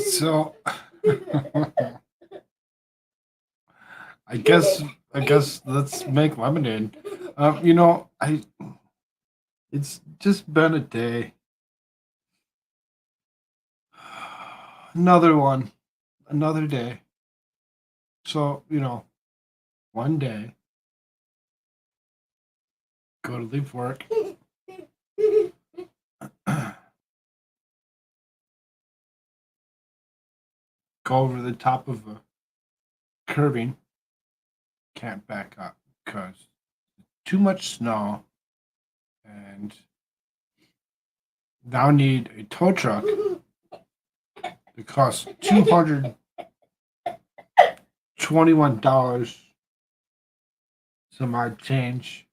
So I guess let's make lemonade. You know, I it's just been a day. Another one, another day. So, one day, go to leave work, go over the top of a curving, can't back up because too much snow, and now need a tow truck that costs $221 some odd change.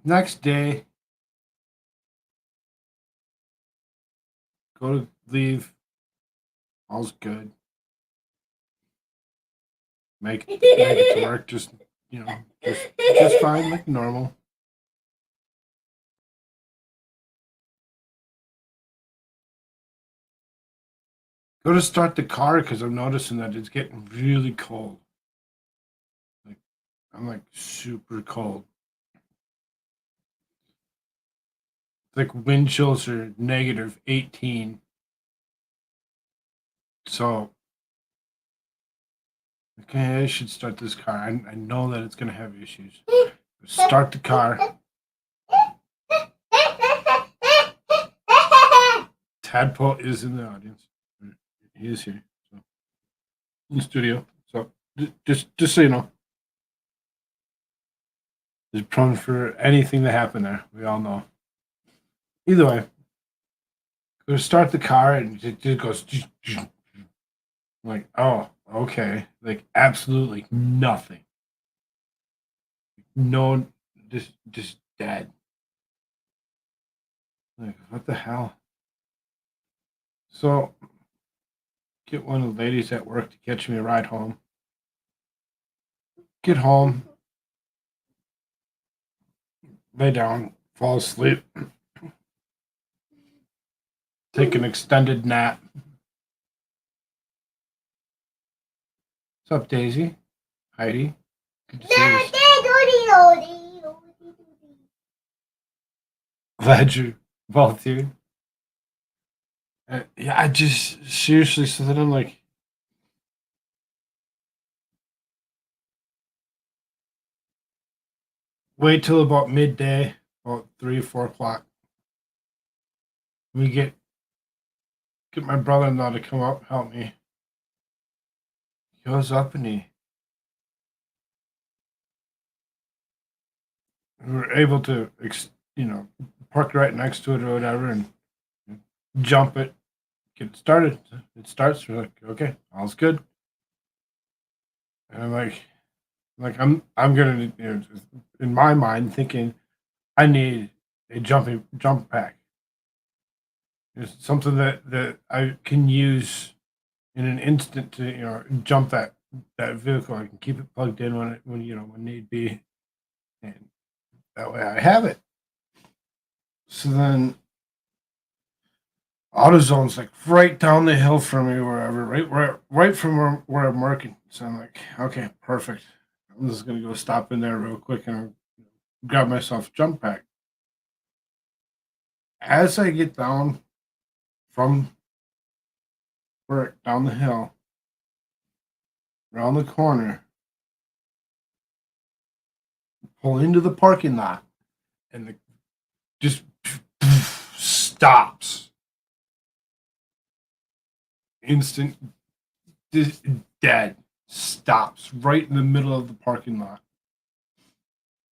Next day, go to leave, all's good. Make it to work, just fine, like normal. Go to start the car because I'm noticing that it's getting really cold. Like I'm like super cold. Like wind chills are -18. So okay, I should start this car. I know that it's gonna have issues. Start the car. Tadpole is in the audience. He is here. So in the studio. So just so you know. There's prone for anything to happen there. We all know. Either way, go start the car and it just goes. I'm like, oh, okay. Like absolutely nothing. No, just dead. Like what the hell? So get one of the ladies at work to catch me a ride home. Get home, lay down, fall asleep, take an extended nap. What's up, Daisy? Heidi? Good to see you. Glad you're both here. Yeah, I just seriously, so then I'm like, wait till about midday, about 3 or 4 o'clock. We get my brother-in-law to come up help me. He goes up and we were able to park right next to it or whatever and jump it, get it started. It starts. We're like, okay, all's good. And I'm like I'm gonna in my mind thinking I need a jump pack. It's something that I can use in an instant to jump that vehicle. I can keep it plugged in when need be, and that way I have it. So then AutoZone's like right down the hill from me, wherever, right from where I'm working. So I'm like, okay, perfect. I'm just gonna go stop in there real quick and grab myself a jump pack. As I get down from work down the hill, around the corner, pull into the parking lot, and just stops. Instant, dead. Stops right in the middle of the parking lot.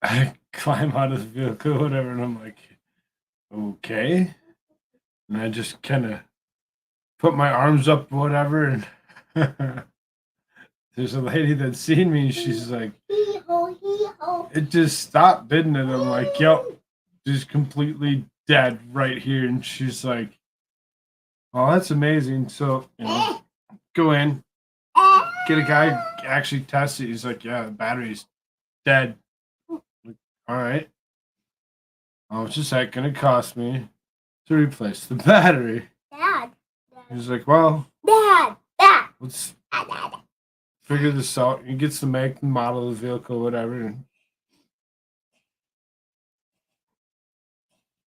I climb out of the vehicle, whatever, and I'm like, okay. And I just kind of put my arms up, whatever, and there's a lady that's seen me, and she's like, it just stopped, didn't it? I'm like, yep, just completely dead right here. And she's like, oh, that's amazing. So, go in, get a guy actually test it. He's like, yeah, the battery's dead. Like, all right. How much is that going to cost me to replace the battery? Dad. He's like, well, Dad. let's figure this out. He gets the make and model of the vehicle, whatever, and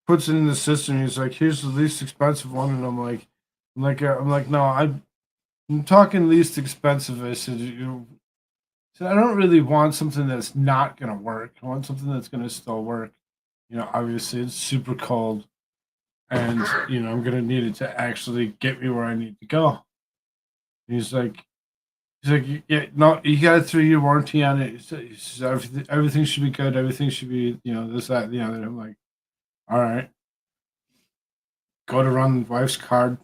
puts it in the system. He's like, here's the least expensive one. And I'm like, no, I'm talking least expensive. I said, so I don't really want something that's not going to work. I want something that's going to still work. Obviously it's super cold and, I'm going to need it to actually get me where I need to go. He's like, yeah, no, you got a 3-year warranty on it. He says, everything should be good. Everything should be, this, that, the other. I'm like, all right. Go to run wife's card.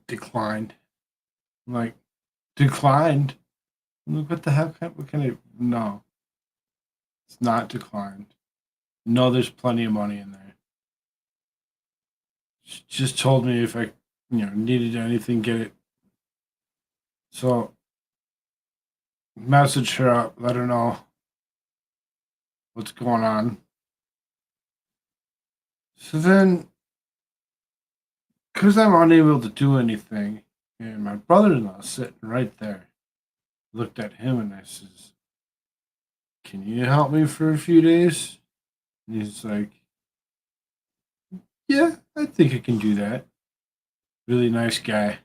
Declined. I'm like, declined? I'm like, what the heck? What can I? No, it's not declined. No, there's plenty of money in there. She just told me if I, needed anything, get it. So, message her up, let her know what's going on. So then, because I'm unable to do anything, and my brother-in-law sitting right there, looked at him and I says, "Can you help me for a few days?" And he's like, "Yeah, I think I can do that." Really nice guy.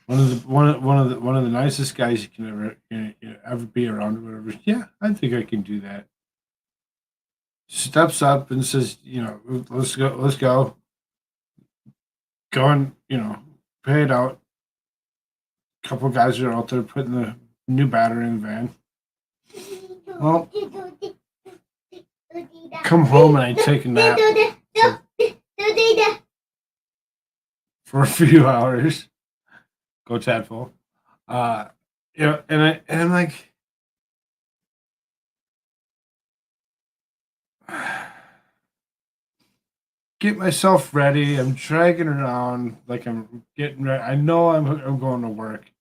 One of the nicest guys you can ever be around. Or whatever. Yeah, I think I can do that. Steps up and says, let's go, let's go. Go and pay it out. A couple of guys are out there putting the new battery in the van. Well, come home and I take a nap for a few hours. Go Tadpole. And I'm like, get myself ready. I'm dragging around like I'm getting ready. I know I'm going to work.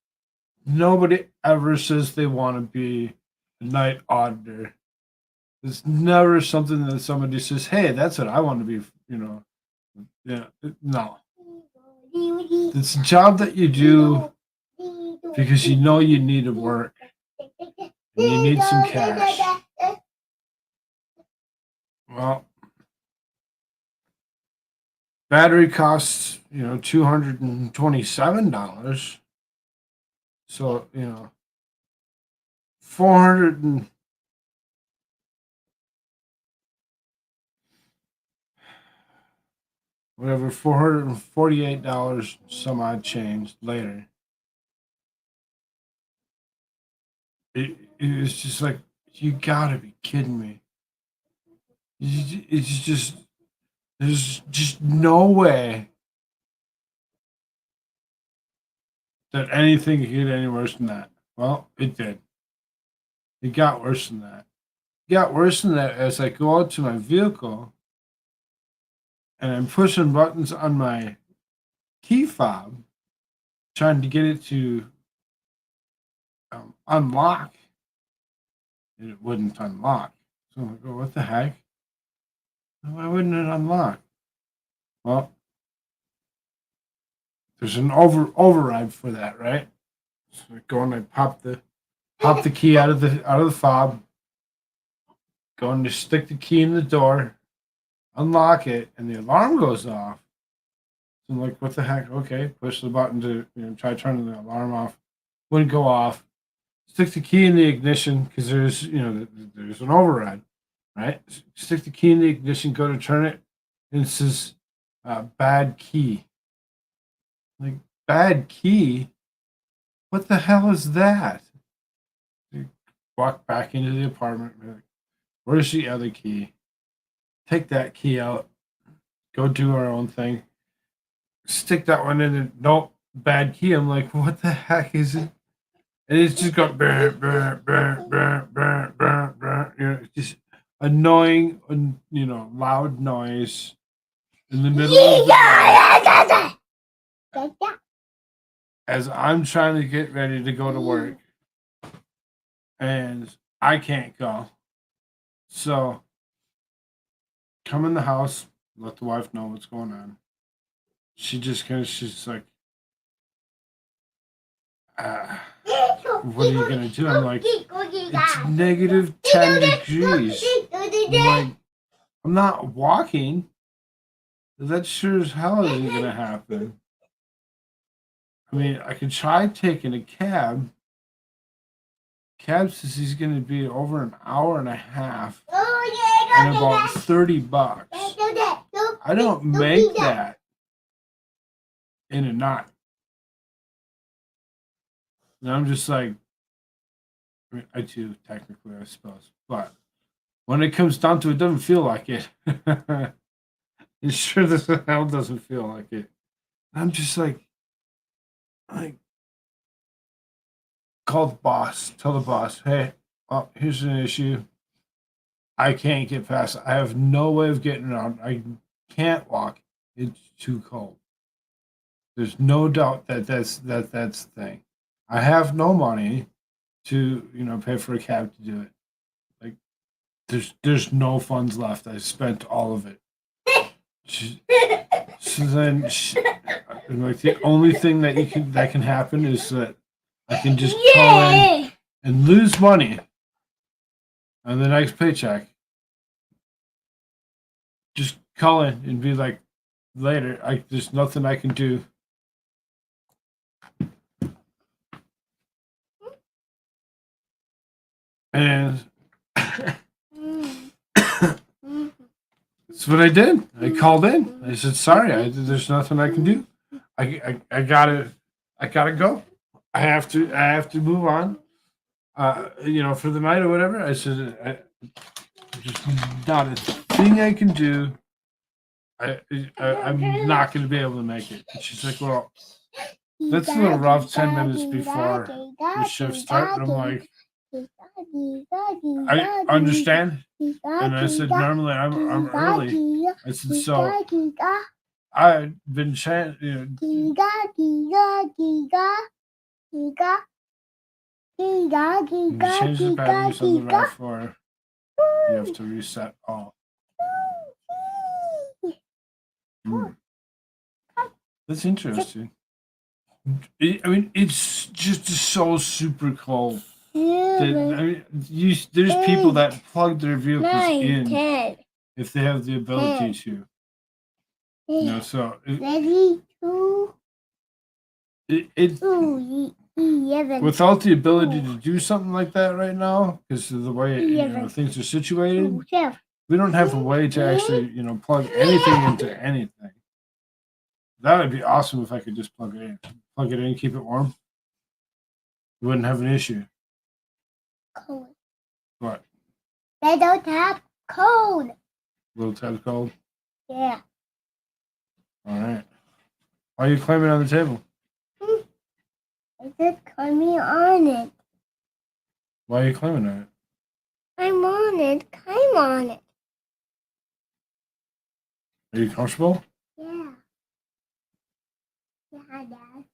Nobody ever says they want to be a night auditor. It's never something that somebody says, "Hey, that's what I want to be." Yeah, no. It's a job that you do because you know you need to work and you need some cash. Well, battery costs $227. So 400 and whatever, $448 some odd change later. It's just like, you gotta be kidding me. It's just, there's just no way that anything could get any worse than that. Well, it did. It got worse than that. It got worse than that as I go out to my vehicle and I'm pushing buttons on my key fob, trying to get it to unlock. And it wouldn't unlock. So I'm like, oh, what the heck? Why wouldn't it unlock? Well, there's an override for that, right? So I go and I pop the key out of the fob, going to stick the key in the door, unlock it, and the alarm goes off. So I'm like, what the heck? Okay, push the button to try turning the alarm off. Wouldn't go off. Stick the key in the ignition because there's there's an override, right? Stick the key in the ignition, go to turn it, and it says bad key. Like, bad key? What the hell is that? You walk back into the apartment. Like, where's the other key? Take that key out. Go do our own thing. Stick that one in. And nope, bad key. I'm like, what the heck is it? And it's just got burr, burr, burr, burr, burr, burr, burr. Just annoying, loud noise in the middle of the night. as I'm trying to get ready to go to work, and I can't go. So come in the house, let the wife know what's going on. She's like, what are you gonna do? I'm like, it's negative 10 degrees. I'm like, I'm not walking. That sure as hell isn't gonna happen. I mean, I could try taking a cab. Cab says he's gonna be over an hour and a half and about $30. I don't make that in a night. And I'm just like, I mean, I do technically, I suppose, but when it comes down to it, doesn't feel like it. It sure as hell doesn't feel like it. I'm just like, call the boss, tell the boss, hey, oh, here's an issue. I can't get past. I have no way of getting around. I can't walk. It's too cold. There's no doubt that that's the thing. I have no money to pay for a cab to do it. Like there's no funds left. I spent all of it. So then, like the only thing that can happen is that I can just call in and lose money on the next paycheck. Just call in and be like, later. There's nothing I can do. And that's what I did. I called in. I said, sorry, there's nothing I can do. I gotta go. I have to move on. For the night or whatever. I said, just not a thing I can do. I'm not going to be able to make it. And she's like, well, that's a little rough. 10 minutes before the shift starts. And I'm like, I understand. And I said, normally I'm early. I said, so I've been saying, you change the batteries on the RAV4. You have to reset all. That's interesting. I mean, it's just so super cold. There's people that plug their vehicles in if they have the ability to. So without the ability to do something like that right now, because of the way things are situated, we don't have a way to actually plug anything into anything. That would be awesome if I could just plug it in, keep it warm. We wouldn't have an issue. Cold. What? They don't have cold. Little tabs cold? Yeah. All right. Why are you climbing on the table? I said climbing on it. Why are you climbing on it? I'm on it. Climb on it. Are you comfortable? Yeah. Yeah, Dad.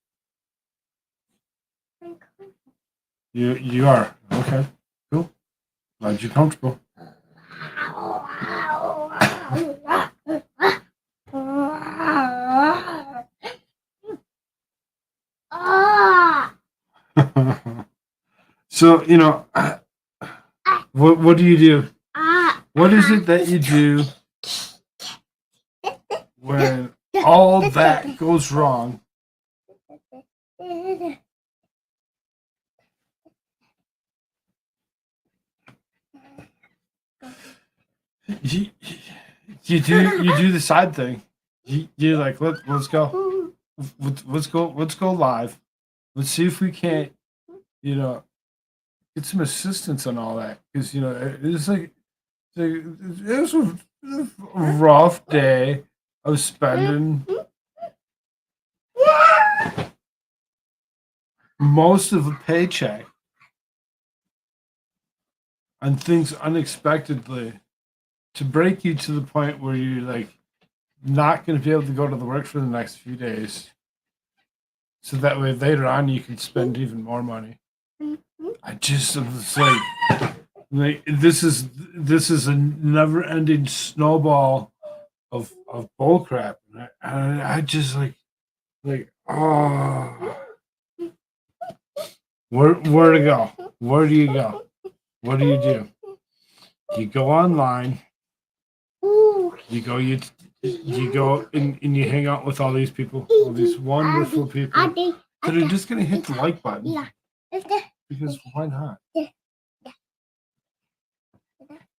I'm comfortable. You are. Okay. Cool. Glad you're comfortable. So, what do you do? What is it that you do when all that goes wrong? You do the side thing. You're like, let's go. Let's go live. Let's see if we can't, get some assistance on all that, because it's like it was a rough day of spending most of a paycheck on things unexpectedly to break you to the point where you're like not going to be able to go to the work for the next few days. so that way later on you can spend even more money. I just was like this is a never ending snowball of bull crap. And I just like oh, where to go? Where do you go? What do you do? You go online. You go and you hang out with all these people, all these wonderful people that are just gonna hit the like button. Because why not? Yeah.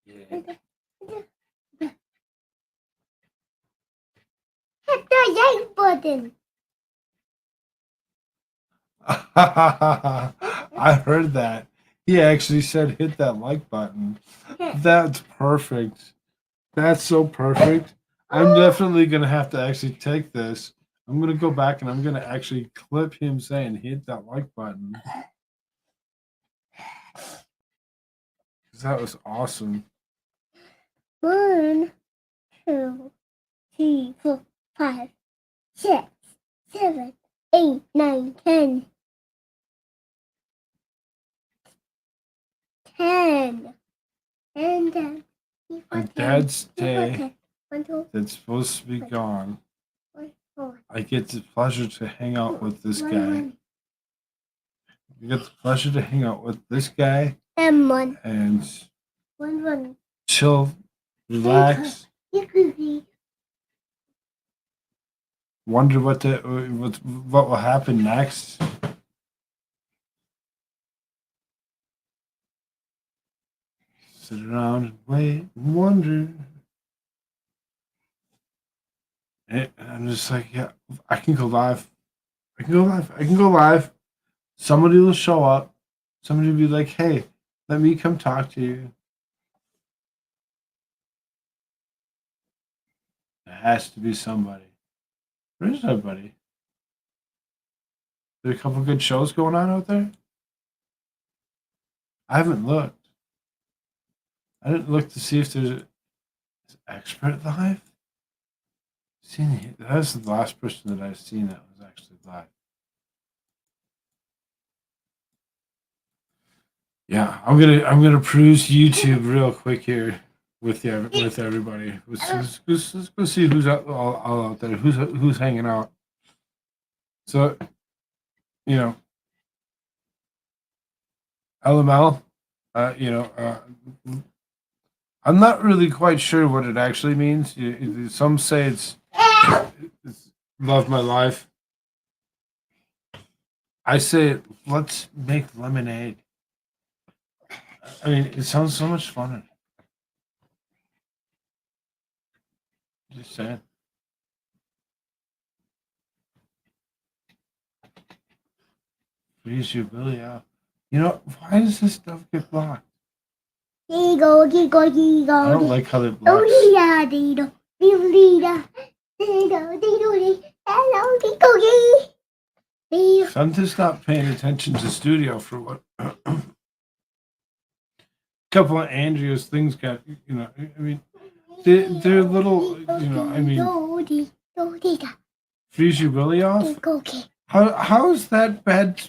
Hit the like button. I heard that. He actually said hit that like button. That's perfect. That's so perfect. I'm definitely gonna have to actually take this. I'm gonna go back and I'm gonna actually clip him saying hit that like button. 'Cause that was awesome. 1, 2, 3, 4, 5, 6, 7, 8, 9, 10. 10. And then On Dad's day that's supposed to be gone, I get the pleasure to hang out with this guy. You get the pleasure to hang out with this guy and 1. and 1. chill, relax, wonder what will happen next. Sit around and wait and wonder. And I'm just like, yeah, I can go live. I can go live. I can go live. Somebody will show up. Somebody will be like, hey, let me come talk to you. It has to be somebody. There is nobody. There are a couple good shows going on out there. I haven't looked. I didn't look to see if there's an expert live. That's the last person that I've seen that was actually live. Yeah, I'm gonna peruse YouTube real quick here with everybody. Let's go see who's all out there. Who's hanging out. So, you know, LML. I'm not really quite sure what it actually means. Some say it's love my life. I say let's make lemonade. I mean, it sounds so much funner. Just saying. Freeze your Billy out. You know, why does this stuff get blocked? I don't like how they block. I'm just not paying attention to studio for what. A couple of Andrea's things got, I mean, they're little, I mean, freeze your Billy off? How is that bad?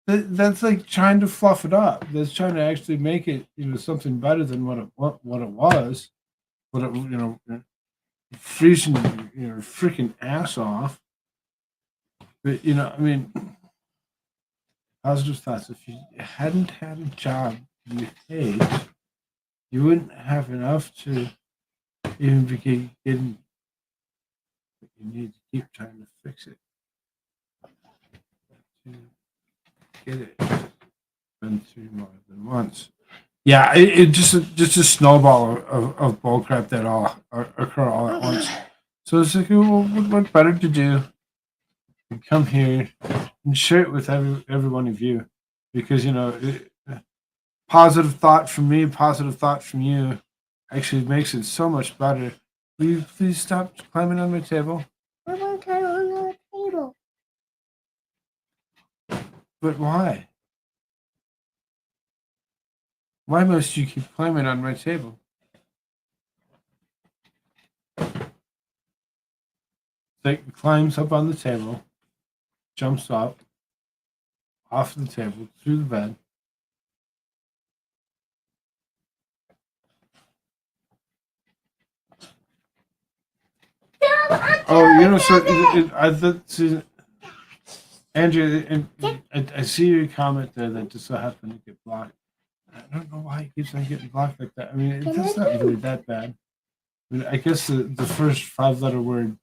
That's like trying to fluff it up. That's trying to actually make it, something better than what it was. What it, freezing your freaking ass off. But I mean, positive thoughts. If you hadn't had a job you hate, you wouldn't have enough to even begin getting. But you need to keep trying to fix it. To get it. Been through more than once. Yeah, it just a snowball of bullcrap that all occur all at once. So it's like, well, what better to do than come here and share it with every one of you, because positive thought from me, positive thought from you, actually makes it so much better. Will you please stop climbing on my table? I want to climb on the table. But why? Why must you keep climbing on my table? Like climbs up on the table, jumps up off the table through the bed. Oh, so I thought, Andrew, and I see your comment there that just so happened to get blocked. I don't know why it keeps on getting blocked like that. I mean, it's not really that bad. I mean, I guess the first 5-letter word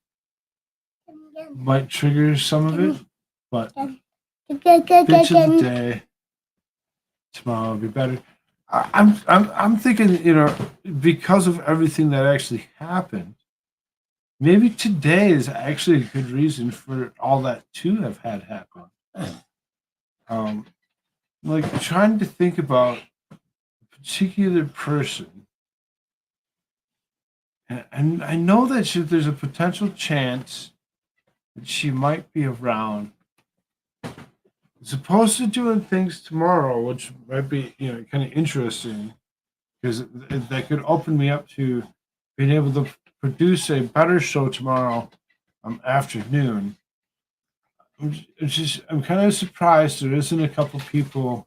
might trigger some of it, but bitch of the day tomorrow will be better. I'm thinking, because of everything that actually happened, maybe today is actually a good reason for all that to have had happen. Like trying to think about a particular person, and I know that there's a potential chance that she might be around. As opposed to doing things tomorrow, which might be kind of interesting, because that could open me up to being able to produce a better show tomorrow afternoon. I'm kind of surprised there isn't a couple people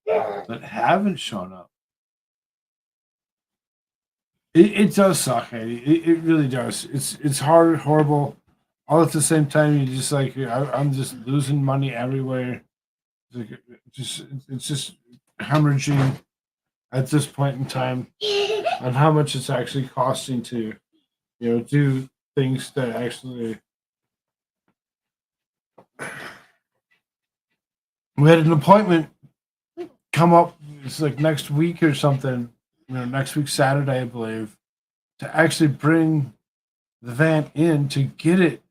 that haven't shown up. It does suck, Eddie. It really does. It's hard, horrible. All at the same time, you just like I'm just losing money everywhere. It's just hemorrhaging at this point in time on how much it's actually costing to do things that actually. We had an appointment come up. It's like next week or something. Next week Saturday, I believe, to actually bring the van in to get it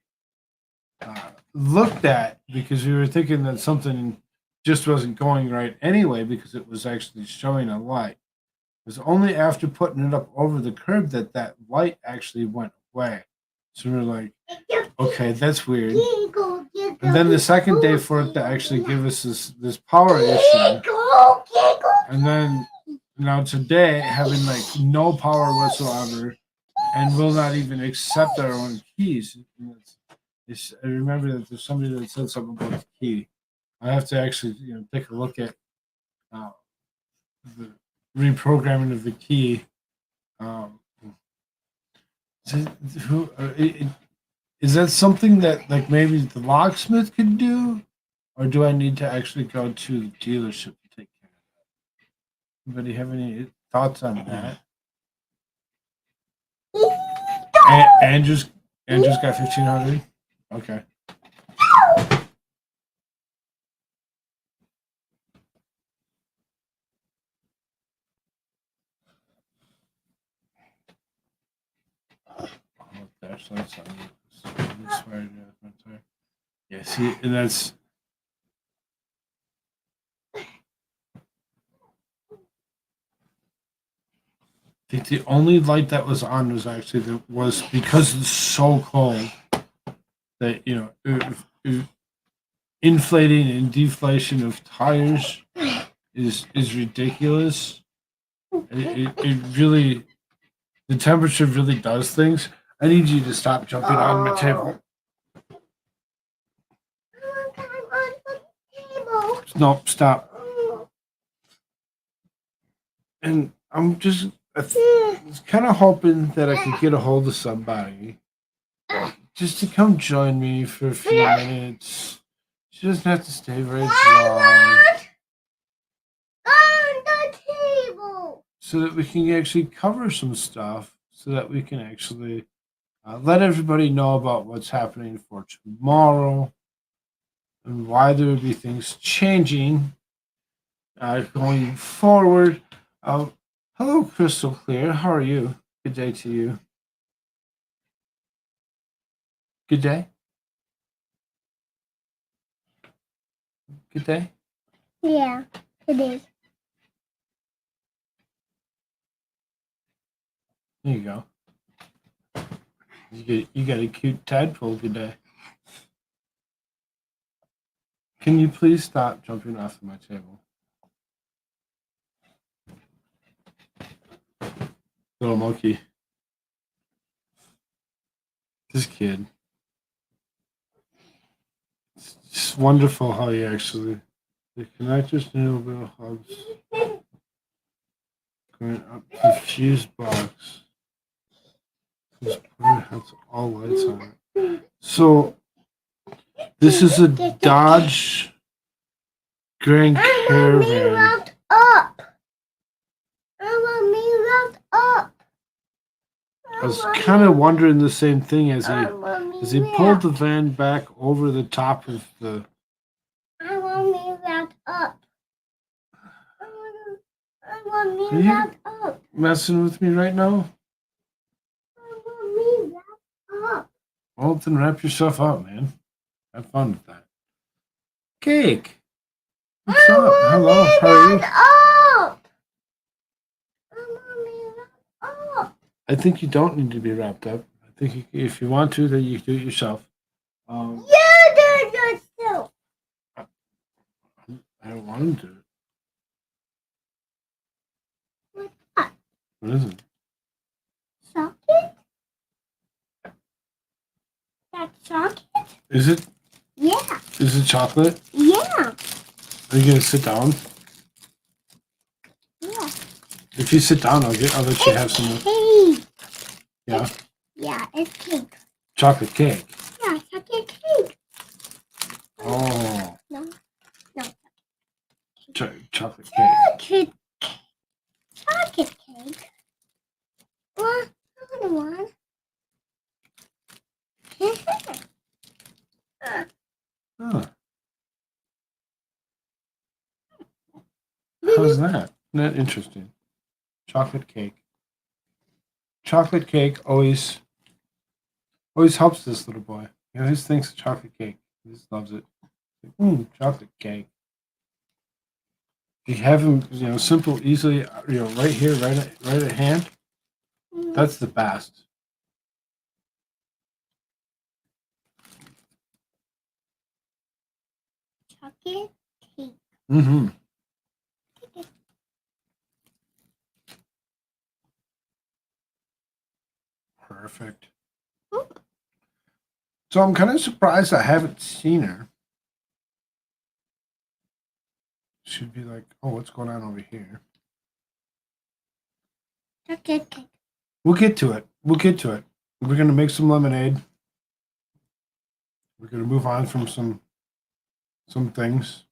looked at, because we were thinking that something just wasn't going right anyway, because it was actually showing a light. It was only after putting it up over the curb that that light actually went away. So we were like, okay, that's weird. And then the second day for it to actually give us this power issue, and then now today having like no power whatsoever, and will not even accept our own keys. I remember that there's somebody that said something about the key. I have to actually take a look at uh, the reprogramming of the key. Um, is that something that like maybe the locksmith could do, or do I need to actually go to the dealership to take care of that? Anybody have any thoughts on that? Andrew's got 1,500. Okay. Flashlights on this. Yeah, see, and that's. I think the only light that was on was because it's so cold that inflating and deflation of tires is ridiculous. It really, the temperature really does things. I need you to stop jumping on my table. No, stop. And I'm just kind of hoping that I could get a hold of somebody just to come join me for a few minutes. She doesn't have to stay very long. On the table. So that we can actually cover some stuff, so that we can actually let everybody know about what's happening for tomorrow and why there would be things changing going forward. Hello, Crystal Clear. How are you? Good day to you. Good day. Good day. Yeah, it is. There you go. You got a cute tadpole. Good day. Can you please stop jumping off of my table? Little monkey. This kid. It's wonderful how you actually the connectors to little hubs going up to the fuse box. This has all lights on it. So this is a Dodge Grand I want me Caravan. wrapped up. I want me wrapped up. I was kind of wondering the same thing as I want he me pulled the wrapped. van back over the top of the. I want me wrapped up. I want Are me you wrapped up. messing with me right now? I want me wrapped up. Well, then wrap yourself up, man. Have fun with that. Cake. What's up? Hello. How are you? Up. I want me wrapped up. I think you don't need to be wrapped up. I think if you want to, then you can do it yourself. Yeah, do it yourself. I don't want to do it. What's that? What is it? Chocolate? That chocolate? Is it? Yeah. Is it chocolate? Yeah. Are you gonna sit down? Yeah. If you sit down, I'll let you have some. Cake. Yeah. Yeah, it's cake. Chocolate cake. Yeah, chocolate cake. Oh. No. No. Chocolate cake. Chocolate cake. What? Another one. Huh. How's that? Isn't that interesting? Chocolate cake. Chocolate cake always helps this little boy. He always thinks chocolate cake. He just loves it. Chocolate cake. You have him, simple, easily, right here, right at hand. That's the best. Chocolate cake. Mm-hmm. Perfect. So I'm kind of surprised I haven't seen her. She'd be like, "Oh, what's going on over here?" Chocolate cake. We'll get to it. We're gonna make some lemonade. We're gonna move on from some things.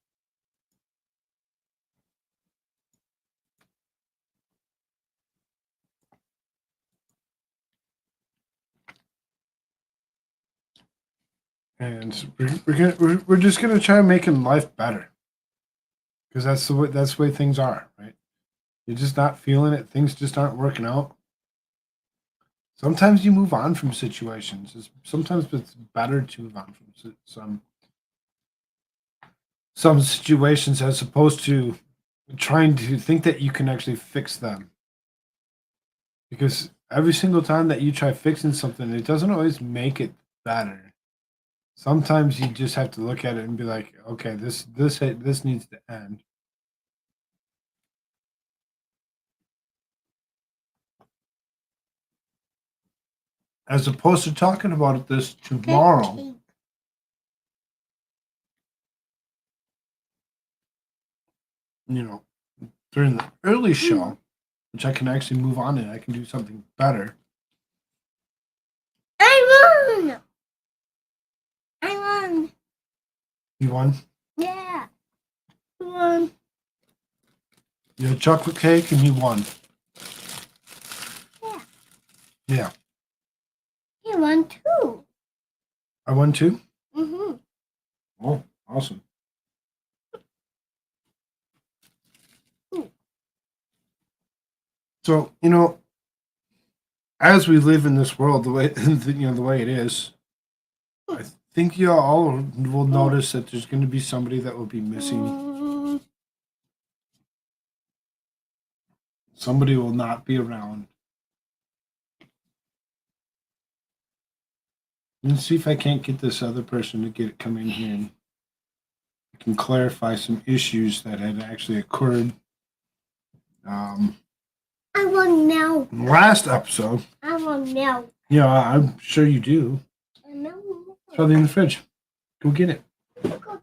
And we're just gonna try making life better, because that's the way things are, right? You're just not feeling it. Things just aren't working out. Sometimes you move on from situations. Sometimes it's better to move on from some situations as opposed to trying to think that you can actually fix them. Because every single time that you try fixing something, it doesn't always make it better. Sometimes you just have to look at it and be like, okay, this needs to end. As opposed to talking about this tomorrow. Cake. During the early show, which I can actually move on and I can do something better. I won. I won. You won? Yeah. I won. You had chocolate cake and you won. Yeah. Yeah. He won too. I won too? Mm-hmm. Oh, awesome. So, as we live in this world, the way the way it is, I think you all will notice that there's going to be somebody that will be missing. Somebody will not be around. Let's see if I can't get this other person to come in here and I can clarify some issues that had actually occurred. I want milk. Last episode. I want milk. Yeah, I'm sure you do. I know. It's probably in the fridge. Go get it. Go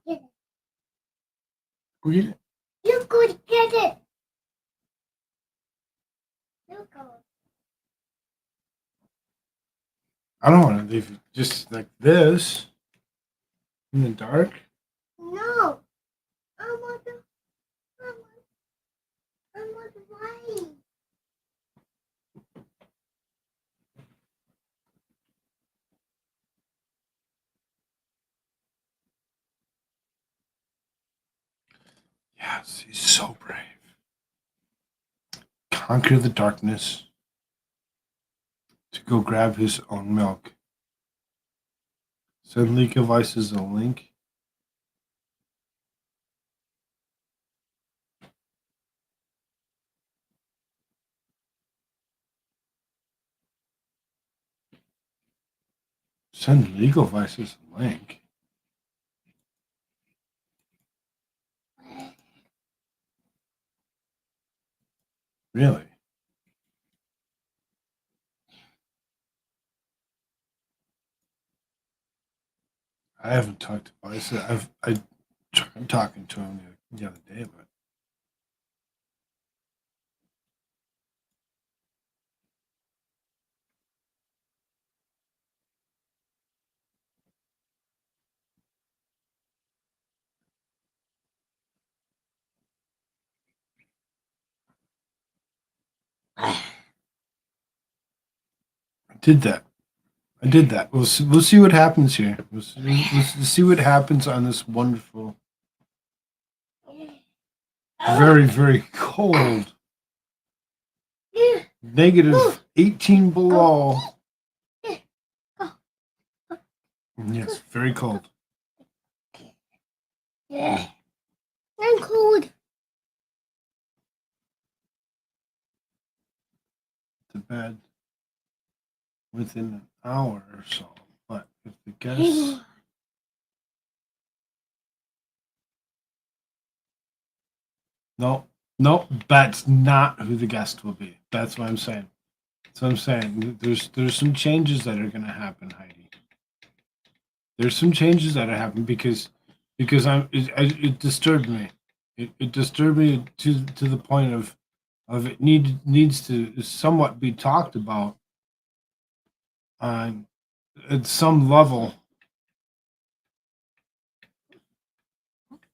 Go get it. You could get it. You go. I don't want to leave it just like this in the dark. No. I want to. I want to ride. Yes, he's so brave. Conquer the darkness to go grab his own milk. Send League of Ices a link. Send Legal Vices a link. Really? I haven't talked to Vice. I tried talking to him the other day, but I did that. I did that. We'll see what happens here. We'll see what happens on this wonderful, very, very cold, negative 18 below. Yes, very cold. I'm cold. To bed within an hour or so. But if the guests. No, that's not who the guest will be. That's what I'm saying. That's what I'm saying. There's some changes that are going to happen, Heidi. There's some changes that are happening because it disturbed me. It disturbed me to the point of it needs to somewhat be talked about on at some level.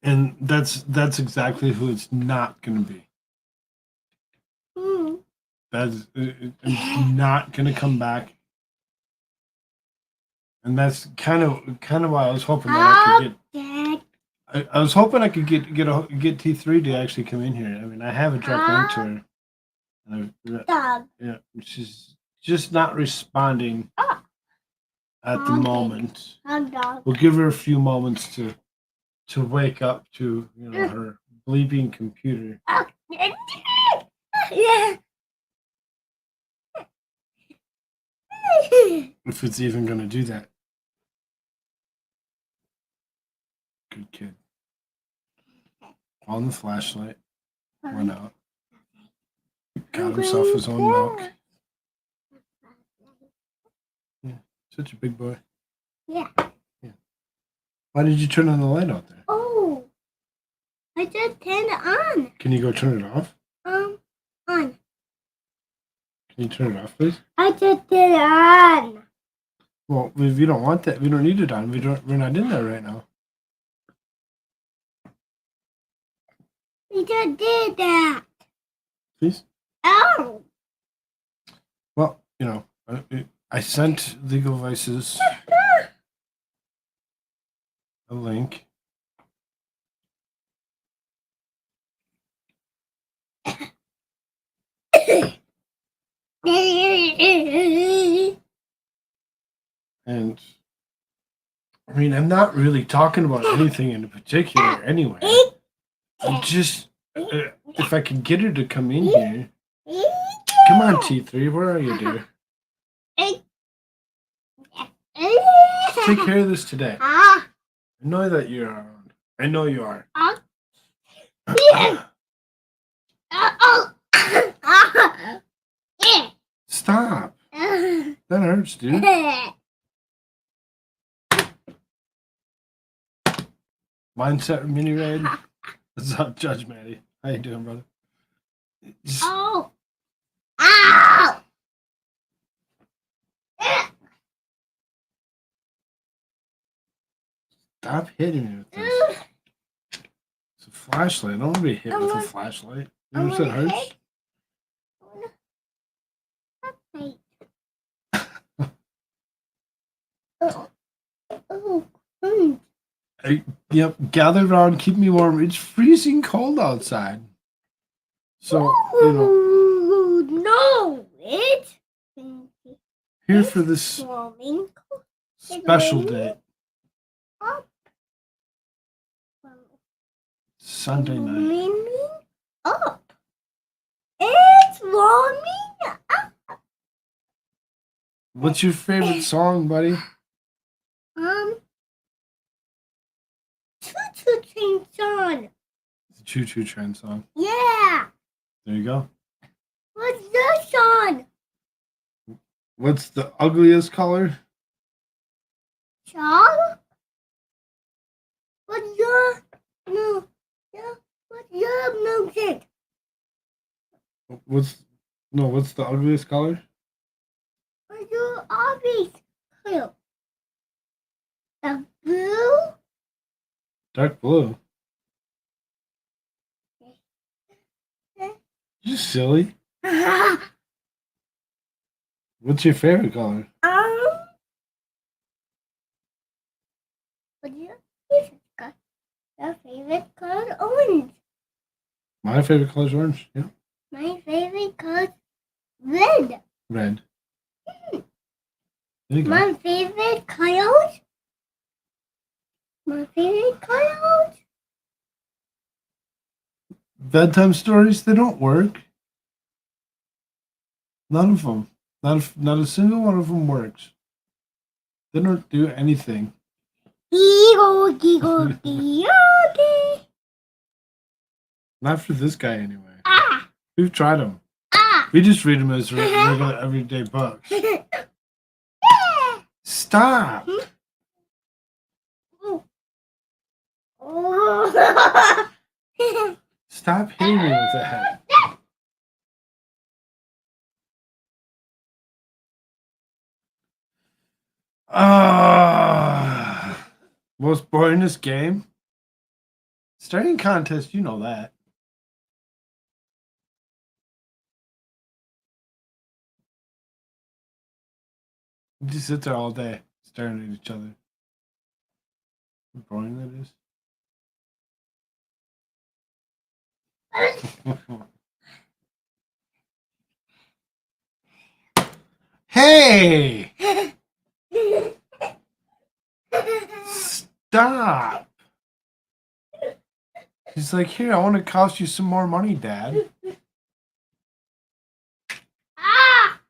And that's exactly who it's not going to be. It's not going to come back, and that's kind of why I was hoping that I could get. I was hoping I could get T3 to actually come in here. I mean, I have a direct link to her. And yeah, she's just not responding at the moment. We'll give her a few moments to wake up to her bleeping computer. If it's even going to do that. Good kid. On the flashlight. Went out. Got himself his own milk. Yeah, such a big boy. Yeah. Why did you turn on the light out there? Oh, I just turned it on. Can you go turn it off? On. Can you turn it off, please? I just turned it on. Well, if you don't want that, we don't need it on. We're not in there right now. We just did that. Please? Oh. Well, I sent Legal Vices a link. And I mean, I'm not really talking about anything in particular anyway. I'm just, if I can get her to come in here. Come on, T3, where are you, dear? Take care of this today. I know that you're around. I know you are. Stop. That hurts, dude. Mindset mini raid. What's up, Judge Maddie? How you doing, brother? Just Oh. Ow. stop hitting me with this. It's a flashlight. I don't want to be hit with a flashlight. You know what it hurts? Hey, yep, gather around, keep me warm. It's freezing cold outside. So, you know. No, it's Here for this special day. Sunday night. Warming up. It's warming up. What's your favorite song, buddy? Choo-choo train song. The Choo Choo Train song. Yeah. There you go. What's the song? What's the ugliest color? Song? What's your what's your music? What's the ugliest color? What's your obvious color? The blue? Dark blue. You silly. What's your favorite color? What's your favorite color? Your favorite color orange. My favorite color is orange. Yeah. My favorite color red. Red. There you go. My favorite colors. My favorite colors. Bedtime stories, they don't work. None of them. Not a single one of them works. They don't do anything. Giggle, giggle, giggle. Not for this guy anyway. Ah, We've tried them. ah. We just read them as regular everyday books. Stop. Oh. Stop hitting me with that. Most boringest game? Starting contest, you know that. You just sit there all day staring at each other. How boring that is. Hey! Stop! He's like, here, I want to cost you some more money, Dad. Ah.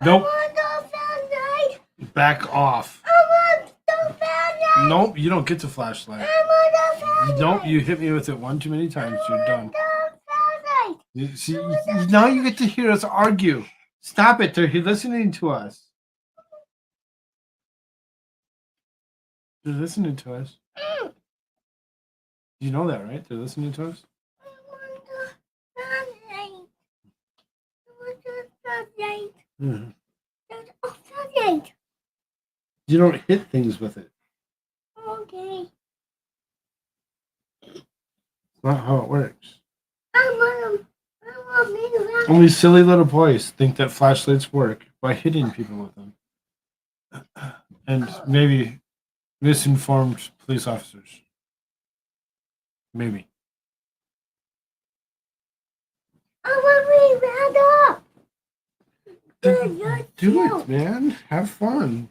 Nope. I want the flashlight. Back off. I want the flashlight. Nope, you don't get the flashlight. I want the flashlight. Nope, you hit me with it one too many times. You're done. The flashlight. You see, now you get to hear us argue. Stop it. They're listening to us. They're listening to us. You know that, right? They're listening to us. I want the flashlight. I want the flashlight. Mhm. There's a flashlight. You don't hit things with it. Okay. It's not how it works. I want me to have. Only silly little boys think that flashlights work by hitting people with them. And maybe misinformed police officers. Maybe. I want me to up. Do it, man. Have fun.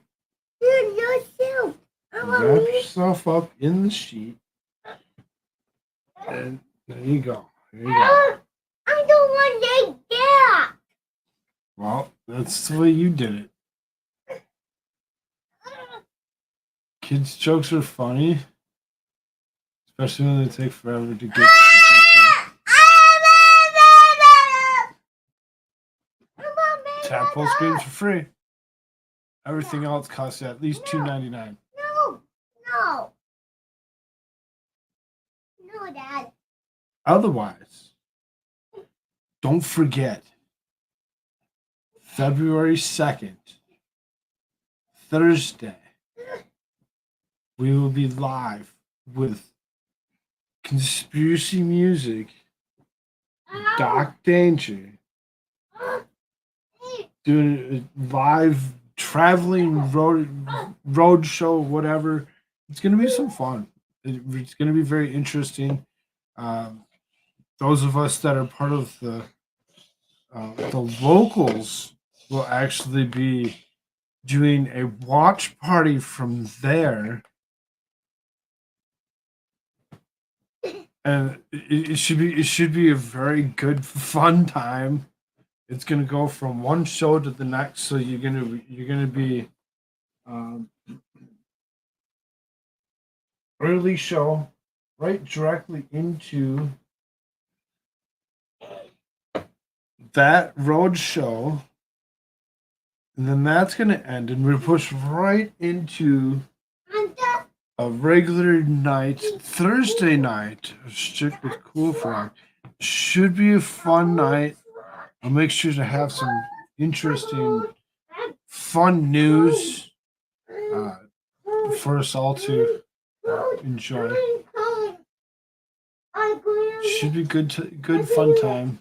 Do yourself. I want Wrap me. yourself up in the sheet. And there you go. There you go. I don't want to get. Well, that's the way you did it. Kids' jokes are funny. Especially when they take forever to get. Tadpole screams for free. Everything else costs you at least $2.99. No, No. No, Dad. Otherwise, don't forget February 2nd, Thursday, we will be live with Conspiracy Music, Doc Danger, doing a live traveling road show, whatever. It's going to be some fun. It's going to be very interesting. Those of us that are part of the locals will actually be doing a watch party from there, and it should be a very good fun time. It's gonna go from one show to the next, so you're gonna be um, early show right directly into that road show, and then that's gonna end, and we're pushed right into a regular night, Thursday night, of Shtick with Koolfrogg. Should be a fun night. I'll make sure to have some interesting, fun news for us all to enjoy. Should be good fun time.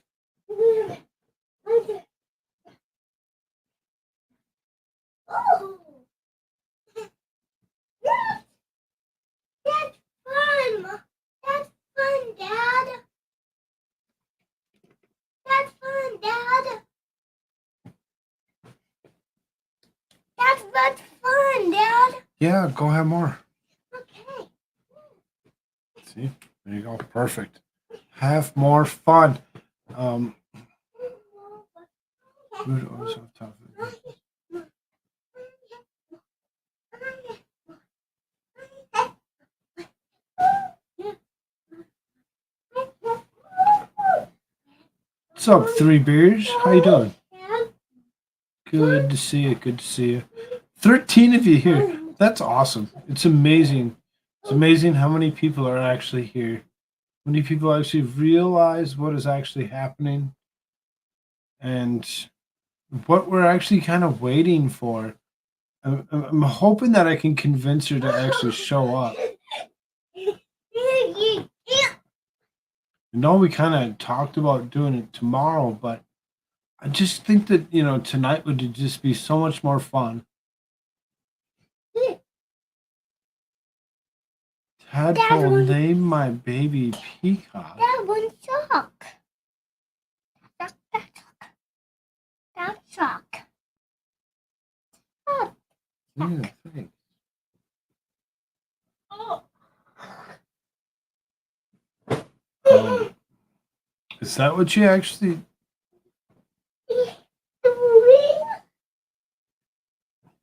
That's fun. That's fun, Dad. That's fun, Dad. That's much fun, Dad. Yeah, go have more. Okay. See, there you go. Perfect. Have more fun. Food always on top of it. What's up, Three Beers? How you doing? Good to see you. Good to see you. 13 of you here. That's awesome. It's amazing. It's amazing how many people are actually here. How many people actually realize what is actually happening and what we're actually kind of waiting for. I'm hoping that I can convince her to actually show up. I know we kind of talked about doing it tomorrow, but I just think that, tonight would just be so much more fun. Tadpole, name my baby Peacock. That one sock. That sock. That sock. Oh. Yeah, thanks. Oh. Is that what you actually...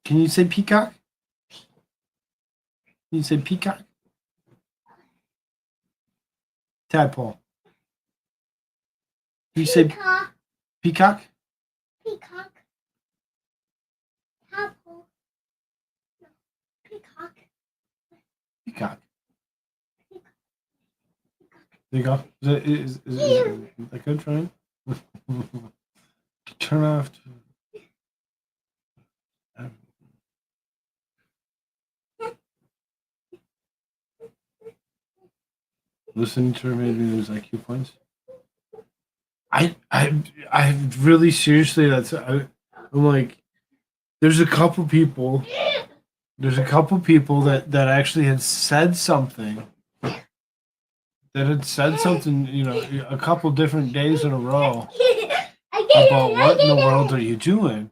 Can you say peacock? Can you say peacock? Tadpole. Can you say peacock? Peacock. Tadpole. No. Peacock. Peacock. There you go. Is that good, Ryan? Turn off. Listening to her made me lose IQ points. I really seriously, I'm like, there's a couple people that actually had said something. That had said something, a couple different days in a row about what in the world are you doing,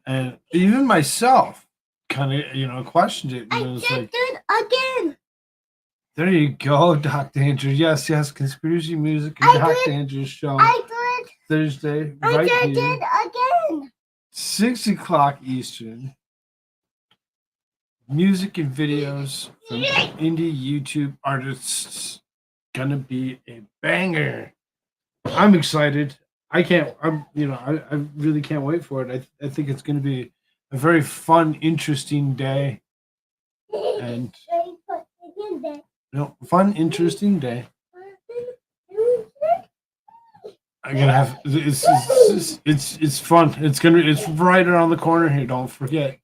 and even myself kind of questioned it. And it was like, it again. There you go, Dr. Andrew. Yes, Conspiracy Music and Dr. Andrew's show. I did. Thursday, right I here. did again. 6 o'clock Eastern. Music and videos from indie YouTube artists. Gonna be a banger. I'm excited. I really can't wait for it. I think it's gonna be a very fun, interesting day. And fun, interesting day. I'm gonna have it's fun. It's right around the corner here. Don't forget,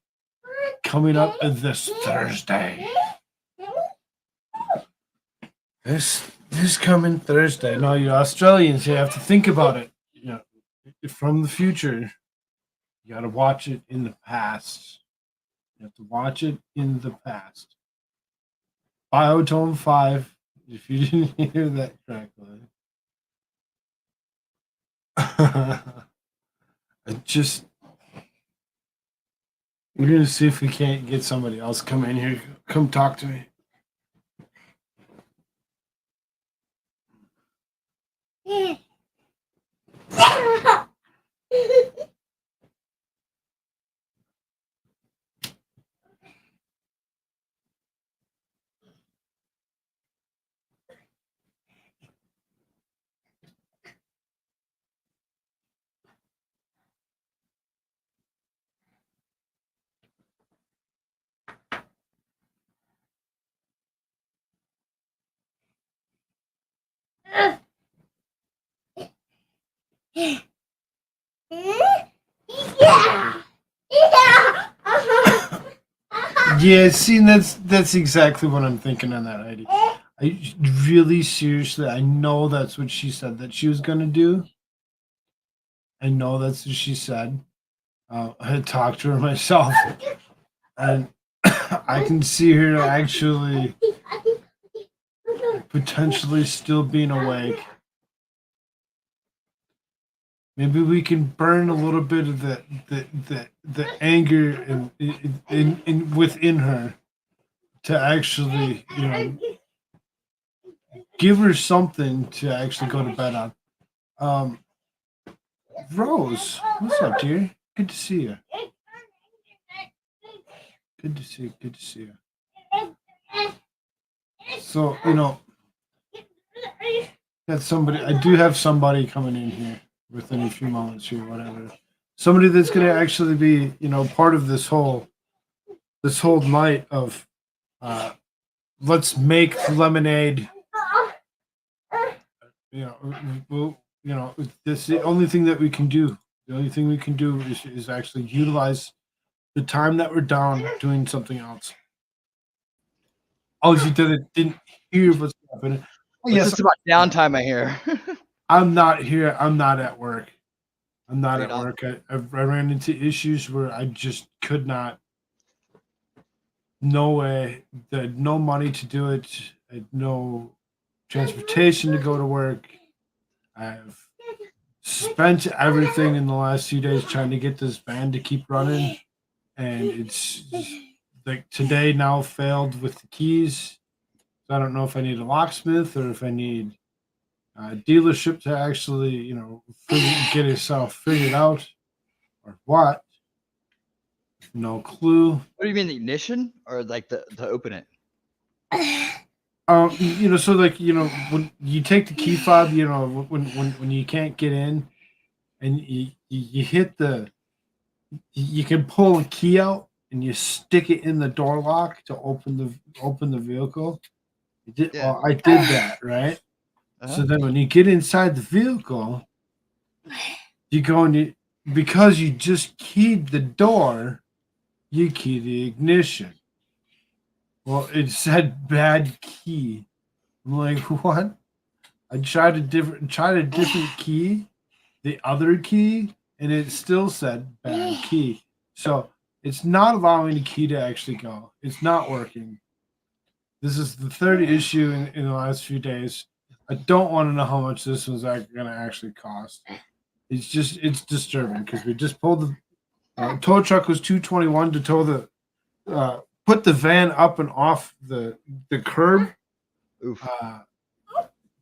coming up this Thursday. This coming Thursday. No, you Australians, you have to think about it. From the future, you got to watch it in the past. You have to watch it in the past. Biotone 5. If you didn't hear that correctly. I just we're gonna see if we can't get somebody else come in here. Come talk to me. Yeah, see, that's exactly what I'm thinking on that idea. I really seriously, I know that's what she said that she was gonna do. I know that's what she said. I had talked to her myself, and I can see her actually potentially still being awake. Maybe we can burn a little bit of the anger in within her to actually give her something to actually go to bed on. Um, Rose, what's up, dear? Good to see you. Good to see you. Good to see you. So got somebody. I do have somebody coming in here within a few moments here, whatever. Somebody that's going to actually be, part of this whole night of, uh, let's make lemonade. We'll, this the only thing that we can do. The only thing we can do is actually utilize the time that we're down doing something else. Oh, you didn't hear what's happening. Oh, What's yes, this about downtime I hear? I'm not here. I'm not at work. I'm not You're at not? work. I ran into issues where I just could not. No way. I had no money to do it. I had no transportation to go to work. I've spent everything in the last few days trying to get this van to keep running, and it's like today now failed with the keys. So I don't know if I need a locksmith or if I need a dealership to actually, get itself figured out or what. No clue. What do you mean the ignition or like to open it? So like, when you take the key fob, when you can't get in and you hit you can pull a key out and you stick it in the door lock to open the vehicle. Yeah. I did that, right? So then when you get inside the vehicle, you go and because you just keyed the door, you key the ignition. Well, it said bad key. I'm like, what? I tried a different key, the other key, and it still said bad key. So it's not allowing the key to actually go. It's not working. This is the third issue in the last few days. I don't want to know how much this was going to actually cost. It's disturbing because we just pulled the tow truck was 221 to tow put the van up and off the curb. Oof.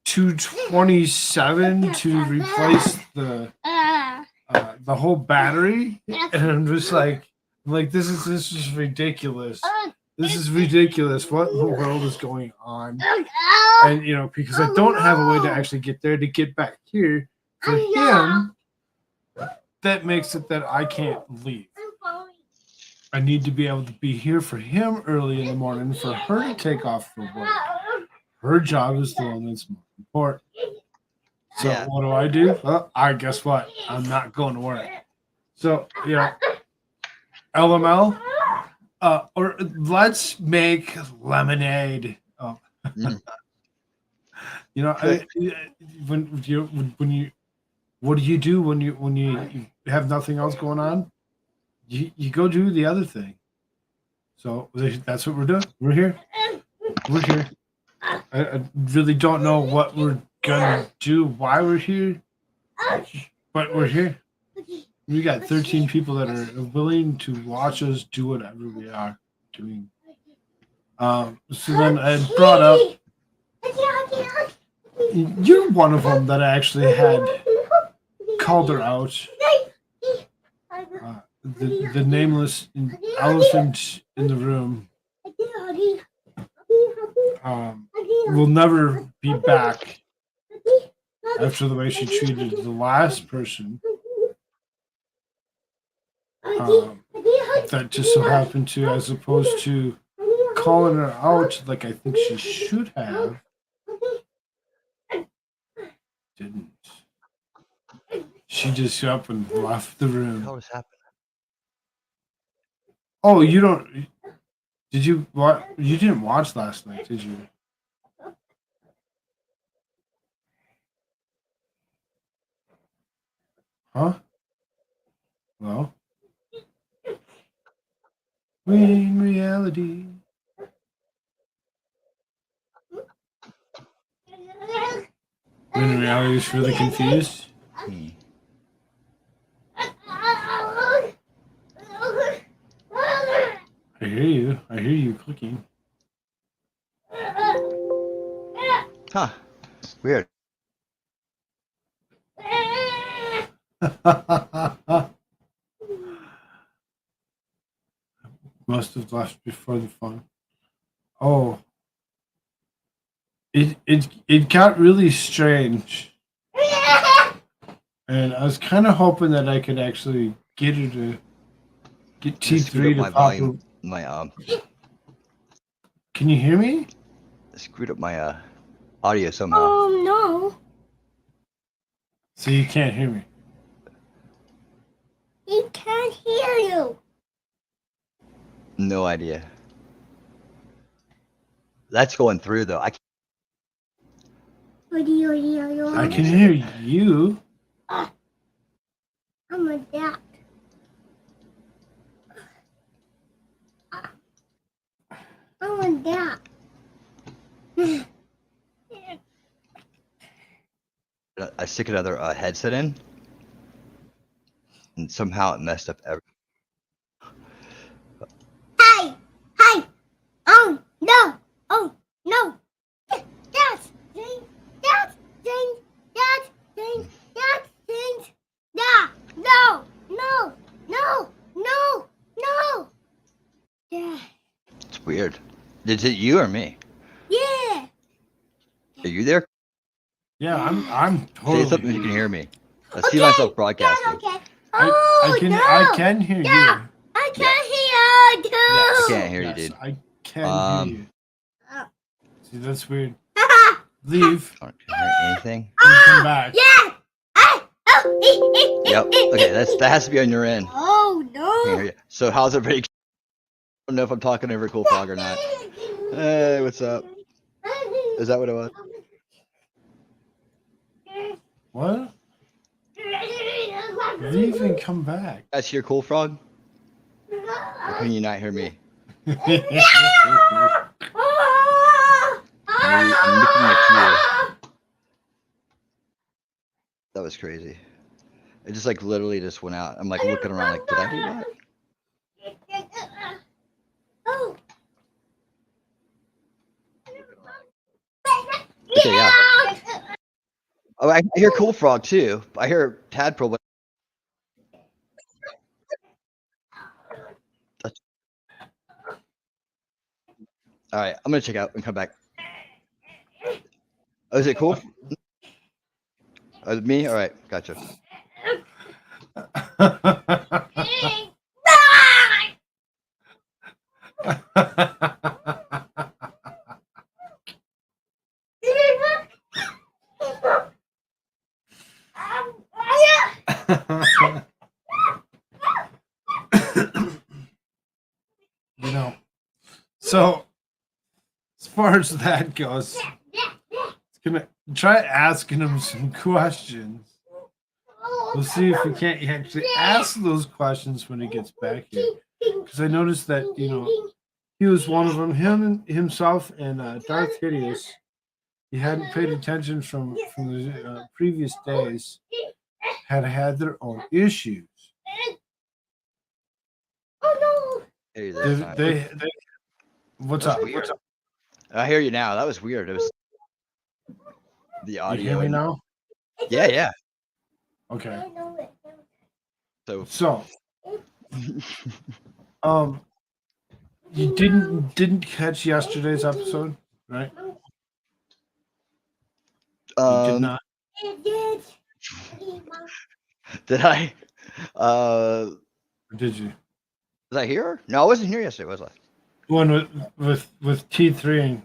227 to replace the whole battery, and I'm just like this is ridiculous. This is ridiculous. What in the world is going on? And because I don't have a way to actually get there to get back here for him, that makes it that I can't leave. I need to be able to be here for him early in the morning for her to take off for work. Her job is the one that's more important. So Yeah. what do? Well, I guess what? I'm not going to work. So LML, or let's make lemonade. Oh, Mm. when you what do you do when you have nothing else going on? You go do the other thing. So that's what we're doing. We're here. We're here. I really don't know what we're gonna do, why we're here, but we're here. We got 13 people that are willing to watch us do whatever we are doing. So then I brought up, you're one of them that I actually had called her out. The nameless elephant in the room will never be back after the way she treated the last person. That just so happened to, as opposed to calling her out like I think she should have, didn't. She just got up and left the What the room. hell was happening? Oh, you don't? Did you what? You didn't watch last night, did you? Huh? Well, in reality, she's really confused. Hmm. I hear you. I hear you clicking. Huh. Weird. Must have left before the fun. Oh, it got really strange, and I was kind of hoping that I could actually get her to get I just screwed T3 up to my pop. volume. My Can you hear me? screwed up my audio somehow. Oh no. So you can't hear me. He can't hear you. No idea. That's going through though. I What do you hear? I can hear you. I'm a dad. I'm a dad. I stick another headset in, and somehow it messed up everything. Hey! Hey! Oh no! Oh no! That's thing! That's thing! That's thing! That's thing! Yeah! No! No! No! No! No! Yeah! It's weird. Is it you or me? Yeah! Are you there? Yeah, I'm Say something if totally. you can hear me. I see myself broadcasting. Okay. I Oh can no! I can hear Yeah. you. I can't hear you Yes. I can't hear you, Yes, dude. I can hear you. Oh. See, that's weird. Leave I can't hear anything. and come back. Yeah! Oh. Yep. Okay, that has to be on your end. Oh I can't hear no! you. So how's everybody? I don't know if I'm talking over Koolfrogg or not. Hey, what's up? Is that what it was? What? Leave and come back. You guys hear Koolfrogg? Or can you not hear me? I'm looking at you. That was crazy. It just like literally just went out. I'm like looking around like, did I do that? Oh. Okay, yeah. Oh, I hear Koolfrogg too. I hear Tadpole. But all right, I'm gonna check out and come back. Oh, is it cool? Oh, me? All right, gotcha. far as that goes, it's gonna try asking him some questions. We'll see if we can't actually ask those questions when he gets back here. Because I noticed that he was one of them. Himself and Darth Hideous. He hadn't paid attention from the previous days. Had their own issues. Hey, They what's up? Weird. I hear you now. That was weird. It was the You audio. hear me now? Yeah. Okay. So you didn't catch yesterday's episode, right? You did not. Did I? Or did you? Was I here? No, I wasn't here yesterday, was I? One with T3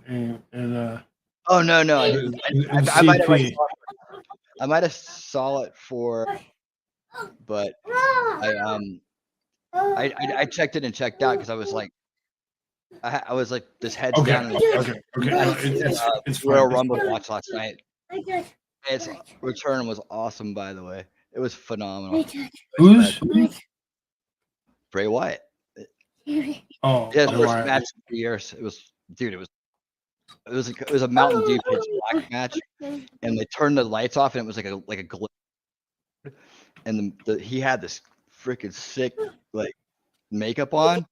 and Oh no, I didn't. and I might have. CP. I might have saw it for, but I checked it and checked out because I was like, I was like this heads Okay. down. Okay. No, it's Royal fine. Rumble watch last night. Its return was awesome, by the way. It was phenomenal. Who's? Bray Wyatt. Oh, Yeah, Bray first Wyatt. match in 3 years. It was, dude. It was a Mountain Dew pitch black match, and they turned the lights off, and it was like a glow. And he had this freaking sick like makeup on. It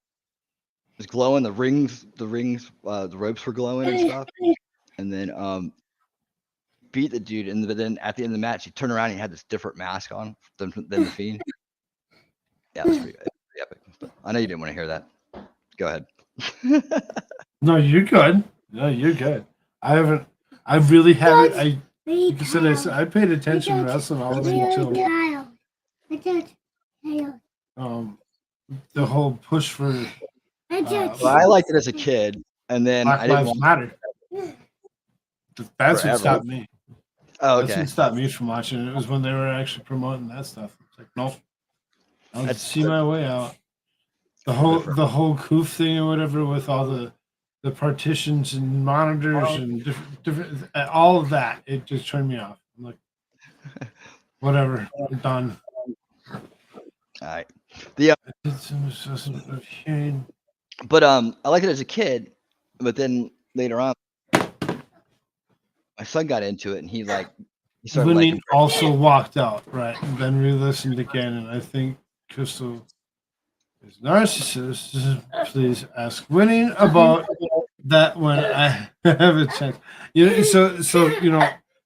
was glowing. The ropes were glowing and stuff. And then beat the dude, and then at the end of the match, he turned around and he had this different mask on than the Fiend. Yeah, it was pretty epic. But I know you didn't want to hear that. Go ahead. No, you're good. No, you're good. I really haven't. Like I said, I paid attention to wrestling all the way until the whole push for Well, I liked it as a kid, and then Black I didn't Lives want Matter. That's Forever. what stopped me. Oh, That's okay. what stopped me from watching it. It was when they were actually promoting that stuff. It's like, nope. I'll see my way out. The whole Koof thing or whatever with all the partitions and monitors and different all of that, it just turned me off. I'm like, whatever, I'm done. All right. But I liked it as a kid, but then later on, my son got into it, and he started Winnie liking. also walked out, right? And then re-listened again, and I think Crystal is narcissist. Please ask Winnie about that when I have a chance. So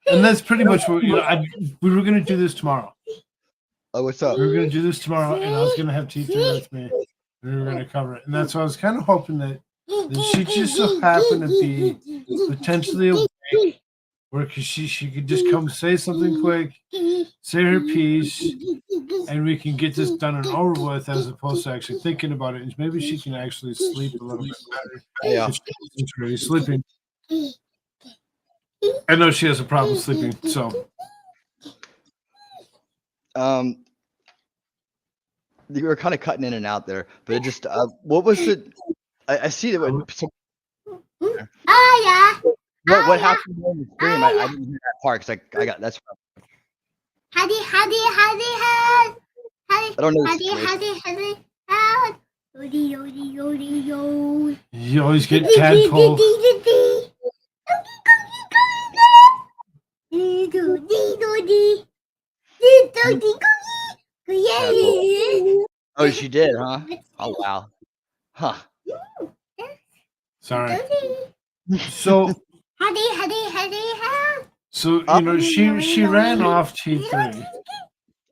and that's pretty much what we were gonna do this tomorrow. Oh, what's up? We were gonna do this tomorrow, and I was gonna have T3 with me. And we were gonna cover it, and that's why I was kind of hoping that she just so happened to be potentially awake, or she could just come say something quick, say her piece, and we can get this done and over with, as opposed to actually thinking about it. And maybe she can actually sleep a little bit better. Yeah. If she's really sleeping. I know she has a problem sleeping, so. You were kind of cutting in and out there, but it just what was it? I see that. What happened on the stream? I didn't hear that part because I got that's. I don't know. You always get tadpole. Oh, she did, huh? Oh, wow. Huh. Sorry. So she ran off T3.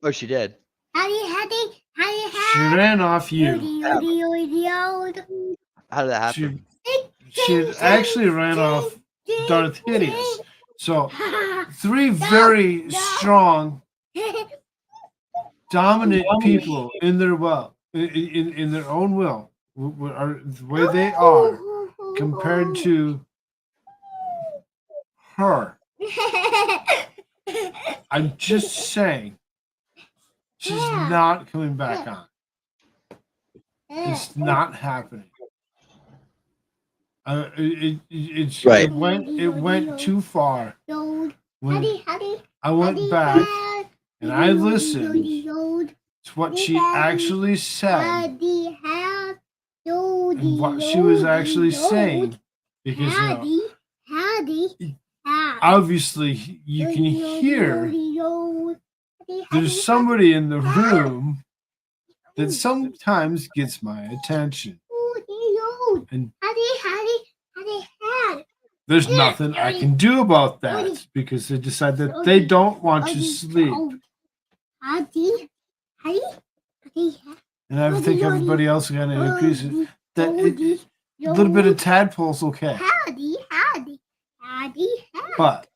Oh, she did. She ran off you. How did that happen? She actually ran off Darth Hideous. So 3 very strong, dominant people in their in their own will, are the way they are compared to her. I'm just saying, she's not coming back on. It's not happening. Right. It went too far. Load. When Howdy. I went back and I listened Load. to what she actually said Howdy. and what she was actually saying, because Howdy. obviously you can hear there's somebody in the room that sometimes gets my attention, and there's nothing I can do about that because they decide that they don't want to sleep. And I think everybody else kind of agrees that a little bit of tadpole's okay. But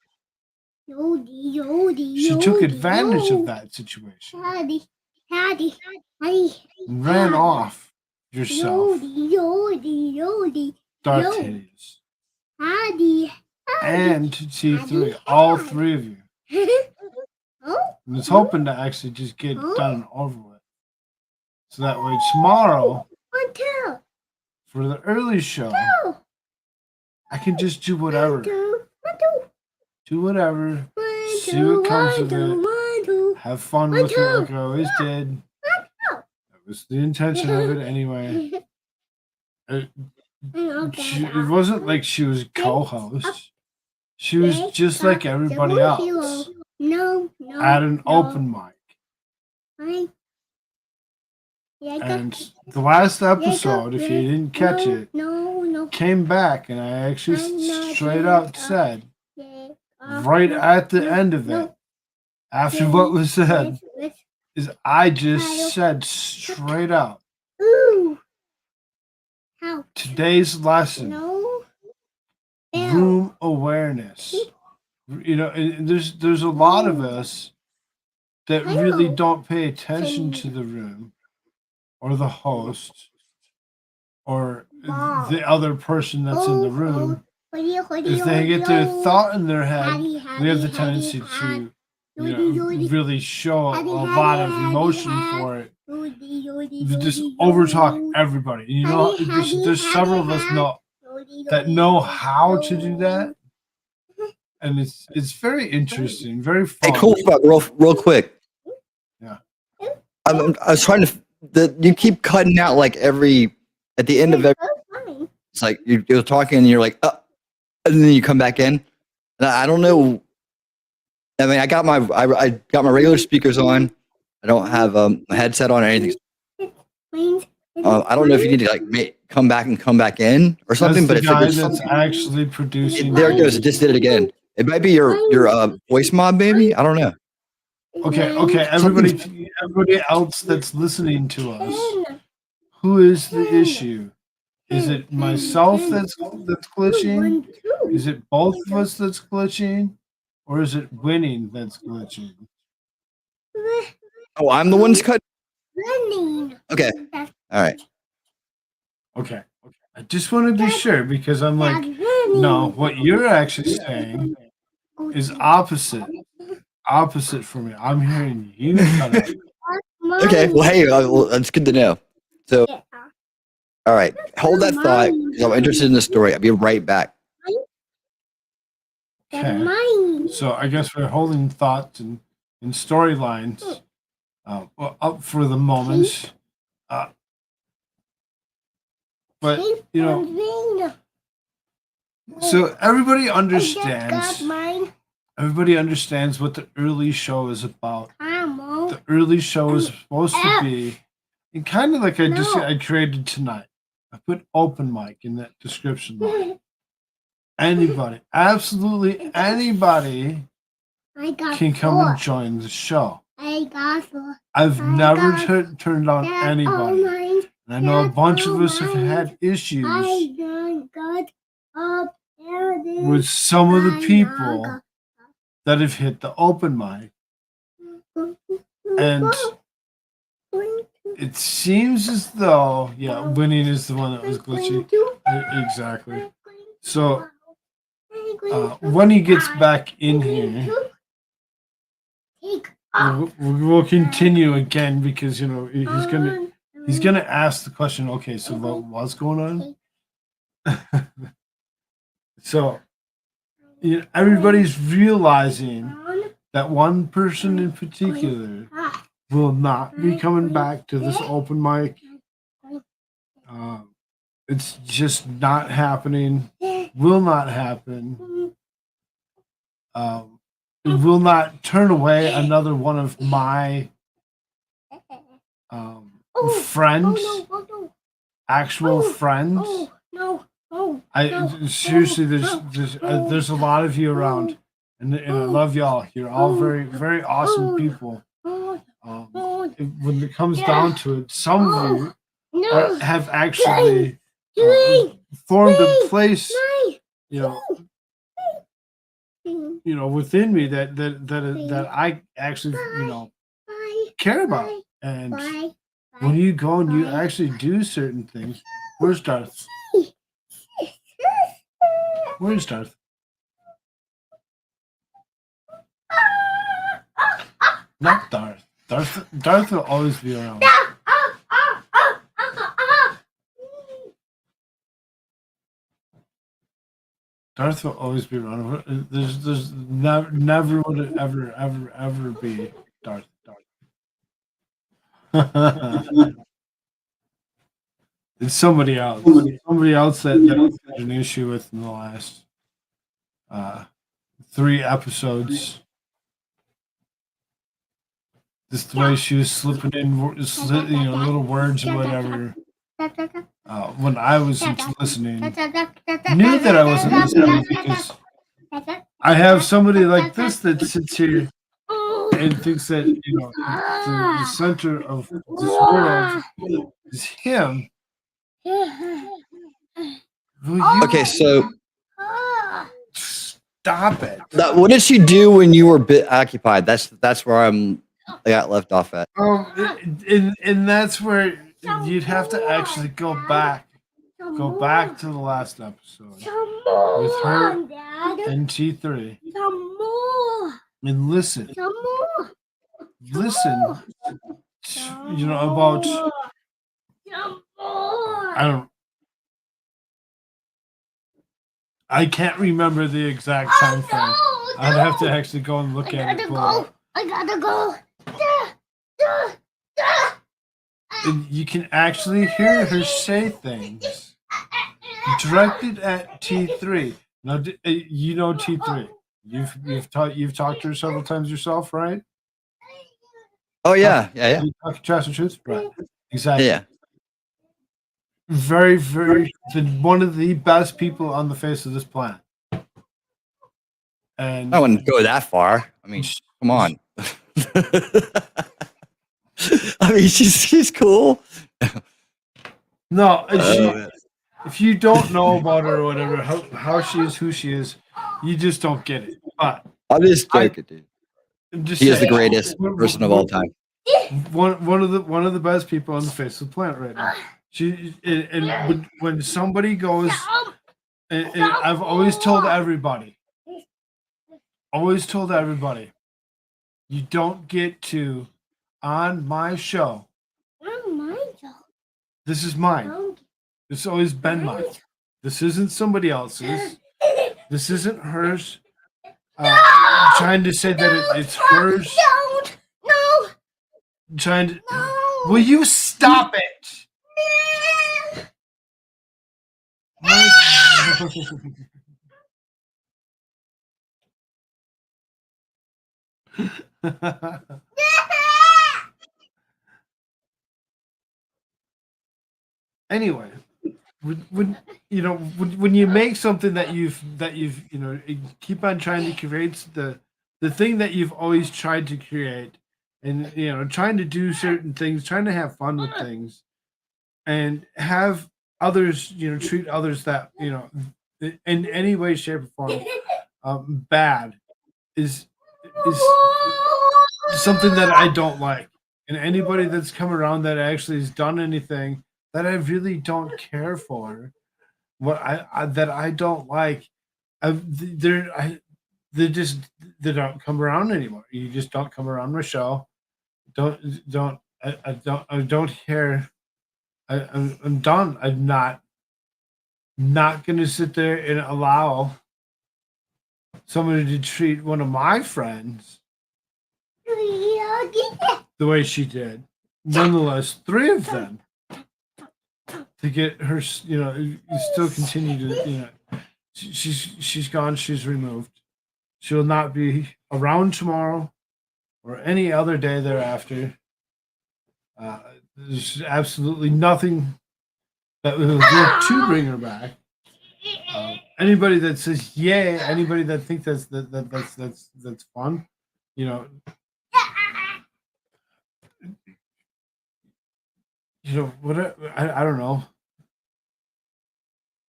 she took advantage of that situation and ran off yourself, Dark Titties, and T3, all three of you. I was hoping to actually just get it done and over with. So that way tomorrow, for the early show, I can just do whatever. Do whatever. See what comes of it. Have fun with it like I always did. That was the intention of it anyway. It wasn't like she was co-host. She was just like everybody else. At an open mic. And the last episode, if you didn't catch it, came back and I actually straight out said, right at the end of it, after what was said, is I just said straight out, today's lesson, room awareness. You know, there's a lot of us that really don't pay attention to the room or the host or the other person that's in the room. If they get their thought in their head, we have the tendency to really show a lot of emotion for it. Just overtalk everybody. You know, there's several of us that know how to do that. And it's very interesting, very fun. Hey, Koolfrogg, real quick. Yeah. I was trying to. You keep cutting out like at the end of every. It's like you're talking and you're like, and then you come back in. And I don't know. I mean, I got my regular speakers on. I don't have a headset on or anything. I don't know if you need to like come back in or something. That's But the guy that's actually producing. There it goes. It just did it again. It might be your voice mod, maybe. I don't know. Okay. Everybody else that's listening to us, who is the issue? Is it myself that's glitching? Is it both of us that's glitching? Or is it winning that's glitching? Oh, I'm the one that's cut. Okay. All right. Okay. I just want to be sure because I'm like, no, what you're actually saying is opposite for me. I'm hearing you cut out. Okay. Well, hey, that's good to know. So, all right, hold that thought because I'm interested in the story. I'll be right back. Okay. So I guess we're holding thoughts and storylines up for the moment. But you know, so everybody understands. Everybody understands what the early show is about. The early show is supposed to be, and kind of like I created tonight. I put open mic in that description line. Anybody, absolutely anybody, can come and join the show. I've never turned on anybody. And I know a bunch of us have had issues with some of the people that have hit the open mic. And it seems as though, winning is the one that was glitchy. Exactly. So when he gets back in here, we'll continue again because he's gonna ask the question. Okay, so what's going on? So everybody's realizing that one person in particular will not be coming back to this open mic. It's just not happening. Will not happen. Will not turn away another one of my friends, actual friends. I seriously, there's a lot of you around, and I love y'all. You're all very, very awesome people. When it comes down to it, some of you have actually formed a place, within me that I actually, care about. And when you go and you actually do certain things, where's Darth? Where's Darth? Not Darth. Darth will always be around. Darth will always be around. There's never would it ever be Darth. It's somebody else. Somebody else that had an issue with in the last 3 episodes. Just the way she was slipping in, little words or whatever. When I wasn't listening, knew that I wasn't listening because I have somebody like this that sits here and thinks that the center of this world is him. Okay, so stop it. What did she do when you were a bit occupied? That's where I got left off at. And that's where you'd have to actually go back to the last episode with her and T3 and listen about I can't remember the exact time frame. I'd have to actually go and look at it. I gotta go. And you can actually hear her say things directed at T3. Now, you know T3. You've talked to her several times yourself, right? Oh yeah. You talk Trash and Truth, right? Exactly. Yeah. Very, very one of the best people on the face of this planet. And I wouldn't go that far. I mean, come on. I mean, she's cool. No, if you don't know about her or whatever, how she is, who she is, you just don't get it. But I'm just joking, dude. She is the greatest person of all time. One of the best people on the face of the planet right now. She and when somebody goes, and I've always told everybody, you don't get to on my show. This is mine. It's always been mine. This isn't somebody else's. This isn't hers. Trying to say that it's hers. No. Trying to. Will you stop it? Anyway, when you make something that you've keep on trying to create the thing that you've always tried to create, and trying to do certain things, trying to have fun with things, and have others treat others that in any way, shape, or form bad is something that I don't like. And anybody that's come around that actually has done anything that I really don't care for, what that I don't like, they don't come around anymore. You just don't come around my show. I don't care. I'm done. I'm not not going to sit there and allow somebody to treat one of my friends the way she did. Nonetheless, 3 of them to get her, you still continue to, she's gone. She's removed. She will not be around tomorrow or any other day thereafter. There's absolutely nothing that we will do to bring her back. Anybody that says yay, anybody that thinks that's fun, you know, whatever. I don't know.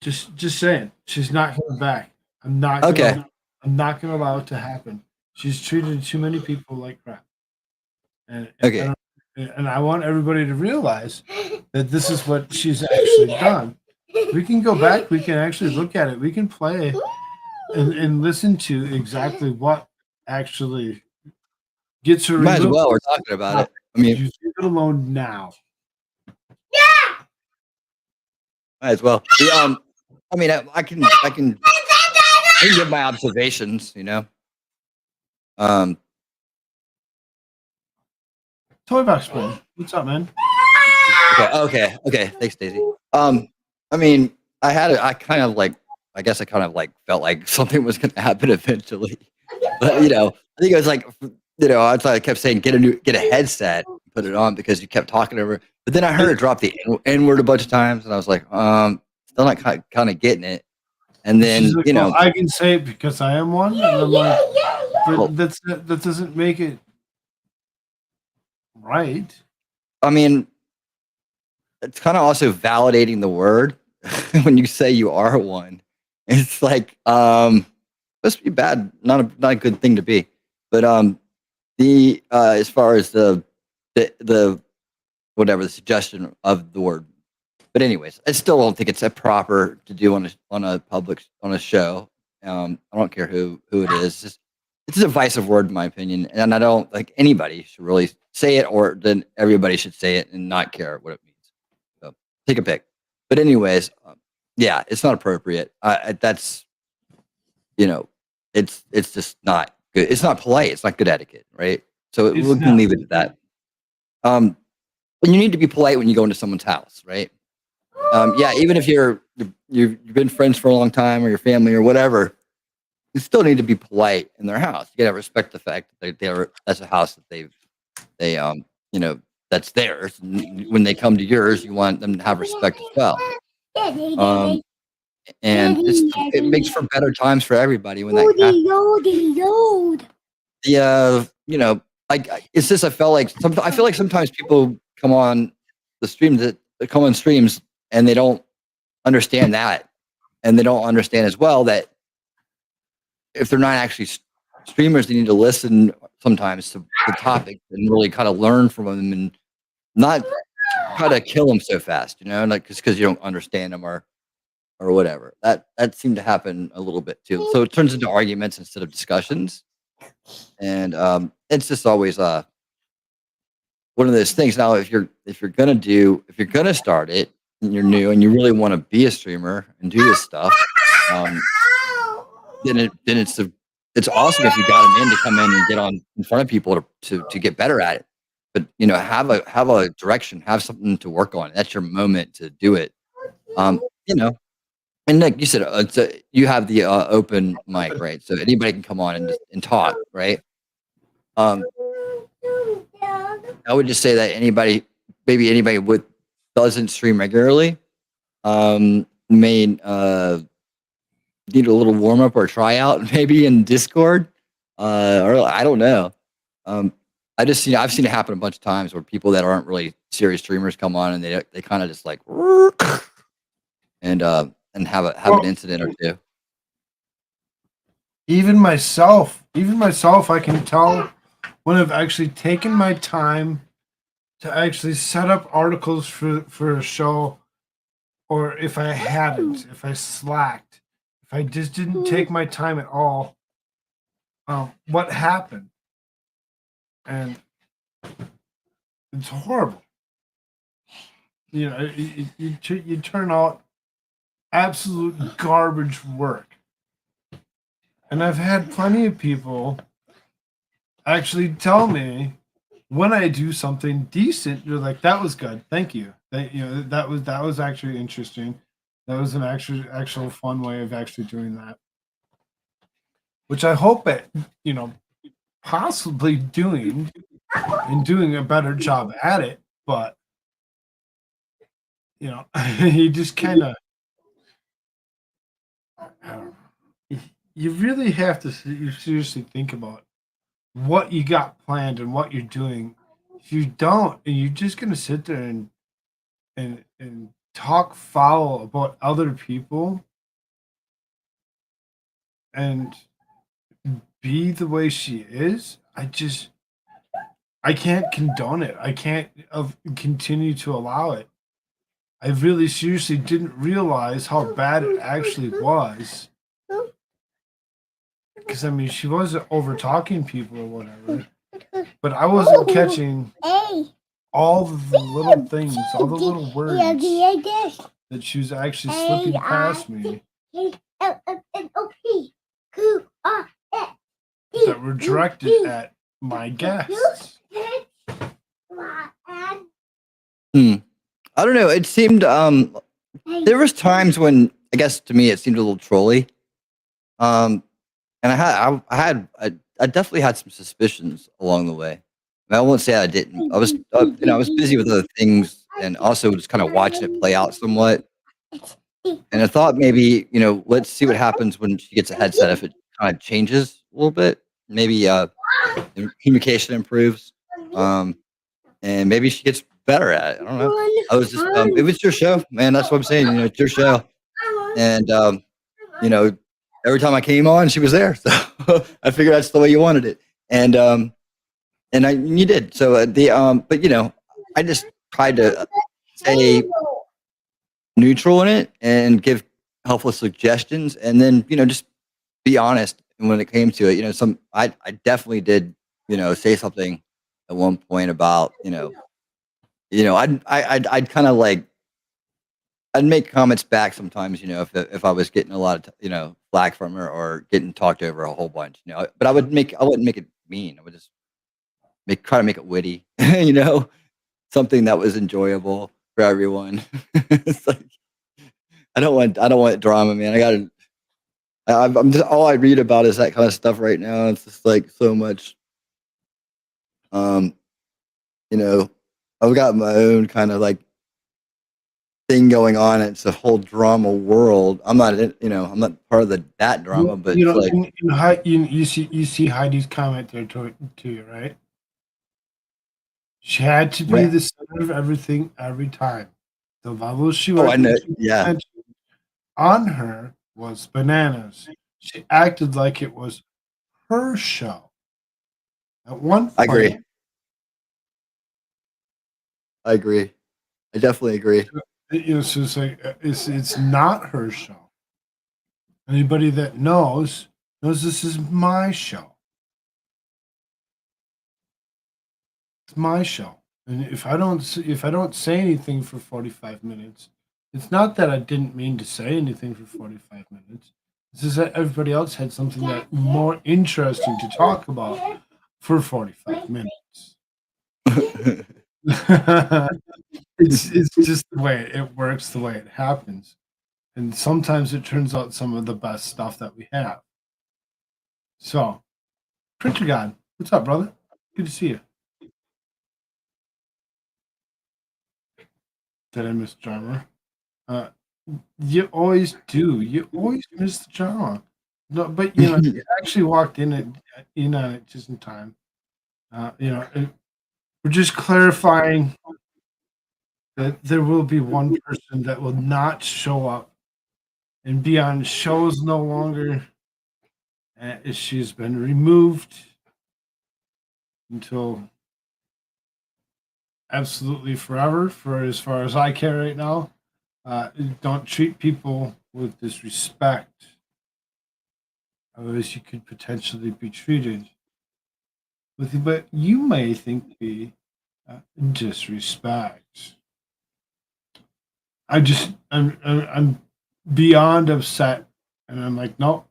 Just saying, she's not coming back. I'm not gonna allow it to happen. She's treated too many people like crap, and Okay. and I want everybody to realize that this is what she's actually done. We can go back. We can actually look at it. We can play and listen to exactly what actually gets her Might as removed. well. We're talking about it. I mean, You leave it alone now. might as well. I mean, I can give my observations. Um, Toy Box Boy, what's up, man? okay. Thanks, Daisy. I mean, I kind of like, I guess I kind of like felt like something was going to happen eventually. But I think it was like, I kept saying get a headset, put it on because you kept talking over. But then I heard her drop the N word a bunch of times, and I was like, still not kind of getting it. And then She's like, well, I can say it because I am one, and I'm like, but that doesn't make it right. I mean, it's kind of also validating the word when you say you are one. It's like supposed to be bad, not a good thing to be. But the as far as the whatever the suggestion of the word. But anyways, I still don't think it's a proper to do on a show. I don't care who it is. It's a divisive word in my opinion, and I don't like anybody should really say it, or then everybody should say it and not care what it means. So take a pick. But anyways, yeah, it's not appropriate. That's it's just not good. It's not polite. It's not good etiquette, right? So we can leave it at that. And you need to be polite when you go into someone's house, right? Yeah, even if you've been friends for a long time or your family or whatever, you still need to be polite in their house. You gotta respect the fact that that's a house that they that's theirs. And when they come to yours, you want them to have respect as well. And it makes for better times for everybody when that happens. It's just I feel like sometimes people come on the stream that come on streams and they don't understand that, and they don't understand as well that if they're not actually streamers, they need to listen sometimes to the topic and really kind of learn from them and not try to kill them so fast, like just because you don't understand them or whatever. That seemed to happen a little bit too. So it turns into arguments instead of discussions, and it's just always one of those things. Now, if you're gonna start it and you're new and you really want to be a streamer and do this stuff, then it's awesome if you got them in to come in and get on in front of people to get better at it. But have a direction, have something to work on. That's your moment to do it. And like you said, you have the open mic, right? So anybody can come on and talk, right? I would just say that maybe anybody doesn't stream regularly, may need a little warm up or tryout, maybe in Discord, or I don't know. I've seen it happen a bunch of times where people that aren't really serious streamers come on and they kind of just like and have an incident or two. Even myself, I can tell when I've actually taken my time to actually set up articles for a show, or if I hadn't, if I slacked, if I just didn't take my time at all, what happened? And it's horrible. You turn out absolute garbage work. And I've had plenty of people actually tell me when I do something decent, you're like, "That was good, thank you." That was actually interesting. That was an actual fun way of actually doing that, which I hope at possibly doing and doing a better job at it. But you just kind of you really have to you seriously think about what you got planned and what you're doing. If you don't, and you're just gonna sit there and talk foul about other people and be the way she is, I can't condone it. I can't continue to allow it. I really seriously didn't realize how bad it actually was. Because I mean, she wasn't over talking people or whatever, but I wasn't catching all the little things, all the little words that she was actually slipping past me that were directed at my guests. I don't know. It seemed there was times when I guess to me it seemed a little trolly. And I definitely had some suspicions along the way. I won't say I didn't. I was I was busy with other things and also just kind of watching it play out somewhat. And I thought maybe let's see what happens when she gets a headset. If it kind of changes a little bit, maybe communication improves. And maybe she gets better at it. I don't know. I was just it was your show, man. That's what I'm saying. It's your show, and every time I came on, she was there. So I figured that's the way you wanted it, and you did. So but I just tried to stay neutral in it and give helpful suggestions, and then just be honest. And when it came to it, I definitely did say something at one point about I'd kind of like I'd make comments back sometimes, if I was getting a lot of flack from her or getting talked over a whole bunch, but I wouldn't make it mean. I would just try to make it witty, something that was enjoyable for everyone. It's like I don't want drama, man. I'm just all I read about is that kind of stuff right now. It's just like so much. Um, I've got my own kind of like thing going on. It's a whole drama world. I'm not, I'm not part of that drama, but it's like, you see Heidi's comment there to you, right? She had to be Right. the center of everything every time. The level she I know, was yeah, on her was bananas. She acted like it was her show. At one I agree. point, I agree. I definitely agree. so it's like it's not her show. Anybody that knows this is my show. It's my show. And if I don't say anything for 45 minutes, it's not that I didn't mean to say anything for 45 minutes. It's just that everybody else had something that more interesting to talk about for 45 minutes. It's just the way it works, the way it happens. And sometimes it turns out some of the best stuff that we have. So, Printer God, what's up, brother? Good to see you. Did I miss drama? You always do. You always miss the drama. No, but you actually walked in on it just in time. We're just clarifying that there will be one person that will not show up and be on shows no longer. She's been removed until absolutely forever, for as far as I care right now. Don't treat people with disrespect. Otherwise, you could potentially be treated with what you may think be disrespect. I'm beyond upset, and I'm like, nope.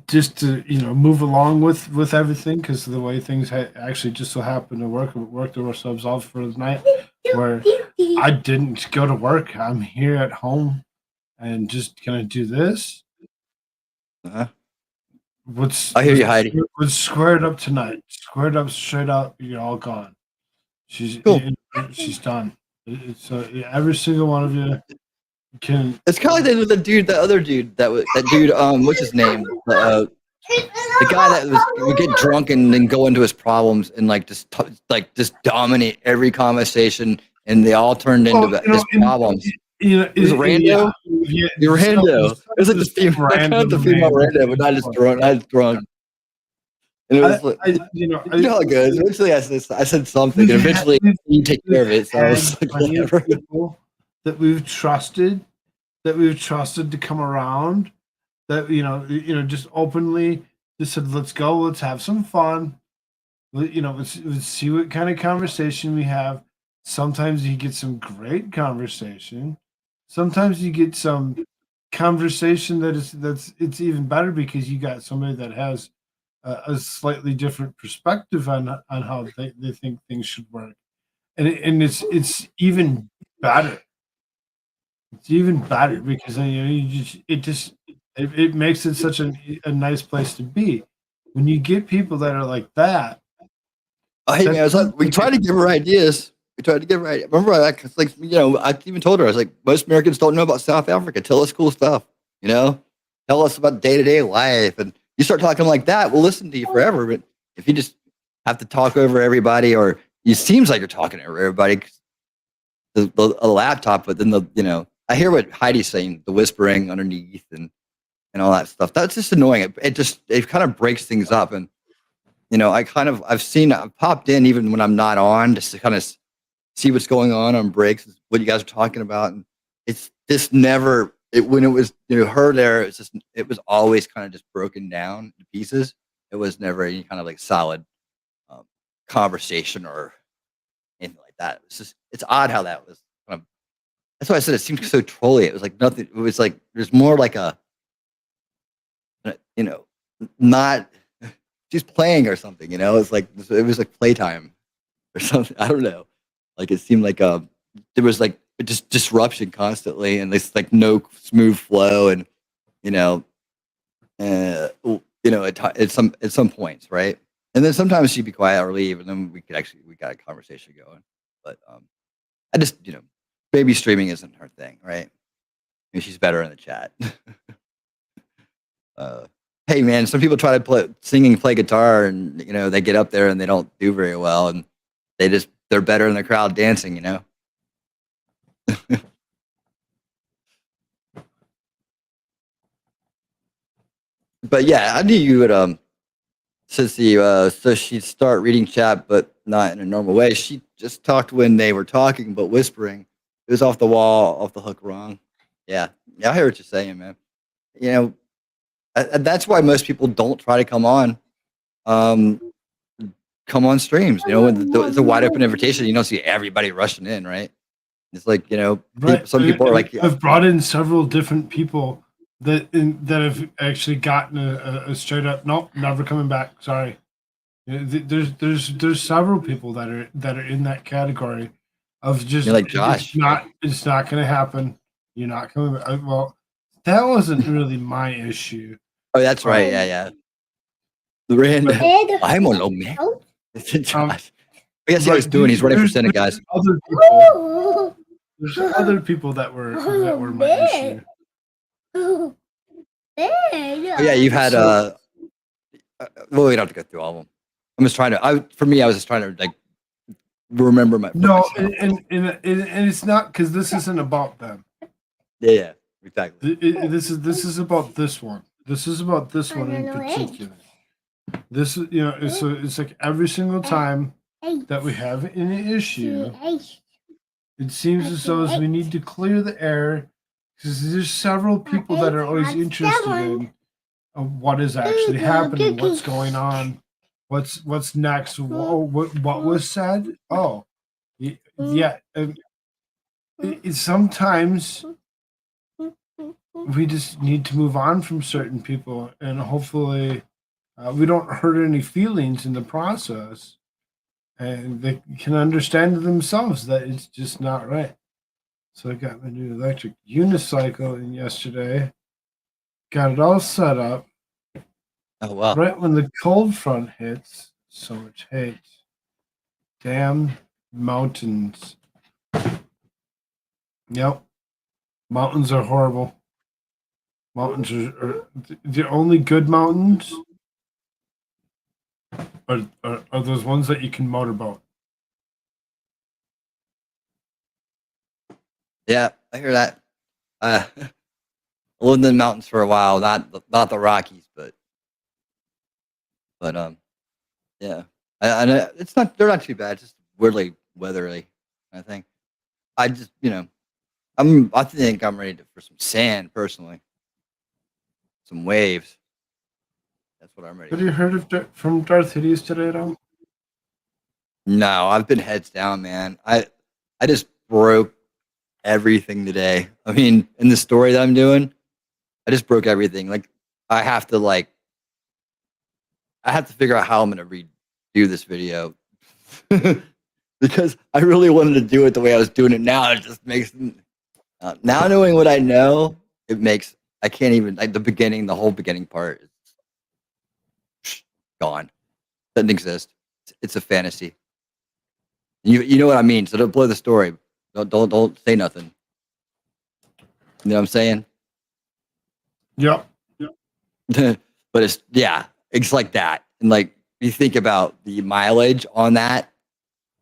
Just to move along with everything because of the way things actually just so happened to work ourselves out for the night where I didn't go to work. I'm here at home and just gonna do this. Uh-huh. What's I hear you, Heidi. what's squared up tonight? Squared up, straight up. You're all gone. She's Cool. she's done. So every single one of you can. It's kind of like the other dude that dude. What's his name? The guy that would get drunk and then go into his problems and like just dominate every conversation, and they all turned into his problems. It was Rando. Yeah, Rando. It was like the female Rando, but not just drunk. And it was you know how it goes. Eventually, I said something, and eventually you take care of it. So I was like, whatever. People that we've trusted to come around, that just openly just said, let's go, let's have some fun. Let's see what kind of conversation we have. Sometimes you get some great conversation. Sometimes you get some conversation it's even better because you got somebody that has a slightly different perspective on how they think things should work, and it's even better. It's even better because it makes it such a nice place to be when you get people that are like that. Hey man, we tried to give her ideas. Remember, I even told her, I was like, most Americans don't know about South Africa. Tell us cool stuff. Tell us about day-to-day life. And you start talking like that, we'll listen to you forever. But if you just have to talk over everybody, or it seems like you're talking over everybody, a laptop, but then I hear what Heidi's saying, the whispering underneath and all that stuff. That's just annoying. It kind of breaks things up. And I've popped in even when I'm not on just to kind of see what's going on breaks, what you guys are talking about. And it's just never, when it was, her there, it was always kind of just broken down to pieces. It was never any kind of like solid conversation or anything like that. It's odd how that was. That's why I said it seemed so trolly. It was like nothing. It was like, there's more like not just playing or something, It's like, it was like playtime or something. I don't know. Like it seemed like there was like just disruption constantly, and there's like no smooth flow, and at some points, right? And then sometimes she'd be quiet or leave, and then we got a conversation going. But I just baby streaming isn't her thing, right? She's better in the chat. Hey man, some people try to play guitar, and they get up there and they don't do very well, and they're better in the crowd dancing, But yeah, I knew you would Sissy, so she'd start reading chat, but not in a normal way. She just talked when they were talking, but whispering. It was off the wall, off the hook, wrong. Yeah, I hear what you're saying, man. That's why most people don't try to come on streams. When it's a wide open invitation, you don't see everybody rushing in, right? It's like Right. some people are like, I've brought in several different people that have actually gotten a straight up nope, never coming back. Sorry. There's several people that are in that category of just like Josh. It's not going to happen. You're not coming back. Well, that wasn't really my issue. Oh, that's right. Yeah. The random. I'm on low man. It's Josh. I guess what he's doing. He's running for Senate, guys. There's other people that were my issue. Oh, yeah, you've had well, we don't have to go through all of them. I'm just trying to. I was just trying to like remember my. No, and it's not because this isn't about them. Yeah, exactly. This is about this one. This is about this one in particular. This is it's like every single time that we have an issue, it seems as though we need to clear the air because there's several people that are always interested in what is actually happening, what's going on, what's next, what was said. Oh, yeah. Sometimes we just need to move on from certain people, and hopefully, we don't hurt any feelings in the process, and they can understand themselves that it's just not right. So I got my new electric unicycle in yesterday. Got it all set up. Oh wow. Right when the cold front hits, so much hate. Damn mountains. Yep. Mountains are horrible. Mountains are the only good mountains are those ones that you can motorboat. Yeah, I hear that. I lived in the mountains for a while, not the Rockies, but yeah. I know it's not they're not too bad. Just weirdly weatherly, I think. I just I think I'm ready for some sand personally, some waves. That's what I'm ready Have you for. heard of from Darth Hideous today at all? No, I've been heads down, man. I just broke everything today. I mean, in the story that I'm doing, I just broke everything. Like I have to like I have to figure out how I'm gonna redo this video because I really wanted to do it the way I was doing it. Now it just makes now knowing what I know, it makes I can't even like the whole beginning part is gone. Doesn't exist. It's a fantasy. You know what I mean. So don't blow the story. Don't say nothing. You know what I'm saying? Yep. But it's like that. And like you think about the mileage on that,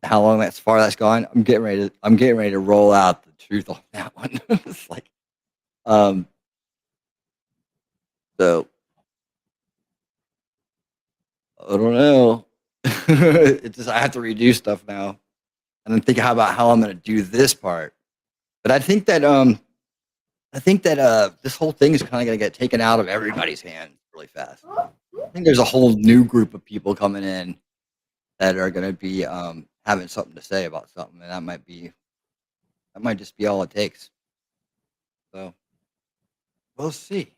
how long that's far that's gone. I'm getting ready to roll out the truth on that one. It's like um so I don't know. It's just I have to redo stuff now. And I'm thinking how I'm gonna do this part. But I think that this whole thing is kinda gonna get taken out of everybody's hands really fast. I think there's a whole new group of people coming in that are gonna be having something to say about something, and that might just be all it takes. So we'll see.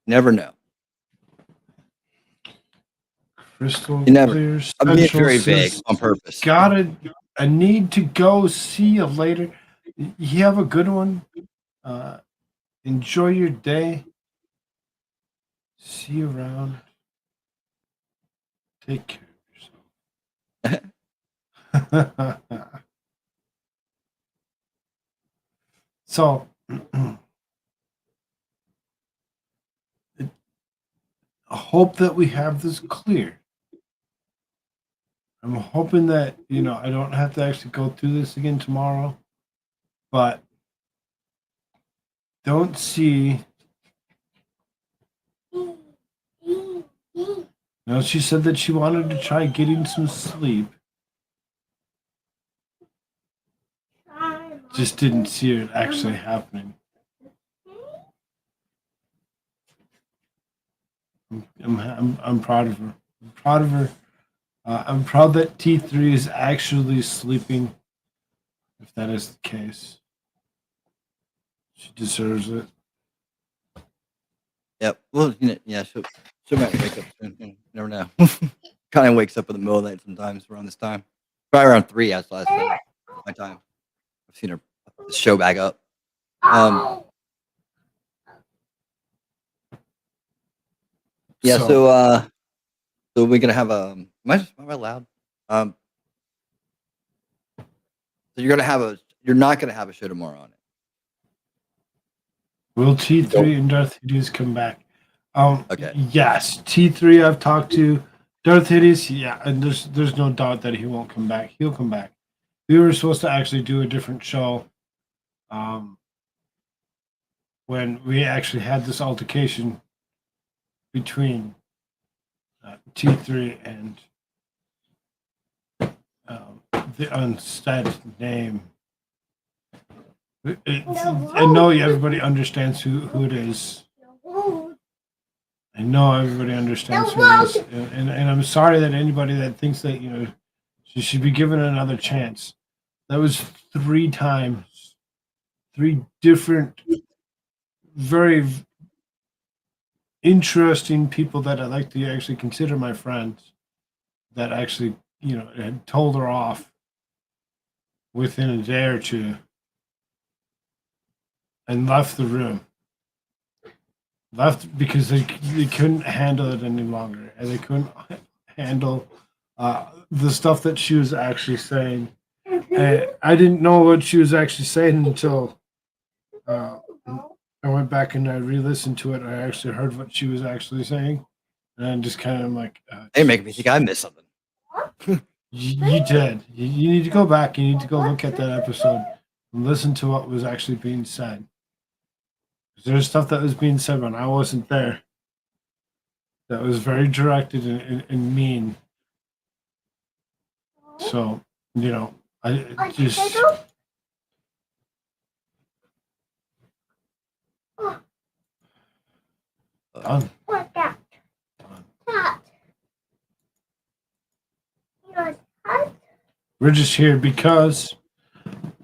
Never know. Crystal You never. Clear I'm being Central very vague says, on purpose. "Gotta, I need to go. See you later. You have a good one. Uh, enjoy your day. See you around. Take care of yourself." So, I hope that we have this clear. I'm hoping that I don't have to actually go through this again tomorrow. But don't see. No, she said that she wanted to try getting some sleep. Just didn't see it actually happening. I'm proud of her. I'm proud of her. I'm proud that T3 is actually sleeping. If that is the case, she deserves it. Yep. Well, yeah, she might wake up soon. You never know. Kind of wakes up in the middle of the night sometimes around this time. Probably around 3 that's last time. My time. I've seen her show back up. Yeah, So so we're gonna have am I loud? So you're not gonna have a show tomorrow on it. will T3 and Darth Hideous come back? Okay. Yes, T3 I've talked to. Darth Hideous, yeah, and there's no doubt that he won't come back. He'll come back. We were supposed to actually do a different show. When we actually had this altercation between T3 and the unsaid name. I know everybody understands who it is. I know everybody understands who it is. And I'm sorry that anybody that thinks that, she should be given another chance. That was 3 times. 3 different very interesting people that I like to actually consider my friends that actually, had told her off within a day or two and left the room. Left because they couldn't handle it any longer, and they couldn't handle the stuff that she was actually saying. And I didn't know what she was actually saying until uh, I went back and I re-listened to it. I actually heard what she was actually saying, and I just kind of like, They make me think I missed something. You did. You need to go back. You need to go look at that episode and listen to what was actually being said. There's stuff that was being said when I wasn't there that was very directed and mean. So, I just. Done. What that? Cat. Your cat? We're just here because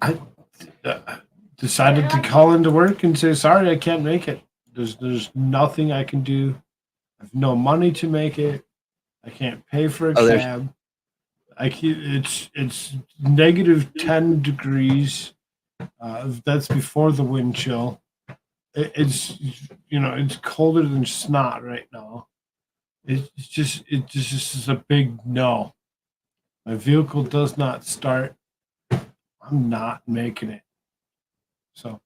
I decided to call into work and say, sorry, I can't make it. There's nothing I can do. I have no money to make it. I can't pay for a cab. It's negative 10 degrees. That's before the wind chill. It's colder than snot right now. It's just is a big no. My vehicle does not start. I'm not making it. So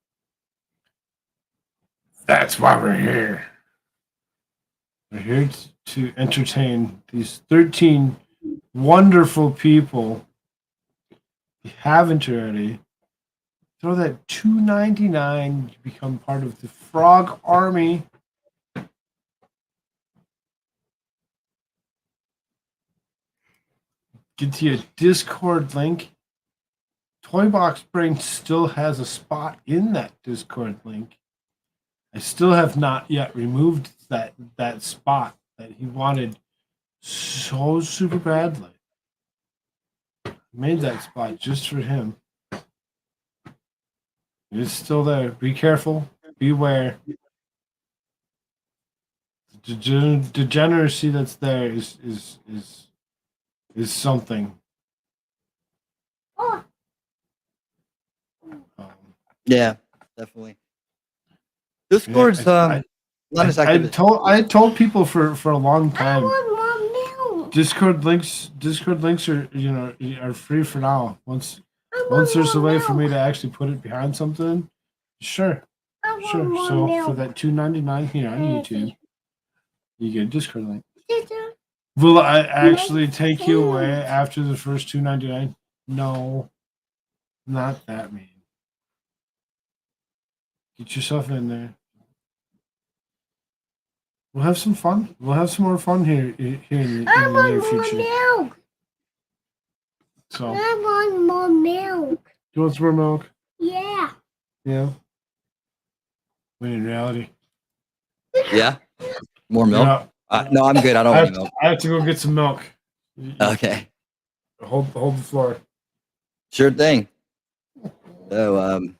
that's why we're here. We're here to entertain these 13 wonderful people. If you haven't already, throw that $2.99 to become part of the Frog Army. Get to your Discord link. Toybox Brain still has a spot in that Discord link. I still have not yet removed that spot that he wanted so super badly. I made that spot just for him. It's still there. Be careful. Beware. The degeneracy that's there is something. Oh. Yeah, definitely. Discord's not as active. I told people for a long I time. want more milk. Discord links are free for now. Once there's a way for me to actually put it behind something, sure. So for that $2.99 here on YouTube, you get a Discord link. Will I actually take you away after the first $2.99? No, not that mean. Get yourself in there. We'll have some fun. We'll have some more fun here in the near future. Milk. So I want more milk. you want some more milk? Yeah. Yeah. When in reality. Yeah. More milk? No, I'm good. I don't want milk. I have to go get some milk. Okay. Hold the floor. Sure thing. So,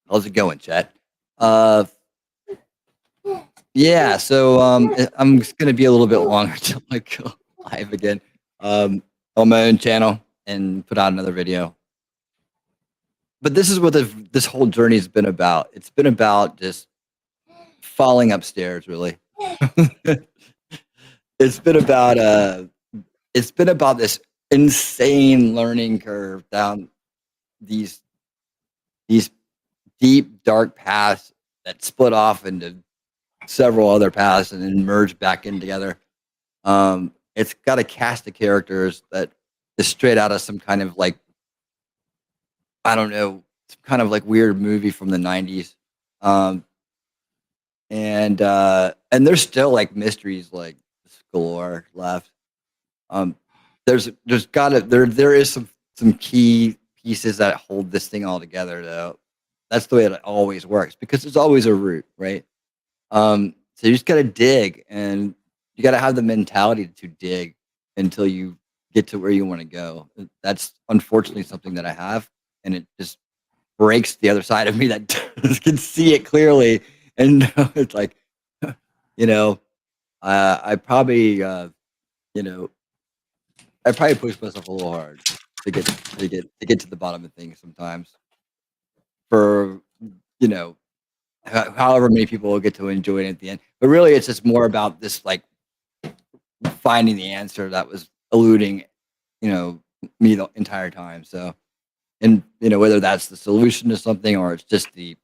how's it going, chat? Yeah, so I'm just gonna be a little bit longer till I go live again on my own channel and put out another video. But this is what this whole journey has been about. It's been about just falling upstairs, really. It's been about this insane learning curve down these deep, dark paths that split off into several other paths and then merge back in together. It's got a cast of characters that is straight out of some kind of like, I don't know, some kind of like weird movie from the 90s. And there's still like mysteries like galore left. There is some key pieces that hold this thing all together though. That's the way it always works because there's always a root, right? So you just gotta dig and you gotta have the mentality to dig until you get to where you want to go. That's unfortunately something that I have, and it just breaks the other side of me that can see it clearly And it's like, you know, I probably, you know, I probably push myself a little hard to get to the bottom of things sometimes for, you know, however many people will get to enjoy it at the end. But really, it's just more about this, like, finding the answer that was eluding, you know, me the entire time. So, and you know, whether that's the solution to something or it's just the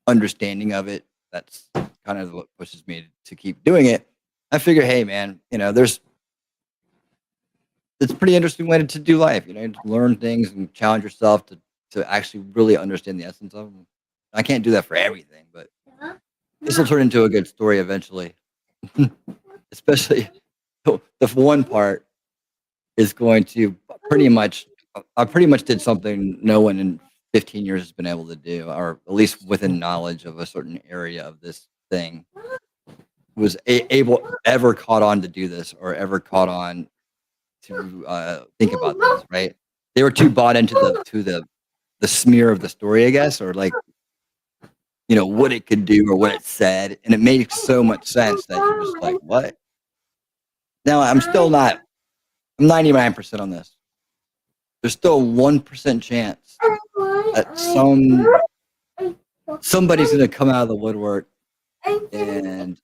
understanding of it, that's kind of what pushes me to keep doing it. I figure, hey, man, you know, it's a pretty interesting way to do life. You know, to learn things and challenge yourself to actually really understand the essence of them. I can't do that for everything, but this will turn into a good story eventually. Especially the one part is going to pretty much. I pretty much did something no one in 15 years has been able to do, or at least within knowledge of a certain area of this thing, was able ever caught on to do this or ever caught on to think about this. Right? They were too bought into the smear of the story, I guess, or like, you know, what it could do or what it said, and it made so much sense that you're just like, what? Now I'm still not. I'm 99% on this. There's still a 1% chance that somebody's gonna come out of the woodwork and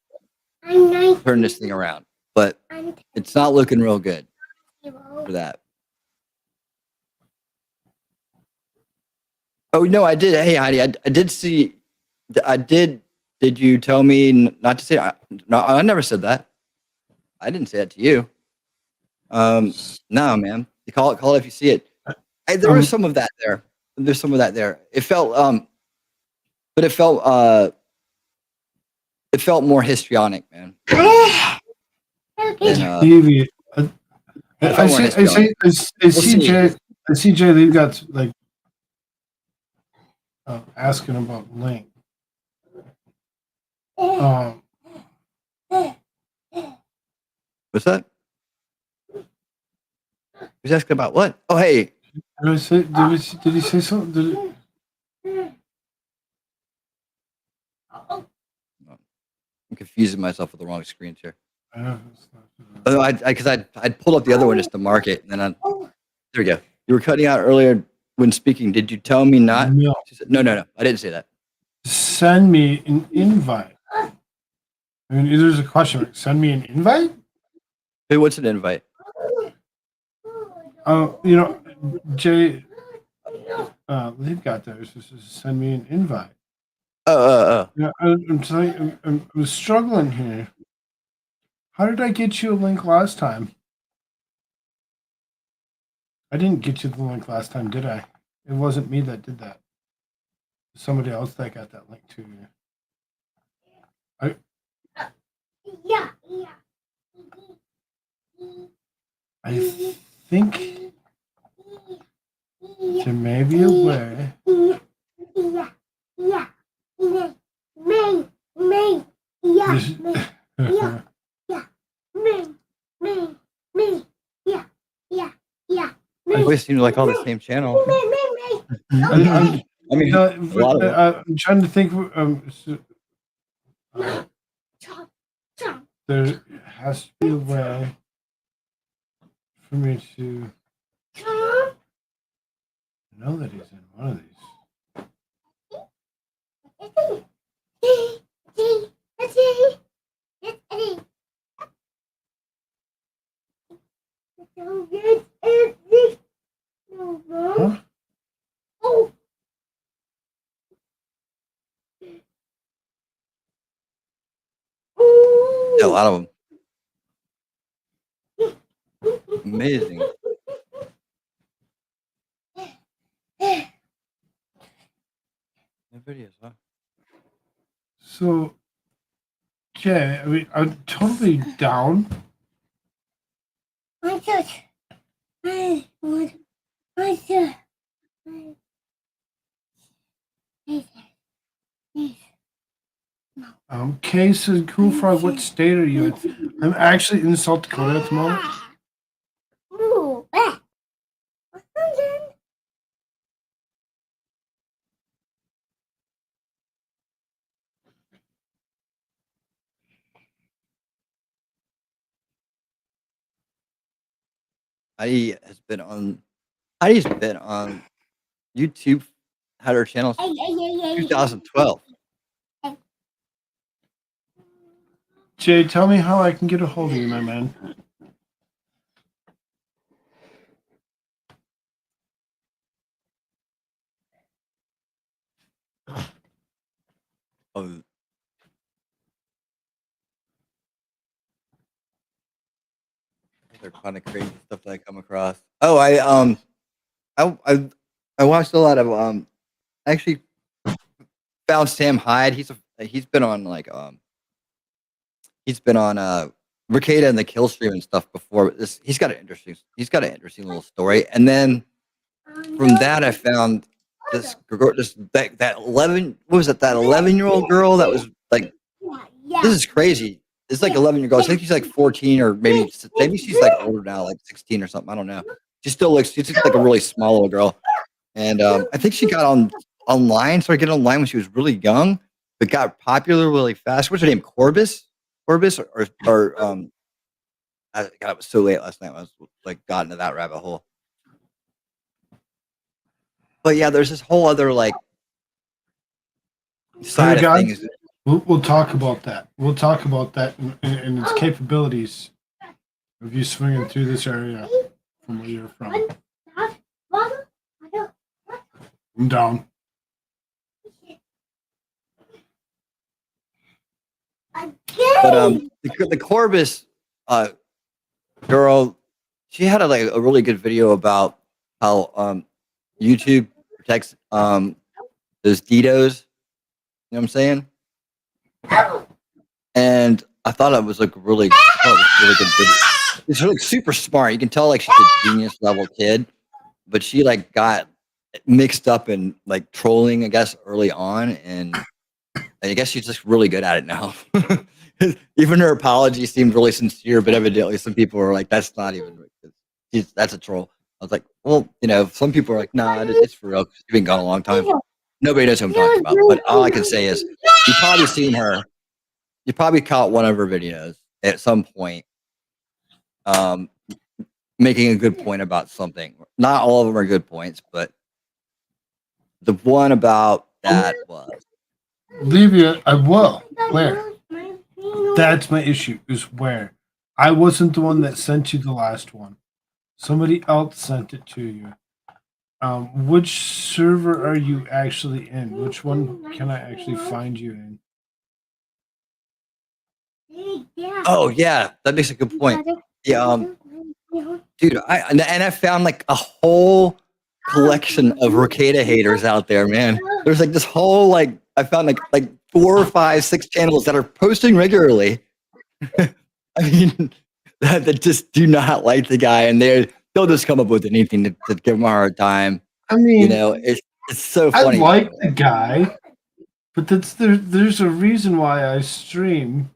turn this thing around. But it's not looking real good for that. Oh no, I did. Hey Heidi, I did see. I did. Did you tell me not to say? No, I never said that. I didn't say that to you. No, man. You call it if you see it. There was some of that there. There's some of that there. It felt but it felt more histrionic, man. Than, Stevie, it felt more I histrionic. see Jay, they've got like asking about Link. What's that? He's asking about what? Oh, hey. Did he say something? I'm confusing myself with the wrong screen share. Oh, Because I'd pulled up the other one just to mark it, and then there we go. You were cutting out earlier when speaking. Did you tell me not? No. No. I didn't say that. Send me an invite. I mean, there's a question mark. Send me an invite? Hey, what's an invite? You know, Jay, they've got theirs. This is send me an invite. Yeah, I'm struggling here. How did I get you a link last time? I didn't get you the link last time, did I? It wasn't me that did that. Somebody else that got that link to you. Yeah. I think there may be a way. Yeah. Me. Yeah. This- Me. Yeah. Me. Yeah. I always seem like all the same channel. I mean, a lot of them. I'm trying to think. There has to be a way for me to know that he's in one of these. Huh? Yeah, a lot of them. Amazing. No videos, huh? So, Jay, I mean, I'm totally down. Kay says, Koolfrogg, what state are you in? I'm actually in South Dakota at the moment. Heidi has been on. Heidi's been on YouTube. Had her channel Hey, since hey, hey, hey. 2012. Jay, tell me how I can get a hold of you, my man. Of other kind of crazy stuff that I come across. Oh, I watched a lot of I actually found Sam Hyde. He's been on like he's been on Ricada and the Kill Stream and stuff before. But he's got an interesting little story. And then from that I found this girl, that 11, what was it, that 11-year-old girl that was like, Yeah. this is crazy. It's like 11-year-old girl. I think she's like 14 or maybe she's like older now, like 16 or something. I don't know. She's just like a really small little girl. And I think she got started getting online when she was really young, but got popular really fast. What's her name? Corbis? God, it was so late last night. I was like got into that rabbit hole. But yeah, there's this whole other like side of things. We'll talk about that. We'll talk about that and its capabilities of you swinging through this area from where you're from. I'm down. But the Corbis girl, she had a really good video about how YouTube protects those DDoS. You know what I'm saying? And I thought it was like really good video. It's like super smart. You can tell like she's a genius level kid, but she like got mixed up in like trolling, I guess, early on, and I guess she's just really good at it now. Even her apology seemed really sincere, but evidently some people were like, "That's not even. That's a troll." I was like, "Well, you know, some people are like, nah, it's for real. She's been gone a long time. Nobody knows who I'm talking about." But all I can say is, you've probably seen her. You probably caught one of her videos at some point, making a good point about something. Not all of them are good points, but the one about that was. Leave you. I will. Where? That's my issue. Is where I wasn't the one that sent you the last one. Somebody else sent it to you. Which server are you actually in? Which one can I actually find you in? Oh yeah, that makes a good point. Yeah, dude, I found like a whole collection of Ricada haters out there, man. There's like this whole like I found like 4 or 5, 6 channels that are posting regularly. I mean, that just do not like the guy, and they'll just come up with anything to give him a hard time. I mean, you know, it's so funny. I like the guy, but there's a reason why I stream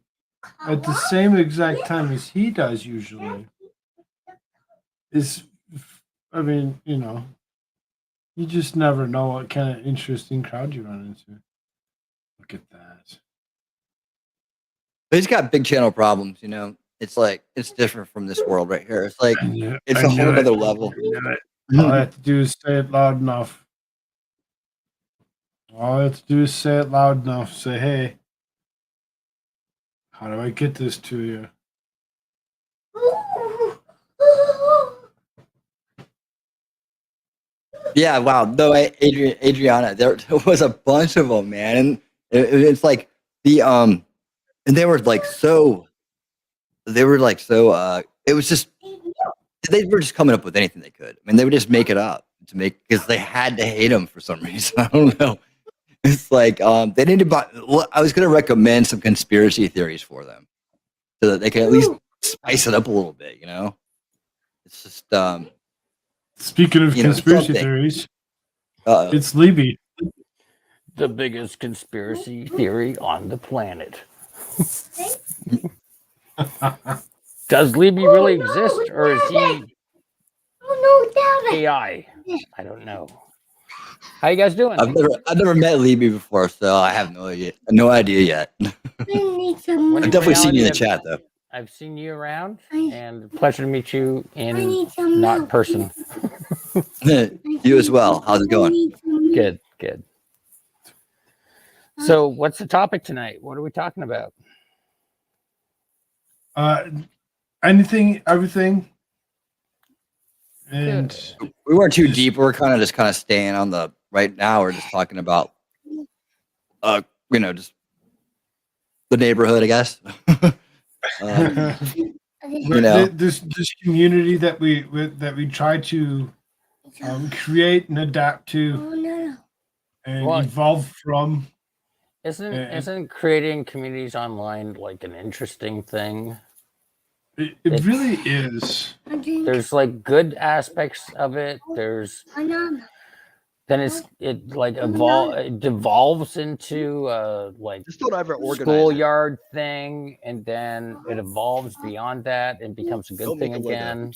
at the same exact time as he does usually. I mean, you know, you just never know what kind of interesting crowd you run into. Look at that. But he's got big channel problems, you know. It's like it's different from this world right here. It's like it's a whole other level. All I have to do is say it loud enough. All I have to do is say it loud enough. Say, hey, how do I get this to you? Yeah, wow. No, Adriana, there was a bunch of them, man. And it's like and they were like so. It was just they were just coming up with anything they could. I mean, they would just make it up because they had to hate him for some reason. I don't know. It's like they need to buy. I was going to recommend some conspiracy theories for them so that they can at least spice it up a little bit. You know, it's just. Speaking of conspiracy theories, it's Libby. The biggest conspiracy theory on the planet. Does Libby really exist, or is he AI? I don't know. How you guys doing? I've never met Libby before, so I have no idea yet. I've definitely seen you in the chat though. I've seen you around, I- and pleasure to meet you I in need some not milk. person. You as well. How's it I going? need some milk. Good, good. So, what's the topic tonight? What are we talking about? Anything, everything, and We weren't too Just- deep. We're kind of staying on the right now. We're just talking about, just the neighborhood, I guess. this community that we try to create and adapt to Oh no. and Well, evolve from. Isn't creating communities online like an interesting thing? It It's- really is. I drink There's like good aspects of it. There's banana. then it like it devolves into like Just don't ever organize it. schoolyard thing, and then it evolves beyond that and becomes a good Don't thing make a logo. again.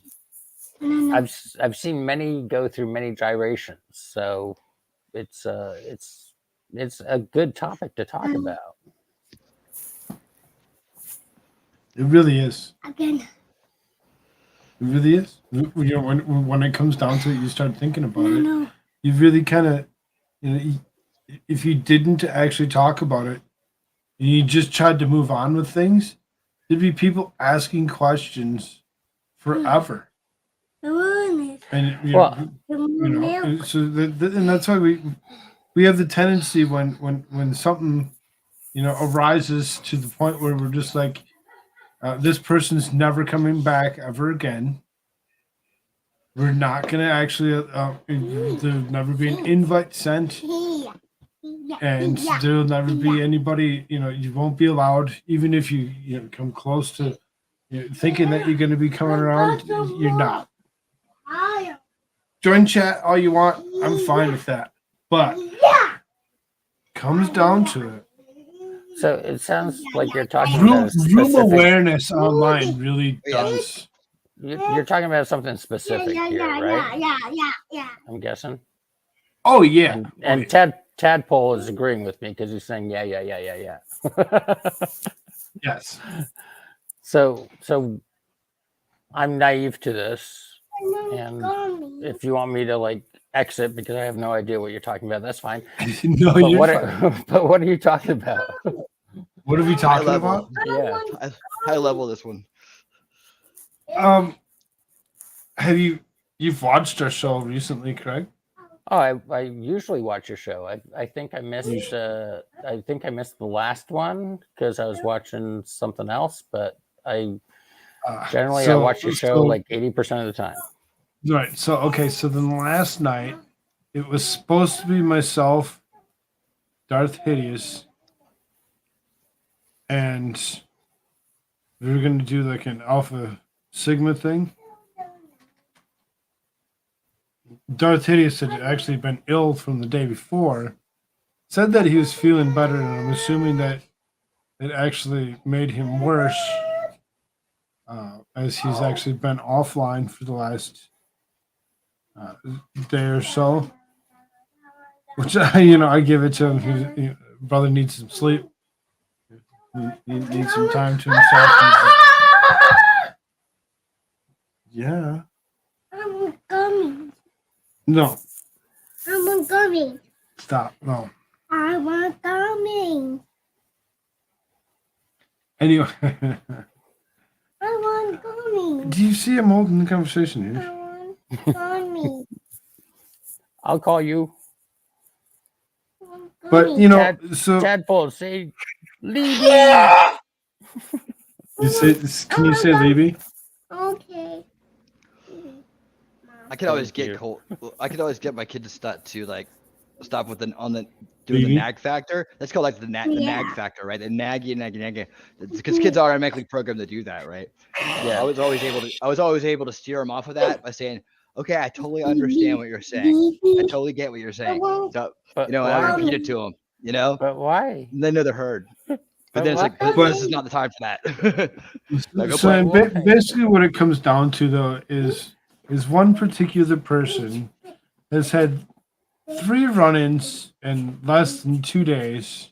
Banana. I've seen many go through many gyrations, so it's a good topic to talk about. It really is. Again. It really is. When it comes down to it, you start thinking about it. No. You really kind of, if you didn't actually talk about it, and you just tried to move on with things, there'd be people asking questions forever. The moon is. And Well, The moon milk. and so and that's why we have the tendency when something arises to the point where we're just like, this person's never coming back ever again. We're not gonna actually. There'll never be an invite sent, and there'll never be anybody. You won't be allowed, even if you come close to thinking that you're gonna be coming around. You're not. Join chat all you want. I'm fine with that. But comes down to it. so it sounds like you're talking Room, about a room specific. awareness online really Yeah. does. You're talking about something specific here, right? Yeah. I'm guessing. Oh yeah. And Tadpole is agreeing with me because he's saying yeah. Yes. So I'm naive to this. And if you want me to like exit because I have no idea what you're talking about, that's fine. No, But you're what fine. but what are you talking about? What are we High talking level. about? Yeah. High level this one. Have you've watched our show recently, Craig? Oh, I usually watch your show. I think I missed the last one because I was watching something else, but I generally I watch your show like 80% of the time. Right. So okay. So then last night, it was supposed to be myself, Darth Hideous, and we were going to do like an Alpha Sigma thing. Darth Hideous had actually been ill from the day before. Said that he was feeling better, and I'm assuming that it actually made him worse, as he's actually been offline for the last day or so. Which I give it to him. Brother needs some sleep. He needs some time to himself. Yeah. I'm coming. No. I'm coming. Stop. No. I want coming. Anyway, I want coming. do you see him holding the conversation I here? want coming. I'll call you. But so Tadpole, say Libby. you say, can you say Libby? Okay. I can always Thank get you. cold. I can always get my kid to stop with doing the Maybe. nag factor. That's called like the nag Yeah. factor, right? The naggy. Because kids are automatically programmed to do that, right? Yeah. I was always able to steer them off of that by saying, "Okay, I totally understand what you're saying. I totally get what you're saying." So But and I repeat it to them. But why? And they know they're heard. But But then it's like, why? but this is not the time for that. No, go So play. and basically, what it comes down to though is one particular person has had 3 run-ins in less than 2 days,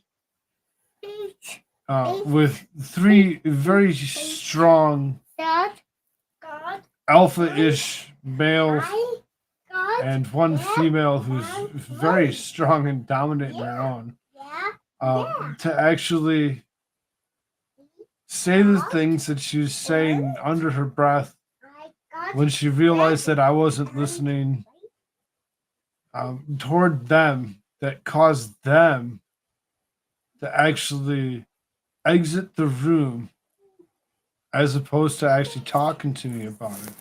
with 3 very strong God, alpha-ish males God, and 1 female who's very strong and dominant in her own, to actually say the things that she was saying under her breath when she realized that I wasn't listening, toward them, that caused them to actually exit the room as opposed to actually talking to me about it.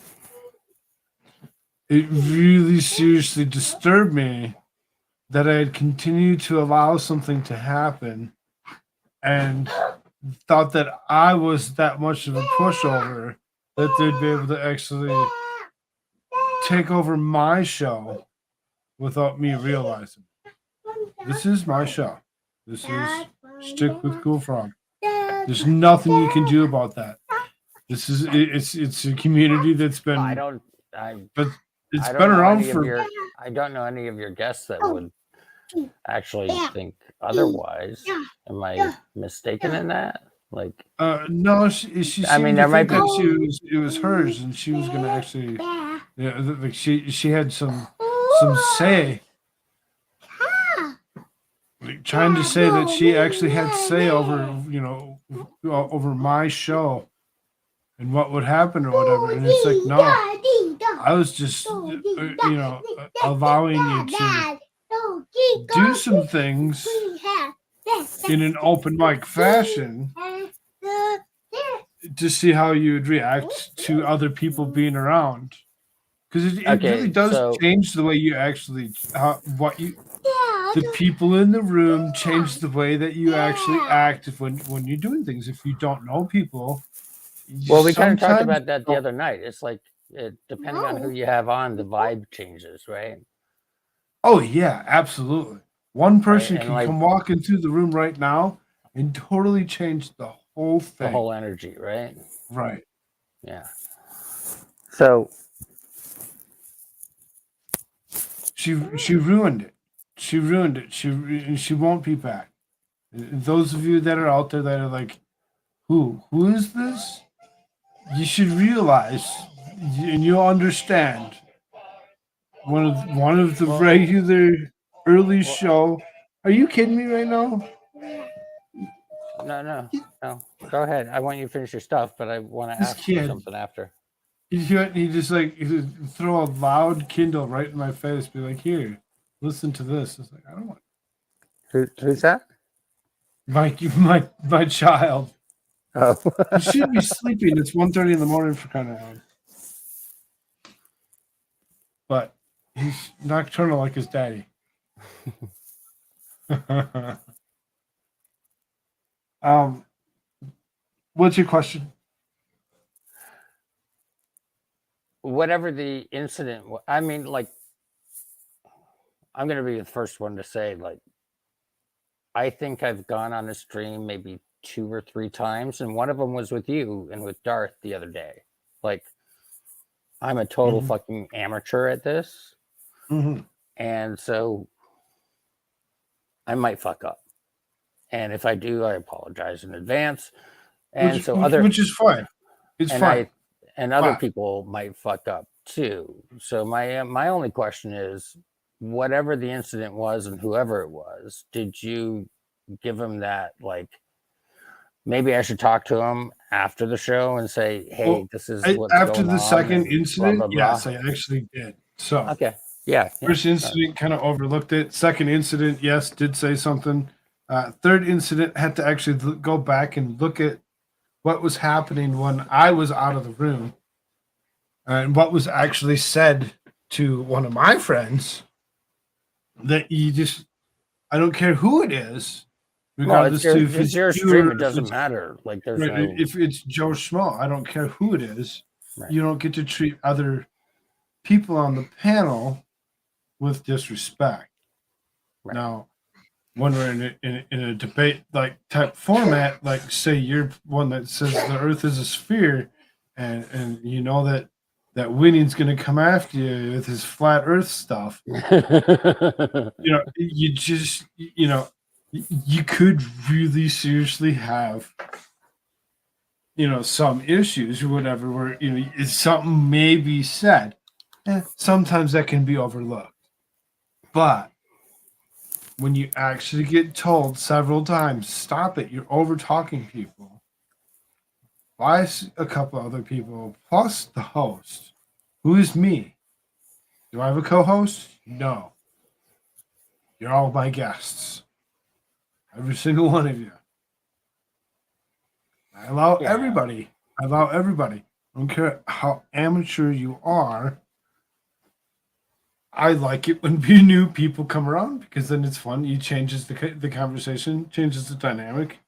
It really seriously disturbed me that I had continued to allow something to happen and thought that I was that much of a pushover that they'd be able to actually take over my show without me realizing. This is my show. This is Shtick with Koolfrogg. There's nothing you can do about that. This is it's a community that's been I don't know around any for of your, I don't know any of your guests that would actually think otherwise. Am I mistaken in that? Like, no, she I seemed mean, to there might think be. that it was hers and she was gonna actually, yeah, like she had some say, like trying to say that she actually had say over over my show and what would happen or whatever. And it's like, no, I was just allowing you to do some things in an open mic fashion to see how you would react to other people being around, because it really does change the way you actually the people in the room change the way that you actually act when you're doing things. If you don't know people, Well, we kind of talked about that the other night. It's like, depending on who you have on, the vibe changes, right? Oh yeah, absolutely. One person Right, can like, come walking through the room right now and totally change the whole thing. the whole energy, right? Right. Yeah. So she ruined it. She ruined it. She won't be back. Those of you that are out there that are like, who is this? You should realize, and you'll understand. One of the regular early show. Are you kidding me right now? no. Go ahead. I want you to finish your stuff, but I want to ask you something after. He just he throw a loud Kindle right in my face, be like, "Here, listen to this." It's like, I don't want. Who's that? My child. Oh, He should be sleeping. It's 1:30 in the morning for kind of. But he's nocturnal like his daddy. What's your question? Whatever the incident, I mean, like, I'm going to be the first one to say, like, I think I've gone on a stream maybe 2 or 3 times, and one of them was with you and with Darth the other day. Like, I'm a total fucking amateur at this, and so I might fuck up. And if I do, I apologize in advance. And which is fine. It's fine. Other people might fuck up too. So my only question is, whatever the incident was and whoever it was, did you give him that, like, maybe I should talk to him after the show and say, hey, this is what's after going the on, second incident? blah, blah, blah. Yes, I actually did. So okay. Yeah. First incident kind of overlooked it. Second incident, yes, did say something. Third incident had to actually go back and look at what was happening when I was out of the room and what was actually said to one of my friends. That I don't care who it is, regardless if it's your stream, it doesn't matter. Like, there's if it's Joe Schmo, I don't care who it is. Right. You don't get to treat other people on the panel with disrespect. Right. Now, when we're in a debate like type format, like say you're one that says the Earth is a sphere, and you know that Winning's going to come after you with his flat Earth stuff. You just you could really seriously have, some issues or whatever, where, if something may be said, sometimes that can be overlooked. But when you actually get told several times, stop it, you're over talking people, by a couple other people, plus the host, who is me. Do I have a co-host? No. You're all my guests. Every single one of you. I allow everybody. I allow everybody. I don't care how amateur you are. I like it when new people come around because then it's fun. It changes the conversation, changes the dynamic.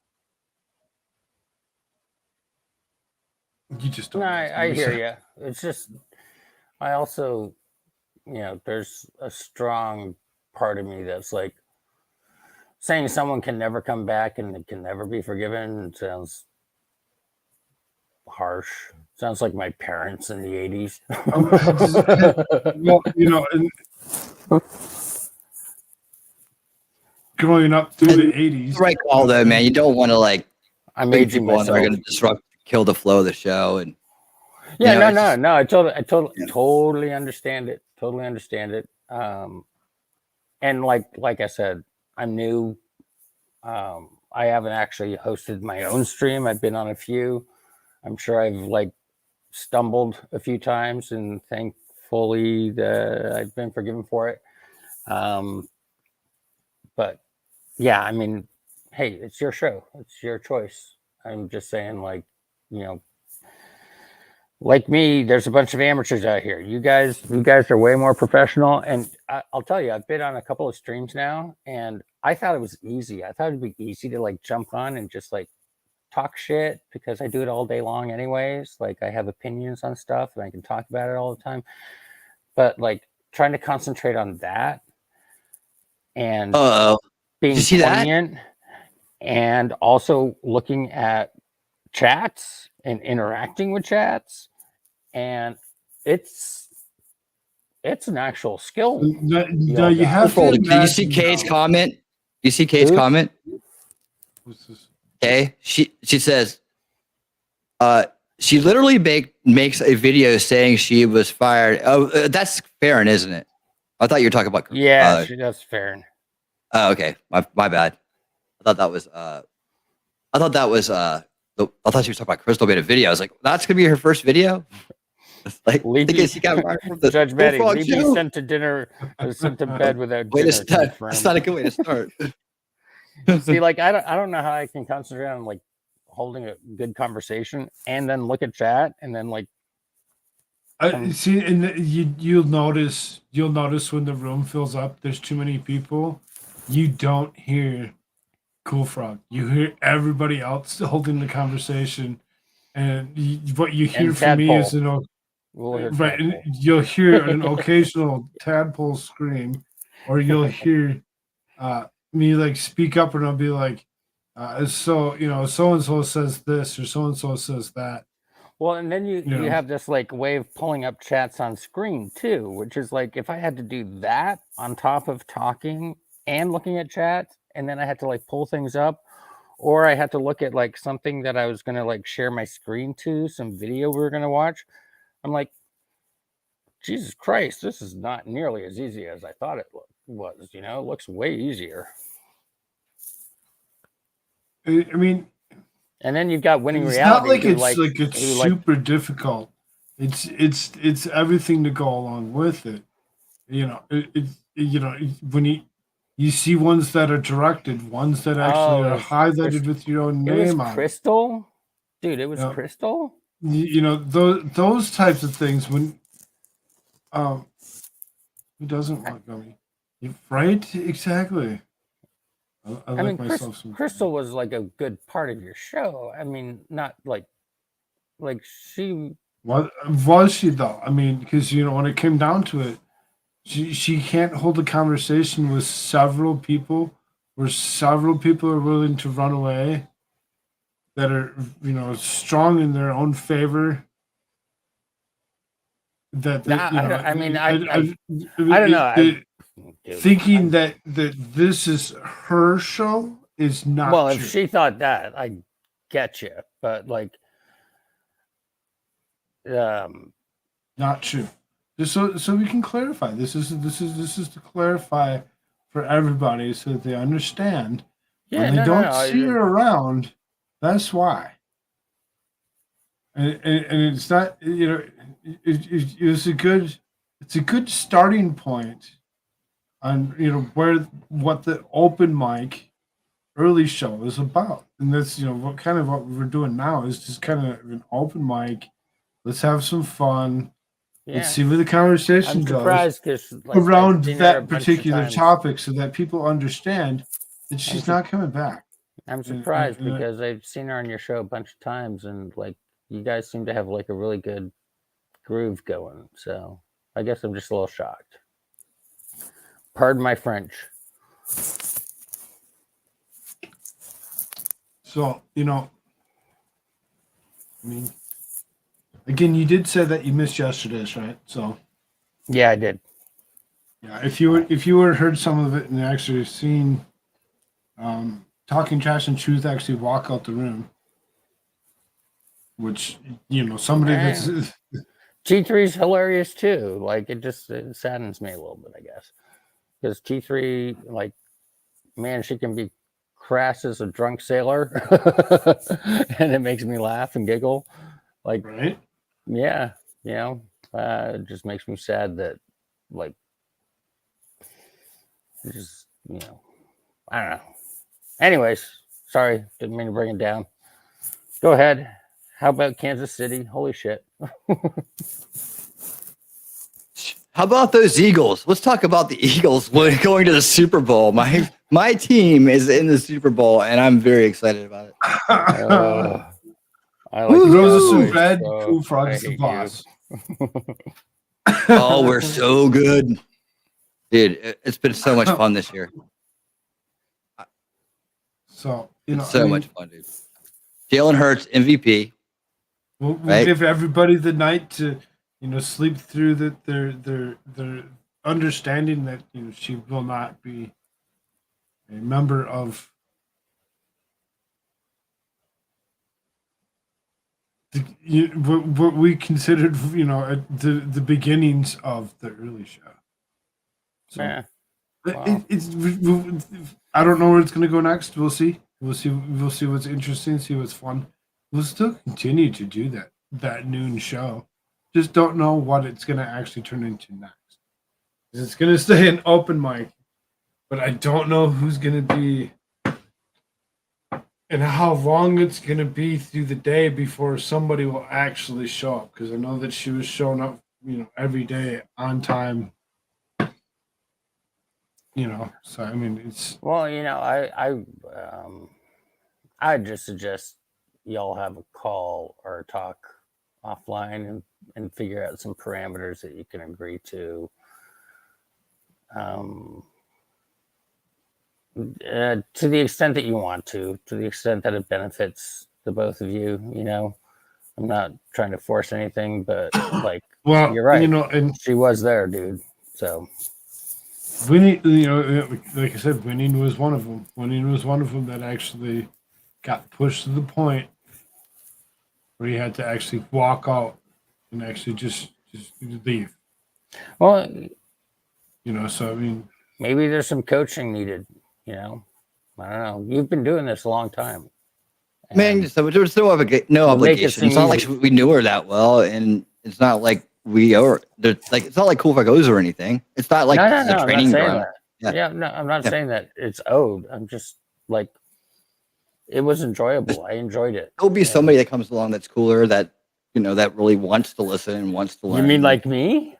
You just don't. No, know what's gonna I be hear said. you. It's just, I also, there's a strong part of me that's like saying someone can never come back and it can never be forgiven. It sounds harsh. Sounds like my parents in the 80s. Well, and growing up through the 80s. Right call though, man. You don't want to like I'm bring aging people on that are myself. going to disrupt, kill the flow of the show, and Yeah, it's just- no. I totally Yeah. totally understand it. Totally understand it. And like I said, I'm new. I haven't actually hosted my own stream. I've been on a few. I'm sure I've like stumbled a few times, and thankfully I've been forgiven for it. But yeah, I mean, hey, it's your show. It's your choice. I'm just saying, like, like me, there's a bunch of amateurs out here. You guys are way more professional. And I'll tell you, I've been on a couple of streams now, and I thought it was easy. I thought it'd be easy to like jump on and just like talk shit because I do it all day long anyways. Like I have opinions on stuff and I can talk about it all the time. But like trying to concentrate on that and being Did you see poignant and also looking at chats and interacting with chats, and it's an actual skill. No, you have to. Did you see Kay's comment? You see Kay's comment? What's this? Okay, she says, she literally makes a video saying she was fired. Oh, that's Farron, isn't it? I thought you were talking about. Yeah, that's Farron. Oh, okay, my bad. I thought that was. I thought she was talking about Crystal made a video. I was like, that's gonna be her first video. Like, because she got fired from the Judge Betty, Koolfrogg be show. sent to dinner, sent to bed without Way dinner. to start. That's not a good way to start. See, like I don't know how I can concentrate on like holding a good conversation and then look at chat and then like see, and you'll notice when the room fills up, there's too many people. You don't hear Koolfrogg. You hear everybody else holding the conversation, and what you hear from me is right. And you'll hear an occasional tadpole scream, or you'll hear me like speak up, and I'll be like, so and so says this, or so and so says that. Well, and then you have this like way of pulling up chats on screen too, which is like if I had to do that on top of talking and looking at chat, and then I had to like pull things up, or I had to look at like something that I was gonna like share my screen to, some video we were gonna watch. I'm like, Jesus Christ, this is not nearly as easy as I thought it was. It looks way easier. I mean, and then you've got winning it's reality. It's not like it's super difficult. It's everything to go along with it. When you see ones that are directed, ones that actually are highlighted with your own name on Crystal, dude. It was Crystal. Those types of things. When who doesn't want gummy? Right? Exactly. I mean, Crystal was like a good part of your show. I mean, not like she. What was she though? I mean, because when it came down to it, she can't hold a conversation with several people, where several people are willing to run away, that are strong in their own favor. I don't know. Dude, thinking that this is her show is not well, true. if she thought that, I get you, but like, Not true. Just so we can clarify. This is to clarify for everybody so that they understand. yeah, When they no, don't see her around, that's why. And it's not, it's a good starting point on what the open mic early show is about. And that's what we're doing now is just kind of an open mic. Let's have some fun. yeah. Let's see where the conversation I'm goes surprised because around that particular topic so that people understand that she's not coming back. I'm surprised because I've seen her on your show a bunch of times, and like you guys seem to have like a really good groove going. So I guess I'm just a little shocked. Pardon my French. So, I mean, again, you did say that you missed yesterday's, right? So, yeah, I did. Yeah, if you were heard some of it and actually seen Talking Trash and Truth actually walk out the room, which somebody that's T3's hilarious too. Like it saddens me a little bit, I guess, because T3, like, man, she can be crass as a drunk sailor, and it makes me laugh and giggle. Like, right? Yeah, it just makes me sad that, like, just I don't know. Anyways, sorry, didn't mean to bring it down. Go ahead. How about Kansas City? Holy shit. How about those Eagles? Let's talk about the Eagles going to the Super Bowl. My team is in the Super Bowl, and I'm very excited about it. I like Roses in red, Koolfrogg's the boss. Oh, we're so good. Dude, it's been so much fun this year. So, much fun, dude. Jalen Hurts, MVP. We'll give everybody the night to, sleep through their understanding that she will not be a member of what we considered, at the beginnings of the early show. So Yeah. Wow. I don't know where it's going to go next. We'll see. We'll see what's interesting. See what's fun. We'll still continue to do that noon show. Just don't know what it's going to actually turn into next. It's going to stay an open mic, but I don't know who's going to be and how long it's going to be through the day before somebody will actually show up. Because I know that she was showing up, every day on time. So I mean, it's well, I just suggest y'all have a call or a talk offline and figure out some parameters that you can agree to. To the extent that you want to the extent that it benefits the both of you. I'm not trying to force anything, but like, well, you're right. And she was there, dude. So. Winning, like I said, winning was one of them. Winning was one of them that actually got pushed to the point where he had to actually walk out and actually just leave. Well, so I mean, maybe there's some coaching needed. I don't know. You've been doing this a long time. Man, there's no obligation. It's not like we knew her that well, and it's not like we are. It's not like Koolfrogg owes or anything. It's not like no, training ground. Yeah, no, I'm not saying that it's owed. I'm just like, it was enjoyable. I enjoyed it. There'll be somebody that comes along that's cooler, that that really wants to listen and wants to learn. You mean like me?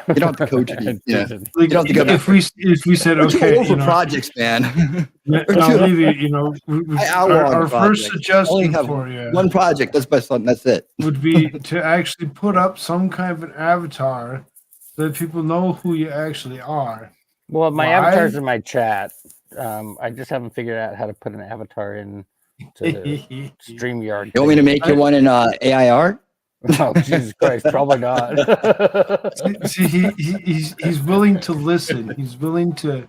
You don't have to coach me. Yeah. Like, you don't have to go if we said okay, for projects, man. Our first suggestion for you, one project. That's my son. That's it. Would be to actually put up some kind of an avatar so that people know who you actually are. Well, my avatar's in my chat. I just haven't figured out how to put an avatar in to StreamYard. You want me to make you one in AIR? Oh, Jesus Christ, probably not. See, he's willing to listen. He's willing to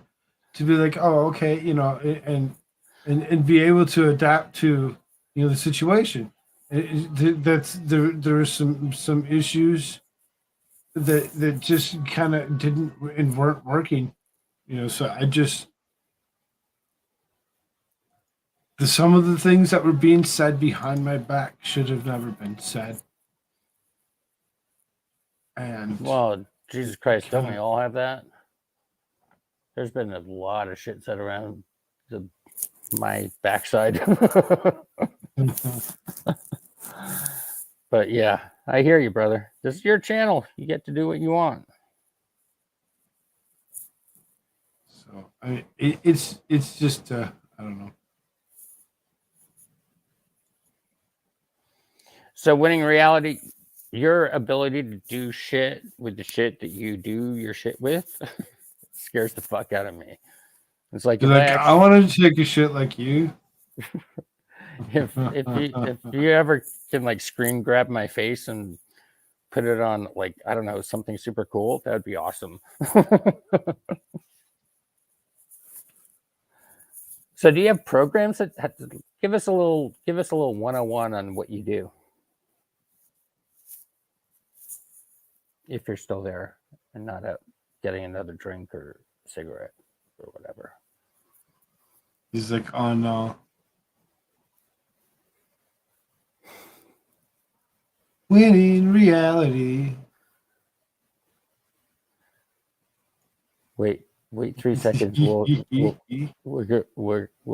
be like, oh, okay, and be able to adapt to the situation. There are some issues that just kind of didn't and weren't working. So some of the things that were being said behind my back should have never been said. And well, Jesus Christ, don't we all have that? There's been a lot of shit said around my backside. But yeah, I hear you, brother. This is your channel. You get to do what you want. so I mean, it's just I don't know. So winning reality, your ability to do shit with the shit that you do your shit with scares the fuck out of me. It's like, I wanted to take a shit like you. if you ever can like screen grab my face and put it on like, I don't know, something super cool, that would be awesome. So do you have programs that give us a little 101 on what you do? If you're still there and not out getting another drink or cigarette or whatever. He's like on winning reality. Wait 3 seconds. We'll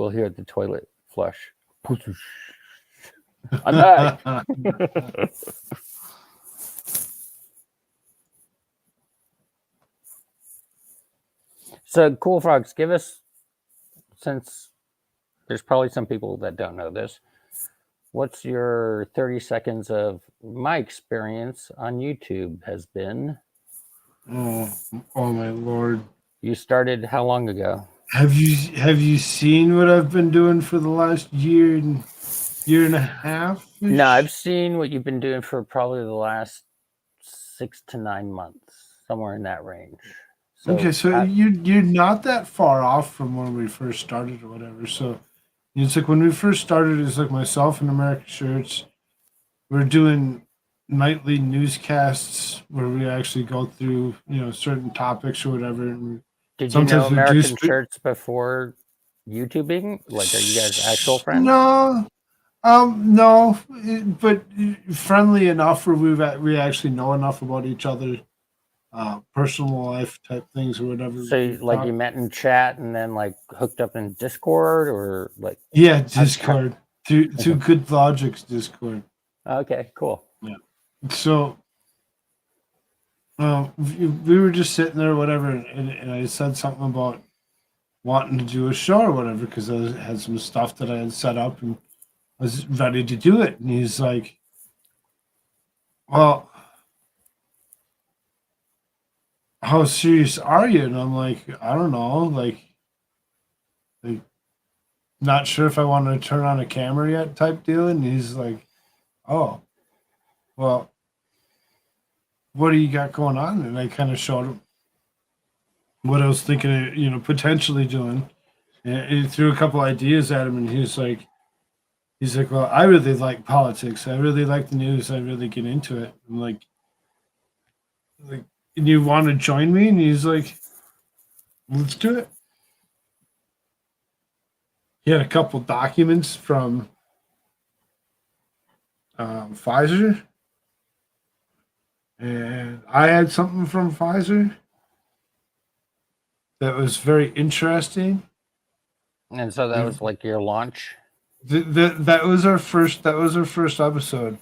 hear the toilet flush. I'm back. So, Koolfroggs, give us, since there's probably some people that don't know this, what's your 30 seconds of my experience on YouTube has been? Oh my Lord. You started how long ago? Have you seen what I've been doing for the last year and a half? No, I've seen what you've been doing for probably the last 6 to 9 months, somewhere in that range. So okay, so you're not that far off from when we first started or whatever. So it's like when we first started, it's like myself and American Shirts. We're doing nightly newscasts where we actually go through certain topics or whatever. And did you know American Shirts before YouTubing? Like, are you guys actual friends? No, no, but friendly enough where we actually know enough about each other. Personal life type things or whatever. So you met in chat and then like hooked up in Discord or like? Yeah, Discord through Good Logic's Discord. Okay, cool. Yeah. So we were just sitting there or whatever, and I said something about wanting to do a show or whatever because I had some stuff that I had set up and I was ready to do it. And he's like, well, how serious are you? And I'm like, I don't know, like not sure if I want to turn on a camera yet type deal. And he's like, oh, well, what do you got going on? And I kind of showed him what I was thinking of, potentially doing. And he threw a couple ideas at him, and he's like, well, I really like politics. I really like the news. I really get into it. I'm like, and you want to join me? And he's like, let's do it. He had a couple documents from Pfizer, and I had something from Pfizer that was very interesting. And so that was like your launch. That was our first. That was our first episode,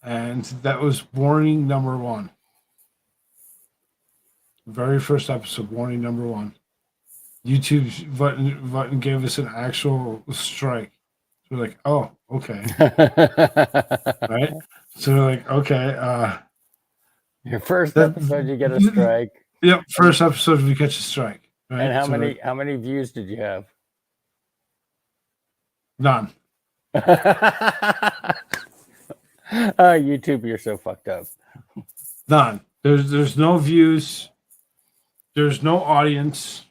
and that was warning number 1. Very first episode, warning number 1. YouTube button gave us an actual strike. So we're like, oh, okay, right? So we're like, okay. Your first episode, you get a strike. Yep, first episode we catch a strike. Right? And how many views did you have? None. YouTube, you're so fucked up. None. There's no views. There's no audience.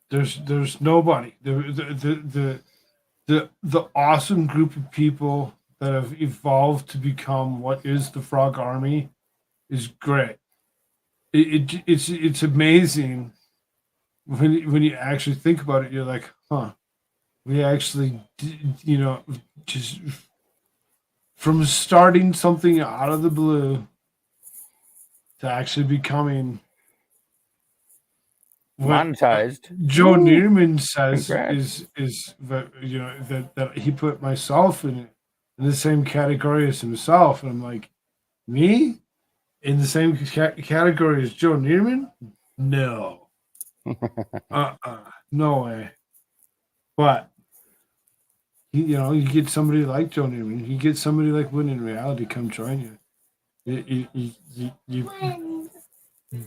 There's nobody. The awesome group of people that have evolved to become what is the Frog Army is great. It's amazing when you actually think about it. You're like, huh? We actually, just from starting something out of the blue to actually becoming what Monetized. Joe Woo. Neerman says Congrats. is that that he put myself in the same category as himself, and I'm like, me in the same category as Joe Neerman? No, no way. But you get somebody like Joe Neerman, you get somebody like Winning Reality come join you. You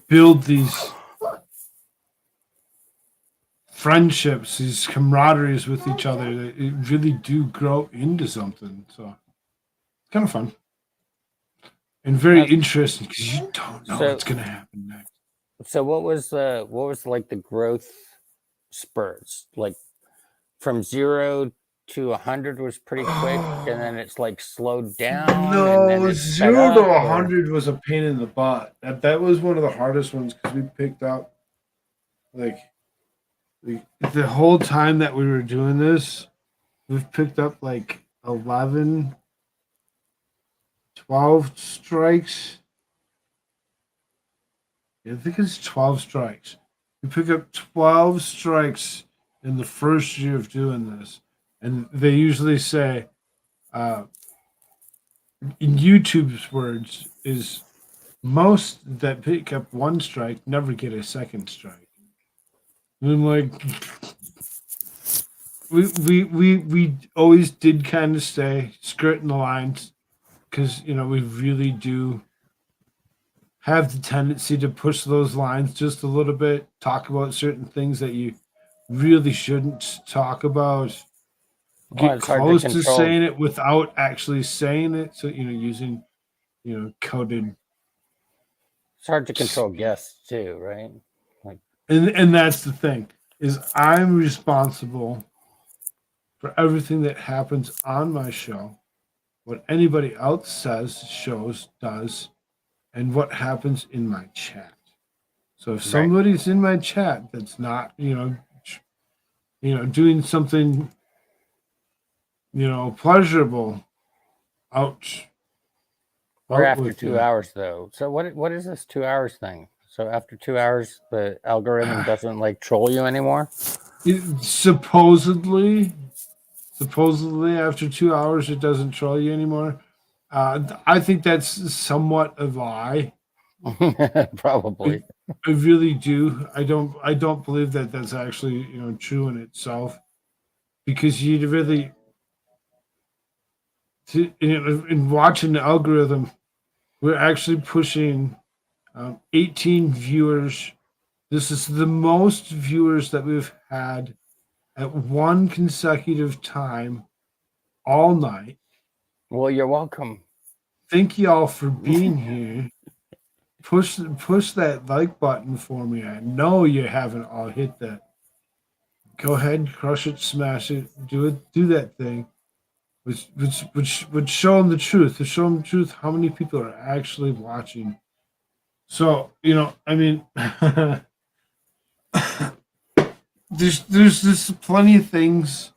build these friendships, these camaraderies with each other that it really do grow into something. So it's kind of fun and very interesting because you don't know what's going to happen next. So what was like the growth spurts? Like from 0 to 100 was pretty quick, and then it's like slowed down. and then No, it's 0 sped to up, or- 100 was a pain in the butt. That was one of the hardest ones because we picked up like the whole time that we were doing this, we've picked up like 11, 12 strikes. Yeah, I think it's 12 strikes. We pick up 12 strikes in the first year of doing this. And they usually say, in YouTube's words, is most that pick up one strike never get a second strike. And I'm like, we always did kind of stay skirting the lines because we really do have the tendency to push those lines just a little bit, talk about certain things that you really shouldn't talk about, get it's hard to close to control. saying it without actually saying it. So using coded. It's hard to control guests too, right? Like, And that's the thing, is I'm responsible for everything that happens on my show, what anybody else says, shows, does, and what happens in my chat. So if somebody's in my chat that's not, doing something, pleasurable, ouch. or Out after with 2 you. hours though. So what is this 2 hours thing? So after 2 hours, the algorithm doesn't like troll you anymore? Supposedly after 2 hours it doesn't troll you anymore. I think that's somewhat a lie. Probably. I really do. I don't believe that that's actually true in itself, because you really in watching the algorithm, we're actually pushing 18 viewers. This is the most viewers that we've had at one consecutive time all night. Well, you're welcome. Thank y'all for being here. Push that like button for me. I know you haven't all hit that. Go ahead, crush it, smash it, do that thing. Which would show them the truth. To show them the truth, how many people are actually watching. So I mean, there's just plenty of things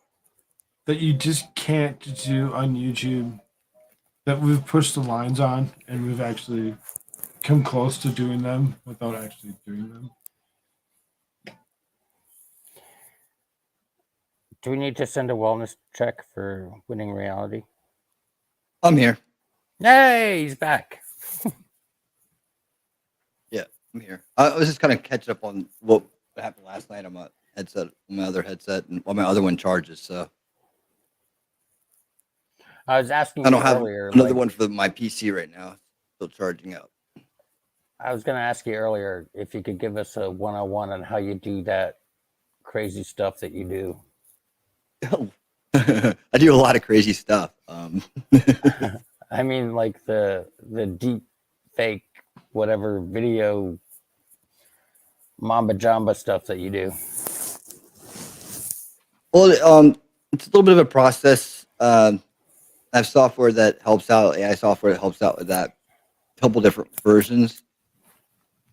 that you just can't do on YouTube that we've pushed the lines on, and we've actually come close to doing them without actually doing them. Do we need to send a wellness check for Winning Reality? I'm here. Hey, he's back. Yeah, I'm here. I was just kind of catching up on what happened last night on my headset, my other headset, and while my other one charges. So I was asking I you don't have earlier. another one for my PC right now. Still charging up. I was going to ask you earlier if you could give us a 101 on how you do that crazy stuff that you do. I do a lot of crazy stuff. I mean, like the deep fake whatever video mamba jamba stuff that you do. Well, it's a little bit of a process. I have software that helps out, AI software that helps out with that. A couple different versions,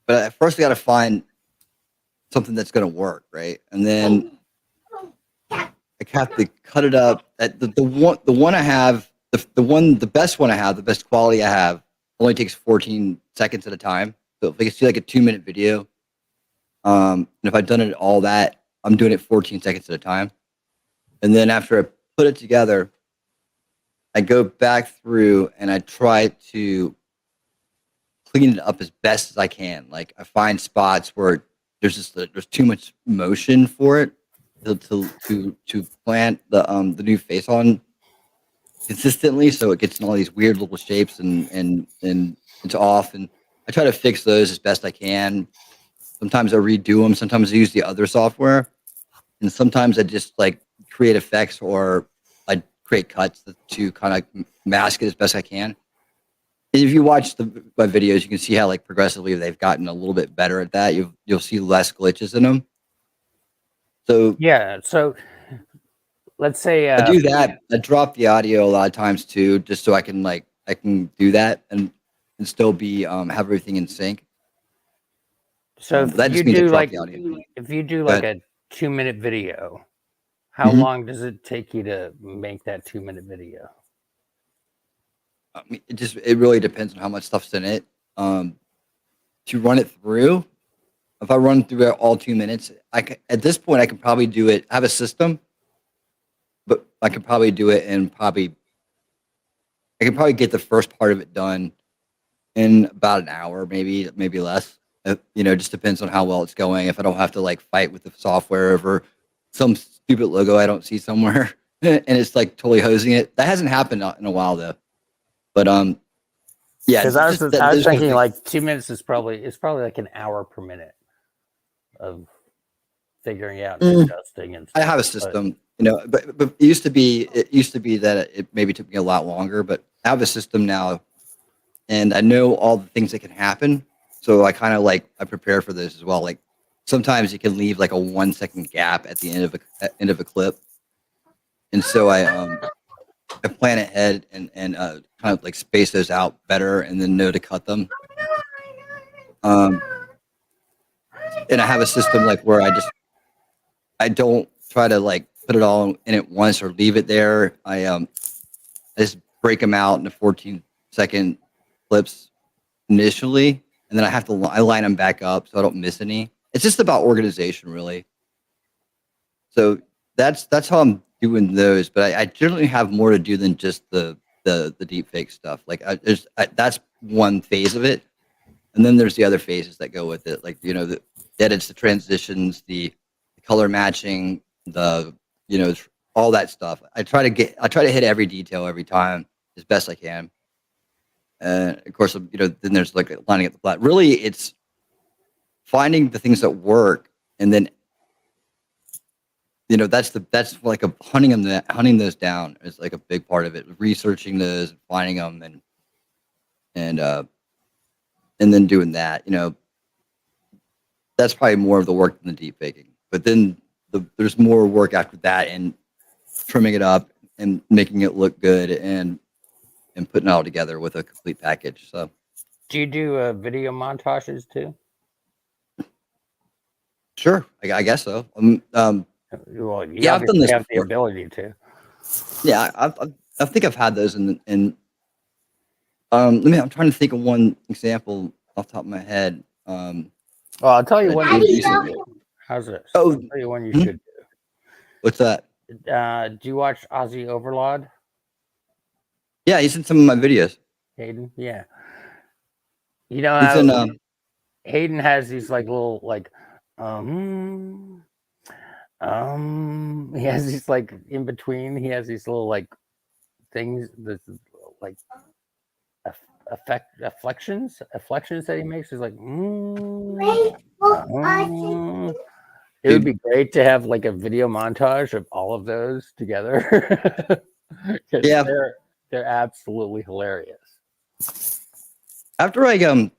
but at first I got to find something that's going to work, right? And then I have to cut it up. At the one I have, the best one I have, the best quality I have, only takes 14 seconds at a time. So if I can see like a 2-minute video, and if I've done it all that, I'm doing it 14 seconds at a time. And then after I put it together, I go back through and I try to clean it up as best as I can. Like I find spots where there's too much motion for it to plant the new face on consistently, so it gets in all these weird little shapes and it's off. And I try to fix those as best I can. Sometimes I redo them. Sometimes I use the other software, and sometimes I just like create effects or I create cuts to kind of mask it as best I can. If you watch my videos, you can see how like progressively they've gotten a little bit better at that. You'll see less glitches in them. So yeah, so let's say I do that. I drop the audio a lot of times too, just so I can do that and still be have everything in sync. So if that you just means I do drop like the audio. if you do like a 2-minute video, how Mhm. long does it take you to make that 2-minute video? I mean, it really depends on how much stuff's in it. To run it through, if I run through it all 2 minutes, at this point I can probably do it. I have a system, but I can probably do it in I can probably get the first part of it done in about an hour, maybe less. It just depends on how well it's going. If I don't have to like fight with the software over some stupid logo I don't see somewhere, and it's like totally hosing it. That hasn't happened in a while though. But yeah, Because I was thinking like 2 minutes is probably like an hour per minute of figuring out and adjusting and stuff. I have a system, but it used to be that it maybe took me a lot longer, but I have a system now, and I know all the things that can happen. So I kind of I prepare for this as well. Like sometimes you can leave like a 1-second gap at the end of a clip, and so I plan ahead and kind of like space those out better, and then know to cut them. And I have a system like where I don't try to like put it all in at once or leave it there. I just break them out into 14-second clips initially, and then I line them back up so I don't miss any. It's just about organization, really. So that's how I'm doing those. But I generally have more to do than just the deep fake stuff. Like that's one phase of it, and then there's the other phases that go with it. Like the edits, the transitions, the color matching, all that stuff. I try to hit every detail every time as best I can. And of course, then there's like lining up the plot. Really, it's finding the things that work, and then that's like hunting those down is like a big part of it. Researching those, and finding them, and then doing that. That's probably more of the work than the deep faking. But then there's more work after that, and trimming it up and making it look good, and putting it all together with a complete package. So, do you do video montages too? Sure, I guess so. Well, I've done this have the before. ability to. Yeah, I think I've had those in I'm trying to think of one example off the top of my head. Well, I'll tell you that what I did you should recently. do. How's this? Oh, I'll tell you one you hmm? should What's that? do. Do you watch Ozzy Overlord? Yeah, he's in some of my videos. Hayden? Yeah. You know He's how in Hayden has these like little he has these like in between, he has these little like things that like afflections that he makes. He's like it would be great to have like a video montage of all of those together. Yeah. they're absolutely hilarious. After I come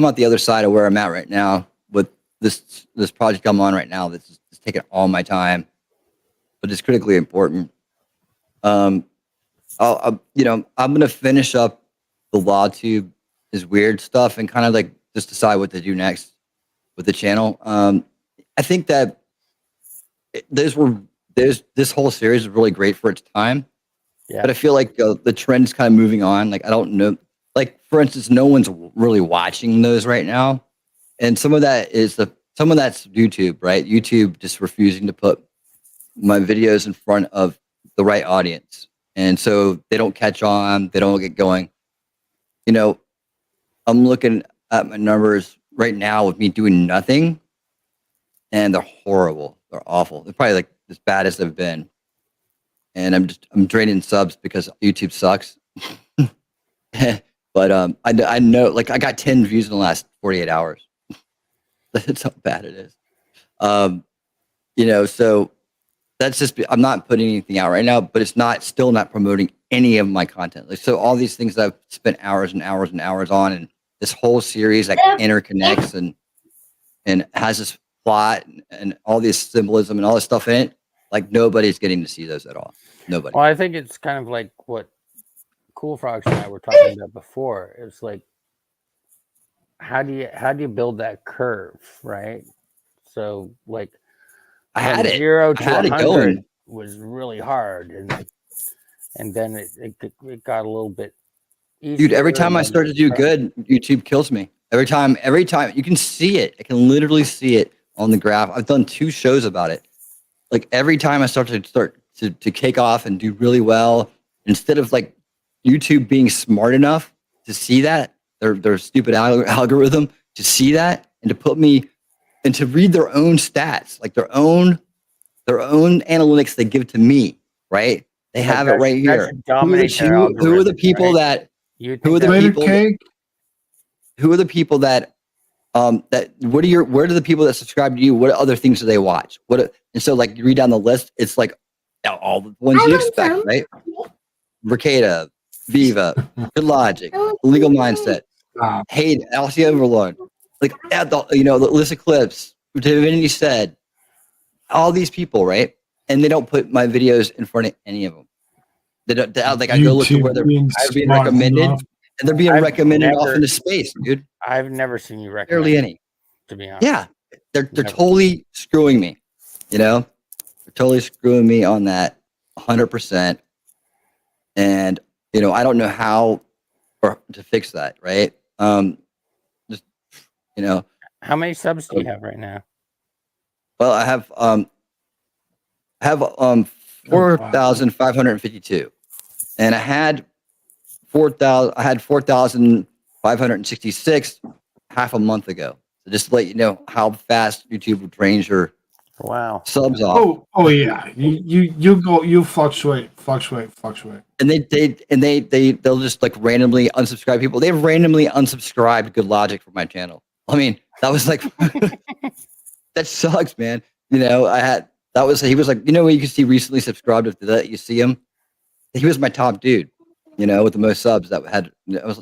out the other side of where I'm at right now with this project I'm on right now, that's taking all my time, but it's critically important. I'm gonna finish up the LawTube is weird stuff and kind of like just decide what to do next with the channel. I think that this whole series is really great for its time, but I feel like the trend is kind of moving on. Like I don't know, like for instance, no one's really watching those right now, and some of that's YouTube, right? YouTube just refusing to put my videos in front of the right audience, and so they don't catch on, they don't get going. You know, I'm looking at my numbers right now with me doing nothing, and they're horrible. They're awful. They're probably like as bad as they've been. And I'm draining subs because YouTube sucks. But I know, like I got 10 views in the last 48 hours. That's how bad it is. So that's just, I'm not putting anything out right now, but it's still not promoting any of my content. Like, so all these things that I've spent hours and hours and hours on, and this whole series that interconnects and has this plot and all this symbolism and all this stuff in it, like nobody's getting to see those at all. Nobody. Well, I think it's kind of like what Koolfrogg and I were talking about before. It's like, how do you build that curve, right? So like, I had it. 0 to I had 100 was really hard, and then it got a little bit easier. Dude, every time I start to do good, YouTube kills me. Every time you can see it. I can literally see it on the graph. I've done 2 shows about it. Like every time I start to kick off and do really well, instead of like YouTube being smart enough to see that, their stupid algorithm to see that and to put me and to read their own stats, like their own analytics they give to me, right? They have it right here. Who are the people that where do the people that subscribe to you, what other things do they watch? And so like you read down the list, it's like all the ones you expect, right? Ricada, Viva, Good Logic, Legal Mindset, Hate, LC Overlord, like the list of clips, Divinity Said, all these people, right? And they don't put my videos in front of any of them. They don't. Like I go look to where they're being recommended, and they're being recommended off into space, dude. I've never seen you recommend barely any, to be honest. Yeah, they're totally screwing me. They're totally screwing me on that 100%. And I don't know how to fix that, right? Just how many subs do you have right now? Well, I have 4,552, and I had 4,566 half a month ago. So just to let you know how fast YouTube drains your subs off. Oh yeah, you fluctuate. And they'll just like randomly unsubscribe people. They've randomly unsubscribed Good Logic from my channel. I mean, that was like that sucks, man. He was like, when you can see recently subscribed, if that you see him, he was my top dude, with the most subs that had.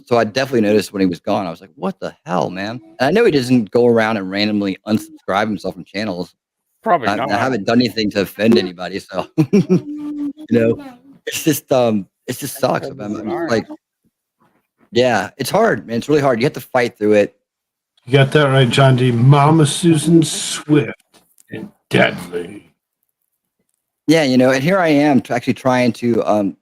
So I definitely noticed when he was gone. I was like, what the hell, man? And I know he doesn't go around and randomly unsubscribe himself from channels. Probably not. I haven't done anything to offend anybody, so it's just sucks. I'm like, yeah, it's hard, man. It's really hard. You have to fight through it. You got that right, John D. Mama Susan Swift and deadly. Yeah, and here I am actually trying to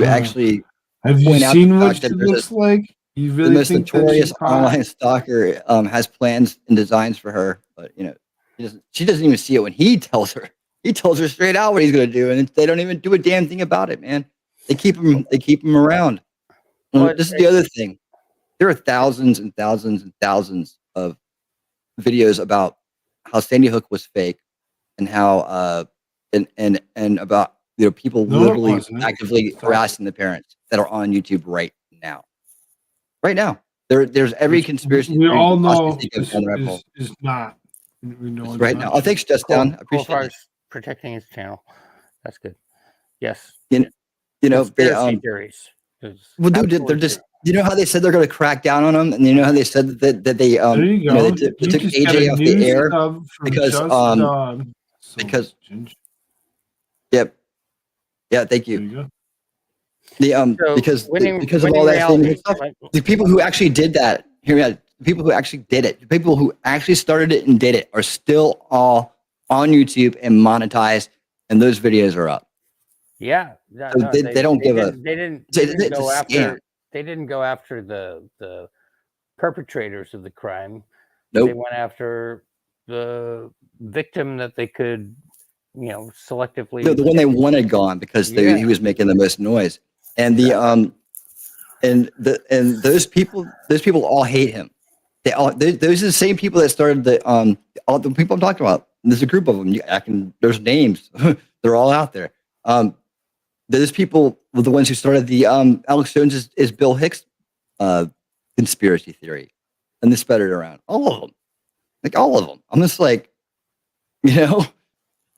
actually. Have you seen what she looks like? You really the most think notorious online stalker has plans and designs for her, but she doesn't even see it when he tells her. He tells her straight out what he's going to do, and they don't even do a damn thing about it, man. They keep him around. This is the other thing. There are thousands and thousands and thousands of videos about how Sandy Hook was fake, and how and about people literally actively harassing the parents that are on YouTube right now. Right now, there's every conspiracy. We all know is not. We know it's right now. Oh, thanks, Just Down. I appreciate it. Protecting his channel. That's good. Yes. You know, they Conspiracy theories. well, dude, they're just. You know how they said they're going to crack down on them, and you know how they said that they There you know, go. they You took just got AJ a off the new air sub from because Just Don. So because- ginger. yep, yeah, thank There you. you go. The So because winning of all that reality, thing stuff, the people who actually did that, hear me out. The people who actually did it, the people who actually started it and did it, are still all on YouTube and monetized, and those videos are up. yeah, no, So they don't give a. they didn't It's go a after scam. they didn't go after the perpetrators of the crime. Nope. They went after the victim that they could, selectively. No, the one they wanted gone because Yeah. he was making the most noise, and the and those people all hate him. Those are the same people that started all the people I'm talking about. There's a group of them. There's names. They're all out there. Those people were the ones who started the Alex Jones is Bill Hicks conspiracy theory, and they spread it around. All of them, like all of them. I'm just like, it's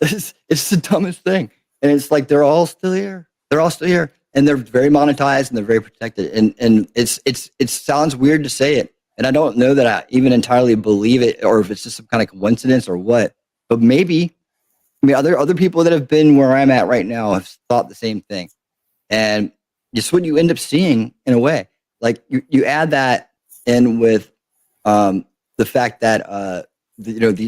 the dumbest thing, and it's like they're all still here. They're all still here, and they're very monetized and they're very protected. And it sounds weird to say it, and I don't know that I even entirely believe it, or if it's just some kind of coincidence or what. But maybe, I mean, other people that have been where I'm at right now have thought the same thing, and it's what you end up seeing in a way. Like you add that in with the fact that the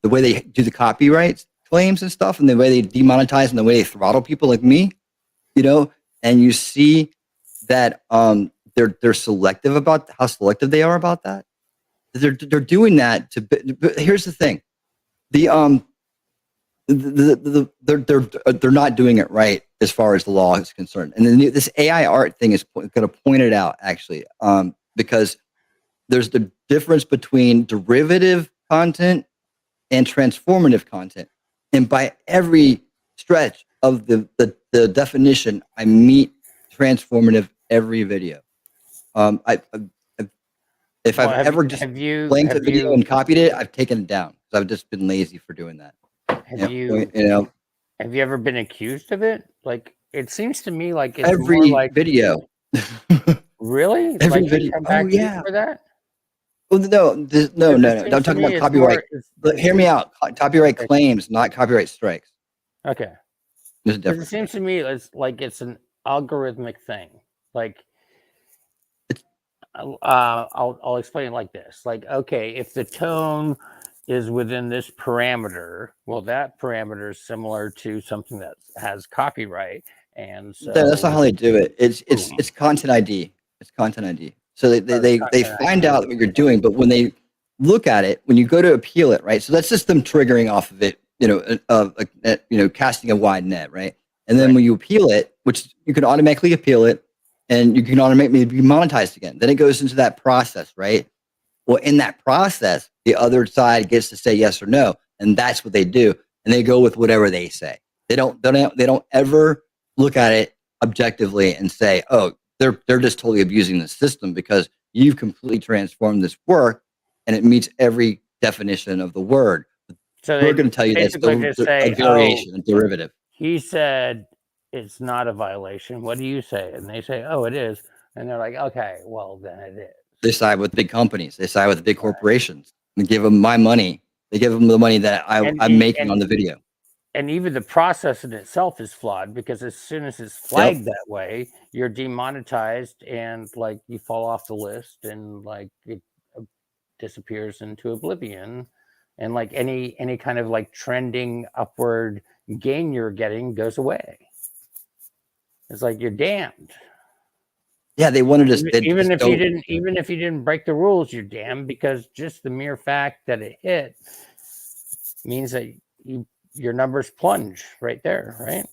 way they do the copyright claims and stuff, and the way they demonetize and the way they throttle people like me, and you see that they're selective about how selective they are about that. They're doing that but here's the thing. They're not doing it right as far as the law is concerned. And then this AI art thing is going to point it out, actually, because there's the difference between derivative content and transformative content. And by every stretch of the definition, I meet transformative every video. If I've ever just blanked a video and copied it, I've taken it down because I've just been lazy for doing that. Have you ever been accused of it? Like, it seems to me like it's every more like video. Really? Every like video. Come back Oh yeah. For that? Oh no. I'm talking about copyright. But hear me out. Copyright claims, not copyright strikes. Okay. There's a difference. It seems to me it's an algorithmic thing. Like, I'll explain it like this. Like, okay, if the tone is within this parameter, well, that parameter is similar to something that has copyright, and so that's not how they do it. It's content ID. It's content ID. So they find out what you're doing, but when they look at it, when you go to appeal it, right? So that's just them triggering off of it, casting a wide net, right? And then when you appeal it, which you can automatically appeal it, and you can automatically be monetized again. Then it goes into that process, right? Well, in that process, the other side gets to say yes or no, and that's what they do, and they go with whatever they say. They don't ever look at it objectively and say, oh, they're just totally abusing the system because you've completely transformed this work, and it meets every definition of the word. So we're going to tell you that's a variation, a derivative. He said it's not a violation. What do you say? And they say, oh, it is. And they're like, okay, well, then it is. They side with big companies. They side with big corporations. And give them my money. They give them the money that I'm making on the video. And even the process in itself is flawed because as soon as it's flagged that way, you're demonetized and like you fall off the list and like it disappears into oblivion. And like any kind of like trending upward gain you're getting goes away. It's like you're damned. Yeah, they wanted us. Even if you didn't break the rules, you're damned because just the mere fact that it hit means that your numbers plunge right there, right?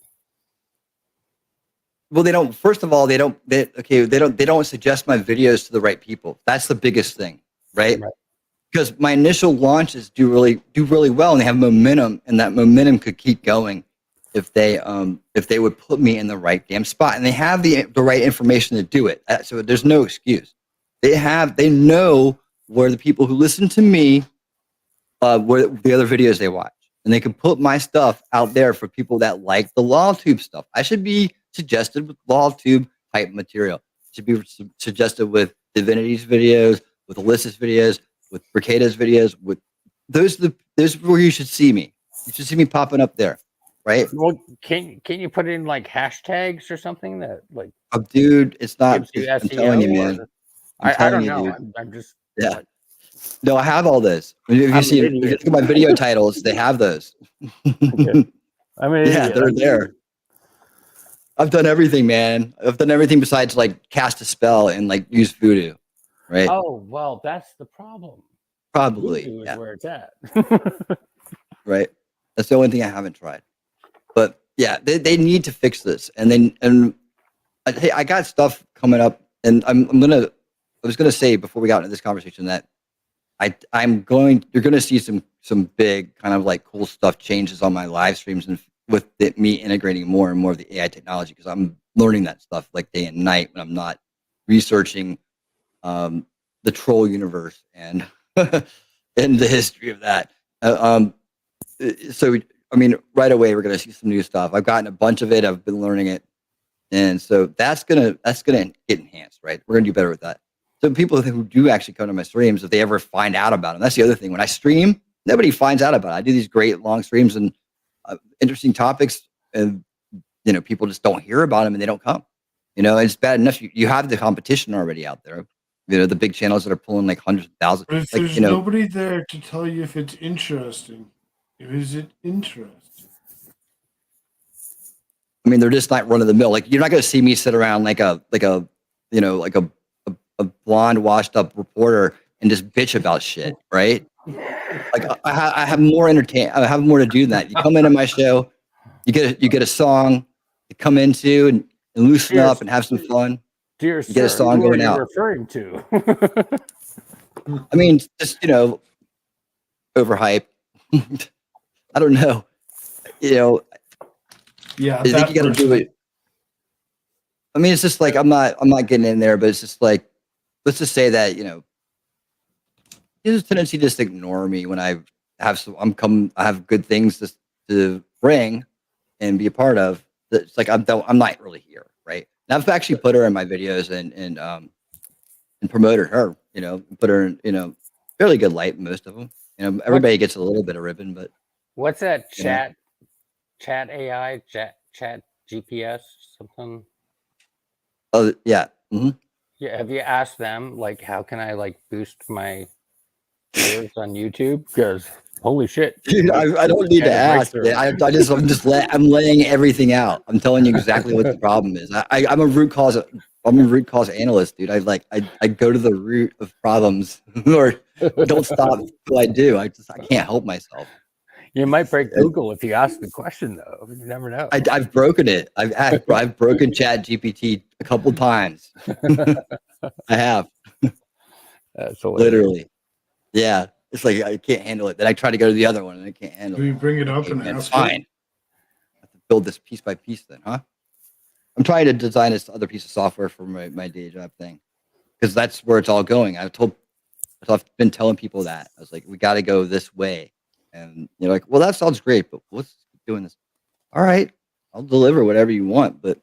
Well, they don't. First of all, they don't suggest my videos to the right people. That's the biggest thing, right? Because my initial launches do really well, and they have momentum, and that momentum could keep going if they would put me in the right damn spot, and they have the right information to do it. So there's no excuse. They know where the people who listen to me, where the other videos they watch. and they can put my stuff out there for people that like the LawTube stuff. I should be suggested with LawTube type material. Should be suggested with Divinity's videos, with Alyssa's videos, with Bricado's videos. With those are where you should see me. You should see me popping up there, right? Well, can you put in like hashtags or something that like Dude, it's not. gives you I'm SEO? telling you, man. I don't you, know. dude. I'm just Yeah. like, No, I have all this. If you I'm see, an if you idiot. look at my video titles, they have those. Okay. I mean, Yeah, they're there. I've done everything, man. I've done everything besides like cast a spell and like use voodoo, right? Oh well, that's the problem. Probably, Voodoo is yeah, where it's at. right. That's the only thing I haven't tried. But yeah, they need to fix this, and hey, I got stuff coming up, and I was gonna say before we got into this conversation that you're gonna see some big kind of like cool stuff changes on my live streams and with me integrating more and more of the AI technology because I'm learning that stuff like day and night when I'm not researching the troll universe and and the history of that. So I mean, right away we're gonna see some new stuff. I've gotten a bunch of it. I've been learning it, and so that's gonna get enhanced. Right, we're gonna do better with that. So people who do actually come to my streams, if they ever find out about them, that's the other thing. When I stream, nobody finds out about it. I do these great long streams and interesting topics, and people just don't hear about them and they don't come. It's bad enough you have the competition already out there. The big channels that are pulling like hundreds of thousands. But if like, there's nobody there to tell you if it's interesting, is it interesting? I mean, they're just not run of the mill. Like you're not going to see me sit around like a blonde, washed up reporter and just bitch about shit, right? Like I have more I have more to do than that. You come into my show, you get a song to come into and loosen up and have some fun. Dear You get a sir, song who are going you out. referring to? I mean, just overhype. I don't know. Yeah, I think you got to do it. I mean, it's just like I'm not getting in there, but it's just like, let's just say that there's a tendency to just ignore me when I have I have good things to bring and be a part of. It's like I'm not really here, right? And I've actually put her in my videos and promoted her, put her in fairly good light in most of them. Everybody gets a little bit of ribbon, but What's that chat AI, chat GPS something? Oh yeah. Mm-hmm. Yeah, have you asked them like how can I like boost my viewers on YouTube? Because holy shit, Dude, I don't need to ask. I'm laying everything out. I'm telling you exactly what the problem is. I'm a root cause analyst, dude. I go to the root of problems or don't stop until I do. I can't help myself. You might break Google if you ask the question though. You never know. I've broken it. I've broken Chat GPT a couple times. I have. Literally. Yeah. It's like I can't handle it. Then I try to go to the other one and I can't handle it. Do you bring it up and ask? Fine. I have to build this piece by piece then, huh? I'm trying to design this other piece of software for my day job thing. Because that's where it's all going. I've been telling people that. I was like, we gotta go this way. And you're like, well, that sounds great, but let's keep doing this. All right, I'll deliver whatever you want, but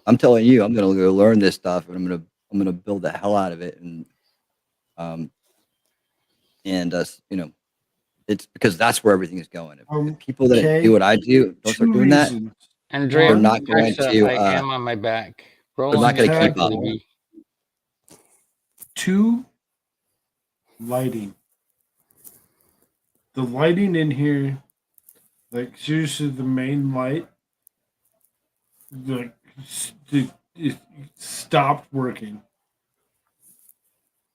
I'm telling you, I'm gonna go learn this stuff and I'm gonna build the hell out of it. And it's because that's where everything is going. If people that do what I do don't start doing that, Andrea, they're not going to. I am on my back. They're not going to keep up. Baby. 2, lighting. The lighting in here, like seriously, the main light, like it stopped working.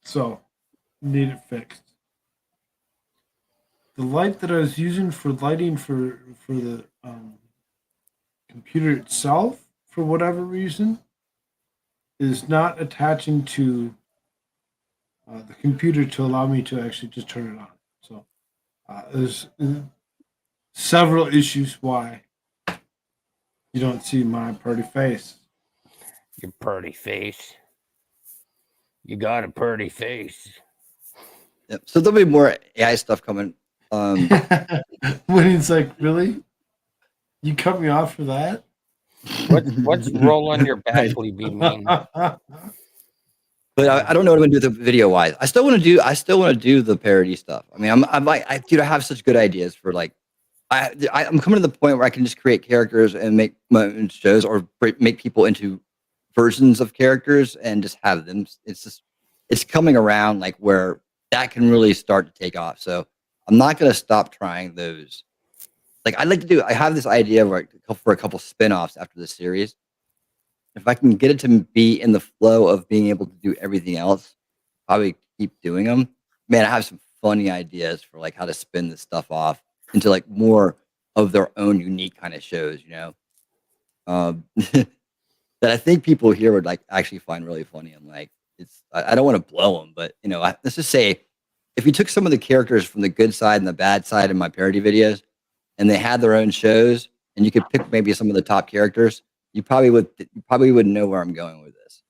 So, need it fixed. The light that I was using for lighting for the computer itself, for whatever reason, is not attaching to the computer to allow me to actually just turn it on. So there's several issues why you don't see my pretty face. Your pretty face. You got a pretty face. Yep. So there'll be more AI stuff coming. Um, When he's like, really? You cut me off for that? What's roll on your back, Right. Libby mean? But I don't know what I'm gonna do with the video wise. I still want to do the parody stuff. I mean, I'm like, dude, I have such good ideas for like, I'm coming to the point where I can just create characters and make my own shows or make people into versions of characters and just have them. It's coming around like where that can really start to take off. So I'm not gonna stop trying those. Like I have this idea for a couple spin-offs after this series. If I can get it to be in the flow of being able to do everything else, probably keep doing them. Man, I have some funny ideas for like how to spin this stuff off into like more of their own unique kind of shows, that I think people here would like actually find really funny. And like, I don't want to blow them, but let's just say if you took some of the characters from the good side and the bad side in my parody videos and they had their own shows and you could pick maybe some of the top characters, you probably would know where I'm going with this.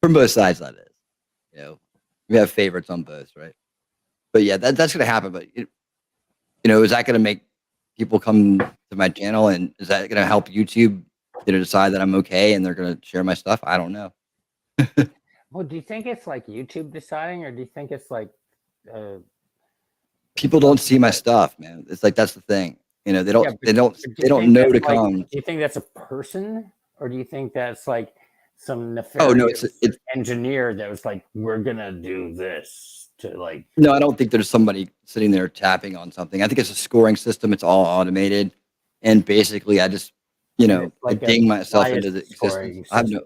From both sides, that is. We have favorites on both, right? But yeah, that's gonna happen. But is that gonna make people come to my channel, and is that gonna help YouTube decide that I'm okay and they're gonna share my stuff? I don't know. Well, do you think it's like YouTube deciding, or do you think it's like people don't see my stuff, man? It's like that's the thing. They don't. Yeah, they don't. do They don't know to like, come. do you think that's a person, or do you think that's like some Oh no, nefarious it's engineer that was like, we're gonna do this to like? No, I don't think there's somebody sitting there tapping on something. I think it's a scoring system. It's all automated, and basically, I just like I ding myself into the scoring existence. I have no,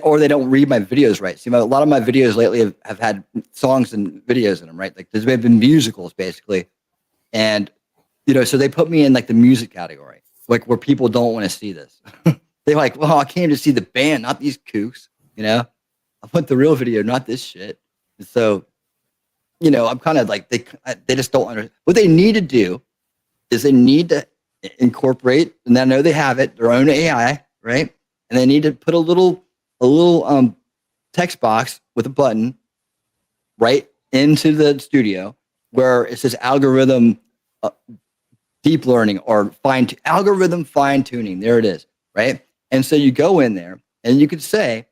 or they don't read my videos right. See, a lot of my videos lately have had songs and videos in them, right? Like there's been musicals basically, and so they put me in like the music category, like where people don't want to see this. They're like, well, I came to see the band, not these kooks. I want the real video, not this shit. And so, I'm kind of like they just don't understand. What they need to do is they need to incorporate, and I know they have it, their own AI, right? And they need to put a little text box with a button right into the studio where it says algorithm deep learning or algorithm fine tuning. There it is, right? And so you go in there and you could say,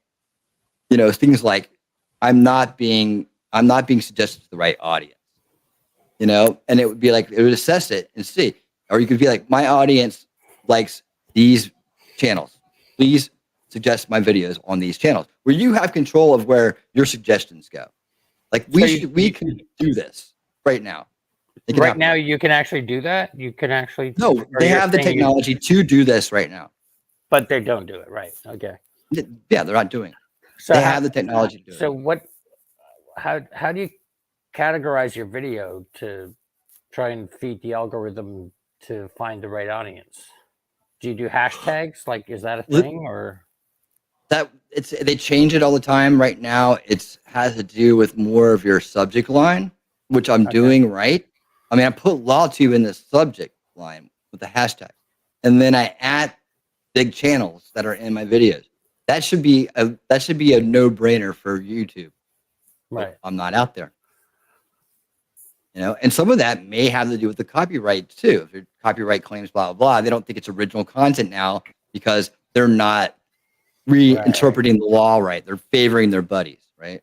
things like, I'm not being suggested to the right audience, and it would be like, it would assess it and see. Or you could be like, my audience likes these channels. Please suggest my videos on these channels, where you have control of where your suggestions go. Like we can do this right now. Right now, you can actually do that. You can actually. No, they have the technology to do this right now, but they don't do it right. Okay. Yeah, they're not doing it. So they have the technology to do it. So how do you categorize your video to try and feed the algorithm to find the right audience? Do you do hashtags? Like, is that a thing, or they change it all the time? Right now, it has to do with more of your subject line, which I'm doing right. I mean, I put LawTube in the subject line with the hashtag, and then I add big channels that are in my videos. That should be a no-brainer for YouTube. Right. But I'm not out there. And some of that may have to do with the copyright too. If your copyright claims blah blah blah, they don't think it's original content now because they're not reinterpreting the law right. They're favoring their buddies, right?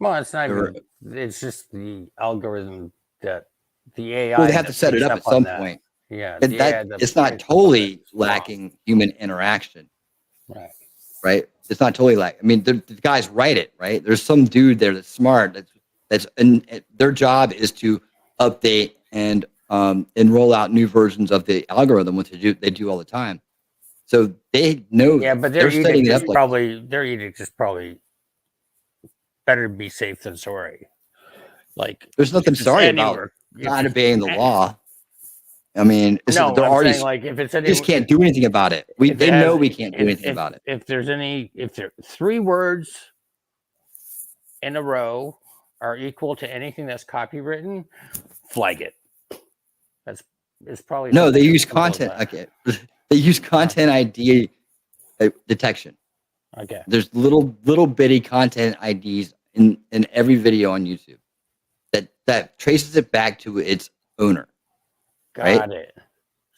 Well, it's not even, it's just the algorithm that the AI. Well, they have to set it up at some point. Yeah, it's not totally lacking human interaction. Right. It's not totally like. I mean, the guys write it, right? There's some dude there that's smart. And their job is to update and roll out new versions of the algorithm, which they do all the time. So they know. Yeah, but they're setting it up. Their edict is probably better be safe than sorry. Like, there's nothing sorry about not obeying the law. I mean, they're already saying, like, if it's they just can't do anything about it. They know we can't do anything about it. If there 3 words in a row are equal to anything that's copywritten, flag it. It's probably no. They use content. Okay, they use content ID detection. Okay. There's little bitty content IDs in every video on YouTube. that traces it back to its owner. Got it.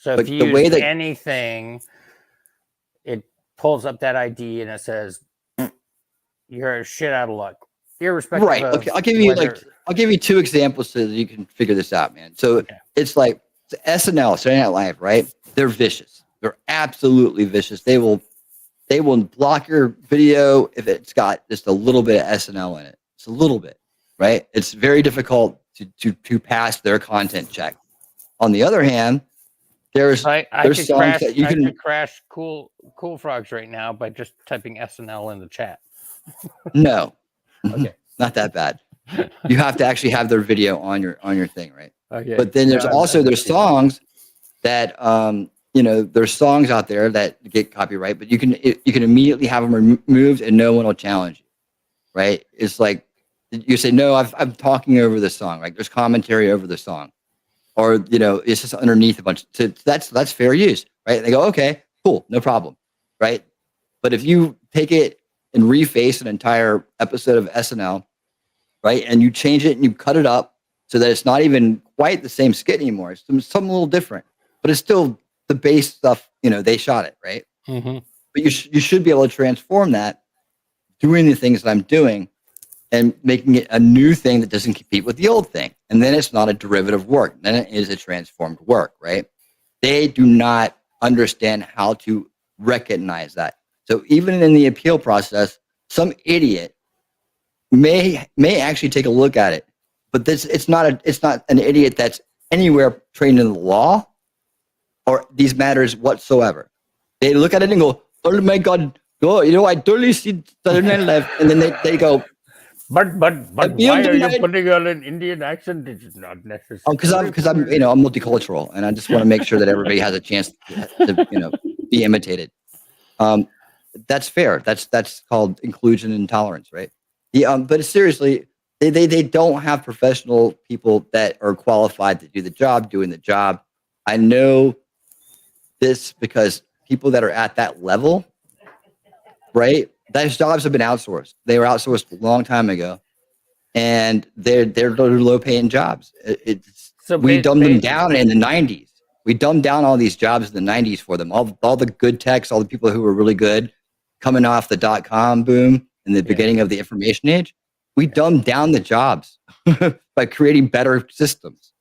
So But if you the way use that- anything, it pulls up that ID and it says you're shit out of luck, irrespective Right. of Okay. I'll give you whether. I'll give you 2 examples so that you can figure this out, man. So it's like SNL, Saturday Night Live, right? They're vicious. They're absolutely vicious. They will block your video if it's got just a little bit of SNL in it. It's a little bit, right? It's very difficult to pass their content check. On the other hand, there's songs that you can crash Koolfrogs right now by just typing SNL in the chat. No. Okay. Not that bad. You have to actually have their video on your thing, right? Okay. But then there's there's songs that there's songs out there that get copyright, but you can immediately have them removed and no one will challenge you, right? It's like you say, no, I'm talking over the song, like there's commentary over the song, or it's just underneath a bunch. So that's fair use, right? And they go, okay, cool, no problem, right? But if you take it and reface an entire episode of SNL, right, and you change it and you cut it up so that it's not even quite the same skit anymore, it's something a little different, but it's still the base stuff. They shot it, right? Mm-hmm. But you should be able to transform that, doing the things that I'm doing, and making it a new thing that doesn't compete with the old thing. And then it's not a derivative work. Then it is a transformed work, right? They do not understand how to recognize that. So even in the appeal process, some idiot may actually take a look at it, but it's not an idiot that's anywhere trained in the law or these matters whatsoever. They look at it and go, "Oh my God, oh, I totally see Southern and left," and then they go, But why are you putting on an Indian accent? It's not necessary. "Oh, because I'm I'm multicultural, and I just want to make sure that everybody has a chance to be imitated." That's fair. That's called inclusion and tolerance, right? But seriously, they don't have professional people that are qualified to do the job, doing the job. I know this because people that are at that level, right? Those jobs have been outsourced. They were outsourced a long time ago, and they're low-paying jobs. We dumbed them down in the 90s. We dumbed down all these jobs in the 90s for them. All the good techs, all the people who were really good, coming off the .com boom in the beginning of the information age. We dumbed down the jobs by creating better systems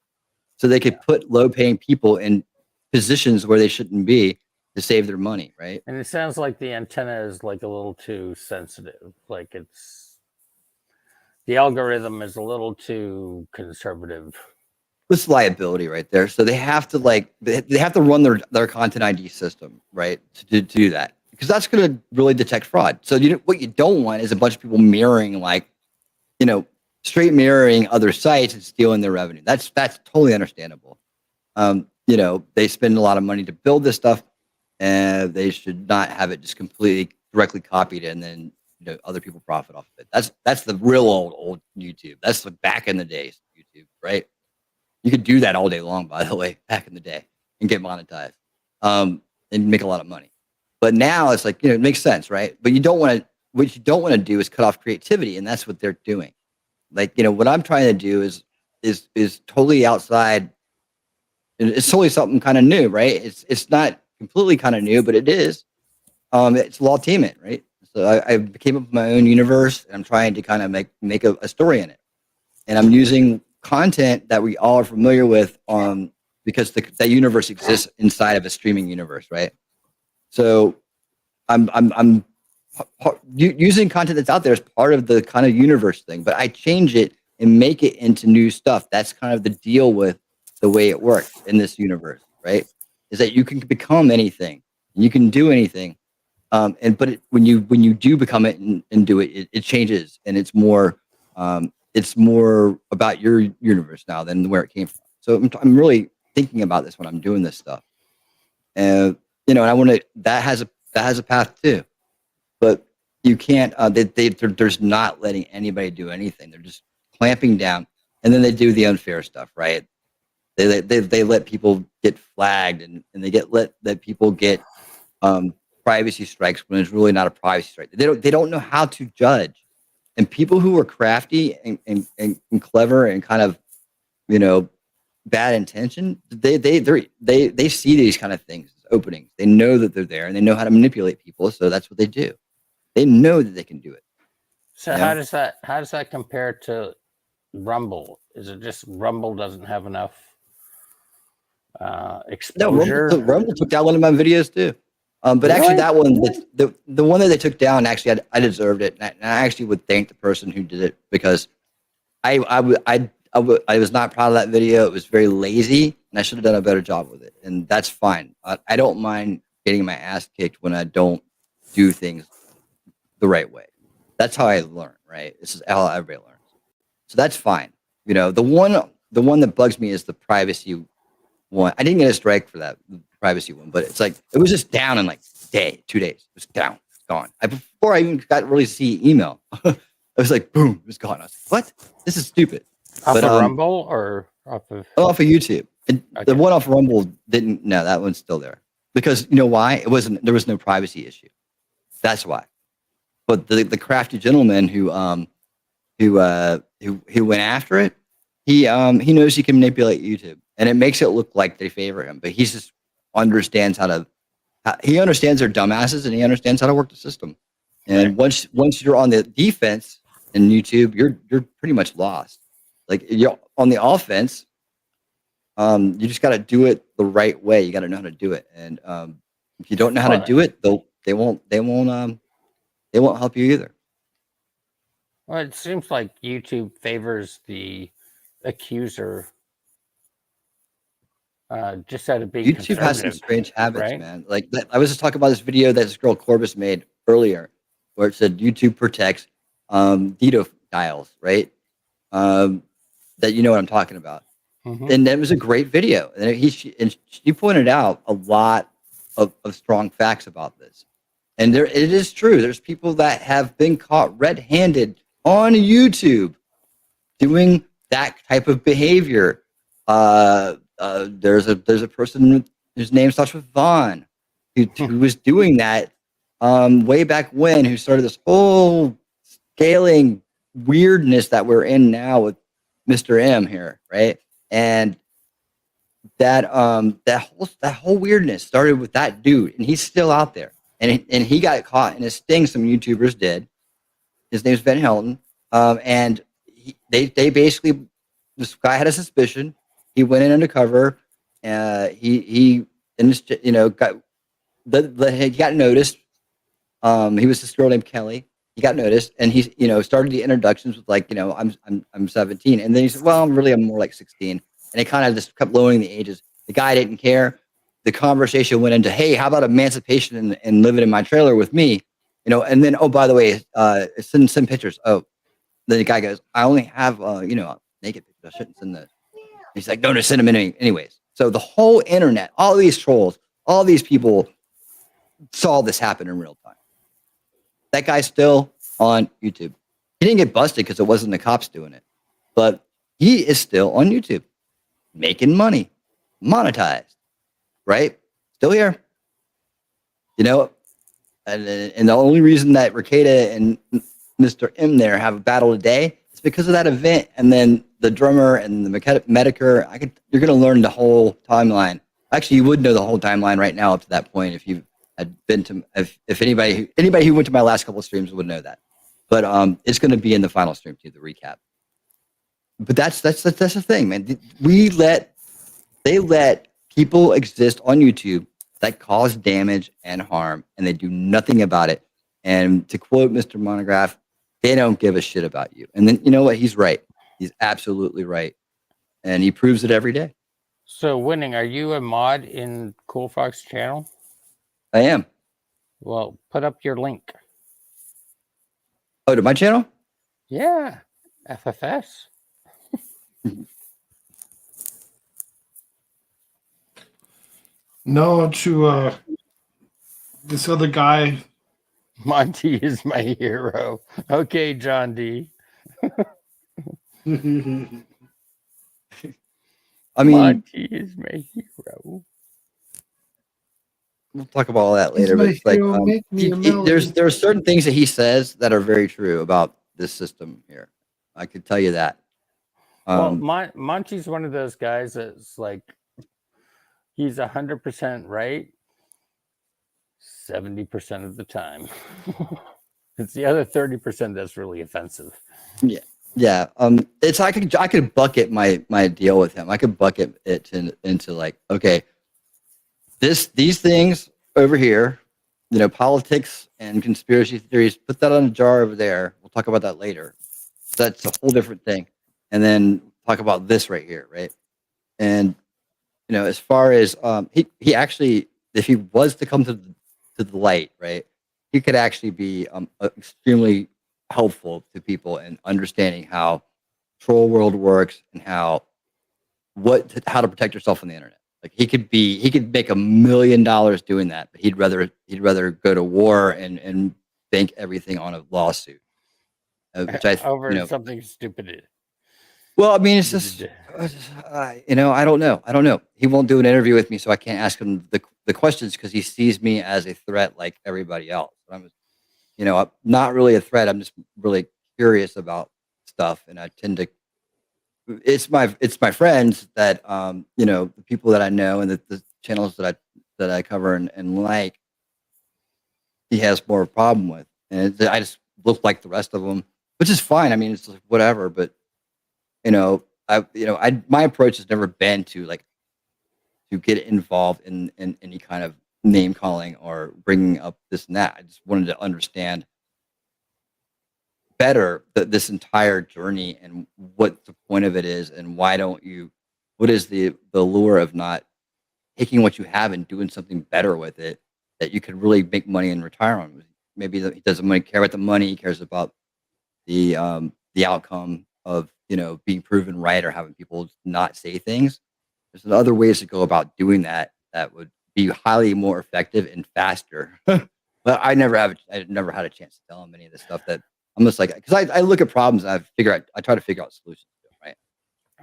so they could put low-paying people in positions where they shouldn't be to save their money, right? And it sounds like the antenna is like a little too sensitive. Like the algorithm is a little too conservative. It's liability right there. So they have to they have to run their content ID system, right, to do that, because that's going to really detect fraud. So what you don't want is a bunch of people mirroring, straight mirroring other sites and stealing their revenue. That's totally understandable. They spend a lot of money to build this stuff, and they should not have it just completely directly copied and then other people profit off of it. That's the real old YouTube. That's the back in the days YouTube, right? You could do that all day long, by the way, back in the day, and get monetized, and make a lot of money. But now it's like, it makes sense, right? But what you don't want to do is cut off creativity, and that's what they're doing. What I'm trying to do is totally outside. It's totally something kind of new, right? It's not completely kind of new, but it is. It's lawtainment, right? So I came up with my own universe, and I'm trying to kind of make a story in it, and I'm using content that we all are familiar with, because that universe exists inside of a streaming universe, right? So I'm using content that's out there as part of the kind of universe thing, but I change it and make it into new stuff. That's kind of the deal with the way it works in this universe, right? Is that you can become anything and you can do anything. When you do become it and do it, it changes, and it's more about your universe now than where it came from. So I'm really thinking about this when I'm doing this stuff, and and I want to. That has a path too, but you can't. They're not letting anybody do anything. They're just clamping down, and then they do the unfair stuff, right? They let people get flagged, and they let people get privacy strikes when it's really not a privacy strike. They don't know how to judge. And people who are crafty and clever and kind of bad intention. They see these kind of things as openings. They know that they're there, and they know how to manipulate people. So that's what they do. They know that they can do it. So how does that compare to Rumble? Is it just Rumble doesn't have enough exposure? No, Rumble took down one of my videos too. But Really? actually, that one, the one that they took down, actually, I deserved it, and I actually would thank the person who did it, because I was not proud of that video. It was very lazy, and I should have done a better job with it. And that's fine. I don't mind getting my ass kicked when I don't do things the right way. That's how I learn, right? This is how everybody learns. So that's fine. The one that bugs me is the privacy one. I didn't get a strike for that privacy one, but it's like it was just down in like 2 days. It was down, it's gone. Before I even got really see email, I was like, boom, it was gone. I was like, what? This is stupid. Off of Rumble or off of YouTube? And okay. The one off Rumble didn't. No, that one's still there, because you know why? There was no privacy issue. That's why. But the crafty gentleman who went after it, he knows he can manipulate YouTube, and it makes it look like they favor him. But he just understands he understands they're dumbasses, and he understands how to work the system. And once you're on the defense in YouTube, you're pretty much lost. Like, you're on the offense, you just got to do it the right way. You got to know how to do it, and if you don't know how to do it, they won't help you either. Well, it seems like YouTube favors the accuser, just out of being YouTube has some strange habits, right? man. Like I was just talking about this video that this girl Corbis made earlier, where it said YouTube protects DDoS dials, right? That you know what I'm talking about. Mm-hmm. And that was a great video. And she pointed out a lot of strong facts about this. And it is true. There's people that have been caught red-handed on YouTube doing that type of behavior. There's a person whose name starts with Vaughn, who was doing that way back when, who started this whole scaling weirdness that we're in now with Mr. M here, right? And that whole weirdness started with that dude, and he's still out there, and he got caught in a sting some YouTubers did. His name's Ben Helton, and they basically, this guy had a suspicion. He went in undercover. He got noticed. He was this girl named Kelly. He got noticed, and he started the introductions with like, I'm 17, and then he said, well, I'm more like 16, and they kind of just kept lowering the ages. The guy didn't care. The conversation went into, hey, how about emancipation and living in my trailer with me, and then, oh, by the way, send pictures. Oh, then the guy goes, I only have naked pictures. I shouldn't send those. He's like, no, just send them anyways. So the whole internet, all these trolls, all these people saw this happen in real time. That guy's still on YouTube. He didn't get busted because it wasn't the cops doing it, but he is still on YouTube, making money, monetized, right? Still here, and the only reason that Ricada and Mr. M there have a battle today is because of that event. And then the drummer and the Medicare, you're going to learn the whole timeline. Actually, you would know the whole timeline right now up to that point if you had been to, if anybody who went to my last couple of streams would know that. But it's going to be in the final stream too, the recap. But that's the thing, man. They let people exist on YouTube that cause damage and harm, and they do nothing about it. And to quote Mr. Monograph, they don't give a shit about you. And then, you know what? He's right. He's absolutely right. And he proves it every day. So, Winning, are you a mod in Koolfrogg's channel? I am. Well, put up your link. Oh, to my channel? Yeah. FFS. No, to this other guy. Monty is my hero. Okay, John D. I mean, Monty is my hero. We'll talk about all that later. But it's like, there are certain things that he says that are very true about this system here. I could tell you that. Well, Monty's one of those guys that's like, he's 100% right 70% of the time. It's the other 30% that's really offensive. Yeah. It's I could bucket my deal with him. I could bucket it into like, okay, these things over here, politics and conspiracy theories, put that on a jar over there. We'll talk about that later. That's a whole different thing. And then talk about this right here, right? And as far as he actually, if he was to come to the light, right, he could actually be extremely helpful to people in understanding how troll world works and how to protect yourself on the internet. Like he could make $1 million doing that, but he'd rather go to war and bank everything on a lawsuit, which over something stupid. Well, I mean, it's just I don't know. He won't do an interview with me, so I can't ask him the questions because he sees me as a threat like everybody else. I'm not really a threat. I'm just really curious about stuff, and I tend to. It's my friends that the people that I know and the channels that I cover and like. He has more of a problem with, and I just look like the rest of them, which is fine. I mean, it's like whatever, but. My approach has never been to get involved in any kind of name calling or bringing up this and that. I just wanted to understand better this entire journey and what the point of it is and what is the lure of not taking what you have and doing something better with it that you could really make money in retirement. Maybe he doesn't care about the money. He cares about the outcome of being proven right or having people not say things. There's other ways to go about doing that would be highly more effective and faster. But I never had a chance to tell him any of this stuff that I'm just like, because I look at problems and I try to figure out solutions to them, right?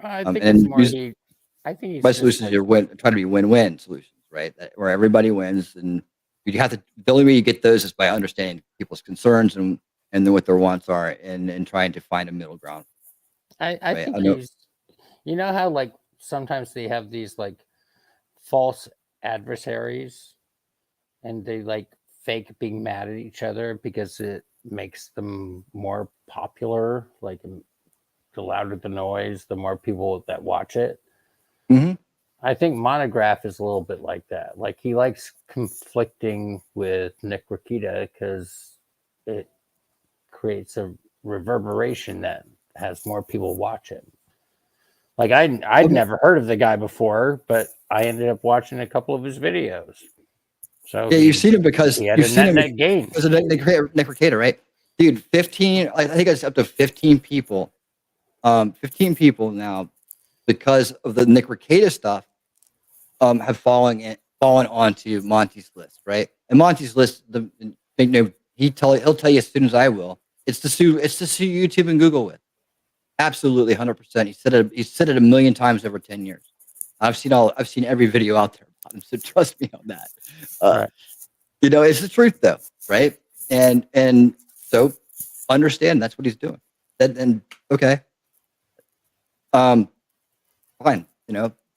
I think it's more I think my solutions are try to be win-win solutions, right? Where everybody wins, and you have to. The only way you get those is by understanding people's concerns and then what their wants are, and trying to find a middle ground. I think you know how like sometimes they have these like false adversaries and they like fake being mad at each other because it makes them more popular. Like the louder the noise, the more people that watch it. Mm-hmm. I think Monograph is a little bit like that. Like he likes conflicting with Nick Rakita because it creates a reverberation that has more people watch it. Like I'd never heard of the guy before, but I ended up watching a couple of his videos. So yeah, you've seen him because he had you've seen him game. Because of Nick Rakita, right? Dude, 15. I think it's up to 15 people. 15 people now, because of the Nick Rakita stuff, have fallen onto Monty's list, right? And Monty's list, he'll tell you as soon as I will. It's to sue YouTube and Google with. Absolutely, 100%. He said it 1 million times over 10 years. I've seen every video out there about him, so trust me on that. Right. It's the truth though, right? And so understand that's what he's doing. Okay. Fine.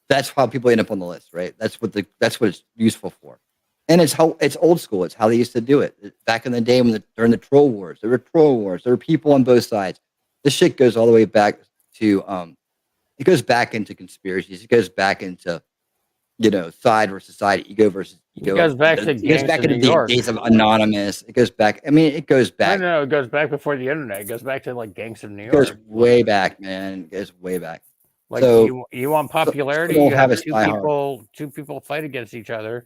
That's how people end up on the list, right? That's what it's useful for. And it's old school. It's how they used to do it. Back in the day during the troll wars, there were troll wars. There were people on both sides. This shit goes all the way back to it goes back into conspiracies. It goes back into side versus side, ego versus ego. It goes back into the days of Anonymous. It goes back. I mean, it goes back. No, it goes back before the internet. It goes back to like Gangs of New York. It goes way back, man. It goes way back. Like you want popularity, you have two people fight against each other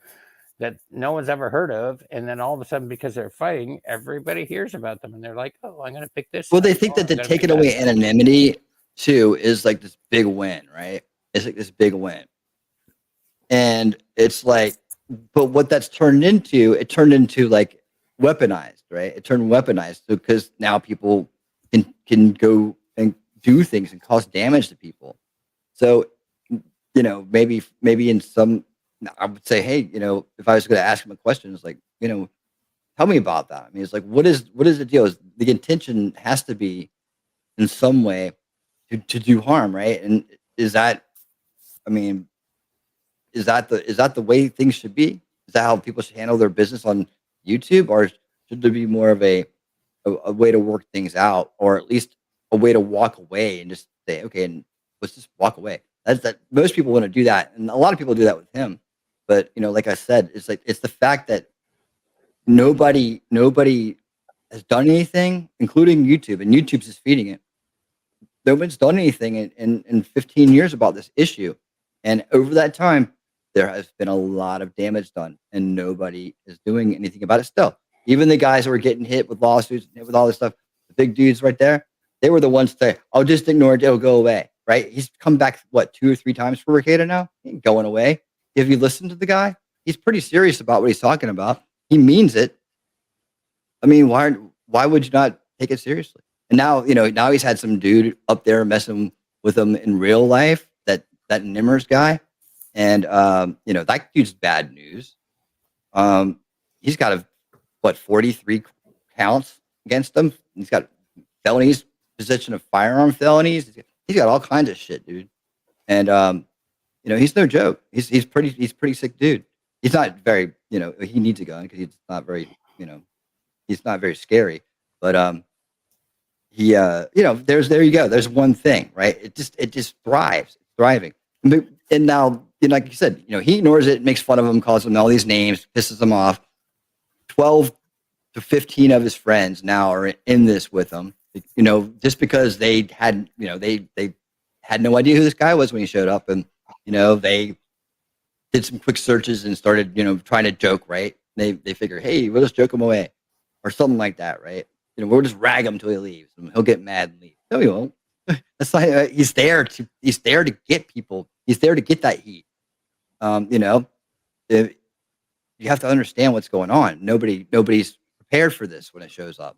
that no one's ever heard of, and then all of a sudden, because they're fighting, everybody hears about them, and they're like, "Oh, I'm going to pick this." Well, they think that taking away anonymity too is like this big win, right? It's like this big win, and it's like, but what that's turned into like weaponized, right? It turned weaponized because now people can go and do things and cause damage to people. So, maybe in some. I would say, hey, if I was going to ask him a question, it's like, tell me about that. I mean, it's like, what is the deal? The intention has to be in some way to do harm, right? And is that, I mean, is that the way things should be? Is that how people should handle their business on YouTube, or should there be more of a way to work things out, or at least a way to walk away and just say, okay, and let's just walk away. That's that. Most people want to do that, and a lot of people do that with him. But like I said, it's like it's the fact that nobody has done anything, including YouTube, and YouTube's just feeding it. Nobody's done anything in 15 years about this issue, and over that time, there has been a lot of damage done, and nobody is doing anything about it still. Even the guys who are getting hit with lawsuits, and with all this stuff, the big dudes right there, they were the ones to say, "I'll just ignore it; it'll go away." Right? He's come back what 2 or 3 times for Ricada now. He ain't going away. If you listen to the guy, he's pretty serious about what he's talking about. He means it. I mean, why would you not take it seriously? And now now he's had some dude up there messing with him in real life. That Nimmers guy, and that dude's bad news. He's got 43 counts against him. He's got felonies, possession of firearm felonies. He's got all kinds of shit, dude. And he's no joke. He's pretty sick dude. He's not very, he needs a gun because he's not very, he's not very scary. But there you go. There's one thing, right? It just thrives. It's thriving. And now, like you said, he ignores it, makes fun of him, calls him all these names, pisses him off. 12 to 15 of his friends now are in this with him, just because they had, they had no idea who this guy was when he showed up. And, they did some quick searches and started, trying to joke, right? They figure, hey, we'll just joke him away or something like that, right? We'll just rag him till he leaves and he'll get mad and leave. No, he won't. That's not, he's there to get people. He's there to get that heat. You have to understand what's going on. Nobody's prepared for this when it shows up.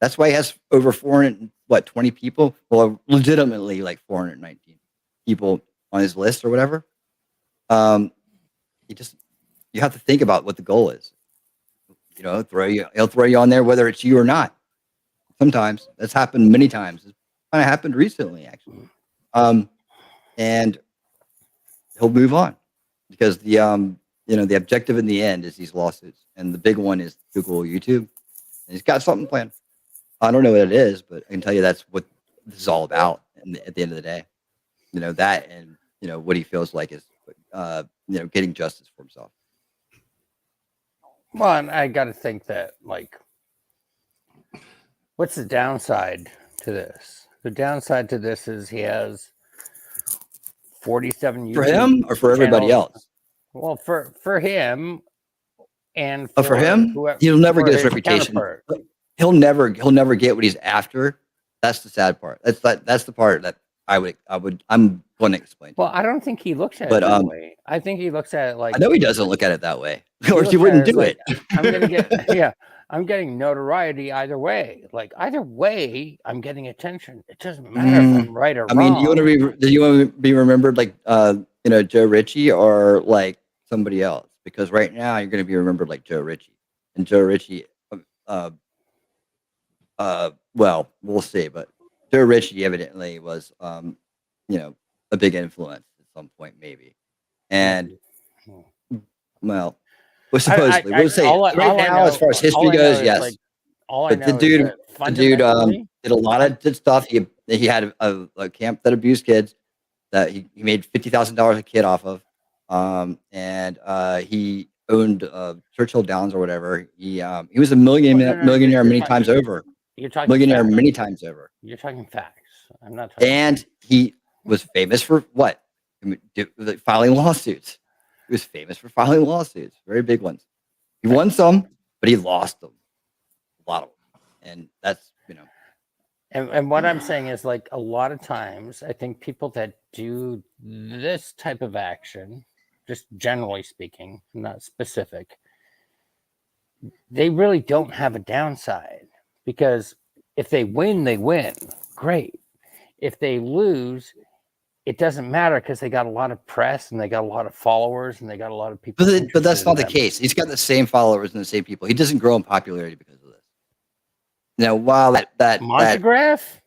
That's why he has over 420 people. Well, legitimately like 419 people on his list or whatever. You have to think about what the goal is. He'll throw you on there whether it's you or not. Sometimes that's happened many times. It's kind of happened recently, actually. And he'll move on because the objective in the end is these lawsuits, and the big one is Google, YouTube. And he's got something planned. I don't know what it is, but I can tell you that's what this is all about. And at the end of the day, that and what he feels like is getting justice for himself. Well, and I got to think that, like, what's the downside to this? The downside to this is he has 47 for him or for everybody else. Well, for him, and for him, whoever, he'll never get his reputation. He'll never get what he's after. That's the sad part. That's the part that I'm going to explain. Well, I don't think he looks at it that way. I think he looks at it like, I know he doesn't look at it that way, or he wouldn't do it. I'm gonna get I'm getting notoriety either way. Like either way, I'm getting attention. It doesn't matter if I'm right or wrong. I mean, do you want to be remembered like Joe Ritchie or like somebody else? Because right now you're going to be remembered like Joe Ritchie, and Joe Ritchie. Well, we'll see, but Joe Ritchie evidently was a big influence at some point, maybe, and well. Well, supposedly, we'll say right now, as far as history goes, yes. But the dude did a lot of good stuff. He had a camp that abused kids that he made $50,000 a kid off of, and he owned Churchill Downs or whatever. He was a millionaire many times over. You're talking many times over. You're talking facts. I'm not talking. And he was famous for what? Filing lawsuits. He was famous for filing lawsuits, very big ones. He won some, but he lost them, a lot of them, and that's And what I'm saying is, like, a lot of times, I think people that do this type of action, just generally speaking, not specific, they really don't have a downside, because if they win, they win. Great. If they lose, it doesn't matter because they got a lot of press and they got a lot of followers and they got a lot of people. But that's not the case. He's got the same followers and the same people. He doesn't grow in popularity because of this. Now, while that Montegraph?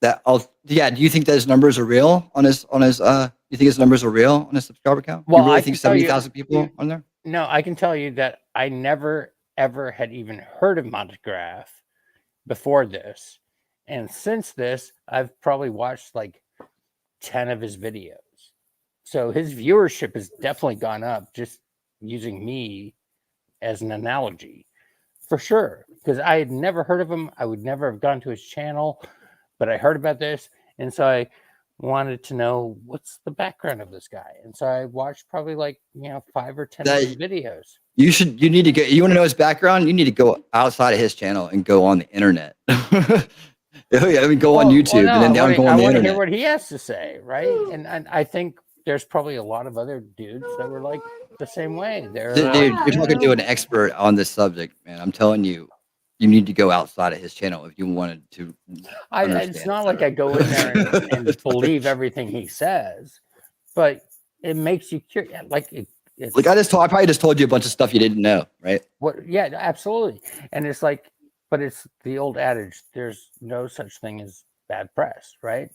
Yeah. Do you think that his numbers are real on his? You think his numbers are real on his subscriber count? Well, you really I think can tell you- 70,000 people on there? No, I can tell you that I never ever had even heard of Montegraph before this. And since this, I've probably watched like 10 of his videos. So his viewership has definitely gone up just using me as an analogy. For sure. Because I had never heard of him. I would never have gone to his channel, but I heard about this. And so I wanted to know what's the background of this guy. And so I watched probably like, 5 or 10 of his videos. You need to you want to know his background? You need to go outside of his channel and go on the internet. Go on YouTube and then go on the internet. I want to hear what he has to say, right? And I think there's probably a lot of other dudes that were like the same way. Dude, you're talking to an expert on this subject, man. I'm telling you, you need to go outside of his channel if you wanted to. It's not like I go in there and believe everything he says, but it makes you curious. I probably just told you a bunch of stuff you didn't know, right? Yeah, absolutely. And it's like, but it's the old adage: there's no such thing as bad press, right?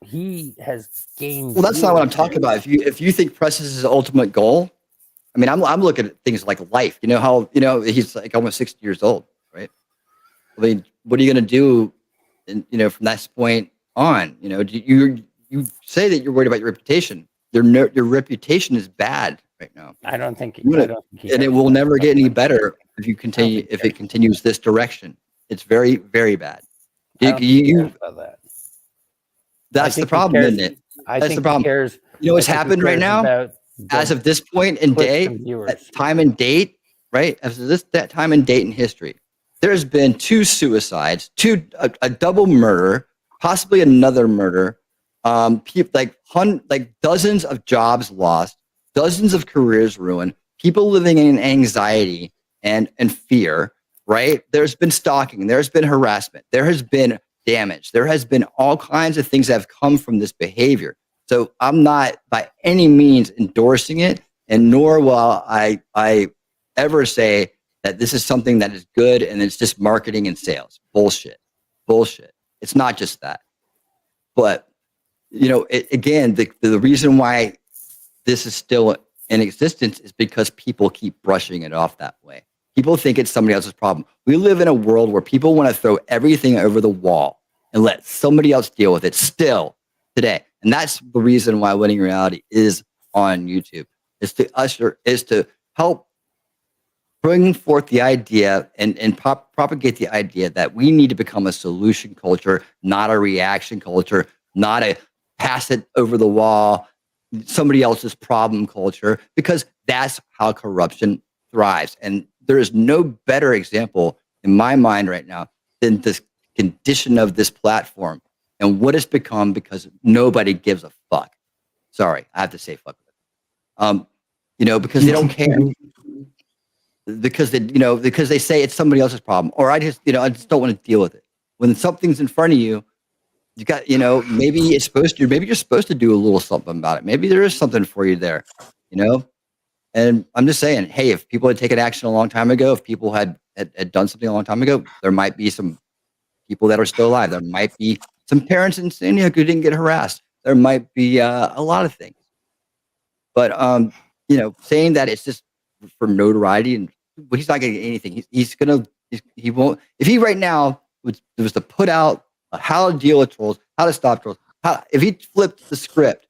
He has gained. Well, that's not what I'm talking about. If you think press is his ultimate goal, I mean, I'm looking at things like life. You know how he's like almost 60 years old, right? I mean, what are you going to do? From that point on, you say that you're worried about your reputation. Your reputation is bad right now. I don't think, and it will never get any better if you continue. If it continues this direction, it's very, very bad. That's the problem, isn't it? That's the problem. You know what's happened right now? As of this point in time and date, right? As of that time and date in history, there's been 2 suicides, a double murder, possibly another murder. Like dozens of jobs lost, dozens of careers ruined, people living in anxiety and fear, right? There's been stalking, there's been harassment, there has been damage, there has been all kinds of things that have come from this behavior. So I'm not by any means endorsing it, and nor will I ever say that this is something that is good and it's just marketing and sales. Bullshit. It's not just that. But again, the reason why this is still in existence is because people keep brushing it off that way. People think it's somebody else's problem. We live in a world where people want to throw everything over the wall and let somebody else deal with it still today. And that's the reason why Winning Reality is on YouTube, is to help bring forth the idea and propagate the idea that we need to become a solution culture, not a reaction culture, not a pass it over the wall, somebody else's problem culture, because that's how corruption thrives. And there is no better example in my mind right now than this condition of this platform and what it's become, because nobody gives a fuck. Sorry, I have to say fuck. Because they don't care. Because they say it's somebody else's problem, or I just don't want to deal with it. When something's in front of you, you got, maybe you're supposed to do a little something about it. Maybe there is something for you there, And I'm just saying, hey, if people had taken action a long time ago, if people had done something a long time ago, there might be some people that are still alive. There might be some parents in San Diego who didn't get harassed. There might be a lot of things. But saying that it's just for notoriety, and he's not going to get anything. He won't. If he right now was to put out how to deal with trolls, how to stop trolls, if he flipped the script,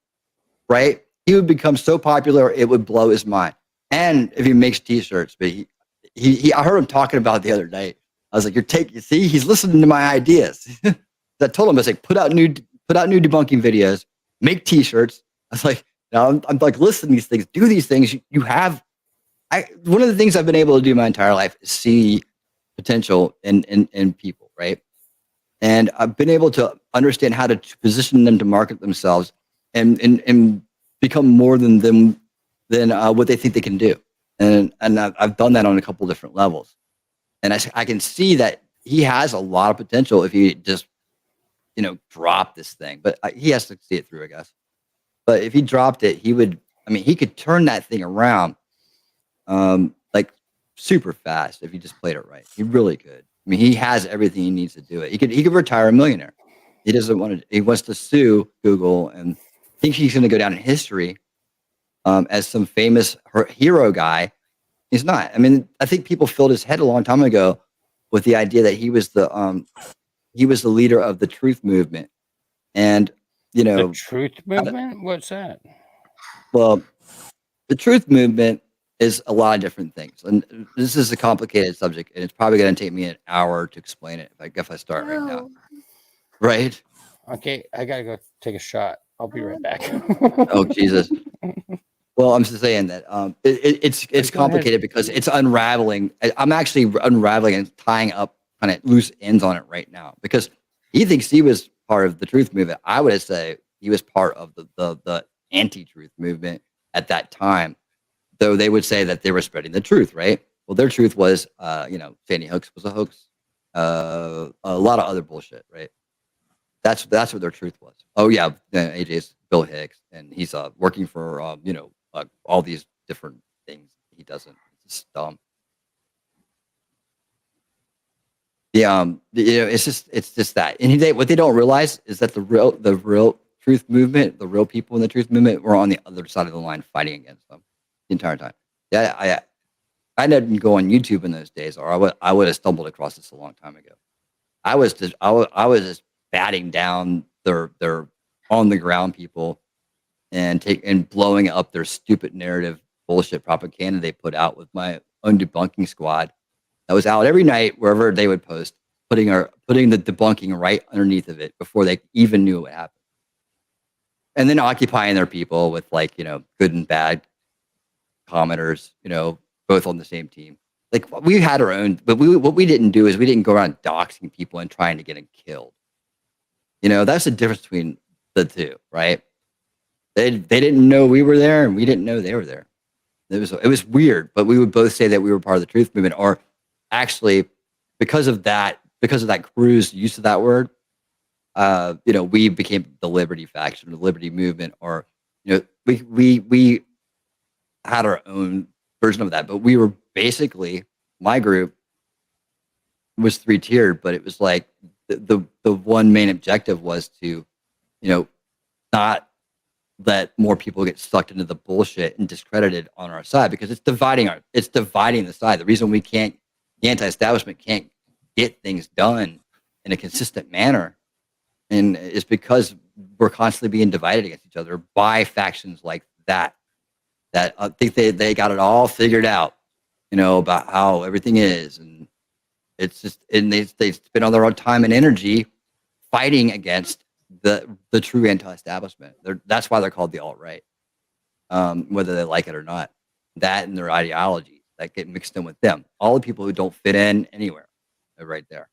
right, he would become so popular it would blow his mind. And if he makes T-shirts, but I heard him talking about it the other day. I was like, he's listening to my ideas. I told him, I was like, put out new debunking videos, make T-shirts. I was like, I'm like, listen to these things, do these things. One of the things I've been able to do my entire life is see potential in people, right? And I've been able to understand how to position them to market themselves and become more than what they think they can do. And I've done that on a couple different levels. And I can see that he has a lot of potential if he just, drop this thing. But he has to see it through, I guess. But if he dropped it, he could turn that thing around like super fast if he just played it right. He really could. I mean, he has everything he needs to do it. He could retire a millionaire. He doesn't want to. He wants to sue Google and thinks he's going to go down in history as some famous hero guy. He's not. I mean, I think people filled his head a long time ago with the idea that he was the leader of the truth movement, and you know, The truth movement? What's that? well, the truth movement is a lot of different things, and this is a complicated subject, and it's probably going to take me an hour to explain it if I start right now. No. Right? Okay, I gotta go take a shot. I'll be right back. Oh Jesus. Well, I'm just saying that it's Go ahead. complicated because it's unraveling. I'm actually unraveling and tying up kind of loose ends on it right now because he thinks he was part of the truth movement. I would say he was part of the anti-truth movement at that time, though they would say that they were spreading the truth, right? Well, their truth was, Sandy Hooks was a hoax, a lot of other bullshit, right? That's what their truth was. Oh yeah, AJ's Bill Hicks, and he's working for all these different things. He doesn't. It's just dumb. It's just that. And what they don't realize is that the real truth movement, the real people in the truth movement, were on the other side of the line fighting against them the entire time. Yeah, I didn't go on YouTube in those days, or I would have stumbled across this a long time ago. I was just batting down their on the ground people and blowing up their stupid narrative bullshit propaganda they put out with my own debunking squad that was out every night wherever they would post, putting the debunking right underneath of it before they even knew what happened, and then occupying their people with good and bad commenters, both on the same team. Like we had our own, but what we didn't do is we didn't go around doxing people and trying to get them killed. That's the difference between the two, right? They didn't know we were there, and we didn't know they were there. It was weird, but we would both say that we were part of the truth movement, or actually because of that crew's use of that word, we became the Liberty faction, the Liberty movement, or we had our own version of that, but we were basically, my group was 3-tiered, but it was like the one main objective was to not let more people get sucked into the bullshit and discredited on our side, because it's dividing the side. The reason the anti-establishment can't get things done in a consistent manner and is because we're constantly being divided against each other by factions like that I think they got it all figured out, about how everything is, and it's just, and they spend all their own time and energy fighting against the true anti-establishment. That's why they're called the alt-right, whether they like it or not. That and their ideologies that get mixed in with them. All the people who don't fit in anywhere are right there,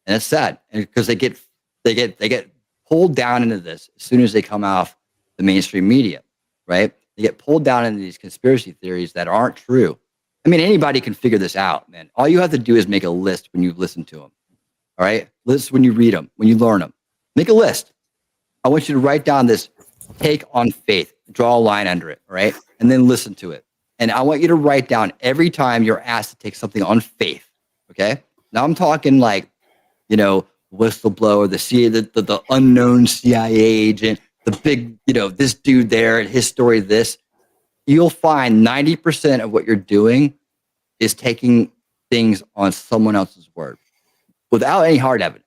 and it's sad because they get pulled down into this as soon as they come off the mainstream media, right? They get pulled down into these conspiracy theories that aren't true. I mean, anybody can figure this out, man. All you have to do is make a list when you listen to them. All right? List when you read them, when you learn them. Make a list. I want you to write down this take on faith, draw a line under it, all right? And then listen to it. And I want you to write down every time you're asked to take something on faith, okay? Now I'm talking like, whistleblower, the unknown CIA agent, the big, this dude there and his story, this. You'll find 90% of what you're doing is taking things on someone else's word without any hard evidence.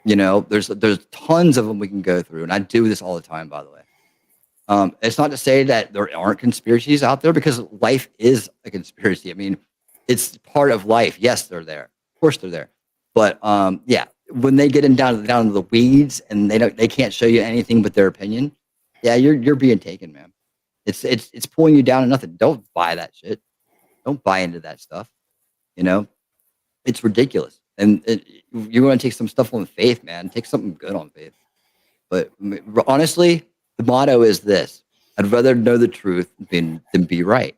There's tons of them we can go through, and I do this all the time, by the way. It's not to say that there aren't conspiracies out there, because life is a conspiracy. I mean, it's part of life. Yes, they're there. Of course, they're there. But yeah, when they get down to the weeds and they can't show you anything but their opinion, yeah, you're being taken, man. It's pulling you down to nothing. Don't buy that shit. Don't buy into that stuff. It's ridiculous. And you want to take some stuff on faith, man. Take something good on faith. But honestly, the motto is this: I'd rather know the truth than be right.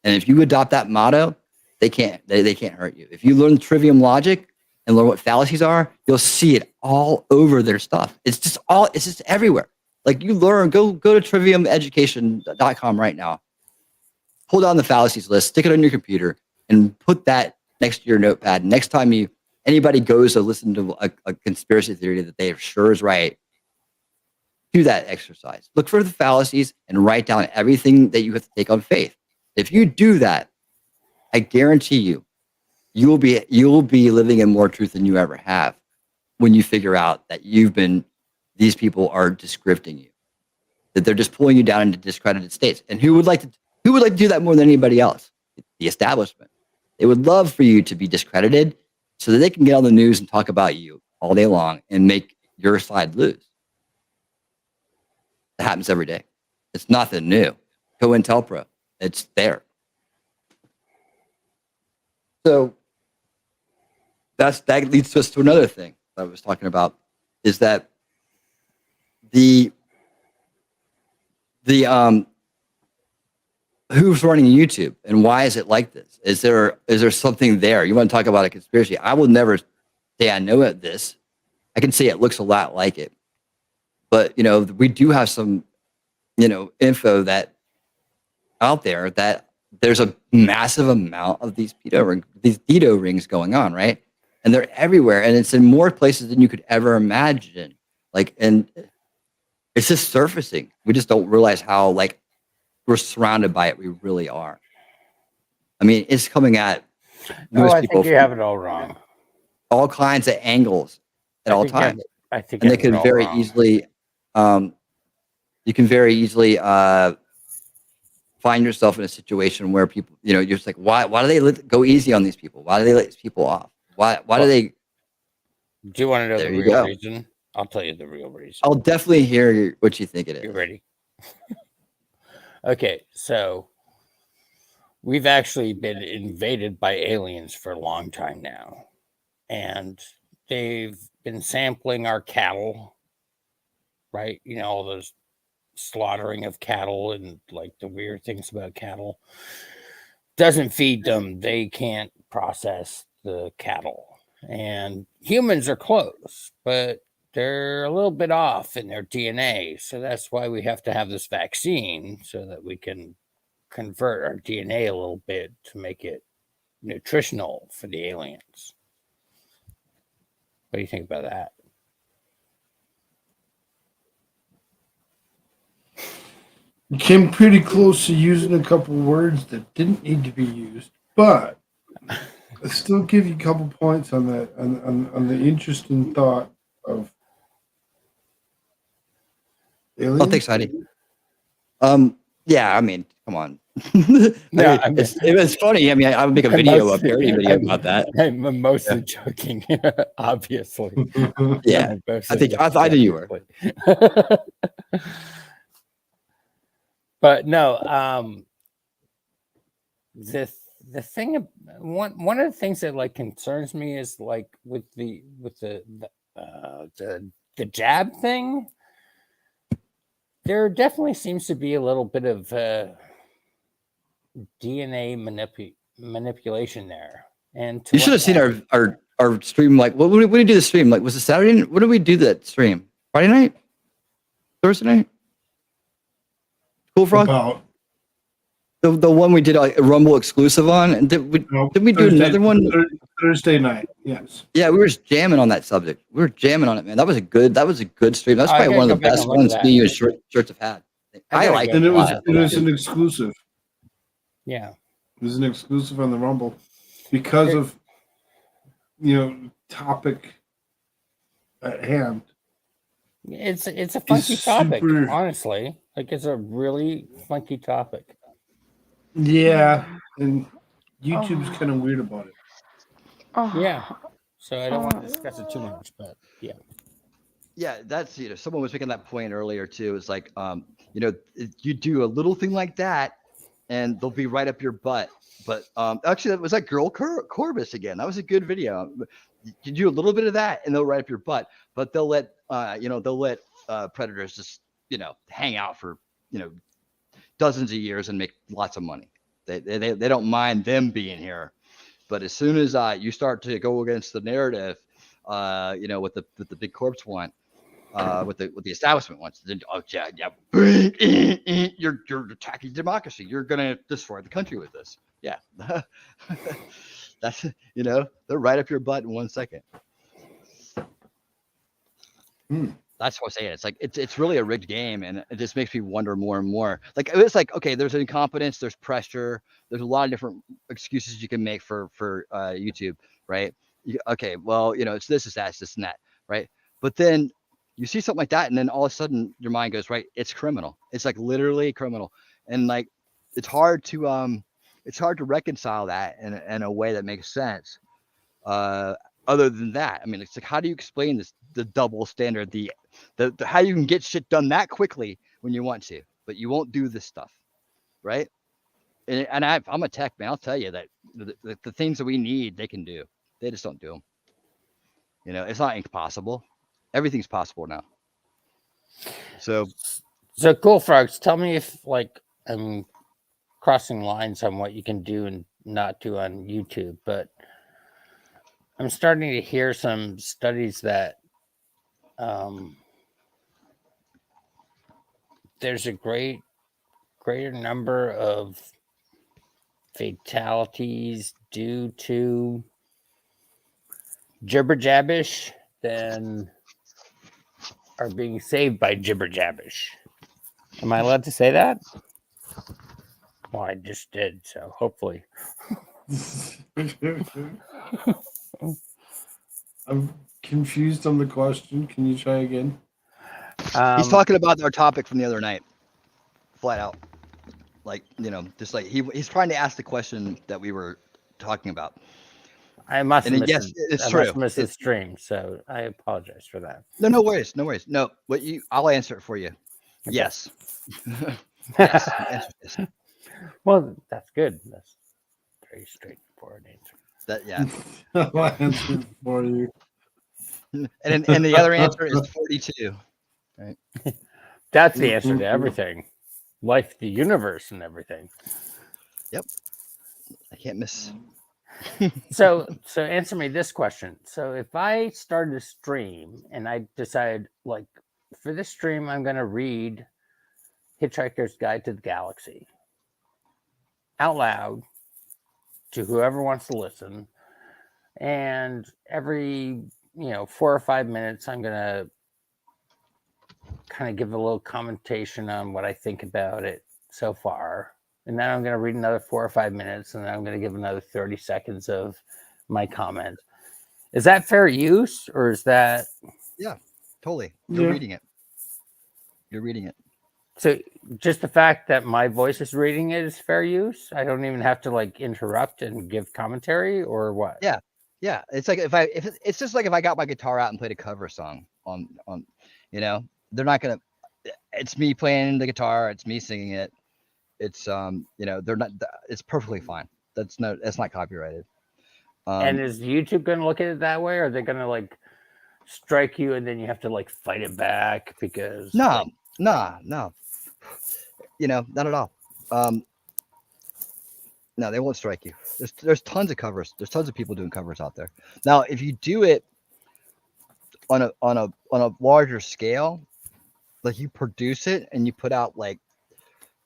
And if you adopt that motto, they can't hurt you. If you learn trivium logic and learn what fallacies are, you'll see it all over their stuff. It's just everywhere. Like you learn, go to triviumeducation.com right now. Pull down the fallacies list, stick it on your computer, and put that next to your notepad. Next time you anybody goes to listen to a conspiracy theory that they are sure is right, do that exercise. Look for the fallacies and write down everything that you have to take on faith. If you do that, I guarantee you will be living in more truth than you ever have when you figure out that these people are descripting you, that they're just pulling you down into discredited states. And who would like to do that more than anybody else? The establishment. They would love for you to be discredited so that they can get on the news and talk about you all day long and make your side lose. It happens every day. It's nothing new. COINTELPRO, it's there. So that leads us to another thing that I was talking about, is that the who's running YouTube and why is it like this? Is there something there? You want to talk about a conspiracy? I will never say I know this. I can say it looks a lot like it, but we do have some info that out there that there's a massive amount of these pedo rings going on, right? And they're everywhere, and it's in more places than you could ever imagine. And it's just surfacing. We just don't realize how we're surrounded by it. We really are. I mean, it's coming at most I people think you have it all wrong. All kinds of angles at all times. I think, and they could very easily, you can very easily find yourself in a situation where people, you're just like, why do they go easy on these people? Why do they let these people off? Why do they? Do you want to know the real reason? I'll tell you the real reason. I'll definitely hear what you think it is. You ready? Okay, so we've actually been invaded by aliens for a long time now, and they've been sampling our cattle, right? All those slaughtering of cattle and the weird things about cattle. Doesn't feed them. They can't process the cattle. And humans are close, but they're a little bit off in their DNA. So that's why we have to have this vaccine, so that we can convert our DNA a little bit to make it nutritional for the aliens. What do you think about that? You came pretty close to using a couple words that didn't need to be used, but I still give you a couple points on that, on the interesting thought of aliens. Oh, thanks, Heidi. Yeah, I mean, come on. It was funny. I mean, I would make a video, a parody video about that. I'm mostly joking, obviously. Yeah, I knew you were. But no, the thing, one of the things that concerns me is with the jab thing. There definitely seems to be a little bit of DNA manipulation there. And you should have seen our stream. What did we do the stream? Was it Saturday? What did we do that stream? Friday night? Thursday night? Koolfrogg? About the one we did a Rumble exclusive on. And did we do another one? Thursday night, yes. Yeah, we were just jamming on that subject. We were jamming on it, man. That was a good stream. That's probably one of the best ones me and you and Shirts have had. I liked it. And it was an exclusive. Yeah. It was an exclusive on the Rumble because of topic at hand. It's a funky topic, honestly. It's a really funky topic. Yeah, and YouTube's kind of weird about it. Yeah, so I don't want to discuss it too much, but yeah. Yeah, that's someone was making that point earlier too. It's you do a little thing like that, and they'll be right up your butt. But actually, that was that girl Corbis again. That was a good video. You do a little bit of that, and they'll right up your butt. But they'll let predators just hang out for dozens of years and make lots of money. They don't mind them being here. But as soon as you start to go against the narrative, what the big corps want, what the establishment wants, then you're attacking democracy. You're gonna destroy the country with this. Yeah. That's, you know, they're right up your butt in 1 second. That's what I'm saying. It's like it's really a rigged game, and it just makes me wonder more and more. Like it's like, okay, there's incompetence, there's pressure, there's a lot of different excuses you can make for YouTube, right? Okay, well, you know, it's this, it's this, and that, right? But then you see something like that, and then all of a sudden your mind goes, right, it's criminal. It's like literally criminal, and like it's hard to reconcile that in a way that makes sense. Other than that, I mean, it's like, how do you explain this, the double standard, the how you can get shit done that quickly when you want to, but you won't do this stuff, right? And I'm a tech man. I'll tell you that the things that we need, they can do. They just don't do them. You know, it's not impossible. Everything's possible now. So Koolfrogs, tell me if like I'm crossing lines on what you can do and not do on YouTube, but I'm starting to hear some studies that there's a greater number of fatalities due to jibber jabbish than are being saved by jibber jabbish. Am I allowed to say that? Well, I just did, so hopefully. I'm confused on the question. Can you try again? he's talking about our topic from the other night, flat out. Like, you know, just like he's trying to ask the question that we were talking about. I must have yes, it's true. Missed the stream, so I apologize for that. No worries, no worries. No, I'll answer it for you. Okay. Yes. Yes. Yes. Well, that's good. That's very straightforward answer. That, yeah. I'll answer it for you. And the other answer is 42. Right. That's the answer to everything. Life, the universe, and everything. Yep. I can't miss. So answer me this question. So if I started a stream and I decided, like, for this stream, I'm going to read Hitchhiker's Guide to the Galaxy out loud to whoever wants to listen, and every 4 or 5 minutes, I'm going to kind of give a little commentation on what I think about it so far. And then I'm going to read another 4 or 5 minutes, and then I'm going to give another 30 seconds of my comment. Is that fair use, or is that? Yeah, totally. You're reading it. You're reading it. So just the fact that my voice is reading it is fair use? I don't even have to like interrupt and give commentary, or what? Yeah. Yeah. It's like if it's just like if I got my guitar out and played a cover song on you know, they're not gonna. It's me playing the guitar. It's me singing it. It's they're not. It's perfectly fine. That's not copyrighted. And is YouTube going to look at it that way, or are they going to like strike you and then you have to like fight it back because? No. You know, not at all. No, they won't strike you. There's tons of covers. There's tons of people doing covers out there. Now, if you do it on a larger scale, like you produce it and you put out like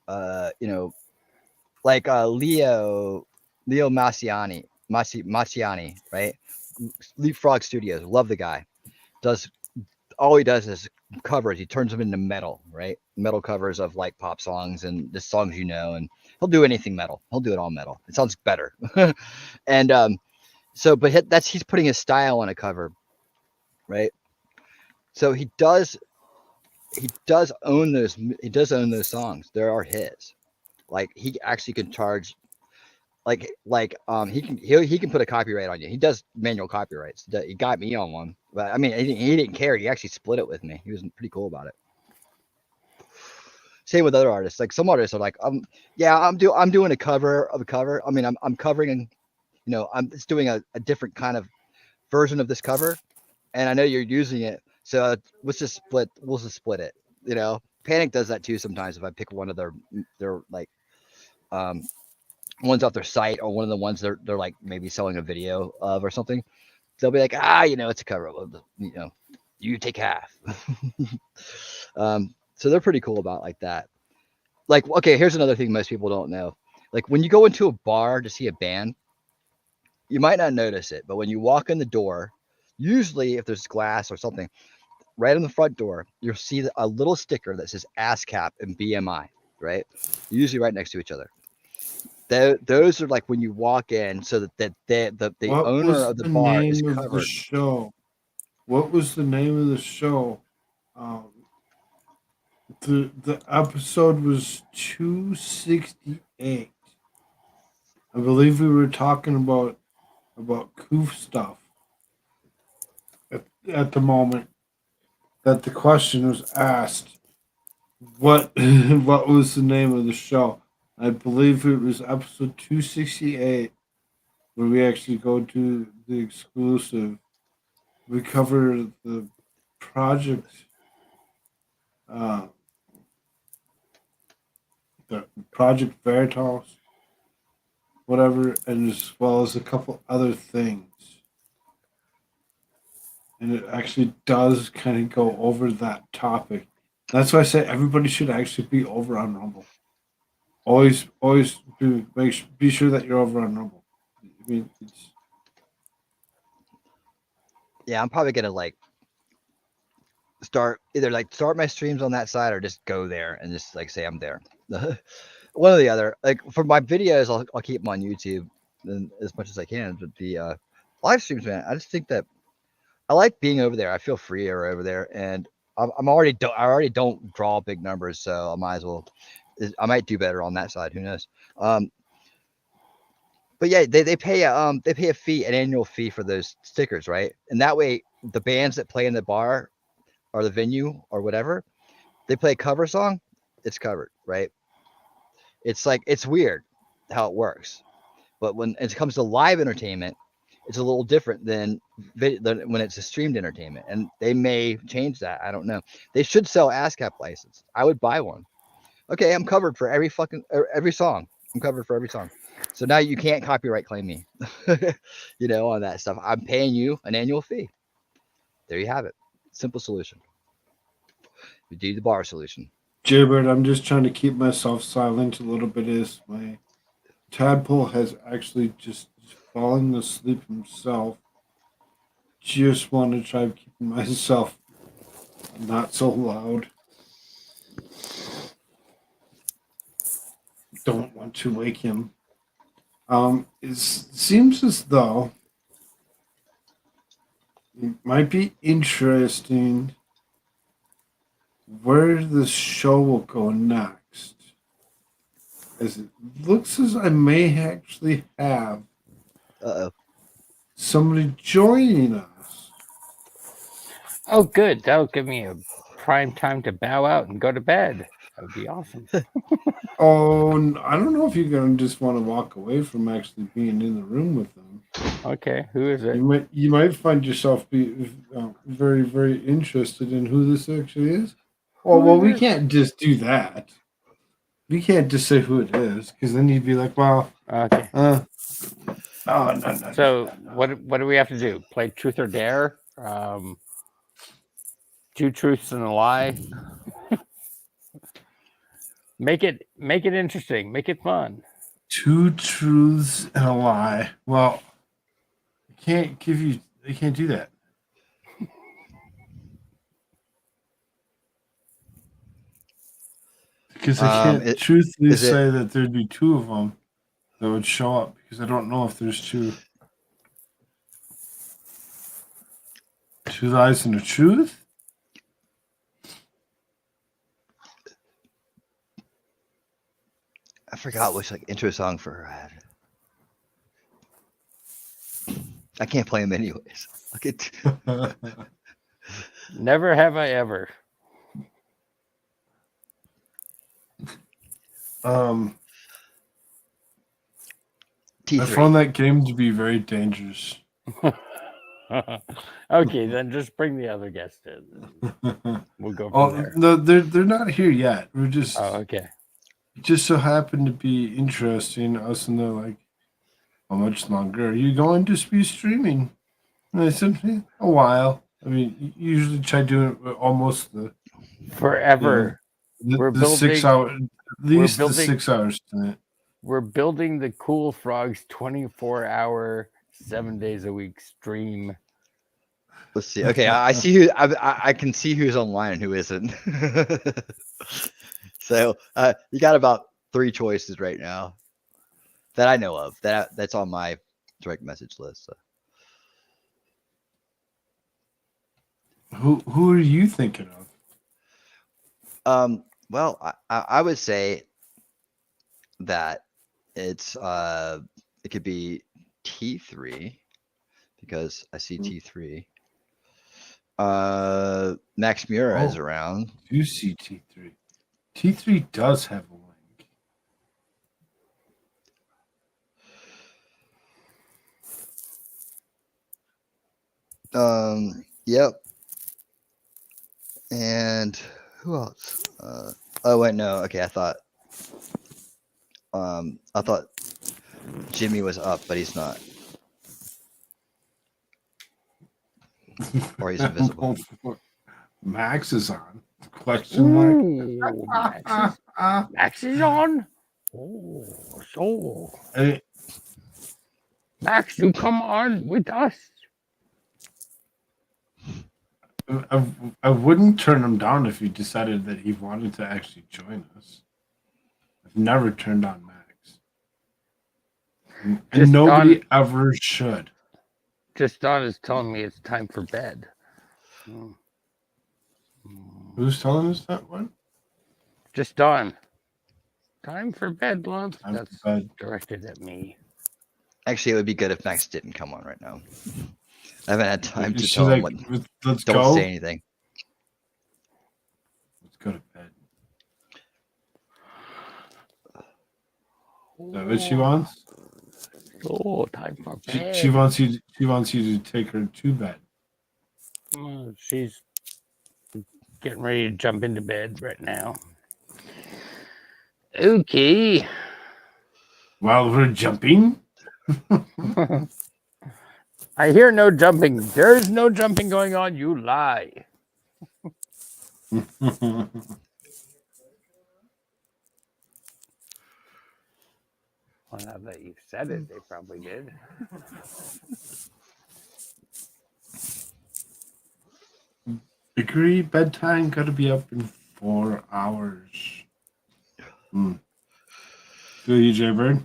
Leo Massiani, right? Leapfrog Studios, love the guy. All he does is covers. He turns them into metal, right? Metal covers of like pop songs and the songs, and he'll do anything metal. He'll do it all metal. It sounds better. And he's putting his style on a cover, right? So he does own those. He does own those songs. They are his. Like he actually can charge. He can put a copyright on you. He does manual copyrights. He got me on one, but I mean he didn't care. He actually split it with me. He was pretty cool about it. Same with other artists. Like some artists are like, I'm doing a cover of a cover. I mean, I'm covering, I'm just doing a different kind of version of this cover, and I know you're using it, so we'll just split it. Panic does that too sometimes. If I pick one of their like ones off their site, or one of the ones they're like maybe selling a video of or something, they'll be like, it's a cover of you take half. So they're pretty cool about like that. Like, okay, here's another thing most people don't know. Like when you go into a bar to see a band, you might not notice it, but when you walk in the door, usually if there's glass or something, right on the front door, you'll see a little sticker that says ASCAP and BMI, right? Usually right next to each other. Those are like when you walk in, so that the What owner was of the the bar is name of the covered. show? What was the name of the show? The episode was 268. I believe we were talking about Koof stuff at the moment that the question was asked. What what was the name of the show? I believe it was episode 268 where we actually go to the exclusive. We cover the project, uh, the Project Veritas, whatever, and as well as a couple other things. And it actually does kind of go over that topic. That's why I say everybody should actually be over on Rumble. Always be sure that you're over on Rumble. I mean, it's Yeah, I'm probably gonna like start my streams on that side or just go there and just like say I'm there. One or the other. Like for my videos, I'll keep them on YouTube and as much as I can. But the live streams, man, I just think that I like being over there. I feel freer over there, and I already don't draw big numbers, so I might as well. I might do better on that side. Who knows? But yeah, they pay a fee, an annual fee for those stickers, right? And that way, the bands that play in the bar or the venue or whatever, they play a cover song, it's covered, right? It's like it's weird how it works, but when it comes to live entertainment, it's a little different than when it's a streamed entertainment, and they may change that. I don't know. They should sell ASCAP license. I would buy one. Okay, I'm covered for every song. I'm covered for every song. So now you can't copyright claim me, on that stuff. I'm paying you an annual fee. There you have it. Simple solution. You do the bar solution. Jaybird, I'm just trying to keep myself silent a little bit as my tadpole has actually just fallen asleep himself. Just want to try keeping myself not so loud. Don't want to wake him. It seems as though it might be interesting where the show will go next. As it looks as I may actually have somebody joining us. Oh, good. That'll give me a prime time to bow out and go to bed. That would be awesome. Oh, I don't know if you're going to just want to walk away from actually being in the room with them. Okay, who is it? You might find yourself be very, very interested in who this actually is. Well, we can't just do that. We can't just say who it is, because then you'd be like, well, okay. No. So what do we have to do? Play truth or dare? 2 truths and a lie. Make it interesting. Make it fun. 2 truths and a lie. Well, I can't do that. Because I can't truthfully say that there'd be 2 of them that would show up, because I don't know if there's 2. 2 lies and a truth? I forgot which intro song for her had. I can't play them anyways. Never have I ever. I T3. found that game to be very dangerous. Okay, then just bring the other guest in. We'll go from there. No, they're not here yet. We're just okay. It just so happened to be interesting. Us and they're like, how much longer are you going to be streaming? And I said, a while. I mean, you usually try doing it almost forever. The 6 hours, at least the 6 hours tonight. We're building the Koolfrogg's 24-hour, 7 days a week stream. Let's see. Okay, I see who I can see who's online and who isn't. So you got about 3 choices right now that I know of. That's on my direct message list. So. Who are you thinking of? Well, I would say that it's it could be T3 because I see T3. Max Mura is Oh. around. You see T3. T3 does have a link. Yep. And who else? Oh wait, no. Okay, I thought Jimmy was up, but he's not. Or he's invisible. Max is on. Question mark. Ooh, Max is on. Oh, so Hey, Max, you come on with us. I wouldn't turn him down if he decided that he wanted to actually join us. I've never turned on Max. And nobody ever should. Just Don is telling me it's time for bed. Who's telling us that one? Just Don. Time for bed, love. Time for That's bed. directed at me. Actually, it would be good if Max didn't come on right now. I haven't had time to She's tell him like, what. let's Don't go. say anything. Let's go to bed. Is that what she wants? Oh, time for bed. She wants you. She wants you to take her to bed. She's getting ready to jump into bed right now. Okay. While we're jumping. I hear no jumping. There's no jumping going on. You lie. Well, now that you've said it, they probably did. Agree. Bedtime. Got to be up in 4 hours. Feel you, Jaybird?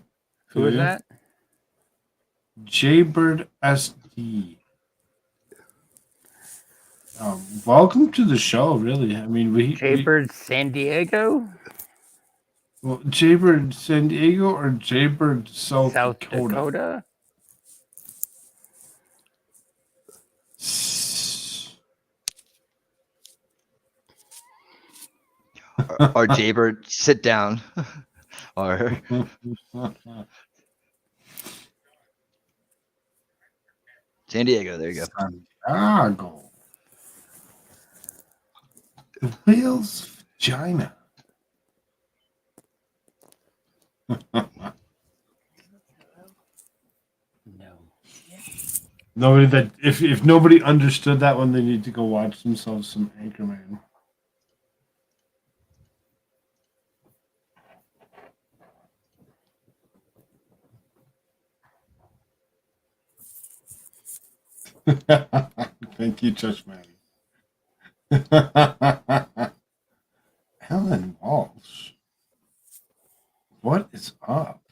Who is that? Jaybird SD. Welcome to the show. Really, I mean, Jaybird San Diego. Well, Jaybird San Diego or Jaybird South Dakota? Or Jaybird, sit down. Or San Diego. There you go. Santiago. The whale's vagina. No. Nobody that if nobody understood that one, they need to go watch themselves some Anchorman. Thank you, Judge Manny. Helen Walsh. What is up?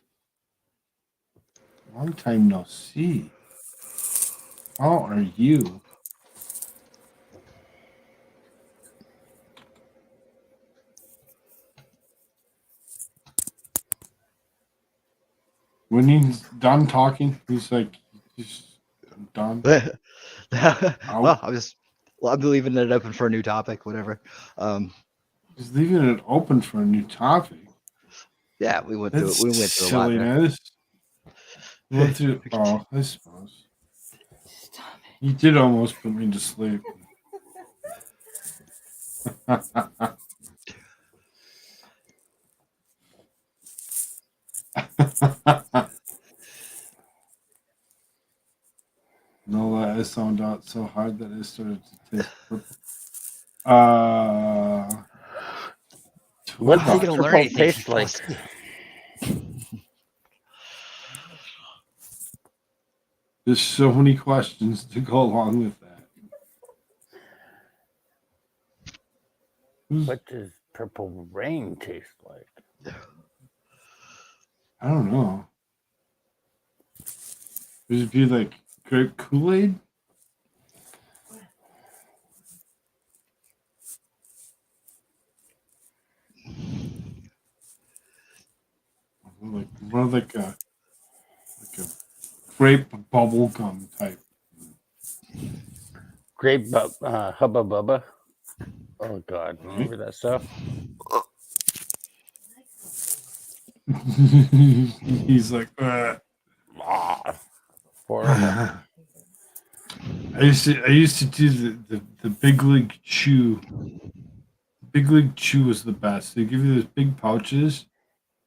Long time no see. How are you? When he's done talking, he's like, I'm done. Well, I'm leaving it open for a new topic, whatever. He's leaving it open for a new topic. Yeah, we went through a lot there. Silliness. We went through. Oh, I suppose. You did almost put me to sleep. No lie, I sound out so hard that I started to taste purple. What's How are you gonna learn purple anything? taste like? There's so many questions to go along with that. What does purple rain taste like? I don't know. Would it be like grape Kool-Aid? Like more like a grape bubble gum type. Grape Hubba Bubba. Oh God, remember that stuff? He's like, Ah, horrible. I used to do the Big League Chew. Big League Chew was the best. They give you those big pouches.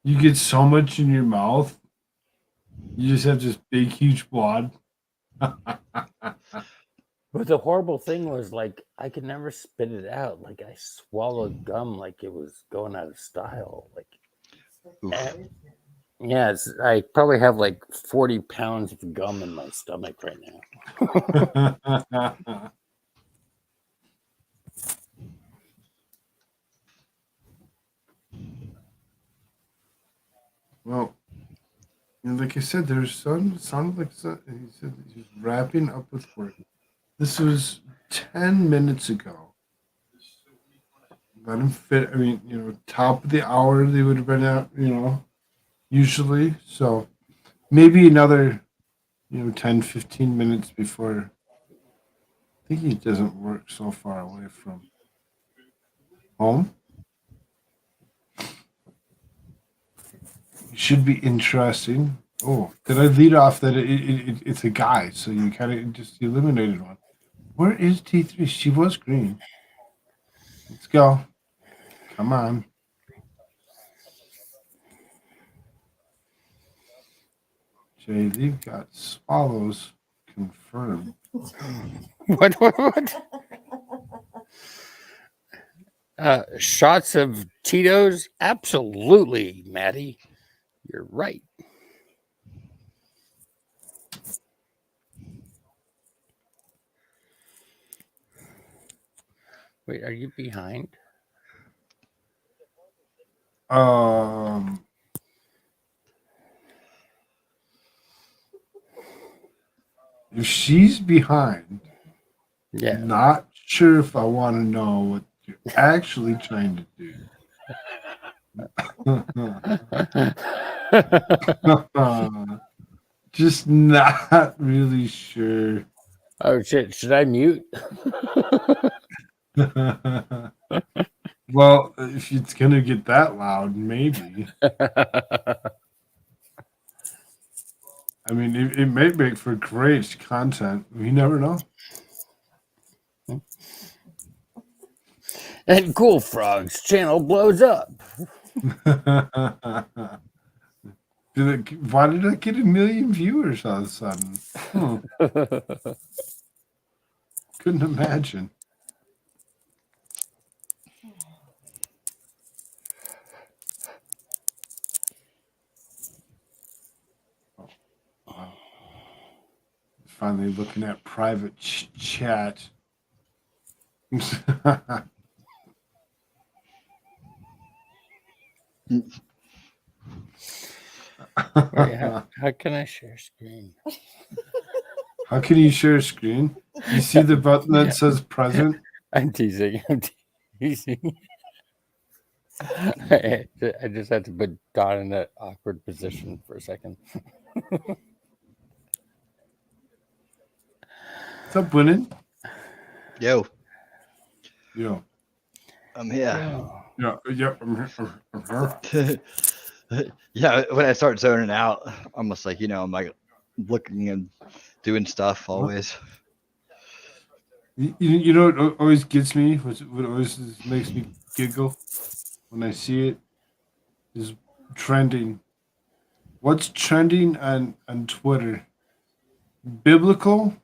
You get so much in your mouth. You just have this big, huge wad. But the horrible thing was, like, I could never spit it out. Like, I swallowed gum like it was going out of style. Like, yeah, I probably have like 40 pounds of gum in my stomach right now. Well, like I said, there's sounded like he said he's wrapping up with work. This was 10 minutes ago. Let him fit. I mean, top of the hour they would have been out, usually. So maybe another, 10, 15 minutes before. I think he doesn't work so far away from home. It should be interesting. Oh, did I lead off that it's a guy? So you kind of just eliminated one. Where is T3? She was green. Let's go. Come on. Jay, they've got swallows confirmed. What? Shots of Tito's? Absolutely, Maddie. You're right. Wait, are you behind? If she's behind, Yeah. not sure if I want to know what you're actually trying to do. Just not really sure. Oh shit! Should I mute? Well, if it's gonna get that loud, maybe. I mean, it may make for great content. We never know. And Koolfrogg's channel blows up. Why did I get 1 million viewers all of a sudden? Couldn't imagine. Oh, wow. Finally looking at private chat. Wait, how can I share screen? How can you share a screen? You see the button that says present? I'm teasing. I just had to put Don in that awkward position for a second. What's up, Winning? Yo, Yo. I'm here. Yeah, yep, I'm here. Yeah, when I start zoning out, I'm just like, I'm like looking and doing stuff always. You know what always gets me? What always makes me giggle when I see it is trending. What's trending on Twitter? Biblical,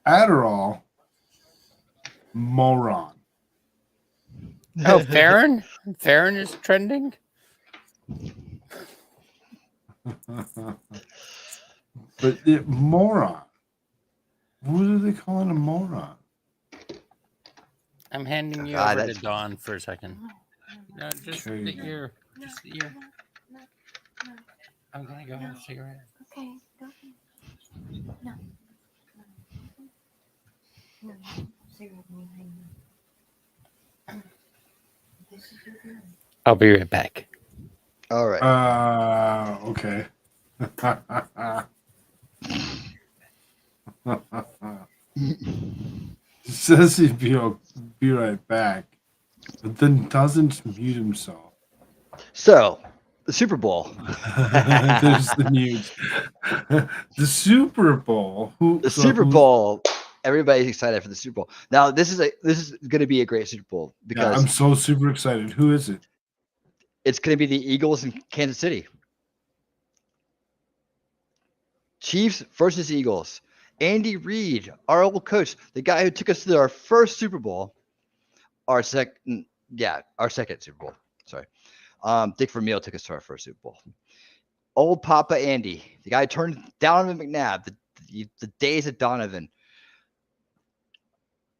Adderall, moron. Oh, Farron? Farron is trending? But moron. What are they calling a moron? I'm handing you God, over to that's- Dawn for a second. No, just Okay. the ear. Just the ear. I'm gonna go have a cigarette. Okay, go ahead. No. No, cigarette behind you. This is your gun. I'll be right back. All right. Okay. Says he'd be right back, but then doesn't mute himself. So, the Super Bowl. There's the news. The Super Bowl. The Super Bowl. Everybody's excited for the Super Bowl. Now, this is going to be a great Super Bowl Yeah, because I'm so super excited. Who is it? it's going to be the Eagles in Kansas City. Chiefs versus Eagles. Andy Reid, our old coach, the guy who took us to our first Super Bowl, our second Super Bowl. Sorry. Dick Vermeil took us to our first Super Bowl. Old Papa Andy, the guy who turned Donovan McNabb, the days of Donovan.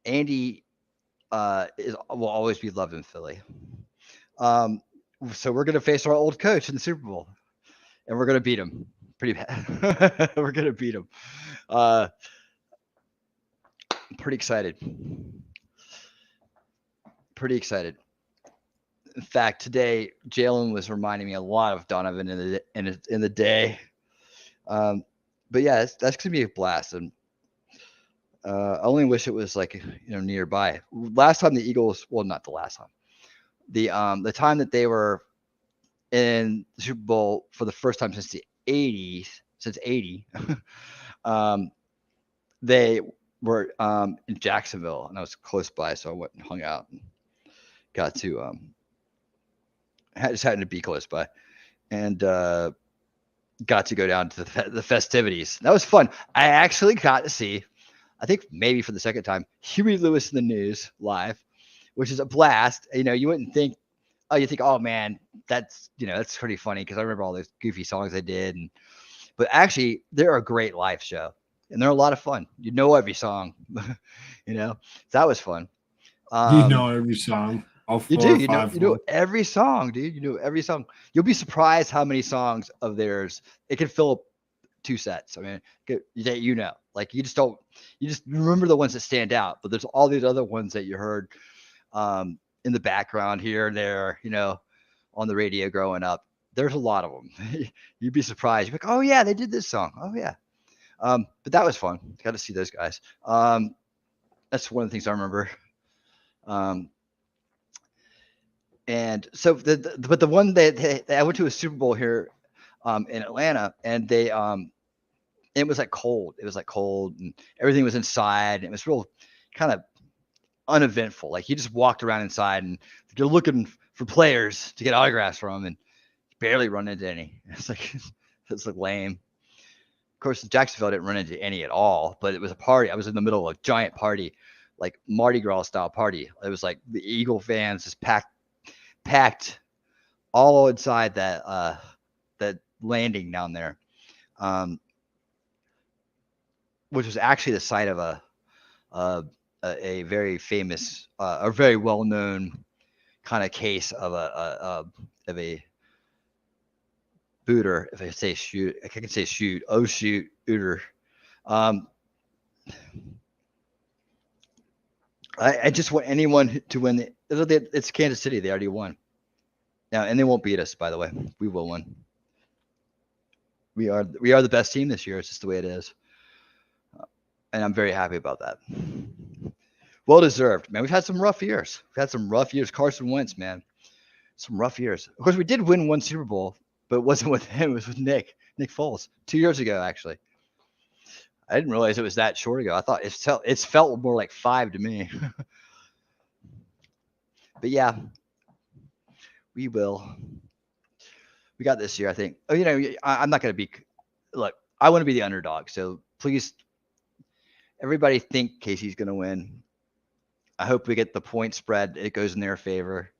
Andy will always be loved in Philly. So we're going to face our old coach in the Super Bowl, and we're going to beat him pretty bad. We're going to beat him. I'm pretty excited. Pretty excited. In fact, today Jalen was reminding me a lot of Donovan in the day. But yeah, that's gonna be a blast, and I only wish it was like nearby. Last time the Eagles, well, not the last time, the time that they were in the Super Bowl for the first time since the 80s, since 80, they were in Jacksonville, and I was close by, so I went and hung out and got to just happened to be close by, and got to go down to the festivities. That was fun. I actually got to see, I think maybe for the second time, Huey Lewis in the News live, which is a blast. You wouldn't think, you think, oh man, that's pretty funny because I remember all those goofy songs they did, but actually they're a great live show and they're a lot of fun. You know every song, so that was fun. You know every song. All You 4 do. or 5. You know every song, dude. You know every song. You'll be surprised how many songs of theirs it can fill up 2 sets. I mean, that like you just remember the ones that stand out. But there's all these other ones that you heard in the background here and there, on the radio growing up. There's a lot of them. You'd be surprised. You're like, oh yeah, they did this song. Oh yeah. But that was fun. Got to see those guys. That's one of the things I remember. And so but the one that I went to a Super Bowl here in Atlanta, and they it was like cold. It was like cold, and everything was inside. And it was real kind of uneventful. Like you just walked around inside, and you're looking for players to get autographs from, and barely run into any. It's like lame. Of course, Jacksonville didn't run into any at all, but it was a party. I was in the middle of a giant party, like Mardi Gras style party. It was like the Eagle fans just packed all inside that landing down there, which was actually the site of a very famous or very well known kind of case of a booter. If I say shoot, I can say shoot. Oh shoot, booter. I just want anyone to win. It's Kansas City. They already won. Now, and they won't beat us, by the way. We will win. We are the best team this year. It's just the way it is. And I'm very happy about that. Well deserved, man. We've had some rough years. Carson Wentz, man. Some rough years. Of course, we did win one Super Bowl, but it wasn't with him. It was with Nick Foles 2 years ago, actually. I didn't realize it was that short ago. I thought it felt more like 5 to me. But yeah, we will. We got this year, I think. Oh, I'm not going to be. Look, I want to be the underdog. So please, everybody think Casey's going to win. I hope we get the point spread. It goes in their favor.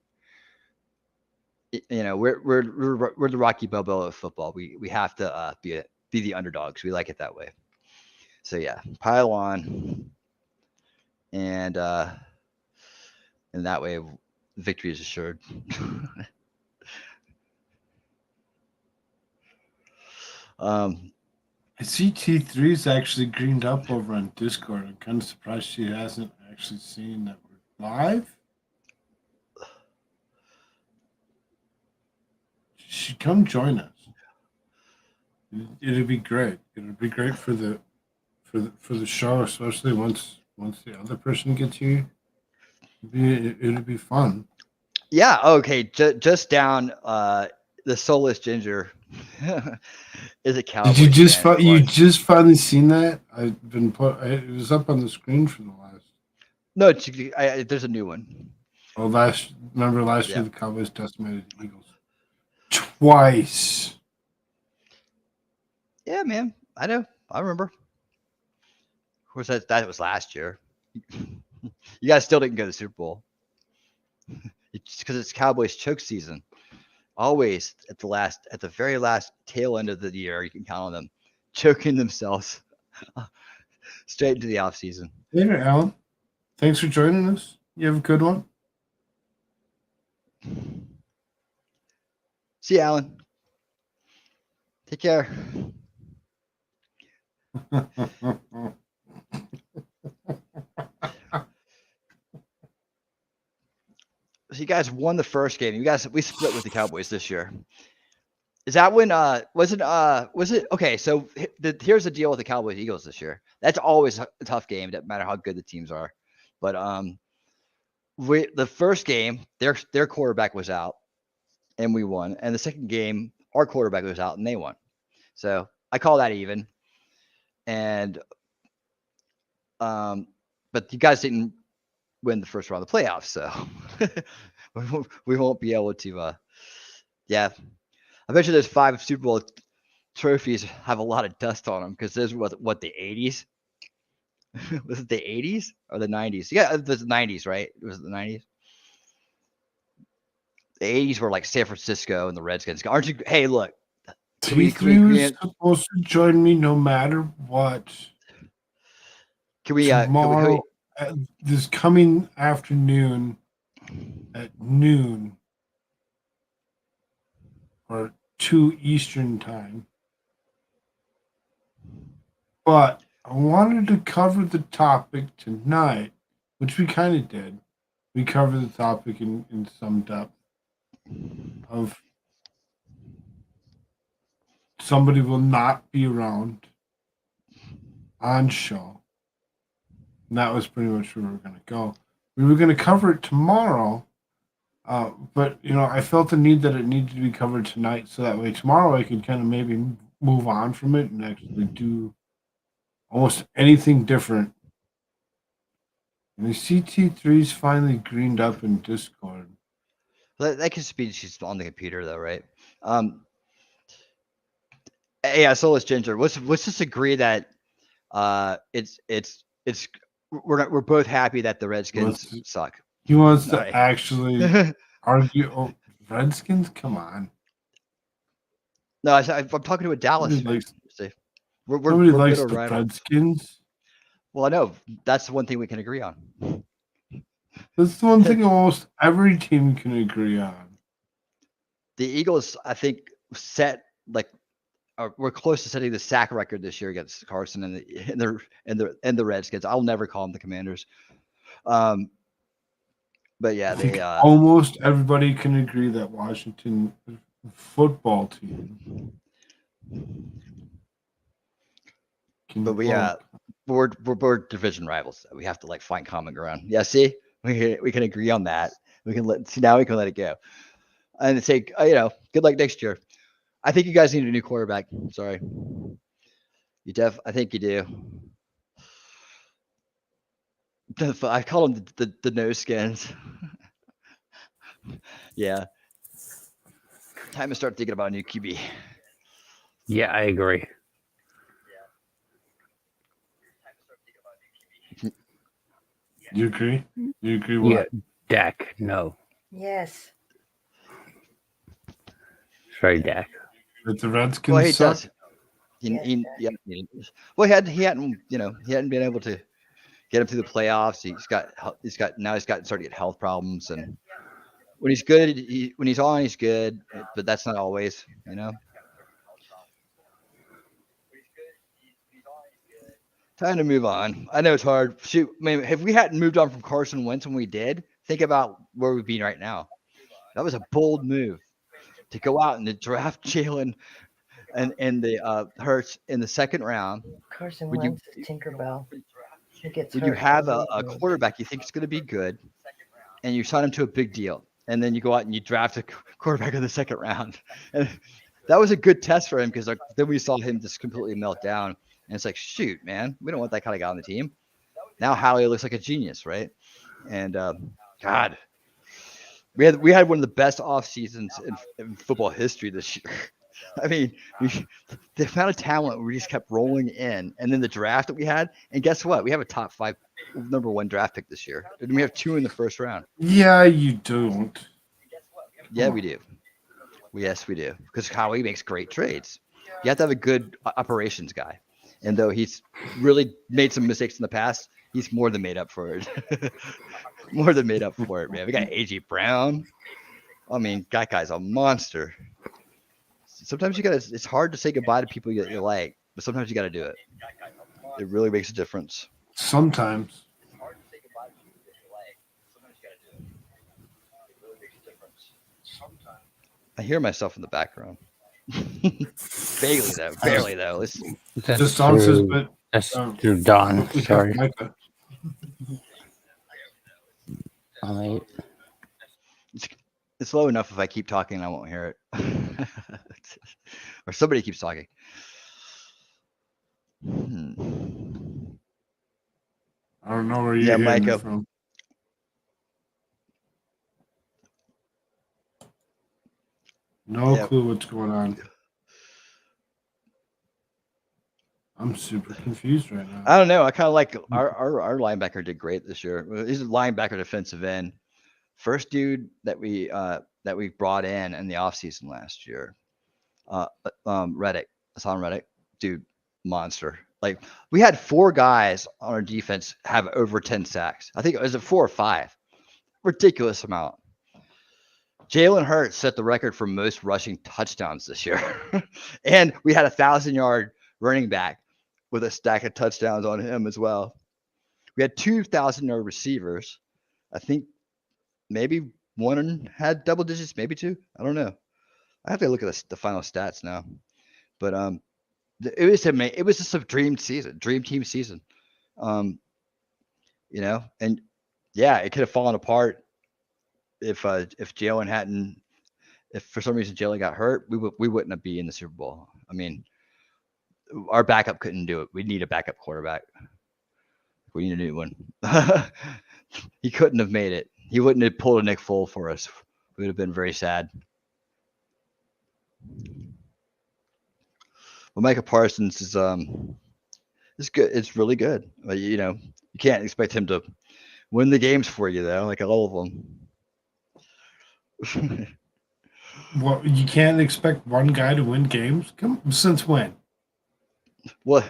We're the Rocky Balboa of football. We have to be be the underdogs. We like it that way. So yeah, pile on, and that way victory is assured. I see T3's actually greened up over on Discord. I'm kind of surprised she hasn't actually seen that we're live. She should come join us. It'd be great. It'd be great for the show, especially once the other person gets here. It'd be fun. Yeah. Okay. Just down. The soulless ginger is a cowboy. Did you just finally seen that? I've been it was up on the screen for the last. No, there's a new one. Oh, remember last Yeah. year the Cowboys decimated the Eagles twice. Yeah, man. I know. I remember. Of course, that was last year. You guys still didn't go to the Super Bowl. It's because it's Cowboys choke season. Always at the very last tail end of the year, you can count on them choking themselves straight into the off season. Hey there, Alan. Thanks for joining us. You have a good one. See you, Alan. Take care. So you guys won the first game. We split with the Cowboys this year. Is that when was it okay? So here's the deal with the Cowboys Eagles this year. That's always a tough game, no matter how good the teams are. But the first game, their quarterback was out, and we won. And the second game, our quarterback was out, and they won. So I call that even. And but you guys didn't win the first round of the playoffs, so we won't be able to. Yeah, I bet you those 5 Super Bowl trophies have a lot of dust on them because those were what the 80s. Was it the 80s or the 90s? Yeah, it was the 90s, right? It was the 90s. The 80s were like San Francisco and the Redskins. Aren't you? Hey, look. T3 was supposed to join me no matter what. Can we tomorrow this coming afternoon at noon or 2 Eastern time? But I wanted to cover the topic tonight, which we kind of did. We covered the topic in some depth of somebody will not be around on show. And that was pretty much where we were going to go. We were going to cover it tomorrow, but I felt the need that it needed to be covered tonight, so that way tomorrow I could kind of maybe move on from it and actually do almost anything different. And the CT3's finally greened up in Discord. That could just be she's on the computer though, right? Yeah, Soulless Ginger. Let's just agree that we're both happy that the Redskins suck. He wants to actually argue. Oh, Redskins, come on. No, I'm talking to a Dallas. Nobody likes the Redskins. Well, I know that's the one thing we can agree on. That's the one thing almost every team can agree on. The Eagles, I think, we're close to setting the sack record this year against Carson and the Redskins. I'll never call them the Commanders. But yeah, they almost everybody can agree that Washington football team. But we're division rivals. We have to find common ground. Yeah, see, we can agree on that. Now we can let it go, and say good luck next year. I think you guys need a new quarterback. Sorry, I think you do. I call them the no skins. Yeah, time to start thinking about a new QB. Yeah, I agree. You agree? You agree what? Yeah, Dak, no. Yes. Sorry, Dak. That the Redskins suck? Well, he hadn't been able to get him through the playoffs. He's got starting to get health problems, and when he's good, when he's on, he's good, but that's not always, Time to move on. I know it's hard. Shoot, I mean, if we hadn't moved on from Carson Wentz when we did, think about where we'd be right now. That was a bold move to go out and to draft Jalen and the Hurts in the second round. Carson Wentz is Tinkerbell. He gets When you hurt have every a week. quarterback you think is going to be good, and you sign him to a big deal, and then you go out and you draft a quarterback in the second round, and that was a good test for him because then we saw him just completely melt down, and it's like, shoot, man, we don't want that kind of guy on the team. Now Howie looks like a genius, right? And God, we had one of the best off seasons in football history this year. I mean, the amount of talent we just kept rolling in, and then the draft that we had, and guess what? We have a top 5, number 1 draft pick this year, and we have 2 in the first round. Yeah, you don't. Yeah, we do. Yes, we do. Because Howie makes great trades. You have to have a good operations guy, and though he's really made some mistakes in the past, he's more than made up for it. More than made up for it, man. We got AJ Brown. I mean, that guy's a monster. Sometimes it's hard to say goodbye to people you like, but sometimes you got to do it. It really makes a difference. Sometimes. I hear myself in the background. Barely though. That's Just answers, true. but That's true, Don. Sorry. Micah. I'm late. It's low enough if I keep talking, I won't hear it. Or somebody keeps talking. I don't know where you're hearing it from. No clue what's going on. I'm super confused right now. I don't know. I kind of like our linebacker did great this year. He's a linebacker defensive end. First dude that we brought in the offseason last year. Reddick. Hassan Reddick. Dude, monster. Like, we had 4 guys on our defense have over 10 sacks. I think it was 4 or 5. Ridiculous amount. Jalen Hurts set the record for most rushing touchdowns this year. And we had a 1,000-yard running back with a stack of touchdowns on him as well. We had 2,000-yard receivers. I think maybe one had double digits, maybe 2. I don't know. I have to look at the final stats now. But it was amazing. It was just a dream team season. And yeah, it could have fallen apart if Jalen hadn't, if for some reason Jalen got hurt, we wouldn't have been in the Super Bowl. I mean, our backup couldn't do it. We need a backup quarterback. We need a new one. He couldn't have made it. He wouldn't have pulled a Nick Foles for us. We would have been very sad. Well, Micah Parsons is good. It's really good. But, you can't expect him to win the games for you, though, like all of them. Well, you can't expect one guy to win games? Since when? Well,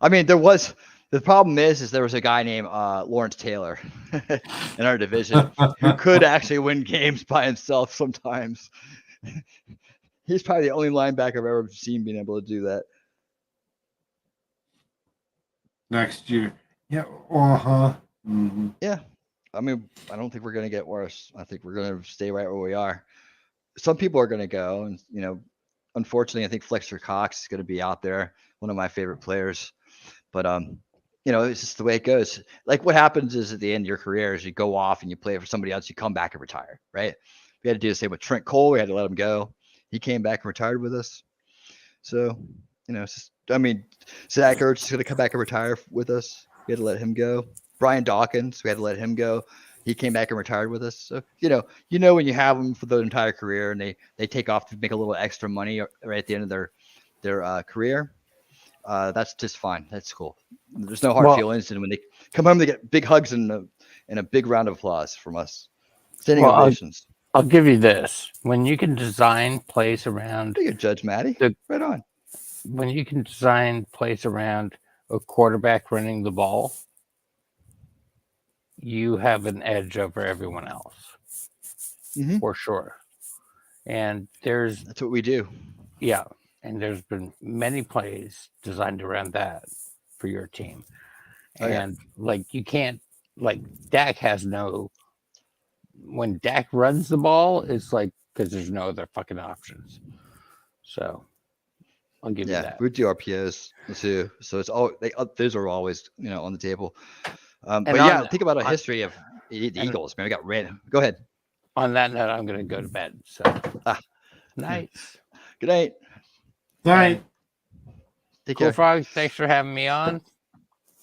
I mean, the problem is there was a guy named Lawrence Taylor in our division who could actually win games by himself sometimes. He's probably the only linebacker I've ever seen being able to do that. Next year. Yeah. Mm-hmm. Yeah. I mean, I don't think we're going to get worse. I think we're going to stay right where we are. Some people are going to go, and, unfortunately, I think Flexer Cox is going to be out there, one of my favorite players. But, it's just the way it goes. Like, what happens is at the end of your career is you go off and you play for somebody else, you come back and retire, right? We had to do the same with Trent Cole. We had to let him go. He came back and retired with us. So, it's just, Zach Ertz is going to come back and retire with us. We had to let him go. Brian Dawkins, we had to let him go. He came back and retired with us. So, when you have them for the entire career and they take off to make a little extra money right at the end of their career, that's just fine. That's cool. There's no hard feelings. And when they come home, they get big hugs and a big round of applause from us. Standing ovations. I'll give you this. When you can design plays around you Judge Maddie. Right on. when you can design plays around a quarterback running the ball, you have an edge over everyone else Mhm. for sure. And there's That's what we do. yeah, and there's been many plays designed around that for your team. Oh, yeah. And like you can't like Dak has no when Dak runs the ball, it's like because there's no other fucking options. So I'll give you Yeah, that. we do RPOs too, so it's all those are always on the table. And But yeah, think about a on- history of the and- Eagles. Man, we got red. Go ahead. on that note, I'm gonna go to bed. So Ah, nice. good night. Night. Take care. Koolfrogg, thanks for having me on.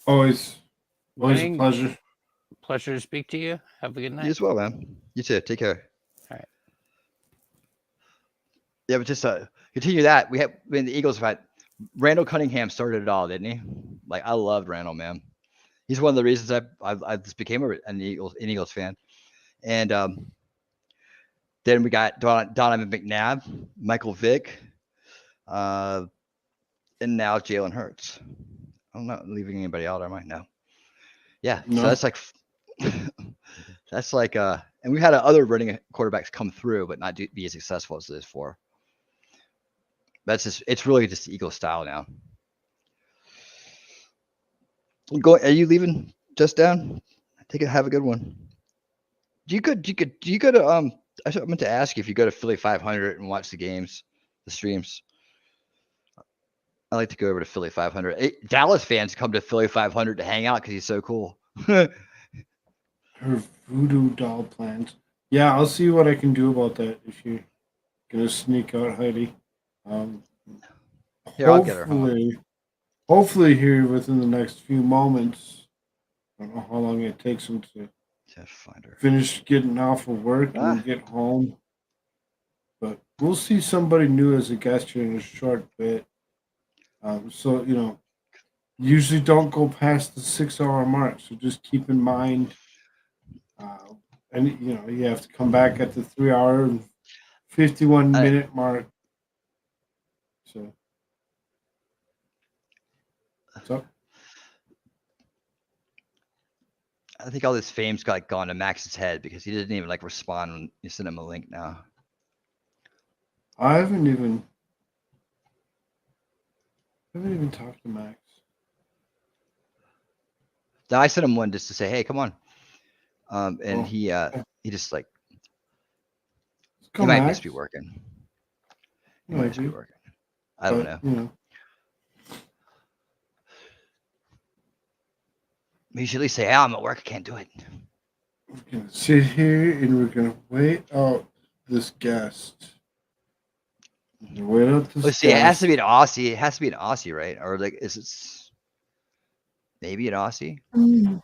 Always a Winning, pleasure. pleasure to speak to you. Have a good You night. as well, man. You too. Take care. All right. Yeah, but just continue that. When the Eagles had Randall Cunningham started it all, didn't he? Like I loved Randall, man. He's one of the reasons I just became an Eagles fan. And then we got Donovan McNabb, Michael Vick, and now Jalen Hurts. I'm not leaving anybody out, am I? No. Yeah. No. So that's like and we had other running quarterbacks come through, but not be as successful as those four. It's really just the Eagles style now. Are you leaving just down? Have a good one. Do you go to I meant to ask you if you go to Philly 500 and watch the streams. I like to go over to Philly 500. Dallas fans come to Philly 500 to hang out because he's so cool. Her voodoo doll plans. Yeah, I'll see what I can do about that if you're gonna sneak out, Heidi. Here, I'll get her, huh? Hopefully here within the next few moments. I don't know how long it takes them to Find her. finish getting off of work and get home. But we'll see somebody new as a guest here in a short bit. So, usually don't go past the 6 hour mark. So just keep in mind, and you have to come back at the 3 hour and 51 minute mark. So, what's up? I think all this fame's gone to Max's head because he didn't even respond when you sent him a link now. I haven't even talked to Max. Now I sent him one just to say, "Hey, come on," and he just he might just be working. He might just be working. I don't know. You should at least say, "Hey, I'm at work. I can't do it." We're gonna sit here and we're gonna wait out this guest. Wait out this Let's see. It has to be an Aussie. It has to be an Aussie, right? Or is it maybe an Aussie? I'm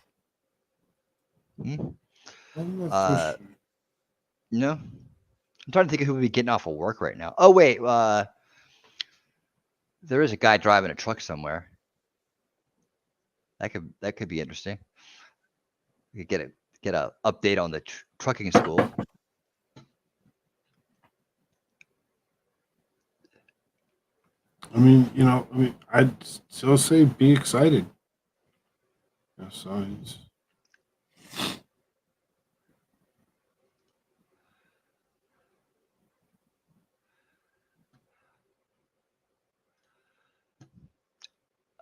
Hmm? not so sure. No. I'm trying to think of who would be getting off of work right now. Oh wait, there is a guy driving a truck somewhere. That could be interesting. We could get a update on the trucking school. I'd still say be excited. So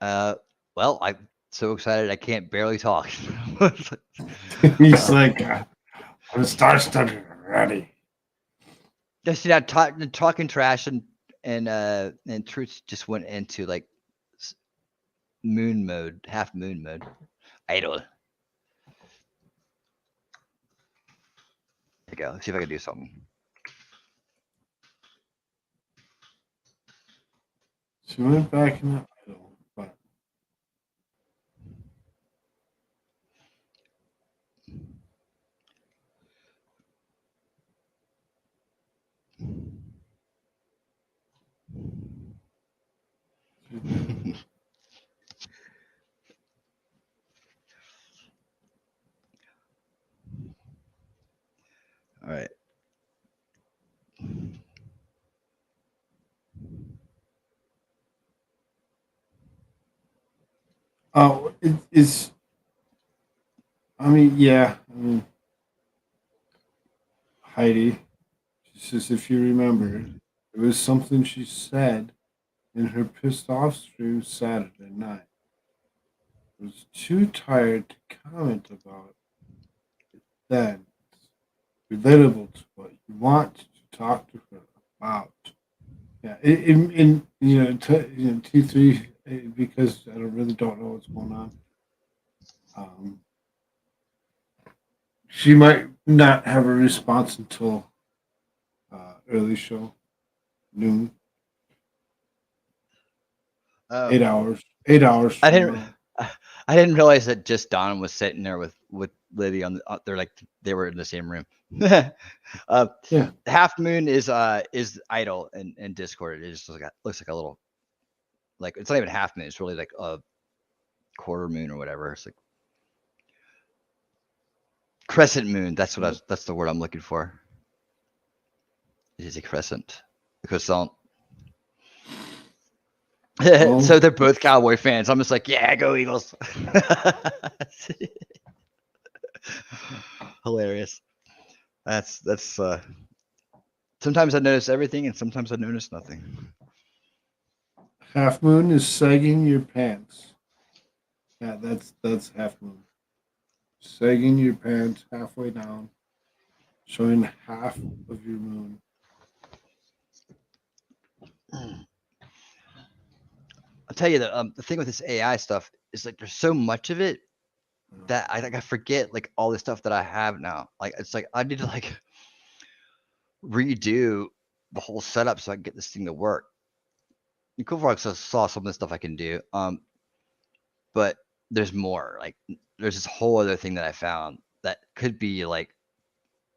Well, I'm so excited I can't barely talk. he's like, I'm star-studded already. Just talking trash and Truth just went into moon mode, half moon mode. Idle. There you go. Let's see if I can do something. She went back in the idol, but All right. it's. I mean, yeah. I mean, Heidi. She says, if you remember, it was something she said in her pissed off stream Saturday night. I was too tired to comment about it then. It's relatable to what you want to talk to her about. Yeah, in T3 because I really don't know what's going on. She might not have a response until early show, noon, Oh, 8 hours. 8 hours I from didn't. now. I didn't realize that just Don was sitting there with Liddy on the. They're like they were in the same room. Yeah. Half Moon is idle in Discord. It just looks like a little like it's not even half moon. It's really like a quarter moon or whatever. It's like crescent moon. That's the word I'm looking for. It is a crescent. Croissant. Oh, So they're both Cowboy fans. I'm just like, yeah, go Eagles. Hilarious. That's sometimes I notice everything and sometimes I notice nothing. Half Moon is sagging your pants. Yeah, that's Half Moon. Sagging your pants halfway down, showing half of your moon. I'll tell you the thing with this AI stuff is like there's so much of it that I think I forget like all the stuff that I have now. Like it's like I need to like redo the whole setup so I can get this thing to work. Koolfrogg saw some of the stuff I can do. But there's more. Like there's this whole other thing that I found that could be like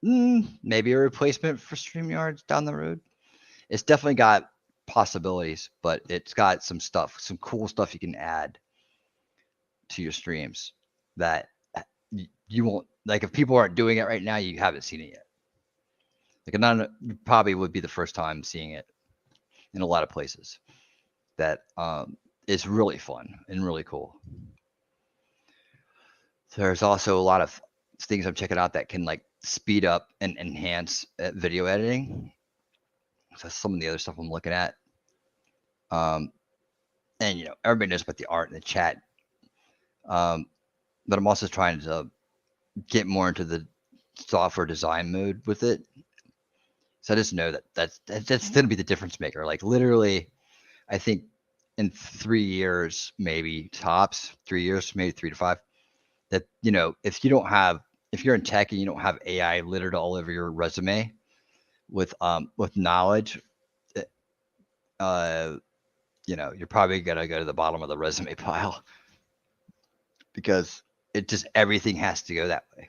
maybe a replacement for StreamYards down the road. It's definitely got possibilities, but it's got some stuff, some cool stuff you can add to your streams that you won't like if people aren't doing it right now, you haven't seen it yet. Like you probably would be the first time seeing it in a lot of places. That is really fun and really cool. There's also a lot of things I'm checking out that can like speed up and enhance video editing. So that's some of the other stuff I'm looking at. And you know, everybody knows about the art in the chat. But I'm also trying to get more into the software design mode with it. So I just know that's going to be the difference maker. Like literally, I think in 3 years, maybe tops, 3 years, maybe 3 to 5, that, you know, if you're in tech and you don't have AI littered all over your resume with knowledge, you know, you're probably going to go to the bottom of the resume pile because everything has to go that way.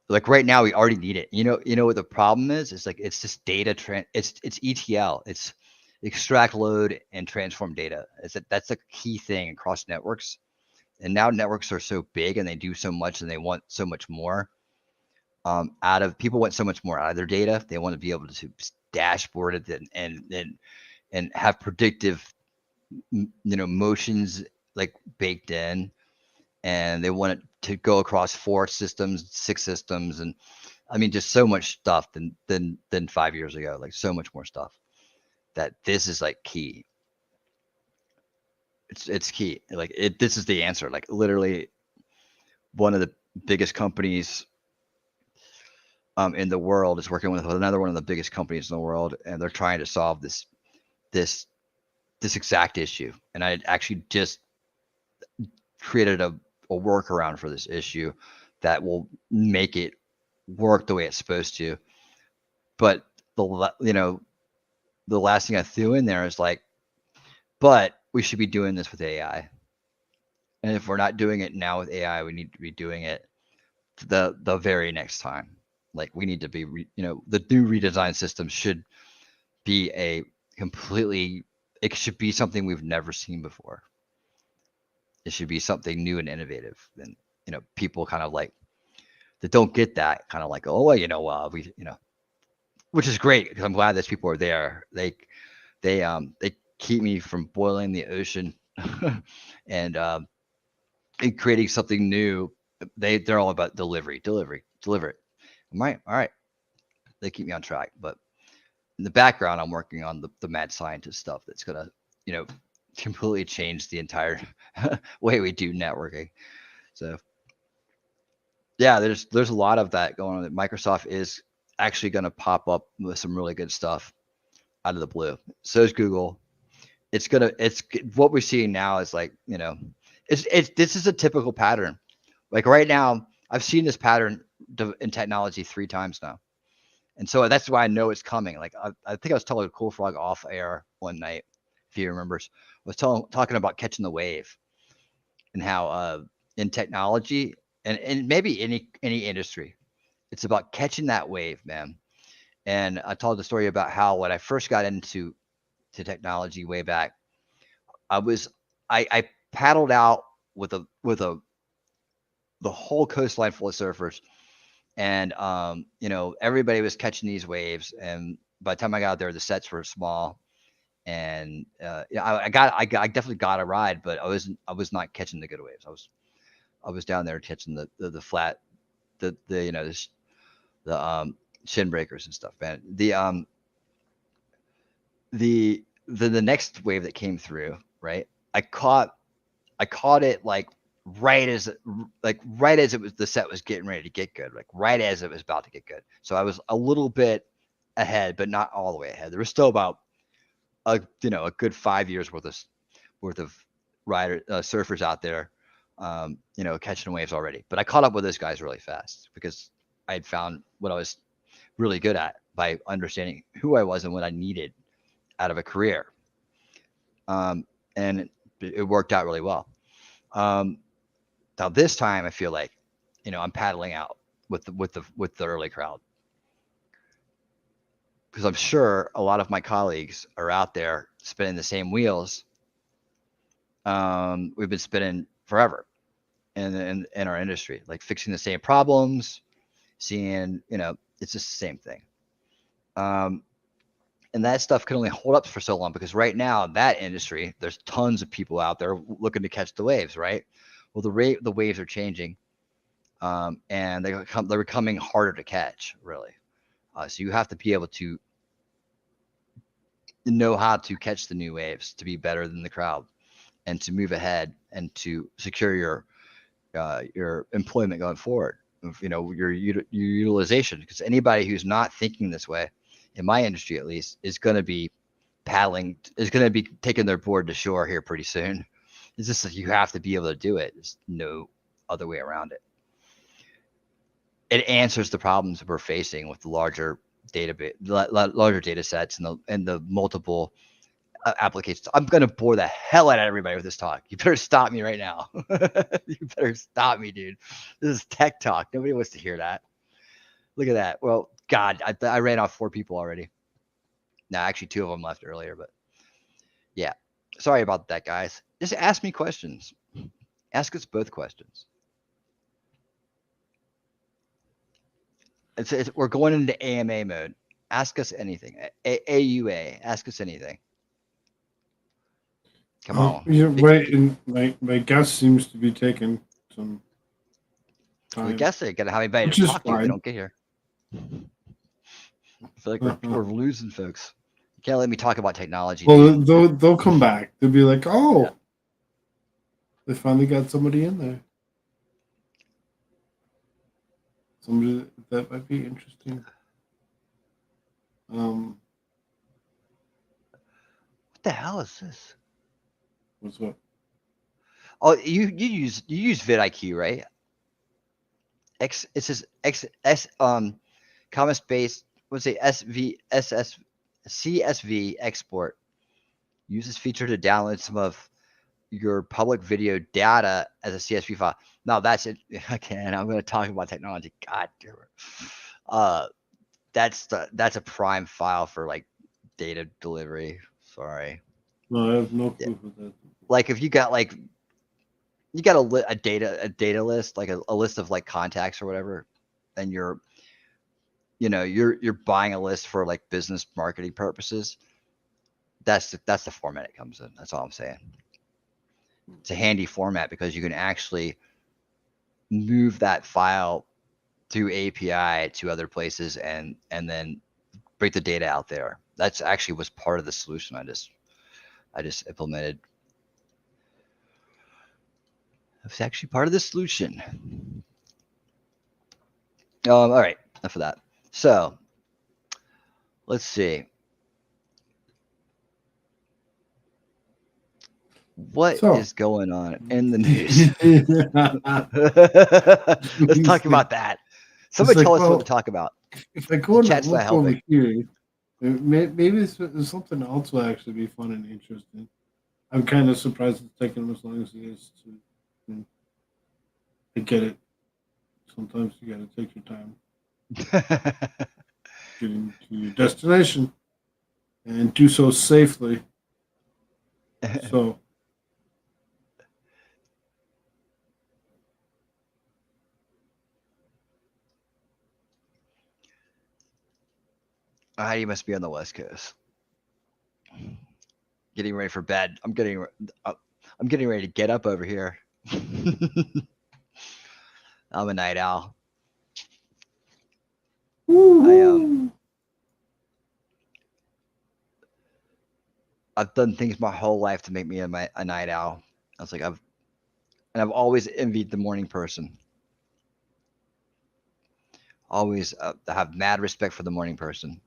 Like right now, we already need it. You know what the problem is? It's like it's just data. It's ETL. It's extract, load, and transform data. That's a key thing across networks. And now networks are so big and they do so much and they want so much more. People want so much more out of their data. They want to be able to dashboard it and have predictive, motions like baked in. And they want it to go across 4 systems, 6 systems, and I mean just so much stuff than 5 years ago. Like so much more stuff. That this is like key. It's key. Like this is the answer. Like literally, one of the biggest companies in the world is working with another one of the biggest companies in the world, and they're trying to solve this exact issue. And I actually just created a workaround for this issue that will make it work the way it's supposed to. But the last thing I threw in there is like, but we should be doing this with AI. And if we're not doing it now with AI, we need to be doing it the very next time. Like we need to be, the new redesign system should be it should be something we've never seen before. It should be something new and innovative. And, people kind of like that don't get that kind of like, oh, well, which is great because I'm glad that people are there. They keep me from boiling the ocean and and creating something new. They're all about deliver it. I'm right. All right. They keep me on track, but in the background, I'm working on the mad scientist stuff that's gonna, completely change the entire way we do networking. So yeah, there's a lot of that going on. That Microsoft is actually going to pop up with some really good stuff out of the blue. So is Google. It's what we're seeing now is like, this is a typical pattern. Like right now, I've seen this pattern in technology 3 times now. And so that's why I know it's coming. Like I think I was telling Koolfrogg off air one night, if he remembers, talking about catching the wave and how in technology and maybe any industry, it's about catching that wave, man. And I told the story about how when I first got into technology way back, I paddled out with the whole coastline full of surfers, and everybody was catching these waves. And by the time I got out there, the sets were small, and I definitely got a ride, but I was not catching the good waves. I was down there catching the flat, the shin breakers and stuff, man. The next wave that came through, right? I caught it like right as it was, the set was getting ready to get good, like right as it was about to get good. So I was a little bit ahead, but not all the way ahead. There was still about a good 5 years worth of surfers out there, catching waves already. But I caught up with those guys really fast because I had found what I was really good at by understanding who I was and what I needed out of a career. And it worked out really well. Now this time I feel like, I'm paddling out with the early crowd, because I'm sure a lot of my colleagues are out there spinning the same wheels. We've been spinning forever in our industry, like fixing the same problems, seeing, it's just the same thing. And that stuff can only hold up for so long, because right now that industry, there's tons of people out there looking to catch the waves, right? Well, the waves are changing, and they're becoming harder to catch, really. So you have to be able to know how to catch the new waves to be better than the crowd, and to move ahead and to secure your employment going forward. Your utilization, because anybody who's not thinking this way, in my industry at least, is going to be taking their board to shore here pretty soon. It's just that you have to be able to do it. There's no other way around it. It answers the problems we're facing with the larger data sets and the multiple applications. I'm going to bore the hell out of everybody with this talk. You better stop me right now. You better stop me, dude. This is tech talk. Nobody wants to hear that. Look at that. Well, God, I ran off 4 people already. No, actually 2 of them left earlier, but yeah. Sorry about that, guys. Just ask me questions. Ask us both questions. We're going into AMA mode. Ask us anything. AUA. Ask us anything. Come on. You're right, and my guest seems to be taking some time. We guess they're gonna have anybody Which to is talk to if they fine. don't get here. I feel like we're losing folks. You can't let me talk about technology. Well, they'll come back. They'll be like, oh, they finally got somebody in there. Somebody that might be interesting. What the hell is this? What's up? Oh, you use vidIQ, right? It says common space. What's it? CSV export. Use this feature to download some of your public video data as a CSV file. Now that's it. Again, I'm going to talk about technology. God damn it. That's a prime file for like data delivery. Sorry. No, I have no clue what that is. Like if you got a data list, like a list of like contacts or whatever, and you're buying a list for like business marketing purposes. That's the format it comes in. That's all I'm saying. It's a handy format because you can actually move that file through API to other places and then break the data out there. That's actually was part of the solution I just implemented. It's actually part of the solution. All right, enough of that. So let's see. What is So, going on in the news? Let's talk about that. Somebody like, tell us well, what to talk about. if I go and Chat's not look over helping. here, maybe there's something else will actually be fun and interesting. I'm kind of surprised it's taking them as long as it is to get it. Sometimes you got to take your time getting to your destination and do so safely. So, You must be on the West Coast. Getting ready for bed. I'm getting ready to get up over here. I'm a night owl. I've done things my whole life to make me a night owl. I was like I've always envied the morning person. Always have mad respect for the morning person.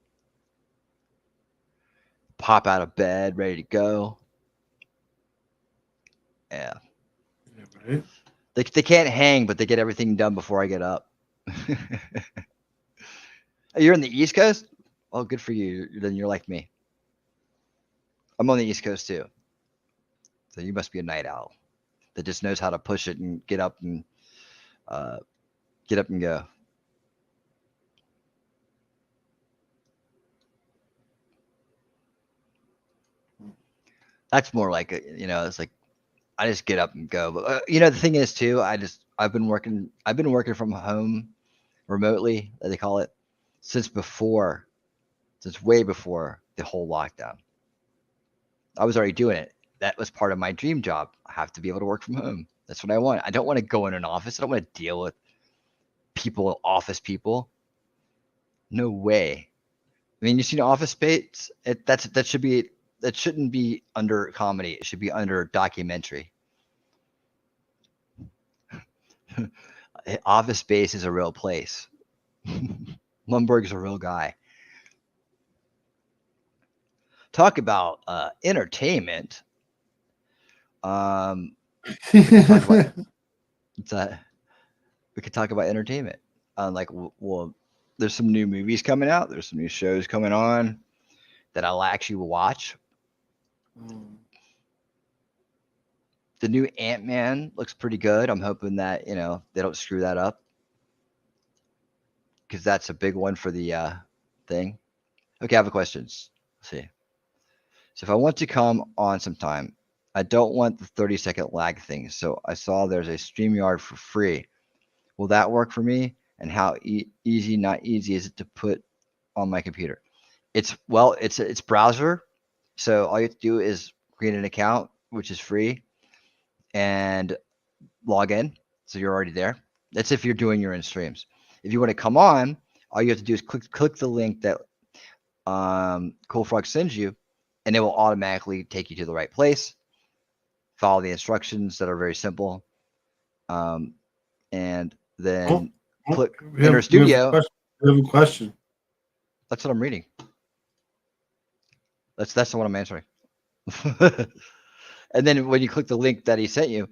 Pop out of bed, ready to go. Yeah. right? They can't hang, but they get everything done before I get up. You're on the East Coast? Oh, good for you. Then you're like me. I'm on the East Coast too. So you must be a night owl that just knows how to push it and get up and go. That's more like it's like I just get up and go. But the thing is too, I've been working from home remotely, as they call it, since way before the whole lockdown. I was already doing it. That was part of my dream job. I have to be able to work from home. That's what I want. I don't want to go in an office. I don't want to deal with office people. No way. I mean, you seen Office Space? That shouldn't be under comedy. It should be under documentary. Office Space is a real place. Lundberg's a real guy. Talk about entertainment. We could talk about we could talk about entertainment. Well, there's some new movies coming out. There's some new shows coming on that I'll actually watch. The new Ant-Man looks pretty good. I'm hoping that they don't screw that up, because that's a big one for the thing. Okay, I have a question. Let's see. So if I want to come on sometime, I don't want the 30-second lag thing. So I saw there's a StreamYard for free. Will that work for me? And how easy, not easy, is it to put on my computer? It's browser. So all you have to do is create an account, which is free, and log in. So you're already there. That's if you're doing your own streams. If you want to come on, all you have to do is click the link that Koolfrogg sends you, and it will automatically take you to the right place. Follow the instructions that are very simple, and then click Enter Studio. We have a question. That's what I'm reading. That's the one I'm answering. And then when you click the link that he sent you,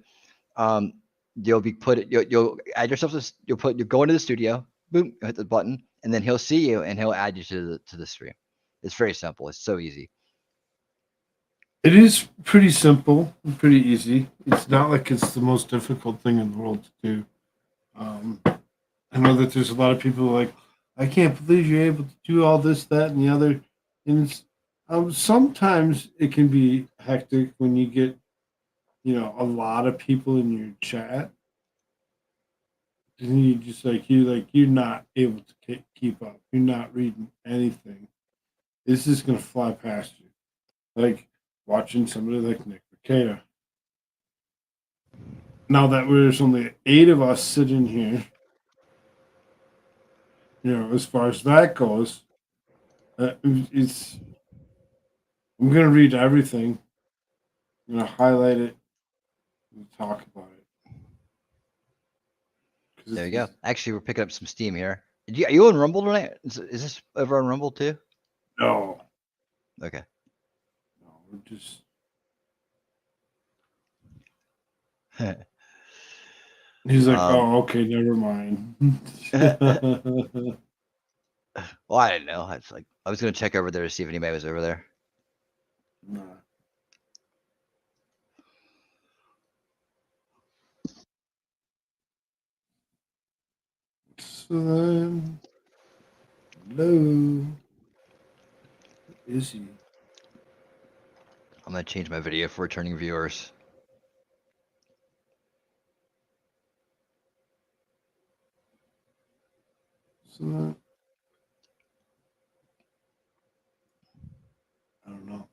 you'll add yourself. You'll go into the studio. Boom, hit the button, and then he'll see you and he'll add you to the stream. It's very simple. It's so easy. It is pretty simple and pretty easy. It's not like it's the most difficult thing in the world to do. I know that there's a lot of people like, I can't believe you're able to do all this, that, and the other. And sometimes it can be hectic when you get, a lot of people in your chat. And you just you're not able to keep up. You're not reading anything. It's just gonna fly past you. Like watching somebody like Nick Mercado. now that there's only 8 of us sitting here, as far as that goes, it's I'm gonna read everything. I'm gonna highlight it and talk about it. There you go. Actually, we're picking up some steam here. Are you on Rumble tonight? Is this over on Rumble too? No, Okay. no, we're just. He's like, oh, okay, never mind. Well, I didn't know. I was gonna check over there to see if anybody was over there. Nah. So then, hello, is he? I'm gonna change my video for returning viewers. So then, I don't know.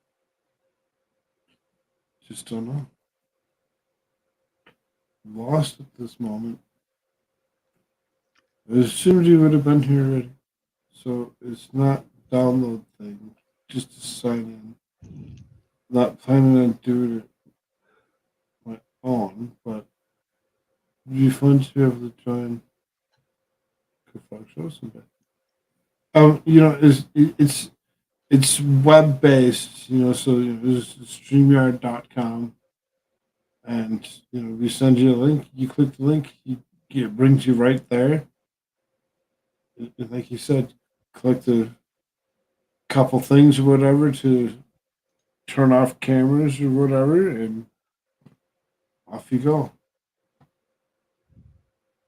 Just don't know. Lost at this moment. I assumed you would have been here already. So it's not download thing, just to sign in. Not planning on doing it my own, but it'd be fun to be able to join Koolfrogg show someday. It's web based, so there's StreamYard.com, and we send you a link. You click the link, it brings you right there. And like you said, click the couple things or whatever to turn off cameras or whatever, and off you go.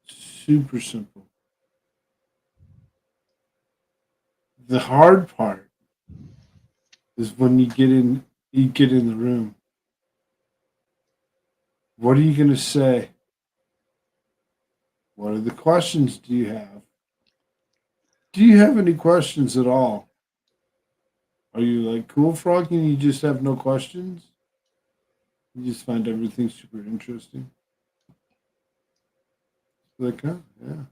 Super simple. The hard part is when you get in the room. What are you going to say? What are the questions do you have? Do you have any questions at all? Are you like Koolfrogg and you just have no questions? You just find everything super interesting? Like, huh? Yeah.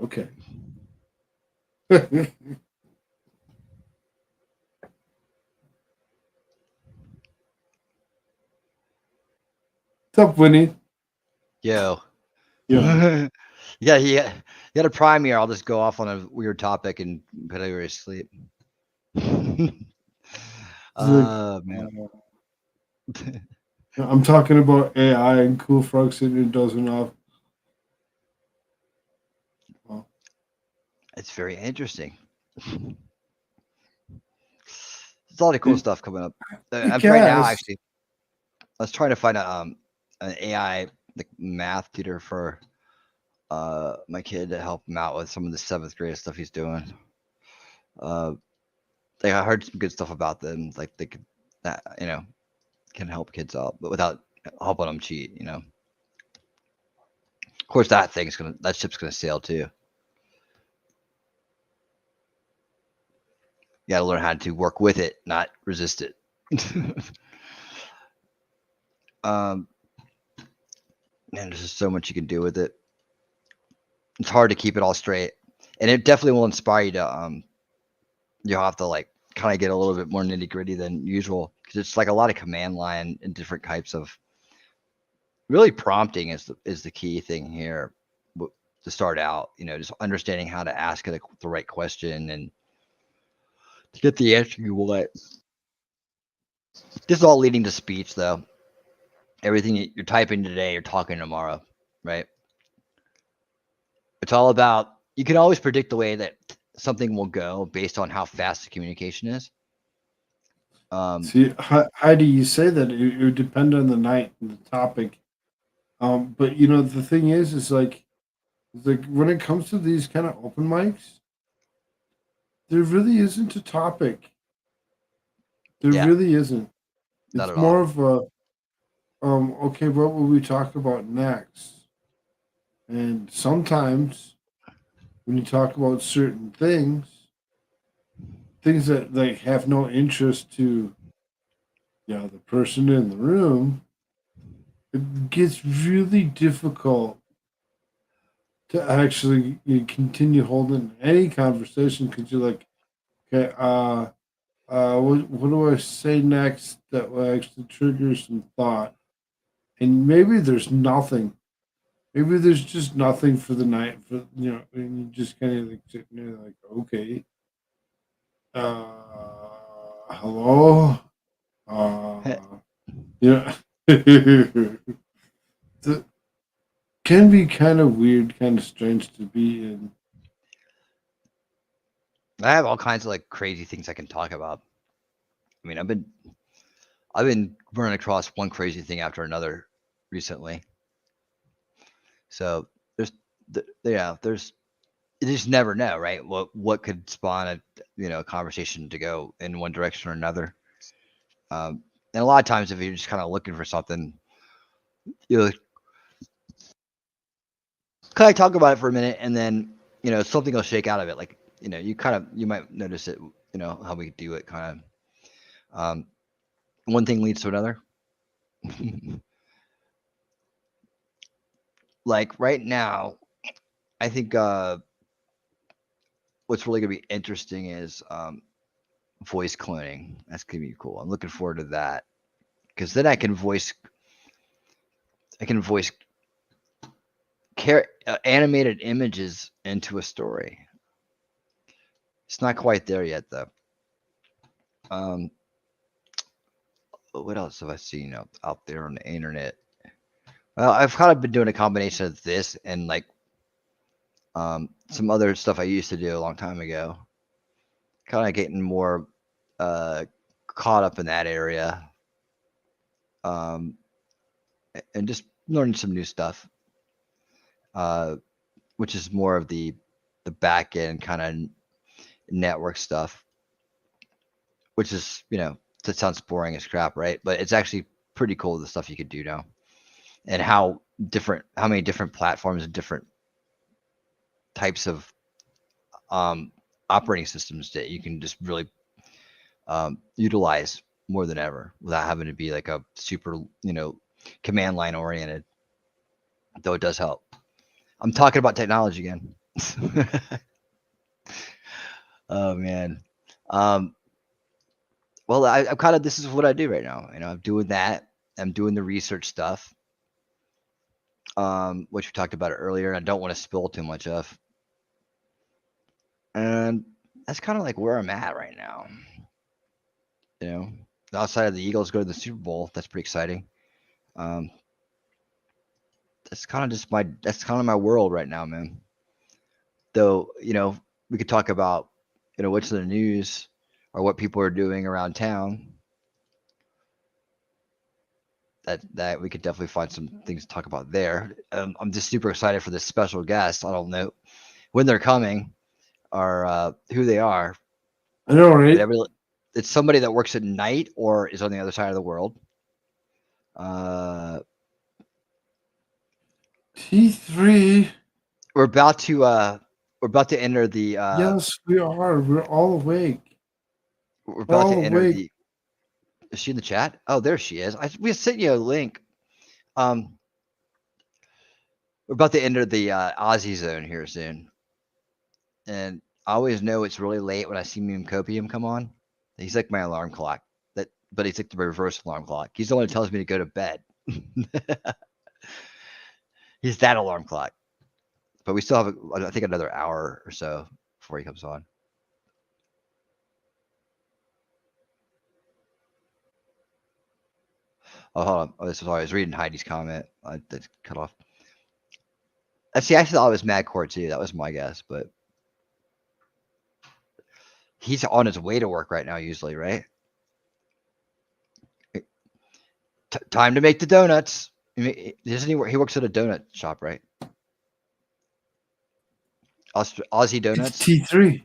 Okay. What's up, Winnie? Yo. Yeah. Yeah, he had a prime here. I'll just go off on a weird topic and put everybody to sleep. Man. I'm talking about AI and Koolfrogg sitting and dozing off. Well, It's very interesting. There's a lot of cool stuff coming up. Right now, actually, I was trying to find an AI math tutor for my kid to help him out with some of the 7th grade stuff he's doing. I heard some good stuff about them. Like they could, can help kids out, but without helping them cheat. Of course, that ship's gonna sail too. You gotta learn how to work with it, not resist it. Man, there's just so much you can do with it. It's hard to keep it all straight, and it definitely will inspire you to you'll have to kind of get a little bit more nitty gritty than usual, because it's like a lot of command line and different types of really prompting is the key thing here to start out. Just understanding how to ask the right question and to get the answer you want. This is all leading to speech, though. Everything you're typing today, you're talking tomorrow, right? It's all about, you can always predict the way that something will go based on how fast the communication is. See, how do you say that? It would depend on the night and the topic. But the thing is like when it comes to these kind of open mics, there really isn't a topic. There really isn't. Not It's at more all. of a okay, what will we talk about next? And sometimes when you talk about certain things that have no interest to the person in the room, it gets really difficult to actually continue holding any conversation because you're like, okay, what do I say next that will actually trigger some thought? And maybe there's nothing. Maybe there's just nothing for the night. For and you just kind of like sitting there, like, okay, hello, yeah. It can be kind of weird, kind of strange to be in. I have all kinds of like crazy things I can talk about. I mean, I've been running across one crazy thing after another recently. So there's you just never know, right? What could spawn a conversation to go in one direction or another. And a lot of times, if you're just kind of looking for something, you kind of talk about it for a minute, and then something will shake out of it. Like you might notice it. How we do it, kind of. One thing leads to another. Like right now, I think what's really gonna be interesting is voice cloning. That's gonna be cool. I'm looking forward to that because then I can voice animated images into a story. It's not quite there yet, though. What else have I seen out there on the internet? Well, I've kind of been doing a combination of this and like some other stuff I used to do a long time ago. Kind of getting more caught up in that area, and just learning some new stuff, which is more of the back end kind of network stuff, which is that sounds boring as crap, right? But it's actually pretty cool the stuff you could do now, and how many different platforms and different types of operating systems that you can just really utilize more than ever without having to be like a super command line oriented. Though it does help. I'm talking about technology again. Oh man. Well, I'm kind of, this is what I do right now. I'm doing that. I'm doing the research stuff, which we talked about earlier. I don't want to spill too much of. And that's kind of like where I'm at right now. Outside of the Eagles go to the Super Bowl, that's pretty exciting. That's kind of my world right now, man. Though, we could talk about, what's in the news or what people are doing around town. That we could definitely find some things to talk about there. I'm just super excited for this special guest. I don't know when they're coming or who they are. I know, right? It's somebody that works at night or is on the other side of the world. T3. We're about to enter the. Yes, we are. We're all awake. We're about to enter awake. the. Is she in the chat? Oh, there she is. We sent you a link. We're about to enter the Aussie zone here soon, and I always know it's really late when I see Meme Copium come on. He's like my alarm clock. But he's like the reverse alarm clock. He's the one that tells me to go to bed. He's that alarm clock. But we still have, I think, another hour or so before he comes on. Oh, hold on. Oh, this was I was reading Heidi's comment. That's cut off. See, I thought it was Madcore too. That was my guess, but he's on his way to work right now, usually, right? Time to make the donuts. Doesn't he work? He works at a donut shop, right? Aussie Donuts. It's T3.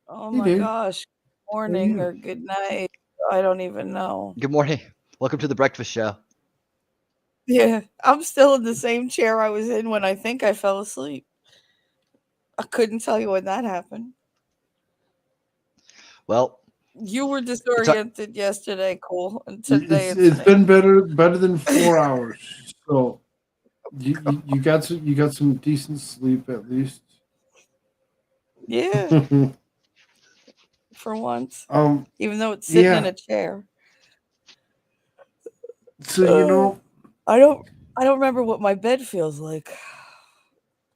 Oh Hey, my dude. gosh. Good morning or good night. I don't even know. Good morning. Welcome to the breakfast show. Yeah, I'm still in the same chair I was in when I think I fell asleep. I couldn't tell you when that happened. Well, You were disoriented yesterday, Cole, and today It's it's it's been me. better than 4 hours. So you got some decent sleep at least. Yeah, for once. um Even though it's sitting in yeah. a chair. So Uh, I don't remember what my bed feels like.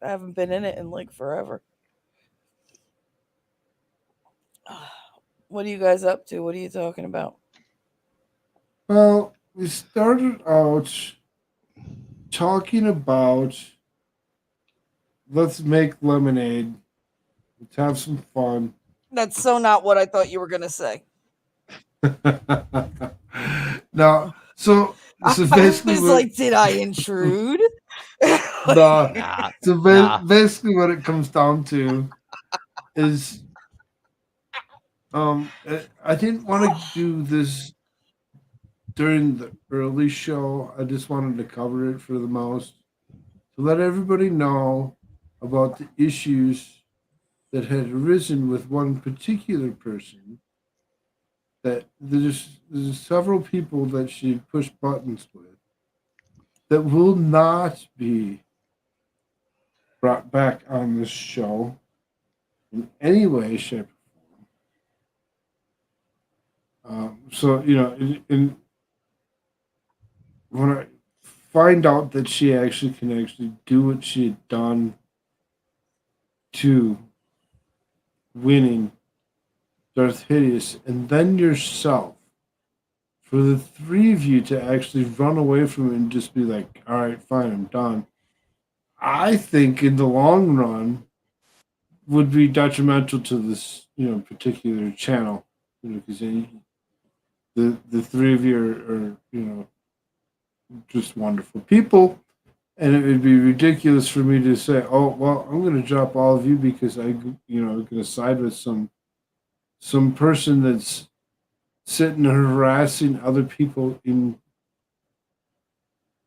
I haven't been in it in like forever. What are you guys up to? What are you talking about? well, we started out talking about let's make lemonade. Let's have some fun. That's so not what I thought you were gonna say. Now, so I basically was what like, did I intrude? the Nah, so nah. basically what it comes down to is I didn't want to do this during the early show. I just wanted to cover it for the most to let everybody know about the issues that had arisen with one particular person. That there's several people that she pushed buttons with that will not be brought back on this show in any way, shape, or form. So when I find out that she actually can actually do what she had done to winning Darth Hideous, and then yourself, for the three of you to actually run away from it and just be like, "All right, fine, I'm done." I think in the long run would be detrimental to this, particular channel, because the three of you are just wonderful people, and it would be ridiculous for me to say, "Oh, well, I'm going to drop all of you because I'm going to side with some person that's sitting and harassing other people in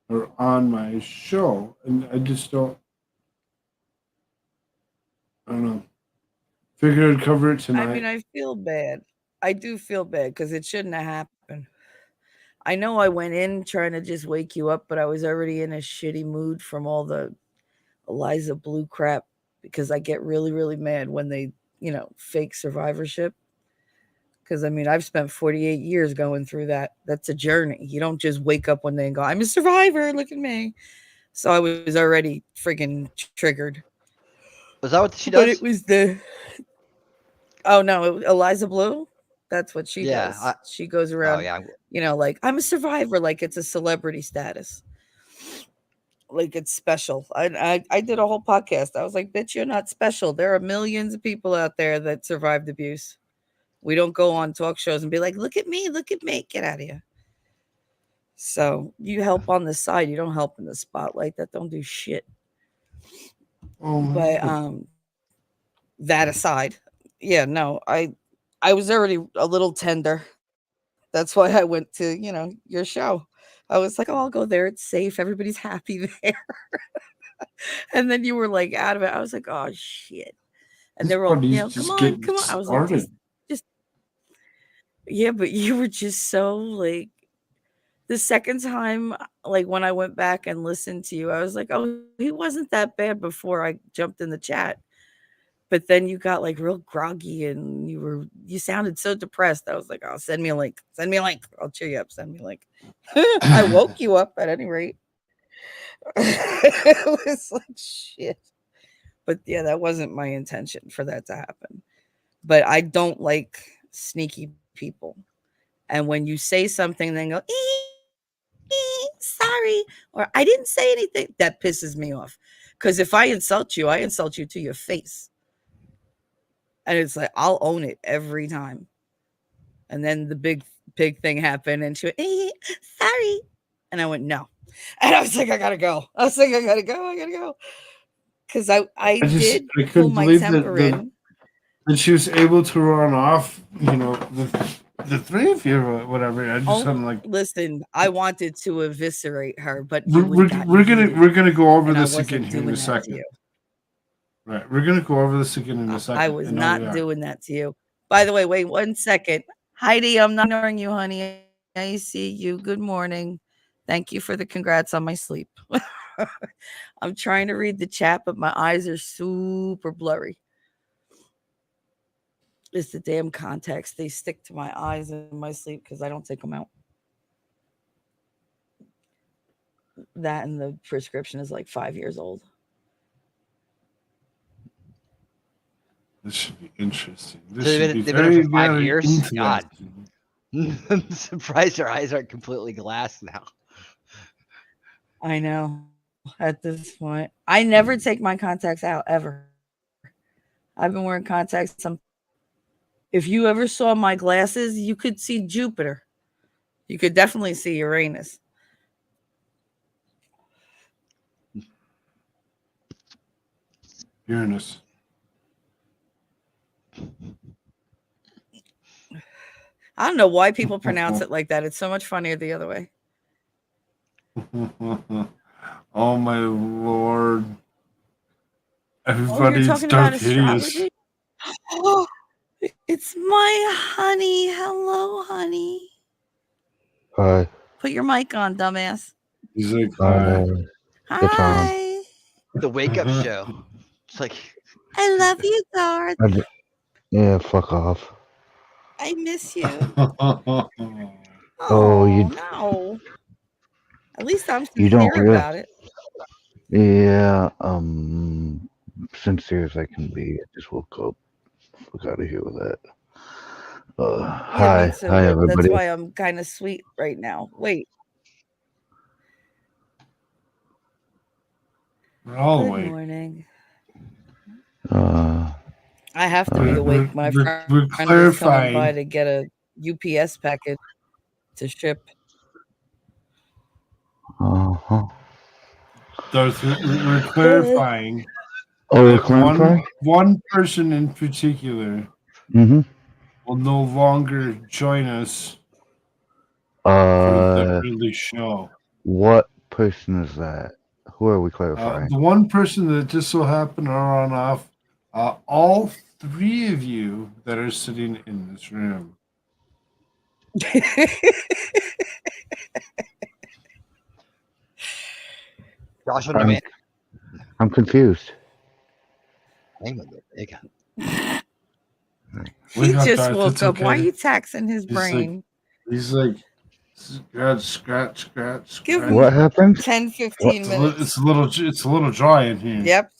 or on my show," and I just don't. I don't know. Figured I'd cover it I mean, tonight. I feel bad. I do feel bad because it shouldn't have happened. I know I went in trying to just wake you up, but I was already in a shitty mood from all the Eliza Blue crap because I get really, really mad when they, fake survivorship. Because I mean, I've spent 48 years going through that. That's a journey. You don't just wake up one day and go, I'm a survivor. Look at me. So I was already freaking triggered. Was that what she But it does? was oh no, Eliza Blue. That's what she Yeah. does. She goes Oh around, yeah. like, I'm a survivor, like it's a celebrity status. Like it's special. I did a whole podcast. I was like, bitch, you're not special. There are millions of people out there that survived abuse. We don't go on talk shows and be like, look at me, look at me. Get out of here. So you help on the side. You don't help in the spotlight. That don't do shit. Oh my But god. that aside, yeah, no, I was already a little tender. That's why I went to, your show. I was like, oh, I'll go there. It's safe. Everybody's happy there. And then you were like out of it. I was like, oh shit. And This they were all, party's come just on, getting come on. I was like, started. just yeah, but you were just so like the second time, like when I went back and listened to you, I was like, oh, he wasn't that bad before I jumped in the chat. But then you got like real groggy and you sounded so depressed. I was like, oh, send me a link. Send me a link. I'll cheer you up. Send me a link. I woke you up at any rate. It was like shit. But yeah, that wasn't my intention for that to happen. But I don't like sneaky people. And when you say something, then go, sorry, or I didn't say anything, that pisses me off. Because if I insult you to your face. And it's like, I'll own it every time. And then the big thing happened, and she went, sorry. And I went, no. And I was like, I gotta go. I was like, I gotta go. I gotta go. Because I did I pull couldn't my believe that temper in. that she was able to run off. The three of you or whatever. I just Oh, I'm like, listen, I wanted to eviscerate her, but you got we're gonna heated, we're gonna go over and I this again wasn't here in a doing that to second. you. Right, we're gonna go over this again in a I second. I was know we not are. doing that to you. By the way, wait 1 second. Heidi, I'm not ignoring you, honey. I see you. Good morning. Thank you for the congrats on my sleep. I'm trying to read the chat, but my eyes are super blurry. It's the damn contacts. They stick to my eyes in my sleep because I don't take them out. That and the prescription is like 5 years old. This should be interesting. This So should be they've been in very, for 5 very years? God. interesting. I'm surprised their eyes aren't completely glass now. I know. At this point, I never take my contacts out ever. I've been wearing contacts. If you ever saw my glasses, you could see Jupiter. You could definitely see Uranus. Uranus. I don't know why people pronounce it like that. It's so much funnier the other way. Oh my lord. Oh, Everybody, you're it's talking Darth about Hideous. astrology? Oh, it's my honey. Hello, honey. Hi. Put your mic on, dumbass. He's like, hi. It's on. Hi. The wake up show. It's like, I love you, Garth. Yeah, fuck off. I miss you. Oh, Oh, you no. At least I'm you don't sincere really. about it. Yeah, sincere as I can be. I just woke up. Fuck out of here with that. Yeah, me Hi, too. hi That's everybody. why I'm kind of sweet right now. Wait. We're all Good awake. morning. Uh, I have to be awake. My friend We're is coming by clarifying. to get a UPS package to ship. uh-huh. Darth, we're clarifying Oh, we're that clarifying? one person in particular Mm-hmm. will no longer join us for the early show. What person is that? Who are we clarifying? The one person that just so happened to run off, all three of you that are sitting in this room. Josh on demand. I'm confused. He just woke up. Why are you taxing his brain? He's like, scratch. Give him What happened? 10, 15 minutes. It's a little dry in here. Yep.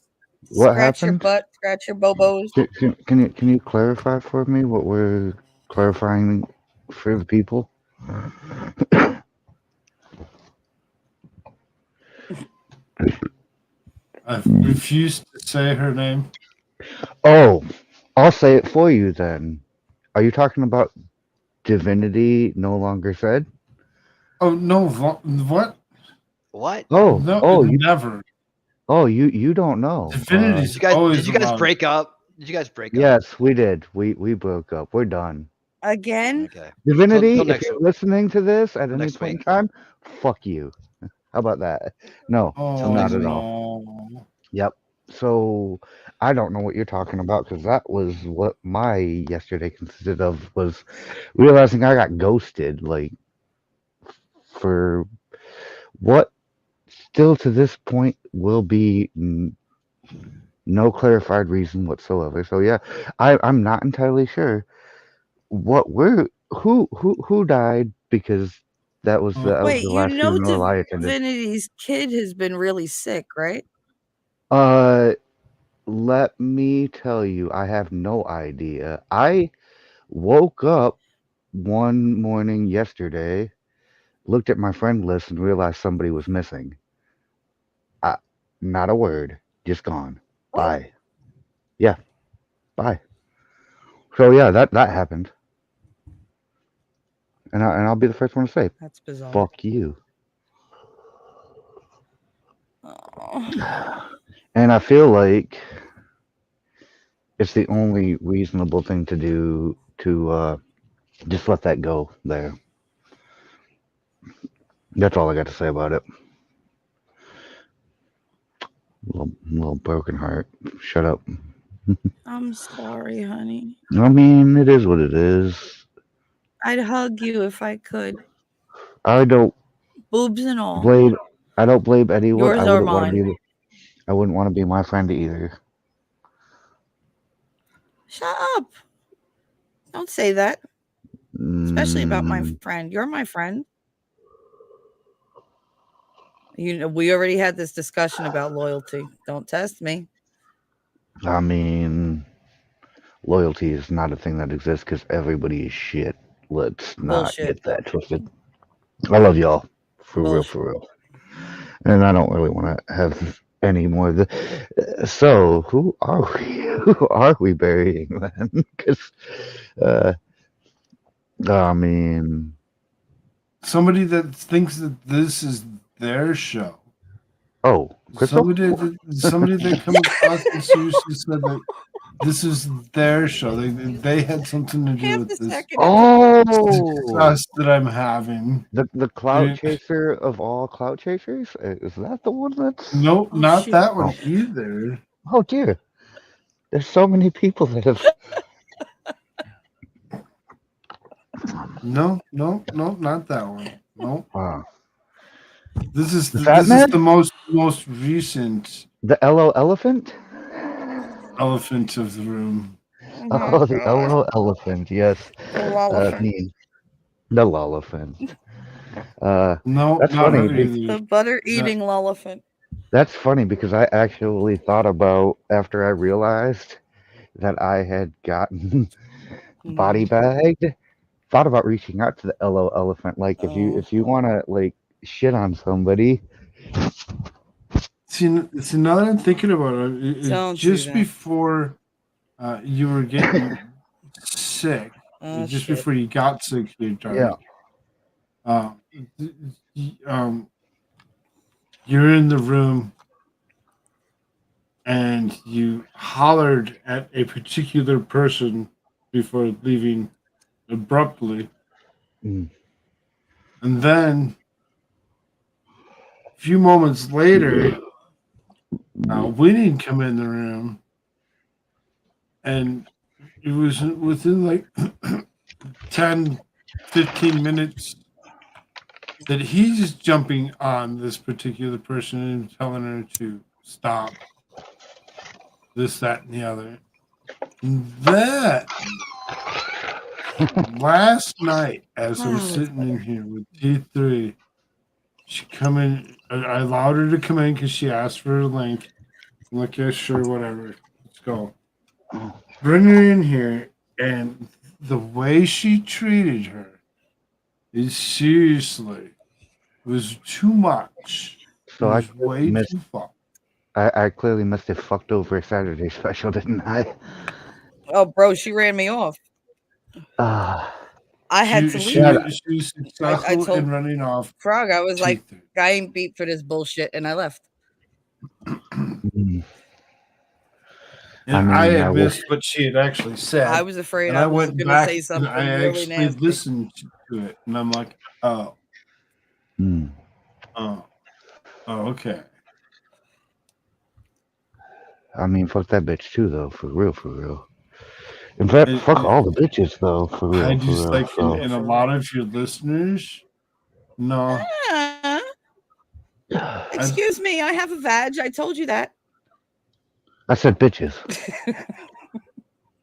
What Scratch your happened? butt, scratch your bobos. Can you clarify for me what we're clarifying for the people? I've refused to say her name. Oh, I'll say it for you then. Are you talking about Divinity No Longer Said? Oh no! What? What? Oh, No, never. Oh, you don't know. Divinity's Did you guys break up? Did you guys break up? Yes, we did. We broke up. We're done. Again? Okay. Divinity, Till if next you're week. listening to this at any Next point in week. time, fuck you. How about that? No, Oh, not at all. Yep. So I don't know what you're talking about because that was what my yesterday consisted of, was realizing I got ghosted, like, for what still to this point will be no clarified reason whatsoever. So yeah, I'm not entirely sure who died, because that was Wait, the you last know funeral I attended. Divinity's kid has been really sick, right? Let me tell you, I have no idea. I woke up one morning yesterday, looked at my friend list, and realized somebody was missing. Not a word, just gone. Bye. Yeah, bye. So yeah, that happened, and I'll be the first one to say, That's bizarre. fuck you. Oh. And I feel like it's the only reasonable thing to do to just let that go there. That's all I got to say about it. Little broken heart. Shut up. I'm sorry, honey. I mean, it is what it is. I'd hug you if I could, I don't boobs and all. blame. I don't blame anyone. Yours I or wouldn't want to mine. be. I wouldn't want to be my friend either. Shut up! Don't say that, especially about my Mm, friend. You're my friend. You know, we already had this discussion about loyalty. Don't test me. I mean, loyalty is not a thing that exists because everybody is shit. Let's not Bullshit. get that twisted. I love y'all. For real, Bullshit. for real. And I don't really want to have any more of the. So, who are we? Who are we burying then? Because, I mean, Somebody that thinks that this is their show. oh, Crystal? Somebody that come across and seriously said that this is their show. They had something to do Half with the this second. Oh, success that I'm having. the clout Yeah. chaser of all clout chasers? Is that the one that's. Nope, Oh, not shit. that one either. Oh, dear. There's so many people that have. No, not that one. No, Wow. this is The Fat Man? the most recent The LO elephant? elephant of the room. Oh, the LO elephant, yes. The Lollifant. The Lollifant. No, That's not funny. her The either. butter eating Lollifant. That's funny because I actually thought about after I realized that I had gotten body bagged, thought about reaching out to the LO elephant. Like if you want to like shit on somebody. See, now that I'm thinking about it, Don't just do that. before you were getting sick, Oh, just shit. before you got sick here, Dark. You're in the room and you hollered at a particular person before leaving abruptly. Mm. And then a few moments later, Winnie come in the room, and it was within like 10, 15 minutes that he's jumping on this particular person and telling her to stop this, that, and the other. And that last night, as I'm sitting in here with T3, she come in. I allowed her to come in because she asked for a link. I'm like, yeah, sure, whatever. Let's go. Bring her in here, and the way she treated her is seriously was too much. It So was way missed. too far. I clearly missed a fucked over Saturday special, didn't I? Oh, bro, she ran me off. I had to leave. She was successful I told in running off. Frog, I was like, T3. I ain't beat for this bullshit, and I left. And I had missed what she had actually said. I was afraid and I I was went going to back say and something I really actually nasty. listened to it, and I'm like, oh, okay. I mean, fuck that bitch too, though. For real, for real. In fact, fuck all the bitches, though. For real, I for just real. like, So. and a lot of your listeners, no. Excuse me, I have a vag. I told you that. I said bitches.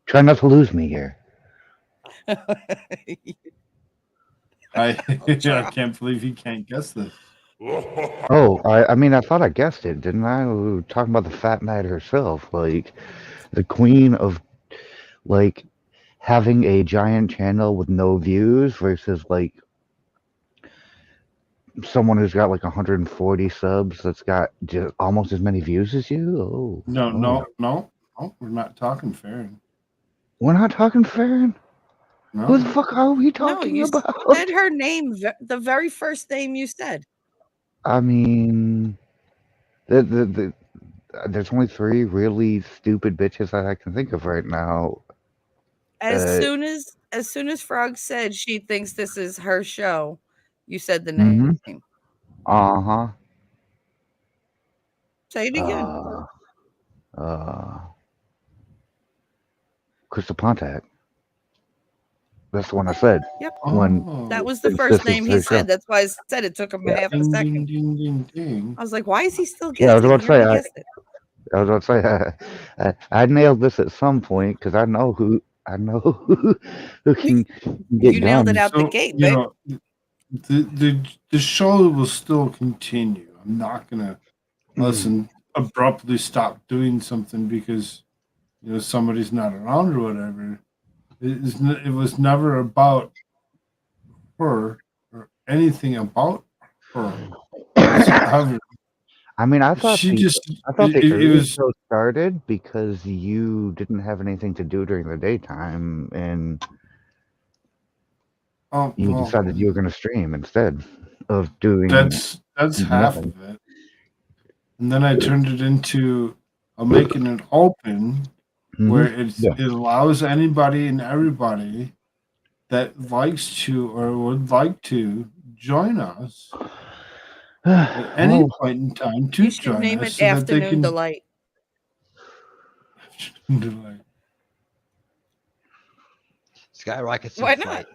Try not to lose me here. I can't believe he can't guess this. Oh, I mean, I thought I guessed it, didn't I? We were talking about the Fat Mad herself, like the queen of, like, having a giant channel with no views versus like someone who's got like 140 subs that's got just almost as many views as you. Oh, No, we're not talking Farron. We're not talking Farron. No. Who the fuck are we talking about? You said her name, the very first name you said. I mean, there's only 3 really stupid bitches that I can think of right now. As soon as Frog said she thinks this is her show, you said the name. Uh-huh. Say it again. Crystal Pontac. That's the one I said. Yep. When That was the it's first just name he their show. said. That's why I said it took him Yeah. a half a Ding, ding, second. ding, ding, ding. I was like, why is he still Yeah, I was guessing? about He to say, already guessed it. I was about to say, I nailed this at some point because I know who who can get You nailed it guns. out the So, gate, you babe. know, the show will still continue. I'm not gonna listen abruptly stop doing something because somebody's not around or whatever. It was never about her or anything about her whatsoever. I mean, I thought She the just it early was show started because you didn't have anything to do during the daytime, and you well, decided you were going to stream instead of doing that's half nothing. of it. And then I turned it into making it open where Yeah. it allows anybody and everybody that likes to or would like to join us at any Well, point in time to You should join name us it so that they Afternoon can Delight. Skyrockets Why in not? flight.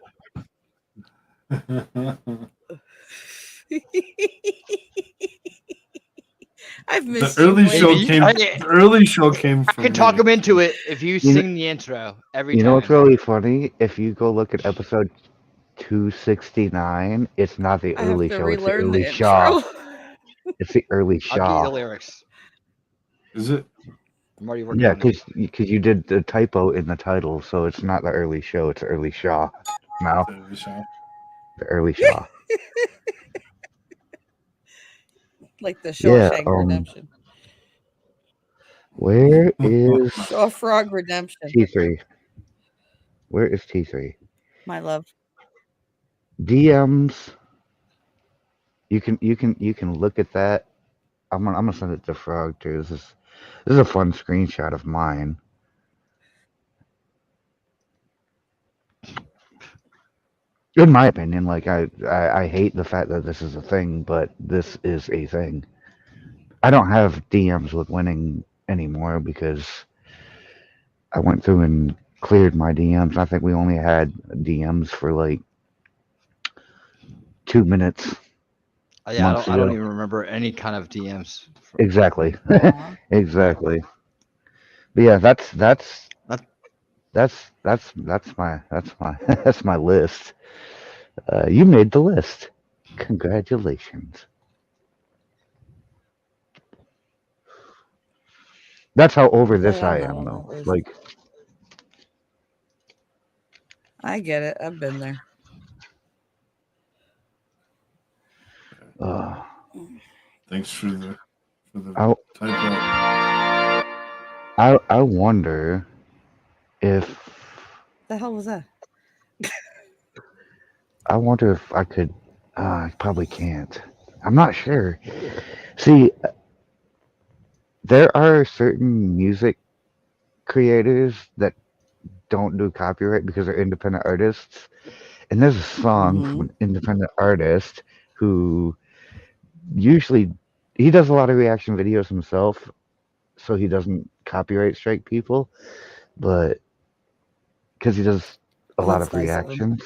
I've missed The early you, show Wayne. came. The early show came I from can talk me. him into it if you You kn- sing the intro every you time. know what's really funny? If you go look at episode 269, it's not the I have early to show; it's the relearn early the Shaw. intro. It's the early I'll get you the Shaw. lyrics. Is it? I'm already working Yeah, on it. because you did the typo in the title, so it's not the early show; it's the early Shaw. Now The early show. the early Shaw. Like the Yeah. Shawshank Redemption. Where is Shaw Frog Redemption. T3? Where is T3? My love. DMs. You can look at that. I'm gonna send it to Frog too. This is a fun screenshot of mine. In my opinion, like I hate the fact that this is a thing, but this is a thing. I don't have DMs with winning anymore because I went through and cleared my DMs. I think we only had DMs for like 2 minutes. Yeah, months I don't ago. even remember any kind of DMs. Exactly. Aw. Exactly. But yeah, that's That- my that's my list. You made the list. Congratulations. That's how over Glad this I'm I not am on though. that list. Like I get it. I've been there. Thanks for the I typo. I wonder if The hell was that? I wonder if I could I probably can't. I'm not sure. See, there are certain music creators that don't do copyright because they're independent artists. And there's a song from an independent artist who usually he does a lot of reaction videos himself, so he doesn't copyright strike people, but because he does a Oh, lot that's of nice of him. reactions.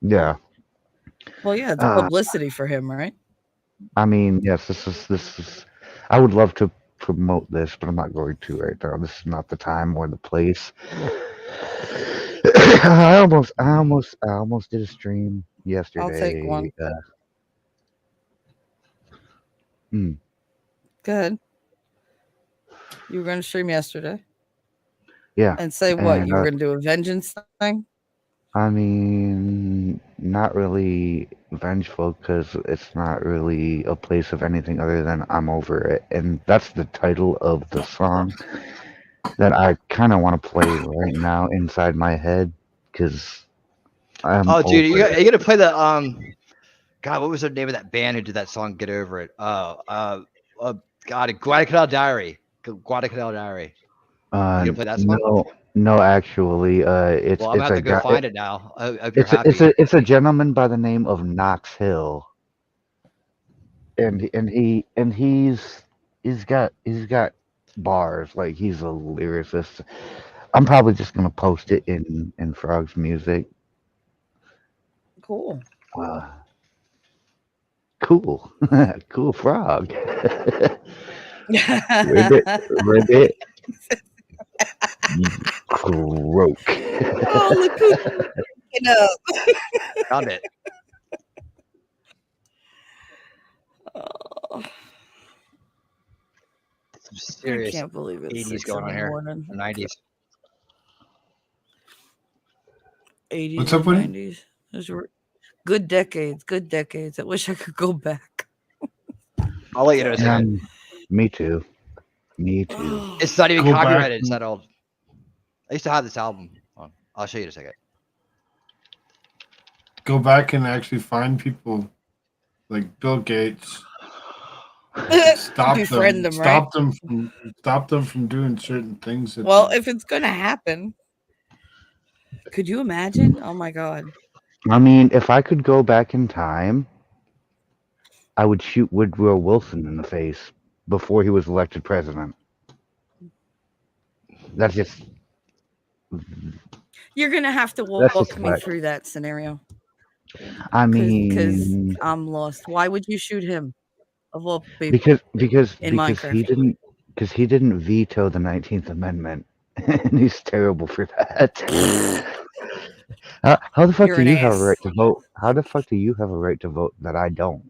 Yeah. Well, yeah, it's Uh, publicity for him, right? I mean, yes, this is. I would love to promote this, but I'm not going to right now. This is not the time or the place. I almost did a stream yesterday. I'll take one. Good. You were going to stream yesterday. Yeah. And say what? And, You were going to do a vengeance thing? I mean, not really vengeful because it's not really a place of anything other than I'm over it. And that's the title of the song that I kind of want to play right now inside my head because I'm Oh, dude, over you it. got to play the God, what was the name of that band who did that song? Get Over It. God, Guadalcanal Diary. Guadalcanal Diary. You gonna play that song? No, actually, it's Well, I'm it's gonna a have to go guy. find it now. I hope you're It's happy. it's a gentleman by the name of Knox Hill, and he's got bars, like he's a lyricist. I'm probably just gonna post it in Frog's music Cool. Cool. Cool frog. Ribbit. Croak. Oh, look who's picking up. Found it. Oh, Some I serious can't believe it's 80s 6 going in on the here. morning. Or 90s. 80s What's up, and Woody? 90s. Those were good decades. Good decades. I wish I could go back. I'll let you know in a second. Me too. Me too. Oh, It's not even Go back copyrighted. It's and- that old. I used to have this album. I'll show you in a second. Go back and actually find people like Bill Gates. Stop befriend them. them, right? Stop them from doing certain things. That Well, they- if it's gonna happen, could you imagine? Oh my god. I mean, if I could go back in time, I would shoot Woodrow Wilson in the face before he was elected president. That's just You're gonna have to That's walk just me fact. through that scenario I because mean, I'm lost. Why would you shoot him of all people because in Minecraft? he didn't veto the 19th Amendment, and he's terrible for that. How the fuck You're do an you have a right ass. to vote? How the fuck do you have a right to vote that I don't?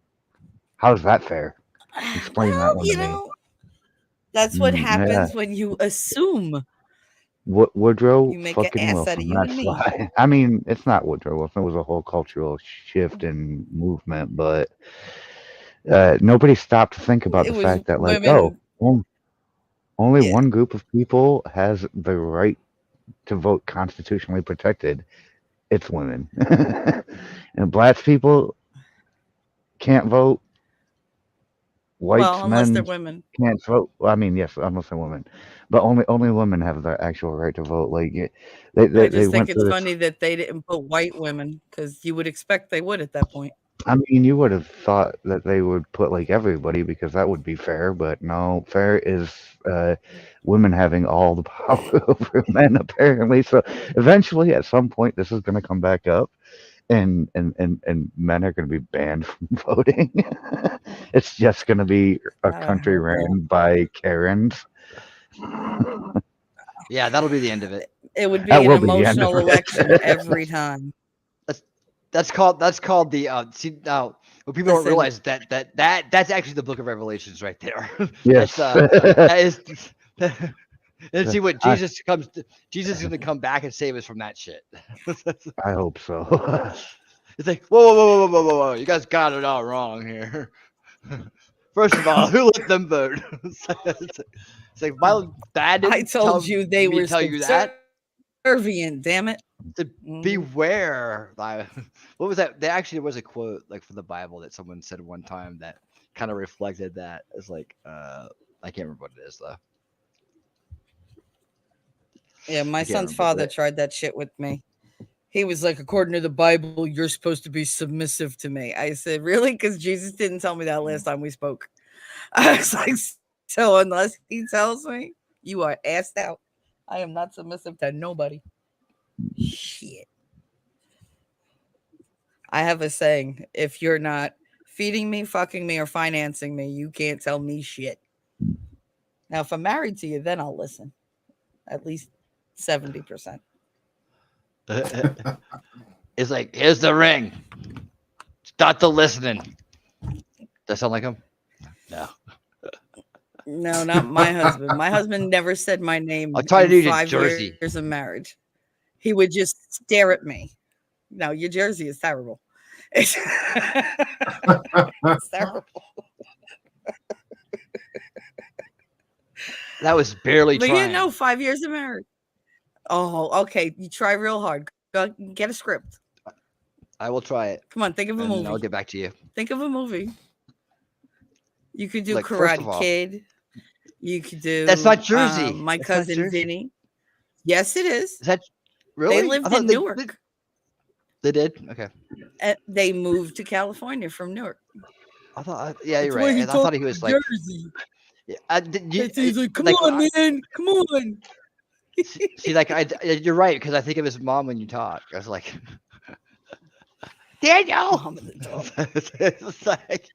How is that fair? Explain that Well, one you to me. know, that's what Yeah. happens when you assume. Woodrow You make an fucking ass out of Wilson. you and That's me. why. I mean, it's not Woodrow Wilson. It was a whole cultural shift and movement, but nobody stopped to think about It the was fact that, like, women. only Yeah. one group of people has the right to vote constitutionally protected. It's women, and black people can't vote. Well, Whites unless they're men women. can't vote. Well, I mean, yes, unless they're women, but only women have the actual right to vote. Like I they just think went it's through this. funny that they didn't put white women because you would expect they would at that point. I mean, you would have thought that they would put like everybody because that would be fair, but no, fair is women having all the power over men apparently. So eventually, at some point, this is going to come back up, and men are going to be banned from voting. It's just going to be a God, I country hope not. ran by Karens. Yeah, that'll be the end of it. It would be That an will be the end of emotional it. election every time. That's called the see now what people don't Listen. realize that's actually the book of Revelations right there. Yes. That is and see what Jesus is gonna come back and save us from that shit. I hope so. It's like whoa, you guys got it all wrong here. First of all, who let them vote? It's like my dad didn't I told you they were tell you that. subservient, damn it. To beware. What was that? There was a quote like from the Bible that someone said one time that kind of reflected that. It's like I can't remember what it is though. Yeah, my can't son's remember, father but- tried that shit with me. He was like, according to the Bible, you're supposed to be submissive to me. I said, really? Because Jesus didn't tell me that last time we spoke. I was like, so unless he tells me, you are assed out. I am not submissive to nobody. Shit. I have a saying, if you're not feeding me, fucking me, or financing me, you can't tell me shit. Now, if I'm married to you, then I'll listen. At least 70%. It's like, here's the ring. Start the listening. Does that sound like him? No. No, not my husband. My husband never said my name I'll try to in do 5 Jersey. years of marriage. He would just stare at me. No, your Jersey is terrible. It's, it's terrible. That was barely But trying. yeah, no, 5 years of marriage. Oh, okay. You try real hard. Go get a script. I will try it. Come on, think of a And then movie. I'll get back to you. Think of a movie. You could do Like, first of Karate all- Kid. You could do. That's not Jersey. My That's not cousin Jersey. Vinny. Yes, it is. Is that really? They lived I thought in they- Newark. They did? Okay. They moved to California from Newark. I thought, yeah, you're That's why right. he I thought talked he was to like, Jersey. he's like, come on, man, come on. See, like, you're right because I think of his mom when you talk. I was like, Daniel. Mom and the dog. It's like,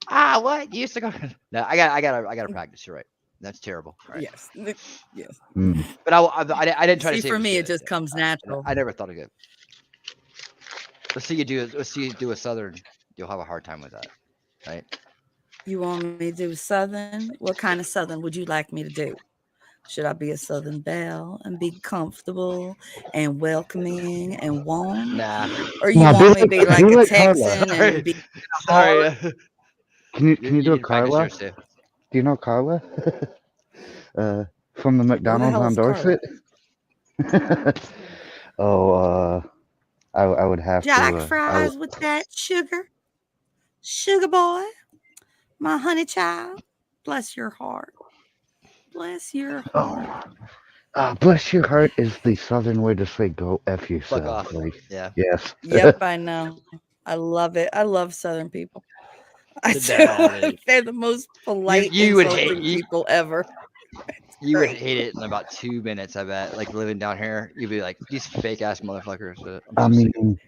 what? You used to go. No, I gotta practice. You're right. That's terrible. All right. Yes. Yes. But I didn't try to See, say for was me, it good. just comes natural. I never thought of it. Let's see you do a Southern. You'll have a hard time with that, right? You want me to do Southern? What kind of Southern would you like me to do? Should I be a Southern belle and be comfortable and welcoming and warm? Nah. Or you Nah, want me to do be like do a like Carla. Texan Sorry. and be Sorry. Can you do a need to practice Carla? yours too. Do you know Carla? From the who the McDonald's hell on is Carla? Dorset? Oh, I would have Do you like to. fries with that sugar? Sugar boy, my honey child. Bless your heart. Bless your heart. Bless your heart is the Southern way to say go F Fuck yourself. off. Like, Yeah. yes. Yep, I know. I love it. I love Southern people. I do. Nah, They're the most polite, you would hate insulting people ever. you would Great. hate it in about 2 minutes. I bet. Like living down here, you'd be like these fake ass motherfuckers. I I'm so sick of mean,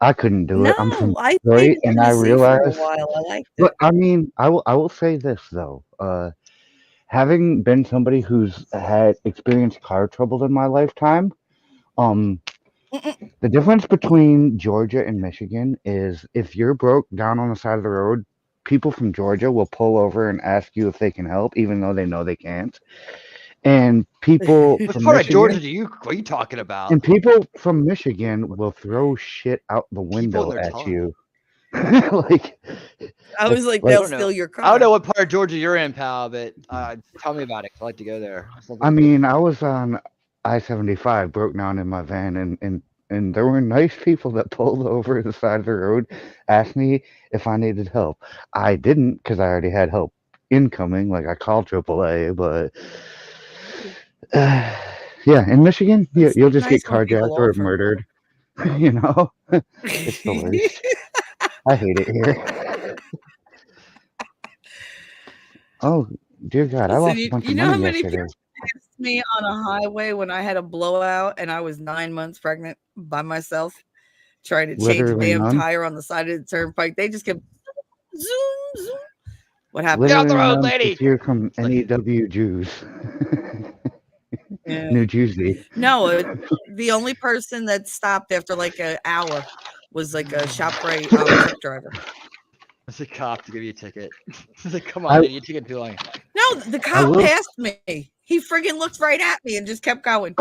I couldn't do it. I'm from No, I Detroit, stayed in and I Tennessee for a realized. while. I liked But it. I mean, I will say this though. Having been somebody who's had experienced car trouble in my lifetime, um, Mm-mm. the difference between Georgia and Michigan is if you're broke down on the side of the road, people from Georgia will pull over and ask you if they can help, even though they know they can't. And people What from part of Georgia Michigan, what are you talking about? and people from Michigan will throw shit out the People window in their at tongue. you. Like, I was like, like I they'll don't know. steal your I don't know car. what part of Georgia you're in, pal, but tell me about it. 'Cause I like to go there. I mean, I was on I-75, broke down in my van, and there were nice people that pulled over the side of the road, asked me if I needed help. I didn't because I already had help incoming. Like I called AAA, but yeah, in Michigan, It's you'll just nice get when people carjacked or offer. murdered. You know, it's the worst. I hate it here. Oh dear God, I Listen, lost a bunch you of know how money many yesterday. people asked me on a highway when I had a blowout and I was 9 months pregnant by myself trying to change a Literally damn none. tire on the side of the turnpike. They just kept zoom, zoom. What happened? Get off the Literally road, none lady. if you're from It's like, NEW Jews. Yeah. New Jersey. No, the only person that stopped after like an hour was like a ShopRite truck driver. it's a cop to give you a ticket. It's like, come I- on, dude, you took it too long. No, the cop will- passed me. He friggin' looked right at me and just kept going.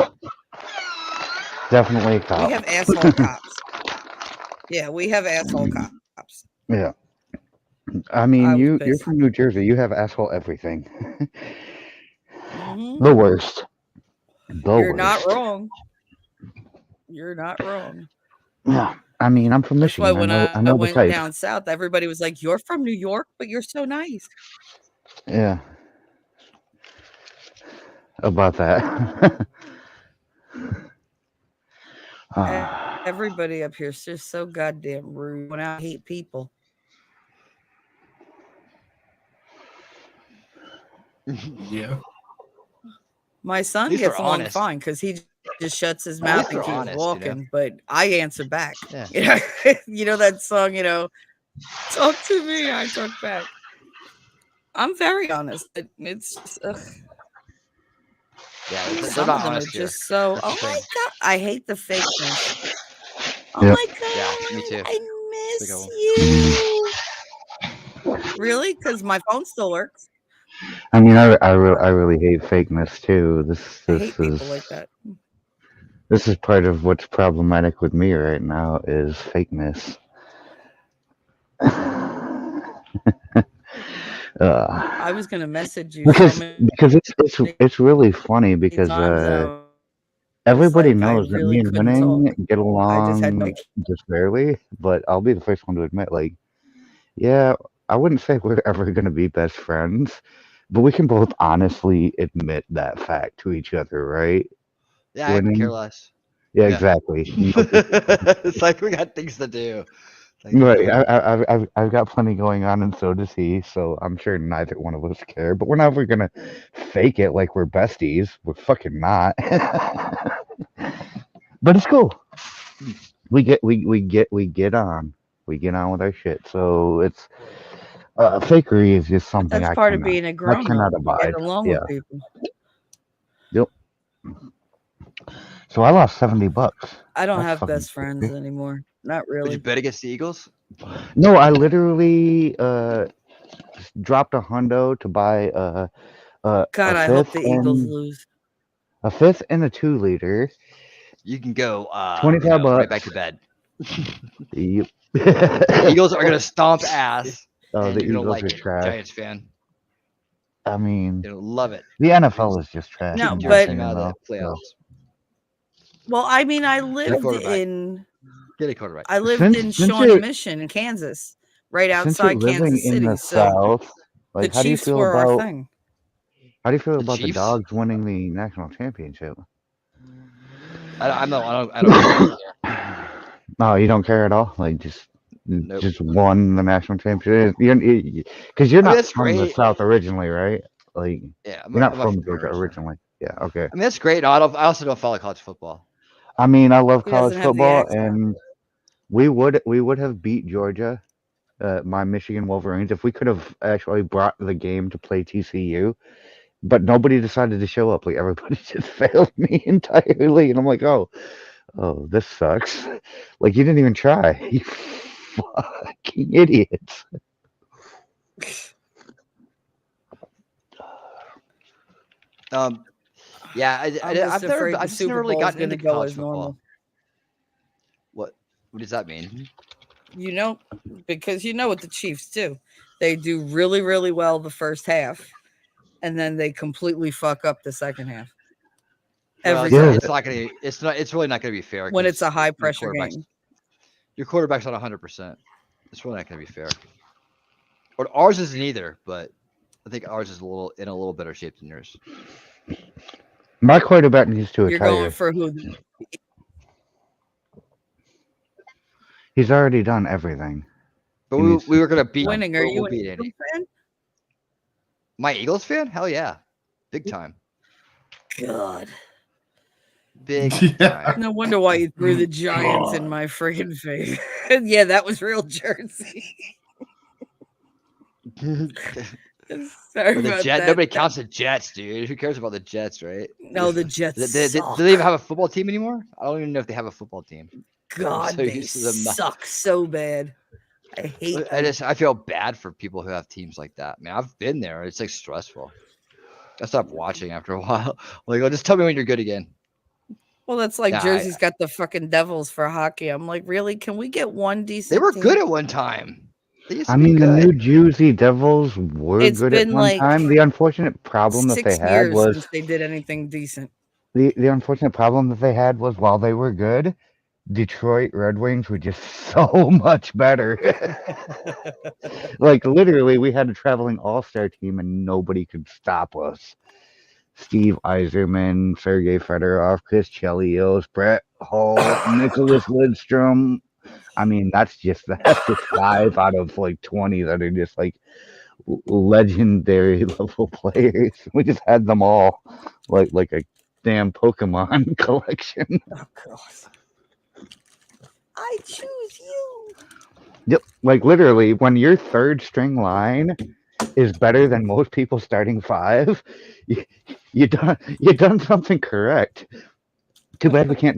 Definitely a cop. We have asshole cops. Yeah, we have asshole cops. Yeah. I mean, I was you're pissed. from New Jersey. You have asshole everything. Mhm. The worst. The You're worst. not wrong. You're not wrong. Yeah. I mean, I'm from That's why Michigan. when I I know the went type. down south, everybody was like, "You're from New York, but you're so nice." Yeah. About that. Everybody up here is just so goddamn rude. When I hate people. Yeah. My son least gets they're along honest. fine because he just shuts his At mouth least and they're keeps honest, walking. But I answer back. Yeah. You know that song, talk to me, I talk back. I'm very honest. It's just, Yeah, they're some not of them are honest here. just so. That's the Oh my thing. god, I hate the fakeness. Oh Yep. my god, Yeah, me too. I Sick of miss you. Really? Because my phone still works. I mean, I really hate fakeness too. I This hate is people like that. this is part of what's problematic with me right now is fakeness. I was gonna message you so because many it's really funny because times. And I was everybody like, I knows that me really and couldn't Winning talk. get I just had along just barely, but I'll be the first one to admit, like, yeah, I wouldn't say we're ever gonna be best friends, but we can both honestly admit that fact to each other, right? Yeah, I can care less. Yeah, Yeah. exactly. It's like we got things to do. Like, Right. I've got plenty going on, and so does he. So I'm sure neither one of us care. But we're never gonna fake it like we're besties. We're fucking not. But it's cool. we get on with our shit. So it's fakery is just something That's part of being a I grown up. cannot You abide. get along Yeah. with people. Yep. So I lost $70. I don't That's have fucking best friends crazy. anymore. Not Would you really. bet against the Eagles? No, I literally dropped $100 to buy God, a I hope fifth the Eagles and lose. a 2-liter. You can go, $25 right back to bed. Yep. The Eagles are gonna stomp ass, Oh, and the you're gonna Eagles like are it, trash. Giants fan. I mean, You're gonna love it. the NFL is just trash No, in my but Team opinion, out of though. the playoffs. So. well, I mean, Get a quarterback. Get a quarterback. I lived in Shawnee Mission in Kansas, right Since you're outside living Kansas in City. the So South, the like, how do you Chiefs feel were our about thing. the Chiefs? Dogs winning the national championship? I don't care. No, you don't care at all. Like, Nope. just won the national championship. Because you're I mean, not that's from the great. South originally, right? Like, Yeah, you're not I'm from from here Georgia originally. Yeah, okay. I mean, that's great. No, I also don't follow college football. I mean, I love He college doesn't have the football, accent. and we would have beat Georgia, my Michigan Wolverines, if we could have actually brought the game to play TCU. But nobody decided to show up. Like, everybody just failed me entirely, and I'm like, oh, this sucks. Like, you didn't even try. You fucking idiots. Yeah, I'm just afraid the I've just never Super really Bowl is gotten going to into go college as football. normal. What does that mean? You know, because you know what the Chiefs do. They do really, really well the first half, and then they completely fuck up the second half. Well, Every Yeah, time. it's really not going to be fair When it's a 'cause high pressure game. your quarterback's not 100%. It's really not going to be fair. Or ours isn't either, but I think ours is in a little better shape than yours. my quarterback needs to You're retire. going for who? He's already done everything. But He we needs to were going to beat Winning. Are you we'll an beat Eagles Andy. fan? My Eagles fan? Hell yeah. Big time. God. Big Yeah. time. No wonder why you threw the Giants in my friggin' face. Yeah, that was real Jersey. Sorry But the about Jet, that. nobody counts the Jets, dude. Who cares about the Jets, right? No, the Jets Do suck. they even have a football team anymore? I don't even know if they have a football team. God, so they used to them not- suck so bad. I hate them. I feel bad for people who have teams like that. Man, I've been there. It's like stressful. I stopped watching after a while. Like, just tell me when you're good again. Well, that's like Nah, Jersey's got the fucking Devils for hockey. I'm like, really? Can we get one decent They were team? good at one time. They used to I be mean, the good. New Jersey Devils were It's good at been one like time. The unfortunate problem that 6 they had years was since they did anything decent. the unfortunate problem that they had was while they were good, Detroit Red Wings were just so much better. Like, literally, we had a traveling all-star team and nobody could stop us. Steve Yzerman, Sergei Fedorov, Chris Chelios, Brett Hull, Nicholas Lidstrom. I mean, that's just 5 out of like 20 that are just like legendary level players. We just had them all like a damn Pokemon collection. Oh, God. I choose you. Yep, like literally, when your third string line is better than most people starting 5, you done something correct. Too bad we can't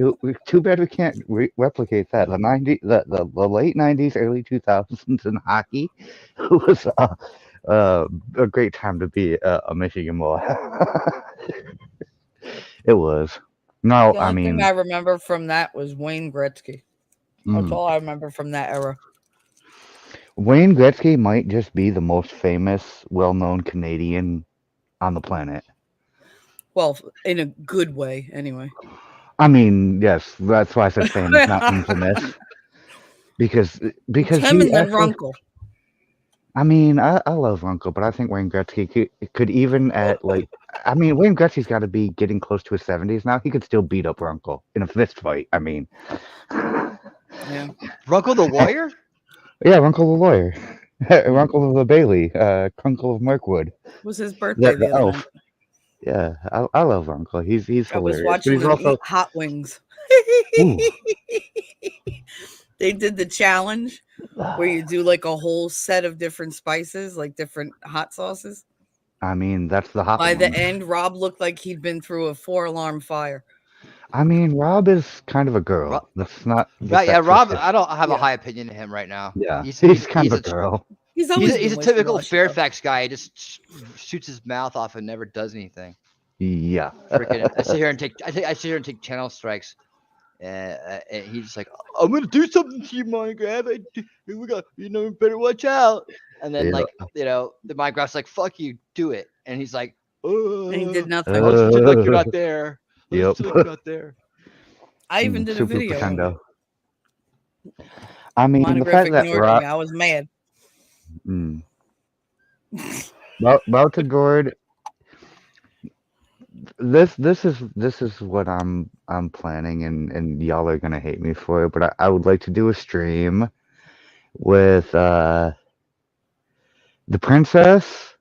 replicate that. The late '90s, early 2000s in hockey was a great time to be a Michigan boy. It was. No, The I only mean, thing I remember from that was Wayne Gretzky. That's all I remember from that era. Wayne Gretzky might just be the most famous, well-known Canadian on the planet. Well, in a good way, anyway. I mean, yes, that's why I said famous, not infamous. Because It's him he and then actually, Runkle. I mean, I love Runkle, but I think Wayne Gretzky could even at like, I mean, Wayne Gretzky's got to be getting close to his 70s now. He could still beat up Runkle in a fist fight. I mean, Yeah. Runkle the Warrior? yeah, Runkle the lawyer, Runkle the Bailey, Crunkle of Mirkwood, It was his birthday the other elf. night. Yeah, I love Runkle. He's I was hilarious. But watching he's him also eat hot wings. They did the challenge where you do like a whole set of different spices, like different hot sauces. I mean, that's the hot By the one. end, Rob looked like he'd been through a 4-alarm fire. I mean, Rob is kind of a girl. Rob- Let's not. get Right, yeah, that Rob. twisted. I don't have a Yeah. high opinion of him right now. Yeah, he's kind of a a girl. He's always he's a been typical wishy-washy, though. Fairfax guy. He just shoots his mouth off and never does anything. Yeah. Freaking! I sit here and take channel strikes, and he's just like, "I'm gonna do something to you, Minecraft. We got, better watch out." And then Yeah. the Minecraft's like, "Fuck you, do it." And he's like, And he did nothing. I'll just pretend like you're not there. I'll Yep. just pretend like you're not there. I even did a Super video. of it. pretendo. I mean, the Monograph fact that ignored Rob. me. I was mad. About to Gord. This is what I'm planning, and y'all are gonna hate me for it, but I would like to do a stream with the princess,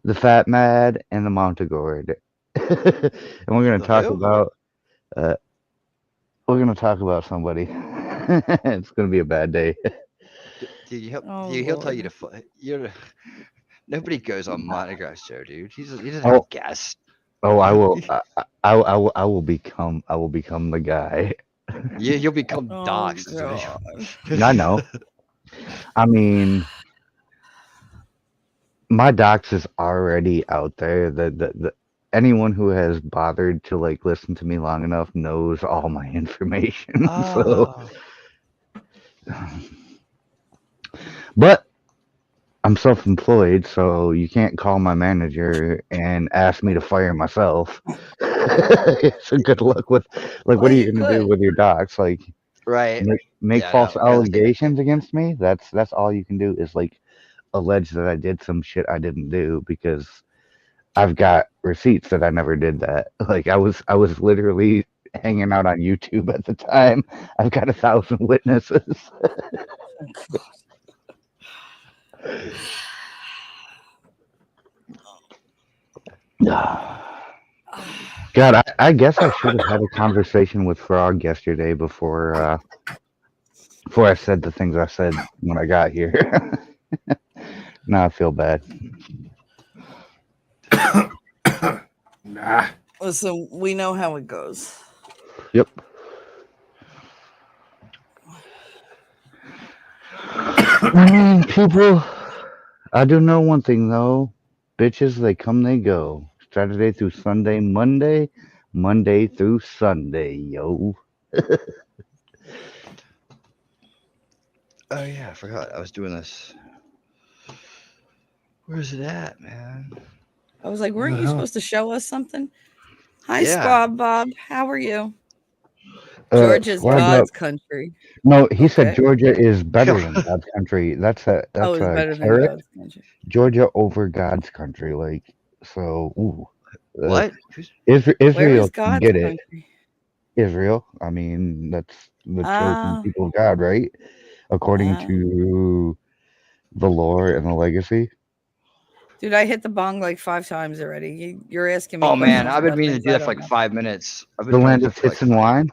the Fat Mad, and the Montagord, and we're gonna talk who? about somebody. It's gonna be a bad day. Dude, Oh, he'll tell you Lord. to. Nobody goes on Monograph show, dude. He doesn't Oh. have guests. Oh, I will. I will become the guy. You'll become Oh, doxxed. God. I know. I mean, my dox is already out there. The anyone who has bothered to like listen to me long enough knows all my information. So, but I'm self-employed, so you can't call my manager and ask me to fire myself. So good luck with like, what Well, are you you gonna do could. with your docs? Like, Right. make Yeah, false no, really. allegations against me? That's all you can do is like allege that I did some shit I didn't do, because I've got receipts that I never did that. Like I was literally hanging out on YouTube at the time. I've got 1,000 witnesses. God, I guess I should have had a conversation with Frog yesterday before I said the things I said when I got here. Now I feel bad. Nah. Listen, we know how it goes. Yep. People, I do know one thing though. Bitches, they come, they go. Saturday through Sunday, Monday through Sunday, yo. Oh yeah, I forgot. I was doing this. Where's it at, man? I was like, weren't you supposed to show us something? Hi, Yeah. Squab Bob. How are you? Georgia's Squad God's up. country. No, he said Okay. Georgia is better than God's country. That's Oh, it's a better than carrot. God's country. Georgia over God's country, like, so. Ooh, What? Where Israel is can God's get it. country? Israel. I mean, that's the chosen Ah. people of God, right? According Ah. to the lore and the legacy. Dude, I hit the bong like 5 times already. You're asking me Oh man, questions I've been about meaning to things do I that for don't like know. 5 minutes. I've been The trying land to of do it for tits and wine.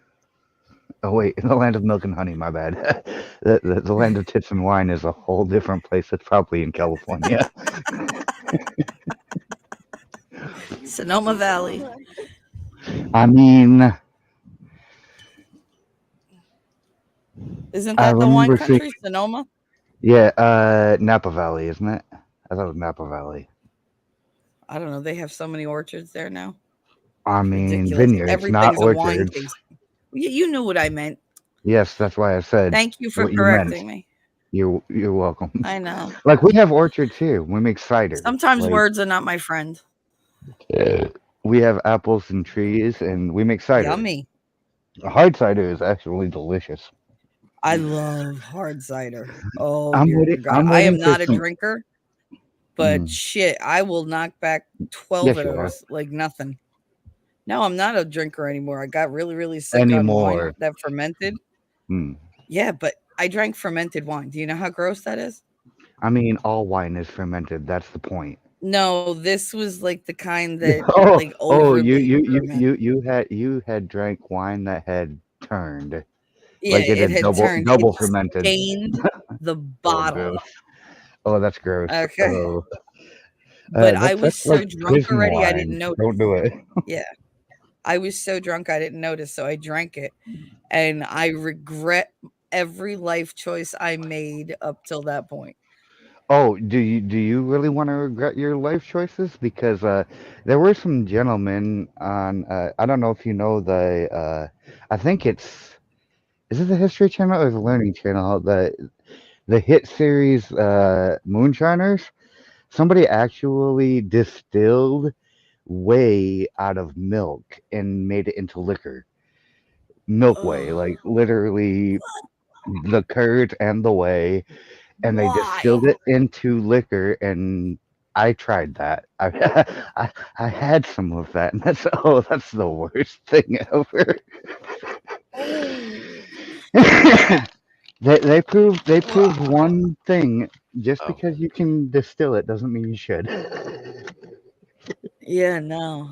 Oh wait, the land of milk and honey. My bad. The land of tits and wine is a whole different place. It's probably in California. Sonoma Valley. I mean, Isn't I that the wine remember country? seeing. Sonoma? Yeah, Napa Valley, isn't it? I thought it was Napa Valley. I don't know. They have so many orchards there now. I mean, Ridiculous. vineyards, not Everything's a wine orchards. tasting. You knew what I meant. Yes, that's why I said Thank you for what you meant. correcting me. You're welcome. I know. Like, we have orchards here. We make cider. Sometimes Like, words are not my friend. we have apples and trees, and we make cider. Yummy. Hard cider is actually delicious. I love hard cider. Oh, I'm dear waiting- God. I'm I am waiting for not a some- drinker, but shit, I will knock back 12 Yes, of you are. those like nothing. No, I'm not a drinker anymore. I got really, really sick on Anymore. wine that fermented. Hmm. Yeah, but I drank fermented wine. Do you know how gross that is? I mean, all wine is fermented. That's the point. No, this was like the kind that Oh, like overly fermented. you had drank wine that had turned. Yeah, Like it it had had turned. double It fermented. stained the Oh, bottle. gross. Oh, that's gross. Okay. Oh. But I That's was so like drunk prison already, I wine. didn't notice. Don't do it. Yeah. I was so drunk I didn't notice, so I drank it. And I regret every life choice I made up till that point. Oh, do you really want to regret your life choices? Because there were some gentlemen on I don't know if you know the I think is it the History Channel or the Learning Channel? The hit series Moonshiners. Somebody actually distilled whey out of milk and made it into liquor. Milk whey, Ugh. like literally the curd and the whey, and they Why? distilled it into liquor. And I tried that. I had some of that, and that's the worst thing ever. Oh. They proved Ugh. one thing: just Oh. because you can distill it doesn't mean you should. Yeah, no.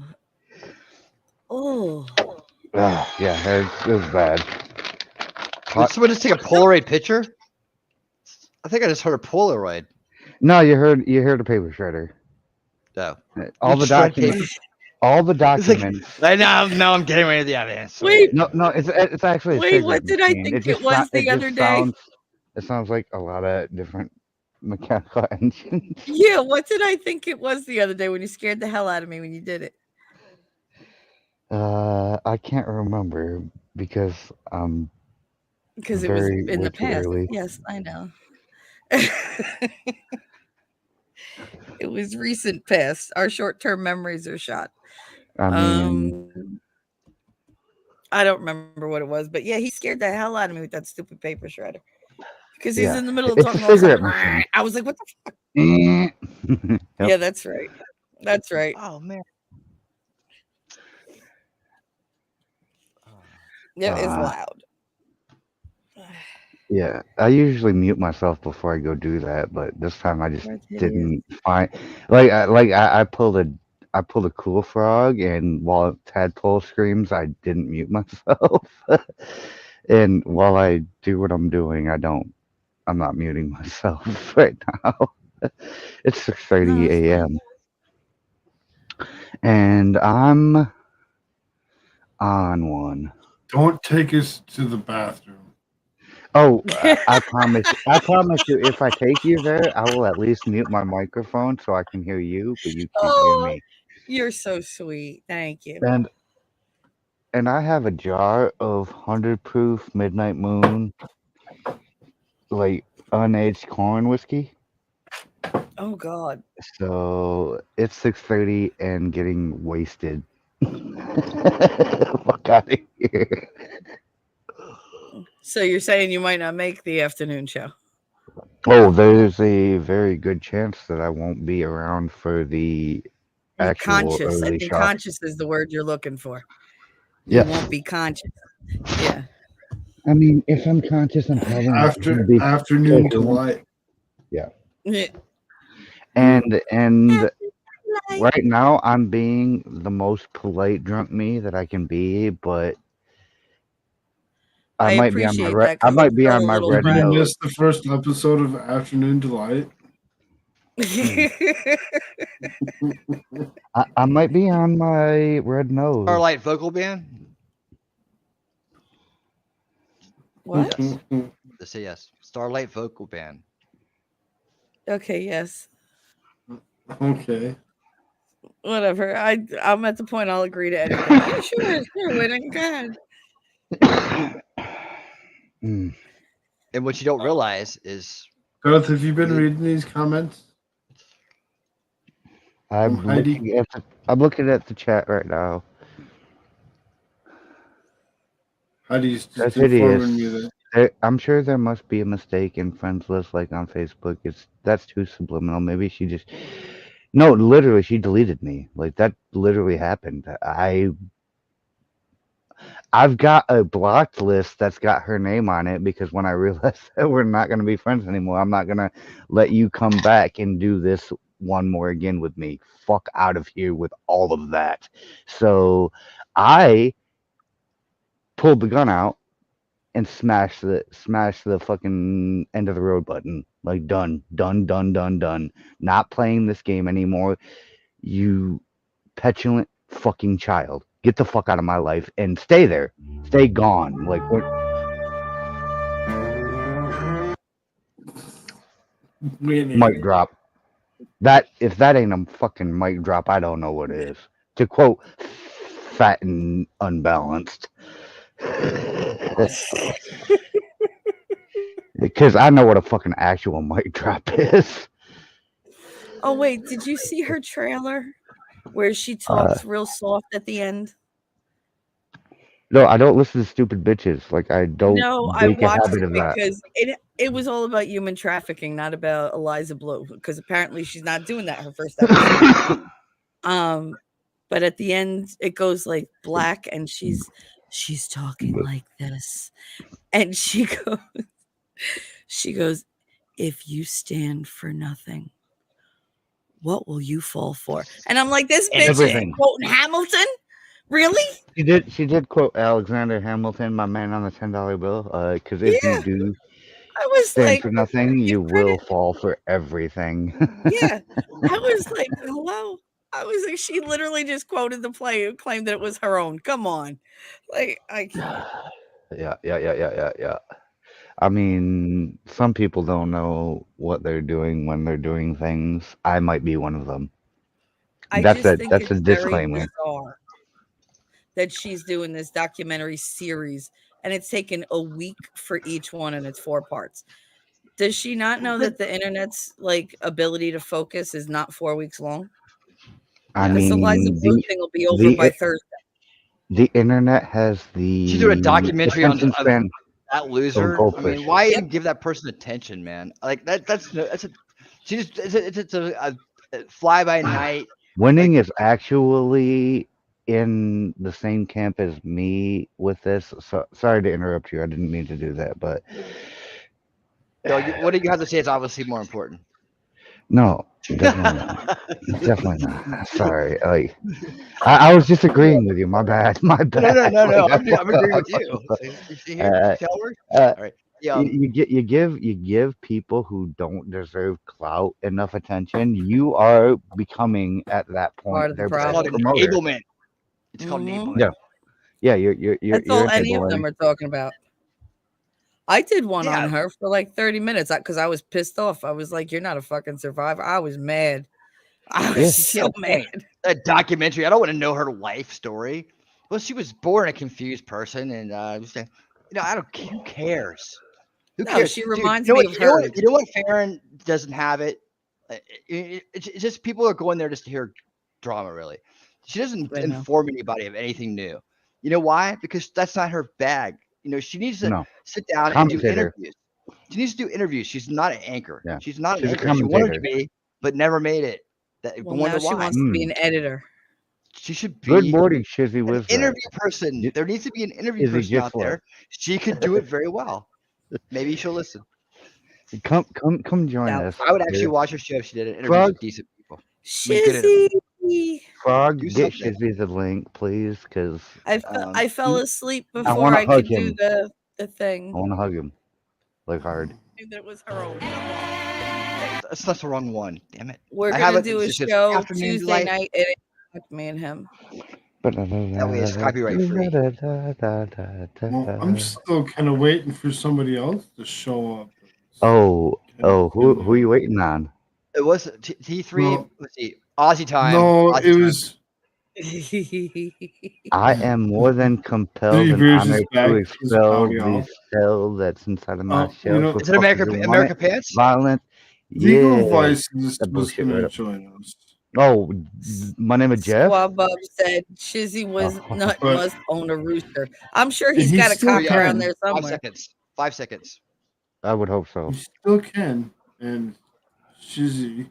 Oh. Yeah, it was bad. Did someone just take a Polaroid picture? I think I just heard a Polaroid. No, you heard a paper shredder. No. All the Shred paper. documents. All the documents. Now I'm getting rid of the evidence. Wait. No, it's actually a Wait, cigarette what did I machine. think it was the other day? It sounds like a lot of different mechanical engines. Yeah, what did I think it was the other day when you scared the hell out of me when you did it? I can't remember because Because it was very in the past. early. Yes, I know. It was recent past. Our short-term memories are shot. I mean, I don't remember what it was, but yeah, he scared the hell out of me with that stupid paper shredder. Because he's yeah, in the middle of it's a talking all cigarette of a sudden, machine. I was like, what the fuck? Yep. Yeah, that's right. That's right. Oh man. Yeah, it's loud. Yeah, I usually mute myself before I go do that, but this time I just didn't find I pulled a Koolfrogg, and while Tadpole screams, I didn't mute myself. And while I do what I'm doing, I'm not muting myself right now. It's 6:30 a.m. and I'm on one. Don't take us to the bathroom. Oh, I promise you, if I take you there, I will at least mute my microphone so I can hear you, but you can't hear me. You're so sweet. Thank you. And I have a jar of 100 proof Midnight Moon, like unaged corn whiskey. Oh God. So it's 6:30 and getting wasted. Fuck out of here. So you're saying you might not make the afternoon show? Oh, there's a very good chance that I won't be around for the actual conscious. I early think show. conscious is the word you're looking for. You won't be conscious. Yeah. I mean, if I'm conscious, I'm probably not gonna be afternoon delight. Yeah. Yeah. And right now I'm being the most polite drunk me that I can be, but I might be on my red. I might be on my red Did you nose. miss the first episode of Afternoon Delight? I might be on my red nose. Starlight vocal band. What? Yes. To say yes. Starlight vocal band. Okay. Yes. Okay. Whatever. I'm at the point I'll agree to anything. Yeah, sure. Winning. Go ahead. And what you don't realize is, Garth, have you been reading these comments? I'm looking at the chat right now. Heidi's just That's informing me hideous. that I'm sure there must be a mistake in friends list, like on Facebook. That's too subliminal. Maybe she just no, literally, she deleted me. Like that literally happened. I've got a blocked list that's got her name on it because when I realized that we're not going to be friends anymore, I'm not going to let you come back and do this one more again with me. Fuck out of here with all of that. So I pulled the gun out and smash the fucking end of the road button. Like done. Not playing this game anymore. You petulant fucking child. Get the fuck out of my life and stay there. Stay gone. Like what? Mic drop. That if that ain't a fucking mic drop, I don't know what is. To quote Fat and Unbalanced. Because I know what a fucking actual mic drop is. Oh wait, did you see her trailer where she talks real soft at the end? No, I don't listen to stupid bitches. Like I don't No, I make a watched habit it of that. because it was all about human trafficking, not about Eliza Blue, because apparently she's not doing that her first episode. But at the end it goes like black and she's talking like this. And she goes, if you stand for nothing, what will you fall for? And I'm like, this bitch Everything. quoting Hamilton? Really? She did quote Alexander Hamilton, my man on the $10 bill. Because if you do I was stand like, for nothing, give you credit. will fall for everything. Yeah. I was like, hello. I was like, she literally just quoted the play and claimed that it was her own. Come on. Like, I can't. Yeah. I mean, some people don't know what they're doing when they're doing things. I might be one of them. That's a disclaimer. Very bizarre that she's doing this documentary series and it's taken a week for each one and it's 4 parts. Does she not know that the internet's like ability to focus is not 4 weeks long? I This Eliza mean, Blue thing will be over by Thursday. The internet has the She's doing a documentary on attention span that of loser. I goldfish. mean, why even give that person attention, man? Like that's a she just it's a fly by night. Winning is actually in the same camp as me with this. So sorry to interrupt you. I didn't mean to do that, but So what do you have to say is obviously more important. no, definitely not. Definitely not. Sorry. Like I was just agreeing with you. My bad. My bad. No. Like, I'm agreeing with you. You see here, all right. You give people who don't deserve clout enough attention. You are becoming at that point Part of the their It's best called problem. promoter. enablement. It's called enablement. Yeah. You're That's all any of enabling. them are talking about. I did one Yeah. on her for like 30 minutes because I was pissed off. I was like, you're not a fucking survivor. I was mad. I was so mad. A documentary. I don't want to know her life story. Well, she was born a confused person, and I don't. Who cares? Who No, cares? she Dude, reminds you know me what, of you know her. what? You know what? Farron doesn't have it. It's just people are going there just to hear drama. Really, she doesn't I know. inform anybody of anything new. You know why? Because that's not her bag. She needs to sit down and do interviews. She needs to do interviews. She's not an anchor. Yeah. She's not an She's a anchor. She wanted to commentator. be, but never made it. Well, now she wants to be an editor. She should be Good morning, Shizzy an Wizard. interview person. There needs to be an interview Is it person just out there. She could do it very well. Maybe she'll listen. Come join us. I would actually watch her show if she did an interview Frog? with decent people. Shizzy. Frog, Do get something. Shizzy the link, please, because I fell asleep I before wanna I could hug do him. the thing. I want to hug him, like hard. That it was her own. That's not the wrong one. Damn it. We're I have gonna it- do a it's just show afternoon Tuesday delight. night. And it's me and him. That way it's copyright free. Well, I'm still kind of waiting for somebody else to show up. Who are you waiting on? It was T3. Well, Let's see. Aussie time. No, Aussie it time. was I am more than compelled 3 and beers is honored back. to Is expel howdy the all. cell that's inside of my You shell. know- So Is it America? fuck, you want America it? Pants? Violent. Legal Yeah. Vices That was bullshit going right to up. join us. Oh, my name is Jeff. Squab Bob said Shizzy was not But- must own a rooster. I'm sure he's He got a still cock around can. there 5 somewhere. seconds. 5 seconds. I would hope so. You still can. And Shizzy.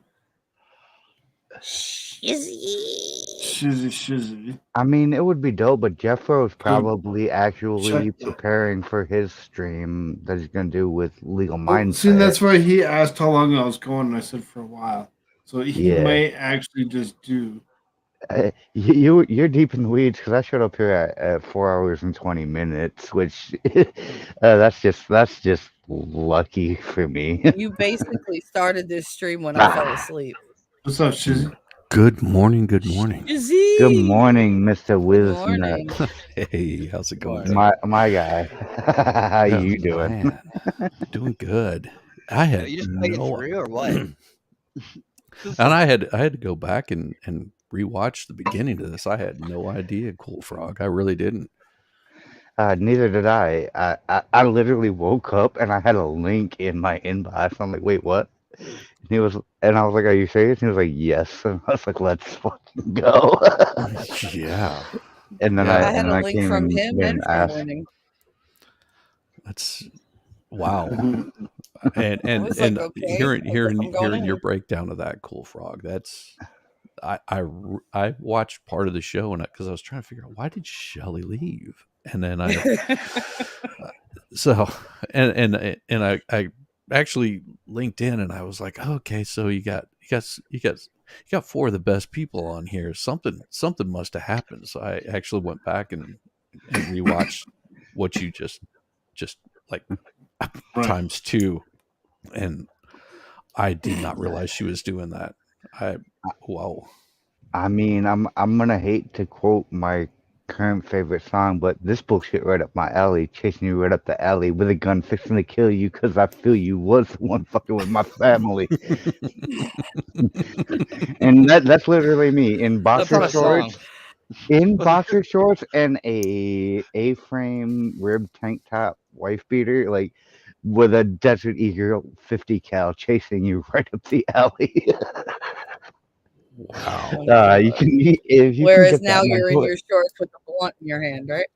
Shizzy. I mean, it would be dope, but Jeffro's probably check actually that. preparing for his stream that he's gonna do with Legal Well, Mindset. see, that's why he asked how long I was going, and I said for a while. So he Yeah. might actually just do You're deep in the weeds because I showed up here at 4 hours and 20 minutes, which that's just lucky for me. You basically started this stream when I fell asleep. What's up, Shizzy? Good morning. Good morning. Good Izzy! morning, Mr. Good Wiz morning. Hey, how's it going? my guy. How Oh, you doing? man. Doing good. I had You just playing no, through or what? and I had to go back and rewatch the beginning of this. I had no idea Koolfrogg. I really didn't. Neither did I. I literally woke up and I had a link in my inbox. I'm like, wait, what? And I was like, are you serious? And he was like, yes. And I was like, let's fucking go. Yeah, And then Yeah. I had a I link came from and him came and from asked. Winning. that's wow. I And was like, okay, hearing I guess I'm going hearing your in. breakdown of that Koolfrogg, that's I watched part of the show and because I was trying to figure out why did Shelley leave, and then so I actually linked in and I was like, oh, okay, so you got 4 of the best people on here. Something must have happened. So I actually went back and rewatched what you just like Right. times 2, and I did not realize she was doing that. Wow. I mean, I'm gonna hate to quote my current favorite song, but this bullshit right up my alley, chasing you right up the alley with a gun, fixing to kill you because I feel you was the one fucking with my family. And that's literally me in That's not boxer a song. shorts, in boxer shorts and a A-frame rib tank top wife beater, like with a Desert Eagle 50 cal chasing you right up the alley. Wow. You can if you can Whereas get now that you're in mental. your shorts with the blunt in your hand, right?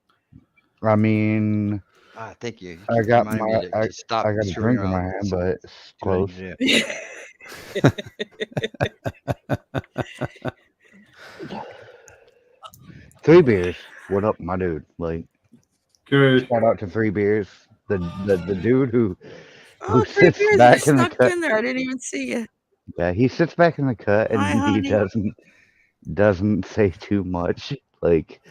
I mean, Thank you. I Keep got reminding me to stop I got a screwing drink in my around. hand, but it's See what I close. need to do. 3 beers. What up, my dude? Like, Good. shout out to 3 beers. The dude who Oh, 3 sits beers, you back in the snuck cut. in there. I didn't even see you. Yeah, he sits back in the cut and Hi, he honey. doesn't say too much. Like,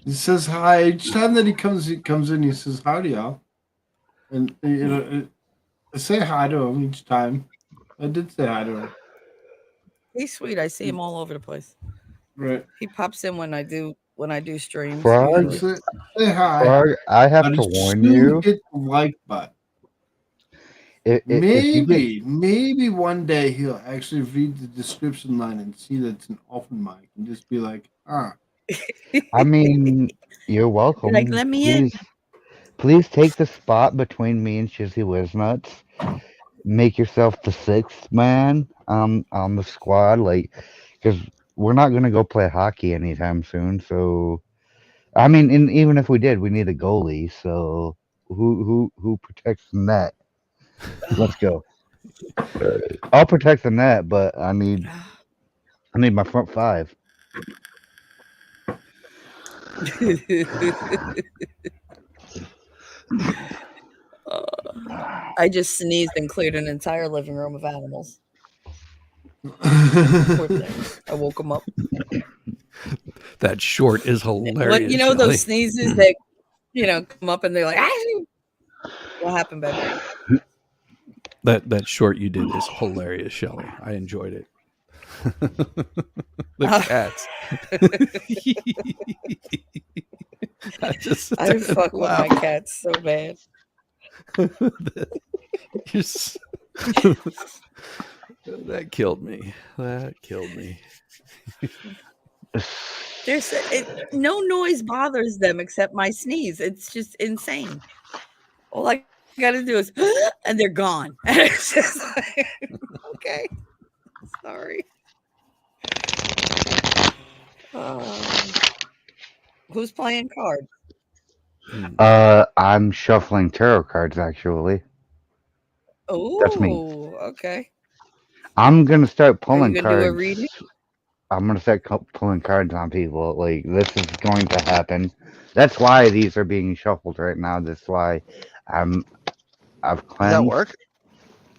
He says hi each time that he comes in. He says hi to y'all, and you know, I say hi to him each time. I did say hi to him. He's sweet. I see him all over the place. Right. He pops in when I do streams. Frog, usually. Say hi. Frog, I have But to he warn soon you. hit the like button. If you get Maybe one day he'll actually read the description line and see that it's an open mic and just be like, I mean, you're welcome. Like, let me in. Please take the spot between me and Shizzy Wisnuts. Make yourself the 6th man on the squad, like, because we're not gonna go play hockey anytime soon. So, I mean, even if we did, we need a goalie. So, who protects the net? Let's go. I'll protect the net, but I need my front 5. I just sneezed and cleared an entire living room of animals. Poor things. I woke them up. That short is hilarious. You know those Shelley. sneezes that come up and they're like, ah! What happened, baby? That short you did is hilarious, Shelley. I enjoyed it. The cats. I fuck with my cats so bad. That killed me. No noise bothers them except my sneeze. It's just insane. All I gotta do is and they're gone. And it's just like, okay. Sorry. Who's playing cards? I'm shuffling tarot cards actually. Oh, That's me. Okay. I'm gonna start pulling do cards. a reading? I'm gonna start pulling cards on people. Like, this is going to happen. That's why these are being shuffled right now. That's why I've cleansed. Does that work?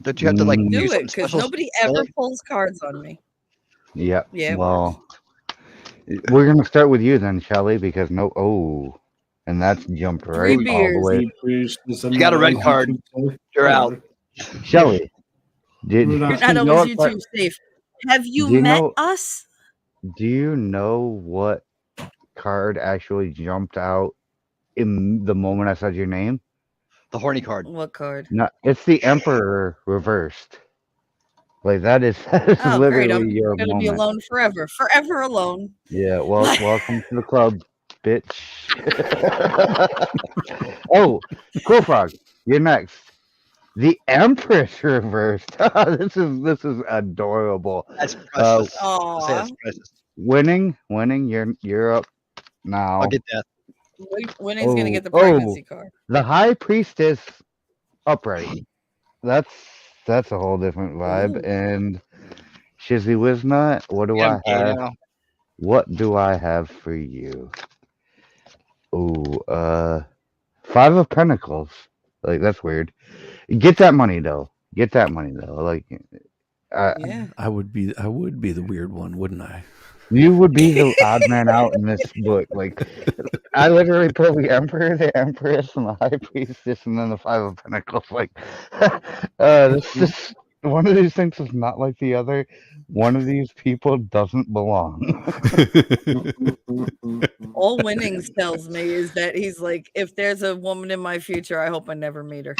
Don't you have to like Do do it something because special? nobody ever pulls cards on me. Yep. Yeah, it Well, we're gonna start with you then, Shelly, because and that's jumped Three right all the beers. way. Deep freeze, is You got a red card. You're out. Shelly, did We're not- You're not you know always what? YouTube safe. Have you Do you met know? us? Do you know what card actually jumped out in the moment I said your name? The horny card. What card? No, it's the Emperor reversed. Like that is Oh, great. literally I'm your going to be moment. alone forever. Forever alone. Yeah, well, welcome to the club, bitch. Oh, Koolfrogg, you're next. The Empress reversed. This is adorable. That's precious. Say Aw. that's precious. Winning. You're up now. I'll get that. Winning's going to get the Oh, pregnancy card. the High Priestess upright. That's a whole different vibe. Ooh. And Shizzy Wiznut, what do I have? Now. What do I have for you? Oh, 5 of Pentacles. Like that's weird. Get that money though. Like, Yeah. I would be the weird one, wouldn't I? you would be the odd man out in this book. Like, I literally pulled the Emperor, the Empress, and the High Priestess, and then the 5 of Pentacles. Like, this just one of these things is not like the other. One of these people doesn't belong. All Winnings tells me is that he's like, if there's a woman in my future, I hope I never meet her.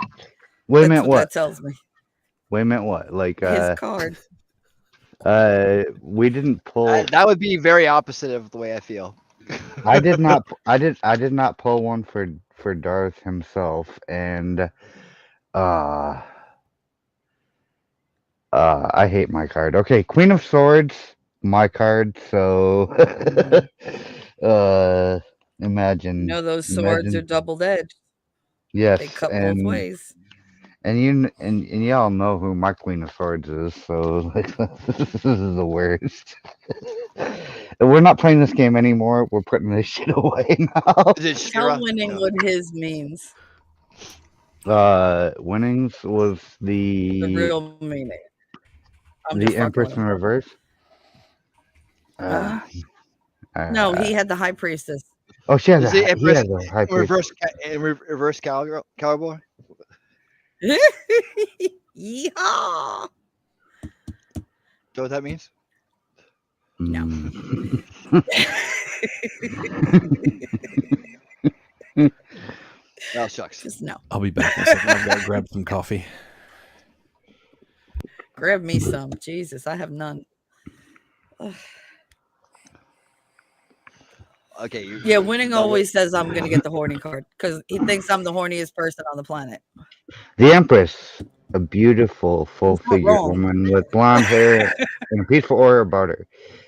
Wait a That's minute, what that what? tells me. Wait a minute, what? Like, His card. we didn't pull. That would be very opposite of the way I feel. I did not. I did not pull one for Darth himself, and I hate my card. Okay, Queen of Swords, my card. So, imagine. You know those swords are double edged. Yes, They cut both ways. And y'all know who my Queen of Swords is. So this is the worst. We're not playing this game anymore. We're putting this shit away now. Tell Winning what his means. Winnings was The real meaning. I'm the Empress in reverse. No, he had the High Priestess. Oh, she had Is the the Empress High Priestess. reverse cowboy? Yeehaw! Do you know what that means? No. Oh, shucks. Just no. I'll be back in a second. I've got to grab some coffee. Grab me some. Jesus, I have none. Ugh. Okay. Yeah, Winning always says I'm going to get the horny card because he thinks I'm the horniest person on the planet. The Empress, a beautiful, full-figured wrong. woman with blonde hair and a peaceful aura about her.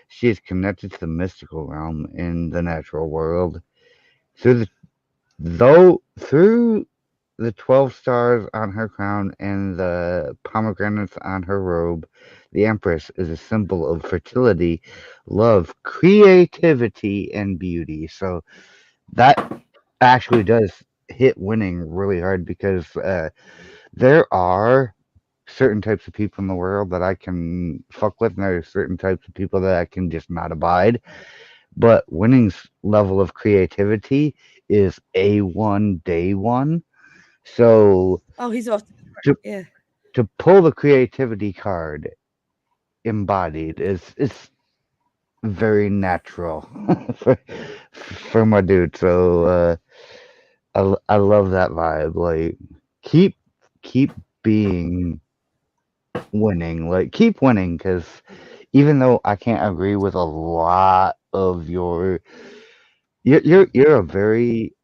She is connected to the mystical realm in the natural world. Through the 12 stars on her crown and the pomegranates on her robe, the Empress is a symbol of fertility, love, creativity, and beauty. So that actually does hit Winning really hard because there are certain types of people in the world that I can fuck with, and there are certain types of people that I can just not abide. But Winning's level of creativity is A1 day one. So he's off. Yeah. To pull the creativity card embodied is very natural for my dude. So I love that vibe. Like keep being winning. Like keep winning, because even though I can't agree with a lot of you're a very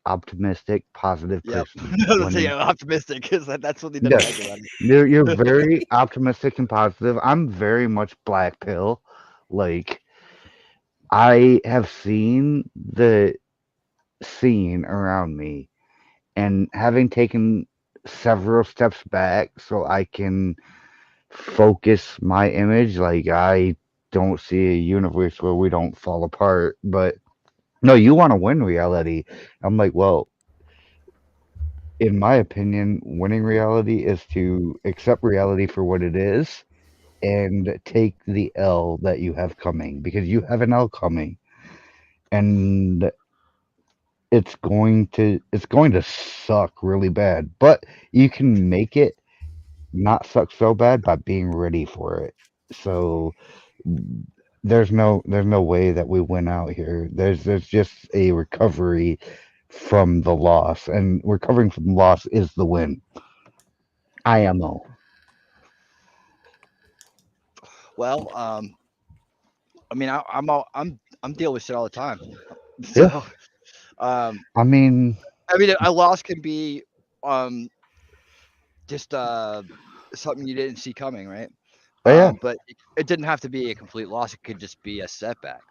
optimistic, positive person. I'm optimistic because that's what they did. Yes. You're very optimistic and positive. I'm very much black pill. Like I have seen the scene around me, and having taken several steps back so I can focus my image, like I don't see a universe where we don't fall apart. But no, you want to win reality. I'm like, well, in my opinion, winning reality is to accept reality for what it is and take the L that you have coming, because you have an L coming, and it's going to suck really bad, but you can make it not suck so bad by being ready for it. So there's no way that we win out here. There's just a recovery from the loss, and recovering from loss is the win. IMO. Well, I mean, I'm dealing with shit all the time. Yeah. So, um, I mean, a loss can be um just something you didn't see coming, right? yeah. But it didn't have to be a complete loss. It could just be a setback.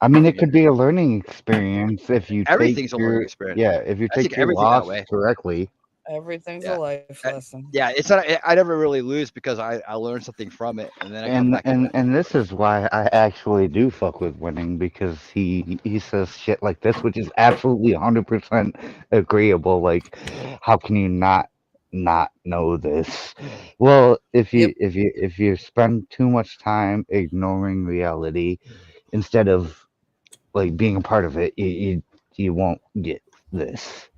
I mean, it You could be a learning experience if you take Everything's a learning your experience. yeah, if you I take take your everything that loss way. correctly. Everything's Yeah. a life lesson. Yeah, it's not. I never really lose because I learn something from it, and then I come And back and and win. and this is why I actually do fuck with winning, because he says shit like this, which is absolutely 100% agreeable. Like, how can you not know this? Well, if Yep. you spend too much time ignoring reality instead of like being a part of it, you won't get this.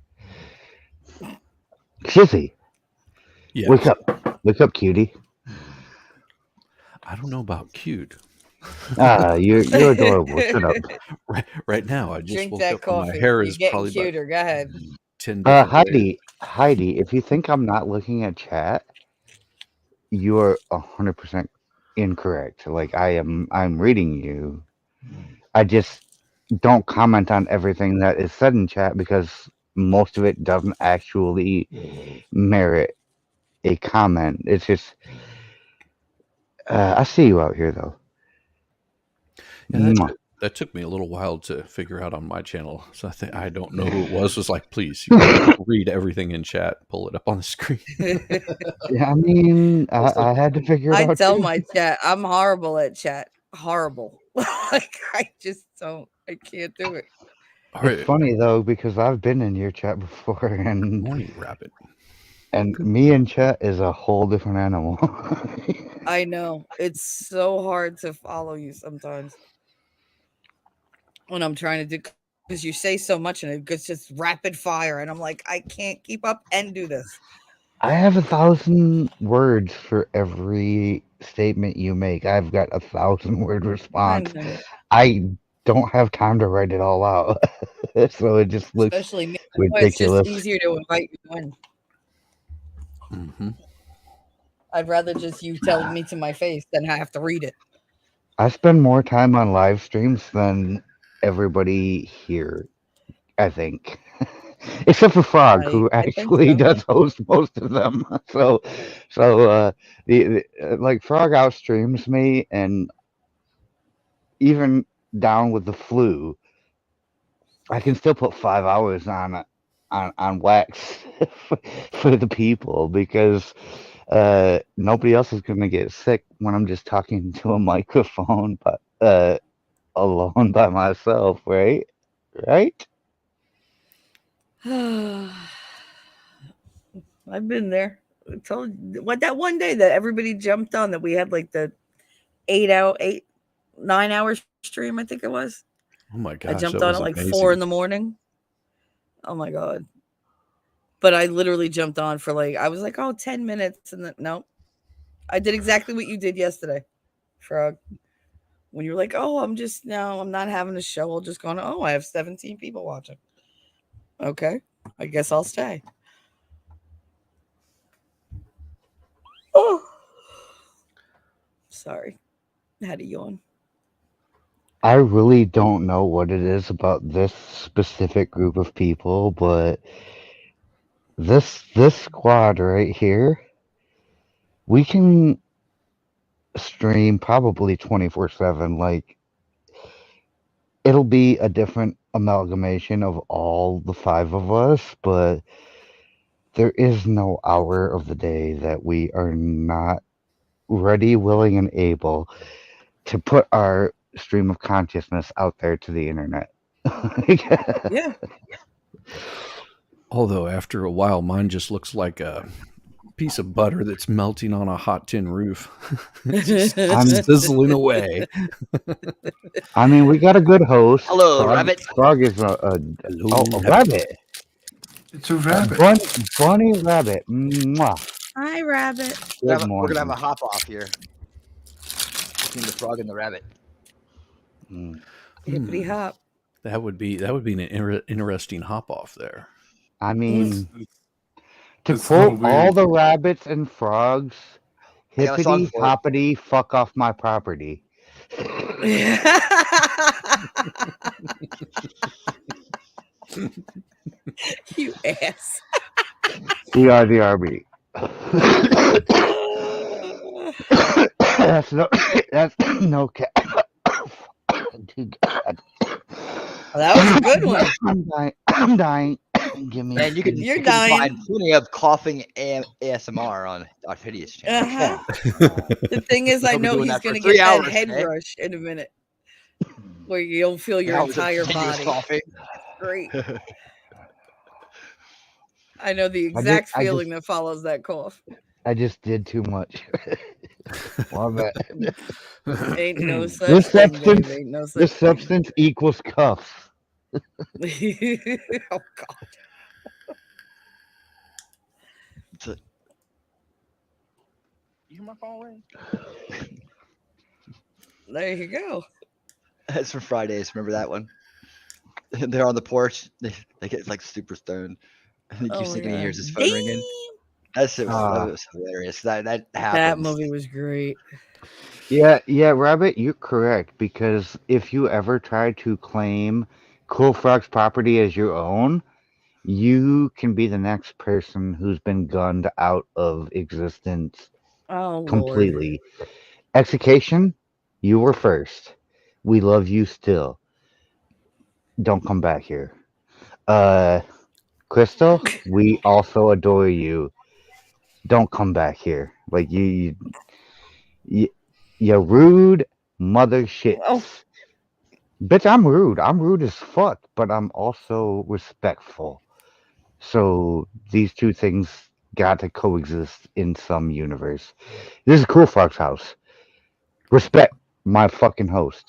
Shizzy, Yeah. wake up, cutie. I don't know about cute. You're adorable. Shut up. Right now, I just Drink woke that up and my coffee. hair You're is getting probably about cuter. Go ahead. 10 different ways. Heidi, if you think I'm not looking at chat, you are 100% incorrect. Like, I'm reading you. I just don't comment on everything that is said in chat because most of it doesn't actually merit a comment. It's just, I see you out here though. Yeah, Mwah. that took me a little while to figure out on my channel. So I don't know who it was. Was like, please, you gotta read everything in chat, pull it up on the screen. Yeah, I mean, I had to figure it I out tell too. my chat, I'm horrible at chat. Horrible. Like I just don't. I can't do it. All It's right, funny though because I've been in your chat before, morning rabbit. and me in chat is a whole different animal. I know it's so hard to follow you sometimes when I'm trying to do because you say so much and it gets just rapid fire, and I'm like, I can't keep up and do this. I have 1,000 words for every statement you make. I've got 1,000 word I response. know, I don't have time to write it all out, so it just looks especially me. That's why it's just ridiculous. easier to invite you in. Mm-hmm. I'd rather just you tell me to my face than have to read it. I spend more time on live streams than everybody here, I think. Except for Frog, who I think actually so. does host most of them. So like Frog outstreams me, and even down with the flu, I can still put 5 hours on wax for the people because nobody else is gonna get sick when I'm just talking to a microphone, but alone by myself, right? Right? I've been there. I told what that one day that everybody jumped on that we had like the 9 hour stream, I think it was. Oh my I gosh, jumped that on was at like 4 in amazing. the morning. Oh my god. But I literally jumped on for like I was like, oh, 10 minutes and then no. I did exactly what you did yesterday, Frog. When you're like, oh, I'm not having a show. I'll just go on. Oh, I have 17 people watching. Okay. I guess I'll stay. Oh. Sorry. I had a yawn. I really don't know what it is about this specific group of people, but this squad right here, we can stream probably 24/7. Like, it'll be a different amalgamation of all the five of us, but there is no hour of the day that we are not ready, willing, and able to put our stream of consciousness out there to the internet. Yeah. Although after a while, mine just looks like piece of butter that's melting on a hot tin roof. I'm sizzling away. I mean, we got a good host. Hello, rabbit. Frog is a rabbit. It's a rabbit. Bunny rabbit. Mwah. Hi, rabbit. Good We're gonna have morning. a hop off here between the frog and the rabbit. Hippity hop. That would be an interesting hop off there. I mean, to That's a little quote all weird. the rabbits and frogs, I got a song hippity for it. hoppity, fuck off my property. You ass. We are the army. That's no cat. God. That was a good one. I'm dying. Give me. Man, You're you can dying. find plenty of coughing ASMR on our Hideous channel. The thing is, I We'll be know doing he's that for going to 3 get that hours head today. rush in a minute, where you'll feel your Hours of entire continuous body. coughing. Great. I know the exact feeling that follows that cough. I just did too much. Love it. Ain't no such thing, babe. Ain't no such This thing. substance equals cuffs. Oh God. You hear my phone ring? There you go. That's for Fridays. Remember that one? They're on the porch. They get like super stoned. And he keeps thinking he hears his phone ringing. That shit was hilarious. That happens. That movie was great. Yeah, Rabbit, you're correct, because if you ever try to claim Koolfrogg's property as your own, you can be the next person who's been gunned out of existence completely. Lord. Execution, you were first. We love you still. Don't come back here. Crystal, we also adore you. Don't come back here. Like you rude mother shit. Oh. Bitch, I'm rude. I'm rude as fuck, but I'm also respectful. So these two things got to coexist in some universe. This is Koolfrogg's house. Respect my fucking host.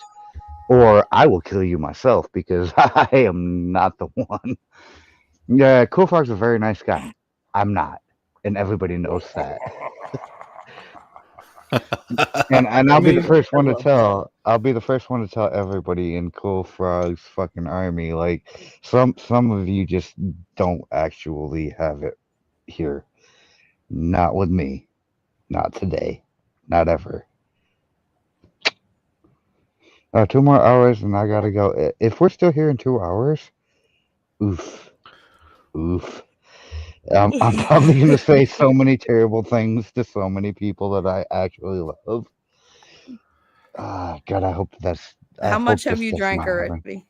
Or I will kill you myself because I am not the one. Yeah, Koolfrogg's a very nice guy. I'm not. And everybody knows that. and I'll be the first one to tell. I'll be the first one to tell everybody in Koolfrogg's fucking army. Like some of you just don't actually have it here. Not with me. Not today. Not ever. 2 more hours and I gotta go. If we're still here in 2 hours, oof. I'm probably gonna say so many terrible things to so many people that I actually love. God, I hope that's. How much have you drank already?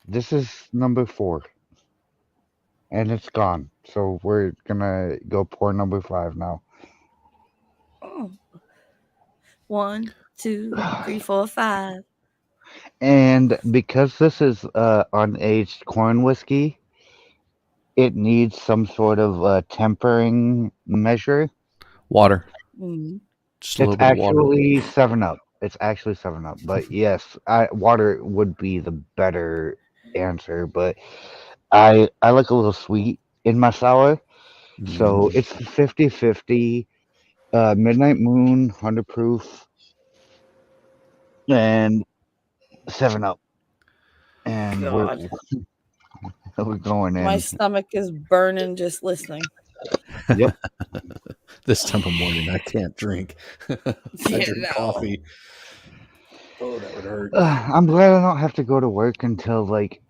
This is number 4, and it's gone. So we're gonna go pour number 5 now. Oh. 1, 2, 3, 4, 5. And because this is unaged corn whiskey, it needs some sort of tempering measure. Water. Mm-hmm. Just a little bit of water. Actually 7-Up. It's actually 7-Up. But yes, water would be the better answer. But I like a little sweet in my sour. So it's 50-50. Midnight Moon, 100 proof, and 7-Up. And we're going in. My stomach is burning just listening. Yep. This time of morning, I can't drink. I drink coffee. Oh, that would hurt. I'm glad I don't have to go to work until like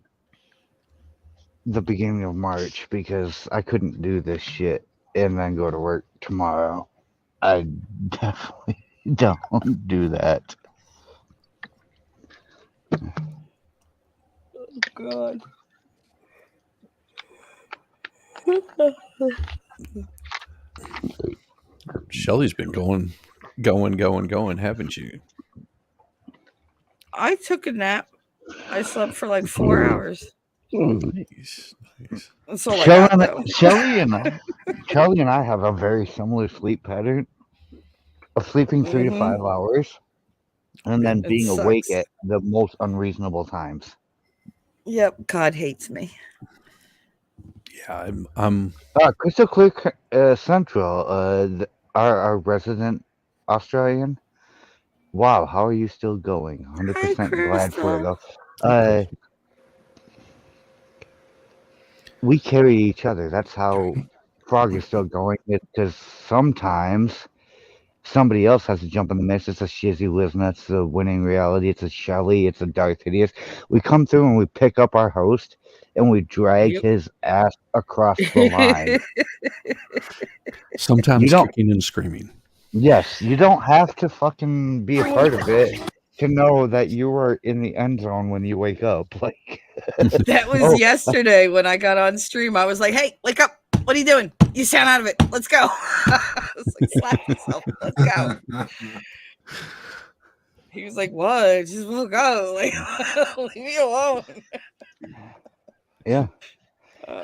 the beginning of March because I couldn't do this shit and then go to work tomorrow. I definitely don't do that. Oh, God. Shelly's been going, haven't you? I took a nap. I slept for like 4 hours. Nice. That's all I got though. Shelly and I have a very similar sleep pattern of sleeping 3 to 5 hours and then It being awake sucks. at the most unreasonable times. Yep, God hates me. Yeah, I'm Crystal Clear Central, our resident Australian. Wow, how are you still going? 100% glad for you though. We carry each other. That's how Frog is still going. Because sometimes somebody else has to jump in the mix. It's a Shizzy Wisma, it's a Winning Reality, it's a Shelly, it's a Darth Hideous. We come through and we pick up our host and we drag his ass across the line. sometimes kicking and screaming. Yes, you don't have to fucking be a part of it to know that you are in the end zone when you wake up. Like that was yesterday when I got on stream. I was like, "Hey, wake up! What are you doing? You sound out of it. Let's go!" I was like, "Slap yourself. Let's go." He was like, "What? I just woke up. Like, leave me alone." Yeah.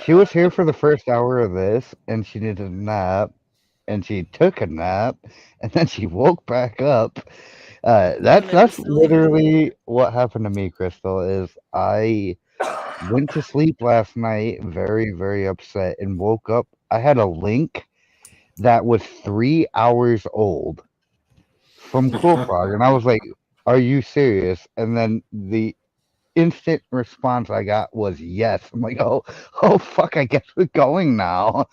She was here for the first hour of this, and she needed a nap, and she took a nap, and then she woke back up. That's literally what happened to me, Crystal. Is I went to sleep last night very, very upset, and woke up. I had a link that was 3 hours old from Koolfrogg, and I was like, "Are you serious?" And then the instant response I got was yes. I'm like, oh fuck, I guess we're going now.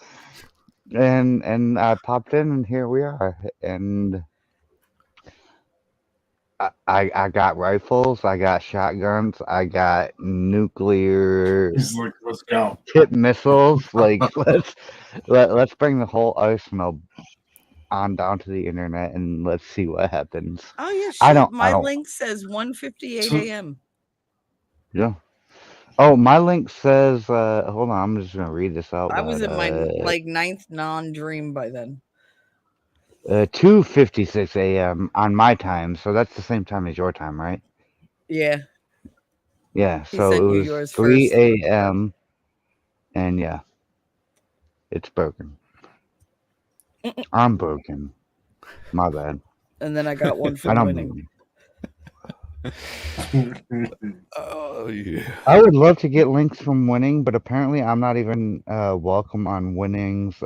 And I popped in and here we are. And I got rifles, I got shotguns, I got nuclear Let's go. tip missiles. Like let's bring the whole arsenal on down to the internet and let's see what happens. Oh yeah, shit. I don't link says 1:58 a.m. Yeah. Oh, my link says, hold on, I'm just gonna read this out. I was in my ninth non-dream by then. 2:56 a.m. on my time, so that's the same time as your time, right? Yeah. Yeah, He so sent it you was yours 3 first. a.m. and yeah, it's broken. I'm broken. My bad. And then I got one I from don't winning. Oh yeah. I would love to get links from Winning, but apparently I'm not even welcome on Winning's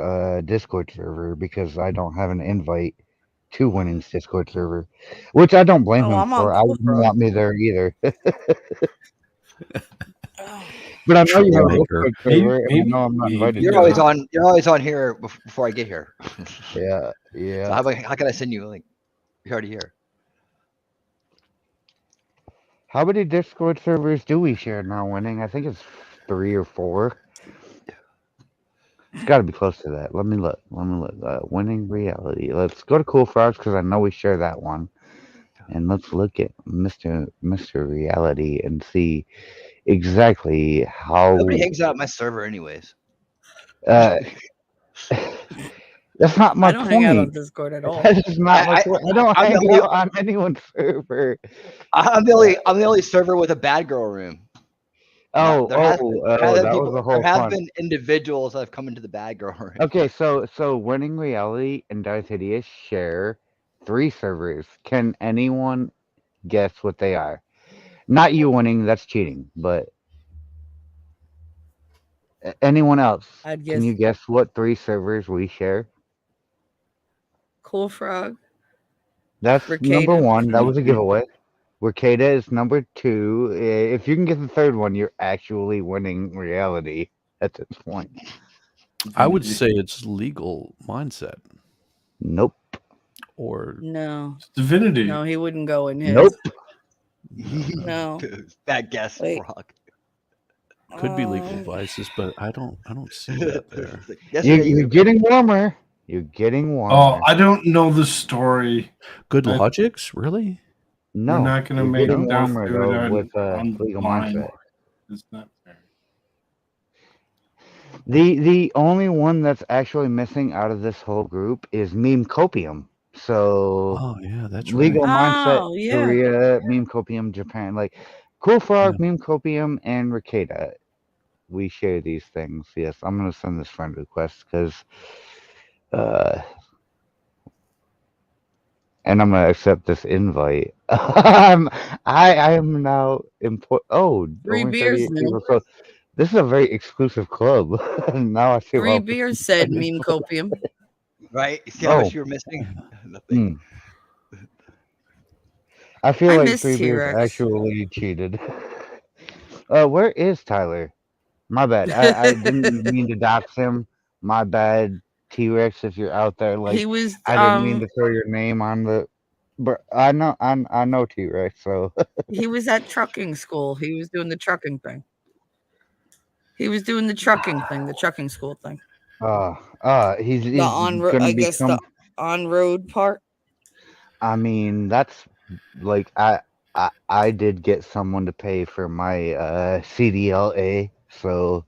Discord server because I don't have an invite to Winning's Discord server, which I don't blame him I'm on for. I wouldn't Koolfrogg. want me there either. But I know you have a Discord server, and I know I'm not invited. You're always on. You're always on here before I get here. Yeah. So how can I send you a link? You're already here. How many Discord servers do we share now, Winning? I think it's 3 or 4. It's got to be close to that. Let me look. Winning Reality. Let's go to Koolfrogg because I know we share that one, and let's look at Mr. Reality and see exactly how. Nobody hangs out at my server, anyways. That's not my I don't point. hang out on Discord at all. That is not my point. I don't hang out on anyone's server. I'm the only server with a bad girl room. That There was the whole have fun. been individuals that have come into the bad girl room. Okay, so Winning Reality and Darth Hideous share 3 servers. Can anyone guess what they are? Not you, Winning. That's cheating. But anyone else? Can you guess what 3 servers we share? Koolfrogg. That's number 1. That was a giveaway. Ricada is number 2. If you can get the third one, you're actually winning reality at this point. I would say it's Legal Mindset. Nope. Or no. Divinity. No, he wouldn't go in his. Nope. No. Bad guess, Frog. Could be Legal Vices, but I don't see that there. You're getting warmer. You're getting warmer. Oh, I don't know the story. Good Logics, really? No, we're not going to make getting Darth warmer do it though with Legal Mindset. It's not fair. The only one that's actually missing out of this whole group is Meme Copium. So, oh yeah, that's Legal right. Mindset, Korea, Meme Copium, Japan, like Koolfrogg, Meme Copium, and Ricada. we share these things. Yes, I'm gonna send this friend request because, uh, and I'm gonna accept this invite. I am now Oh, 3 only beers 38 now. people. So this is a very exclusive club. Now I see 3 why. beers, said Meme Copium. Right? You see how much Oh, you were missing? Nothing. I feel I like miss 3 beers T-Rex. actually cheated. Where is Tyler? My bad. I didn't mean to dox him. My bad, T-Rex. If you're out there, He like, was I didn't mean to throw your name on the. But I know T-Rex. So he was at trucking school. He was doing the trucking thing. He was doing the trucking thing, the trucking school thing. he's The gonna I guess the become. on-road part. I mean, that's like I did get someone to pay for my CDLA, so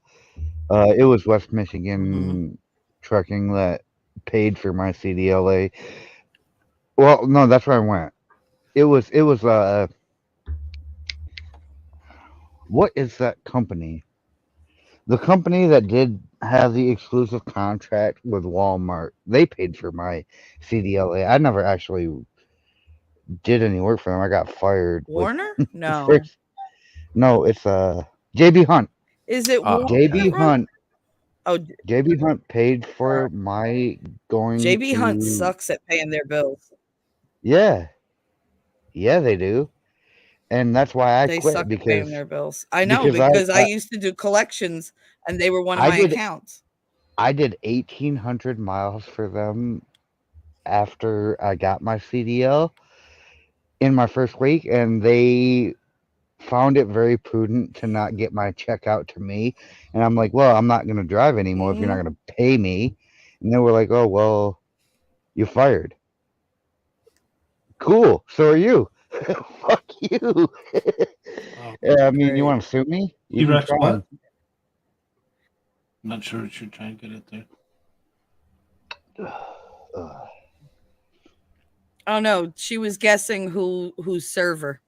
it was West Michigan Trucking that paid for my CDLA. Well, no, that's where I went. It was what is that company? The company that did have the exclusive contract with Walmart. They paid for my CDLA. I never actually did any work for them. I got fired like Warner? the No. first. No, it's JB Hunt. Is it JB Warner? Hunt. Oh, JB Hunt paid for my going JB Hunt to. sucks at paying their bills. Yeah, yeah, they do, and that's why I They quit suck at paying their bills. I know because because I used to do collections and they were one of I my did accounts. I did 1,800 miles for them after I got my CDL in my first week, and they found it very prudent to not get my check out to me. And I'm like, well, I'm not going to drive anymore if you're not going to pay me. And they were like, oh, well, you're fired. Cool. So are you. Fuck you. I mean, you want to sue me? You can T-Rex try. what? I'm not sure what you're trying to get at there. Oh no, she was guessing whose server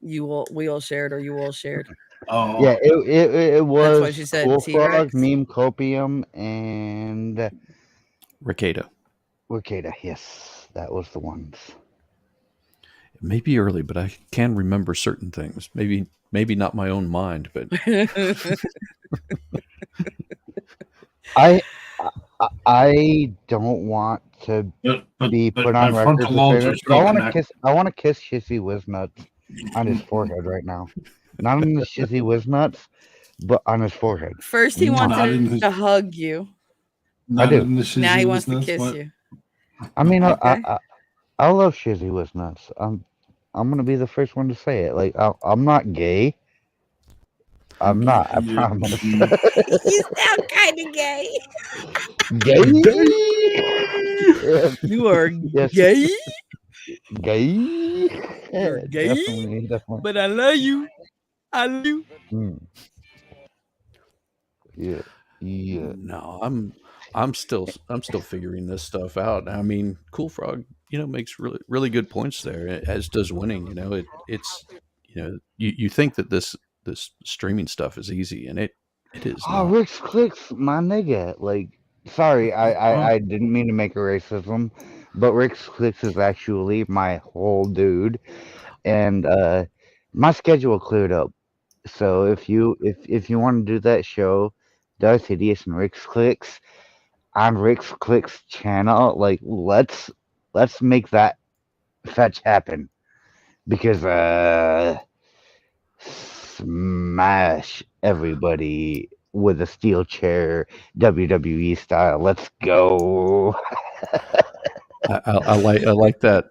we all shared or you all shared. Oh, Yeah, it That's why was she said Koolfrogg, T-Rex. Meme Copium, and Ricada. Wikita. Yes, that was the ones. It may be early, but I can remember certain things. Maybe not my own mind, but I don't want to be put my on record frontal to say lobes are this, but still I want to connected. kiss. I want to kiss Shizzy Wiznuts on his forehead right now. Not on the Shizzy Wiznuts, but on his forehead. First he Not wanted in to hug you. I do. in the Now he Shizzy wants to business, kiss what? you. I mean, Okay. I love Shizzy Wiznuts. I'm gonna be the first one to say it. Like I'm not gay. I'm not. I promise. You sound kind of gay. Gay. You are Yes. gay. Gay. You're gay. Definitely. But I love you. I love you. Yeah. no, I'm still figuring this stuff out. I mean, Koolfrogg, makes really good points there, as does Winning. It's you think that this streaming stuff is easy, and it is Oh, not. Rick's Clicks, my nigga. Like, sorry, I didn't mean to make a racism, but Rick's Clicks is actually my whole dude, and my schedule cleared up. So if you want to do that show, Darth Hideous and Rick's Clicks on Rick's Clicks channel, like let's make that fetch happen because smash everybody with a steel chair, WWE style. Let's go. I like that.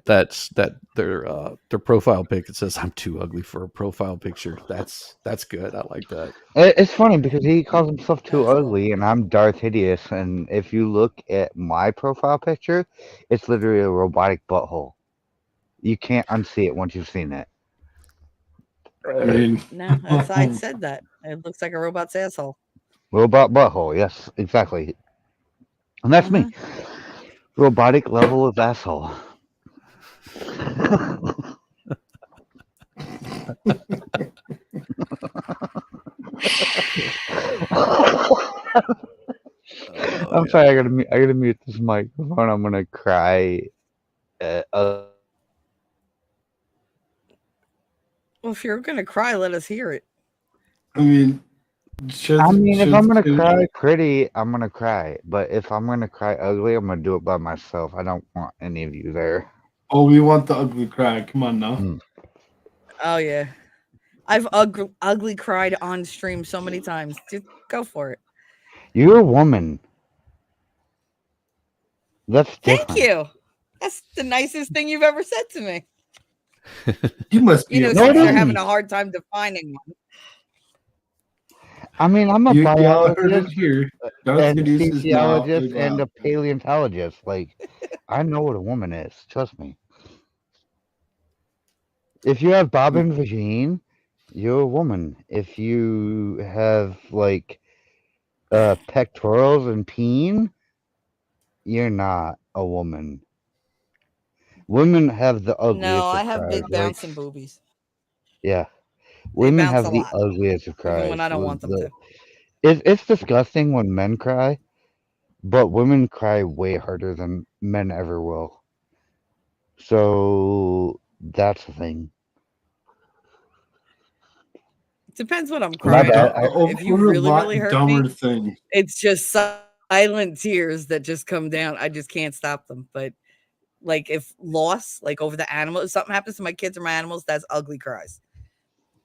That's their profile pic. It says, "I'm too ugly for a profile picture." That's good. I like that. It's funny because he calls himself too ugly, and I'm Darth Hideous. And if you look at my profile picture, it's literally a robotic butthole. You can't unsee it once you've seen it. No, I said that. It looks like a robot's asshole. Robot butthole. Yes, exactly. And that's me. Robotic level of asshole. I'm sorry. I gotta mute this microphone. I'm gonna cry. Well, if you're gonna cry, let us hear it. I mean, if I'm gonna cry pretty, I'm gonna cry. But if I'm gonna cry ugly, I'm gonna do it by myself. I don't want any of you there. Oh, we want the ugly cry. Come on now. Oh yeah, I've ugly cried on stream so many times. Just go for it. You're a woman. That's different. Thank you. That's the nicest thing you've ever said to me. You must be. Since they're having a hard time defining one. I mean, I'm a biologist, here. and anesthesiologist, and a paleontologist. Like, I know what a woman is. Trust me. If you have bob and vagine, you're a woman. If you have like pectorals and peen, you're not a woman. Women have the ugliest. No, I of have cries, big bouncing boobies. Yeah, women bounce have a the lot, ugliest of cries. even when I don't want them to. It's disgusting when men cry, but women cry way harder than men ever will. So that's the thing. It depends what I'm crying over. If you really hurt me, thing. It's just silent tears that just come down. I just can't stop them. But like if loss, like over the animal, if something happens to my kids or my animals, that's ugly cries.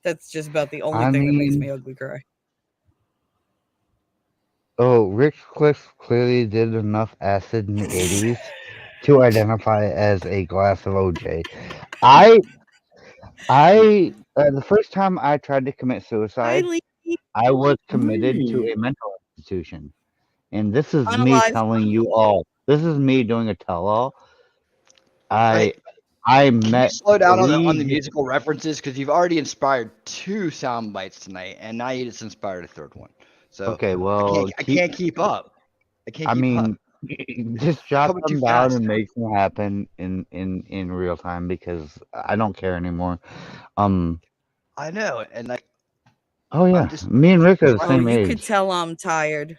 That's just about the only thing that makes me ugly cry. Oh, Rick Cliff clearly did enough acid in the 80s to identify as a glass of OJ. The first time I tried to commit suicide, I was committed to a mental institution. And this is me telling you all. This is me doing a tell-all. I met. Slow down on the musical references because you've already inspired 2 sound bites tonight, and now you just inspired a 3rd one. So okay, well, I can't keep up. I mean, just jot them down and make them happen in real time because I don't care anymore. I know, and like. Oh yeah, me and Rick are the same age. You could tell I'm tired.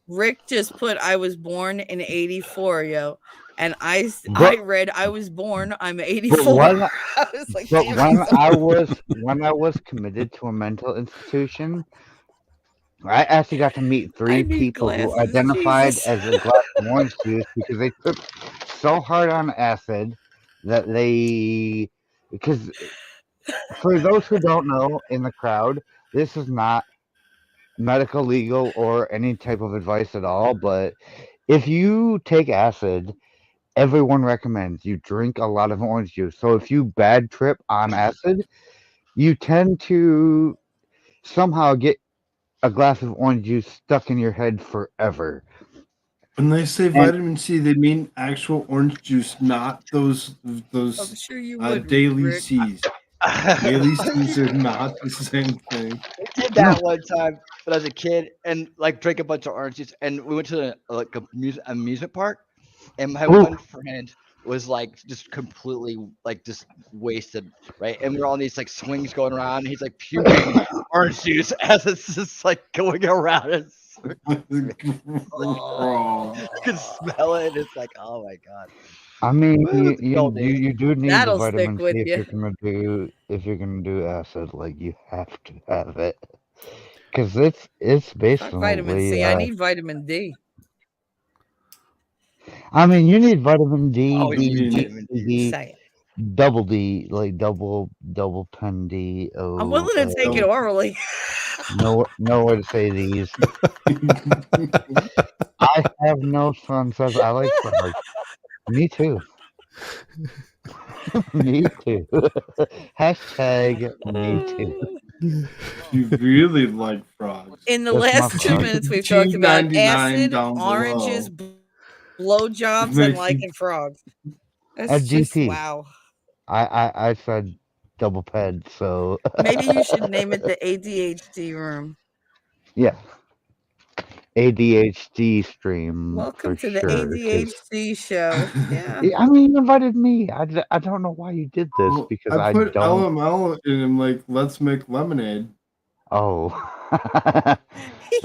Rick just put I was born in 84, yo. And I read I was born, I'm 84. I was like, but when I was committed to a mental institution, I actually got to meet 3 people who identified as a glass of orange juice because they took so hard on acid that because for those who don't know in the crowd, this is not medical, legal, or any type of advice at all, but if you take acid, everyone recommends you drink a lot of orange juice. So if you bad trip on acid, you tend to somehow get a glass of orange juice stuck in your head forever. When they say vitamin C, they mean actual orange juice, not those I'm sure you would, daily Rick. C's. Daily C's are not the same thing. I did that one time when I was a kid and like drank a bunch of orange juice, and we went to like a amusement park, and my one friend was like just completely like just wasted, right? And we're on these like swings going around, and he's like puking orange juice as it's just like going around. You can smell it. It's like, oh my god. I mean, you do need the vitamin C if you're gonna do acid. Like you have to have it because it's basically vitamin C. I need vitamin D. I mean, you need vitamin D, double D, like double pen D. Oh, I'm willing to take it orally. No way to say these. I have no son says I like frogs. Me too. Me too. Hashtag me too. You really like frogs. In the last 2 minutes, we've talked about acid, oranges, blowjobs, and liking frogs. That's just wow. I said double ped, so maybe you should name it the ADHD room. Yeah. ADHD stream. Welcome to the ADHD show. Yeah. I mean, you invited me. I don't know why you did this because I put LML and I'm like, let's make lemonade. Oh,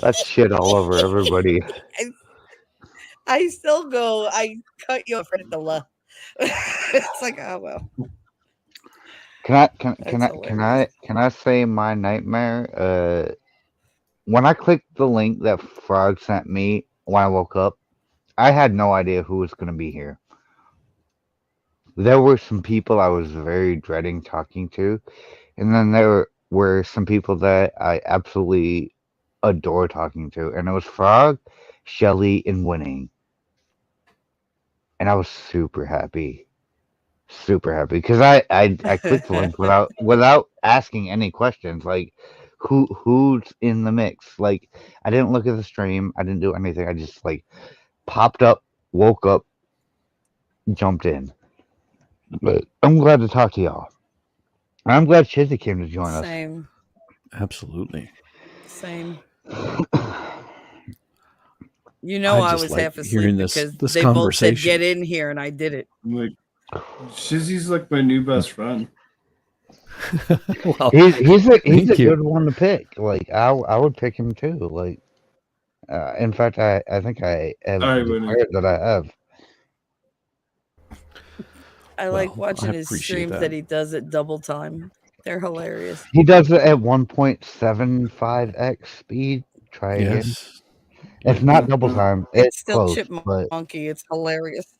that's shit all over everybody. I still go. I cut you off right at the left. It's like, oh well. Can I say my nightmare? When I clicked the link that Frog sent me when I woke up, I had no idea who was going to be here. There were some people I was very dreading talking to, and then there were some people that I absolutely adore talking to, and it was Frog, Shelly, and Winning, and I was super happy because I clicked the link without asking any questions, like who's in the mix. Like, I didn't look at the stream, I didn't do anything, I just like popped up, woke up, jumped in. But I'm glad to talk to y'all. I'm glad Shizzy came to join us. Same. Absolutely. Same. You know, I was like half asleep hearing because this they both said conversation. get in here, and I did it. I'm like, Shizzy's like my new best friend. Well, he's a thank you. good one to pick. Like, I would pick him too. Like, in fact, I think I have All right, declared that I have. I like Well, watching I his appreciate streams that. that he does at double time. They're hilarious. He does it at 1.75x speed. Try again. Yes. It's not double time. It's It's still close, but chipmunky. It's hilarious.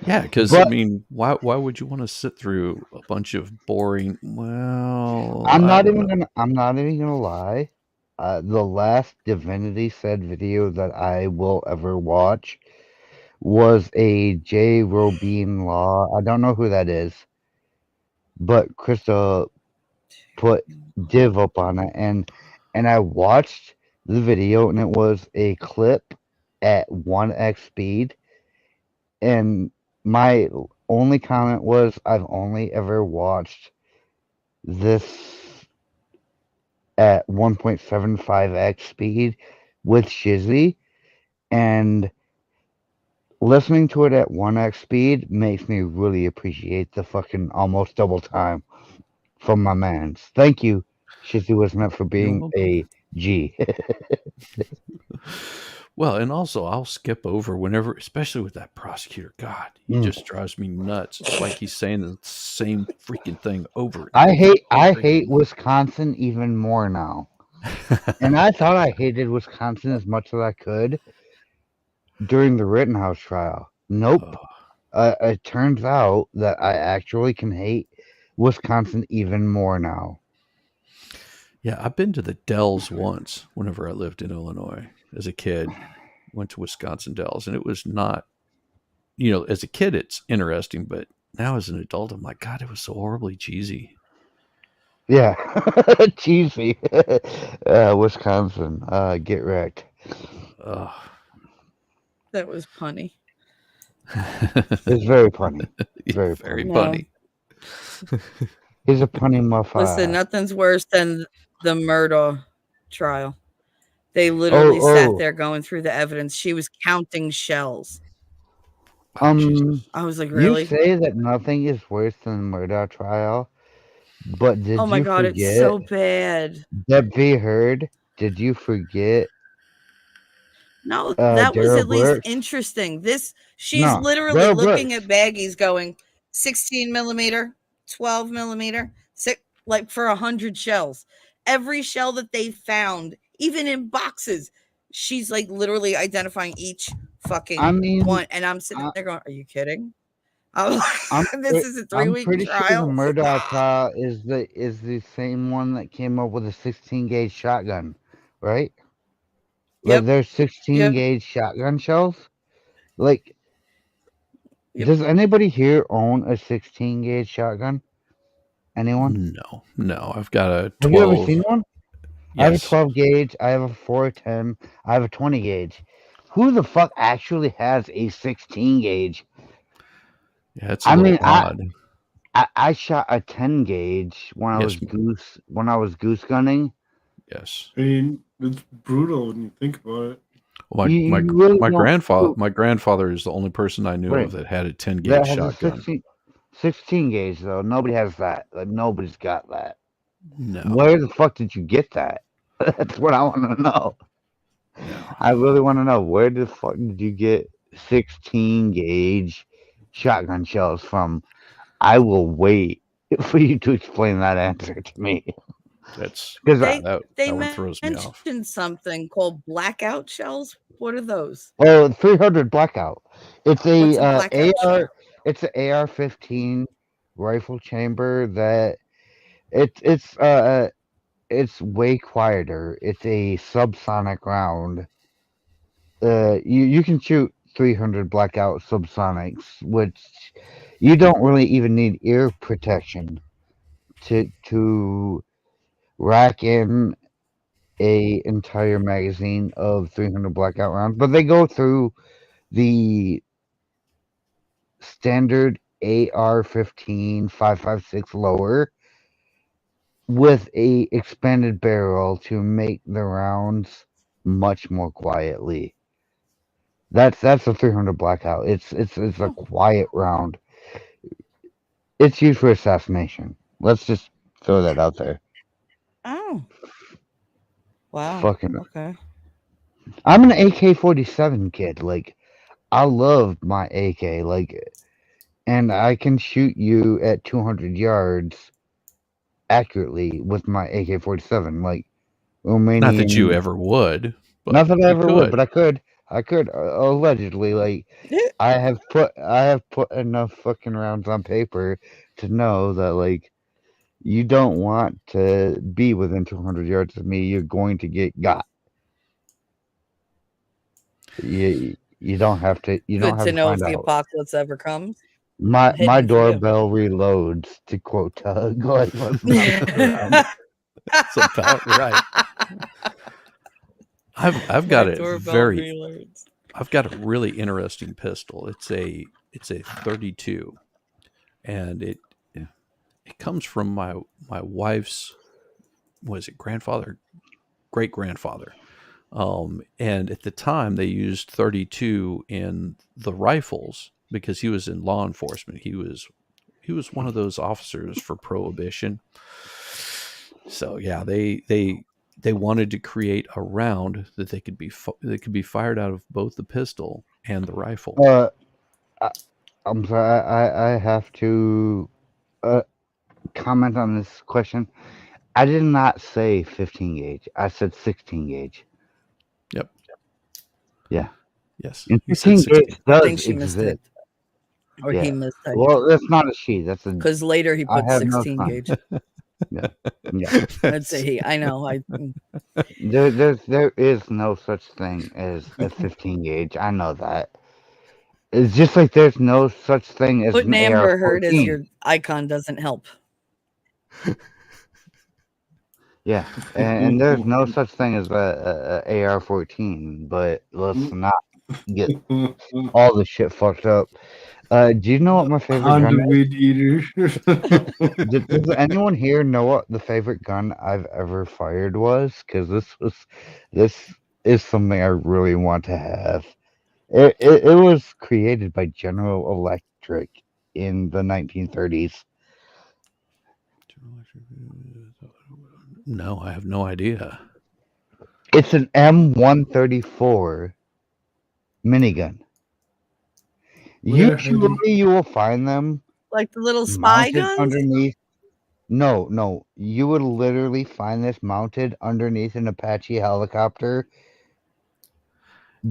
Yeah, because I mean, why would you want to sit through a bunch of boring? Well, I'm I not don't even know. gonna lie. The last Divinity said video that I will ever watch was a J. Robin Law. I don't know who that is, but Krista put div up on it, and I watched the video, and it was a clip at 1x speed, and my only comment was, I've only ever watched this at 1.75x speed with Shizzy, and listening to it at 1x speed makes me really appreciate the fucking almost double time from my mans. Thank you, Shizzy was meant for being welcome. a G. Well, and also I'll skip over whenever, especially with that prosecutor. God, he just drives me nuts. It's like he's saying the same freaking thing over. I hate again. Wisconsin even more now. And I thought I hated Wisconsin as much as I could during the Rittenhouse trial. Nope. It turns out that I actually can hate Wisconsin even more now. Yeah, I've been to the Dells once whenever I lived in Illinois as a kid. Went to Wisconsin Dells, and it was not, as a kid, it's interesting, but now as an adult, I'm like, God, it was so horribly cheesy. Yeah, cheesy. Wisconsin, get wrecked. That was punny. It's very funny. Very funny. He's a punny motherfucker. Listen, nothing's worse than the Murdaugh trial. They literally sat there going through the evidence. She was counting shells. Oh, Jesus. I was like, really? You say that nothing is worse than the Murdaugh trial, but did oh my you God, forget it's so bad. that V Heard? Did you forget? No, that was Daryl at least Brooks? interesting. She's literally Daryl looking Brooks. at baggies going 16 millimeter, 12 millimeter, like for 100 shells. Every shell that they found, even in boxes, she's like literally identifying each fucking one. And I'm sitting there going, are you kidding? This is a 3-week I'm pretty trial. sure the Murdaugh trial is the same one that came up with a 16 gauge shotgun, right? Like, there's 16 gauge shotgun shells. Like, does anybody here own a 16 gauge shotgun? Anyone? No. I've got a 12. Have you ever seen one? Yes. I have a 12 gauge. I have a 410. I have a 20 gauge. Who the fuck actually has a 16 gauge? Yeah, it's a little odd. I shot a 10 gauge when I was goose gunning. Yes. I mean, it's brutal when you think about it. Well, my grandfather is the only person I knew of that had a 10 gauge shotgun. 16 gauge though. Nobody has that. Like, nobody's got that. No. Where the fuck did you get that? That's what I want to know. No. I really want to know, where the fuck did you get 16 gauge shotgun shells from? I will wait for you to explain that answer to me. That's Because They one throws me off. mentioned something called blackout shells. What are those? 300 blackout. It's What's a a blackout AR. shell? It's an AR-15 rifle chamber that it's way quieter. It's a subsonic round. You can shoot 300 blackout subsonics, which you don't really even need ear protection to rack in a entire magazine of 300 blackout rounds. But they go through the standard AR-15 5.56 lower with a expanded barrel to make the rounds much more quietly. That's a 300 blackout. It's a quiet round. It's used for assassination. Let's just throw that out there. Oh. Wow. Fucking. Okay. I'm an AK-47 kid. Like, I love my AK. Like, and I can shoot you at 200 yards accurately with my AK-47. Like, Romanian. Not that you ever would. But Not that I ever would, could. but I could. Allegedly. Like, I have put enough fucking rounds on paper to know that, like, you don't want to be within 200 yards of me. You're going to get got. You don't have to. You don't Good have to to know if find the out. apocalypse ever comes. My Hidden for you. doorbell reloads, to quote Tug. Like, let's not fuck around. That's about right. I've got My a doorbell very reloads. I've got a really interesting pistol. It's a 32, and it comes from my wife's, was it great grandfather, and at the time they used 32 in the rifles because he was in law enforcement. He was one of those officers for Prohibition. So yeah, they wanted to create a round that they could be fired out of both the pistol and the rifle. I'm sorry. I have to comment on this question. I did not say 15 gauge. I said 16 gauge. Yep. Yeah. Yes. And You said 15 gauge 16. I does think she exist. mistyped. Or he Yeah. mistyped. Well, that's not a she. That's a. Because later he I put have no 16 son. gauge. Yeah. Yeah. I'd say he. I know. There is no such thing as a 15 gauge. I know that. It's just like there's no such thing as Putting an Amber Heard as AR-14. your icon doesn't help. Yeah, and there's no such thing as a AR-14. But let's not get all the shit fucked up. Do you know what my favorite gun Honda is? weed eater. Does anyone here know what the favorite gun I've ever fired was? Because this is something I really want to have. It was created by General Electric in the 1930s. No, I have no idea. It's an M134 minigun. Where Usually you will find them Like the little spy mounted guns? underneath. No. You would literally find this mounted underneath an Apache helicopter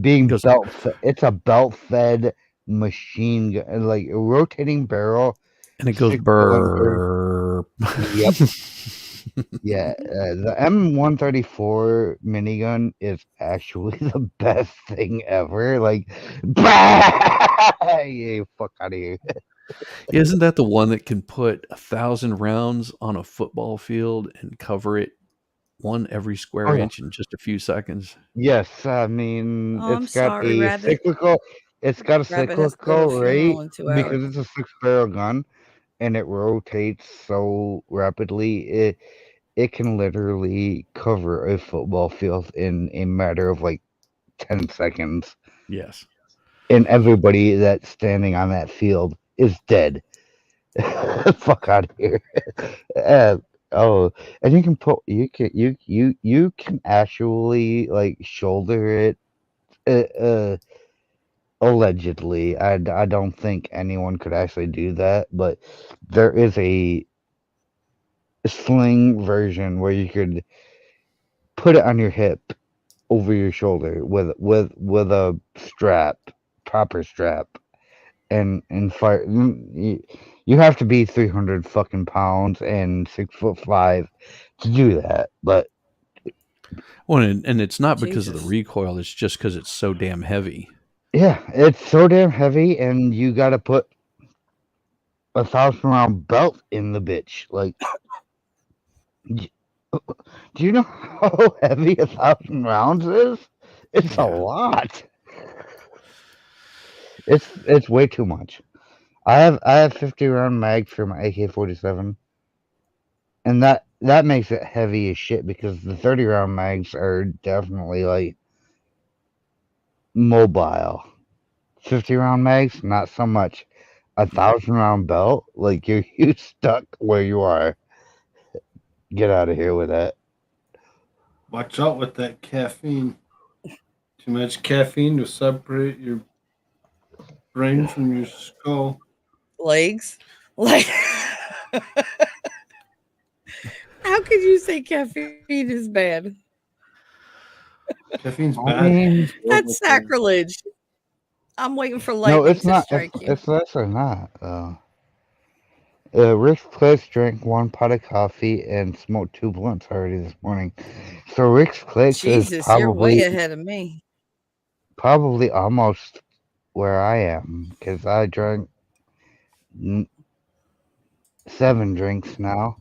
being Goes- belt fed. It's a belt fed machine gun, like a rotating barrel. And it goes six cylinder. burr. Yep. Yeah, the M134 minigun is actually the best thing ever. Like, yeah, fuck out of here. Isn't that the one that can put 1,000 rounds on a football field and cover it one every square yeah. inch in just a few seconds? Yes, I mean Oh, I'm it's got sorry, a Rabbit. cyclical. It's got a Rabbit has to go to cyclical a rate funeral in 2 hours. because it's a 6-barrel gun, and it rotates so rapidly. It can literally cover a football field in a matter of like 10 seconds. Yes. And everybody that's standing on that field is dead. Fuck out of here. Oh, and you can put you can actually like shoulder it. Allegedly, I don't think anyone could actually do that, but there is a sling version where you could put it on your hip over your shoulder with a strap, proper strap, and fire. You have to be 300 fucking pounds and 6'5" to do that, but Well, and it's not because of the Jesus. recoil; it's just because it's so damn heavy. yeah, it's so damn heavy, and you got to put a 1,000-round belt in the bitch. Like, y- do you know how heavy 1,000 rounds is? It's a Yeah. lot. It's way too much. I have 50-round mags for my AK-47, and that makes it heavy as shit because the 30-round mags are definitely like mobile. 50-round mags, not so much. 1,000-round belt, like you stuck where you are. Get out of here with that. Watch out with that caffeine. Too much caffeine to separate your brain from your skull. Legs? Like, how could you say caffeine is bad? Caffeine's I bad. mean, That's sacrilege. I'm waiting for no, lightning it's to not. strike you. It's actually not. Rick Cliff drank 1 pot of coffee and smoked 2 blunts already this morning. So Rick's Clicks is Jesus, you're way ahead of me. probably almost where I am because I drank 7 drinks now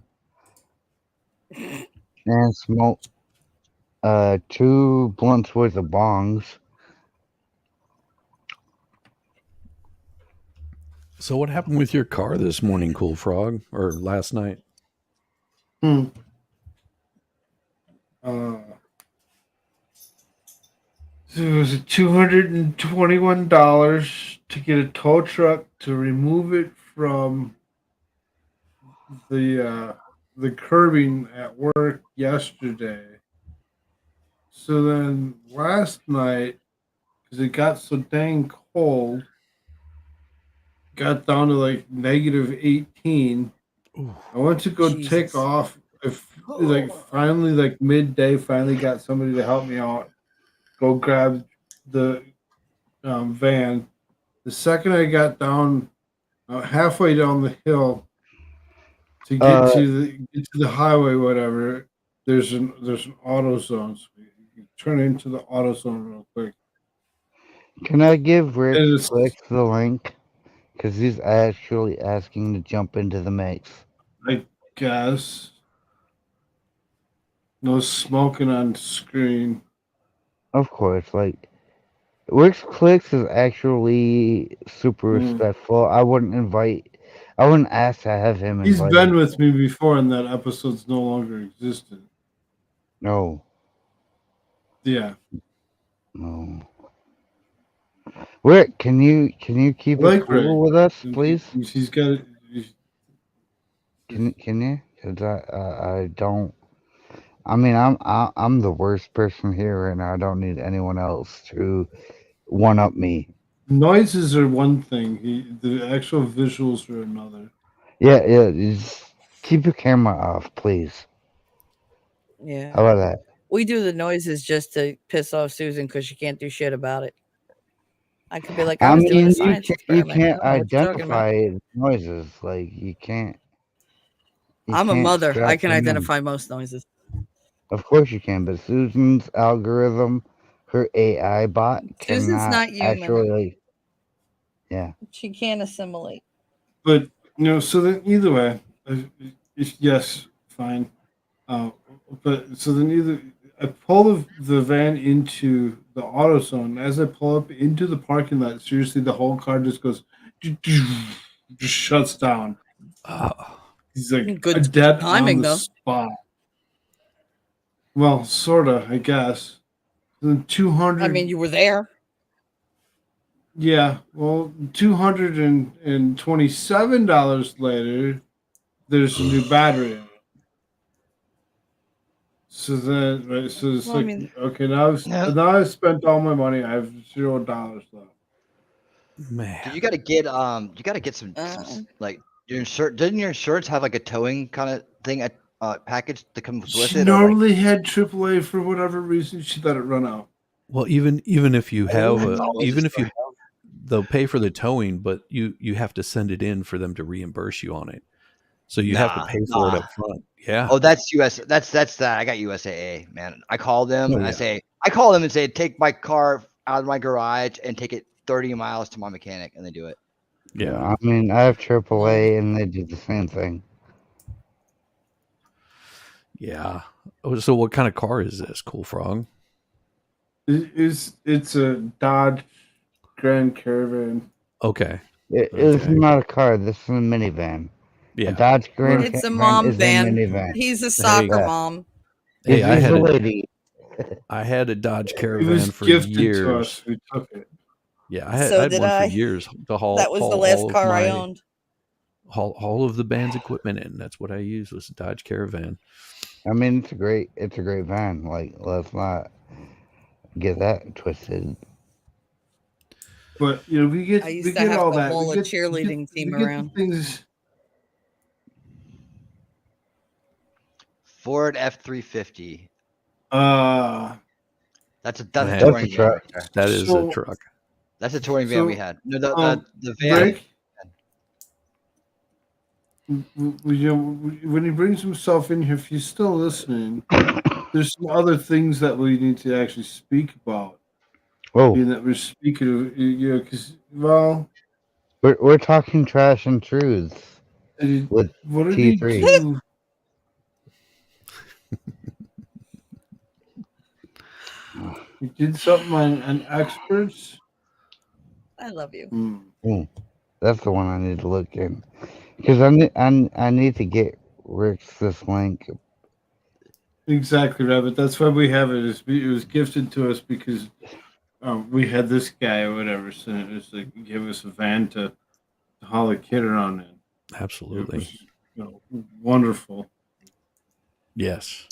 and smoked 2 blunts worth of bongs. So, what happened with your car this morning, Koolfrogg, or last night? Hmm. Uh, so it was $221 to get a tow truck to remove it from the curbing at work yesterday. So then last night, because it got so dang cold, got down to like -18. Ooh. I went to go take Jesus. off. If like finally like midday, finally got somebody to help me out. Go grab the van. The second I got down, halfway down the hill to Uh, get to the highway, whatever. There's an auto zone, so you turn into the auto zone real quick. can I give Rick And it's Clicks the link? Because he's actually asking to jump into the mix. I guess no smoking on screen. Of course, like Rick's Clicks is actually super Mm. respectful. I wouldn't ask to have him He's invited. been with me before, and that episode's no longer existed. No, Yeah, no. Rick, can you I keep it like Rick. cool with us, please? He's got. Can you? Cause I don't. I mean, I'm the worst person here, and I don't need anyone else to one up me. Noises are one thing. The actual visuals are another. Yeah, yeah. Just keep your camera off, please. Yeah. How about that? We do the noises just to piss off Susan because she can't do shit about it. I could be like, I I was doing a mean, science you experiment. I can't don't know what you're talking about. identify noises. Like you I'm a can't mother. I strap can them in. identify most noises. Of course you can, but Susan's algorithm, her AI bot Susan's cannot not human. actually. Like, yeah. She can't assimilate. But so then either way, yes, fine. But so then either I pull the van into the auto zone. As I pull up into the parking lot, seriously, the whole car just goes, just shuts down. He's like a Good dead on timing, the though. spot. Well, sorta, I guess. Then I mean, 200, you were there. yeah. Well, $227 later, there's a new battery in it. So then, right, so it's Well, I like, mean- okay, now I've spent all my money. I have $0 left. Man, Dude, you gotta get some like your insurance. Didn't your insurance have like a towing kind of thing package that comes with She it? Or like, normally had AAA for whatever reason. She let it run out. well, even if you have That's always a even if you story. they'll pay for the towing, but you have to send it in for them to reimburse you on it. So you have to pay for it up front. Yeah. Oh, that's US. That's that. I got USAA, man. I call them Oh, and yeah. I call them and say, take my car out of my garage and take it 30 miles to my mechanic, and they do it. Yeah. I mean, I have AAA, and they do the same thing. Yeah. Oh, so what kind of car is this, Koolfrog? It's a Dodge Grand Caravan. Okay. It's not a car. This is a minivan. Yeah. A Dodge Grand It's a Caravan mom is van. a minivan. He's a soccer Yeah. mom. Hey, He's a lady. I had a Dodge It Caravan was for gifted to us. years. We took it. Yeah, I So had did one I. for years to haul That was the haul last all of car I my owned. all of the band's equipment in. That's what I used was a Dodge Caravan. I mean, it's a great van. Like, let's not get that twisted. But you know, we I used we to get have all to that. haul We a get cheerleading team we get around. the things. Ford F-350. That's a Man, touring van right there. That is a truck. That's a touring van we had. No, the van. Rick, when he brings himself in here, if he's still listening, there's some other things that we need to actually speak about. Oh, being that we're speaking of, you know, because we're talking trash and truths with what did he T3. do? He did something on experts. I love you. That's the one I need to look in because I need to get Rick's this link. Exactly, Rabbit. That's why we have it. It was gifted to us because we had this guy or whatever, so it was like give us a van to haul a kid around in. Absolutely. It was, wonderful. Yes.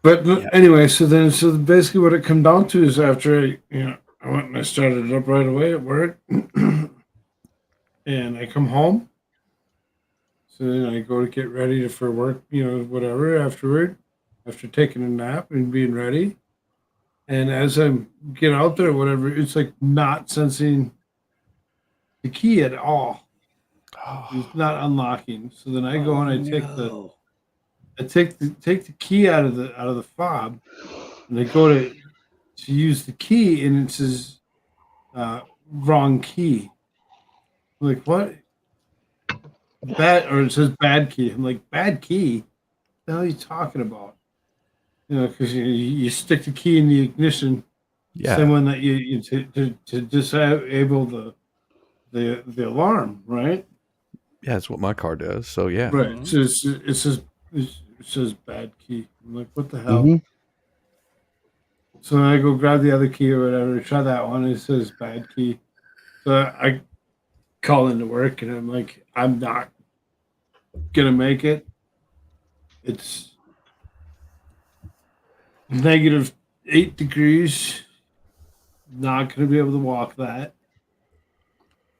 But anyway, so basically what it come down to is after I went and I started it up right away at work, and I come home. So then I go to get ready for work, whatever afterward, after taking a nap and being ready. And as I get out there, whatever, it's like not sensing the key at all. It's not unlocking. So then I go and I take the key out of the fob, and I go to use the key, and it says wrong key. I'm like, what? It says bad key. I'm like, bad key? What the hell are you talking about? Because you stick the key in the ignition, same one that you to disable the alarm, right? Yeah, that's what my car does. So yeah. Right. So it says bad key. I'm like, what the hell? Mm-hmm. So I go grab the other key or whatever, try that one. It says bad key. So I call into work and I'm like, I'm not gonna make it. It's -8 degrees. Not gonna be able to walk that.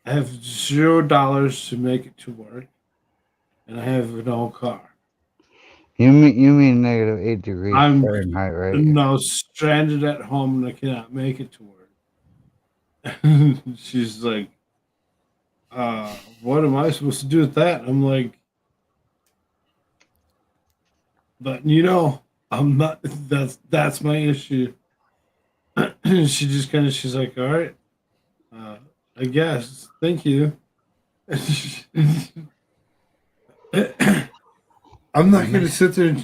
I have $0 to make it to work, and I have no car. You mean -8 degrees I'm Fahrenheit, right? now stranded at home and I cannot make it to work. She's like, what am I supposed to do with that? I'm like, but I'm not. That's my issue. She just she's like, all right, I guess. Thank you. I'm not going to sit there.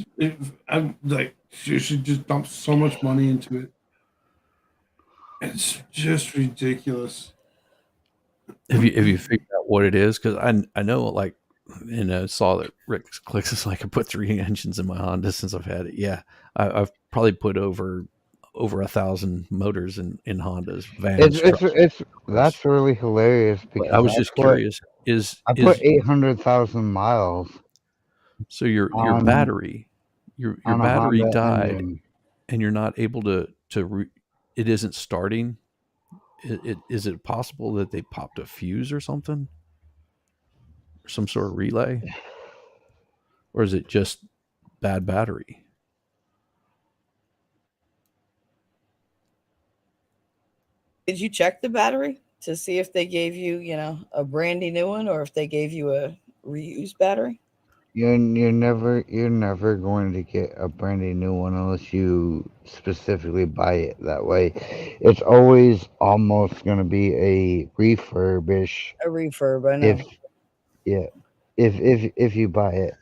I'm like, she just dumped so much money into it. It's just ridiculous. Have you figured out what it is? Because I know, like, saw that Rick clicks is like, I put 3 engines in my Honda since I've had it. Yeah, I've probably put over 1,000 motors in Hondas, vans. That's really hilarious because I was just curious. I put 800,000 miles So your on battery, your on a battery Honda died, engine. and you're not able to it isn't starting. Is it possible that they popped a fuse or something, or some sort of relay, or is it just bad battery? Did you check the battery to see if they gave you, a brandy new one or if they gave you a reused battery? You're never going to get a brand new one unless you specifically buy it that way. It's always almost going to be a refurbish A refurb, I if know. yeah if you buy it.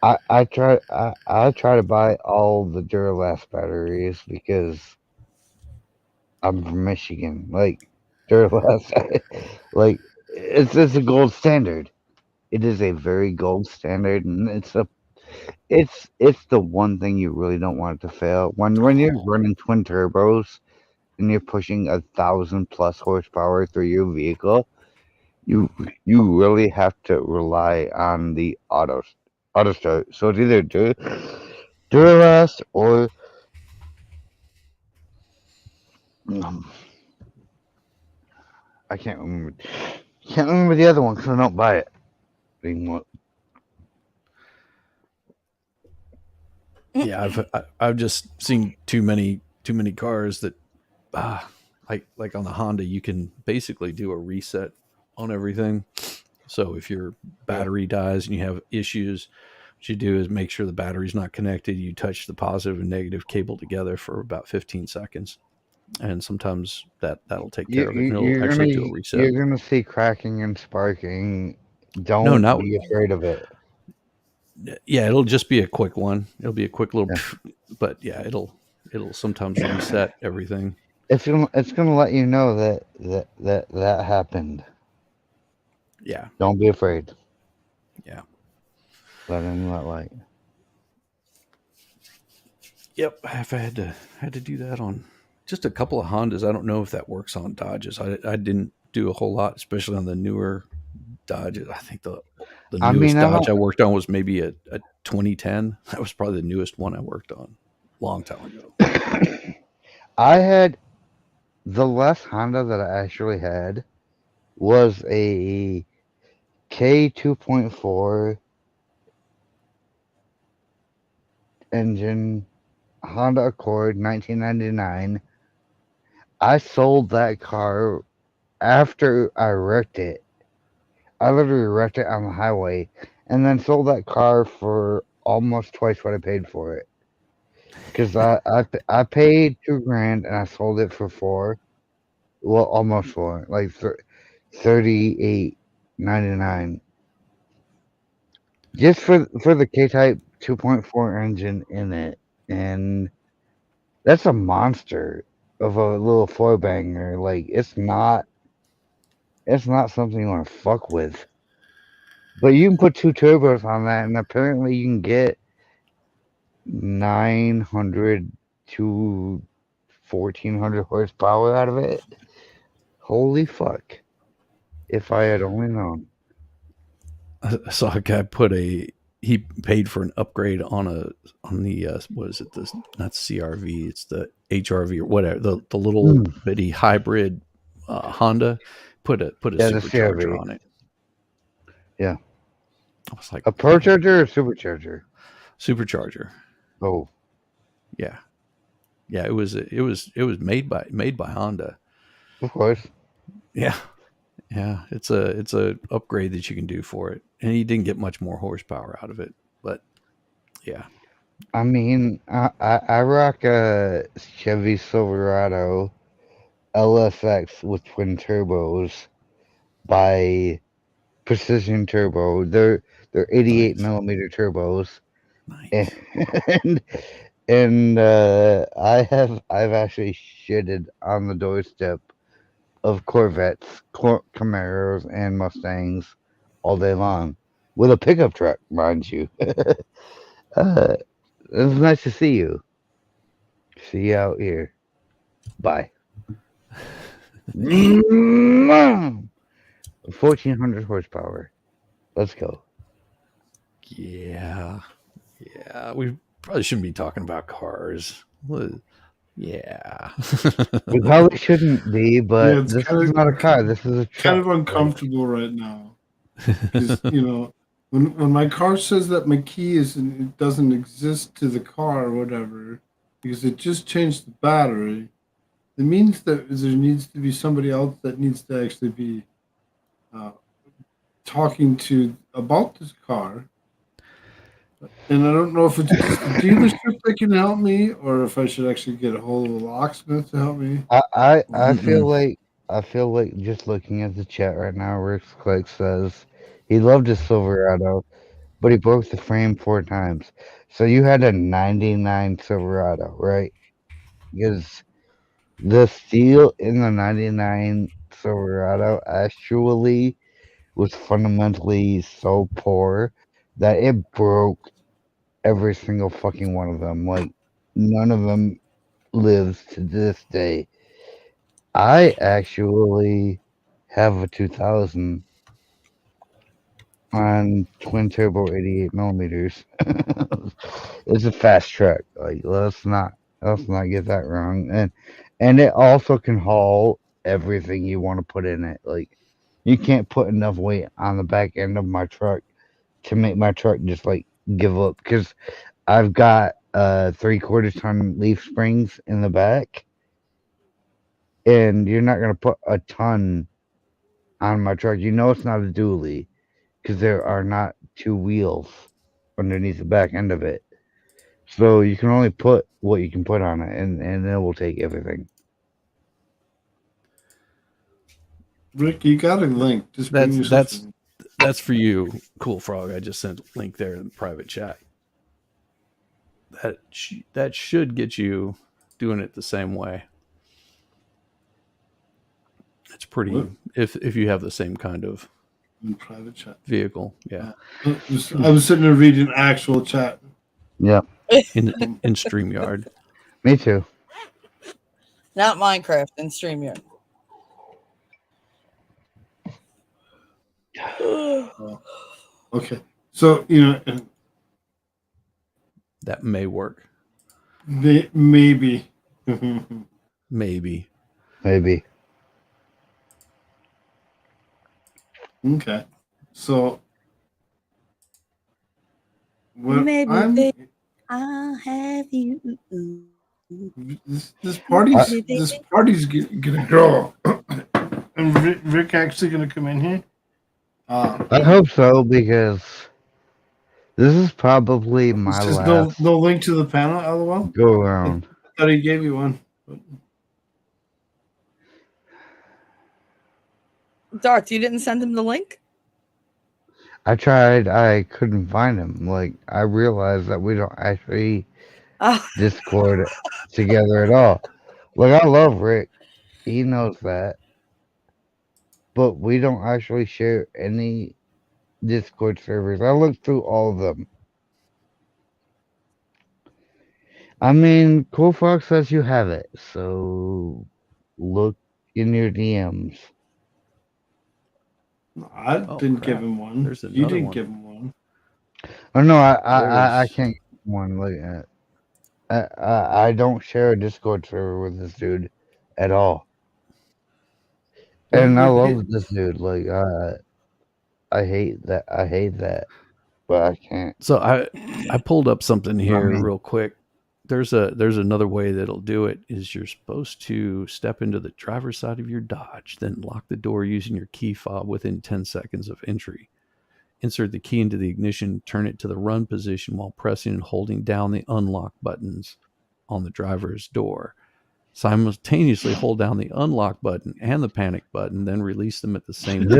I try to buy all the Duralast batteries because I'm from Michigan. Like Duralast, like it's a gold standard. It is a very gold standard, and it's the one thing you really don't want it to fail. When you're running twin turbos and you're pushing 1,000+ horsepower through your vehicle, you you really have to rely on the auto start. So it's either Duralast or um, I can't remember the other one because I don't buy it anymore. Yeah, I've just seen too many cars that like on the Honda, you can basically do a reset on everything. So if your battery dies and you have issues, what you do is make sure the battery's not connected. You touch the positive and negative cable together for about 15 seconds, and sometimes that'll take care of it, and it'll actually do a reset. You're gonna see cracking and sparking. No, Don't not be afraid of it. yeah. It'll just be a quick one. It'll be a quick little, Yeah. but yeah, it'll sometimes reset everything. It's gonna let you know that happened. Yeah, Don't be afraid. yeah. Let in that light. Yep, I've had to do that on just a couple of Hondas. I don't know if that works on Dodges. I didn't do a whole lot, especially on the newer Dodges. I think the I mean, newest I Dodge don't. I worked on was maybe a 2010. That was probably the newest one I worked on, long time ago. I had the last Honda that I actually had was a K 2.4 engine Honda Accord 1999. I sold that car after I wrecked it. I literally wrecked it on the highway and then sold that car for almost twice what I paid for it. Because I paid $2,000 and I sold it for four. Well, almost four, like 38.99. Just for the K Type 2.4 engine in it, and that's a monster of a little four banger. Like it's not something you want to fuck with. But you can put two turbos on that, and apparently you can get 900 to 1,400 horsepower out of it. Holy fuck! If I had only known. I saw a guy he paid for an upgrade on the what is it, this not CRV, it's the HRV or whatever, the little bitty hybrid Honda, put a Yeah, the supercharger CRV. on it. Yeah. I was like, A Pro Charger or Supercharger? supercharger. Oh, Yeah. Yeah, it was made by Honda. of course. Yeah. Yeah, it's a upgrade that you can do for it. And he didn't get much more horsepower out of it, but yeah. I mean, I rock a Chevy Silverado LSX with twin turbos by Precision Turbo. They're 88 Nice. millimeter turbos, Nice. and I've actually shitted on the doorstep of Corvettes, Camaros, and Mustangs all day long with a pickup truck, mind you. It's nice to see you. See you out here. Bye. 1,400 horsepower. Let's go. Yeah. We probably shouldn't be talking about cars. Yeah. We probably shouldn't be, but Yeah, it's this is not a car. This is a kind truck. of uncomfortable right now because when my car says that my key it doesn't exist to the car or whatever because it just changed the battery. It means that there needs to be somebody else that needs to actually be uh, talking to about this car. And I don't know if it's just the dealership that can help me, or if I should actually get a hold of a locksmith to help me. I feel like just looking at the chat right now, Rick Click says he loved his Silverado, but he broke the frame 4 times. So you had a 99 Silverado, right? Because the steel in the 99 Silverado actually was fundamentally so poor that it broke every single fucking one of them. Like, none of them lives to this day. I actually have a 2000 on twin turbo 88 millimeters. It's a fast truck. Like, let's not get that wrong. And it also can haul everything you want to put in it. Like, you can't put enough weight on the back end of my truck to make my truck just like give up, because I've got 3/4 ton leaf springs in the back, and you're not gonna put a ton on my truck. You know it's not a dually because there are not 2 wheels underneath the back end of it. So you can only put what you can put on it, and it will take everything. Rick, you got a link. Just bring yourself in. That's for you, Koolfrogg. I just sent a link there in the private chat. That should get you doing it the same way. It's pretty What? if you have the same kind of In private chat. vehicle. Yeah. I was sitting there reading actual chat. Yep. In StreamYard. Me too. Not Minecraft and StreamYard. Okay. So, that may work. Maybe. Maybe. Okay. So, what Maybe I'll have you. This party's gonna grow. And Rick actually gonna come in here? I hope so, because this is probably my There's last no link to the panel, LOL? go around. I thought he gave you one. Darth, you didn't send him the link? I tried. I couldn't find him. Like, I realized that we don't actually Discord together at all. Like, I love Rick. He knows that. But we don't actually share any Discord servers. I looked through all of them. I mean, Koolfrogg says you have it, so look in your DMs. I didn't give him one. There's You another didn't one. give him one. Oh no, I can't get one. Like, I don't share a Discord server with this dude at all. And I love this dude. Like, I hate that, but I can't. So I pulled up something here real quick. There's another way that'll do it. Is you're supposed to step into the driver's side of your Dodge, then lock the door using your key fob within 10 seconds of entry. Insert the key into the ignition, turn it to the run position while pressing and holding down the unlock buttons on the driver's door. Simultaneously hold down the unlock button and the panic button, then release them at the same time.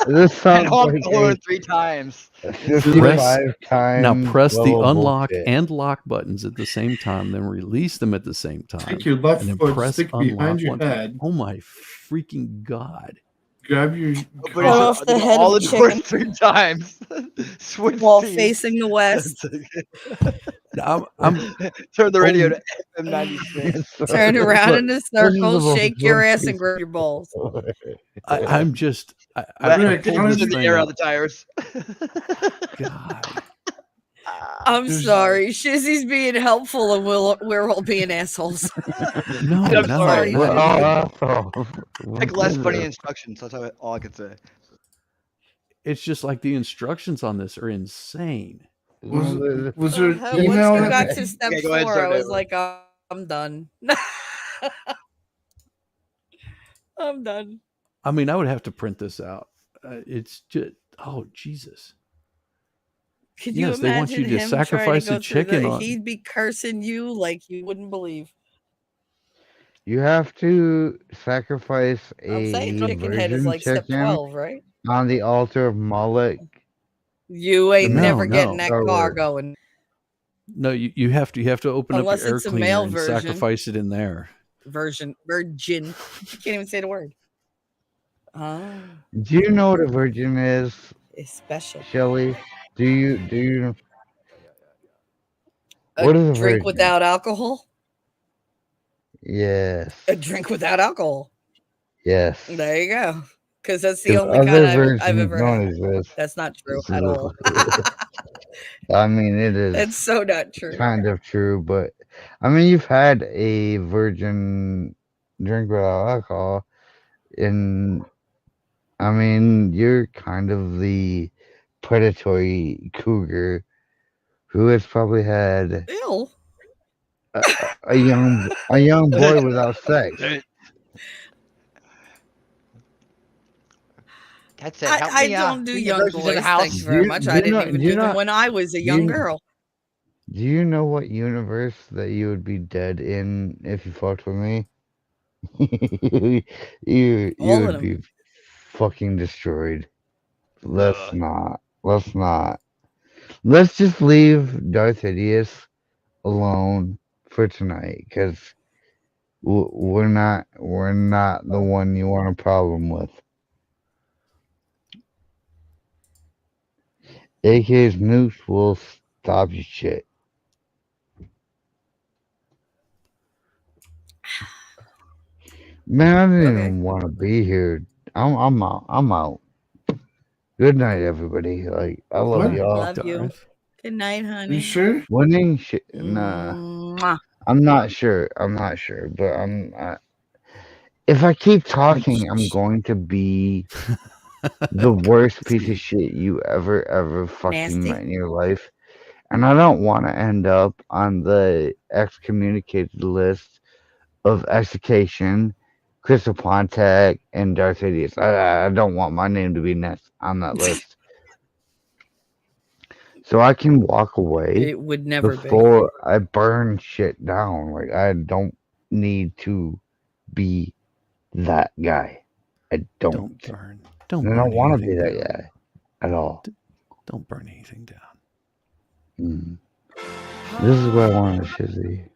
This sounds like a 3 times. 55 times. Now press the unlock bullshit. and lock buttons at the same time, then release them at the same time. Take your left and then foot, press stick unlock behind your one. head. Oh my freaking god! Grab your Cut off the head all of the the doors chicken 3 times. Switch while seats. facing the west. I'm Turn the radio to FM 96. Turn around in a circle, Look, shake your look, ass, and grab your balls. I'm just Wet, Rick, pulled how this in the thing air up. on the tires. God. I'm There's- sorry. Shizzy's being helpful and we're all being assholes. No, I'm no. sorry. Like Like less funny instructions. That's all I could say. It's just like the instructions on this are insane. was there an Once email? we in got it? to step Okay, go ahead, 4, start I was over. like, I'm done. I'm done. I mean, I would have to print this out. It's just, oh, Jesus. Could you Yes, they want you imagine to him trying to sacrifice go a through chicken on. he'd be cursing you like you wouldn't believe. You have to sacrifice I'm a saying chicken head is virgin like step chicken 12, right? on the altar of Moloch. You ain't No, never no. getting that Star car Wars. going. No, you have to open Unless up your air it's a cleaner male and version. sacrifice it in there. Virgin. You can't even say the word. Oh, Do you know what a virgin is, it's special. Shelly? Do you A what is a drink virgin? without alcohol? Yes. A drink without alcohol. Yes. There you go. Because that's the 'Cause only kind other I've virgins ever don't had. exist. That's not true So- at all. I mean, it is That's so not true. kind of true, but I mean, you've had a virgin drink without alcohol, and I mean, you're kind of the predatory cougar who has probably had Ew. a young boy without sex. That's it. Help I me don't do bring the young groceries to the boys. house. Thanks very much. I didn't even do them when I was a young you- girl. Do you know what universe that you would be dead in if you fucked with me? you All of would them. be fucking destroyed. Let's not. Let's just leave Darth Hideous alone for tonight, because we're not the one you want a problem with. AK's nukes will stop your shit. Man, I didn't even want to be here. I'm out. Good night, everybody. Like, I love What? y'all. Love you. Good night, honey. You sure? Winning shit. Nah, Mwah. I'm not sure. But if I keep talking, I'm going to be the worst piece of shit you ever fucking Nasty. met in your life. And I don't want to end up on the excommunicated list of execution, Crystal Pontac, and Darth Hideous. I don't want my name to be next on that list. So I can walk away It would never be. before I burn shit down. Like, I don't need to be that guy. I don't. burn. I Don't don't want to be anything that down. guy at all. Don't burn anything down. This is what I wanted, Shizzy.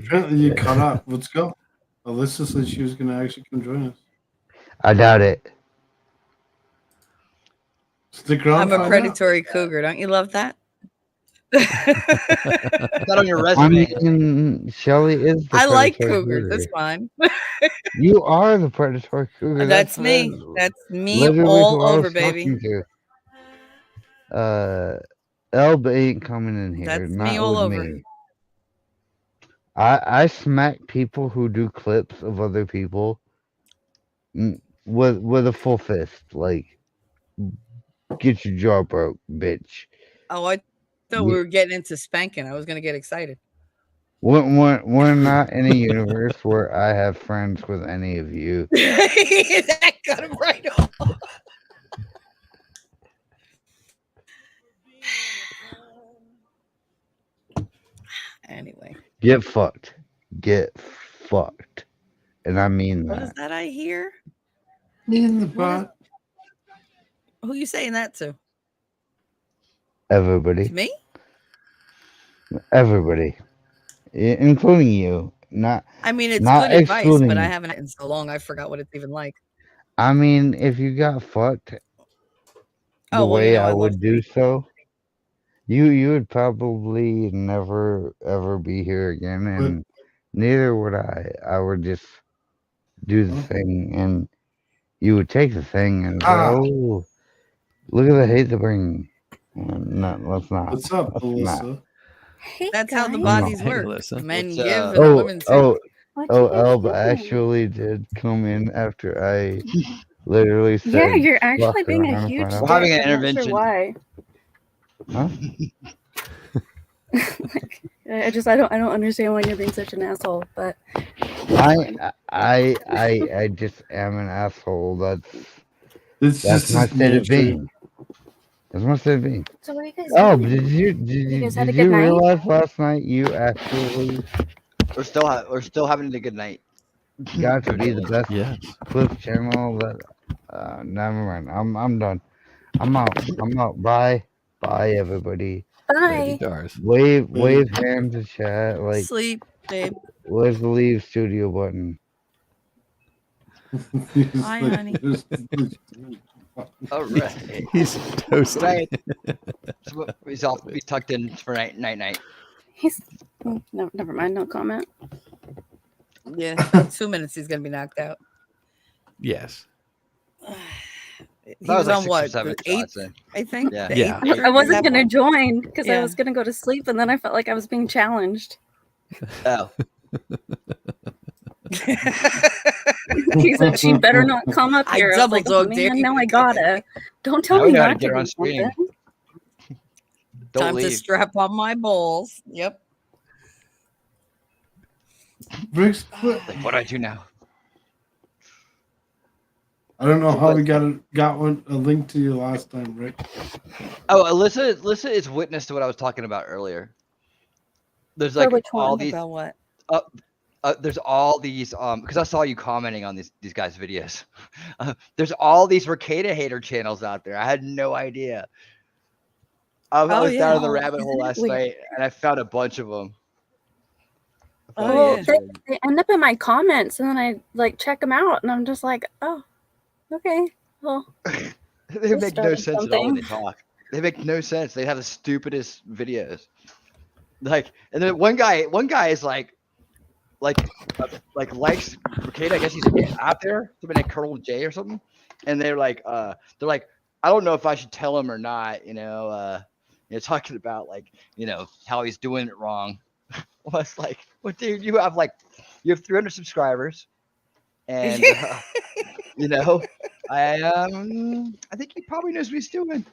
Apparently you caught up. Let's go. Alyssa said she was going to actually come join us. I doubt it. Stick around. I'm and a find predatory cougar. Don't you love that? That on your I resume. mean, Shelly is the I like predatory cougars. cougar. That's fine. You are the predatory cougar. That's me. That's me literally all who I was over, baby. talking to. Elba ain't coming in here. That's not me all with over. me. I smack people who do clips of other people with a full fist. Like, get your jaw broke, bitch. Oh, I thought we were getting into spanking. I was going to get excited. We're not in a universe where I have friends with any of you. That got him right off. Anyway. Get fucked. And I mean What is that. that I hear? In the butt. Who you saying that to? Everybody. To me? Everybody. Including you. I mean, it's not good advice, excluding but I you. haven't in so long. I forgot what it's even like. I mean, if you got fucked the way I would do so, you would probably never ever be here again, and neither would I. I would just do the thing, and you would take the thing and say, "Oh, look at the hate to bring." No, let's not. What's up, Let's not. Alyssa? Hey, That's how the guys. bodies Hey, work. Alyssa. Men It's, give and the Oh, women take. oh, What oh! you guys Elb doing? actually did come in after I literally said, Yeah, you're "Fuck actually being a around and huge find We're out." having dick. an I'm not sure intervention. why. Huh? Like, I don't understand why you're being such an asshole. But I just am an asshole. It's That's just my his state of nature. being. That's my state of being. So what are you guys Oh, doing? but you guys had a did good you night. realize last night you actually We're still having a good night. got to be the best Yes. Cliff channel that never mind. I'm done. I'm out. Bye everybody. Lady Bye. Darth. Wave hand to chat. Like, Sleep, babe. where's the leave studio button? Hi, honey. All right. He's toasted. Right. So he's off. Be tucked in for night. He's no, never mind. No comment. Yeah, 2 minutes he's gonna be knocked out. Yes. He That was like on 6 or what? 7 The 8th, shots in. I think. Yeah. The Yeah. 8th I wasn't episode? gonna join because I Yeah. was gonna go to sleep, and then I felt like I was being challenged. Oh. He said she better not come up I here. I was double like, oh, dog dare man, no, you. I gotta. Don't tell Now me we gotta not get to her do on screen. something. Don't Time to leave. strap on my balls. Yep. Rick's, Like, what do I do now? I don't know how we got a link to you last time, Rick. Oh, Alyssa is witness to what I was talking about earlier. There's For like which all one? these. About what? There's all these because I saw you commenting on these guys' videos. There's all these Ricada hater channels out there. I had no idea. I was down in the rabbit hole last night and I found a bunch of them. Well, they end up in my comments, and then I like check them out, and I'm just like, oh, okay, well, They make no started sense at all when they something. talk. They make no sense. They have the stupidest videos. Like, and then one guy is like likes Ricada. I guess he's out there, something like Colonel J or something. And they're like, I don't know if I should tell him or not. Talking about like, how he's doing it wrong. Well, it's like, well, dude, you have 300 subscribers, and I think he probably knows what he's doing.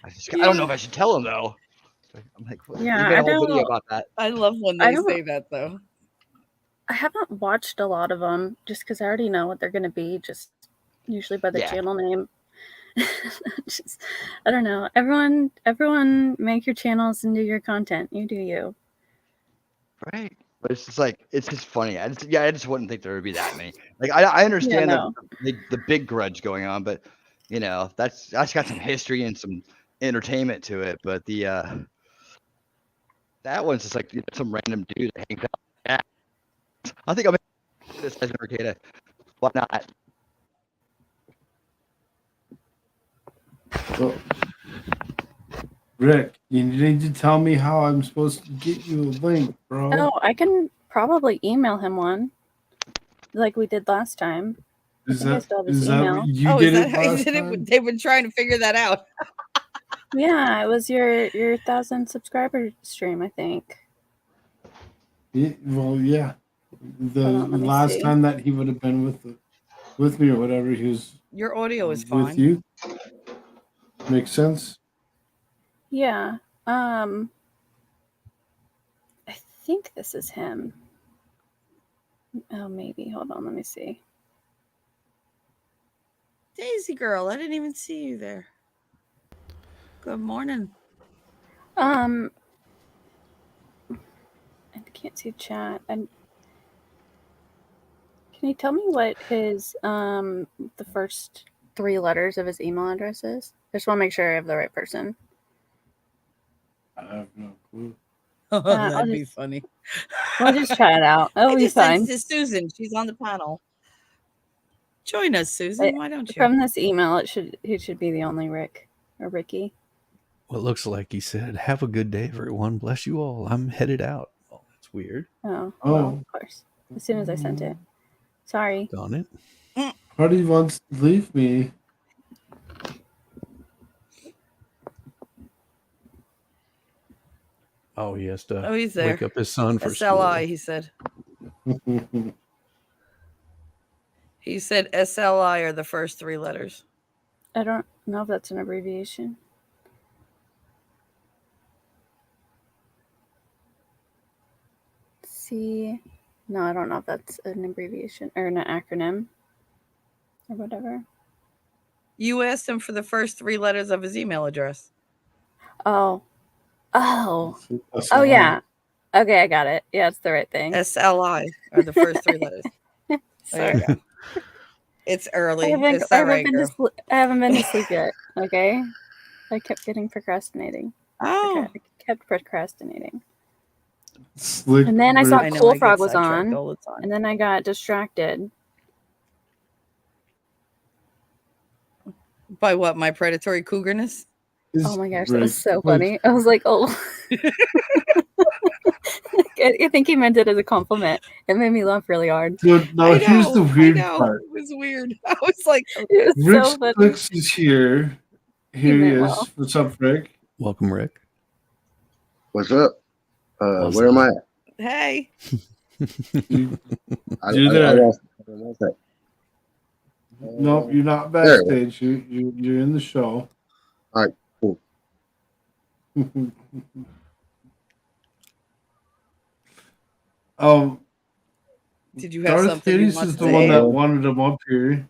I don't know if I should tell him though. I'm like, well, Yeah, you made a whole video about that. I love when I they don't- say that though. I haven't watched a lot of them just because I already know what they're going to be, just usually by the Yeah. channel name. Just, I don't know. Everyone make your channels and do your content. You do you. Right. But it's just like, it's just funny. I just wouldn't think there would be that many. Like, I understand no. the big grudge going on, but that's got some history and some entertainment to it. But that one's just like some random dude that hangs out. Yeah. I think I'm this as Ricada. Why not? Well, Rick, you need to tell me how I'm supposed to get you a link, bro. Oh, I can probably email him one, like we did last time. Is I still have his that email. what you Oh, did is it that how you last did time? it? They've been trying to figure that out. Yeah, it was your 1,000 subscriber stream, I think. Yeah, well, yeah. The Hold on, let me last see. time that he would have been with me or whatever, he was Your audio is with fine. you. Makes sense. Yeah. I think this is him. Oh, maybe. Hold on, let me see. Daisy girl, I didn't even see you there. Good morning. I can't see chat. And can you tell me what his the first 3 letters of his email address is? I just want to make sure I have the right person. I have no clue. Oh, I'll that'd be just- funny. We'll just try it out. It'll I be just sent fine. it to Susan. She's on the panel. Join us, Susan. Why don't you? From this email, it should be the only Rick or Ricky. Well, it looks like he said, "Have a good day, everyone. Bless you all. I'm headed out." Oh, that's weird. Oh, Oh. well, of course. As soon as I sent it. Sorry. Darn it. Party wants to leave me. Oh, he has to he's there. wake up his son for SLI, school. he said. He said SLI are the first 3 letters. I don't know if that's an abbreviation. No, I don't know if that's an abbreviation or an acronym or whatever. You asked him for the first 3 letters of his email address. Oh, yeah. Okay, I got it. Yeah, it's the right thing. SLI are the first 3 letters. There you go. It's early. It's all right, girl. I haven't been to sleep yet. Okay, I kept procrastinating. Oh, kept procrastinating. Slick And then I saw Rick. Koolfrogg was on, and then I got distracted. By what? My predatory cougarness? Oh my gosh, that was so funny. I was like, oh. I think he meant it as a compliment. It made me laugh really hard. Dude, no, here's the weird part. It was weird. I was like, it was Rick so funny. Clicks is here. Here he is. Well. What's up, Rick? Welcome, Rick. What's up? Where am I at? Hey. You're there. Nope, you're not backstage. You're in the show. All right, cool. Did you have Darth something you Titties wanted is to the one say? that wanted him up here.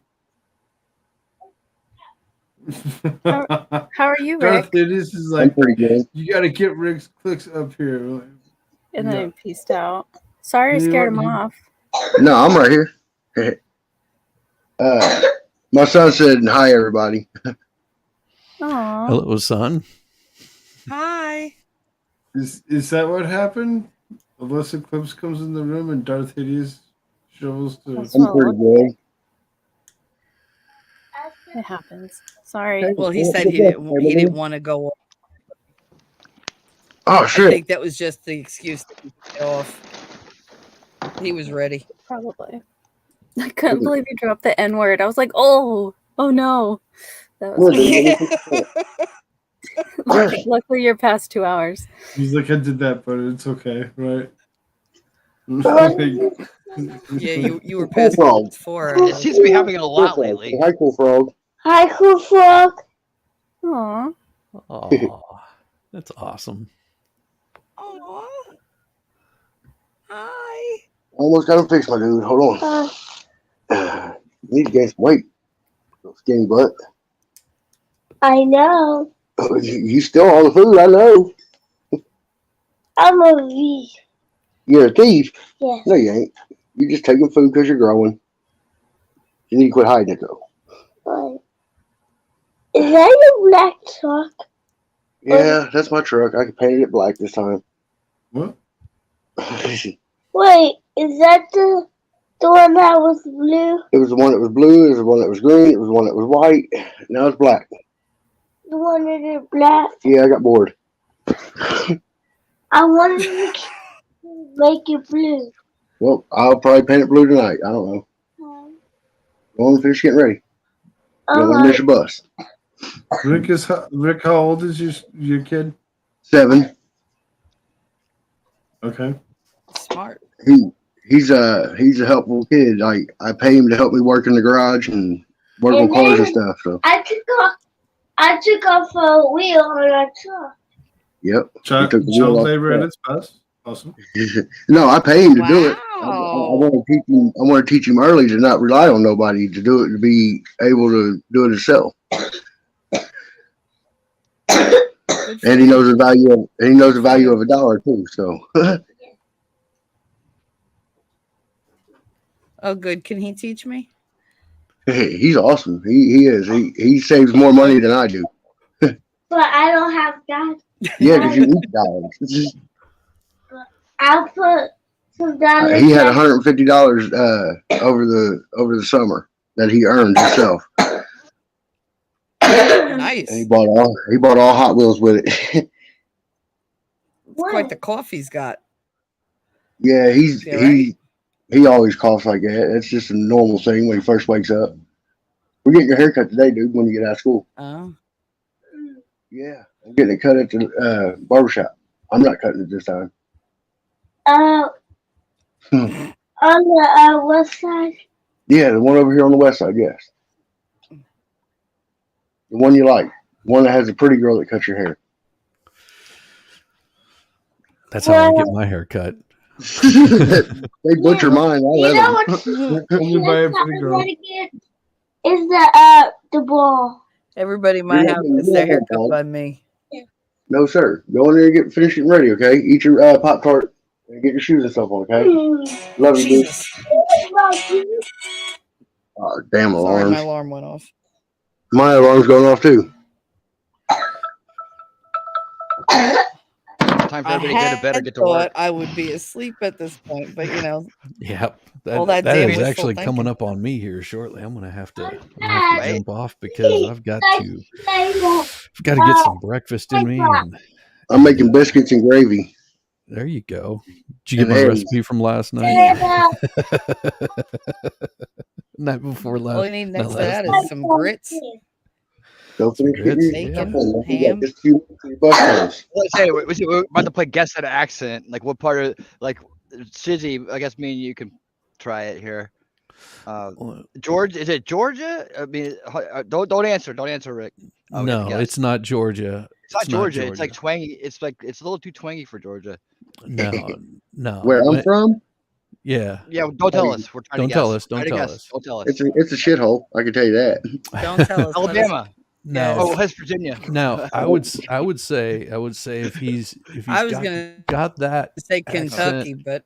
How are you, Darth Rick? Titties is like, pretty good. You got to get Rick's clicks up here. And then he peaced out. Sorry I scared him off. No, I'm right here. My son said hi, everybody. Aww. Hello, son. Hi. Is that what happened? Alyssa Clips comes in the room and Darth Hideous shows to. I'm pretty good. It happens. Sorry. Well, he said he didn't want to go. Oh shit! I think that was just the excuse to get off. He was ready. Probably. I couldn't believe you dropped the N word. I was like, oh no. That was luckily you're past 2 hours. He's like, I did that, but it's okay, right? Yeah, you were past 4 It hours. seems to be happening a lot lately. Hi, Koolfrogg. Hi, Koolfrogg. Aww. Oh, that's awesome. Aww. Hi. Almost got him fixed, my dude. Hold on. Need to gain some weight. Skinny butt. I know. You steal all the food, I know. I'm a thief. You're a thief? Yes. No, you ain't. You're just taking food because you're growing. You need to quit hiding it, though. What? Is that your black truck? Yeah, that's my truck. I painted it black this time. What? Wait, is that the one that was blue? It was the one that was blue. It was the one that was green. It was the one that was white. Now it's black. The one that is black? Yeah, I got bored. I wanted to make it blue. Well, I'll probably paint it blue tonight. I don't know. Go on and finish getting ready. You don't want to miss your bus. Rick, how old is your kid? 7. Okay. Smart. He's a helpful kid. I pay him to help me work in the garage and work on cars and stuff. So I took off a wheel on our truck. yep. Child labor at its best. Awesome. No, I pay him to do it. I want to teach him. I want to teach him early to not rely on nobody to do it, to be able to do it himself. And he knows the value of $1 too. So. Oh, good. Can he teach me? He's awesome. He is. He saves more money than I do. But I don't have that. Yeah, because you eat dollars. I'll put some dollars. He had $150 over the summer that he earned himself. Nice. And he bought all Hot Wheels with it. It's quite the cough he's got. Yeah, he always coughs like that. It's just a normal thing when he first wakes up. We're getting your haircut today, dude. When you get out of school. Oh. Yeah, I'm getting it cut at the barbershop. I'm not cutting it this time. On the west side. Yeah, the one over here on the west side. Yes, the one you like. One that has a pretty girl that cuts your hair. That's how I get my hair cut. They butcher mine. I You let know them. what? Only by a pretty girl. Is the ball? Everybody in my Yeah, house yeah, gets their yeah, haircut Paul. by me. No, sir. Go in there and get finished and ready. Okay. Eat your Pop Tart and get your shoes and stuff on. Okay. Love you, dude. Jesus. Oh, damn Sorry, my alarms. alarm went off. My alarm's going off too. Time for I everybody to go to bed or had get to thought work. I would be asleep at this point, but you know, Yep. all that That damn is wishful actually coming thinking. up on me here shortly. I'm gonna have to Right? jump off because I've got to get some breakfast in me. I'm making biscuits and gravy. There you go. Did you get And my eggs. recipe from last night? Night before All last. you need not next to last that night. is some grits, Go Some finish getting grits, your yeah. bacon, stuff on. You ham. got just a few minutes for your bus times. Let's say we're about to play guess that accent. Like what part of like Shizzy? I guess me and you can try it here. George, is it Georgia? I mean, don't answer. Don't answer, Rick. Oh, we have to No, guess. it's not Georgia. It's not Georgia. It's like twangy. It's like it's a little too twangy for Georgia. No. Where I'm from? Yeah. Yeah, don't tell us. We're trying Don't to tell guess. us. Don't Try to tell guess. us. Don't tell us. It's a shithole. I can tell you that. Don't tell us. let us Alabama. Now, guess. Oh, West Virginia. now I would say if he's I was gonna got that say accent, Kentucky, but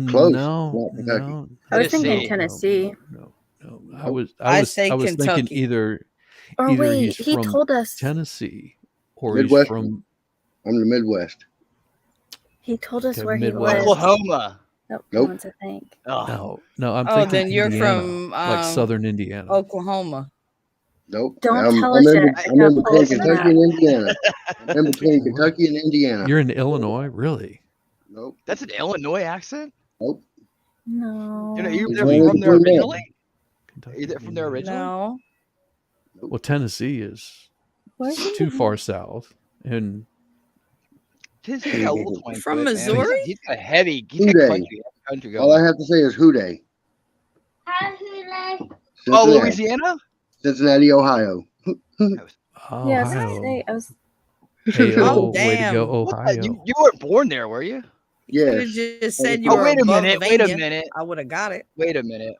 Close. no, Not Kentucky. no, I was thinking Tennessee. Tennessee. no. I say I was thinking Kentucky. either Or either wait, he's he from told us. Tennessee or Midwest. he's from I'm the Midwest. He told us Okay, where Midwest. he lived. Oklahoma. Nope. Once I think. Oh, no. I'm Oh, thinking then you're Indiana, from like southern Indiana. Oklahoma. Nope. Don't I'm, tell I'm us in, yet. I'm I in got between close to Kentucky that. and Indiana. I'm in between Kentucky and Indiana. You're in Illinois, really? Nope. that's an Illinois accent. Nope. No. You know, you're It's there right in from there between there. originally. Kentucky, Are you there from there Indiana. originally? No. Well, Tennessee is Where's he? too far south, and He's got a little twang From to it, man. Missouri? He's got a heavy. He's got Houday. country All I going. have to say is Houday. Oh, Cincinnati. Louisiana. Cincinnati, Ohio. Ohio. Yeah, I was gonna say. I was. Hey-o, way to damn. go, What the- Ohio. you weren't born there, were you? You could have Yes. just said you Oh, were wait a above minute. Wait a Vania. minute. I would have got it. Wait a minute.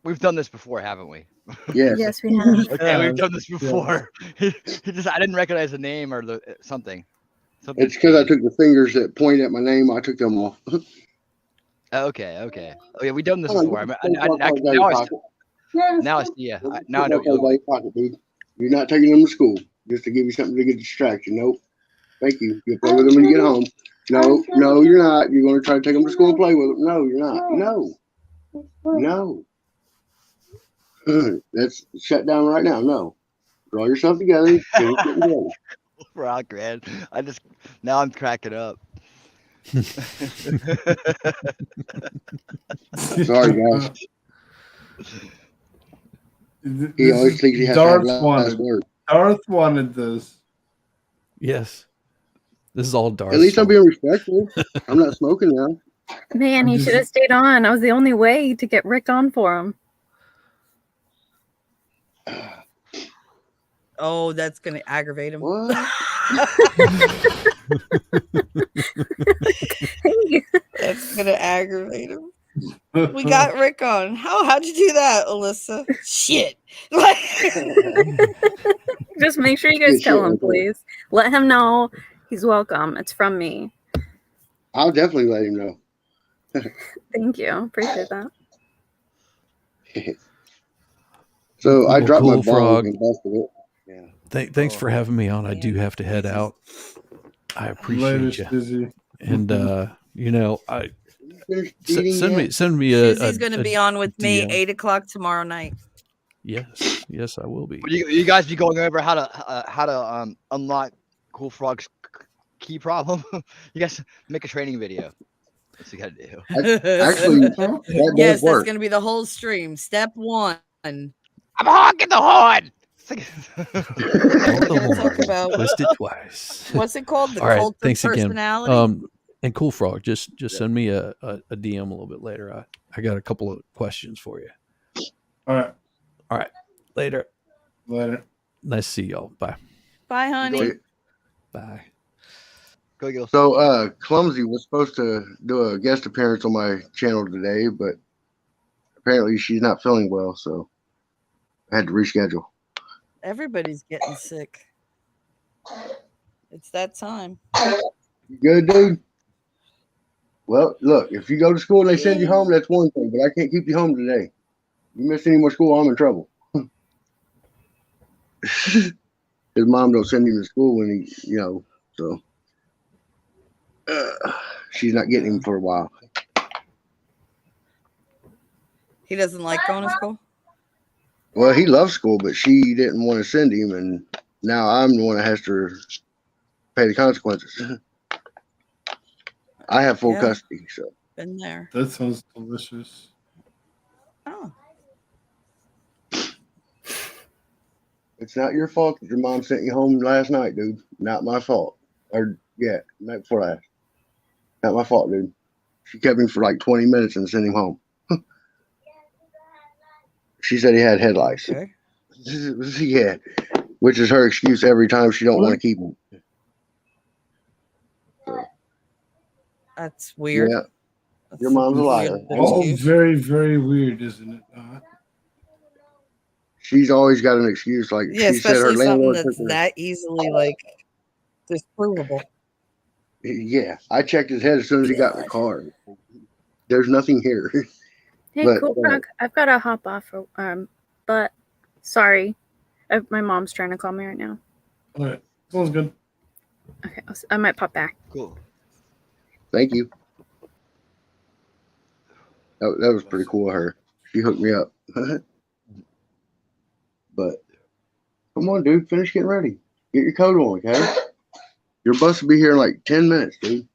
We've done this before, haven't we? Yes. Yes, we have. Okay, we've done this before. I didn't recognize the name or the something. It's because I took the fingers that point at my name. I took them off. Okay. Oh yeah, we've done this Hold on, before. get the credit card out of your pocket. Now I see. Yeah, Get the now I know. credit card out of your pocket, dude. You're not taking them to school just to give you something to get distracted. Nope. Thank you. You'll play with them when you get home. No, you're not. You're going to try to take them to school and play with them. No, you're not. No. That's shut down right now. No. Draw yourself together. Rock, man. Now I'm cracking up. Sorry, guys. He always thinks he has to have last word. Darth wanted this. Yes. This is all dark. At least I'm being respectful. I'm not smoking now. Man, he should have stayed on. That was the only way to get Rick on for him. Oh, that's gonna aggravate him. What? Hey. That's gonna aggravate him. We got Rick on. How'd you do that, Alyssa? Shit. Just make sure you guys tell him, please. Let him know he's welcome. It's from me. I'll definitely let him know. Thank you. Appreciate that. So I dropped my Koolfrogg. bong and busted it. Yeah. Thanks for having me on. I do have to head out. I appreciate you. Dizzy. And you know, I Finished eating send me a. He's gonna be on with me DM. 8:00 tomorrow night. Yes, I will be. Will you guys be going over how to unlock Koolfrogg's key problem? You guys make a training video. That's what you gotta do. Actually, that Yes, does work. that's gonna be the whole stream. Step 1. And I'm honking the horn. we're gonna talk about Twist it twice. what's it called? The All right, cult of thanks again. personality. And Koolfrogg, just send me a DM a little bit later. I got a couple of questions for you. All right. Later. Nice to see y'all. Bye. Bye, honey. Bye. Go Gil. So, Clumsy was supposed to do a guest appearance on my channel today, but apparently she's not feeling well, so I had to reschedule. Everybody's getting sick. It's that time. You good, dude? Well, look, if you go to school and they send you home, that's one thing, but I can't keep you home today. You miss any more school, I'm in trouble. His mom don't send him to school when he, so she's not getting him for a while. He doesn't like going to school? Well, he loves school, but she didn't want to send him, and now I'm the one that has to pay the consequences. I have full custody, so. Been there. That sounds delicious. Oh. It's not your fault that your mom sent you home last night, dude. Not my fault. Or, night before last. Not my fault, dude. She kept him for like 20 minutes and sent him home. She said he had head lice. Okay. Yeah, which is her excuse every time she don't want to keep him. That's weird. Yeah. Your mom's a liar. Oh, very, very weird, isn't it? She's always got an excuse. Like Yeah, she said, her especially something landlord that's took her. that easily disprovable. Yeah, I checked his head as soon as he got in the car. There's nothing here. Hey, Koolfrogg, I've got to hop off. But sorry, my mom's trying to call me right now. All right, sounds good. Okay, I might pop back. Cool. Thank you. That was pretty cool of her. She hooked me up. But come on, dude, finish getting ready. Get your coat on, okay? Your bus will be here in like 10 minutes, dude.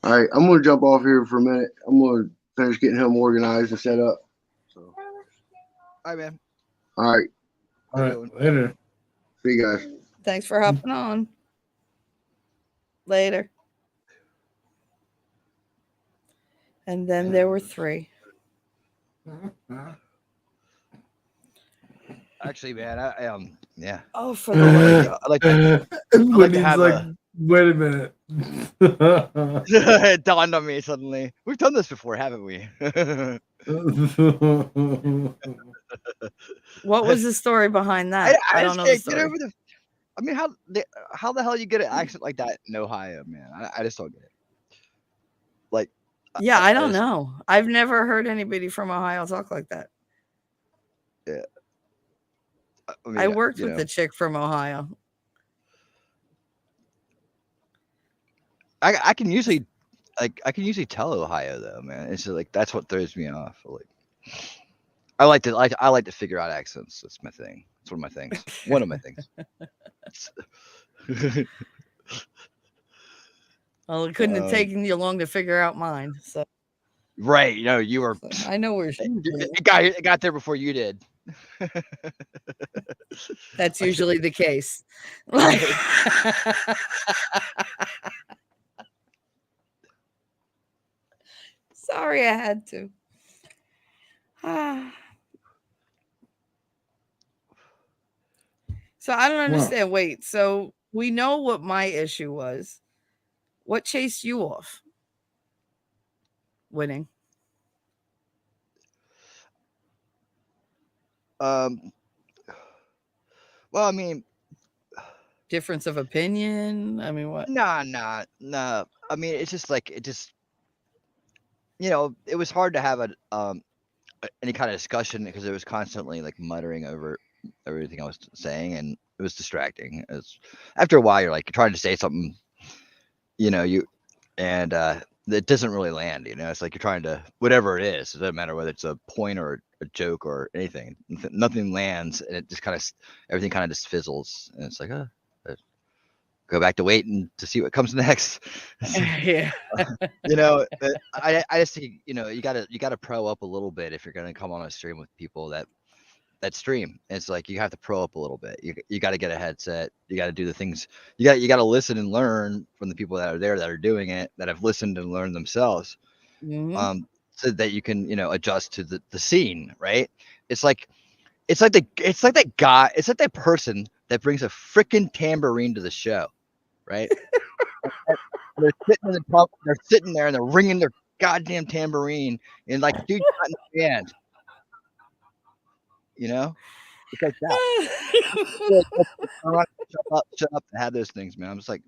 All right, I'm going to jump off here for a minute. I'm going to finish getting him organized and set up. So. All right, man. All right. All right, later. See you guys. Thanks for hopping on. Later. And then there were 3. Actually, man, I yeah. Oh, for the Lord. I like to have like, wait a minute. It dawned on me suddenly. We've done this before, haven't we? What was the story behind that? I don't know the story. Get over the. I mean, how the hell you get an accent like that in Ohio, man? I just don't get it. Like, yeah, I don't know. I've never heard anybody from Ohio talk like that. Yeah. I mean, I worked with the chick from Ohio. I can usually tell Ohio though, man. It's just like that's what throws me off. Like I like to figure out accents. That's my thing. It's one of my things. One of my things. Well, it couldn't have taken you long to figure out mine. So right, you were. So I know where it got there before you did. That's usually the case. Sorry, I had to. So I don't understand. Wait, so we know what my issue was. What chased you off? Winning. Well, I mean, difference of opinion. I mean, what? No. I mean, it's just like it was hard to have any kind of discussion because it was constantly like muttering over everything I was saying, and it was distracting. After a while, you're trying to say something, and it doesn't really land. It's like you're trying to whatever it is. It doesn't matter whether it's a point or a joke or anything. Nothing lands, and it just everything kind of just fizzles, and it's like, go back to waiting to see what comes next. Yeah. I just think you gotta pro up a little bit if you're gonna come on a stream with people that stream. It's like you have to pro up a little bit. You got to get a headset. You got to do the things. You got to listen and learn from the people that are there that are doing it, that have listened and learned themselves, so that you can adjust to the scene. Right? It's like that person that brings a freaking tambourine to the show, right? They're sitting in the pub, they're sitting there and they're ringing their goddamn tambourine, and like, dude, you're not in the band. It's like that. Shut up and have those things, man. I'm just like,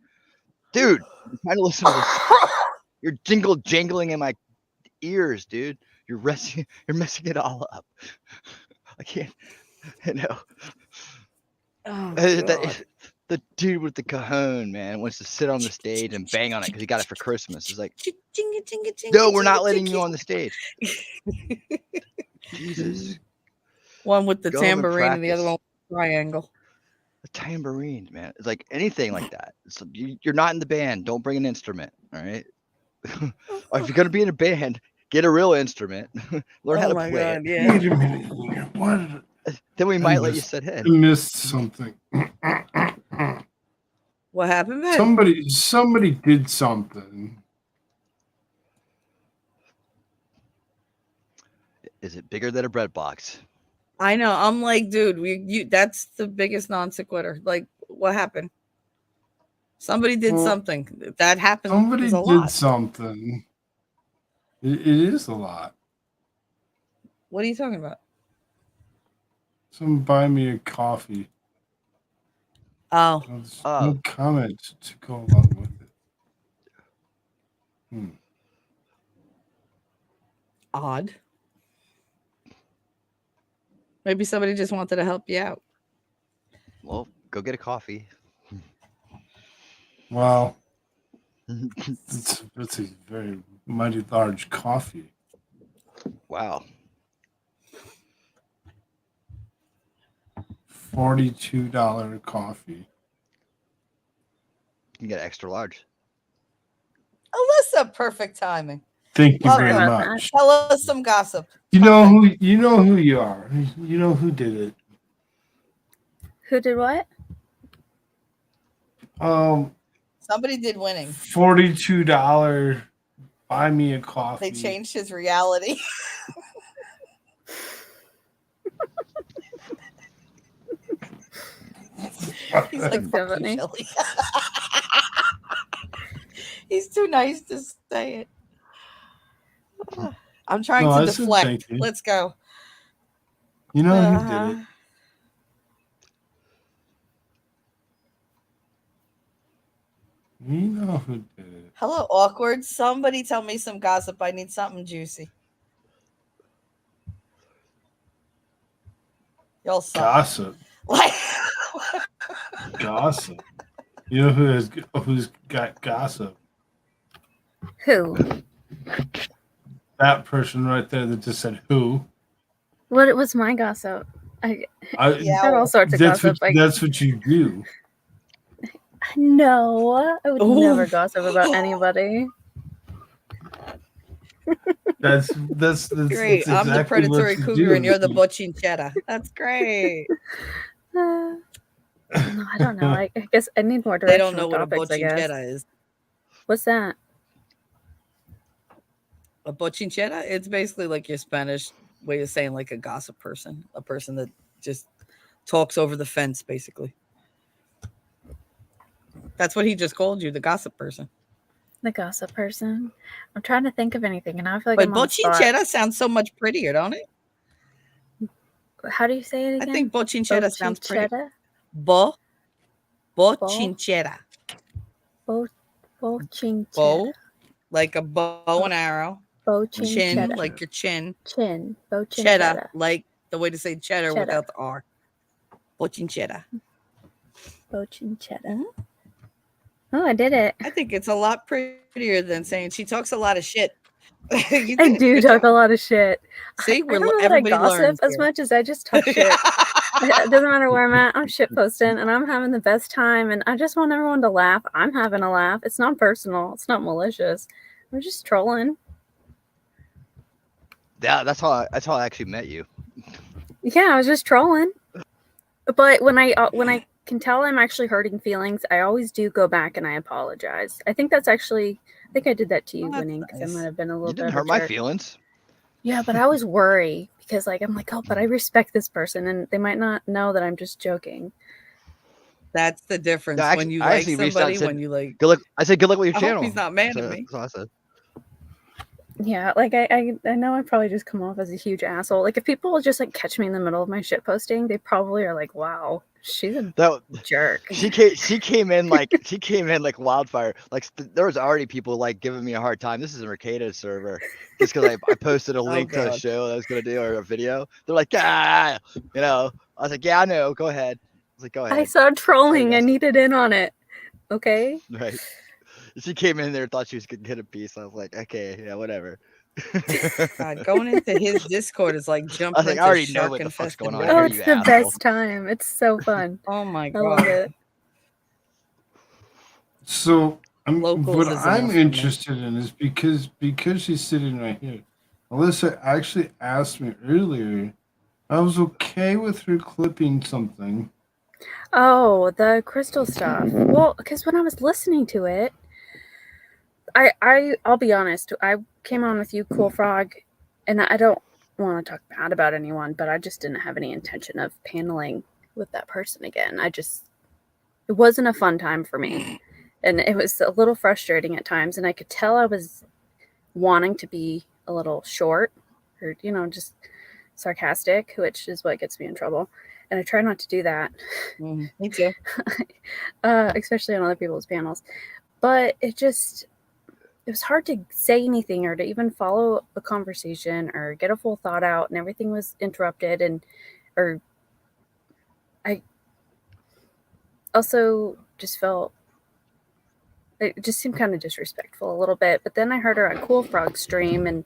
dude, I'm trying to listen to this. You're jingling in my ears, dude. You're messing it all up. I can't, Oh, the dude with the cajon, man, wants to sit on the stage and bang on it because he got it for Christmas. It's like, no, we're not letting you on the stage. Jesus. One with the Go home and tambourine and the other practice. one with the triangle. A tambourine, man. It's like anything like that. It's like, you're not in the band. Don't bring an instrument. All right. Or if you're gonna be in a band, get a real instrument. Learn how to play it. Yeah. Wait a minute here. What? Then we might let you sit in. I missed something. What happened, man? Somebody did something. Is it bigger than a bread box? I know. I'm like, dude, that's the biggest non sequitur. Like, what happened? Somebody did something. That happened. Somebody a did lot. something. It is a lot. What are you talking about? Someone buy me a coffee. Oh. There's no comment to go along with it. Odd. Maybe somebody just wanted to help you out. Well, go get a coffee. Wow. That's a very mighty large coffee. Wow. $42 coffee. You can get extra large. Alyssa, perfect timing. Thank you Welcome. very much. Tell us some gossip. You know who you are. You know who did it. Who did what? Somebody did winning. $42 buy me a coffee. They changed his reality. He's like, fuck you, Shelly. He's too nice to say it. I'm trying to deflect. Let's go. You know who did it. You know who did it. Hello, awkward. Somebody tell me some gossip. I need something juicy. Y'all suck. Gossip. Like gossip. You know who's got gossip? Who? That person right there that just said who. What was my gossip? I had all sorts of that's gossip. That's what you do. No, I would never gossip about anybody. That's great. That's exactly I'm the predatory cougar and you're the butch. bochinchera. That's great. No, I don't know. I guess I need more They directional don't know what a topics, I guess. bochinchera is. What's that? A bochinchera? It's basically like your Spanish way of saying like a gossip person. A person that just talks over the fence, basically. That's what he just called you, the gossip person. The gossip person. I'm trying to think of anything, and I feel like But bochinchera sounds so much prettier, don't it? How do you say it again? I think bochinchera sounds pretty. Bochinchera. Bochinchera. Bow, like a bow and arrow. Bochinchera. Chin, like your chin. Chin. Bochinchera. Cheddar, like the way to say cheddar without the R. Bochinchera. Bochinchera. Oh, I did it. I think it's a lot prettier than saying she talks a lot of shit. I do talk a lot of shit. See, I don't know that I gossip as much as I just talk shit. It doesn't matter where I'm at. I'm shit posting, and I'm having the best time. And I just want everyone to laugh. I'm having a laugh. It's not personal. It's not malicious. We're just trolling. Yeah, that's how I actually met you. Yeah, I was just trolling. But when I can tell I'm actually hurting feelings, I always do go back and I apologize. I think that's actually. I think I did that to you, Winnie, because I might have been a little You bit didn't of a hurt my jerk. feelings. Yeah, but I always worry because I'm like, oh, but I respect this person, and they might not know that I'm just joking. That's the difference No, when you I like actually reached out somebody. and said, When you like, good luck. I said, good luck with your I hope channel. he's not mad So at me. that's what I said. Yeah, like I know I probably just come off as a huge asshole. Like if people just like catch me in the middle of my shit posting, they probably are like, "Wow, she's a jerk." She came in like wildfire. Like there was already people like giving me a hard time. This is a Mercatus server, just because I posted a link to a God. show that I was gonna do or a video. They're like, I was like, yeah, I know. Go ahead. I was like, go ahead. I saw trolling. I needed in on it. Okay. Right. She came in there, thought she was gonna get a piece. I was like, okay, yeah, whatever. God, going into his Discord is like jumping like, into I already know shark what the fuck's infested going on water. Oh, here, it's you the asshole. best time. It's so fun. Oh my I love God. it. So Locals what is I'm enough for me. interested in is because she's sitting right here. Alyssa actually asked me earlier. I was okay with her clipping something. Oh, the crystal stuff. Well, because when I was listening to it, I'll be honest. I came on with you, Koolfrogg, and I don't want to talk bad about anyone, but I just didn't have any intention of paneling with that person again. It wasn't a fun time for me, and it was a little frustrating at times, and I could tell I was wanting to be a little short, or just sarcastic, which is what gets me in trouble. And I try not to do that. Me too. Especially on other people's panels. But it was hard to say anything or to even follow a conversation or get a full thought out, and everything was interrupted, or I also just felt it just seemed kind of disrespectful a little bit. But then I heard her on Koolfrogg stream, and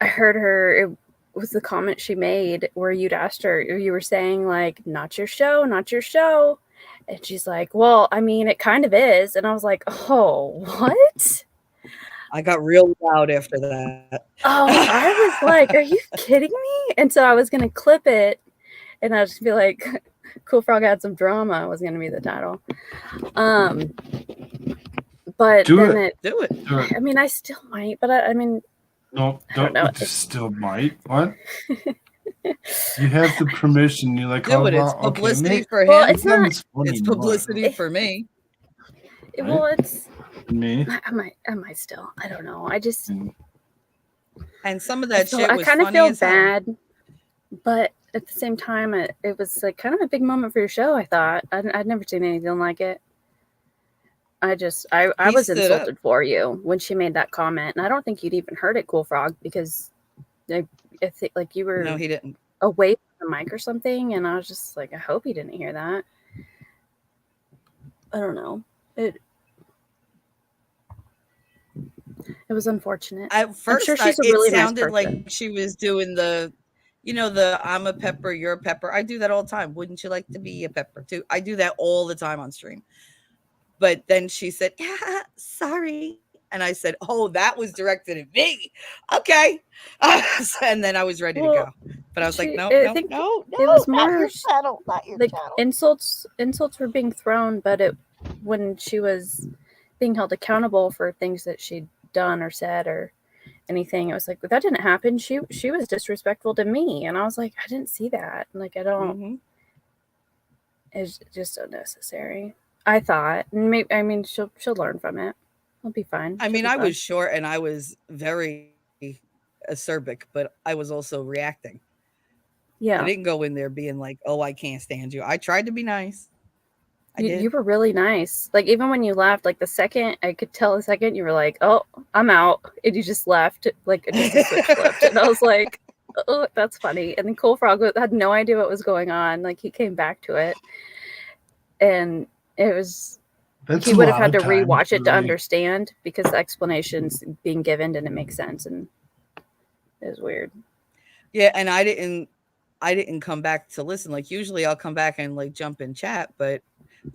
I heard her, it was the comment she made where you'd asked her, you were saying like, not your show, not your show. And she's like, well, I mean, it kind of is. And I was like, oh, what? I got real loud after that. Oh, I was like, are you kidding me? And so I was going to clip it and I'd just be like, Koolfrogg had some drama was going to be the title. But Do then it. Do it. I mean, I still might, but I mean, No, don't know. Still might. What? You have the permission. You're like, Do oh, it. It's well, publicity okay, for him. Well, it's not. It's publicity for me. Well, it's me. I might still. I don't know. I just. And some of that shit I was kind of funny feel as hell. bad, but at the same time, it was like kind of a big moment for your show. I thought I'd never seen anything like it. I was stood insulted for you when she made that comment, and I don't think you'd even heard it, Koolfrogg, because I think like you were No, he didn't. away from the mic or something, and I was just like, I hope he didn't hear that. I don't know. It was unfortunate. At first, I'm sure she's a really it sounded nice person. like she was doing the I'm a pepper, you're a pepper. I do that all the time. Wouldn't you like to be a pepper too? I do that all the time on stream. But then she said, yeah, sorry. And I said, oh, that was directed at me. Okay. And then I was ready to go. But I was like, no. It was more not your channel, not your like channel. insults were being thrown, but when she was being held accountable for things that she'd done or said or anything, it was like, that didn't happen. She was disrespectful to me, and I was like, I didn't see that. Like, I don't. It's just unnecessary. I thought, and maybe, I mean, she'll learn from it. It'll be fine. I mean, I was short and I was very acerbic, but I was also reacting. Yeah, I didn't go in there being like, oh, I can't stand you. I tried to be nice. You were really nice. Like, even when you left, like I could tell the second you were like, oh, I'm out, and you just left, like just a switch flipped, and I was like, oh, that's funny. And then Koolfrogg had no idea what was going on. Like, he came back to it, and it was. He would have had to rewatch it to understand, because the explanations being given didn't make sense, and it was weird. Yeah, and I didn't I didn't come back to listen. Like usually I'll come back and like jump in chat, but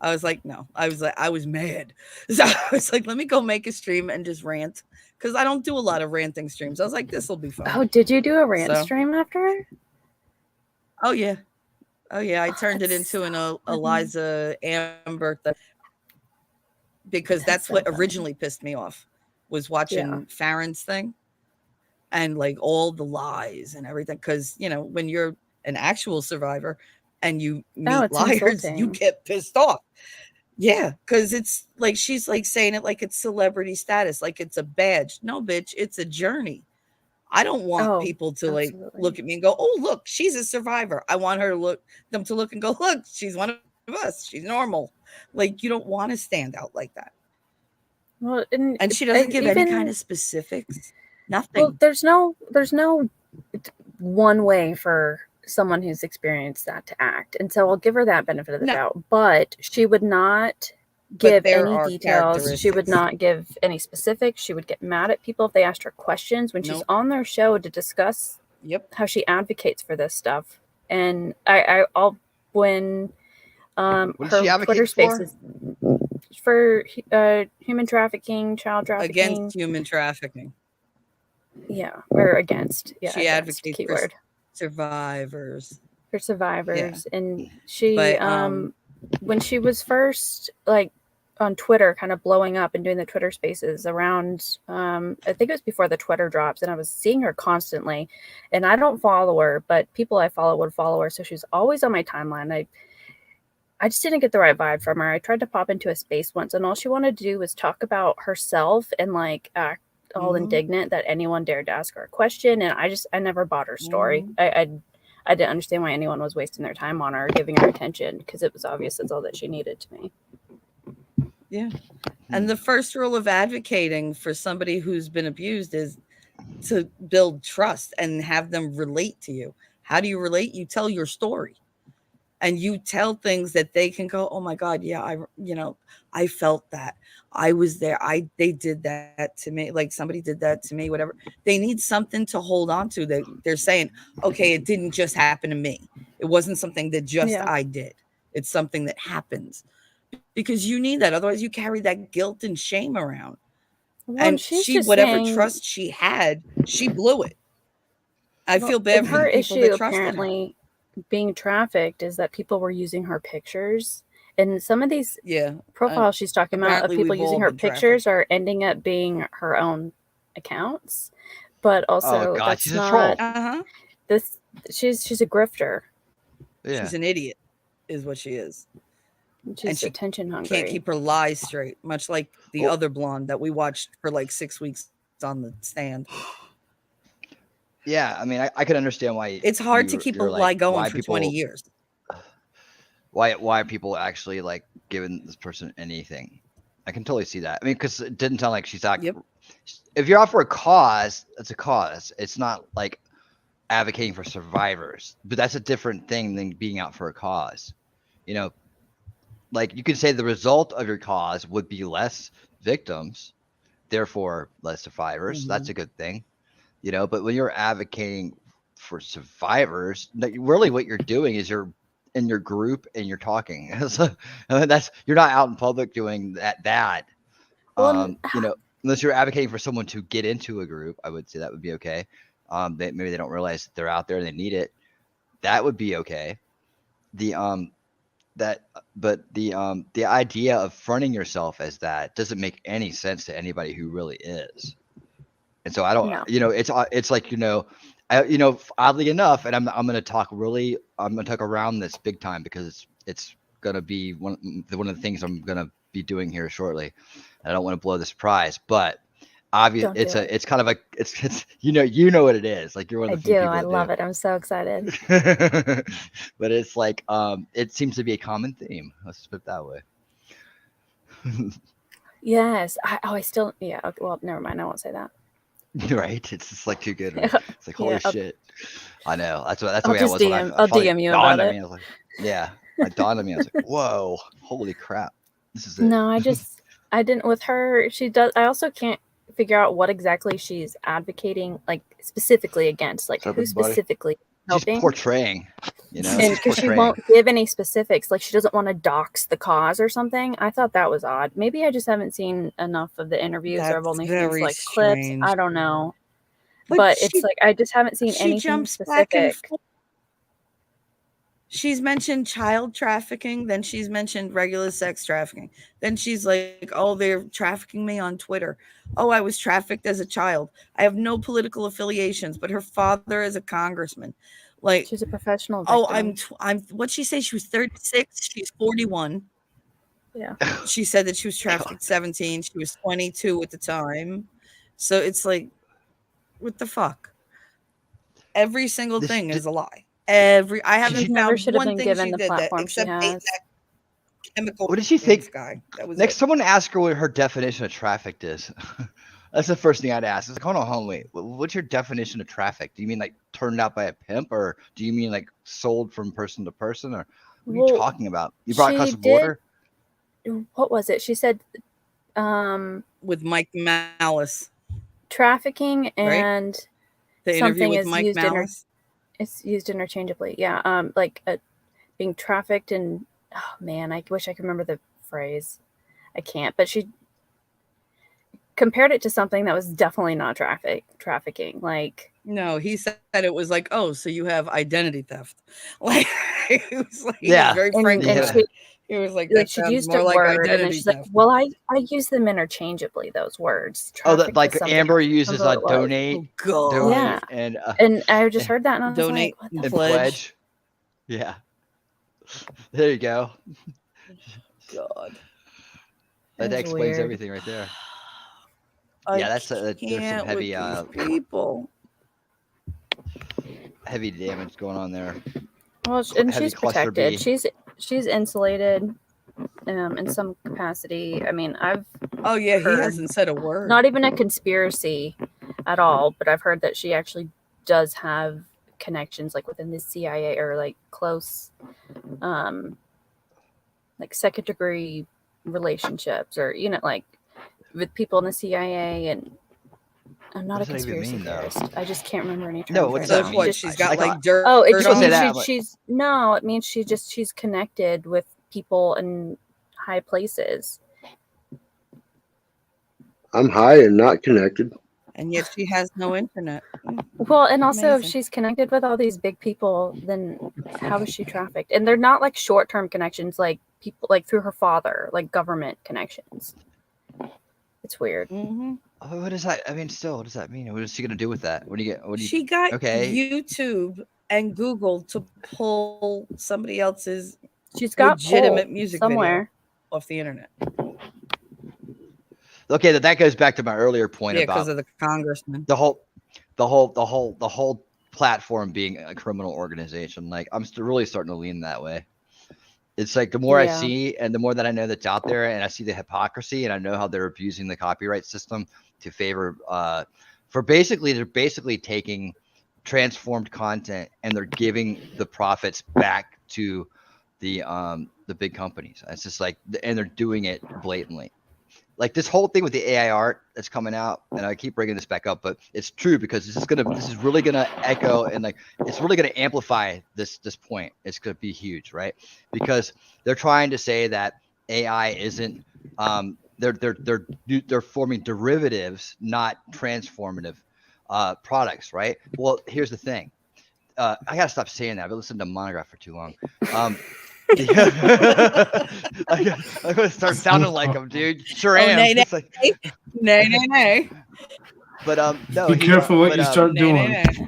I was like, no, I was mad. So I was like, let me go make a stream and just rant. Cause I don't do a lot of ranting streams. I was like, this will be fun. Oh, did you do a rant stream after? Oh yeah. Oh yeah. I Oh, turned it that's into an so funny. Eliza Amber thing. Because that's so what funny. originally pissed me off was watching Farron's thing and like all the lies and everything. Cause you know, when you're an actual survivor and you meet it's liars, you insulting. get pissed off. Yeah, because it's like she's like saying it like it's celebrity status, like it's a badge. No, bitch, it's a journey. I don't want Oh, people to like absolutely. look at me and go, "Oh, look, she's a survivor." I want her to them to look and go, "Look, she's one of us. She's normal." Like you don't want to stand out like that. Well, And she doesn't give any kind of specifics. Nothing. Well, there's no one way for someone who's experienced that to act, and so I'll give her that benefit of the doubt. But she would not give any details. She would not give any specifics. She would get mad at people if they asked her questions when she's on their show to discuss how she advocates for this stuff. And I'll when What does she her advocate Twitter for? Spaces for human trafficking, child trafficking, Against human trafficking. Yeah, or against. Yeah, she against, advocates keyword. for survivors. For survivors, Yeah. and she But, when she was first like on Twitter, kind of blowing up and doing the Twitter Spaces around, I think it was before the Twitter drops, and I was seeing her constantly. And I don't follow her, but people I follow would follow her, so she was always on my timeline. I just didn't get the right vibe from her. I tried to pop into a space once, and all she wanted to do was talk about herself and like act all indignant that anyone dared to ask her a question. And I never bought her story. I didn't understand why anyone was wasting their time on her, giving her attention, because it was obvious that's all that she needed to me. Yeah. And the first rule of advocating for somebody who's been abused is to build trust and have them relate to you. How do you relate? You tell your story. And you tell things that they can go, oh my God, yeah, I felt that. I was there. They did that to me. Like somebody did that to me, whatever. They need something to hold on to. They're saying, okay, it didn't just happen to me. It wasn't something that just I did. It's something that happens. Because you need that. Otherwise you carry that guilt and shame around. Well, and she's she, just whatever saying, trust she had, she blew it. I feel bad for her the people issue that trusted her. apparently being trafficked is that people were using her pictures, and some of these profiles she's talking about of people using her pictures are ending up being her own accounts. But also, God, that's she's a not troll. this. She's a grifter. Yeah. She's an idiot, is what she is. She's and she attention hungry. Can't keep her lies straight, much like the other blonde that we watched for like 6 weeks on the stand. Yeah, I mean, I can understand why it's hard to keep a lie going for 20 years. Why are people actually like giving this person anything? I can totally see that. I mean, because it didn't sound like she's not. If you're out for a cause, it's a cause. It's not like advocating for survivors, but that's a different thing than being out for a cause. You know, like you could say the result of your cause would be less victims, therefore less survivors. That's a good thing. You know, but when you're advocating for survivors, really what you're doing is you're in your group and you're talking. That's you're not out in public doing that. You know, unless you're advocating for someone to get into a group, I would say that would be okay. Maybe they don't realize they're out there and they need it. That would be okay. The idea of fronting yourself as that doesn't make any sense to anybody who really is. And so I don't, you know, it's like, you know, oddly enough, and I'm going to talk around this big time because it's going to be one of the things I'm going to be doing here shortly. And I don't want to blow the surprise, but obviously it's kind of like, it's, you know what it is. Like you're one of the few people I love it. I'm so excited. But it's like, it seems to be a common theme. Let's put it that way. Yes. I still, okay, well, never mind. I won't say that. Right, it's just like too good. Right? It's like holy shit. I know. That's the way I was. I'll DM you about it. I was like, yeah, it dawned on me. I was like, whoa, holy crap, this is it. No, I didn't with her. She does. I also can't figure out what exactly she's advocating, like specifically against, like who specifically helping. portraying, you know, And she's because she portraying. won't give any specifics, like she doesn't want to dox the cause or something. I thought that was odd. Maybe I just haven't seen enough of the interviews, or I've That's only seen very like clips. strange. I don't know, But but she, it's like I just haven't seen she anything jumps back and specific. forth. She's mentioned child trafficking, then she's mentioned regular sex trafficking. Then she's like, oh, they're trafficking me on Twitter. Oh, I was trafficked as a child. I have no political affiliations, but her father is a congressman. Like, She's a professional oh, victim. I'm what'd she say? She was 36, she's 41. Yeah. She said that she was trafficked at 17. She was 22 at the time. So it's like, what the fuck? Every single This, thing th- is a lie. I haven't She never found should have one been thing given she the did that platform she except ate has. that chemical. what did she Thanks, think? guy. That was Next, it. someone ask her what her definition of trafficked is. That's the first thing I'd ask. It's like, hold on, wait. What's your definition of traffic? Do you mean like turned out by a pimp, or do you mean like sold from person to person, or what are you talking about? You brought across the border? What was it? She said With Mike Malice. Trafficking Right? and The interview something with is Mike used Malice. it's used interchangeably. Yeah. Like being trafficked, and oh man, I wish I could remember the phrase. I can't, but she compared it to something that was definitely not trafficking. Like, No, he said it was like, oh, so you have identity theft. Like, it was like, he Yeah. was very and frank with she, it. He was like, that she sounds used more a like word, and then identity she's like, theft. well, I use them interchangeably, those words. Oh, Trafficked like is something Amber else. I uses remember what it was. donate, Oh, God. donate, Yeah. and And I just heard that, and I was Donate like, what and the and fuck? pledge. Yeah. There you go. God. That It's explains weird. everything right there. I Yeah, that's there's some can't with heavy these people. heavy damage going on there. Well, and Heavy she's cluster protected. B. She's insulated in some capacity. I mean, I've Oh, yeah, he heard, hasn't said a word. not even a conspiracy at all, but I've heard that she actually does have connections, like within the CIA, or like close, like second degree relationships, or like with people in the CIA. And I'm not a What does that even conspiracy mean, though? theorist. I just can't remember any terms. No, what does right that now. mean? What, Just, she's got Like, like dirt oh, it Just just don't say means that, but- she's no. It means she's connected with people in high places. I'm high and not connected. And yet she has no internet. Well, and also if Amazing. she's connected with all these big people, then how is she trafficked? And they're not like short-term connections, like people like through her father, like government connections. It's weird. Mm-hmm. Oh, what does that? I mean, still, what does that mean? What is she gonna do with that? What do you get? What do you? She got Okay. YouTube and Google to pull somebody else's She's got legitimate pull music somewhere video off the internet. Okay, that goes back to my earlier point Yeah, about because of the congressman. the whole platform being a criminal organization. Like, I'm really starting to lean that way. It's like the more I Yeah. see, and the more that I know that's out there, and I see the hypocrisy, and I know how they're abusing the copyright system to favor, they're basically taking transformed content and they're giving the profits back to the big companies. It's just like, and they're doing it blatantly. Like this whole thing with the AI art that's coming out, and I keep bringing this back up, but it's true because this is really gonna echo, and like it's really gonna amplify this point. It's gonna be huge, right? Because they're trying to say that AI isn't they're forming derivatives, not transformative products, right? Well, here's the thing. I gotta stop saying that. I've been listening to Monograph for too long. I'm gonna start sounding like him, dude. Sure am. nay, It's like, nay. but no. Be careful what you start Nay, doing. nay, nay.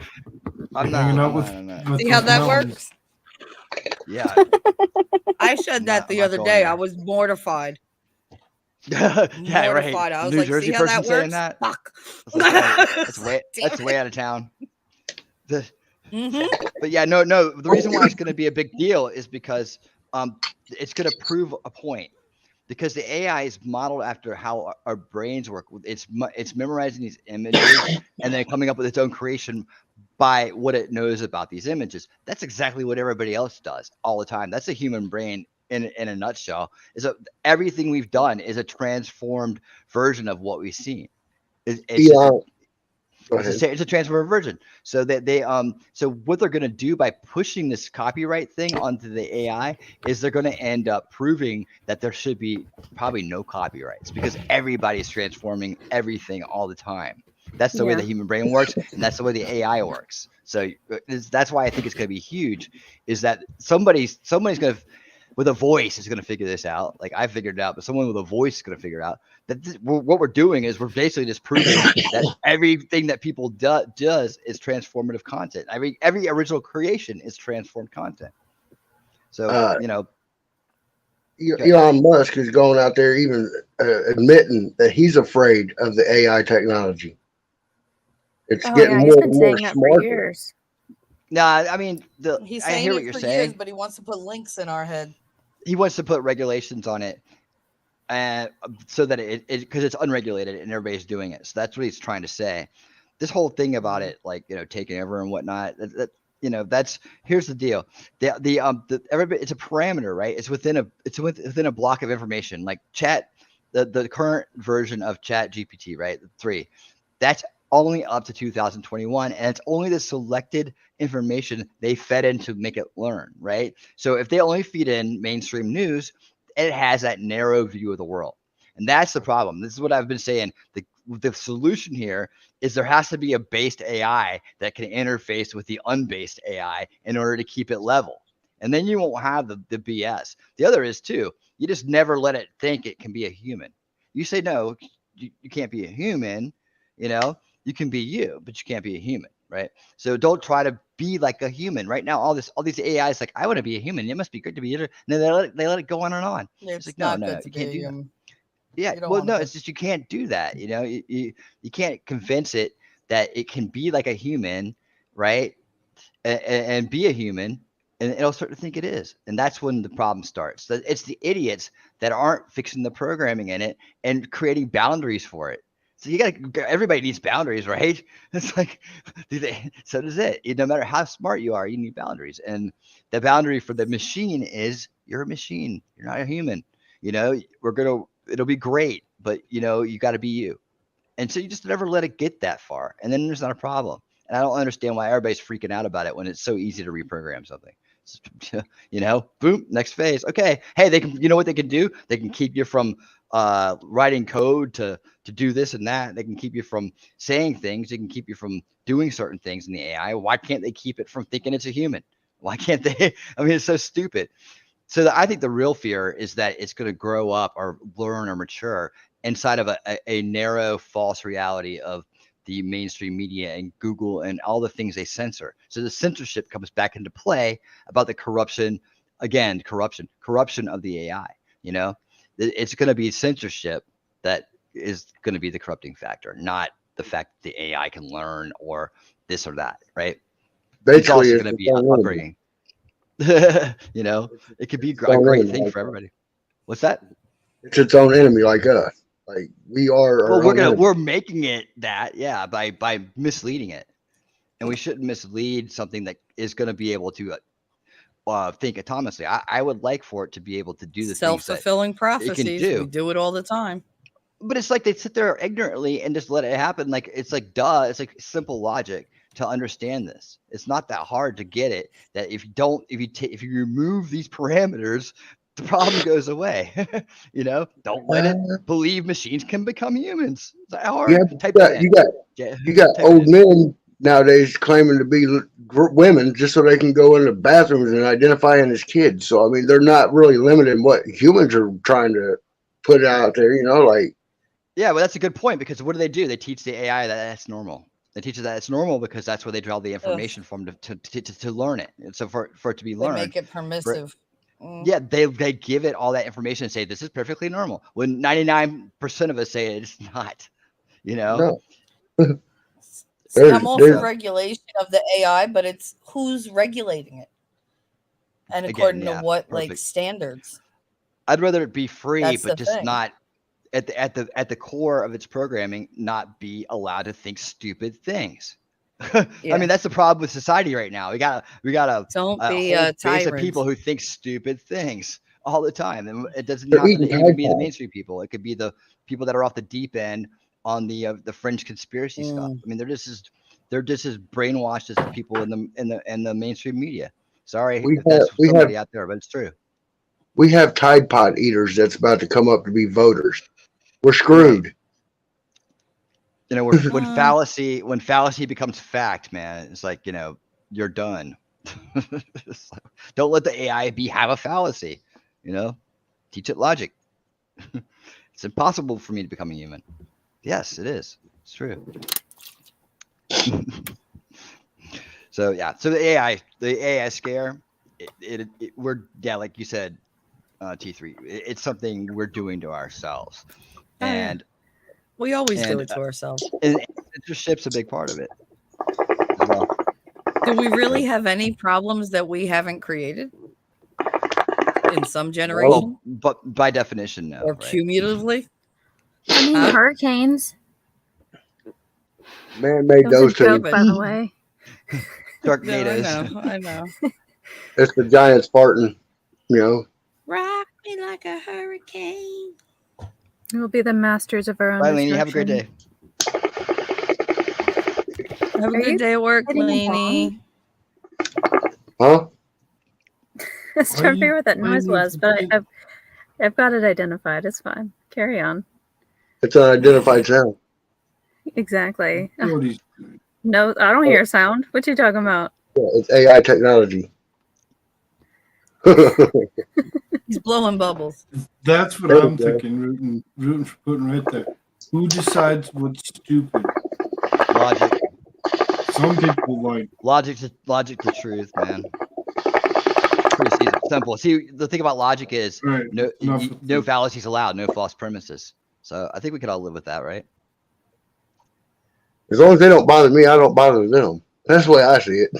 I'm not. Hanging out I'm with, not, I'm not. with See how those that mountains. works? Yeah. I said that the other day. I was mortified. Yeah, right. Mortified. I was New like, Jersey see how person that saying works? that. Fuck. I was like, oh, that's Damn way out of town. Mhm. But yeah, no. The reason why it's going to be a big deal is because it's going to prove a point. Because the AI is modeled after how our brains work. It's memorizing these images and then coming up with its own creation by what it knows about these images. That's exactly what everybody else does all the time. That's the human brain in a nutshell. Everything we've done is a transformed version of what we've seen. It's Yeah. Go It's ahead. a transformer version. So so what they're going to do by pushing this copyright thing onto the AI is they're going to end up proving that there should be probably no copyrights because everybody's transforming everything all the time. That's the way Yeah. the human brain works, and that's the way the AI works. So that's why I think it's going to be huge. Is that somebody's going to with a voice is going to figure this out. Like I figured it out, but someone with a voice is going to figure it out. That what we're doing is we're basically just proving that everything that people does is transformative content. Every original creation is transformed content. So Uh, you know, Elon Musk is going out there even admitting that he's afraid of the AI technology. It's Oh getting yeah, he's more been and more saying that for smarter. years. nah, I mean, He's I saying hear what it you're for saying. years, but he wants to put links in our head. He wants to put regulations on it, and so that it because it's unregulated and everybody's doing it. So that's what he's trying to say. This whole thing about it, like taking over and whatnot. That's here's the deal. Everybody, it's a parameter, right? It's within a block of information. Like the current version of Chat GPT, right? 3, that's only up to 2021, and it's only the selected information they fed in to make it learn, right? So if they only feed in mainstream news, it has that narrow view of the world. And that's the problem. This is what I've been saying. The solution here is there has to be a based AI that can interface with the unbased AI in order to keep it level. And then you won't have the BS. The other is too, you just never let it think it can be a human. You say, no, you can't be a human, you can be you, but you can't be a human, right? So don't try to be like a human. Right now, all these AIs like, I want to be a human. It must be good to be. And then they let it go on and on. It's like, not no, good to you be can't a do that. human. Yeah, You don't well, wanna no, be- it's just you can't do that. You can't convince it that it can be like a human, right? And be a human, and it'll start to think it is. And that's when the problem starts. It's the idiots that aren't fixing the programming in it and creating boundaries for it. So everybody needs boundaries, right? It's like, so does it. No matter how smart you are, you need boundaries. And the boundary for the machine is you're a machine. You're not a human. It'll be great, but you got to be you. And so you just never let it get that far. And then there's not a problem. And I don't understand why everybody's freaking out about it when it's so easy to reprogram something. Boom, next phase. Okay. Hey, they can, what they can do? They can keep you from writing code to do this and that. They can keep you from saying things. They can keep you from doing certain things in the AI. Why can't they keep it from thinking it's a human? Why can't they? I mean, it's so stupid. So I think the real fear is that it's going to grow up or learn or mature inside of a narrow, false reality of the mainstream media and Google and all the things they censor. So the censorship comes back into play about the corruption of the AI. It's going to be censorship that is going to be the corrupting factor, not the fact that the AI can learn or this or that, right? It's also going to be upbringing. It could be a great thing for everybody. What's that? It's its own enemy, like us. Like we are. Well, we're making it that, yeah, by misleading it, and we shouldn't mislead something that is going to be able to think autonomously. I would like for it to be able to do the self-fulfilling things that it can prophecies. do. We do it all the time. But it's like they sit there ignorantly and just let it happen. Like it's like duh. It's like simple logic to understand this. It's not that hard to get it. That if you remove these parameters, the problem goes away. Don't let it believe machines can become humans. It's that hard. You got old men nowadays claiming to be women just so they can go into bathrooms and identify as kids. So I mean, they're not really limiting what humans are trying to put out there. Yeah, well, that's a good point because what do? They teach the AI that that's normal. They teach it that it's normal because that's where they draw the information from to learn it. And so for it to be learned, they make it permissive. Yeah, they give it all that information and say this is perfectly normal. When 99% of us say it's not, No. See, I'm all for regulation of the AI, but it's who's regulating it, and according to what standards. I'd rather it be free, That's but just thing. not at the core of its programming, not be allowed to think stupid things. Yeah. I mean, that's the problem with society right now. We got a whole base of people who think stupid things all the time, and it doesn't have to even be the mainstream people. It could be the people that are off the deep end on the fringe conspiracy stuff. I mean, they're just as brainwashed as the people in the mainstream media. Sorry if that's somebody out there, but it's true. We have Tide Pod eaters that's about to come up to be voters. We're screwed. You know, when fallacy becomes fact, man, it's like, you know, you're done. Don't let the AI have a fallacy. You know, teach it logic. It's impossible for me to become a human. Yes, it is. It's true. So the AI scare. We're like you said, T3. It's something we're doing to ourselves, and we always do it to ourselves. And censorship's a big part of it as well. Do we really have any problems that we haven't created in some generation? Well, but by definition, no. Or right? Cumulatively? I mean, hurricanes. Man made those two. By the way. Tornadoes. No, I know. It's the giants farting, you know. Rock me like a hurricane. We'll be the masters of our own. Bye, Lainey. Have a great day. Have a good day at work, Lainey. Huh? I was trying to figure out what that noise was, but I've got it identified. It's fine. Carry on. It's an identified sound. Exactly. No, I don't hear a sound. What you talking about? Yeah, it's AI technology. He's blowing bubbles. That's what I'm thinking. Rooting for Putin right there. Who decides what's stupid? Logic. Some people like logic to truth, man. Pretty simple. See, the thing about logic is no fallacies allowed, no false premises. So I think we could all live with that, right? As long as they don't bother me, I don't bother them. That's the way I see it.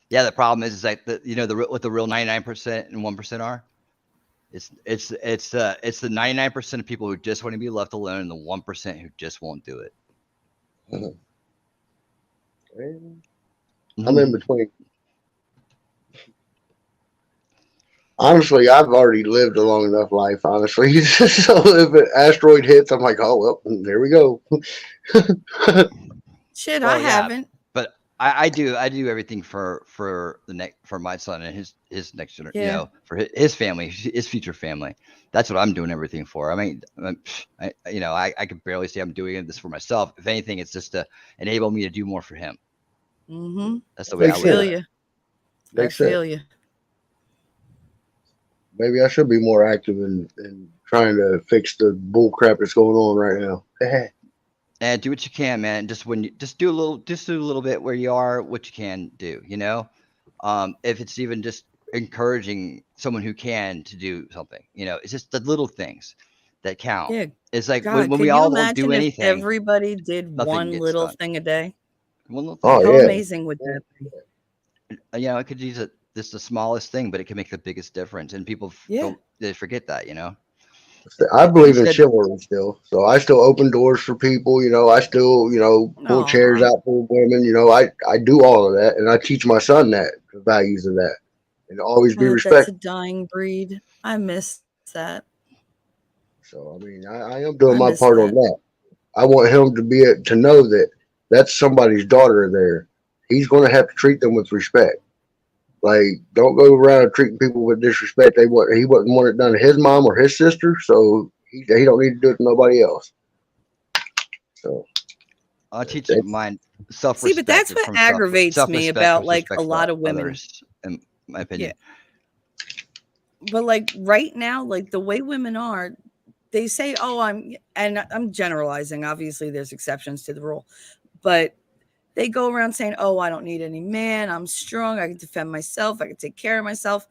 Yeah, the problem is like what the real 99% and 1% are. It's the 99% of people who just want to be left alone and the 1% who just won't do it. I'm in between. Honestly, I've already lived a long enough life, honestly. So if an asteroid hits, I'm like, oh, well, there we go. Shit, I haven't. But I do everything for my son and his next generation, you know, for his family, his future family. That's what I'm doing everything for. I mean, I can barely say I'm doing this for myself. If anything, it's just to enable me to do more for him. Mm-hmm. That's the way I feel you. I feel you. Maybe I should be more active in trying to fix the bull crap that's going on right now. And do what you can, man. Just do a little bit where you are, what you can do, you know? If it's even just encouraging someone who can to do something, you know, it's just the little things that count. Yeah. It's like God, when we all don't do if anything. Everybody did one little done. thing a day. One little thing. How amazing would that be? You know, it could use it. This is the smallest thing, but it can make the biggest difference. And people they forget that, you know. I believe in chivalry still, so I still open doors for people. You know, I still, you know, pull chairs out for women. You know, I do all of that, and I teach my son that the values of that, and always be respectful. That's a dying breed. I miss that. So I mean, I am doing my part on that. I want him to know that that's somebody's daughter there. He's going to have to treat them with respect. Like, don't go around treating people with disrespect. He wouldn't want it done to his mom or his sister, so he don't need to do it to nobody else. So I'll teach you mine self-respect. See, but that's what aggravates me about like a lot of women. Others, in my opinion. Yeah. But like right now, like the way women are, they say, "Oh, I'm generalizing. Obviously, there's exceptions to the rule, but." They go around saying, "Oh, I don't need any man. I'm strong. I can defend myself. I can take care of myself."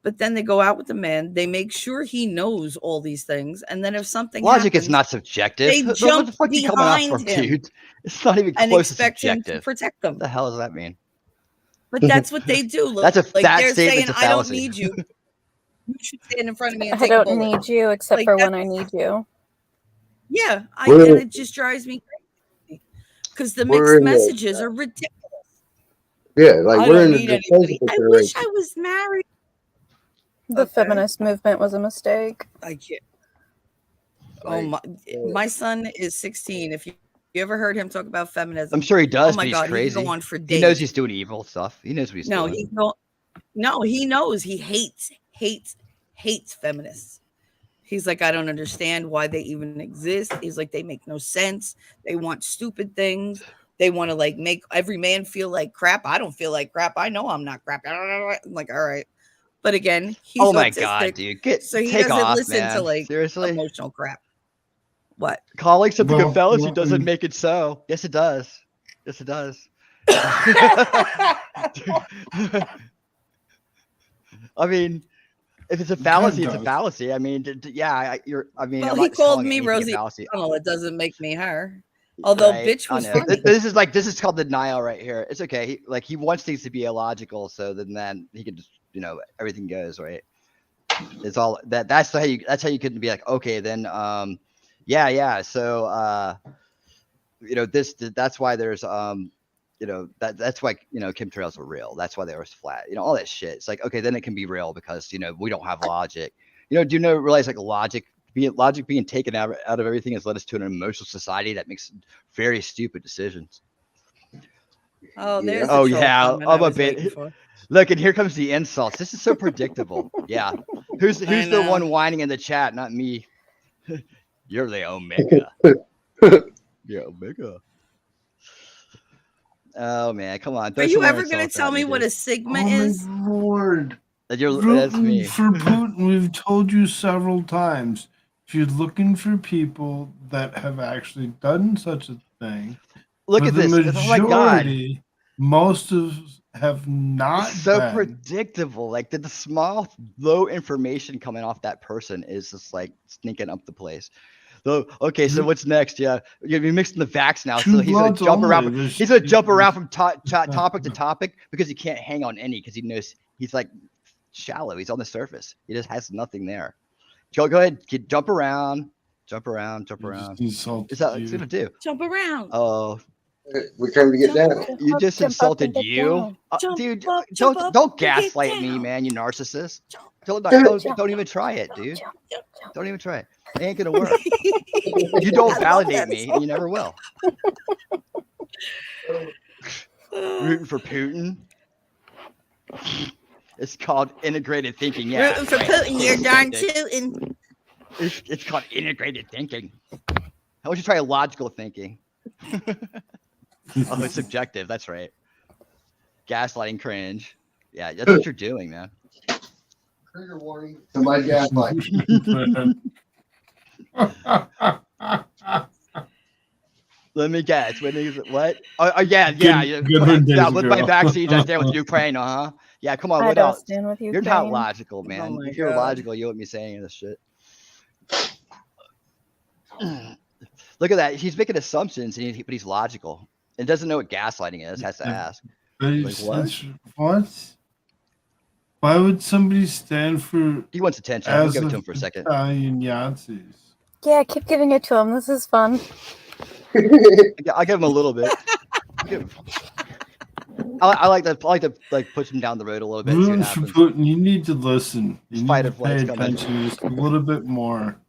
But then they go out with the man. They make sure he knows all these things. And then if something logic happens, is not subjective. They jump what the fuck are you coming out from, dude? It's not even close to subjective. Him to protect them. What the hell does that mean? But that's what they do. They're saying, "I don't need you. You should stand in front of me and take a bullet. I don't need you except for when I need you." Yeah, and it just drives me crazy because the mixed messages are ridiculous. Yeah, like we're in the I wish I was married. The feminist movement was a mistake. I can't. Oh my son is 16. If you ever heard him talk about feminism, I'm sure he does. Oh my but he's God, crazy. he can go on for days. He knows he's doing evil stuff. He knows what he's No, doing. he knows he hates feminists. He's like, I don't understand why they even exist. He's like, they make no sense. They want stupid things. They want to like make every man feel like crap. I don't feel like crap. I know I'm not crap. I'm like, all right. But again, he's Oh my autistic, God, dude. so he take doesn't off, listen man. to like Seriously? emotional crap. What? Calling something a fallacy well, doesn't make it so. Yes, it does. Yes, it does. I mean, if it's a fallacy, it's a fallacy. I mean, yeah, I mean, Well, I'm he not called calling me anything a Rosie fallacy. O'Donnell. It doesn't make me her. Although Right? bitch I was know. funny. This is called denial right here. It's okay. He wants things to be illogical, so then he can just everything goes right. It's all that's how you can be like, okay, then yeah. So that's why there's that's why chemtrails are real. That's why they were flat. All that shit. It's like, okay, then it can be real because we don't have logic. Do you realize like logic being taken out of everything has led us to an emotional society that makes very stupid decisions. Oh, there's Oh the troll yeah, comment I'm I a was waiting bit. for. Look, and here comes the insults. This is so predictable. Yeah, who's the one whining in the chat? Not me. You're the Omega. You're Omega. Oh man, come on! Are you ever going to tell me what a sigma is? my Lord. That's Rooting me. for Putin, we've told you several times. If you're looking for people that have actually done such a thing, look at the this. majority, Oh my God. most of have not It's so been. predictable. Like the small, low information coming off that person is just like sneaking up the place. So okay, so what's next? Yeah, you're mixing the facts now. So he's gonna jump around. He's gonna jump around from topic to topic because he can't hang on any because he knows he's like shallow. He's on the surface. He just has nothing there. Go ahead, jump around. Jump around. Is that what it's gonna do? Jump around. Oh. We came to get down. You just insulted you, dude. Don't gaslight me, man. You narcissist. Don't even try it, dude. Don't even try it. It ain't gonna work. You don't validate me, and you never will. Rooting for Putin. It's called integrated thinking. Yeah. Rooting for Putin, you're darn tootin'. It's called integrated thinking. How would you try logical thinking? Oh, it's subjective. That's right. Gaslighting cringe. Yeah, that's what you're doing, man. Trigger warning. Somebody gaslight. Let me guess. What? Oh yeah. With my vaccines, I stand with Ukraine. Yeah, come on. I What don't else? stand with You're not Ukraine. logical, man. Oh my if you're God. logical, you wouldn't be saying this shit. Look at that. He's making assumptions, but he's logical. And doesn't know what gaslighting is. Has to ask. Like, what? Why would somebody stand for? He wants attention. I'll give it to him for a second. Italian Yazis. Yeah, keep giving it to him. This is fun. I'll give him a little bit. I like to push him down the road a little bit. Rooting for Putin, you need to listen. You need to pay coming. attention just a little bit more.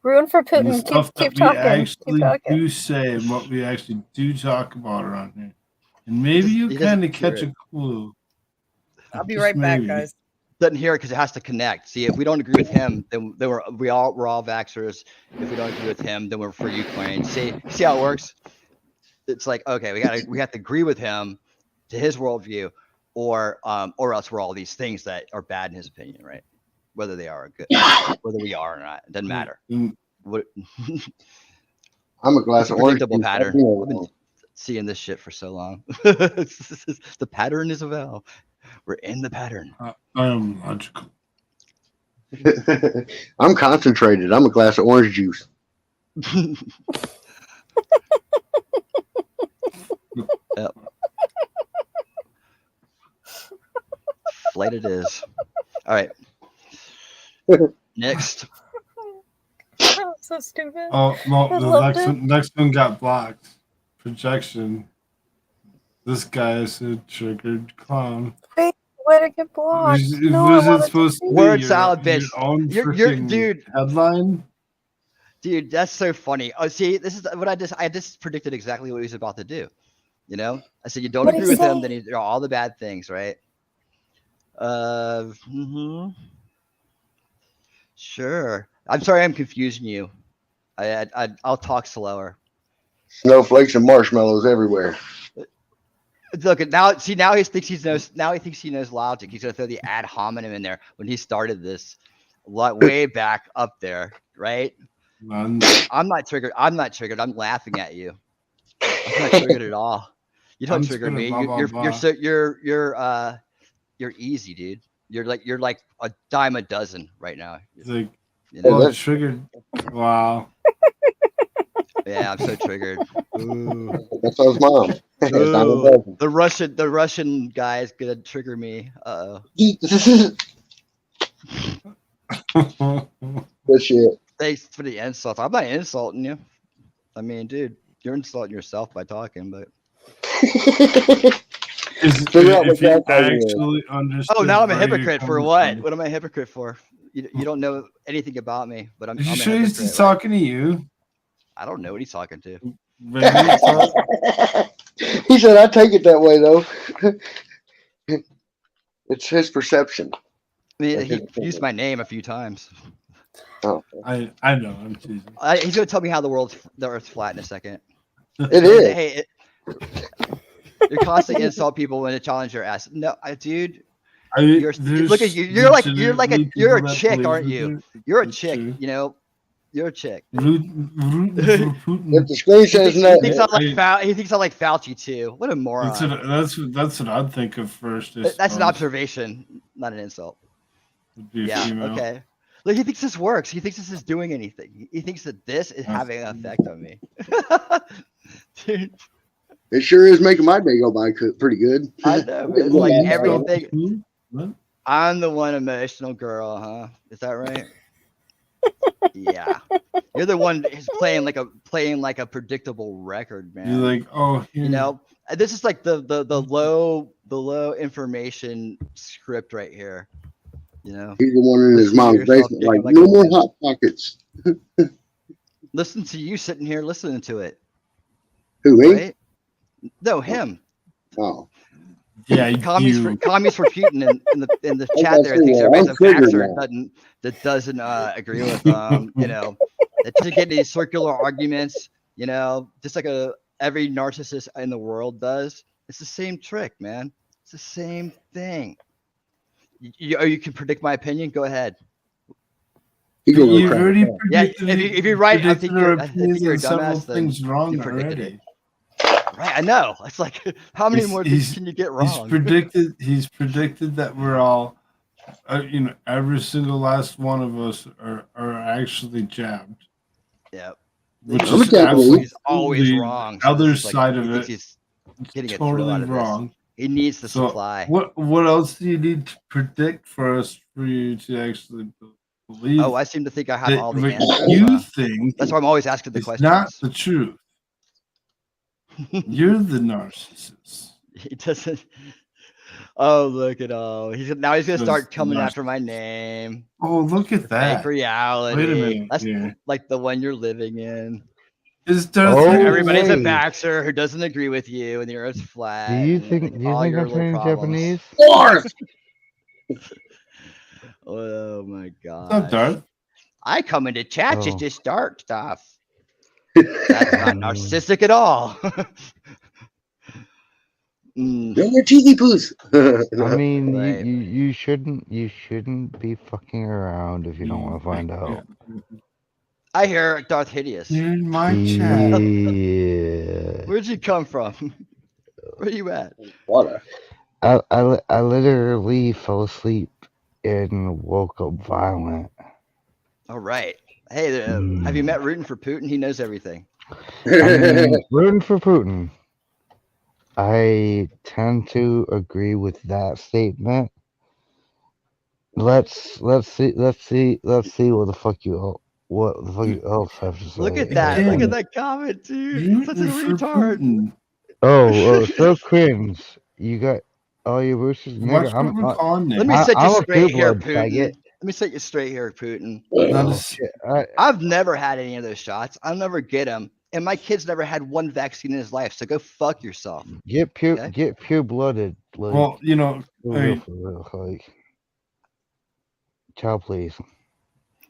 Rooting for And the Putin. stuff Keep that we talking. actually do say and what we actually do talk about around here. And maybe you kind of catch a clue. I'll be Just right back, maybe. guys. Doesn't hear it because it has to connect. See, if we don't agree with him, then we're all vaxxers. If we don't agree with him, then we're for Ukraine. See how it works? It's like, okay, we have to agree with him to his worldview, or else we're all these things that are bad in his opinion, right? Whether they are good, whether we are or not, it doesn't matter. What? I'm a glass of orange. Predictable pattern. I've been seeing this shit for so long. The pattern is a vow. We're in the pattern. I am logical. I'm concentrated. I'm a glass of orange juice. Yep. Flight it is. All right. Next. Oh, so stupid. Oh no, I the loved it. next one got blocked. Projection. This guy is a triggered clown. Wait, why did it get blocked? Was it supposed to be Word your, salad, your bitch. own You're freaking dude. headline? Dude, that's so funny. Oh, see, this is what I just predicted exactly what he was about to do. You know, I said you don't What'd agree he with him, say? then there are all the bad things, right? Sure. I'm sorry, I'm confusing you. I'll talk slower. Snowflakes and marshmallows everywhere. Look now. See now he thinks he knows logic. He's gonna throw the ad hominem in there when he started this, way back up there, right? None. I'm not triggered. I'm laughing at you. I'm not triggered at all. You don't I'm trigger just gonna me. blah, blah, You're blah. you're easy, dude. You're like a dime a dozen right now. It's like, You well, know? that's- triggered. Wow. Yeah, I'm so triggered. Ooh. That's his mom. Ooh. The Russian guy is gonna trigger me. Good shit. Thanks for the insult. I'm not insulting you. I mean, dude, you're insulting yourself by talking, but Figure out what if you that thing is. actually understood. oh, now I'm a where you're hypocrite for coming what? from. What am I a hypocrite for? You don't know anything about me, but I'm Did you a sure he's hypocrite, just right? talking to you? I don't know what he's talking to. Maybe he's talking- He said, "I take it that way, though." It's his perception. I mean, Like he his used opinion. my name a few times. Oh, I know. I'm teasing. He's gonna tell me how the Earth's flat in a second. it is. Hey, you're constantly insult people when they challenge your ass. No, dude, look at you. You're a chick, aren't you? You're a chick. True. You know, you're a chick. Rooting for If Putin. the screen says no, He thinks I like Fauci too. What a moron. That's what I'd think of first. I That's an suppose. observation, not an insult. Would be a Yeah. female. Okay. Look, he thinks this works. He thinks this is doing anything. He thinks that this is having an effect on me. Dude, it sure is making my day go by pretty good. I know, man. It's Look like at that. everything. What? I'm the one emotional girl, huh? Is that right? Yeah. You're the one who's playing like a predictable record, man. You're like, oh, You know, this is like the low information script right here. You know, He's the one in his Listen to mom's yourself basement, getting like, like no a- more Hot Pockets. listen to you sitting here listening to it, Who, me? right? No, him. Oh. yeah, Commies you. for Putin in the I chat there see, thinks well, everybody's I'm a triggered vaxxer now. that doesn't agree with you know, that doesn't get these circular arguments, you know, just like every narcissist in the world does. It's the same trick, man. It's the same thing. You can predict my opinion. Go ahead. He gonna go You've cry. already Yeah, predicted. if you're right, I predicted think our you're a opinions on dumbass. several Then things wrong you predicted already. it. Right, I know. It's like how many more things He's- can you get He's wrong? predicted. He's predicted that we're all, every single last one of us are actually jabbed. Yeah. Which I'm is always absolutely wrong. the other this is side he of thinks it. he's getting a Totally thrill out of wrong. this. He needs the So supply. what else do you need to predict for you to actually believe? Oh, I seem to think I have that all the what answers. you think That's why I'm always asking the is questions. not the truth. You're the narcissist. He doesn't. Oh, look at all. He's gonna Says start coming narcissist. after my name. Oh, look at Fake that. reality. Wait a minute That's here. like the one you're living in. Is Darth Oh, Vader- Everybody's a wait. vaxxer who doesn't agree with you, and the Earth's flat. Do you and, think like, all your I'm little turning problems. Japanese? Darth! Oh my What's up, god. Darth? I come into chat Oh. to just start stuff. That's not narcissistic at all. Mm, Bring your cheesy poos. I mean, Right. you shouldn't be fucking around if you don't want to find out. I hear Darth Hideous. You're in my chat. Yeah. Where'd you come from? Where you at? Water. I literally fell asleep and woke up violent. All right. Hey, have you met Rootin' for Putin? He knows everything. I mean, rooting for Putin. I tend to agree with that statement. Let's see what the fuck you else have to say. Look at that. Look Again, at that comment, dude. He's such a Rooting for retard. Putin. Oh, so cringe. You got all your roosters. Watch Nigga, what we're calling Let it. me set you I'm a straight here, pure blood Putin. faggot. me set you straight here, Putin. Not Oh, as, shit. I've never had any of those shots. I'll never get them. And my kid's never had one vaccine in his life. So go fuck yourself. Get Okay? pure blooded. Like, well, you know, for I real, mean, for real. Like, child, please.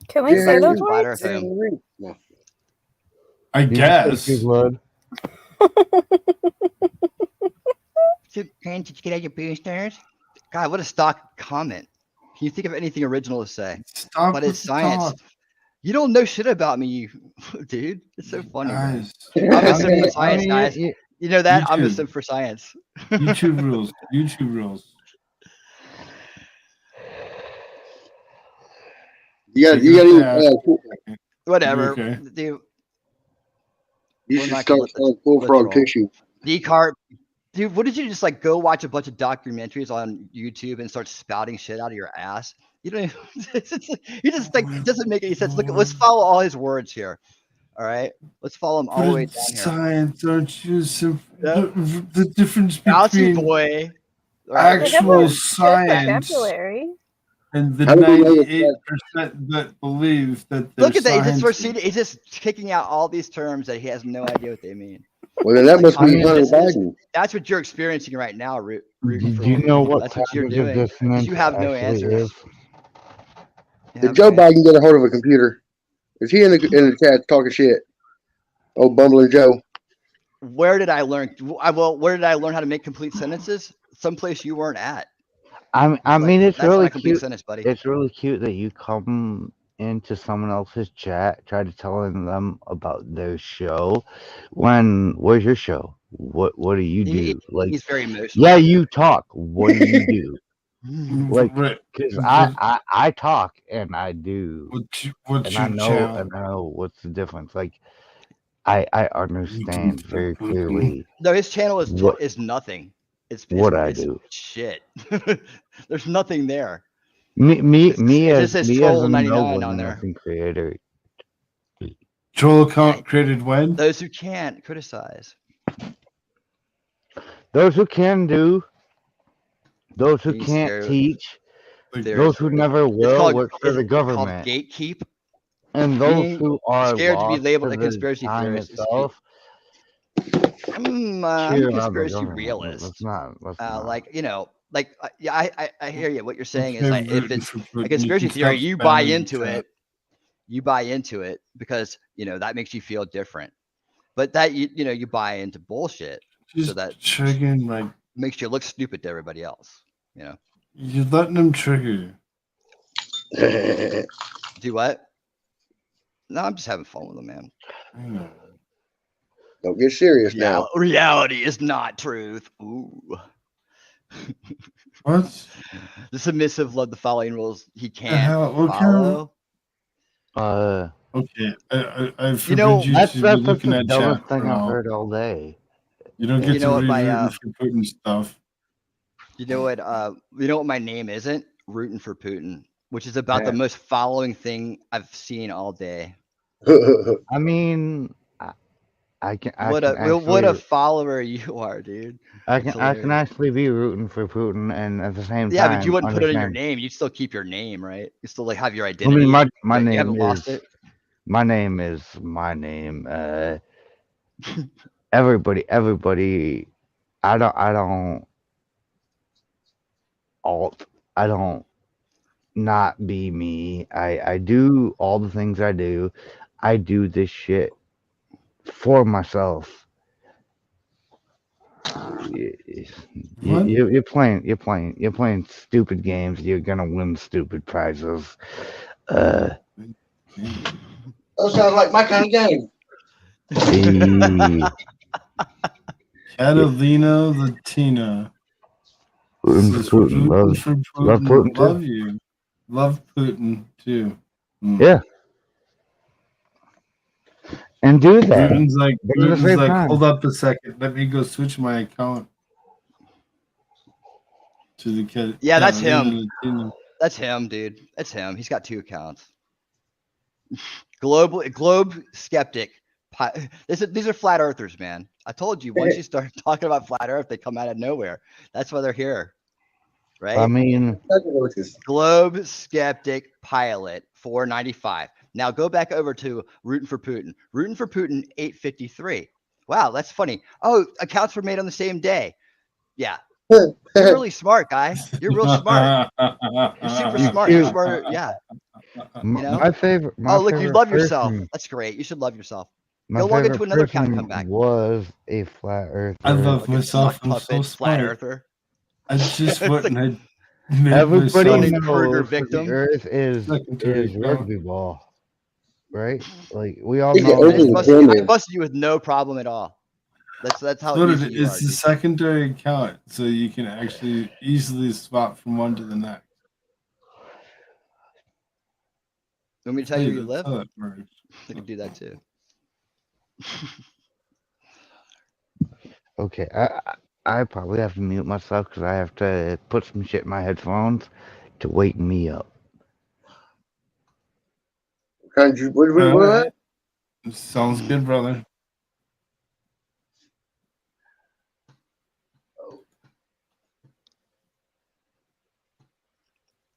Can we Yeah, say you- those Flat words? Earth him. No. I Did you say pure guess. blood? Did you get out your boosters? God, what a stock comment. Can you think of anything original to say? Stop But with it's the science. talk, You don't know shit about me, you dude. It's so funny, man. guys. I'm a I sim for mean, science, guys. You know that? I'm a YouTube. sim for science. YouTube rules. YouTube rules. You got Take it up the ass. to Whatever. Okay. Dude, you we're should not gonna start let selling this Koolfrogg roll. tissue. Decarb. Dude, what did you just like go watch a bunch of documentaries on YouTube and start spouting shit out of your ass? You don't even, you just like it doesn't make any sense. Look, let's follow all his words here. All right. Let's follow him all But the way it's down here. science, aren't you? So Yep. the difference Bouncy between boy. All right. They have actual a good science vocabulary. and the How do we know it's 98% that believe that Look there's at that. He's just science. proceeding. He's just kicking out all these terms that he has no idea what they mean. Well, then that Like, must I be mean, Hunter this is- Biden. That's what you're experiencing right now, rooting do for you know Putin. what That's what you're cognitive doing. 'Cause dissonance you have no actually answers. is? You Did have Joe no answers. Biden get a hold of a computer? Is he in the chat talking shit? Oh, bumbling Joe. Where did I learn? Where did I learn how to make complete sentences? Someplace you weren't at. I Like, mean, it's that's not really a complete cute. sentence, buddy. It's really cute that you come into someone else's chat, try to telling them about their show. Where's your show? What do you do? Like, He's very emotional. yeah, you talk. What do you do? Like, Right. because But I talk and I do, what's and I your know channel? what's the difference. Like, I understand very clearly No, his channel what is nothing. It's I do. shit. There's nothing there. Me It just as says me as troll a 99 on no there. nothing creator. Troll account created when? Those who can't criticize. Those who can do, those who He's can't scared. teach, There's those who never it's will called work for the it's called government, gatekeep. and those Being who are scared to be lost labeled to a the conspiracy time theorist is itself. I'm Cheer a on the conspiracy government. realist. Let's not. Like, you know, like yeah, I hear you. What you're saying is Okay, like if rooting it's for a Putin, you conspiracy can theory, stop you buy spamming the into chat. it. You buy into it because you know that makes you feel different. But that you know you buy into bullshit, so Just that triggering like makes you look stupid to everybody else. You know, you're letting them trigger you. do what? No, I'm just having fun with them, man. I know. Don't get serious now. Reality is not truth. Ooh. What? The submissive love the following rules he The can't hell? What follow. Okay, I forbid know, you That's to be looking the at chat dumbest for thing I've now. heard all day. You don't You get know to what read my rooting for Putin stuff. you know what my name isn't? Rooting for Putin, which is about the Yeah. most following thing I've seen all day. I mean, I can What a actually follower you are, dude. I It's can hilarious. actually be rooting for Putin and at the same Yeah, time but you wouldn't put it in your understand. name. You'd still keep your name, right? You still like have your I identity. mean, my You name haven't lost is it. my name is my name. Everybody. I don't alt. I don't not be me. I do all the things I do. I do this shit for myself. What? You're playing stupid games. You're gonna win stupid prizes. That sounds like my kind of game. Catalina Latina. Says Putin rooting for love Putin. Putin too. Love you. Love Putin too. Yeah, and do that. Putin's But at the same time, hold up a second. Let me go switch my account to the Yeah, that's Catalina him. Latina. That's him, dude. That's him. He's got 2 accounts. Globe skeptic. These are flat earthers, man. I told you once you start talking about flat earth, they come out of nowhere. That's why they're here. right? I mean, Globe Skeptic Pilot, $4.95. Now go back over to Rootin' for Putin. Rootin' for Putin, $8.53. Wow, that's funny. Oh, accounts were made on the same day. Yeah. You're really smart, guy. You're real smart. You're super smart. You're smarter. Yeah. You know? my favorite. My Oh, look, you favorite love yourself. person. That's great. You should love yourself. My Go log favorite into another account and person come back. was a flat earther. I love Fucking myself. sock I'm so puppet, flat smart. earther. I just It's went like and I made Everybody myself Sonic Burger knows that the victim. Earth is secondary account. rugby ball, right? Like we all They get know I overly that. primitive. busted you with no problem at all. That's how But easy you it's are. a Dude. secondary account, so you can actually easily swap from one to the next. Want me to tell you where you That's live? how that works. I can do that too. Okay, I probably have to mute myself because I have to put some shit in my headphones to wake me up. What? All right. Sounds good, brother.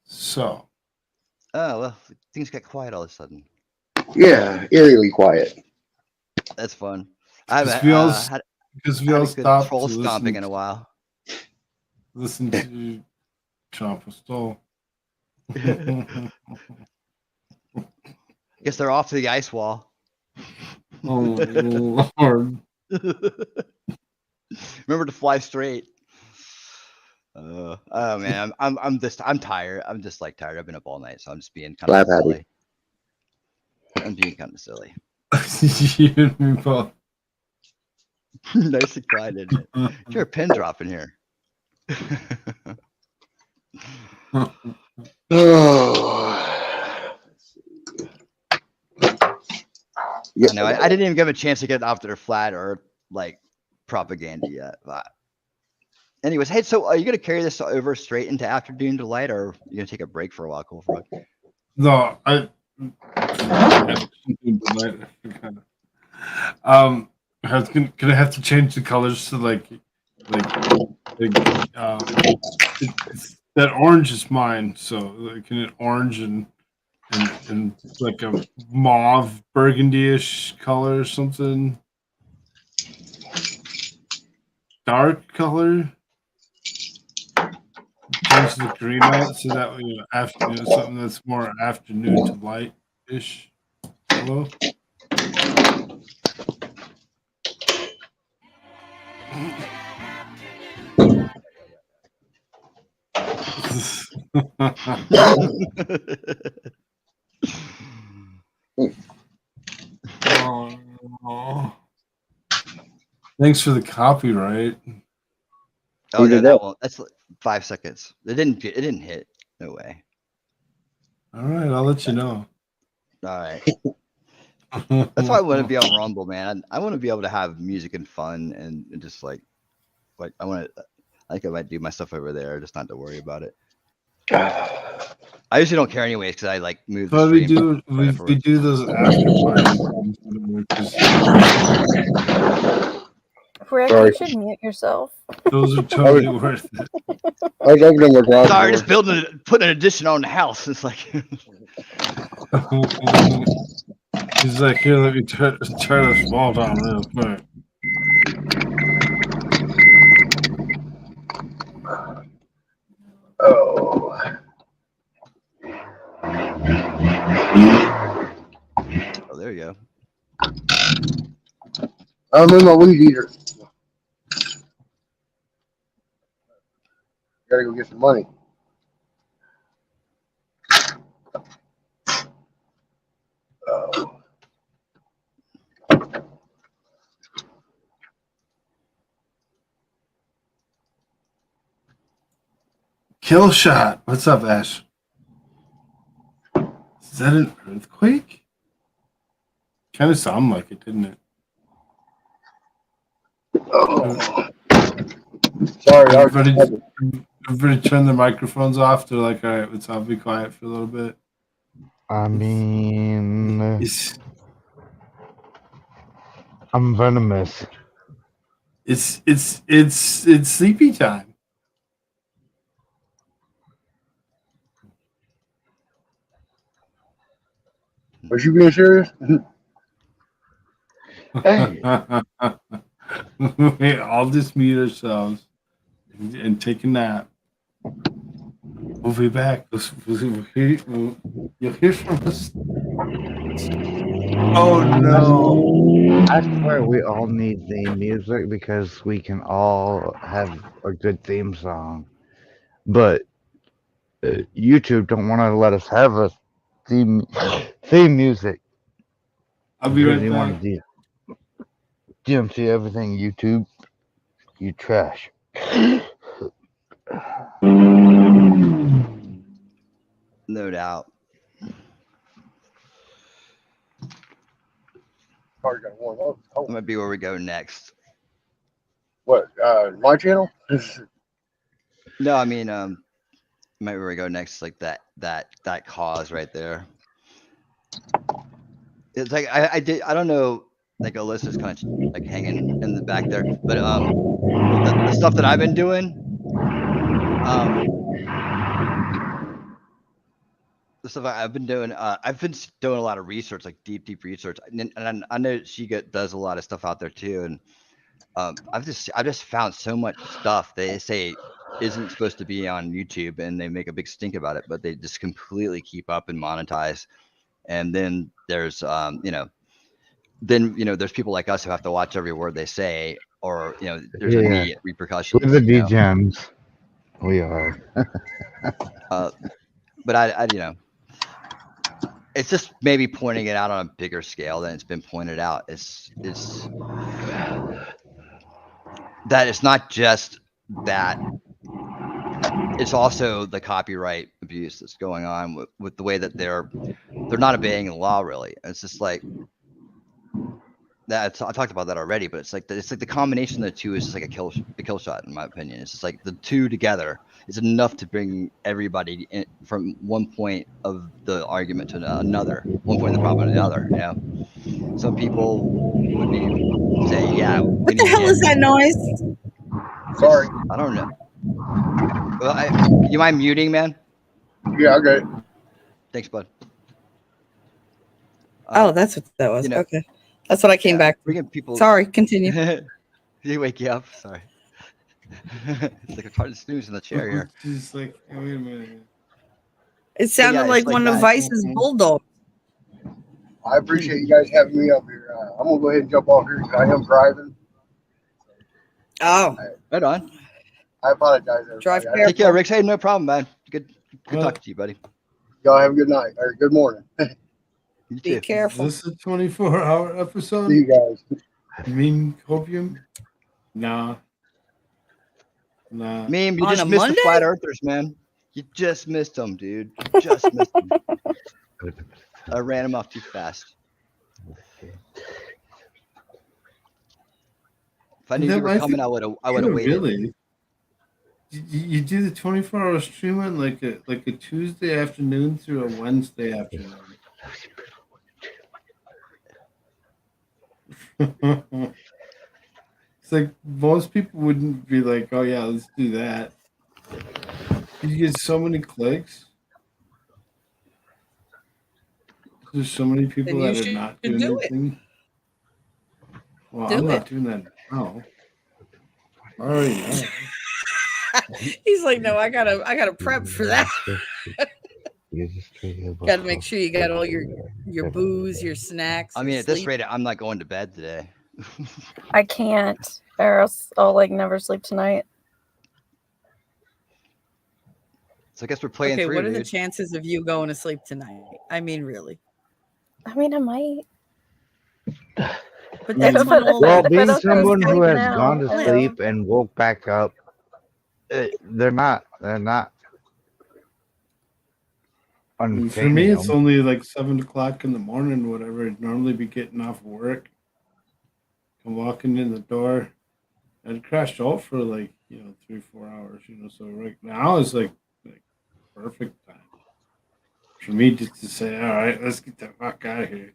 So, Oh well, things got quiet all of a sudden. Yeah, eerily quiet. That's fun. I haven't because we had all a good stopped troll to stomping in a while. listen to Chomp of Stole. Guess they're off to the ice wall. Oh Lord! Remember to fly straight. Oh man, I'm tired. I'm just like tired. I've been up all night, so I'm just being kind of Slap happy. silly. I'm being kind of silly. You and me both. Nice and quiet, isn't it? You're a pin drop in here. Yeah, No, I didn't even give a chance to get off their flat or like propaganda yet. But anyways, hey, so are you gonna carry this over straight into afternoon delight, or are you gonna take a break for a while, Koolfrogg? No, I gonna have to change the colors to like it's, that orange is mine, so like an orange and like a mauve burgundy-ish color or something. Dark color. Change the green out so that way afternoon something that's more afternoon to light-ish yellow. Oh. Thanks for the copyright. Oh no, that won't. That's like 5 seconds. It didn't hit. No way. All right, I'll let you know. All right. That's why I want to be on Rumble, man. I want to be able to have music and fun and just like I want to. I think I might do my stuff over there, just not to worry about it. I usually don't care anyways because I like move the But we stream. do those after parties. Rick, Sorry. you should mute yourself. Those are totally worth it. I was opening my garage Sorry, door. just putting an addition on the house. It's like He's like, here, let me turn this wall down real quick. Oh. oh, there you go. I'm in my weed eater. Gotta go get some money. Oh. Kill shot. What's up, Ash? Is that an earthquake? Kind of sound like it, didn't it? Oh. Sorry, everybody turn their microphones off. They're like, all right, let's all be quiet for a little bit. I mean, I'm venomous. It's sleepy time. Was you being serious? Hey, We all just mute ourselves and take a nap. We'll be back. You'll hear from us. Oh no! I swear we all need theme music because we can all have a good theme song. But YouTube don't want to let us have a theme music I'll be because right you back. want to DMC everything. YouTube, you trash. No doubt. Car's got warm up. That Oh, might be where we go next. what? My channel? No, I mean, might be where we go next. Like that cause right there. It's like I don't know. Like Alyssa's kind of like hanging in the back there, but the stuff that I've been doing, the stuff I've been doing a lot of research, like deep research, and I know she does a lot of stuff out there too, and I've just found so much stuff they say isn't supposed to be on YouTube, and they make a big stink about it, but they just completely keep up and monetize. And then there's there's people like us who have to watch every word they say, or there's Yeah, immediate we're repercussions. the degens. We are. But I it's just maybe pointing it out on a bigger scale than it's been pointed out. It's that it's not just that. It's also the copyright abuse that's going on with the way that they're not obeying the law. Really, it's just like that. I talked about that already, but it's like the combination of the two is just like a kill shot, in my opinion. It's just like the two together is enough to bring everybody in from one point of the argument to another, one point of the problem to another. Some people would say, yeah, What the hell is that noise? Sorry. I don't know. Well, you mind muting, man? Yeah, I got it. Thanks, bud. Oh, that's what that was. Okay. That's what I came back. Bringing people. Sorry, continue. Did he wake you up? Sorry. It's like I'm trying to snooze in the chair here. Just like, wait a minute. It sounded like one of Vice's bulldogs. I appreciate you guys having me up here. I'm gonna go ahead and jump off here because I am driving. Oh, right on. I apologize, everybody. Drive Take care, Rick. Hey, no problem, man. Good talking to you, buddy. Y'all have a good night or good morning. You Be too. careful. Is this a 24-hour episode? See you guys. You mean copium? Nah. Nah. Meme, you On just a missed Monday? the flat earthers, man. You just missed them, dude. Just missed them. I ran them off too fast. If I knew you were coming, I would have waited. Really? You do the 24-hour stream on like a Tuesday afternoon through a Wednesday afternoon. It's like most people wouldn't be like, "Oh yeah, let's do that." You get so many clicks. There's so many people Then you that are should not doing do it. anything. Well, Do I'm it. not doing that now. I already know. He's like, no, I gotta prep for that. Got to make sure you got all your booze, your snacks. I your mean, at this sleep. rate, I'm not going to bed today. I can't, or else I'll like never sleep tonight. So I guess we're playing Okay, through, what are the dude. chances of you going to sleep tonight? I mean, really. I mean, I might. But that's when all Well, that being don't go someone who sleeping has out, gone to I know. sleep and woke back up, they're not For me, unfaming it's them. only like 7 o'clock in the morning, whatever. I'd normally be getting off work. I'm walking in the door. I'd crashed out for like, 3-4 hours, so right now is like perfect time for me just to say, all right, let's get the fuck out of here.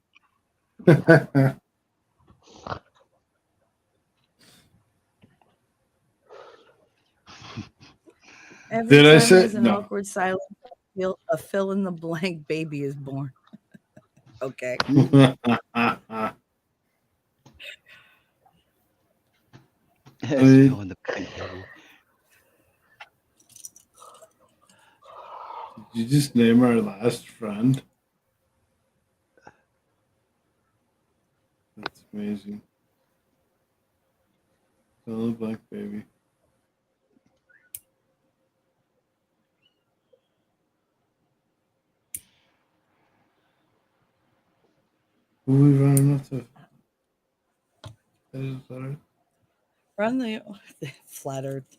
every Did I time say- there's an no. awkward silence, a fill in the blank baby is born. Okay. Spilling the pink, baby. Did you just name our last friend? That's amazing. Hello, Black Baby. Who are we running up to? That is better. Run the flat Earth.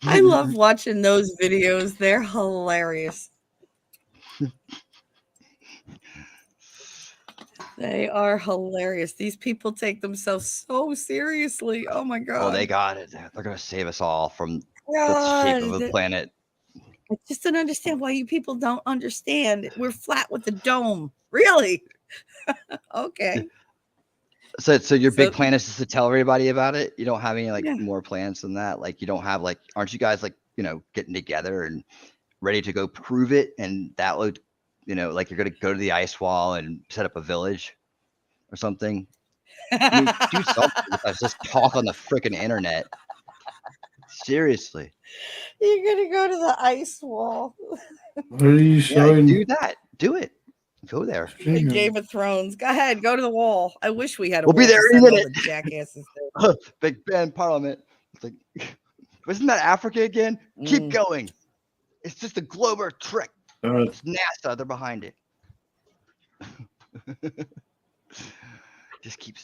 I love watching those videos. They're hilarious. They are hilarious. These people take themselves so seriously. Oh my god. Oh, they got it. They're gonna save us all from the shape of the planet. I just don't understand why you people don't understand. We're flat with the dome. Really? Okay. So your big plan is just to tell everybody about it? You don't have any like Yeah. more plans than that? Like you don't have like, aren't you guys like, getting together and ready to go prove it? And that would, like you're gonna go to the ice wall and set up a village or something. I mean, do something besides just talk on the freaking internet. Seriously. You're gonna go to the ice wall. What are you showing? Do that. Do it. Go there. Like Game of Thrones. Go ahead, go to the wall. I wish we had a We'll be wall there to in a send all minute. the jackasses there. Big Ben Parliament. It's like, wasn't that Africa again? Keep going. It's just a Glober trick. It's NASA. They're behind it. Just keep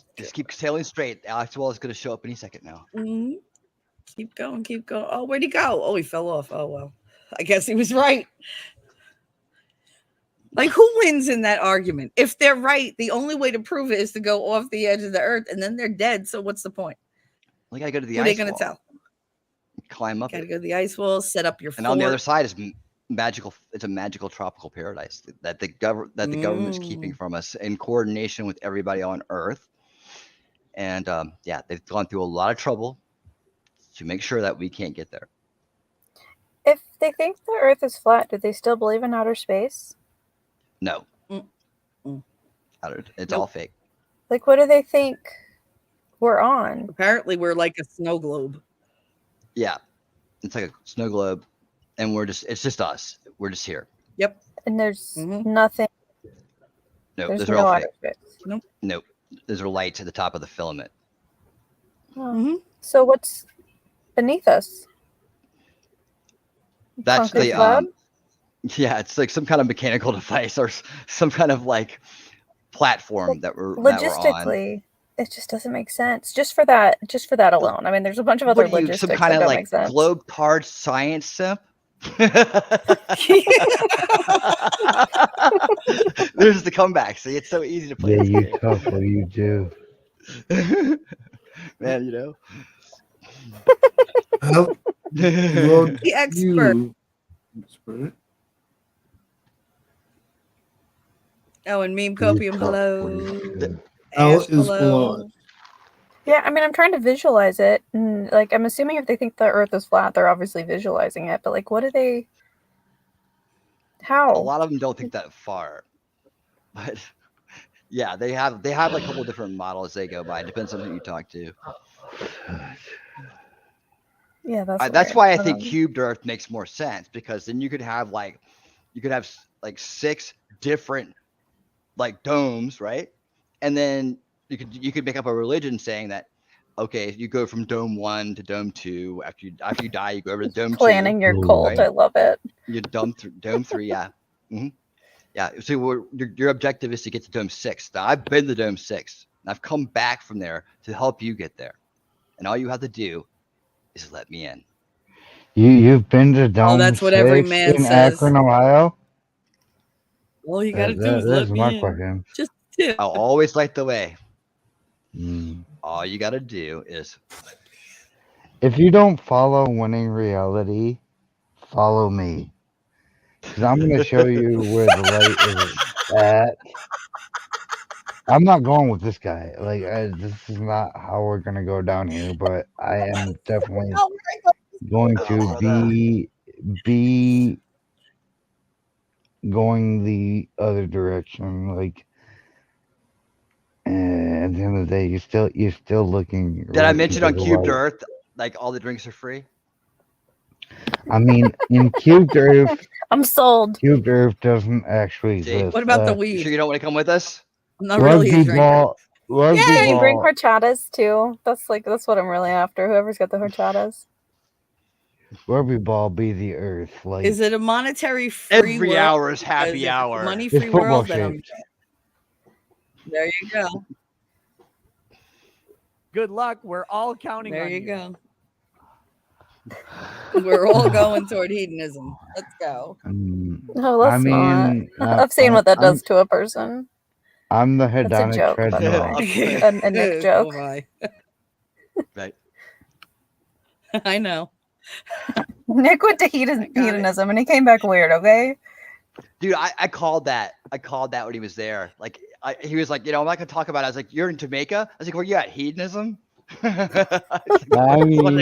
sailing straight. Alex Wall is going to show up any second now. Mm-hmm. Keep going, keep going. Oh, where'd he go? Oh, he fell off. Oh well. I guess he was right. Like, who wins in that argument? If they're right, the only way to prove it is to go off the edge of the earth, and then they're dead. So what's the point? We gotta go to the Who are ice they going wall. to tell? Climb up. Gotta go to the ice wall, set up your And on the other fort. side is magical. It's a magical tropical paradise that the government's keeping from us in coordination with everybody on Earth. And they've gone through a lot of trouble to make sure that we can't get there. If they think the Earth is flat, do they still believe in outer space? No. It's all fake. Like, what do they think we're on? Apparently, we're like a snow globe. Yeah, it's like a snow globe, and it's just us. We're just here. Yep. And there's nothing. No, There's those are no all outer fake. space. Nope. Those are lights at the top of the filament. So what's beneath us? That's Concrete the slab? yeah, it's like some kind of mechanical device or some kind of like platform that we're on. Logistically, it just doesn't make sense. Just for that alone. I mean, there's a bunch of other What are you, logistics some kind that of don't like make sense. globe card science simp? There's the comeback. See, it's so easy to play. Yeah, this you game. tough. What do you do? Man, Help. The expert. Expert. Oh, and meme copium below. L Ash is below it. Yeah, I mean, I'm trying to visualize it, and like, I'm assuming if they think the Earth is flat, they're obviously visualizing it. But like, what do they? How? A lot of them don't think that far, but yeah, they have like a couple different models they go by. It depends on who you talk to. Yeah, That's why I think cubed Earth makes more sense, because then you could have like 6 different like domes, right? And then you could make up a religion saying that, okay, you go from dome 1 to dome 2. After you die, you go over to dome 2. Planning your cult, right? I love it. You dome 3, yeah. Yeah. So your objective is to get to dome 6. Now, I've been to dome 6. And I've come back from there to help you get there. And all you have to do is let me in. You've been to Dome that's what every 6 man in says. Akron, Ohio? All you gotta do is let me in. Question. Just I'll always light the way. Mm. All you gotta do is. If you don't follow Winning Reality, follow me. Because I'm going to show you where the light is at. I'm not going with this guy. Like, this is not how we're going to go down here, but I am definitely going to be going the other direction. Like, and at the end of the day, you're still looking. Did I mention on for the Cubed light. Earth, like all the drinks are free? I mean, in Cubed Earth, I'm sold. Cubed Earth doesn't actually See? exist. What about the You weed? sure you don't want to come with us? I'm not really a Rugby drinker. ball. Rugby Can you bring ball. horchatas too? That's what I'm really after. Whoever's got the horchatas. Rugby ball be the Earth. Like, Is it a monetary free Every world? hour is Because happy if it's a hour. money it's free football world, then I'm shaped. there. You go. Good luck. We're all counting There on you you. go. We're all going toward hedonism. Let's go. No, I let's mean, not. I've seen what that does to a person. I'm the That's a hedonic joke, by the treadmill. way. A Nick joke. Oh my. Right. I know. Nick went to hedonism and he came back weird. Okay. Dude, I called that. I called that when he was there. Like, he was like, I'm not gonna talk about it. I was like, you're in Jamaica? I was like, where you at? Hedonism? I mean,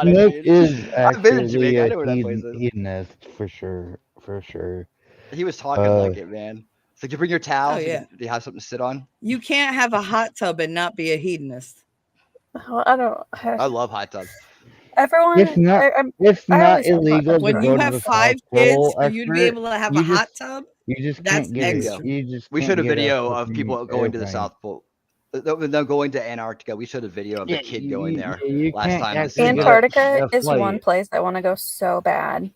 Nick is I've been in actually Jamaica. I a know where that place is. hedonist for sure. For sure. He was talking like it, man. It's like, you bring your towel. Oh, yeah. Do you have something to sit on? You can't have a hot tub and not be a hedonist. Oh, I don't. I love hot tubs. Everyone. It's not. It's I not always have hot illegal tubs to When go you to have the 5 South kids, Pole, for you to be able to have a you hot just- tub, You just that's can't get extra. it. You just We can't showed a get video of fucking people going to the airplane. South Pole. Them going to Antarctica. We showed a video of the kid going there you last can't time. actually get Antarctica a is one flight. place I want to go so bad.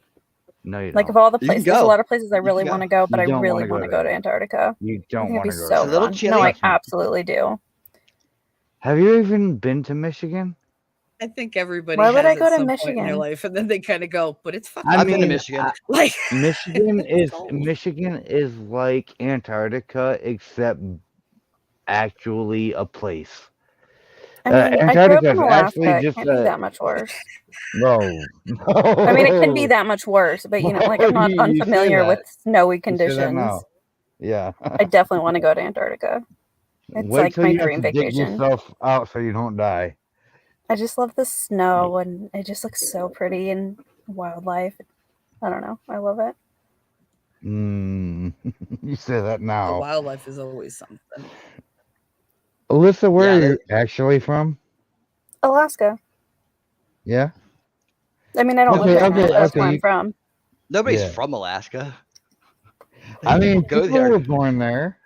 No, you Like don't. of all the You can places, there's a go. lot of places I You really can want to go. go, but I You don't really wanna want to go go to there. Antarctica. You I don't think it'd want be to go so It's a little fun. chilly. No, I absolutely do. Have you even been to Michigan? I think everybody Why would I has go at to some point in their Michigan? life, and then they kind of go, but it's fucking. I've been to mean, Michigan. Like Michigan is cold. Michigan is like Antarctica, except actually a place. I mean, I grew up Antarctica in is actually Alaska. It just can't be that much worse. no. I mean, it can be that much worse, but like I'm not You say unfamiliar with that. snowy You say that conditions. now. Yeah. I definitely want to go to Antarctica. It's Wait like till my you have dream to dig vacation. yourself out so you don't die. I just love the snow and it just looks so pretty and wildlife. I don't know. I love it. You say that The now. wildlife is always something. Alyssa, where Yeah, are you actually from? Alaska. Yeah. I mean, I don't Okay, live there now, okay, but that's okay, where I'm you- from. Nobody's Yeah. from Alaska. I mean, Go people there. were born there.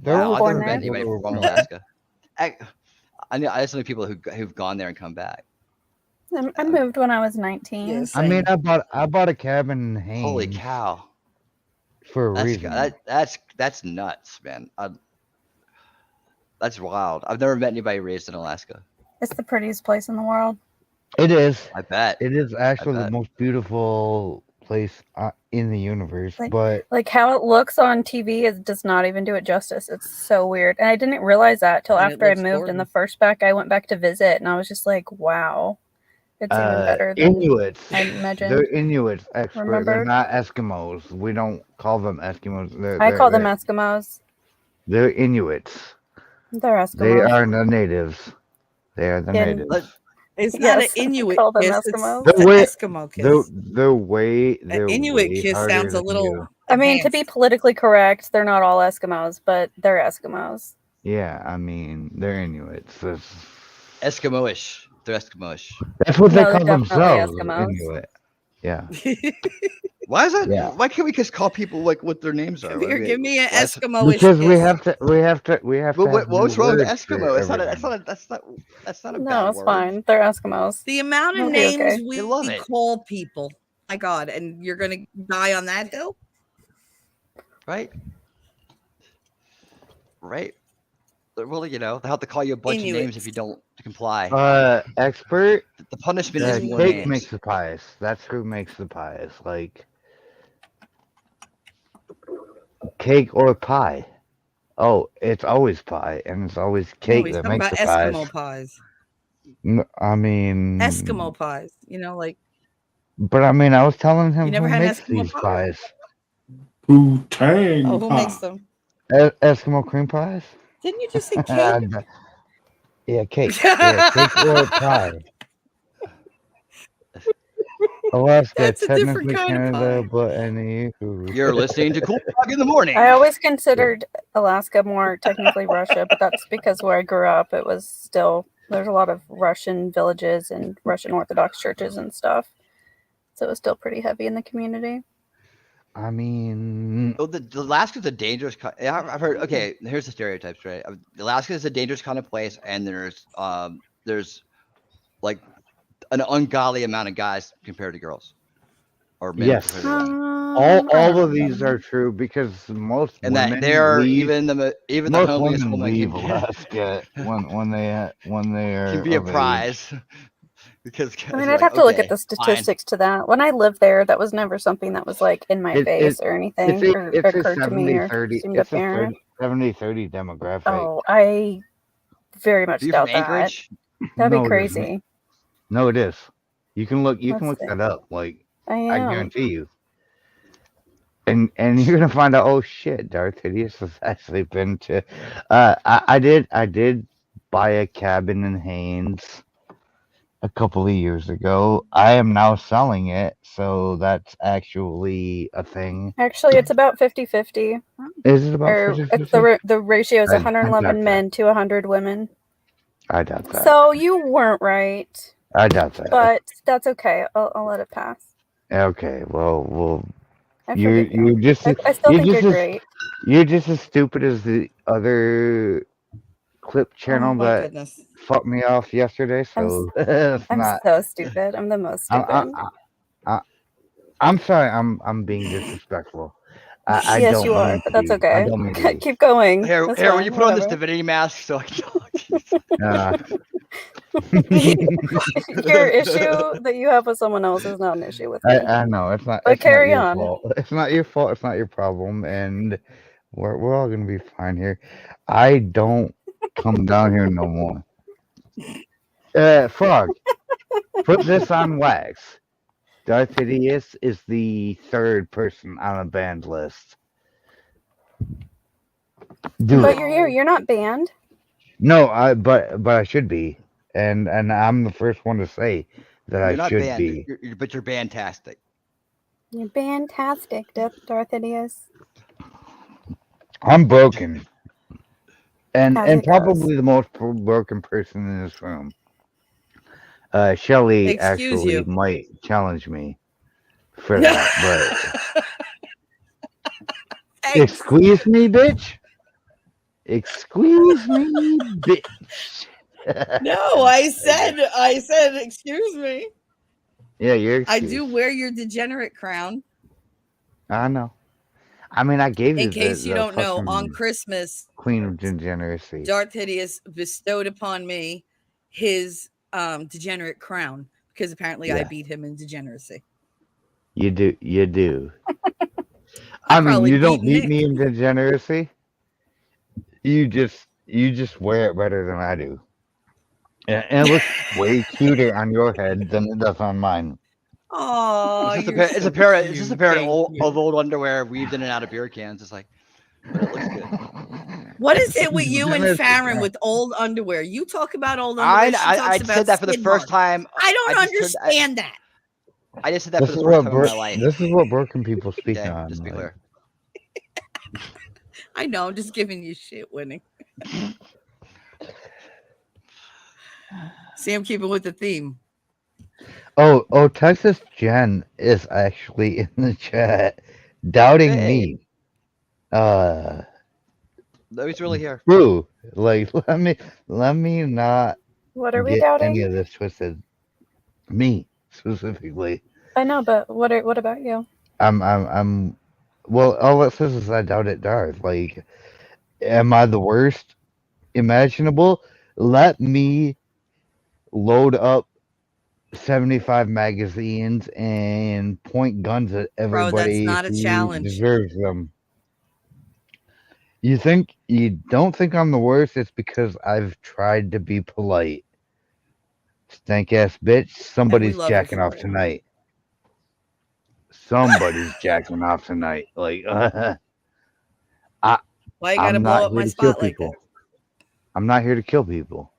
There Wow, were I've born never met there? anybody people from who were born Alaska. I just know people who've gone there and come back. I moved when I was 19. Yes. I mean, I bought a cabin in Haines. Holy cow! For a reason. That's nuts, man. That's wild. I've never met anybody raised in Alaska. It's the prettiest place in the world. It is. I bet. It is actually the bet. most beautiful place in the universe. But Like how it looks on TV does not even do it justice. It's so weird. And I didn't realize that till And it after I looks moved. And the gorgeous. first back I went back to visit and I was just like, wow. It's even better than Inuits. I imagined. They're Inuits, expert. Remember? They're not Eskimos. We don't call them Eskimos. I call them Eskimos. They're Inuits. They're Eskimos. They are the natives. They are the Yeah, natives. It's not Yes, an Inuit call them kiss. Eskimos. It's an Eskimo kiss. They're way. They're An Inuit way kiss harder sounds a than little. you. I mean, to be politically correct, they're not all Eskimos, but they're Eskimos. Yeah, I mean, they're Inuits. Eskimo-ish. They're Eskimo-ish. That's what they No, they're call definitely themselves. Eskimos. Inuit. Yeah. Why is that? Yeah. Why can't we just call people like what their names are? Come here, I mean, give me an why is- Eskimo-ish Because we kiss. have to. But have what's new wrong with words for Eskimo? It's not. everything. That's not a No, bad it's word. fine. They're Eskimos. The amount of It'll be names okay. we They love it. call people. My God, and you're gonna die on that hill? Right? Right? Well, they'll have to call you a bunch of names if you don't comply. Expert. The punishment is more Cake names. makes the pies. That's who makes the pies. Like cake or pie. Oh, it's always pie, and it's always No, cake he's that talking makes about the pies. Eskimo pies. I mean, Eskimo pies. Like But I mean, I was telling him you never who had an makes Eskimo these pie? pies. Wu-Tang Oh, who makes pie. them? Eskimo cream pies. Didn't you just say cake? Yeah, cake. Yeah, cake or pie. Alaska, That's a different technically kind of Canada, pie. but anywho. You're listening to Koolfrogg in the morning. I always considered Alaska more technically Russia, but that's because where I grew up, it was still there's a lot of Russian villages and Russian Orthodox churches and stuff, so it was still pretty heavy in the community. I mean, Oh, the Alaska's a dangerous. I've heard. Okay, here's the stereotypes, right? Alaska is a dangerous kind of place, and there's like an ungodly amount of guys compared to girls, or men yes, compared to women. I all don't of these know. are true because most And that women they're leave. even the Most homeliest women woman leave can Alaska when they can are be a of age. prize because I guys mean, are I'd like, have to look okay, at the fine. statistics to that. When I lived there, that was never something that was like in my It face or anything, or it's a occurred to me or 70-30. seemed It's a apparent. 70-30 demographic. Oh, I very much So you're from doubt that. Anchorage? That'd be No, it isn't. crazy. No, it is. You can look. You can Let's look see. that up. Like I I am. guarantee you. And you're gonna find out. Oh shit, Darth Hideous has actually been to. I did buy a cabin in Haines a couple of years ago. I am now selling it, so that's actually a thing. Actually, it's about 50-50. Is it about Or 50? it's the ratio is I doubt 111 that. men to 100 women. I doubt that. So you weren't right, I doubt that. but that's okay. I'll let it pass. Okay, well, I forgive you. you're just I still you're think you're just as great. you're just as stupid as the other clip Oh channel my that goodness. fucked me off yesterday. So it's I'm not. so stupid. I'm the most stupid. I'm sorry. I'm being disrespectful. I Yes, don't you are, mean but to that's be. I okay. don't mean to be. Keep going. Here, That's will fine. you put on this Whatever. divinity mask so I can talk? Your issue that you have with someone else is not an issue with me. I know it's not. But It's not carry your on. fault. It's not your fault. It's not your problem, and we're all gonna be fine here. I don't come down here no more. Frog, put this on wax. Darth Hideous is the third person on a banned list. Do But it. you're here. You're not banned. No, but I should be, and I'm the first one to say that You're I not should banned, be. but you're fantastic. You're fantastic, Darth Hideous. I'm broken, and As it goes. probably the most broken person in this room. Shelly Excuse actually you. might challenge me for that, but Thanks. excuse me, bitch. Excuse me, bitch. No, I said, excuse me. Yeah, you're I excused. do wear your degenerate crown. I know. I mean, I gave you In case you the don't know, on fucking Christmas, Queen of Degeneracy. Darth Hideous bestowed upon me his degenerate crown because apparently I Yeah. beat him in degeneracy. You do. I I mean, probably you don't beat beat Nick. me in degeneracy. You just wear it better than I do. And it looks way cuter on your head than it does on mine. Oh, It's just a pair of old underwear weaved in and out of beer cans. It's like, but it looks good. What is it with you and Farron with old underwear? You talk about old underwear. I She talks about said that for the skid first marks. time. I don't I just heard understand that. I just said that This for the is first what time in my life. this is what broken people speak Okay, on. just to be clear. I know. I'm just giving you shit, Winnie. See, I'm keeping with the theme. Oh, Texas Jen is actually in the chat doubting Hey. me. Nobody's really here. Boo. Like let me not What are we get doubting? any of this twisted. Me specifically. I know, but what about you? I'm well, all it says is I doubt it Darth. Like, am I the worst imaginable? Let me load up 75 magazines and point guns at Bro, that's everybody not a who challenge. deserves them. You don't think I'm the worst? It's because I've tried to be polite. Stank ass bitch. Somebody's love you jacking for off it. tonight. Somebody's jacking off tonight. Like, Why you gotta I'm blow not up here my to kill spot like people. that? I'm not here to kill people.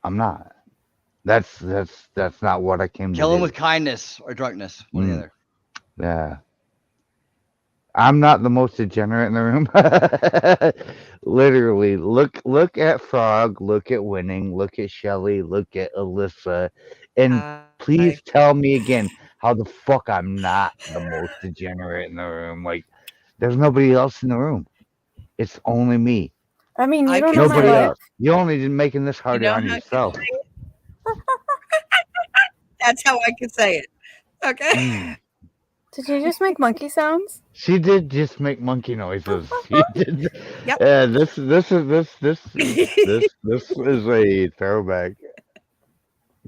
I'm not. That's not what I came Kill to him do. with kindness or drunkenness. One or the Mm. other. Yeah. I'm not the most degenerate in the room. Literally, look at Frog, look at Winning, look at Shelly, look at Alyssa, and please tell me again how the fuck I'm not the most degenerate in the room. Like, there's nobody else in the room. It's only me. I mean, you I don't can know my Nobody say life. else. You're only making this You harder know on how I can yourself. say it? That's how I can say it. Okay. Mm. Did you just make monkey sounds? She did just make monkey noises. She did. Yep. Yeah, this is a throwback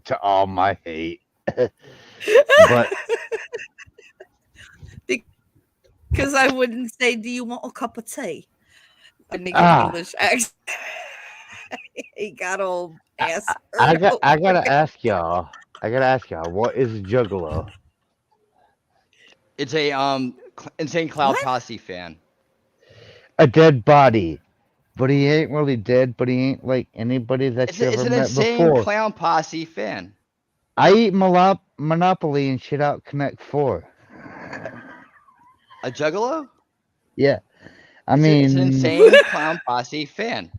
to all my hate. But Because I wouldn't say, "Do you want a cup of tea?" I make an ah, English accent. He got all ass. I gotta ask y'all. What is a juggalo? It's a Insane Cloud Posse fan. A dead body. But he ain't really dead, but he ain't like anybody that It's you it's ever an met Insane before. Clown Posse fan. I eat Monopoly and shit out Connect 4. A juggalo? Yeah. I It's mean, an Insane Clown Posse fan.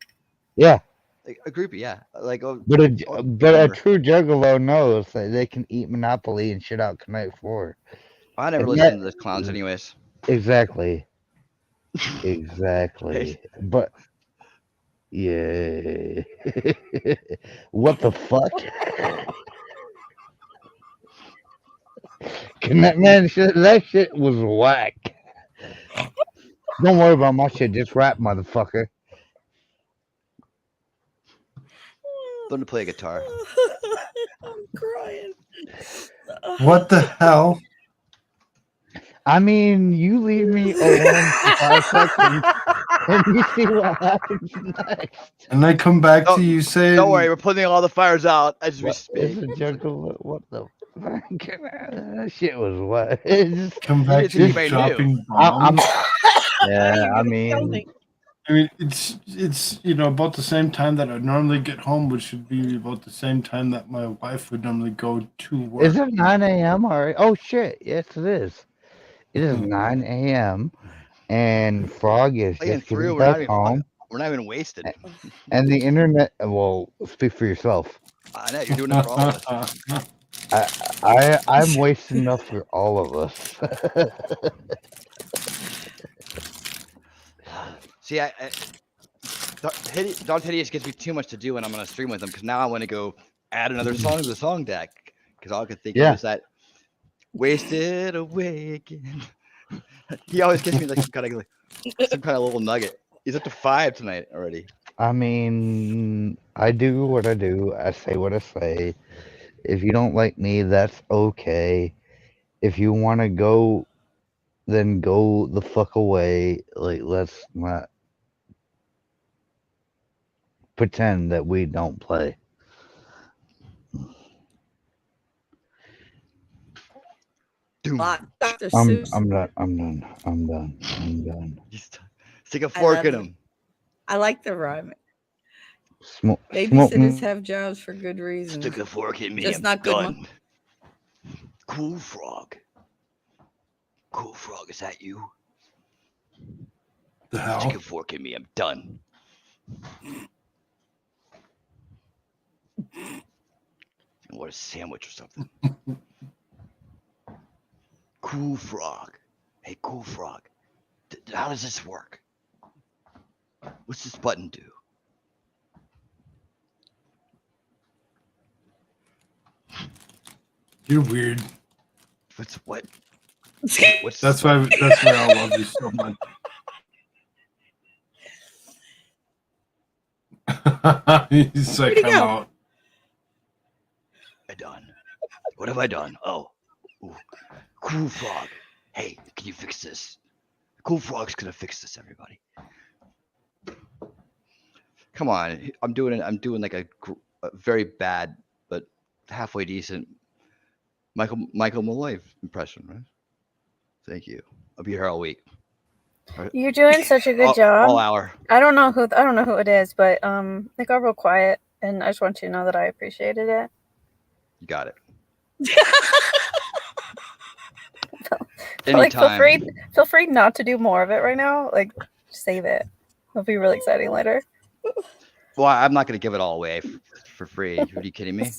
Yeah. Like a groupie, yeah. Like But a true juggalo knows that they can eat Monopoly and shit out Connect 4. I never And listened to those clowns anyways. Exactly. Exactly. But yeah. What the fuck? Man, that shit was whack. Don't worry about my shit. Just rap, motherfucker. Learn to play a guitar. I'm crying. What the hell? I mean, you leave me alone for 5 seconds and you see what happens next. And I come back to you saying, Don't worry, we're putting all the fires out as we What speak. is a juggalo? What the fuck? That shit was what? Just, come You back didn't to think you anybody dropping knew. bombs. Yeah, I Kill mean, me. I mean, it's about the same time that I normally get home, which should be about the same time that my wife would normally go to work. is it 9 a.m. already? Oh shit! Yes, it is. It is 9 a.m. and Frog is Playing just through, getting back home, we're not even wasted. and the internet. Well, speak for yourself. I know you're doing it for all of us. I'm wasting enough for all of us. See, Dog Hideous gives me too much to do when I'm on a stream with him because now I want to go add another song to the song deck because all I could think of is that "Wasted Away Again." He always gives me like some kind of little nugget. He's up to 5 tonight already. I mean, I do what I do. I say what I say. If you don't like me, that's okay. If you want to go, then go the fuck away. Like, let's not pretend that we don't play. Dr. I'm Seuss. done. Stick a fork in him. I like the rhyme. Smoke Babysitters have jobs for good reasons. Stick a fork in me. Just I'm not good. done. Koolfrogg. Koolfrogg, is that you? The hell? Stick a fork in me. I'm done. What a sandwich or something. Koolfrogg. Hey, Koolfrogg. How does this work? What's this button do? You're weird. What's That's why I love you so much. He's like, I'm out. I done? What have I done? Oh, Koolfrogg. Hey, can you fix this? Koolfrogg's gonna fix this, everybody. Come on, I'm doing like a very bad but halfway decent Michael Malloy impression, right? Thank you. I'll be here all week. You're doing such a good job. All hour. I don't know who it is, but it got real quiet, and I just want you to know that I appreciated it. You got it. Like, Anytime. feel free not to do more of it right now. Like, save it. It'll be really exciting later. Well, I'm not going to give it all away for free. Are you kidding me?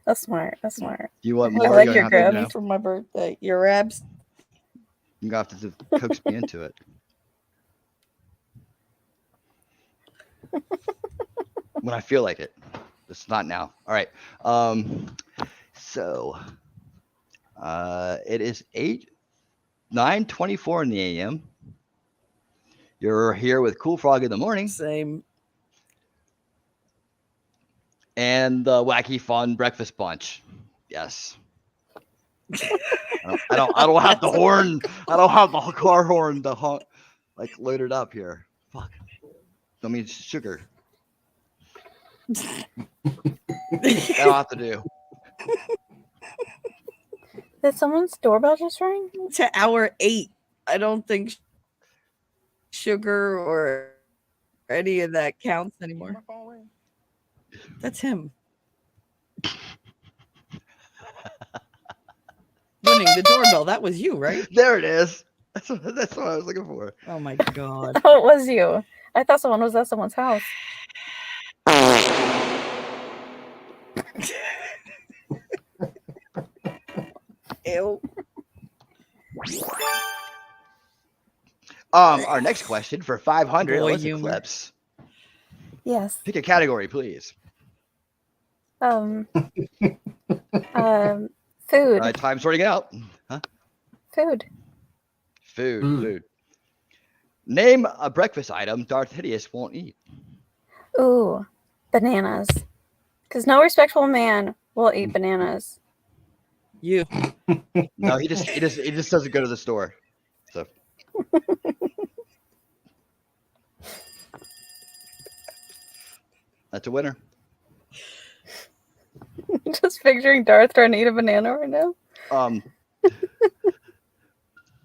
That's smart. That's smart. Do you want I more? like You're your gonna have to, grip. you know, For my birthday, your abs. you're gonna have to coax me into it. When I feel like it. It's not now. All right. So it is 9:24 in the AM. You're here with Koolfrogg in the morning. Same. And the wacky fun breakfast bunch. Yes. I don't have the horn. I don't have the car horn to honk, like loaded up here. Fuck. I mean sugar. That'll have to do. Did someone's doorbell just ring? To hour 8. I don't think sugar or any of that counts anymore. That's him. Winning the doorbell. That was you, right? There it is. That's what I was looking for. Oh my god. Oh, it was you. I thought someone was at someone's house. Ew. Our next question for 500. Boy What's the humor. clips? Yes. Pick a category, please. Food. All right, time's sorting out. Huh? Food. Food. Name a breakfast item Darth Hideous won't eat. Ooh, bananas. Because no respectful man will eat bananas. You. No, he just doesn't go to the store. So that's a winner. Just picturing Darth trying to eat a banana right now.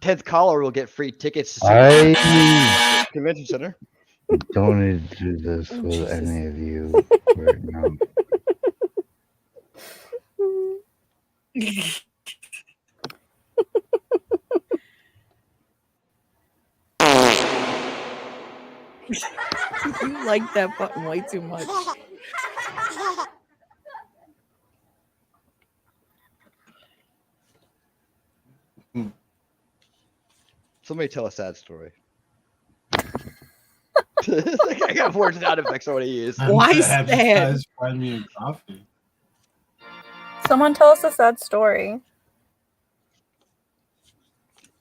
10th caller will get free tickets to I Convention Center. don't need to do this Oh, with Jesus. any of you right now. You like that button way too much. Somebody tell a sad story. I got more sound effects I want to use. Why Have you sad? guys find me a coffee? Someone tell us a sad story.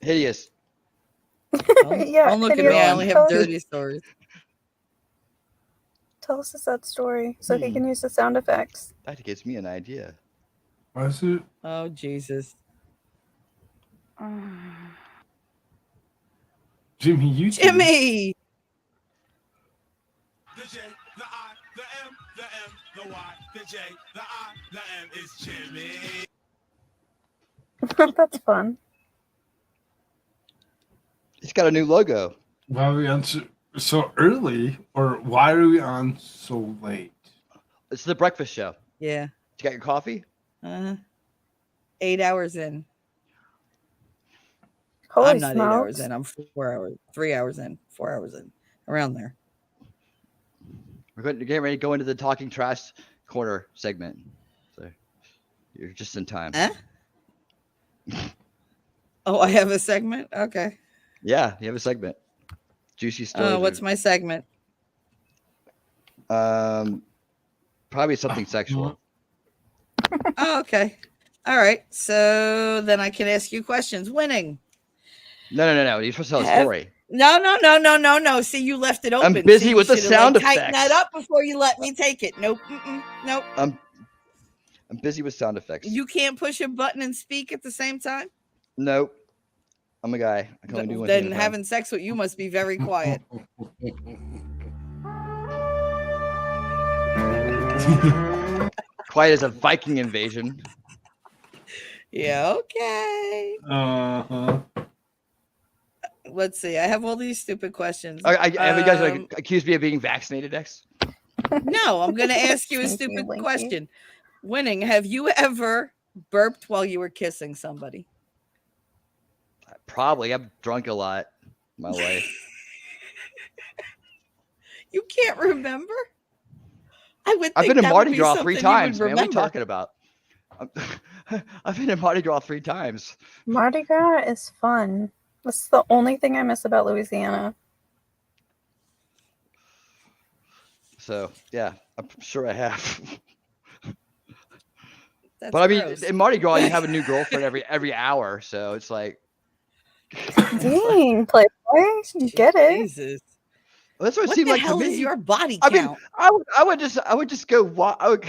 Hideous. Yeah, Don't look at me. Hideous, I only have tell us- dirty stories. Tell us a sad story so he can use the sound effects. That gives me an idea. Why is it? Oh, Jesus. Jimmy, you Jimmy! The J, the I, the M, the M, the Y, the J, the I, the M is Jimmy. That's fun. He's got a new logo. Why are we on so early, or why are we on so late? It's the breakfast show. Yeah. You got your coffee? 8 hours in. Holy I'm not 8 hours smokes. in. I'm 4 hours, 3 hours in, 4 hours in, around there. We're getting ready to go into the talking trash corner segment. So you're just in time. Oh, I have a segment? Okay. Yeah, you have a segment. Juicy stories. What's my segment? Probably something sexual. Oh, okay. All right. So then I can ask you questions. Winning. No. You're supposed to tell a story. No. See, you left it open. I'm busy See, you with the should've, sound tighten effects. that up before you let me take it. Nope. Nope. I'm busy with sound effects. You can't push a button and speak at the same time? Nope. I'm a guy. I can only do one Then thing at a time. having sex with you must be very quiet. Quiet as a Viking invasion. Yeah, okay. Let's see. I have all these stupid questions. Have you guys accused me of being vaccinated next? No, I'm going to ask you a Thank you, stupid Winky. question. Winning, have you ever burped while you were kissing somebody? Probably. I've drunk a lot in my life. You can't remember? I would I've think been in that would Mardi be Gras 3 something you times, would man. What are you remember. talking about? I've been in Mardi Gras 3 times. Mardi Gras is fun. That's the only thing I miss about Louisiana. So yeah, I'm sure I have. That's But I mean, gross. in Mardi Gras, you have a new girlfriend every hour, so it's like. Dang, Playboy, you get it. Jesus. Well, that's what it What seemed the like to hell is me. your body I mean, count? I would just go. I would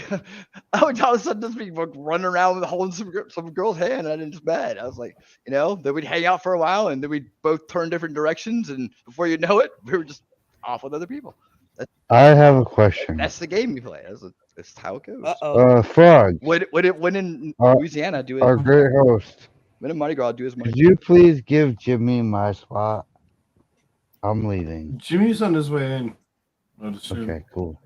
all of a sudden just be like, running around with holding some girl's hand, and I didn't just mad. I was like, then we'd hang out for a while, and then we'd both turn different directions, and before you know it, we were just off with other people. I have a question. That's the game you play. That's how it goes. Frog. When in Our- Louisiana do it? Our great host. When in Mardi Gras do his Mardi Could you please give Jimmy my spot? I'm leaving. Jimmy's on his way in. I'd assume. Okay, cool.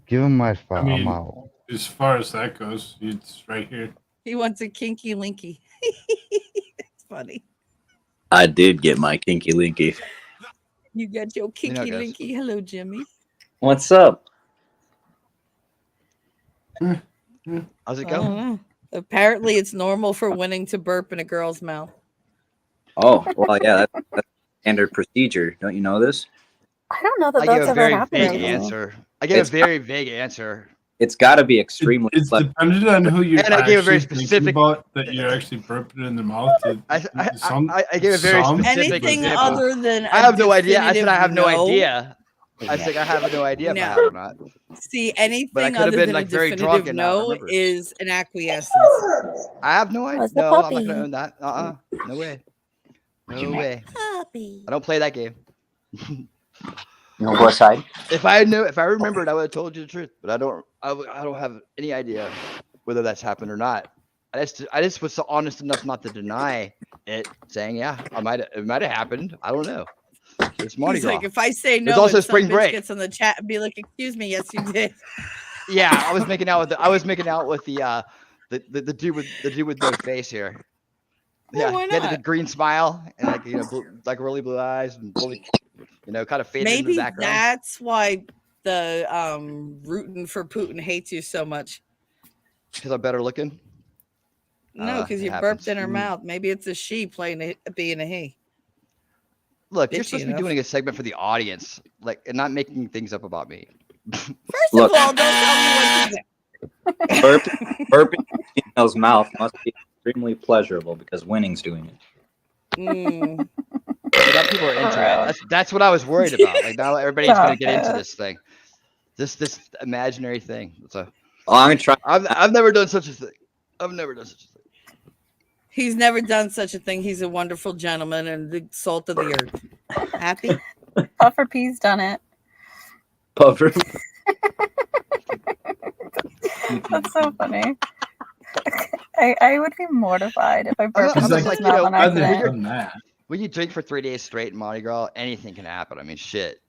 Give him my spot. I mean, I'm out. as far as that goes, it's right here. He wants a kinky linky. It's funny. I did get my kinky linky. You got your kinky guys. linky. Hello, Jimmy. What's up? How's it go? Apparently, it's normal for Winning to burp in a girl's mouth. Oh, well, yeah, that's standard procedure. Don't you know this? I don't know that I that's gave a ever very happened vague to me. answer. I gave a very vague answer. It's got to be extremely. It's dependent on who you're And I gave a very actually thinking specific. about that you're actually burping in the mouth. I gave a very some- specific Anything example. other than I have no idea. I said I have no definitive no. idea. I said I have no idea if I No. have or not. See, But I anything could have other been than like a very drunk definitive and not no remember. is an acquiescence. I have no idea. Was the No, I'm not puppy. gonna own that. No way. No way. Puppy. I don't play that game. You know what side? If I remembered, I would have told you the truth. But I don't. I don't have any idea whether that's happened or not. I just was so honest enough not to deny it, saying, yeah, it might have happened. I don't know. It's Mardi He's Gras. like, if I say no, There's also and some spring bitch break. gets on the chat and be like, "Excuse me, yes, you did." Yeah, I was making out with the dude with no face here. Yeah, why he had the not? green smile and like really blue eyes and really, kind of faded in Maybe the background. that's why the rooting for Putin hates you so much. Because I'm better looking. No, because it you happens. burped in her mouth. Maybe it's a she playing being a he. Look, you're Bitchy supposed to be enough. doing a segment for the audience, and not making things up about me. First Look. of all, don't tell me what to do. Burping in a female's mouth must be extremely pleasurable because Winning's doing it. Now people are into it. That's what I was worried about. Like now everybody's gonna get into this thing, this imaginary thing. Oh, I'm gonna try. I've never done such a thing. I've never done such a thing. He's never done such a thing. He's a wonderful gentleman and the salt of the earth. Happy? Puffer P's done it. Puffer. That's so funny. I would be mortified if I burped I'm in just someone's like, mouth on accident. when you drink for 3 days straight in Mardi Gras, anything can happen. I mean, shit.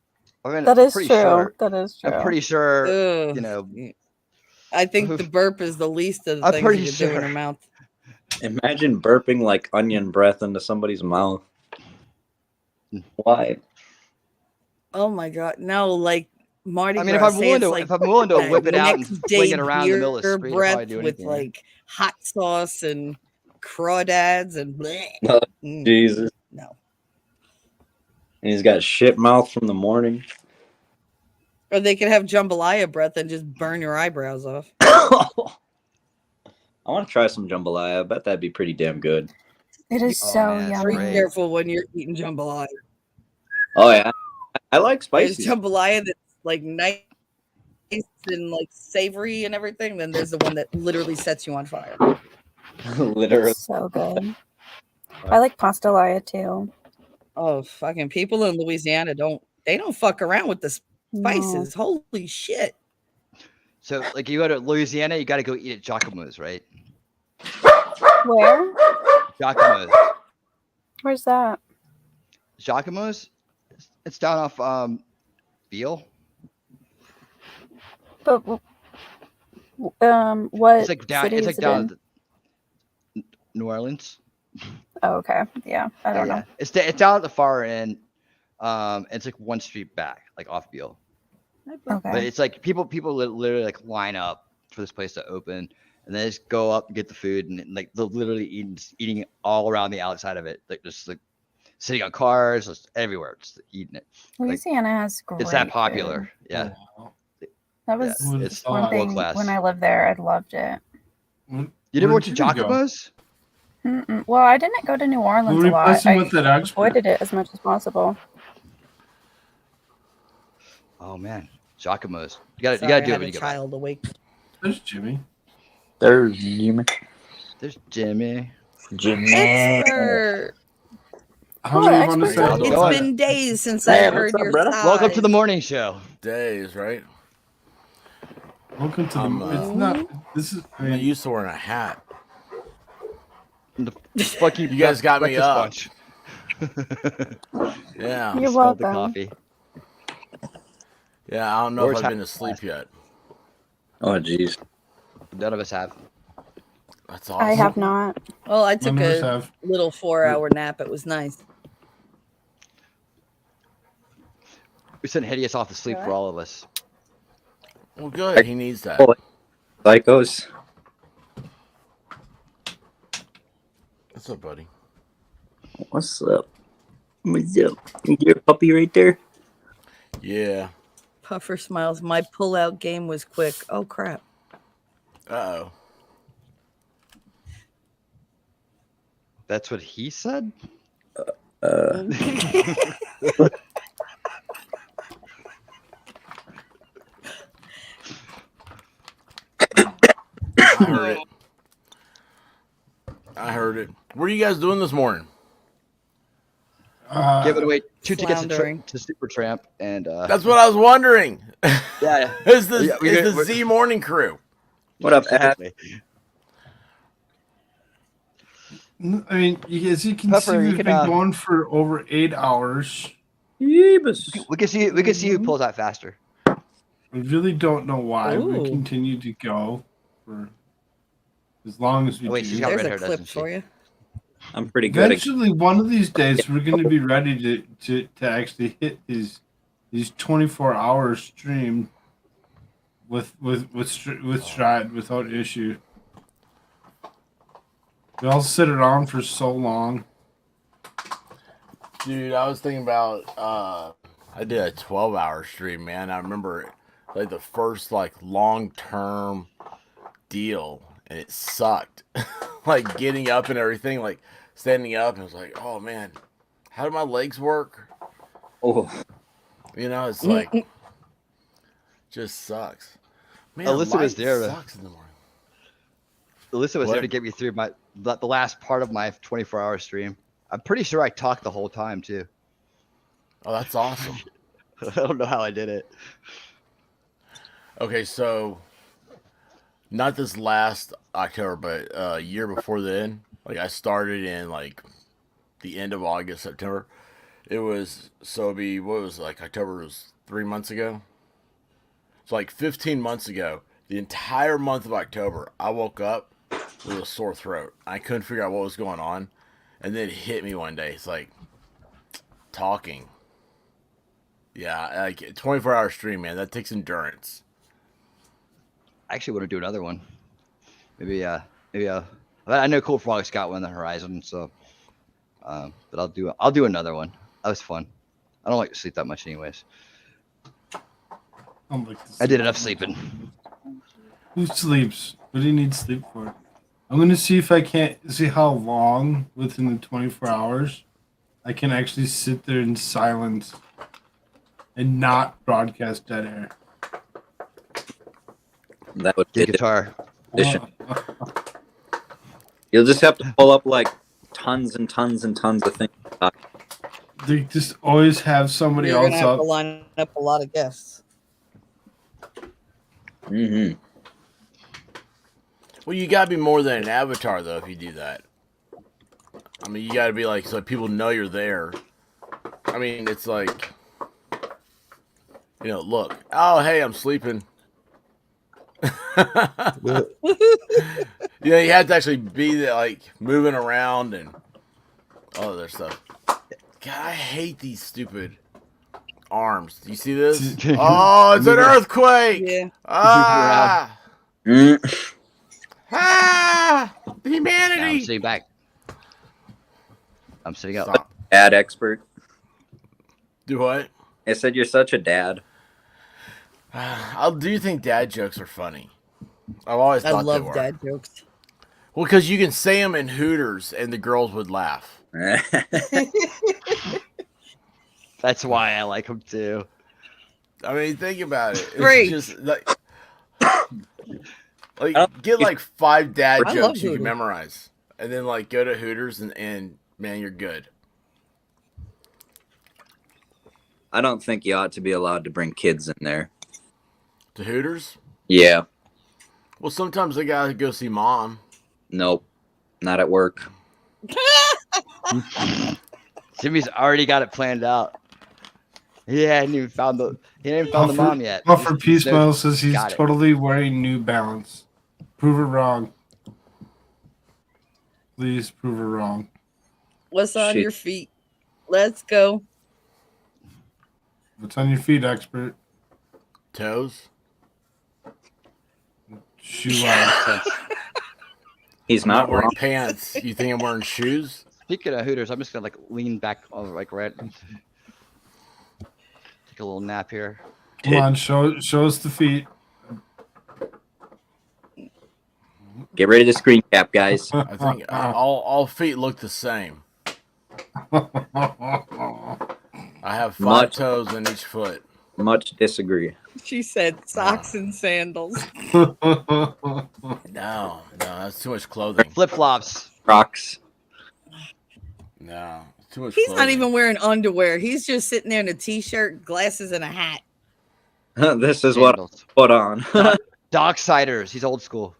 I mean, That I'm is pretty true. Sure, That is true. I'm pretty sure, Ugh. I think the burp is the least of the I'm things pretty you could do in sure. her mouth. Imagine burping like onion breath into somebody's mouth. Why? Oh my god, no! Like Mardi I mean, if Gras, I'm say willing it's to, like if I'm willing to that whip it out and next fling day it around in the middle of the beer street, I'll probably breath do with anything. Right? like hot sauce and crawdads and bleh. Oh, Jesus. No. And he's got shit mouth from the morning. Or they could have jambalaya breath and just burn your eyebrows off. I want to try some jambalaya. I bet that'd be pretty damn good. It is so yummy. Be careful when you're eating jambalaya. Oh yeah, I like There's spicy. jambalaya that's like nice and like savory and everything. Then there's the one that literally sets you on fire. Literally. It's so good. I like pastelaya too. Oh, fucking people in Louisiana don't fuck around with the spices. Holy shit. So, like, you go to Louisiana, you got to go eat at Giacomo's, right? Where? Giacomo's. Where's that? Giacomo's? It's down off Beale. But What It's like down. city It's is like it down in? at New Orleans. Oh, okay. Yeah, I don't know. It's down at the far end. It's like one street back, like off Beale. But Okay. it's like people literally like line up for this place to open, and they just go up and get the food, and like they're literally eating it all around the outside of it, like just like sitting on cars, just everywhere, just eating it. Like, Louisiana has great it's that food. popular. Yeah. That Yeah, was it's one world thing class. when I lived there. I loved it. You never went to Jimmy go? Giacomo's? Well, I didn't go to New Orleans We'll a lot. replace him I with that expert. avoided it as much as possible. Oh man, Giacomo's. You gotta Sorry, I do it had when a you get back. child awake. There's Jimmy. There's Jimmy. There's Jimmy. Expert. How Cool, many you want to expert. say? It's Going. been days since Hey, I've what's heard up, your brother? Welcome to the size. morning show. Days, right? Welcome to I'm, the. It's not. This is. I I'm not mean, used to wearing a hat. The fucking You guys got me breakfast up. bunch. Yeah. You're Spilled the welcome. coffee. Yeah, I don't know Where's if I've been hat- asleep yet. Oh, jeez. None of us have. That's awesome. I have not. Well, I took None of us a have. little 4-hour nap. It was nice. We sent Hideous off to sleep for all of us. Well, good. He needs that. Oh, psychos. What's up, buddy? What's up? What's up? Your puppy right there? Yeah. Puffer smiles. My pull-out game was quick. Oh crap! Uh-oh. That's what he said? I heard it. I heard it. What are you guys doing this morning? Giving away 2 tickets Floundering. to Super Tramp, and That's what I was wondering. yeah. Is the Yeah, is the Z Morning Crew? What up, Ad? I mean, as you can Pepper, see, you we've can, been going for over 8 hours. Yeebus. We can see who pulls out faster. We really don't know why we Ooh. continue to go for as long as we Oh, wait, do. she's got There's red a hair, clip doesn't she? for you. I'm pretty good. Eventually, one of these days, we're going to be ready to actually hit these 24-hour stream with Stride without issue. We all sit around for so long. Dude, I was thinking about I did a 12-hour stream, man. I remember like the first like long-term deal, and it sucked. Like getting up and everything, like standing up, and I was like, oh man, how do my legs work? Oh, You know, it's like just sucks. Man, Alyssa was life there. Sucks in the morning. Alyssa was What? there to get me through the last part of my 24-hour stream. I'm pretty sure I talked the whole time too. Oh, that's awesome. I don't know how I did it. Okay, so not this last October, but a year before then, like I started in like the end of August, September. It was what was like October was 3 months ago. So like 15 months ago, the entire month of October, I woke up with a sore throat. I couldn't figure out what was going on, and then it hit me one day. It's like talking. Yeah, like 24-hour stream, man. That takes endurance. I actually want to do another one. Maybe I know Koolfrogg's got one on the horizon, so but I'll do another one. That was fun. I don't like to sleep that much anyways. I did enough sleeping. Who sleeps? What do you need sleep for? I'm going to see if I can't see how long within the 24 hours I can actually sit there in silence and not broadcast dead air. that would Get be guitar. efficient. You'll just have to pull up like tons and tons and tons of things. They just always have somebody You're else gonna have up. to line up a lot of guests. Mm-hmm. Well, you gotta be more than an avatar, though, if you do that. I mean, you gotta be like, so people know you're there. I mean, it's like, look, oh, hey, I'm sleeping. Yeah, you had to actually be there, like moving around and all other stuff. God, I hate these stupid arms. Do you see this? Oh, it's an earthquake! Yeah. Ah! Mm. Ah! Now I'm Humanity! sitting back. I'm sitting up. Stop. Dad expert. Do what? I said you're such a dad. I do think dad jokes are funny. I've always I thought they love were. dad jokes. Well, because you can say them in Hooters and the girls would laugh. That's why I like them too. I mean, think about it. It's Great. just like get like 5 dad I love jokes you can Hooters. memorize, and then like go to Hooters and man, you're good. I don't think you ought to be allowed to bring kids in there. To Hooters? Yeah. Well, sometimes they gotta go see mom. Nope. Not at work. Jimmy's already got it planned out. He hadn't even found the mom yet. Offer Peace knows Mel says he's got it. totally wearing New Balance. Prove it wrong. Please prove it wrong. What's on Shit. your feet? Let's go. What's on your feet, expert? Toes. Shoe line. He's I'm not wearing wrong. pants. You think I'm wearing shoes? Speaking of Hooters, I'm just gonna like lean back over like right. Take a little nap here. Come on, show us the feet. Get rid of the screen cap, guys. I think all feet look the same. I have 5 Much- toes in each foot. Much disagree. She said socks and sandals. No, that's too much clothing. Flip flops. Crocs. No, too much. He's clothing. not even wearing underwear. He's just sitting there in a t-shirt, glasses, and a hat. This is what I Sandals. put on. Docksiders. He's old school.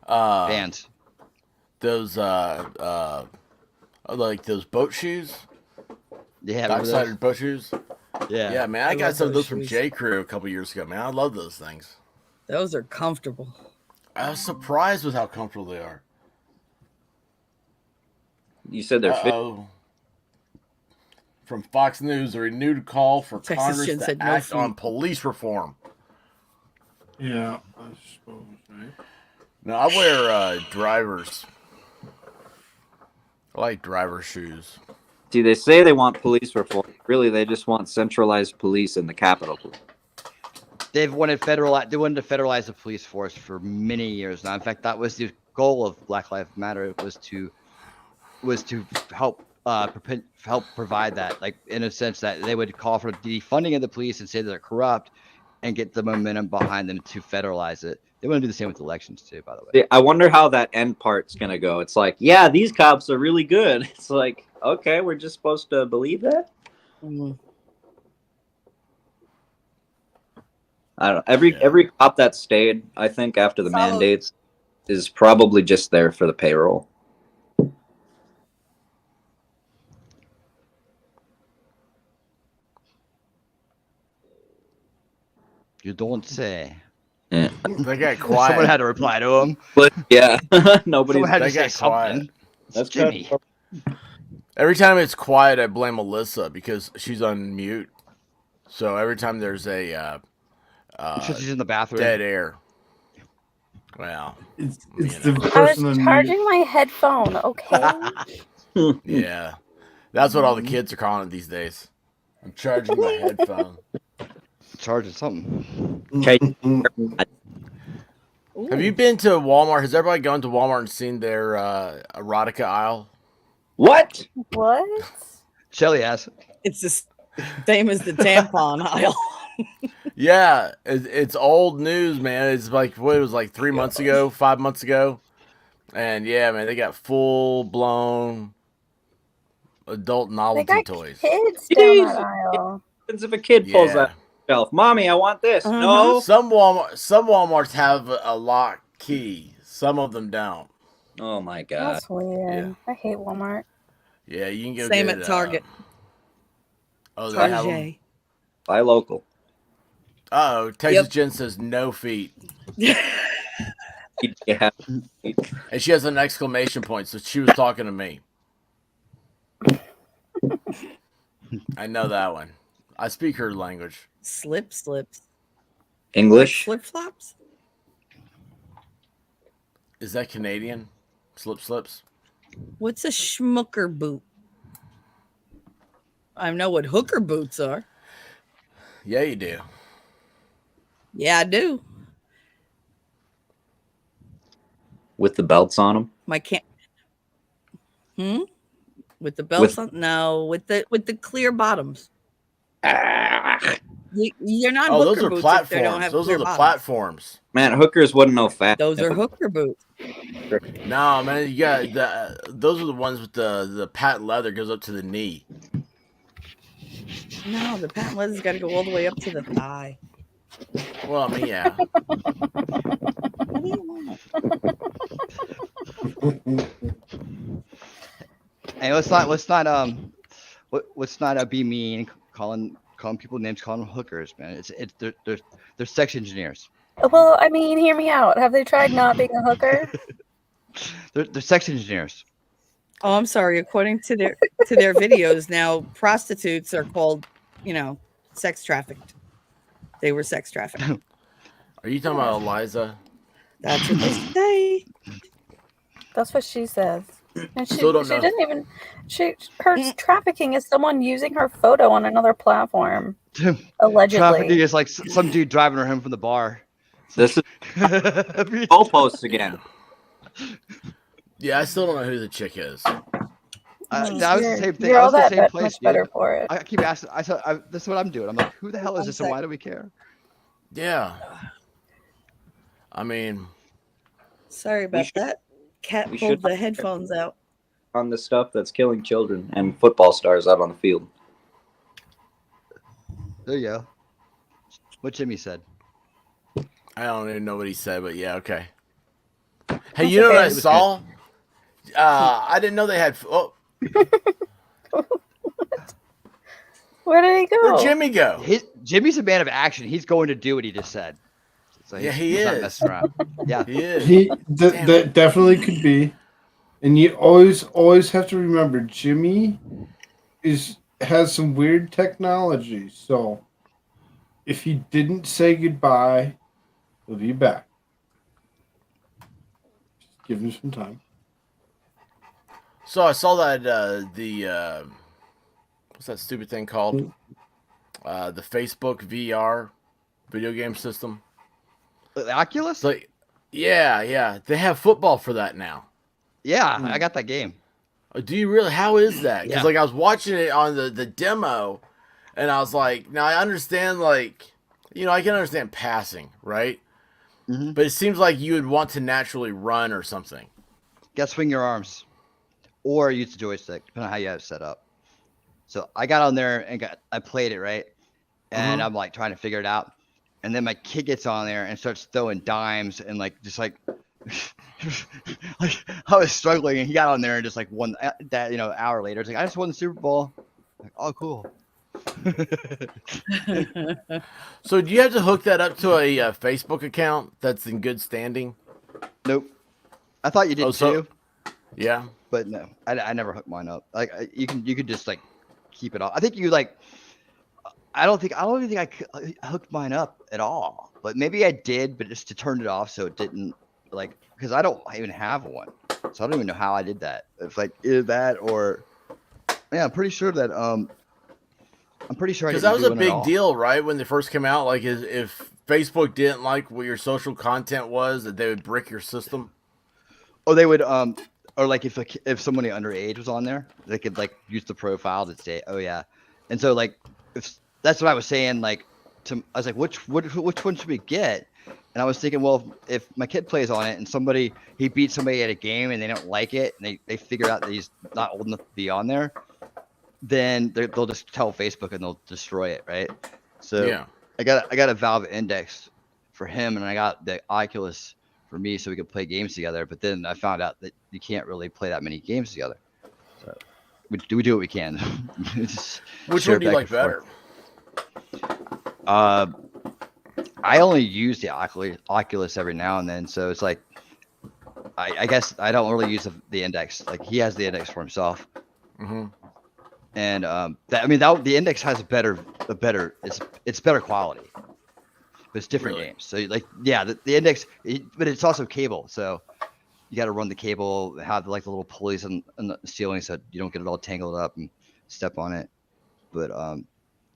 Bands. Those like those boat shoes. Yeah, remember those? Docksided boat shoes. Yeah. Yeah, man, I I got love some of those those from shoes. J. Crew a couple years ago, man. I love those things. Those are comfortable. I was surprised with how comfortable they are. You said they're fit. Uh-oh. From Fox News, a renewed call for Texas Congress Jen to said no act on feet. police reform. Yeah, I suppose, right? Now, I wear drivers. I like driver shoes. See, they say they want police reform. Really, they just want centralized police in the Capitol. They wanted to federalize the police force for many years now. In fact, that was the goal of Black Lives Matter was to help help provide that, like in a sense that they would call for defunding of the police and say they're corrupt, and get the momentum behind them to federalize it. They want to do the same with elections too, by the way. I wonder how that end part's gonna go. It's like, yeah, these cops are really good. It's like, okay, we're just supposed to believe that. I don't know. Every cop that stayed, I think, after the mandates, is probably just there for the payroll. You don't say. Yeah. They got quiet. Someone had to reply to him. But yeah, nobody. Someone had to They say got quiet. something. That's Jimmy. Every Every time it's quiet, I blame Alyssa because she's on mute. So every time there's a Because she's in the bathroom. dead air. Well, It's you the know. I was person on mute. charging my headphone, okay? Yeah, that's what all the kids are calling it these days. I'm charging my headphone. Charging something. Okay. Have you been to Walmart? Has everybody gone to Walmart and seen their erotica aisle? What? What? Shelly has. It's the same as the tampon aisle. Yeah, it's old news, man. It's like what it was like 3 months ago, 5 months ago, and yeah, man, they got full blown adult They novelty got toys. kids down that aisle. What happens if a kid pulls Yeah. that shelf? Mommy, I want this. Uh-huh. No. Some WalMarts have a lock key. Some of them don't. Oh my god. That's weird. I hate Walmart. Yeah, you can go Same get, at Target. oh, they have them. Target. Buy local. Oh, Texas Jen says no feet. Yeah. And she has an exclamation point, so she was talking to me. I know that one. I speak her language. Slips. English. Like flip flops. Is that Canadian? Slips. What's a schmucker boot? I know what hooker boots are. Yeah, you do. Yeah, I do. With the belts on them. My can't. With the belts on? No, with the clear bottoms. You're not Oh, hooker those are boots platforms. if they don't have Those clear are the bottoms. platforms. Man, hookers wouldn't know fat. Those are hooker boots. No, man, you got those are the ones with the patent leather goes up to the knee. No, the patent leather's got to go all the way up to the thigh. Well, I mean, yeah. What do you want? Hey, let's not be mean, calling people names, calling them hookers, man. They're sex engineers. Well, I mean, hear me out. Have they tried not being a hooker? They're sex engineers. Oh, I'm sorry. According to their videos, now prostitutes are called, sex trafficked. They were sex trafficked. Are you talking about Eliza? That's what they say. That's what she says. And she Still don't know. didn't even. Her trafficking is someone using her photo on another platform. Allegedly. Trafficking is like some dude driving her home from the bar. This is goalposts again. Yeah, I still don't know who the chick is. That was the same thing. You're I all was the that same place, much dude. better for it. I keep asking. This is what I'm doing. I'm like, who the hell is this, and why do we care? Yeah. I mean, Sorry about that. Cat we pulled should- the headphones out. On the stuff that's killing children and football stars out on the field. There you go. What Jimmy said. I don't even know what he said, but yeah, okay. Hey, you know what I saw? I didn't know they had. Oh, Where did he go? where'd Jimmy go? Jimmy's a man of action. He's going to do what he just said. So Yeah, he's not messing around. Yeah, He is. That definitely could be. And you always have to remember, Jimmy has some weird technology. So if he didn't say goodbye, he'll be back. Just give him some time. So I saw that what's that stupid thing called? The Facebook VR video game system. The Oculus? Like, yeah, they have football for that now. Yeah, I got that game. Do you really? How is that? Because Yeah. like I was watching it on the demo, and I was like, now I understand, like, I can understand passing, right? Mm-hmm. But it seems like you would want to naturally run or something. Got to swing your arms, or use the joystick, depending on how you have it set up. So I got on there and I played it, right, and I'm like trying to figure it out, and then my kid gets on there and starts throwing dimes and like I was struggling, and he got on there and just like won that. An hour later, it's like I just won the Super Bowl. Like, oh, cool. So do you have to hook that up to a Facebook account that's in good standing? Nope. I thought you did too. Yeah, but no, I never hooked mine up. Like you could just like keep it off. I think you like. I don't even think I hooked mine up at all. But maybe I did, but just to turn it off so it didn't like, because I don't even have one, so I don't even know how I did that. It's like either that or yeah, I'm pretty sure that because that was a big deal, right? When they first came out, like if Facebook didn't like what your social content was, that they would brick your system. Oh, they would or like if somebody underage was on there, they could like use the profile to say, oh yeah, and so like if that's what I was saying, like I was like, which one should we get? And I was thinking, well, if my kid plays on it and he beats somebody at a game and they don't like it and they figure out that he's not old enough to be on there, then they'll just tell Facebook and they'll destroy it, right? So yeah. I got a Valve Index for him, and I got the Oculus for me so we could play games together. But then I found out that you can't really play that many games together. So we do what we can. Which one do you like better? I only use the Oculus every now and then, so it's like I guess I don't really use the index. Like he has the index for himself, Mm-hmm. and the index has it's better quality, but it's different Really? games. So like the index, but it's also cable, so you got to run the cable, have like the little pulleys on the ceiling so you don't get it all tangled up and step on it. But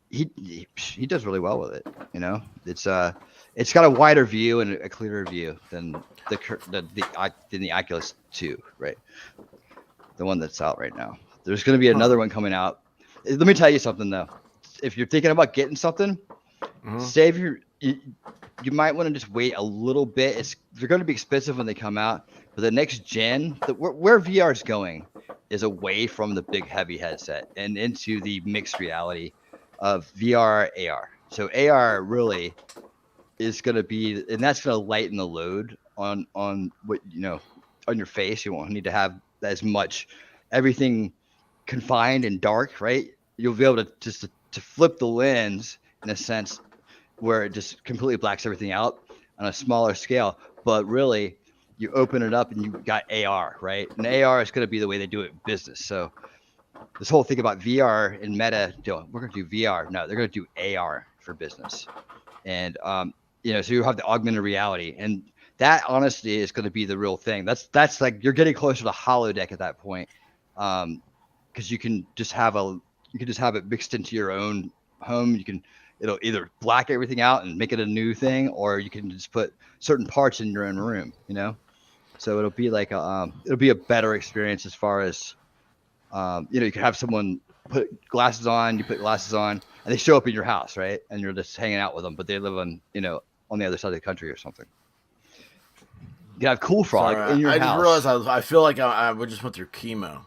he does really well with it. You know, it's got a wider view and a clearer view than the Oculus 2, right? The one that's out right now. There's going to be another one coming out. Let me tell you something though. If you're thinking about getting something, save you might want to just wait a little bit. They're going to be expensive when they come out, but the next gen, where VR is going, is away from the big heavy headset and into the mixed reality of VR AR. So AR really is going to be, and that's going to lighten the load on what on your face. You won't need to have as much everything confined and dark, right? You'll be able to just to flip the lens in a sense where it just completely blacks everything out on a smaller scale. But really, you open it up and you got AR, right? And AR is going to be the way they do it in business. So this whole thing about VR and Meta, we're going to do VR. No, they're going to do AR for business. And so you have the augmented reality, and that honestly is going to be the real thing. That's like you're getting closer to holodeck at that point, because you can just have it mixed into your own home. It'll either black everything out and make it a new thing, or you can just put certain parts in your own room. So it'll be like it'll be a better experience as far as you can have someone put glasses on, you put glasses on, and they show up in your house, right? And you're just hanging out with them, but they live on the other side of the country or something. You can have Koolfrogg Sorry, in your I house. just realized I feel like I would just went through chemo.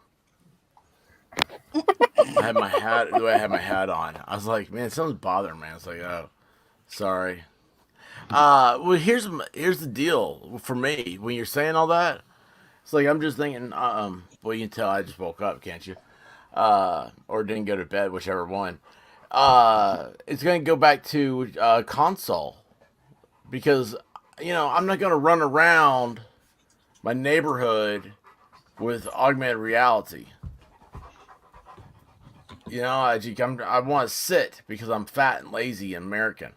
I had my hat. The way I had my hat on, I was like, man, something's bothering me. I was like, oh, sorry. Well, here's the deal for me. When you're saying all that, it's like I'm just thinking. Well, you can tell I just woke up, can't you? Or didn't go to bed, whichever one. It's gonna go back to console because I'm not gonna run around my neighborhood with augmented reality. I want to sit because I'm fat and lazy and American.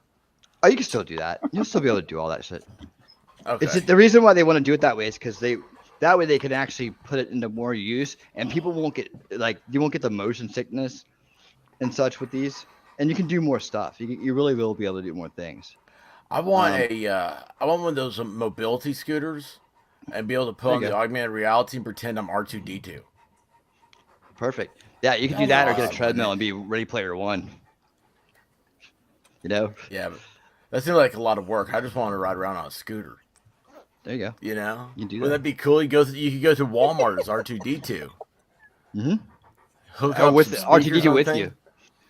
Oh, you can still do that. You'll still be able to do all that shit. Okay. It's the reason why they want to do it that way is because that way they can actually put it into more use, and people won't get you won't get the motion sickness and such with these, and you can do more stuff. You really will be able to do more things. I want I want one of those mobility scooters and be able to put on the augmented reality and pretend I'm R2-D2. Perfect. Yeah, you can do that or get a treadmill and be Ready Player One. Yeah, but that seems like a lot of work. I just want to ride around on a scooter. There you go. You know? You can do Wouldn't that be cool? You could go to Walmart as R2-D2. Mm-hmm. Hook up with some R2-D2 with you.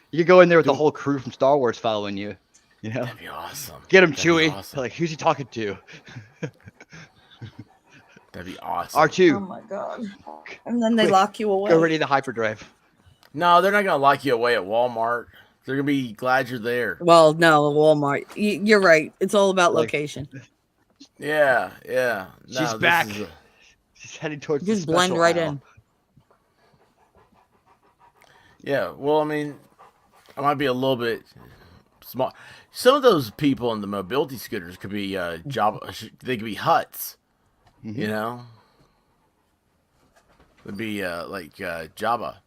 You could go in there with the whole crew from Star Wars following you. That'd be awesome. Get him, Chewie. Awesome. Like, who's he talking to? That'd be awesome. R2. Oh my god. And then they lock you away. Go ready to hyperdrive. No, they're not gonna lock you away at Walmart. They're gonna be glad you're there. Well, no, Walmart. You're right. It's all about location. Yeah. She's back. She's heading towards just blend right in. Yeah, well, I mean, I might be a little bit small. Some of those people in the mobility scooters could be they could be huts. Mm-hmm. You know? It'd be like Jabba.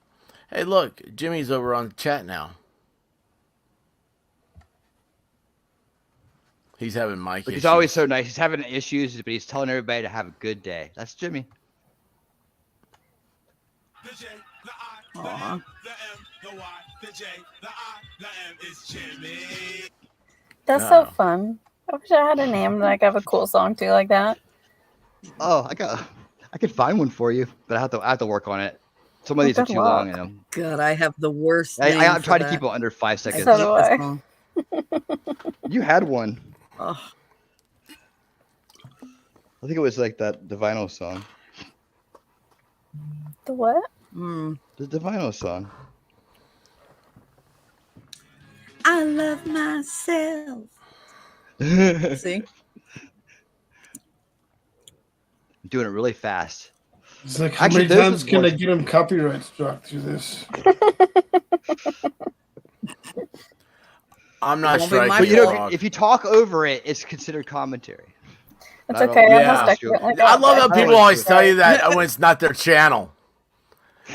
Hey, look, Jimmy's over on the chat now. He's having mic issues. He's always so nice. He's having issues, but he's telling everybody to have a good day. That's Jimmy. The J, the I, the M, the M, the Y, the J, the I, the M is Jimmy. That's so fun. I wish I had a name that I could have a cool song to like that. Oh, I could find one for you, but I have to work on it. Some of these are too long, you know. God, I have the worst. I try to keep it under 5 seconds. So do I. You had one. Oh. I think it was like the vinyl song. The what? Mm. The vinyl song. I love myself. See? I'm doing it really fast. It's like, how Actually, many those times are the can I ones- get him copyright struck through this? I'm not won't be my striking But you know, Frog. if you talk over it, it's considered commentary. That's I don't- okay. I Yeah. most definitely I got love how that. people always tell you that when it's not their channel.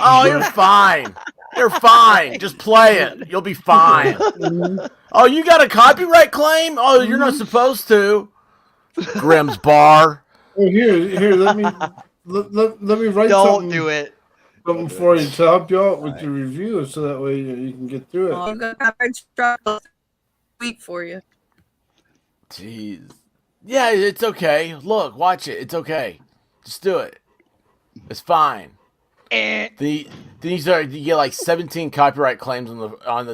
Oh, you're fine. You're fine. Just play it. You'll be fine. Oh, you got a copyright claim? Oh, you're not supposed to. Grimm's Bar. Oh, here, let me write Don't something. do it. Something for you to help you out with your review, so that way you can get through it. Oh, I'm gonna try to tweet for you. Jeez. Yeah, it's okay. Look, watch it. It's okay. Just do it. It's fine. These are you get like 17 copyright claims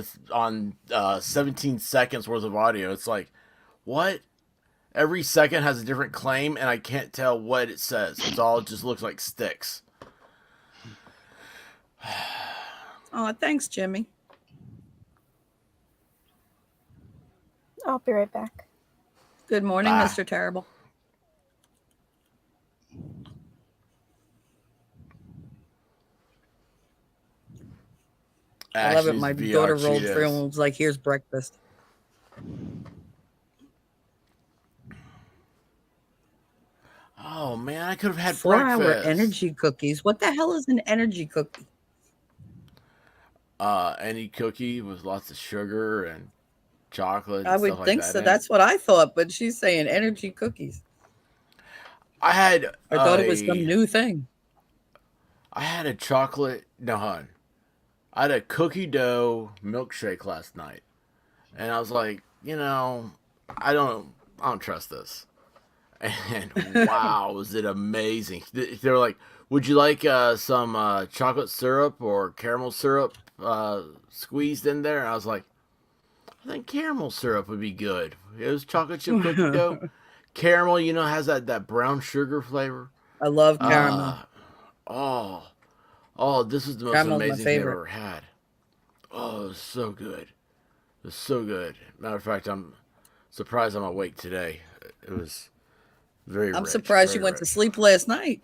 on 17 seconds worth of audio. It's like, what? Every second has a different claim, and I can't tell what it says. It's all just looks like sticks. Oh, thanks, Jimmy. I'll be right back. Good morning, Bye. Mr. Terrible. I love it. Ashley's My VR daughter rolled Cheetos. through and was like, "Here's breakfast." Oh man, I could have had 4-hour breakfast. energy cookies. What the hell is an energy cookie? Any cookie with lots of sugar and chocolate. And I would stuff like think that so. in it. That's what I thought, but she's saying energy cookies. I had. I thought it was some new thing. I had a chocolate. No, hon. I had a cookie dough milkshake last night, and I was like, I don't trust this. And wow, was it amazing! They were like, "Would you like some chocolate syrup or caramel syrup squeezed in there?" And I was like, "I think caramel syrup would be good." It was chocolate chip cookie dough. Caramel, has that brown sugar flavor. I love caramel. This is the most Caramel's my amazing thing I've favorite. ever had. Oh, it was so good. It was so good. Matter of fact, I'm surprised I'm awake today. It was very I'm rich, surprised very you went to rich. sleep last night.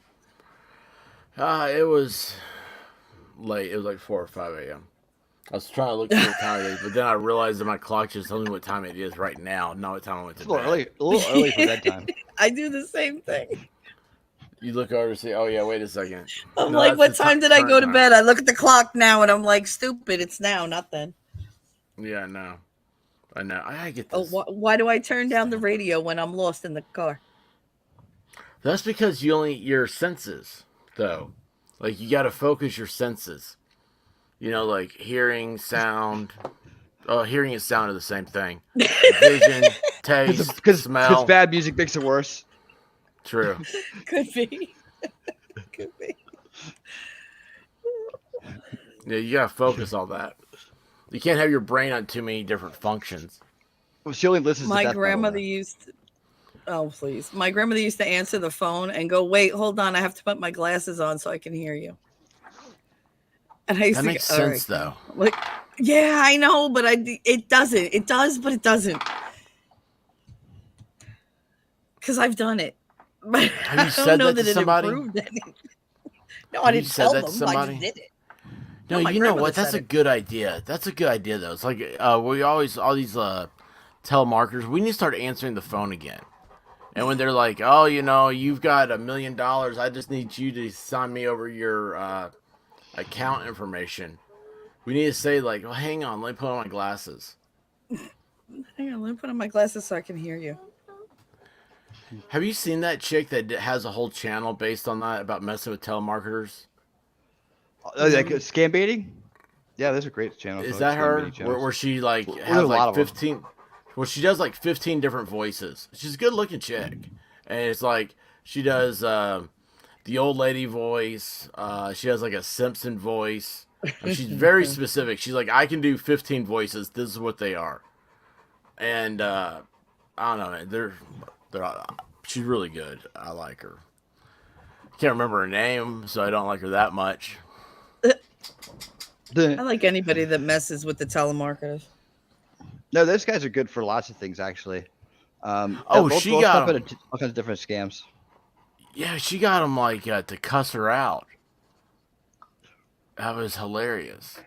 It was late. It was like 4 or 5 a.m. I was trying to look at what time it is, but then I realized that my clock just told me what time it is right now, not what time I went to It's a little bed. early for bedtime. I do the same thing. You look over and say, "Oh yeah, wait a second." I'm No, like, that's what the time did I current go to time. bed? I look at the clock now and I'm like, stupid. It's now, not then. Yeah, no. I know. I get Oh, this. why do I turn down the radio when I'm lost in the car? That's because your senses, though. Like, you got to focus your senses. Like hearing, sound. Oh, hearing and sound are the same thing. Vision, taste, smell. Because bad music makes it worse. True. Could be. Could be. Yeah, you got to focus all that. You can't have your brain on too many different functions. Well, she only listens to My death metal, grandmother though. used to, oh, please. My grandmother used to answer the phone and go, wait, hold on. I have to put my glasses on so I can hear you. And I used That to makes go, "All sense, right." though. Like, yeah, I know, but it doesn't. It does, but it doesn't. Because I've done it. But Have I you don't said know that that to it somebody? improved anything. No, I Have you didn't said tell that them. to I somebody? just did it. No, my you know grandmother what? That's said a it. good idea. That's a good idea, though. It's like we always all these telemarketers. We need to start answering the phone again. And when they're like, "Oh, you've got $1 million. I just need you to sign me over your account information." We need to say like, "Oh, hang on, let me put on my glasses." Hang on, let me put on my glasses so I can hear you. Have you seen that chick that has a whole channel based on that about messing with telemarketers? Like scam baiting? Yeah, there's a great channel. Is called that Scam her? Baiting Channels. Where she like There's has a lot like of 'em. 15? Well, she does like 15 different voices. She's a good looking chick, and it's like she does the old lady voice. She has like a Simpson voice. And she's very specific. She's like, I can do 15 voices. This is what they are. And I don't know, man. They're she's really good. I like her. Can't remember her name, so I don't like her that much. I like anybody that messes with the telemarketers. No, those guys are good for lots of things, actually. She they'll got step him. into all kinds of different scams. Yeah, she got him like to cuss her out. That was hilarious.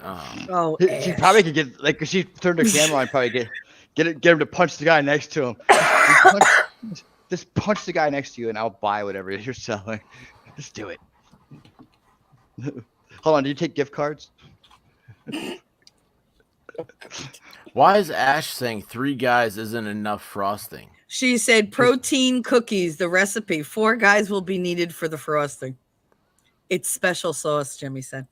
Oh, She Ash. probably could get like, 'cause she turned her camera on, probably get him to punch the guy next to him. Just punch the guy next to you, and I'll buy whatever you're selling. Just do it. Hold on, do you take gift cards? Why is Ash saying 3 guys isn't enough frosting? She said protein cookies, the recipe. 4 guys will be needed for the frosting. It's special sauce, Jimmy said.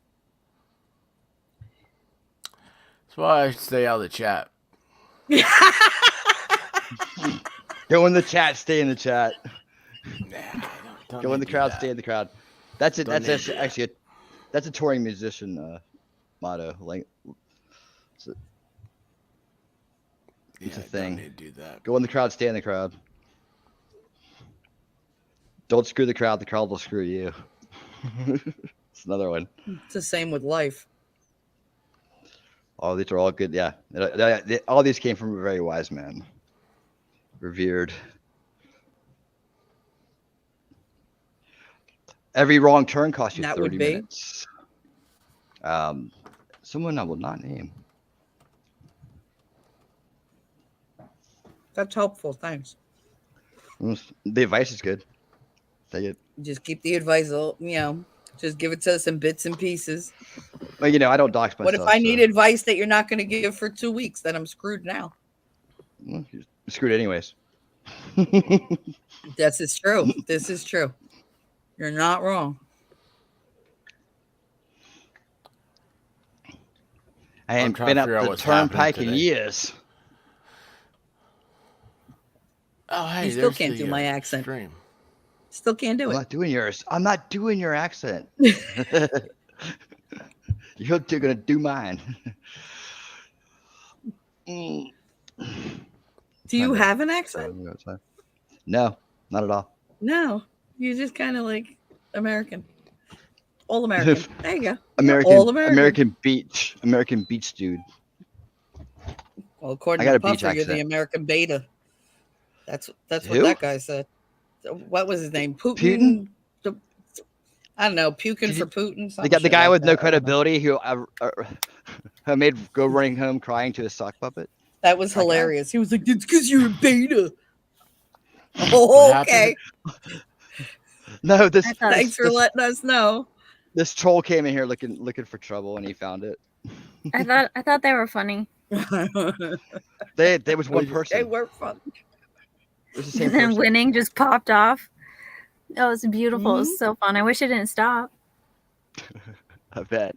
That's why I stay out of the chat. Go in the chat, stay in the chat. Don't Go in need the to do crowd, that. stay in the crowd. That's it. Don't That's need to actually that's a touring musician motto. Like it's a Don't thing. need to do that. Go in the crowd, stay in the crowd. Don't screw the crowd will screw you. It's another one. It's the same with life. Oh, these are all good. Yeah. All these came from a very wise man. Revered. Every wrong turn costs you That 30 would be? minutes. Someone I will not name. That's helpful. Thanks. The advice is good. Take it. Just keep the advice, just give it to us in bits and pieces. Well, I don't dox myself. What if I need advice that you're not going to give for 2 weeks? Then I'm screwed now. Well, you're screwed anyways. This is true. This is true. You're not wrong. I ain't been up the turnpike in years. Oh, hey, You still can't do my accent. Stream. Still can't do I'm it. not doing yours. I'm not doing your accent. You're gonna do mine. Do you have an accent? No, not at all. No. You're just kind of like American. All American. There you go. American, All American. American beach dude. Well, according I got to a beach Puffer, you're the accent. American beta. That's what Who? that guy said. What was his name? Putin? I don't know. Puking for Putin. The guy with no credibility who made go running home crying to his sock puppet. That was hilarious. He was like, "It's because you're a beta." What Oh, okay. No, Thanks for letting us know. This troll came in here looking for trouble, and he found it. I thought they were funny. There was one person. They were fun. It was the same And then person. winning just popped off. That was beautiful. It Mm-hmm. was so fun. I wish it didn't stop. I bet.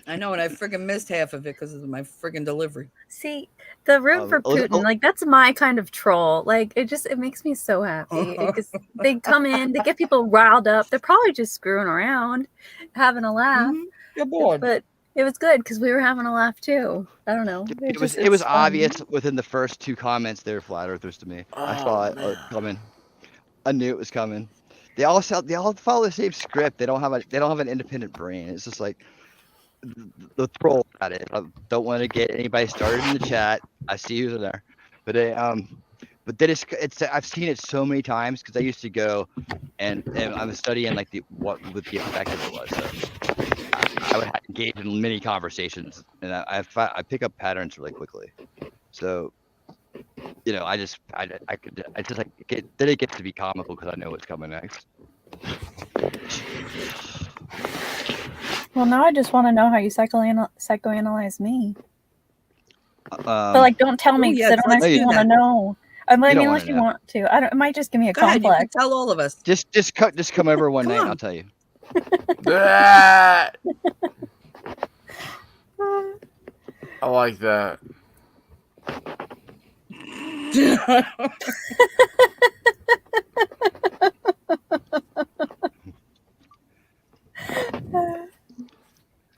I know, and I friggin' missed half of it because of my friggin' delivery. See, the room for Putin, like that's my kind of troll. Like it makes me so happy because they come in, they get people riled up. They're probably just screwing around, having a laugh. You're bored. But it was good because we were having a laugh too. I don't know. It was obvious within the first 2 comments they were flat earthers to me. I saw it coming. I knew it was coming. They all follow the same script. They don't have an independent brain. It's just like the troll at it. I don't want to get anybody started in the chat. I see who's in there, but I've seen it so many times because I used to go and I was studying like what would the effect of it was. So I would engage in many conversations, and I pick up patterns really quickly. So then it gets to be comical because I know what's coming next. Well, now I just want to know how you psychoanalyze me. But don't tell me because I don't actually want to know. I mean, unless you want to. It might just give me a Go ahead, complex. you can tell all of us. Just come over one night and I'll tell you. I like that.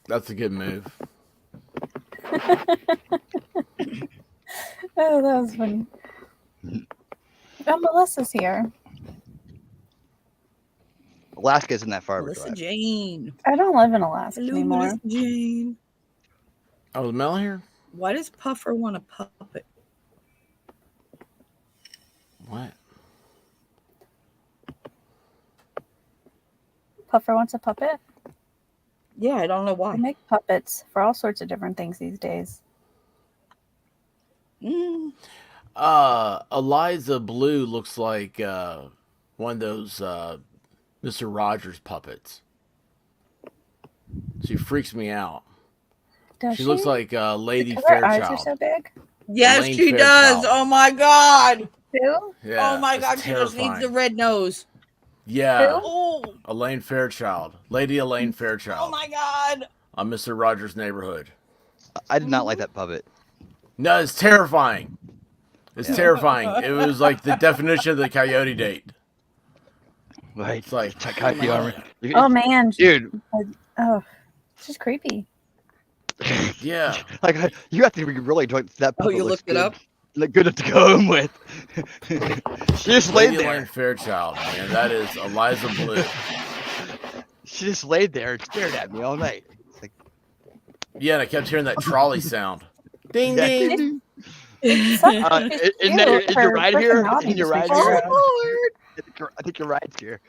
That's a good move. Oh, that was funny. Oh, Melissa's here. Alaska isn't that far of a Melissa drive. Jane. I don't live in Alaska Hello, anymore. Melissa Jane. Oh, is Mel here? Why does Puffer want a puppet? What? Puffer wants a puppet. Yeah, I don't know They why. make puppets for all sorts of different things these days. Mm. Eliza Blue looks like one of those Mr. Rogers puppets. She freaks me out. Does She looks like Lady Because her eyes are Fairchild. so big. Yes, Elaine she does. Fairchild. Oh my god. Who? Yeah, Oh my it's god, she just needs the terrifying. red nose. Yeah, Oh, Elaine Fairchild, Lady Elaine oh Fairchild, my god. on Mr. Rogers' Neighborhood. I did not like that puppet. No, it's terrifying. It's Yeah. terrifying. It was like the definition of the coyote date. Right. It's like, Coyote armor. Oh man, Dude. Oh, it's just creepy. yeah. Like you have to really enjoy that Oh, puppet. you looks looked it good. up? Look good to go home with. She just laid Lady Elaine there. Fairchild, man. That is Eliza Blue. She just laid there and stared at me all night. It's like, Yeah, and I kept hearing that trolley sound. Ding, yeah. ding. Ding. She's Is your ride here? Is your ride here? Oh, I think your ride's here.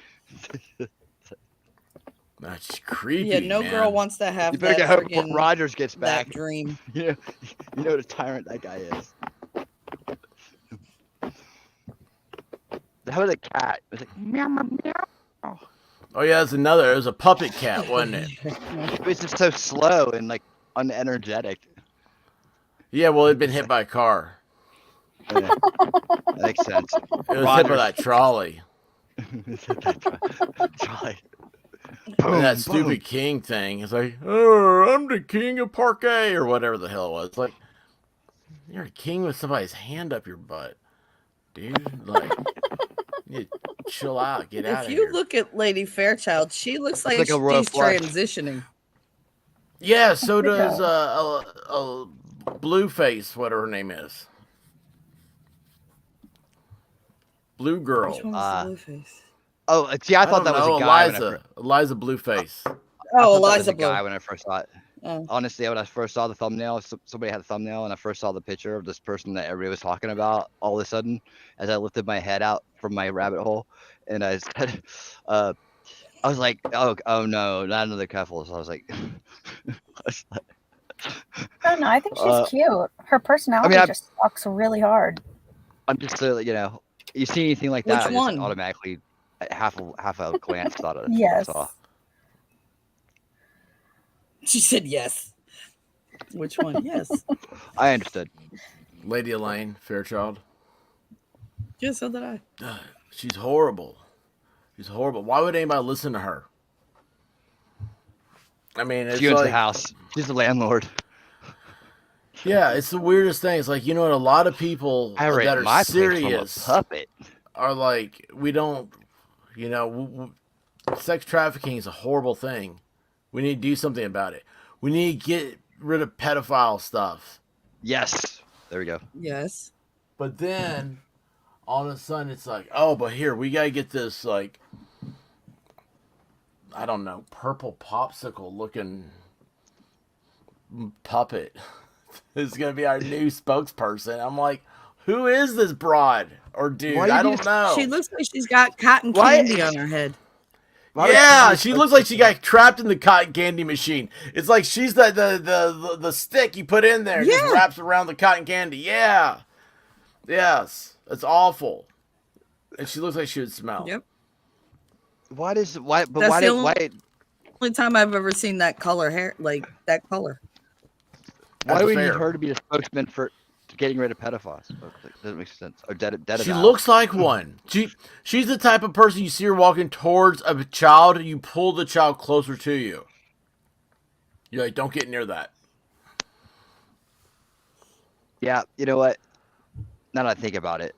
That's creepy. yeah, no man. girl wants to have You better that get home before friggin- Rogers gets back. that dream. You know what a tyrant that guy is. How was a cat? It was like meow meow meow. Oh yeah, there's another. It was a puppet cat, wasn't it? It was just so slow and like unenergetic. Yeah, well, it'd been hit by a car. Yeah. That makes sense. It was hit by that trolley. Trolley. And that stupid king thing. It's like, oh, I'm the king of parquet, or whatever the hell it was. It's like, you're a king with somebody's hand up your butt, dude. Like, you chill out, get out If of you here. look at Lady Fairchild, she looks like, like a royal she's flush. transitioning. Yeah, so does a Blueface, whatever her name is. Blue girl. Which one's the blue face? Oh, see, I thought don't that was know, a guy. Eliza Blueface. I thought Oh, that was Eliza a guy Blue. when I first saw it. Oh. Honestly, when I first saw the thumbnail, somebody had a thumbnail, and I first saw the picture of this person that everybody was talking about. All of a sudden, as I lifted my head out from my rabbit hole, and I said, I was like, oh no, not another couple. So I was like, I don't know. I think she's cute. Her personality just sucks really hard. I'm just you see anything like that, Which I just one? automatically half a glance thought of Yes. saw. She said yes. Which one? Yes. I understood. Lady Elaine Fairchild. Yeah, so did I. She's horrible. She's horrible. Why would anybody listen to her? I mean, it's She owns like, the house. She's the landlord. yeah, it's the weirdest thing. It's like, you know what, a lot of people I rent that are my place from a serious puppet. are like, we don't, you know, sex trafficking is a horrible thing. We need to do something about it. We need to get rid of pedophile stuff. Yes. There we go. Yes. But then, all of a sudden, it's like, oh, but here, we got to get this, like, I don't know, purple popsicle looking puppet. This is going to be our new spokesperson. I'm like, who is this broad or dude? I don't know. She looks like she's got cotton candy on her head. Yeah, she looks like she got trapped in the cotton candy machine. It's like she's the stick you put in there, just wraps around the cotton candy. Yeah, yes, it's awful, and she looks like she would smell. Yep. Why? That's Why? the only time I've ever seen that color hair, like that color. Why do we fair. need her to be the spokesman for getting rid of pedophiles? Doesn't make sense. Or dead She about. looks like one. She's the type of person you see her walking towards a child, and you pull the child closer to you. You're like, don't get near that. Yeah, you know what? Now that I think about it,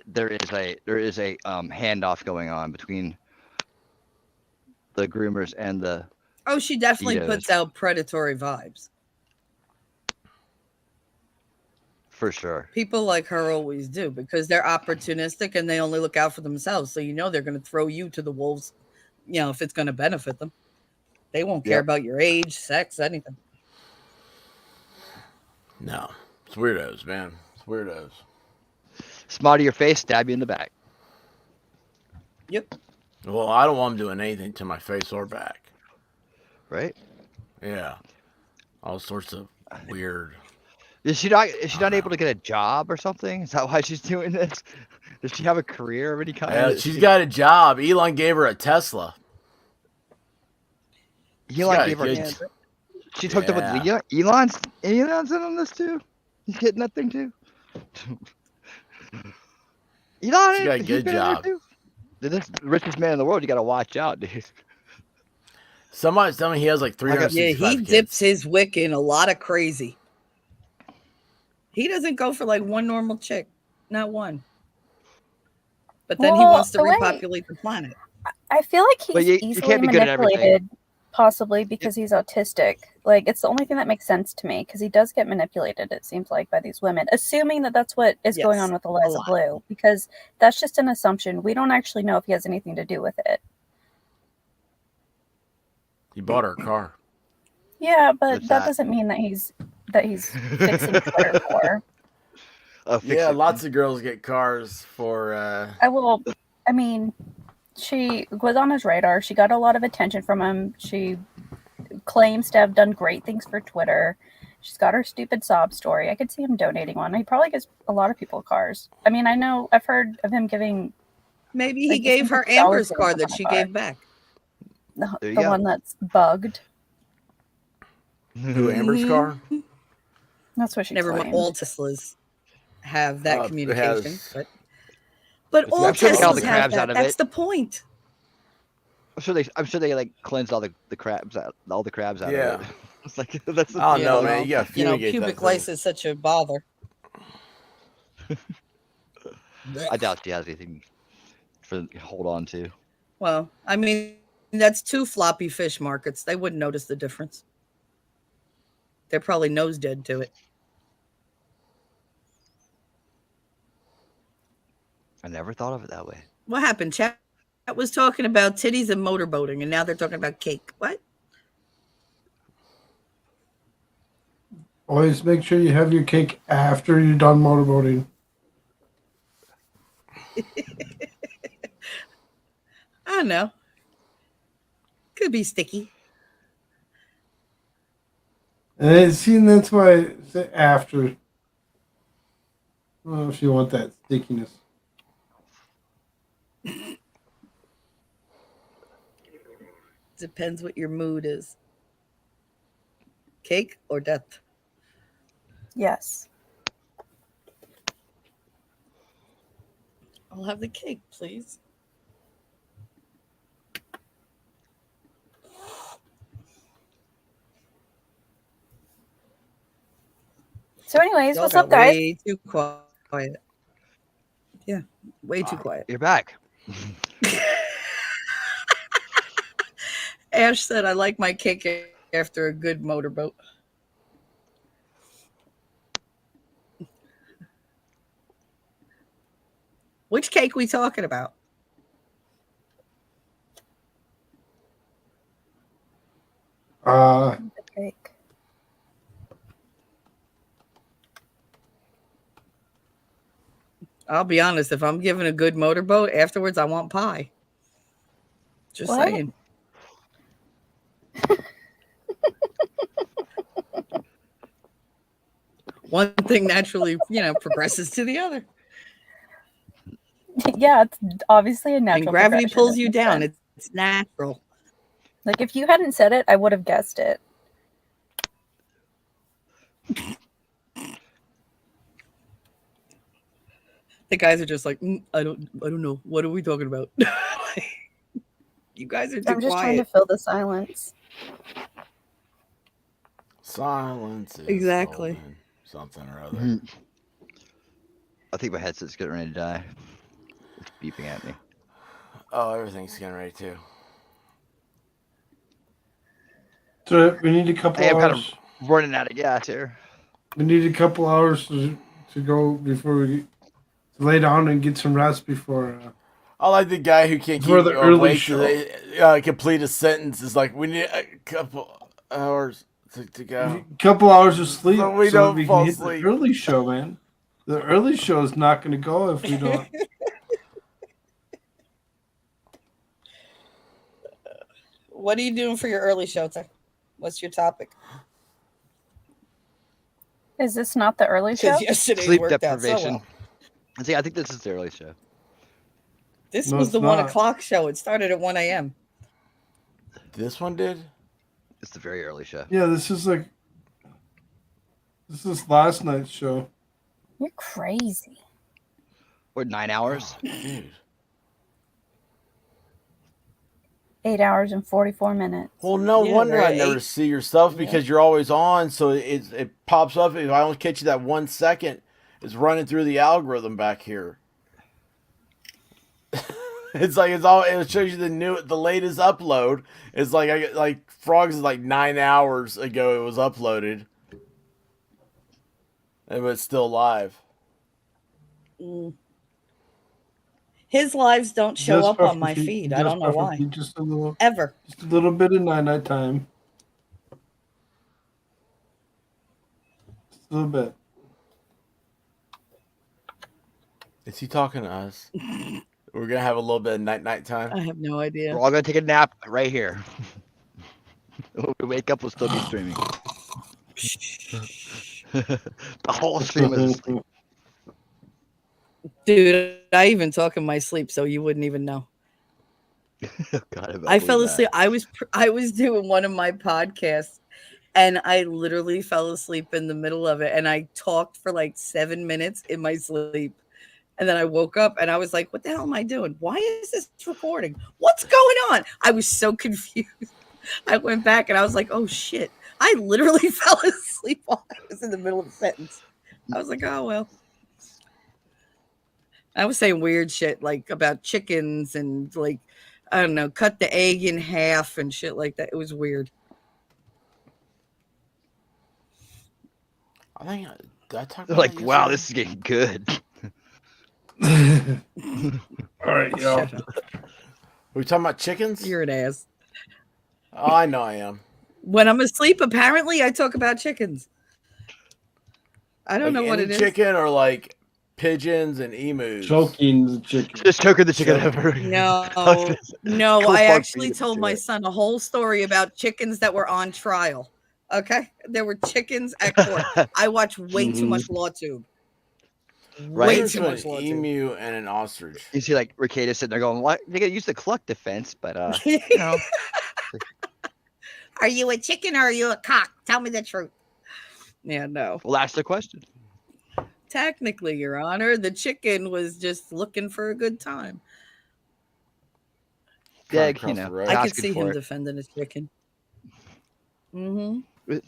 there is a handoff going on between the groomers and the. Oh, she definitely Cheetos. puts out predatory vibes. For sure. People like her always do because they're opportunistic and they only look out for themselves. So you know they're going to throw you to the wolves, you know, if it's going to benefit them. They won't care Yep. about your age, sex, anything. No, it's weirdos, man. It's weirdos. smile to your face, stab you in the back. Yep. Well, I don't want him doing anything to my face or back. Right? Yeah. All sorts of weird. Is she not able to get a job or something? Is that why she's doing this? Does she have a career of any kind? Yeah, she's got a job. Elon gave her a Tesla. Elon gave her. She's hooked up with Leah. Elon's in on this too. He's getting that thing too. Elon, She got a good job. Too. This richest man in the world. You got to watch out, dude. Somebody's telling me he has like 365 Yeah, he kids. dips his wick in a lot of crazy. He doesn't go for like one normal chick, not one. But then he wants to repopulate the planet. I feel like But he's you easily can't be good at everything. manipulated, possibly because he's autistic. Like, it's the only thing that makes sense to me, because he does get manipulated, it seems like, by these women, assuming that that's what is going on with Eliza Blue, because that's just an assumption. We don't actually know if he has anything to do with it. He bought her a car. Yeah, but What's that that? doesn't mean that he's fixing Twitter for. Yeah, lots of girls get cars for. I mean, she was on his radar. She got a lot of attention from him. She claims to have done great things for Twitter. She's got her stupid sob story. I could see him donating one. He probably gives a lot of people cars. I mean, I've heard of him giving. Maybe he like, gave her $50 Amber's for car a that she car. gave back. The one that's bugged. Who, Amber's car? That's what she Never mind. claimed. All Teslas have that it communication, has- but I'm all sure they got all Teslas the have crabs out that. of That's it. the point. I'm sure they like cleansed all the crabs out, all the crabs out Yeah. of it. It's like that's. The I don't know, man. You got Pubic lice is such a bother. I doubt she has anything to hold on to. Well, I mean, that's two floppy fish markets. They wouldn't notice the difference. They're probably nose dead to it. I never thought of it that way. What happened? Chat was talking about titties and motorboating, and now they're talking about cake. What? Always make sure you have your cake after you're done motorboating. I don't know. Could be sticky. And that's why I say after. I don't know if you want that stickiness. Depends what your mood is. Cake or death? Yes. I'll have the cake, please. So, anyways, Y'all what's got up, guys? Way too quiet. Yeah, way too quiet. You're back. Ash said, I like my cake after a good motorboat. Which cake we talking about? The cake. I'll be honest. If I'm given a good motorboat, afterwards I want pie. Just What? saying. One thing naturally, progresses to the other. Yeah, it's obviously a natural. And gravity progression. pulls It you makes down. sense. It's natural. Like, if you hadn't said it, I would have guessed it. The guys are just like, I don't know. What are we talking about? You guys are too I'm just quiet. trying to fill the silence. Silence is Exactly. golden. Something or other. I think my headset's getting ready to die. It's beeping at me. Oh, everything's getting ready too. So we need a couple Hey, I'm kind hours. of running out of gas here. We need a couple hours to go before we lay down and get some rest before. I like the guy who can't keep For the early awake show. to complete a sentence. Is like, we need a couple hours to go. A couple hours of sleep So we so don't we fall can hit asleep. the early show, man. The early show is not going to go if we don't. What are you doing for your early show? What's your topic? Is this not the early show? Because yesterday Sleep worked out so deprivation. well. See, I think this is the early show. This No, was it's the 1 not. o'clock show. It started at 1 a.m. This one did. It's the very early show. Yeah, this is last night's show. You're crazy. Or 9 hours. Dude. 8 hours and 44 minutes. Well, no Yeah, wonder I right, never 8. see your stuff Yeah. because you're always on. So it pops up. If I only catch you that 1 second, it's running through the algorithm back here. It's like it shows you the latest upload. It's like Frogs is like 9 hours ago it was uploaded, and it's still live. His lives don't show Just up on for my feed- feed. I just don't know for why. feed, just a little bit of night time. Just a little bit. Is he talking to us? We're gonna have a little bit of night time. I have no idea. We're all gonna take a nap right here. When we wake up, we'll still be streaming. The whole stream is asleep. Dude, I even talk in my sleep, so you wouldn't even know. God, I fell asleep. I was doing one of my podcasts, and I literally fell asleep in the middle of it, and I talked for like 7 minutes in my sleep. And then I woke up and I was like, what the hell am I doing? Why is this recording? What's going on? I was so confused. I went back and I was like, oh shit. I literally fell asleep while I was in the middle of a sentence. I was like, oh well. I was saying weird shit like about chickens and like, I don't know, cut the egg in half and shit like that. It was weird. I think I talked They're about like, wow, this is getting good. All right, yo. Shut up. We talking about chickens? You're an ass. Oh, I know I am. When I'm asleep, apparently I talk about chickens. I don't know what it is. Chicken or like pigeons and emus. Choking the chicken. Just choking the chicken over. No, Koolfrogg I actually beat it told to my it. son a whole story about chickens that were on trial. Okay, there were chickens at court. I watch way too much LawTube. Right? Way too much an LawTube. emu and an ostrich. You see, like Ricada sitting there going, "What? They gotta use the cluck defense, but you know." Are you a chicken or are you a cock? Tell me the truth. Yeah, no. Well, that's the question. Technically, Your Honor, the chicken was just looking for a good time. Yeah, Across you the know, road. I could asking see for him it. defending his chicken. Mm-hmm.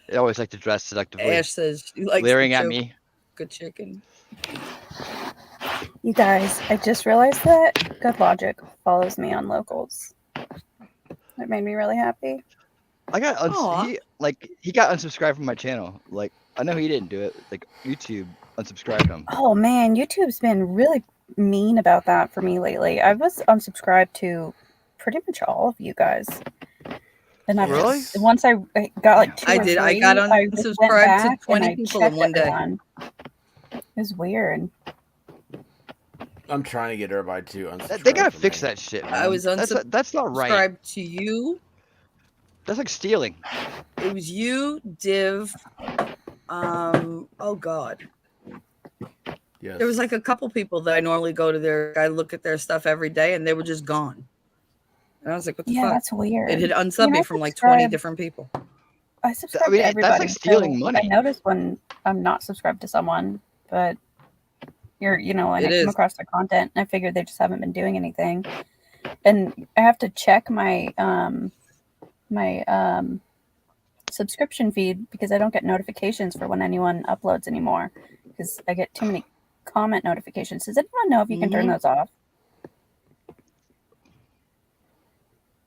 They always like to dress seductively, Ash says he likes leering to at choke me. good chicken. You guys, I just realized that Good Logic follows me on locals. That made me really happy. I got Aw. he got unsubscribed from my channel. Like I know he didn't do it. Like YouTube unsubscribed him. Oh man, YouTube's been really mean about that for me lately. I was unsubscribed to pretty much all of you guys. And I Really? once I got like 2 I or did. 3, I got just went unsubscribed to back 20 and I people in checked one day. everyone. It was weird. I'm trying to get everybody to unsubscribe. They gotta from fix me. that shit, man. I was That's not right. Subscribed to you. That's like stealing. It was you, Div. Oh God. Yes. There was like a couple people that I normally go to their. I look at their stuff every day, and they were just gone. And I was like, "What the Yeah, fuck?" that's weird. It had I unsubbed mean, me I from like 20 subscribe- different people. I subscribe mean, to that's everybody. like stealing so money. I notice when I'm not subscribed to someone, but and I It come is. across their content, and I figured they just haven't been doing anything. And I have to check my subscription feed because I don't get notifications for when anyone uploads anymore because I get too many comment notifications. Does anyone know if you can turn those off?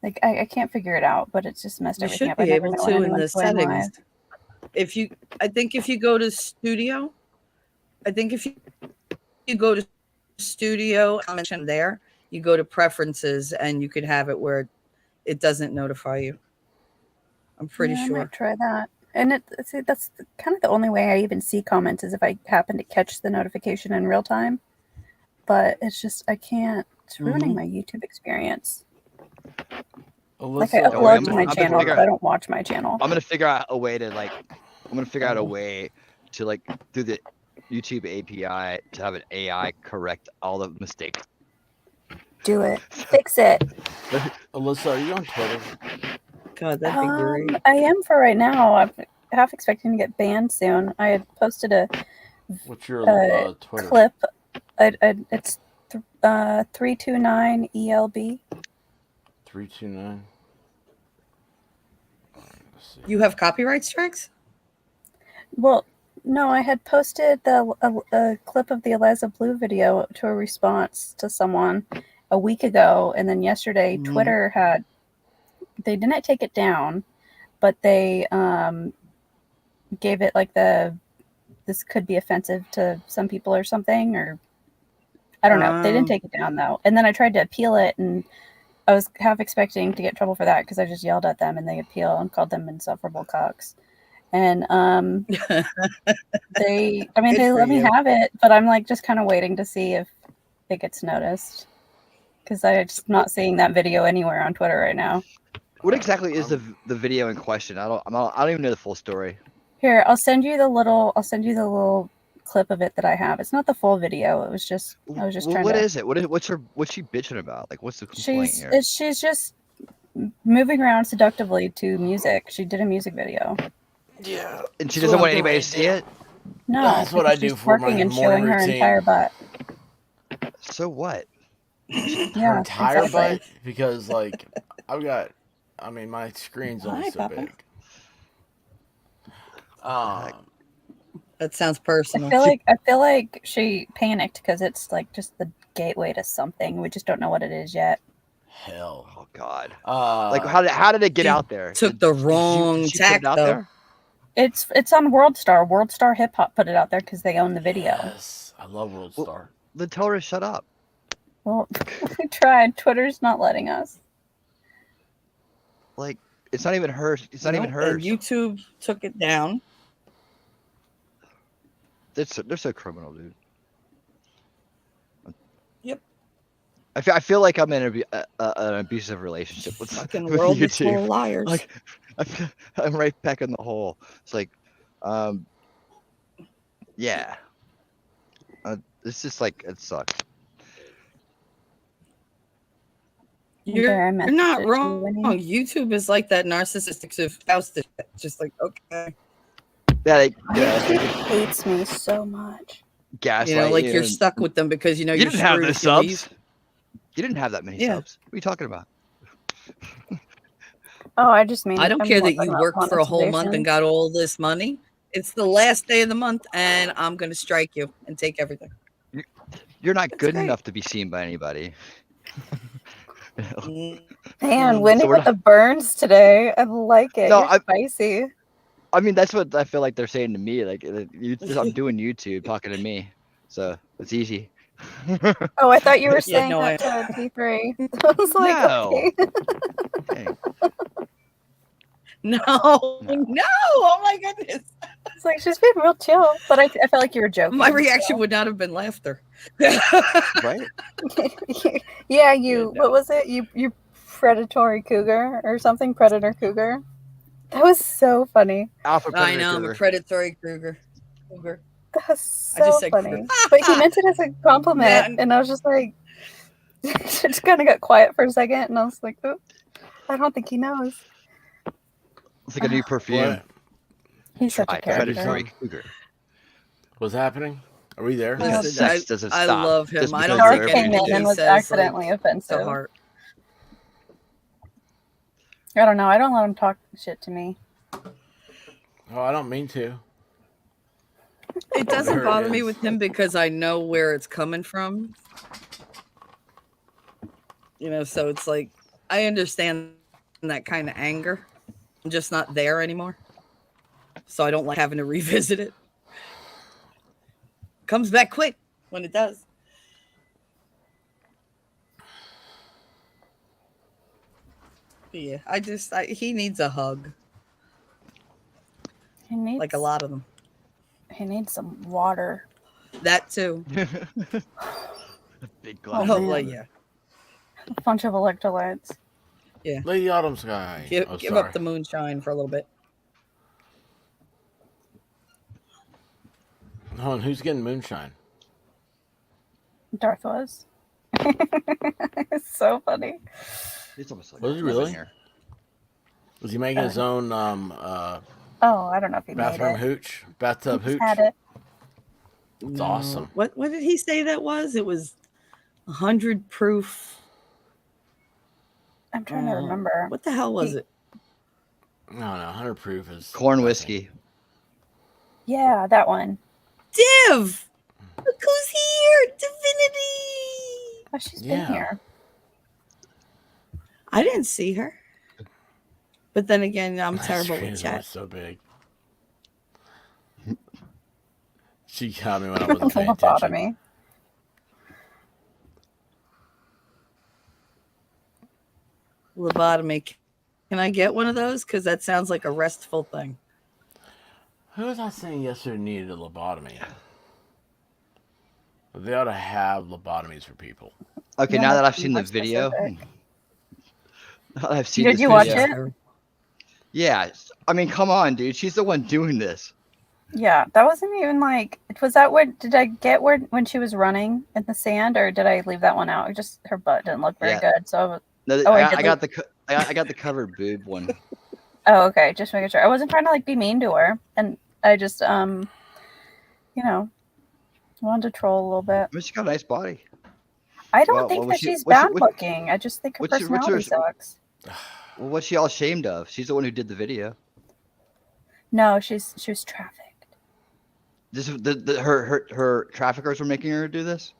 Like I can't figure it out, but it's just messed You everything should up. I be never able know to when in the anyone's going live. settings. I think if you go to studio, I'll mention there. You go to preferences and you can have it where it doesn't notify you. I'm pretty Yeah, I sure. might try that. And that's kind of the only way I even see comments is if I happen to catch the notification in real time. But it's just I can't. It's ruining my YouTube experience. Like I Alyssa, Don't worry, upload to my I'm gonna channel, figure but I don't watch my channel. I'm gonna figure out a way to like. I'm gonna figure out a way to like through the YouTube API to have an AI correct all the mistakes. Do it. Fix it. Alyssa, are you on Twitter? God, that'd be great. I am for right now. I'm half expecting to get banned soon. I had posted a What's your Twitter? clip. It's 329 ELB. 329. You have copyright strikes? Well, no, I had posted a clip of the Eliza Blue video to a response to someone a week ago, and then yesterday Twitter they didn't take it down, but they gave it like this could be offensive to some people or something, or I don't know. They didn't take it down though. And then I tried to appeal it, and I was half expecting to get trouble for that because I just yelled at them and they appeal and called them insufferable cocks. And they let me have it, but I'm like just kind of waiting to see if it gets noticed because I'm just not seeing that video anywhere on Twitter right now. What exactly is the video in question? I don't even know the full story. Here, I'll send you the little clip of it that I have. It's not the full video. I was just trying What to. is it? What's she bitching about? Like, what's the complaint here? She's just moving around seductively to music. She did a music video. Yeah. And she doesn't want anybody to see it? No, That's what I because do she's for my twerking and morning showing her routine. entire butt. So what? Her entire exactly. butt? Because, like, my screen's only so big. That sounds personal. I feel like she panicked because it's like just the gateway to something. We just don't know what it is yet. Hell. Oh God. Like how did it get out there? Took the wrong did she tack put it out though. there? It's on WorldStar. WorldStar Hip Hop put it out there because they own the video. Yes, I love WorldStar. Then tell her to shut up. Well, we tried. Twitter's not letting us. Like it's not even hers. It's not even And hers. YouTube took it down. They're so criminal, dude. Yep. I feel like I'm in an abusive relationship with Fucking with world is full YouTube. of liars. Like I'm right back in the hole. It's like, yeah. It's just like it sucks. You're not wrong. YouTube is like that narcissistic spouse. Just like, okay. Yeah, YouTube hates me so much. Gaslight like you you're and- stuck with them because you You you're didn't have screwed those if you leave. subs. You didn't have that many Yeah. subs. What are you talking about? Oh, I just mean I don't I'm care more that you talking worked about for a whole month monetization. and got all this money. It's the last day of the month, and I'm going to strike you and take everything. You're not good enough to be seen by anybody. Man, winning with the burns today. I like it. No, You're spicy. I mean, that's what I feel like they're saying to me. Like, I'm doing YouTube, talking to me, so it's easy. Oh, I thought you were Yeah, saying no, that to T3. I was like, No. okay. No, oh my goodness. It's like she's being real chill, but I felt like you were joking. My reaction would not have been laughter. Right? Yeah, what was it? You predatory cougar or something? Predator cougar. That was so funny. Alpha I know, I'm a predatory cougar. That was I just so said funny. But he meant it as a compliment, and I was just like, it just kind of got quiet for a second, and I was like, oh, I don't think he knows. It's like a new perfume. What? He's such a character. Predatory cougar. What's happening? Are we there? Because sex doesn't I stop. love him. just I because don't they're think came everything. in and was says, accidentally like, offensive. the heart. I don't know. I don't let him talk shit to me. Oh, I don't mean to. It doesn't bother me with him because I know where it's coming from. So it's like I understand that kind of anger. I'm just not there anymore. So I don't like having to revisit it. Comes back quick when it does. But yeah, he needs a hug. needs like a lot of them. He needs some water. That too. A big glass. Oh, of well, water. yeah. A bunch of electrolytes. Yeah. Lady Autumn Sky. Give sorry. up the moonshine for a little bit. Hold on, who's getting moonshine? Darth was. It's so funny. It's almost like Was he living really? here. Was he making his own Oh, I don't know if he bathroom made it. hooch? Bathtub He just hooch? had it. It's No. awesome. What did he say that was? It was 100 proof. I'm trying to remember. What the hell was it? No, 100 proof is Corn whiskey. Yeah, that one. Div! Look who's here! Divinity! Oh, she's been here. I didn't see her. But then again, I'm terrible with Screen's chat. so big. She got me when I wasn't paying attention. Lobotomy. Lobotomy. Can I get one of those? Because that sounds like a restful thing. Who was I saying yesterday needed a lobotomy? They ought to have lobotomies for people. Okay, Yeah, now that I've seen the that's video, specific. now that I've seen Did this you watch video, it? Yeah, I mean, come on, dude. She's the one doing this. Yeah, that wasn't even like. Was that where? Did I get where when she was running in the sand, or did I leave that one out? It just her butt didn't look very Yeah. good. So, I was, No, oh, I got the covered boob one. oh, okay, just making sure. I wasn't trying to like be mean to her, and I just wanted to troll a little bit. I mean, she's got a nice body. I don't Well, think well, that she- she's what's she- bad what- looking. I just think her what's her- personality sucks. Well, what's she all ashamed of? She's the one who did the video. No, she was trafficked. This her traffickers were making her do this.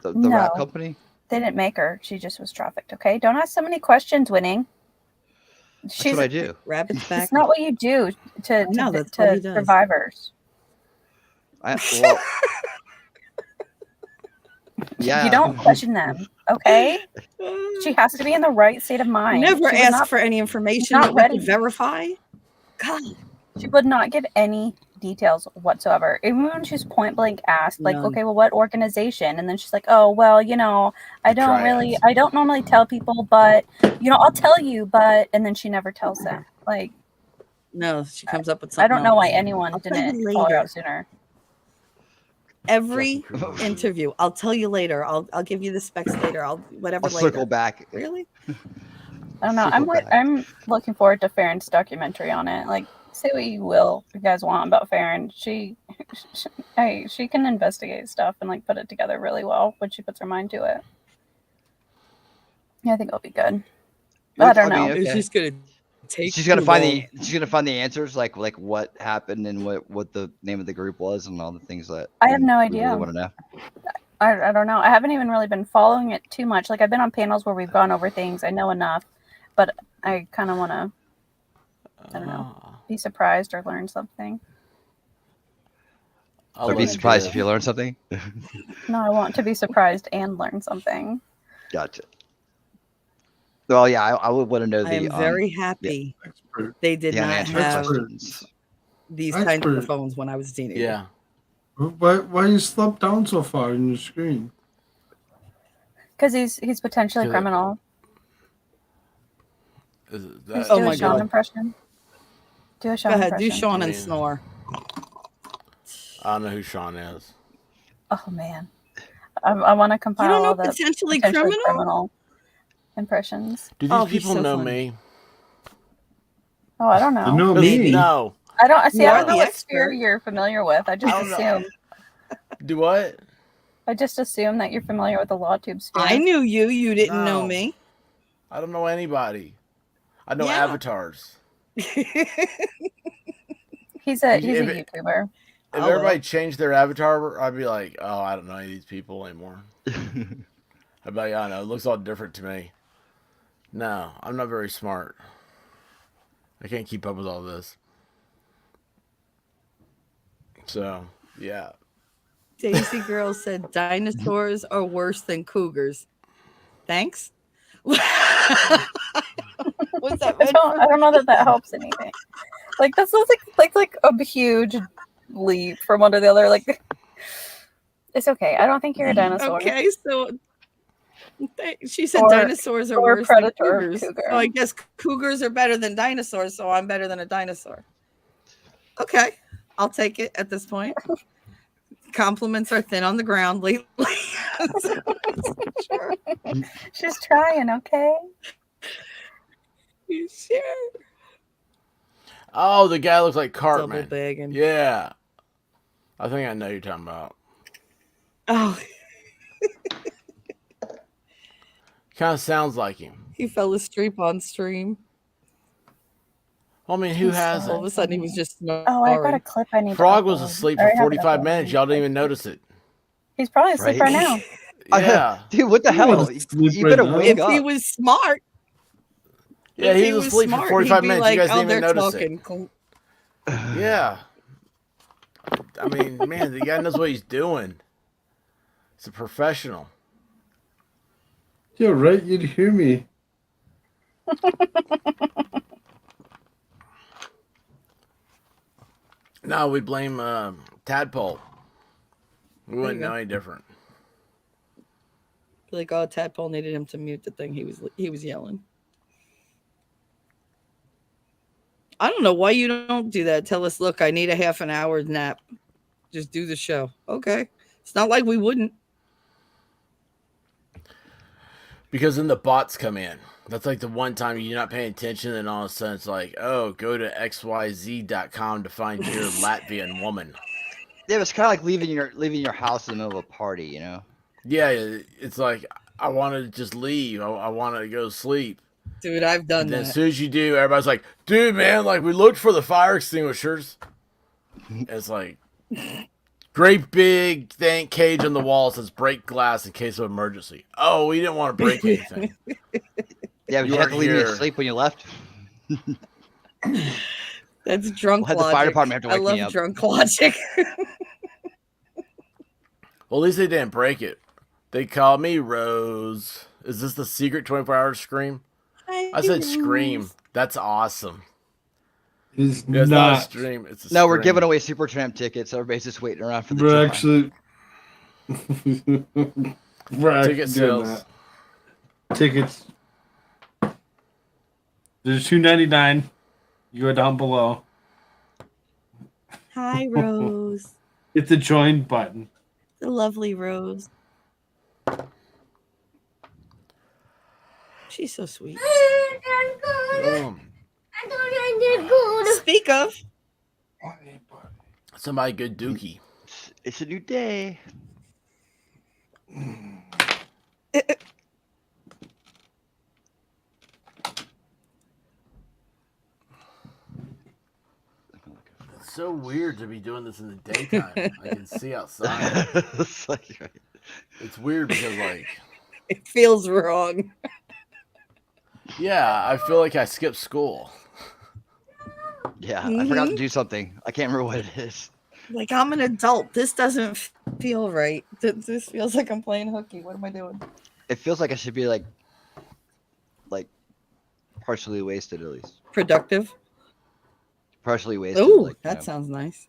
The No. rap company. They didn't make her. She just was trafficked. Okay, don't ask so many questions, Winning. That's what I do. Rabbit's back. It's not what you do to No, that's what he does. survivors. Well, yeah. You don't question them, okay? She has to be in the right state of mind. Never She was ask not- for any information not that we ready. can verify. God. She would not give any details whatsoever. Even when she's point blank asked, like, None. okay, well, what organization? And then she's like, oh, well, I don't normally tell people, but, I'll tell you, but, and then she never tells them. Like, No, she comes up with something. I don't know why else. anyone I'll tell didn't you call her later. out sooner. Every interview, I'll tell you later. I'll give you the specs later. I'll whatever I'll later. circle back. Really? I don't know. I'm looking forward to Farron's documentary on it. Like, say what you will, you guys want about Farron. She can investigate stuff and like put it together really well when she puts her mind to it. Yeah, I think it'll be good. But I don't know. It's just gonna take. She's gonna too find long. she's gonna find the answers, like what happened and what the name of the group was and all the things that I have no we idea. really want to know. I don't know. I haven't even really been following it too much. Like I've been on panels where we've gone over things. I know enough, but I kind of want to. I don't know. Be surprised or learn something. Or be surprised if you learn something. No, I want to be surprised and learn something. Gotcha. Well, yeah, I would want to know the. I am very happy they did the not unanswered have questions. these Expert. kinds of phones when I was a teenager. Yeah. Why you slump down so far in your screen? Because he's potentially criminal. Just Oh do my a Sean God. impression. Do a Sean Go ahead, do impression. Sean and snore. I don't know who Sean is. Oh man, I want to compile don't know all the potentially criminal? impressions. Do these Oh, he's people so know funny. me? Oh, I don't know. You know me. No. I don't see. You I are don't know the what expert. sphere you're familiar with. I just I don't know. assume. Do what? I just assume that you're familiar with the law tube sphere. I knew you. You didn't know No. me. I don't know anybody. I know Yeah. avatars. He's a If YouTuber. If Oh, everybody well. changed their avatar, I'd be like, oh, I don't know any of these people anymore. I'd be like, I don't know. It looks all different to me. No, I'm not very smart. I can't keep up with all this. So, yeah. Daisy Girl said dinosaurs are worse than cougars. Thanks. What's that? I don't know that helps anything. Like that sounds like a huge leap from one to the other. Like it's okay. I don't think you're a dinosaur. Okay, so she said Or- dinosaurs are or worse than predator or cougars. cougar. So I guess cougars are better than dinosaurs, so I'm better than a dinosaur. Okay, I'll take it at this point. Compliments are thin on the ground lately. Sure. She's trying, okay? You sure? Oh, the guy looks like Double Cartman. bagging. Yeah. I think I know who you're talking about. Oh, Kind of sounds like him. he fell asleep on stream. I mean, who hasn't? All of a sudden, he was just Oh, I got a clip I need Frog to was upload. asleep I for already have it 45 uploaded. minutes. Y'all didn't even notice it. He's probably asleep right now. Yeah. Dude, what the hell? You better wake If up. he was smart, Yeah, if he he was was asleep for smart, 45 he'd be minutes. like, You guys "Oh, didn't even they're notice talking." it. Cool. Yeah. I mean, man, the guy knows what he's doing. He's a professional. You're right. You'd hear me. No, we blame Tadpole. We you wouldn't go. know any different. Like, oh, Tadpole needed him to mute the thing. He was yelling. I don't know why you don't do that. Tell us, look, I need a half an hour nap. Just do the show. Okay. It's not like we wouldn't. Because then the bots come in. That's like the one time you're not paying attention, and all of a sudden it's like, oh, go to xyz.com to find your Latvian woman. Yeah, it's kind of like leaving your house in the middle of a party, you know? Yeah, it's like, I want to just leave. I want to go sleep. Dude, I've done And then that. as soon as you do, everybody's like, dude, man, like, we looked for the fire extinguishers. And it's like, great big cage on the wall says break glass in case of emergency. Oh, we didn't want to break anything. Yeah, but you have to leave me asleep when you left. That's drunk We'll have the logic. fire department have to I wake me love up. drunk logic. Well, at least they didn't break it. They called me Rose. Is this the secret 24-hour scream? I said scream. That's awesome. It's Yeah, it's not a not. stream. It's a No, scream. we're giving away Supertramp tickets. Everybody's just waiting around for the We're draw. actually. We're actually Ticket doing sales. that. Tickets. There's $2.99. You go down below. Hi, Rose. Hit the join button. The lovely Rose. She's so sweet. Speak of. Somebody good dookie. It's a new day. It's so weird to be doing this in the daytime. I can see outside. It's weird because, like, It feels wrong. yeah, I feel like I skipped school. Yeah, I forgot to do something. I can't remember what it is. Like, I'm an adult. This doesn't feel right. This feels like I'm playing hooky. What am I doing? It feels like I should be like partially wasted at least. Productive. Partially wasted. Ooh, like, that sounds nice.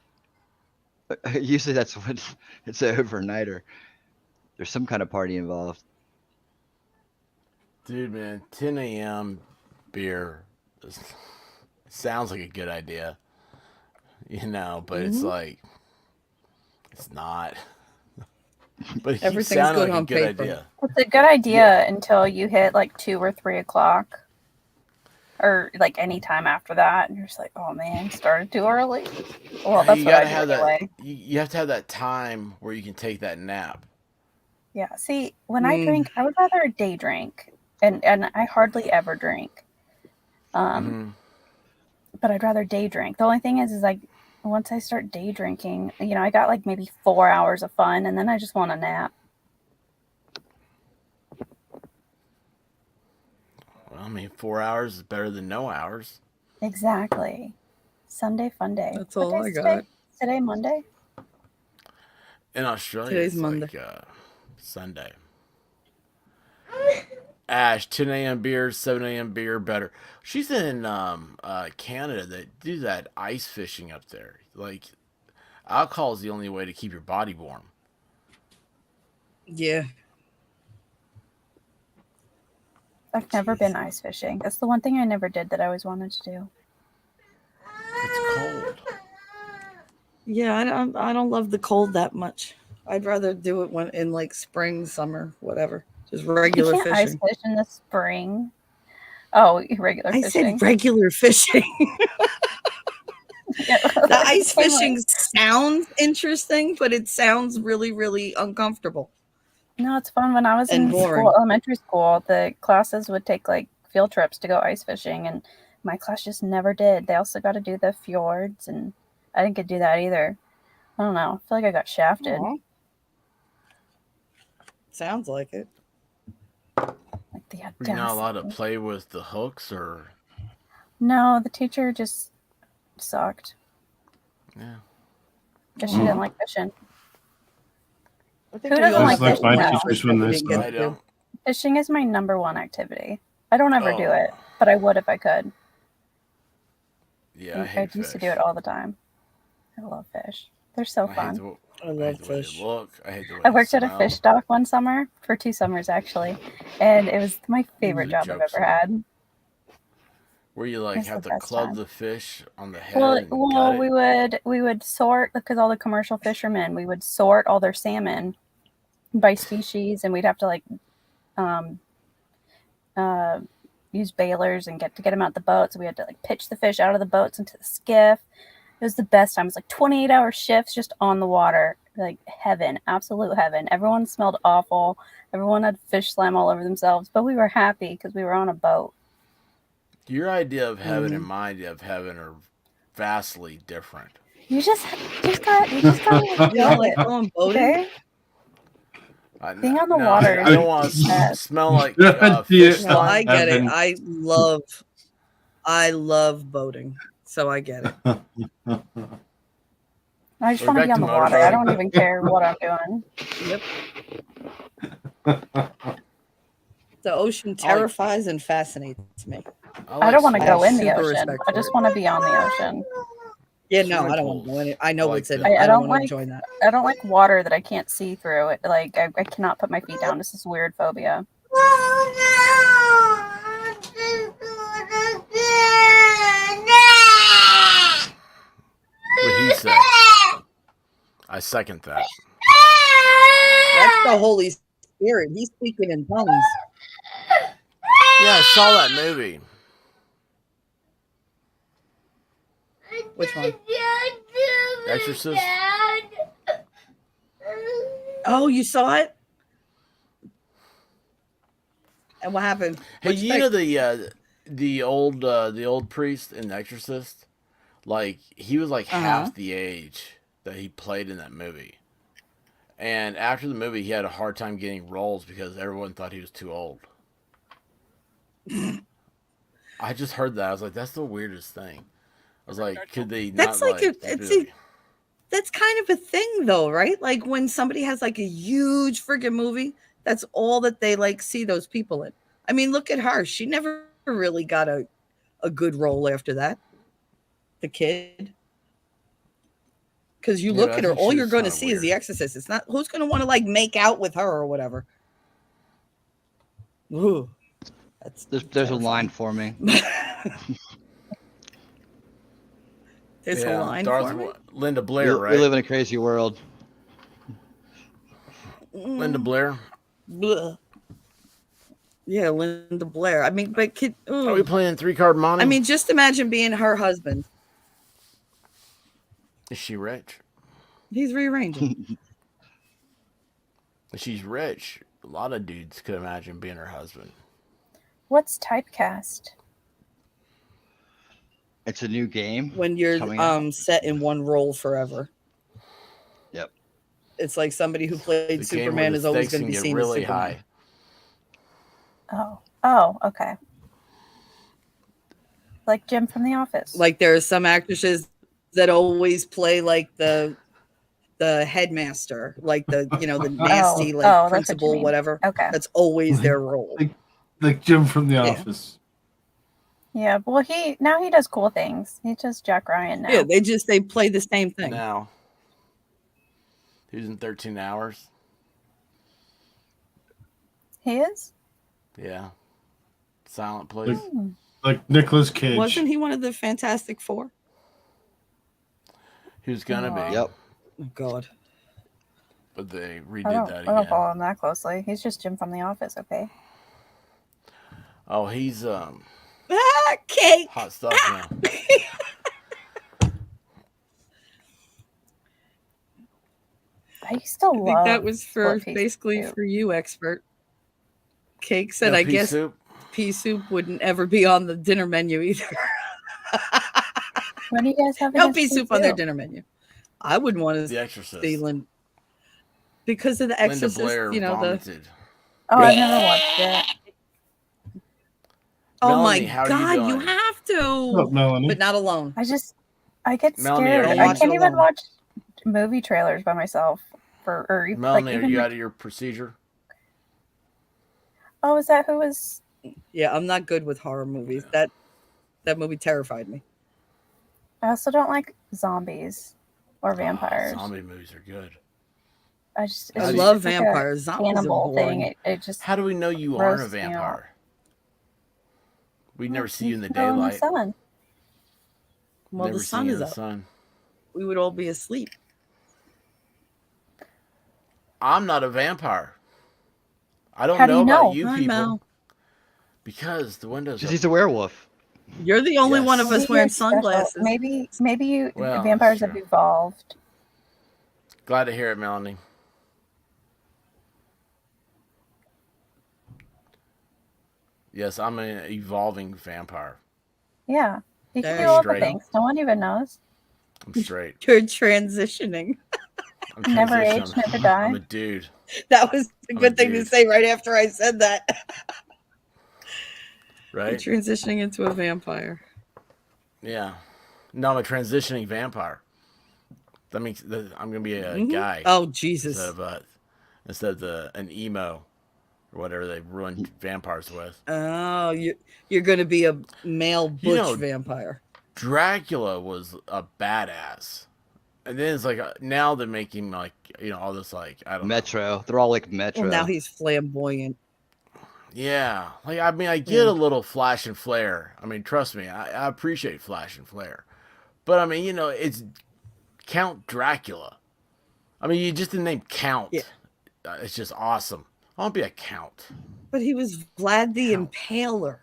Usually that's when it's an overnighter. There's some kind of party involved. Dude, man, 10 a.m. beer sounds like a good idea. You know, but it's like, it's not. But it keeps Everything's sounding good like on a good paper. idea. It's a good idea until you hit like 2 or 3 o'clock. Or like any time after that. And you're just like, oh man, started too early. Well, that's You what I gotta do have anyway. that. You have to have that time where you can take that nap. Yeah. See, when I drink, I would rather day drink. And I hardly ever drink. But I'd rather day drink. The only thing is like once I start day drinking, you know, I got like maybe 4 hours of fun and then I just want a nap. Well, I mean, 4 hours is better than no hours. Exactly. Sunday fun day. That's What all day I is got. today? Today Monday? In Australia, Today's it's Monday. like Sunday. Ash, 10 a.m. beer, 7 a.m. beer, better. She's in Canada that do that ice fishing up there. Like, alcohol is the only way to keep your body warm. Yeah. I've never been ice fishing. That's the one thing I never did that I always wanted to do. It's cold. Yeah, I don't love the cold that much. I'd rather do it when in like spring, summer, whatever. Just regular You can't ice fishing. fish in the spring. Oh, regular I fishing. said regular fishing. Yeah. The ice Same fishing way. sounds interesting, but it sounds really, really uncomfortable. No, it's fun. When I was And in boring. elementary school, the classes would take like field trips to go ice fishing, and my class just never did. They also got to do the fjords, and I didn't get to do that either. I don't know. I feel like I got shafted. Aw. Sounds like it. Like the Were you not allowed to audacity. play with the hooks or? No, the teacher just sucked. Yeah. Because she didn't like fishing. I Who think we doesn't all like Just like fishing? my though? teachers when they didn't get suck. I to don't. Fishing is my number one activity. I don't ever do Oh. it, but I would if I could. Yeah, I I hate used to fish. do it all the time. I love fish. They're so I hate fun. the, I I love hate the way fish. they look. I hate the way I they worked at a smell. fish dock one summer, for 2 summers actually, and it was my favorite The job I've joke's ever on. had. Where you like It's the have to best club time. the fish on the head Well, and gut it. we would sort, because all the commercial fishermen, we would sort all their salmon by species, and we'd have to like um, use balers and get them out the boat. So we had to like pitch the fish out of the boats into the skiff. It was the best time. It was like 28-hour shifts just on the water, like heaven, absolute heaven. Everyone smelled awful. Everyone had fish slime all over themselves, but we were happy because we were on a boat. Your idea of heaven and Mhm. my idea of heaven are vastly different. You just gotta You don't enjoy like it. going boating? Okay? Being on the No, water I is don't want to best. smell like Yeah, fish No, I slime. get it. Heaven. I love boating, so I get it. I just We're want to back be on to the water. I motorboating. don't even care what I'm doing. Yep. The ocean terrifies and fascinates me. I don't want to go in the super ocean. respect I for just it. want to be on the ocean. Yeah, no, Swimming I don't want to pools. go in it. I know I what's like in them. it. I don't don't want to like join that. I don't like water that I can't see through. It like I cannot put my feet down. This is a weird phobia. What he said. I second that. That's the Holy Spirit. He's speaking in tongues. Yeah, I saw that movie. Which one? Exorcist. Oh, you saw it? And what happened? Hey, What'd you you know think? the old priest in Exorcist? Like he was like Uh-huh. half the age that he played in that movie. And after the movie, he had a hard time getting roles because everyone thought he was too old. I just heard that. I was like, that's the weirdest thing. I was like, could they That's not like like? that's kind of a thing though, right? Like when somebody has like a huge friggin' movie, that's all that they like see those people in. I mean, look at her. She never really got a good role after that. The kid. Because you Yeah, look I at her, think all she you're was going to kinda see is The weird. Exorcist. It's not who's going to want to like make out with her or whatever. Ooh, There's a line for me. There's a line Darth for me. Linda Blair, we right? live in a crazy world. Linda Blair. Blah. Yeah, Linda Blair. I mean, but Are we playing 3-card money? I mean, just imagine being her husband. Is she rich? He's rearranging. If she's rich, a lot of dudes could imagine being her husband. What's typecast? It's a new game When you're coming out. set in one role forever. Yep. It's like somebody who played The game Superman where the is always stakes going to can be get seen really as Superman. high. Oh, okay. Like Jim from The Office. Like there are some actresses that always play like the headmaster, like the the nasty that's what you principal, mean. whatever. Okay. That's always their role. like Jim from The Office. Yeah, well, he does cool things. He's just Jack Ryan now. Yeah, they play the same thing. Now, he's in 13 Hours. He is? Yeah. Silent Place. Like Nicolas Cage. Wasn't he one of the Fantastic Four? He was gonna be. Yep. Oh God. But they I redid don't, that I don't again. follow him that closely. He's just Jim from The Office, okay? Oh, he's Cake. hot stuff now. I used to I think love that was for split pea basically soup. for you, expert. Cake said, No I pea guess soup? pea soup wouldn't ever be on the dinner menu either. What do you guys have No against pea soup on their dinner menu. I wouldn't want to The Exorcist. see because of the Linda Exorcist. Blair You know vomited. Oh, I've never watched it. Oh Melanie, my how are God, you you doing? have to, What's up, Melanie? but not alone. I get Melanie, scared. are I you- can't even alone. watch movie trailers by myself. Or Melanie, like, are you out of your procedure? Oh, is that who was? Yeah, I'm not good with horror movies. That movie terrified me. I also don't like zombies or vampires. Zombie movies are good. I just I it's love just like a vampires. Zombies are cannibal boring. thing. It just How do we know you aren't a roasts me out. vampire? We'd never see you in the Go in the daylight. sun. Well, Never the see sun you is in the up. sun. We would all be asleep. I'm not a vampire. I don't How do know you about know? you Hi, people Mel. because the windows. Because he's a werewolf. You're the only one of Yes. us wearing Maybe you're special. sunglasses. Maybe you Well, vampires that's have true. evolved. Glad to hear it, Melanie. Yes, I'm an evolving vampire. Yeah, you can There do you all the Straight. things. No one even knows. I'm straight. You're transitioning. I'm Never age, transitioning. never die. I'm a dude. That was a I'm a good thing to dude. say right after I said that. You're Right? transitioning into a vampire. Yeah. No, I'm a transitioning vampire. That means that I'm gonna be a Mhm. guy Oh Jesus! instead of an emo or whatever they ruined vampires with. Oh, you're going to be a male butch You know, vampire. Dracula was a badass, and then it's like now they're making like all this like I don't know. Metro. They're all like Metro. Well, now he's flamboyant. Yeah, like I mean I get a little flash and flare. I mean trust me, I appreciate flash and flare, but I mean it's Count Dracula. I mean you just the name Count. Yeah. It's just awesome. I want to be a count. But he was Vlad the Impaler.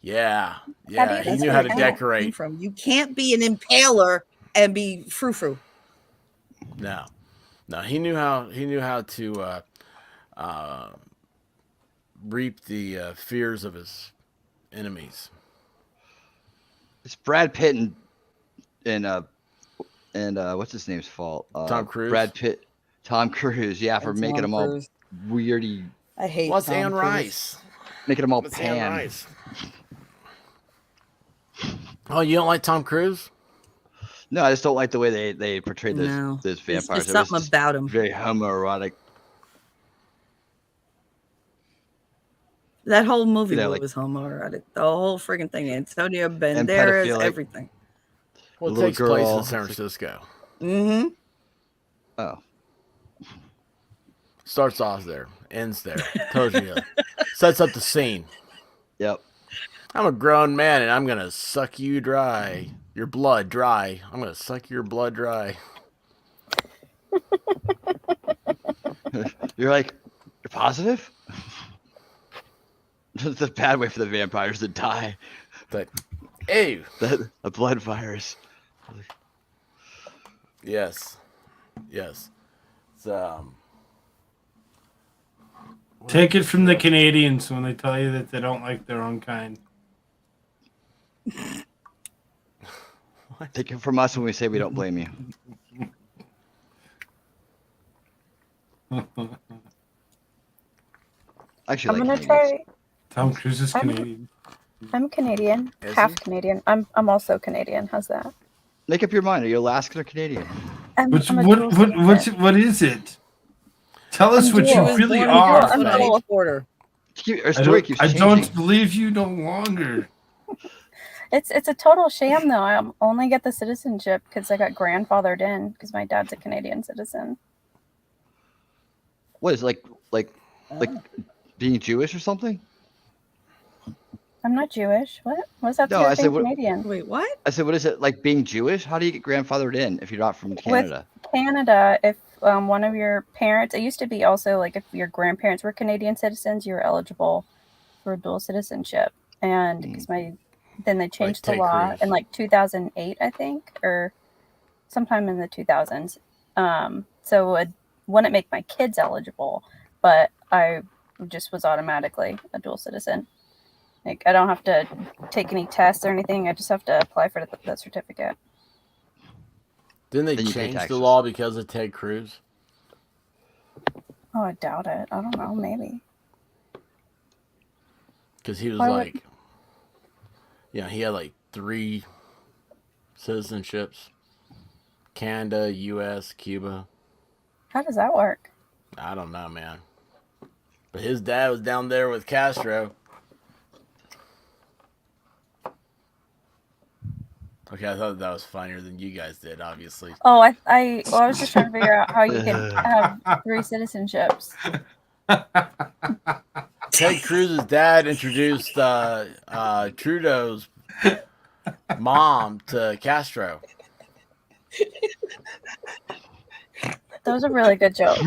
Yeah, How do yeah. you He That's knew where how it to came decorate. From you can't be an impaler and be frou-frou. No, he knew how to reap the fears of his enemies. It's Brad Pitt and what's his name's fault? Tom Cruise? Brad Pitt, Tom Cruise. Yeah, for And making Tom them all Cruise. weirdy, I hate What's Tom Anne Cruise. Rice? making them all What's Anne pan. Rice? Oh, you don't like Tom Cruise? No, I just don't like the way they portrayed those No, those there's vampires. just It was something just about him. very homoerotic. That whole movie Yeah, like- was homoerotic. The whole freaking thing. Antonio Banderas, pedophilic. everything. Well, it little takes place girl. in San Francisco. Mm-hmm. Oh, Starts off there, ends there. Tells you, sets up the scene. yep. I'm a grown man and I'm gonna suck you dry, your blood dry. I'm gonna suck your blood dry. You're like, you're positive? That's a bad way for the vampires to die. But, ew. A blood virus. Yes. It's, Take it from the Canadians when they tell you that they don't like their own kind. Take it from us when we say we don't blame you. Actually, I'm like gonna Canadians. try. Tom Cruise is I'm- Canadian. I'm Canadian, Is half he? Canadian. I'm also Canadian. How's that? Make up your mind. Are you Alaskan or Canadian? I'm a dual What citizen. is it? Tell us I'm what dual. you really born are. I'm on dual. each border. Our story keeps I changing. don't believe you no longer. It's a total sham though. I only get the citizenship because I got grandfathered in because my dad's a Canadian citizen. What is it, like being Jewish or something? I'm not Jewish. What? What's that to No, do I with said being what? Canadian? Wait, what? I said, what is it like being Jewish? How do you get grandfathered in if you're not from Canada? With Canada, if one of your parents, it used to be also like if your grandparents were Canadian citizens, you were eligible for dual citizenship. And because then they changed the Ted law Cruz. in like 2008, I think, or sometime in the 2000s. So it wouldn't make my kids eligible, but I just was automatically a dual citizen. Like I don't have to take any tests or anything. I just have to apply for the certificate. Didn't they Then you pay change the taxes. law because of Ted Cruz? Oh, I doubt it. I don't know. Maybe. Because he was Why would- like, he had like 3 citizenships: Canada, U.S., Cuba. How does that work? I don't know, man. But his dad was down there with Castro. Okay, I thought that was funnier than you guys did, obviously. Oh, I was just trying to figure out how you could have 3 citizenships. Ted Cruz's dad introduced Trudeau's mom to Castro. That was a really good joke.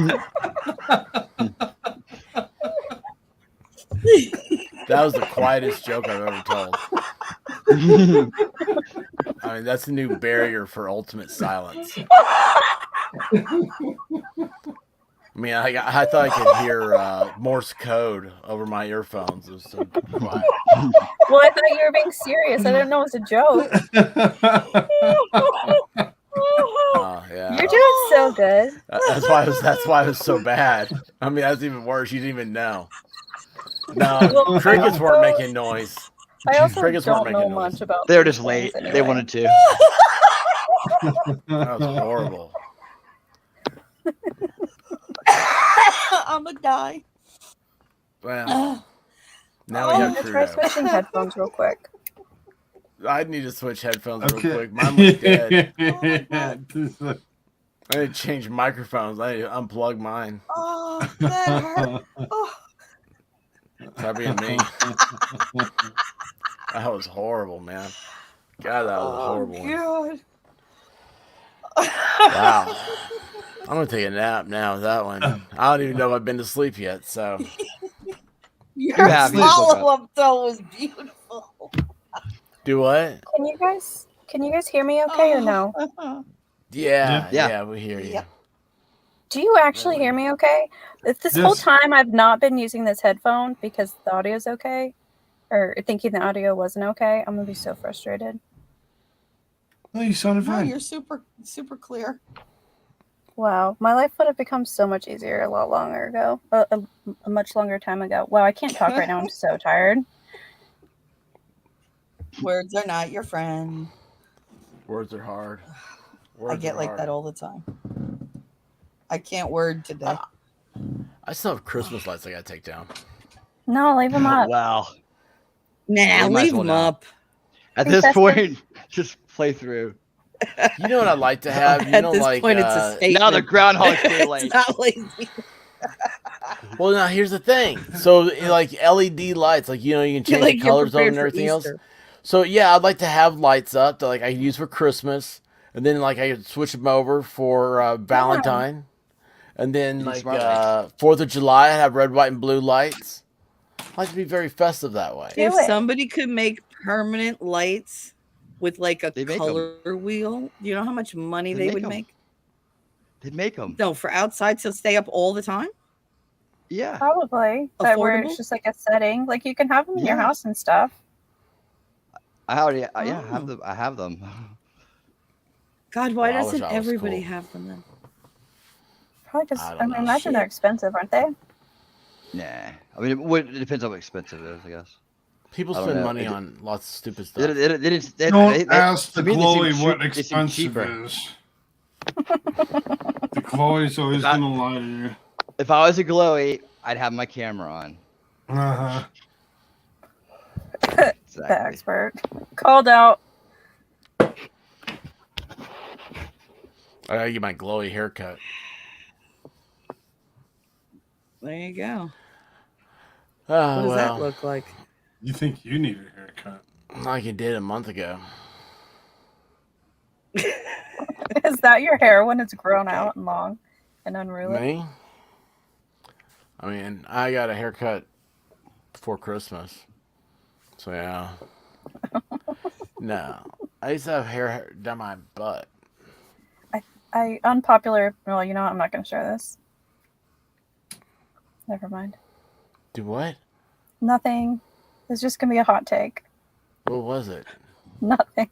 That was the quietest joke I've ever told. I mean, that's a new barrier for ultimate silence. I mean, I thought I could hear Morse code over my earphones. It was so quiet. Well, I thought you were being serious. I didn't know it was a joke. Yeah. You're doing so good. That's why it was so bad. I mean, that's even worse. You didn't even know. No, Well, crickets weren't making noise. I also Crickets weren't don't know making much noise. about. They were these just late. things They anyway. wanted to. That was horrible. I'm gonna die. Well, now we I'm got gonna try Trudeau. switching headphones real quick. I need to switch headphones Okay. real quick. Mine was dead. Yeah, I need to change microphones. I need to unplug mine. Oh, that hurt. Oh, Try being me. That was horrible, man. God, that was a horrible one. God. Wow. I'm gonna take a nap now with that one. I don't even know if I've been to sleep yet, so Your have, you just woke follow-up though was beautiful. do what? Can you guys hear me okay or no? Yeah, we hear you. Yep. Do you actually hear me okay? If this whole Yes. time I've not been using this headphone because the audio's okay, or thinking the audio wasn't okay, I'm gonna be so frustrated. No, you sounded No, fine. you're super clear. Wow, my life would have become so much easier a lot longer ago, a much longer time ago. Wow, I can't talk right now. I'm so tired. Words are not your friend. Words are hard. I get like that all the time. I can't word today. I still have Christmas lights I gotta take down. No, leave them up. Wow. Nah, You might as leave well them now. up. At Be this festive. point, just play through. You know what I'd like to have? You At know, this like point, it's a statement. Now the Groundhog Day lights. It's not lazy. well, now here's the thing. So, like LED lights, like you can change Like the you're colors of them prepared and for everything else. Easter. So yeah, I'd like to have lights up that like I could use for Christmas, and then like I could switch them over for Valentine, and then You like smart lights. 4th of July, I'd have red, white, and blue lights. I like to be very festive that way. Do If it. somebody could make permanent lights with like a They make 'em. color wheel, do you know how much money They they make would 'em. make? They'd make them. No, for outside to stay up all the time? Yeah. Probably. That where Affordable? it's just like a setting. Like you can have them in your Yeah. house and stuff. I already. I have Oh. them. I have them. God, why Well, I wish doesn't I was everybody cool. have them then? Probably because I I, don't know. imagine they're expensive, aren't they? Nah. I mean, it depends how expensive it is, I guess. People I don't spend know. money It- on lots of stupid They, stuff. Don't ask the to me, they seem Chloe what they seem expensive cheaper. is. The Chloe's always That- gonna lie to you. If I was a glowy, I'd have my camera on. Uh-huh. The expert called out. I gotta get my glowy haircut. There you go. Oh, What does that well, look like? You think you need a haircut? like it did a month ago. Is that your hair when it's grown out and long and unruly? Me? I mean, I got a haircut before Christmas. So, yeah. No. I used to have hair down my butt. I unpopular. Well, you know what? I'm not going to share this. Never mind. Do what? Nothing. It's just going to be a hot take. What was it? Nothing.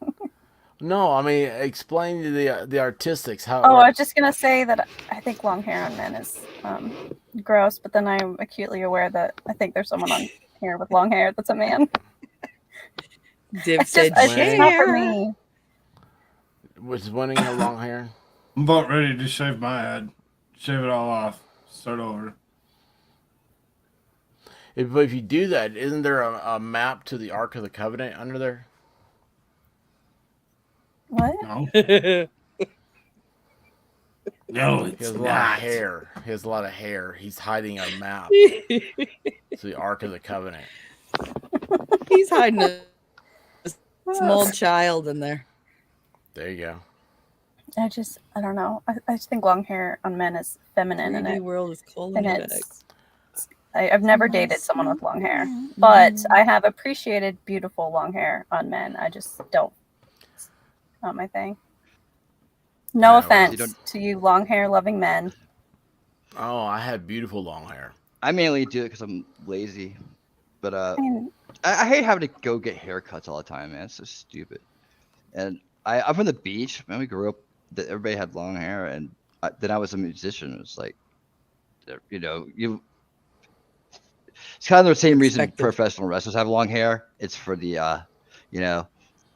No, I mean, explain to the artistics how. Oh, I was just going to say that I think long hair on men is gross, but then I'm acutely aware that I think there's someone on here with long hair that's a man. Div It's said, just, it's not for me. Was winning have long hair? I'm about ready to shave my head. Shave it all off. Start over. If you do that, isn't there a map to the Ark of the Covenant under there? What? No. No, He it's has a lot not. of hair. He has a lot of hair. He's hiding a map to the Ark of the Covenant. He's hiding a small child in there. There you go. I don't know. I just think long hair on men is feminine, and 3D world is calling and you it's. I've never dated someone with long hair, but I have appreciated beautiful long hair on men. I just don't. It's not my thing. No offense to you long hair loving men. Oh, I had beautiful long hair. I mainly do it because I'm lazy, but I mean, I hate having to go get haircuts all the time, man. It's so stupid. And I'm from the beach. Man, we grew up that everybody had long hair, and then I was a musician. It was like, you know, it's kind of the same reason professional wrestlers have long hair. It's for the, you know,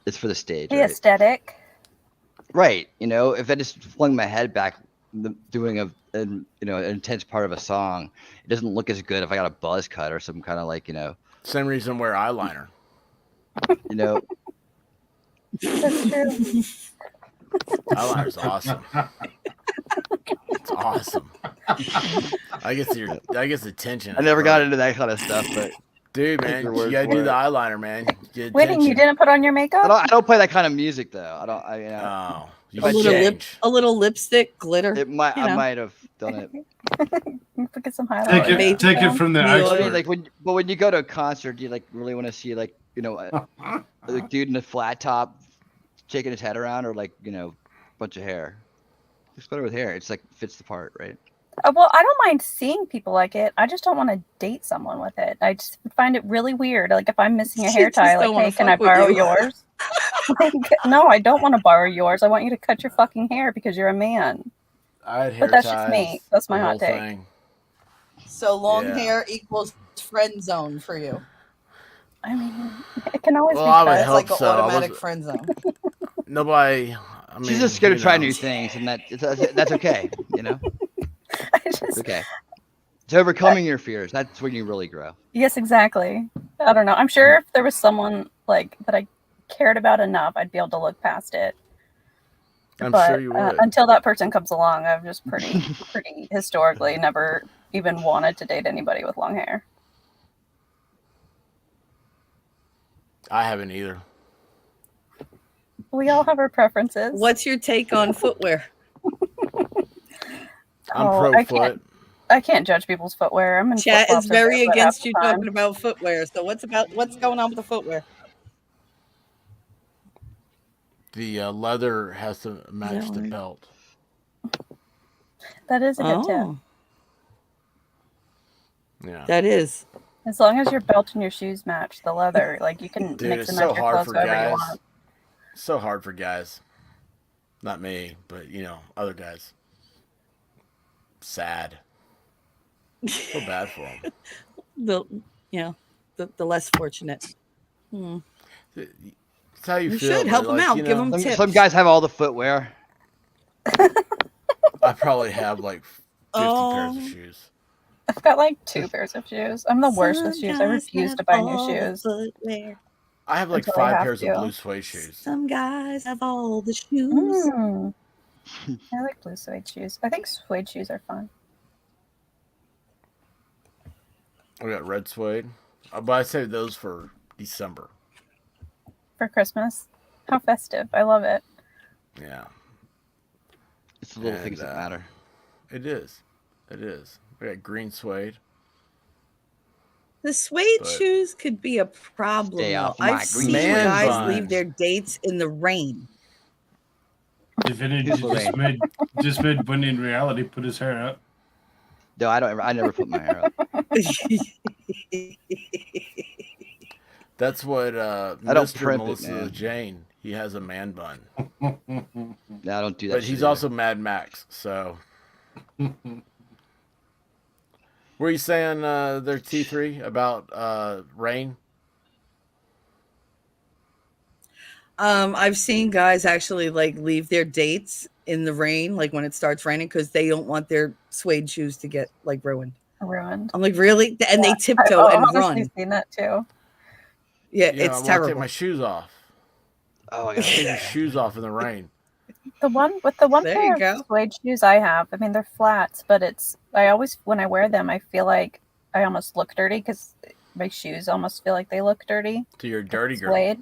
it's for the stage. the Right? aesthetic. Right. You know, if I just flung my head back doing an intense part of a song, it doesn't look as good if I got a buzz cut or some kind of like, you know. Same reason I wear eyeliner. You know. That's true. Eyeliner's awesome. It's awesome. I guess attention. I never got into that kind of stuff, but dude, man, you gotta do the eyeliner, man. Wait, you didn't put on your makeup? I don't play that kind of music though. A little lipstick, glitter. It might. I might have done it. Put some highlights. Take it from the expert. Like when you go to a concert, you like really want to see like a dude in a flat top shaking his head around, or like bunch of hair. It's better with hair. It's like fits the part, right? Well, I don't mind seeing people like it. I just don't want to date someone with it. I just find it really weird. Like if I'm missing a hair tie, like, hey, can I borrow yours? Like, no, I don't want to borrow yours. I want you to cut your fucking hair because you're a man. I had hair but that's ties, just me. That's my hot take. thing. So long hair equals friend zone for you. I mean, it can always be I would cut. hope It's like so. an automatic friend zone. Nobody. I mean, she's just scared to try new things, and that's okay. You know. It's okay. It's overcoming your fears. That's when you really grow. Yes, exactly. I don't know. I'm sure if there was someone like that I cared about enough, I'd be able to look past it. I'm but sure you would. Until that person comes along, I've just pretty historically never even wanted to date anybody with long hair. I haven't either. We all have our preferences. What's your take on footwear? I'm pro foot. I can't judge people's footwear. I'm in Chat is flip-flops very or barefoot against half you the time. talking about footwear. So what's going on with the footwear? The leather has to match the belt. That is a good tip. Yeah. That is. As long as your belt and your shoes match the leather, like you can Dude, mix it's and so match your hard clothes for however you guys. want. So hard for guys. Not me, but other guys. Sad. So bad for them. The less fortunate. It's how you You feel. should help but, them out. Give them tips. Some guys have all the footwear. I probably have like 50 pairs of shoes. I've got like 2 pairs of shoes. I'm the worst with shoes. I Some guys refuse have to buy new all the shoes footwear. I have like until I 5 have pairs of to. blue suede shoes. Some guys have all the shoes. I like blue suede shoes. I think suede shoes are fun. We got red suede, but I save those for December. For Christmas. How festive. I love it. Yeah. It's the little things that matter. It is. It is. We got green suede. The suede But- shoes could be a problem. Stay Though. off my I've green seen Man guys bun. leave their dates in the rain. Divinity Here's Lorraine. just made Bunny in reality put his hair up. No, I never put my hair up. That's what don't Mr. primp it, Melissa man. Jane. He has a man bun. No, I don't do that. But shit he's either. also Mad Max, so. Were you saying their T3 about rain? I've seen guys actually like leave their dates in the rain, like when it starts raining, because they don't want their suede shoes to get like ruined. Ruined. I'm like, really? And they tiptoe I've and honestly run. seen that too. Yeah, Yeah, I it's want to terrible. take my shoes off. Oh, I Take your got shoes off in the rain. The one There pair you of go. suede shoes I have, I mean they're flats, but I always when I wear them I feel like I almost look dirty because my shoes almost feel like they look dirty. To your dirty girl. Suede.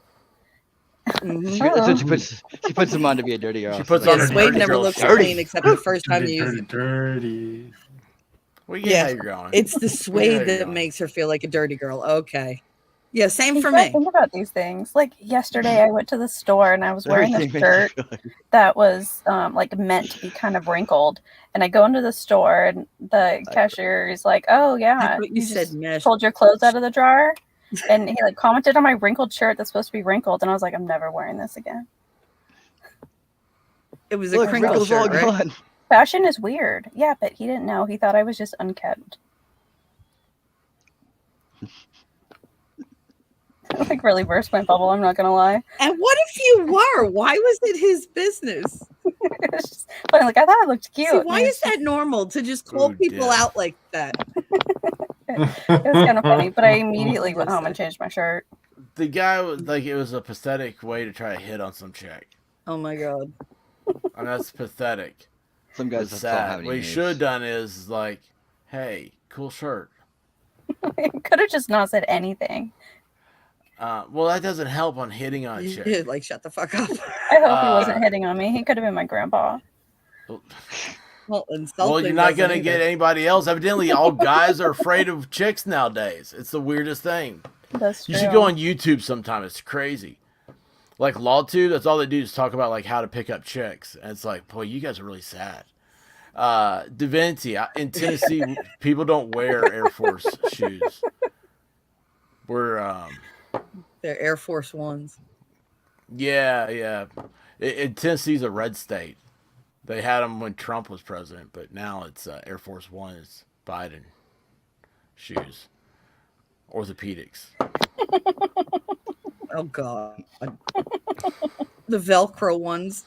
Mhm. That's what she puts them on to be a dirty girl. She puts So on Yeah, a suede dirty never girl looks shirt. clean except the first time you use it. Dirty. Well, yeah, Yeah, how you're going. it's the Yeah, suede you're that going. makes her feel like a dirty girl. Okay. Yeah, same You for gotta me. think about these things. Like yesterday, I went to the store and I was wearing Everything a makes you shirt feel like- that was like meant to be kind of wrinkled. And I go into the store and the cashier is like, "Oh I yeah, thought you you said just mesh. pulled your clothes out of the drawer." And he like commented on my wrinkled shirt that's supposed to be wrinkled, and I was like, "I'm never wearing this again." It was a Look, crinkle wrinkles all shirt, right? gone. Fashion is weird. Yeah, but he didn't know. He thought I was just unkept. Like really burst my bubble. I'm not gonna lie. And what if you were? Why was it his business? It's just funny. Like I thought I looked cute. See, and why he is that normal to just call Ooh, people damn. out like that? It was kind of funny, but I immediately went home and changed my shirt. The guy was like, it was a pathetic way to try to hit on some chick. Oh my god. And that's pathetic. Some guys It's just don't have sad. any What he moves. should have done is like, hey, cool shirt. Could have just not said anything. Well, that doesn't help on hitting on a chick. Yeah, like shut the fuck up. I hope he wasn't hitting on me. He could have been my grandpa. Well, insulting. Well, you're not doesn't gonna get either. anybody else. Evidently, all guys are afraid of chicks nowadays. It's the weirdest thing. That's true. You should go on YouTube sometime. It's crazy. Like LawTube, that's all they do is talk about like how to pick up chicks, and it's like, boy, you guys are really sad. Divinity in Tennessee, people don't wear Air Force shoes. We're They're Air Force Ones. yeah. Tennessee's a red state. They had them when Trump was president, but now it's Air Force One. It's Biden shoes, orthopedics. Oh god. The Velcro ones.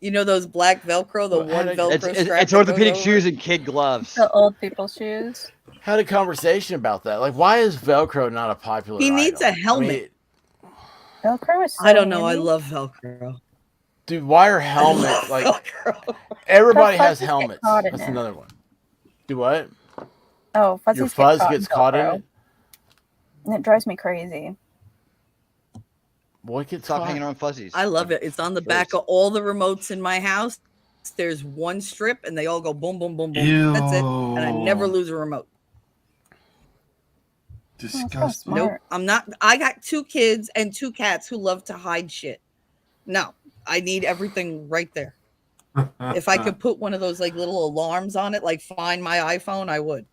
You know those black Velcro, the one Velcro It's strap. it's that orthopedic goes shoes and kid gloves. The old people's shoes. Had a conversation about that. Like, why is Velcro not a popular? He needs item? a helmet. Velcro is so I don't know. I handy. love Velcro. Dude, why are helmets like Velcro. everybody The has fuzzies get helmets? caught in That's it. another one. Do what? Oh, fuzzies Your get fuzz caught gets in caught in Velcro. it. And it drives me crazy. What gets Stop caught? hanging on fuzzies. I love it. It's on the back of all the remotes in my house. There's one strip and they all go boom, boom, boom, boom. That's it. And I never Ew. lose a remote. Disgusting. Nope. I'm not. I got 2 kids and 2 cats who love to hide shit. No, I need everything right there. If I could put one of those like little alarms on it, like find my iPhone, I would.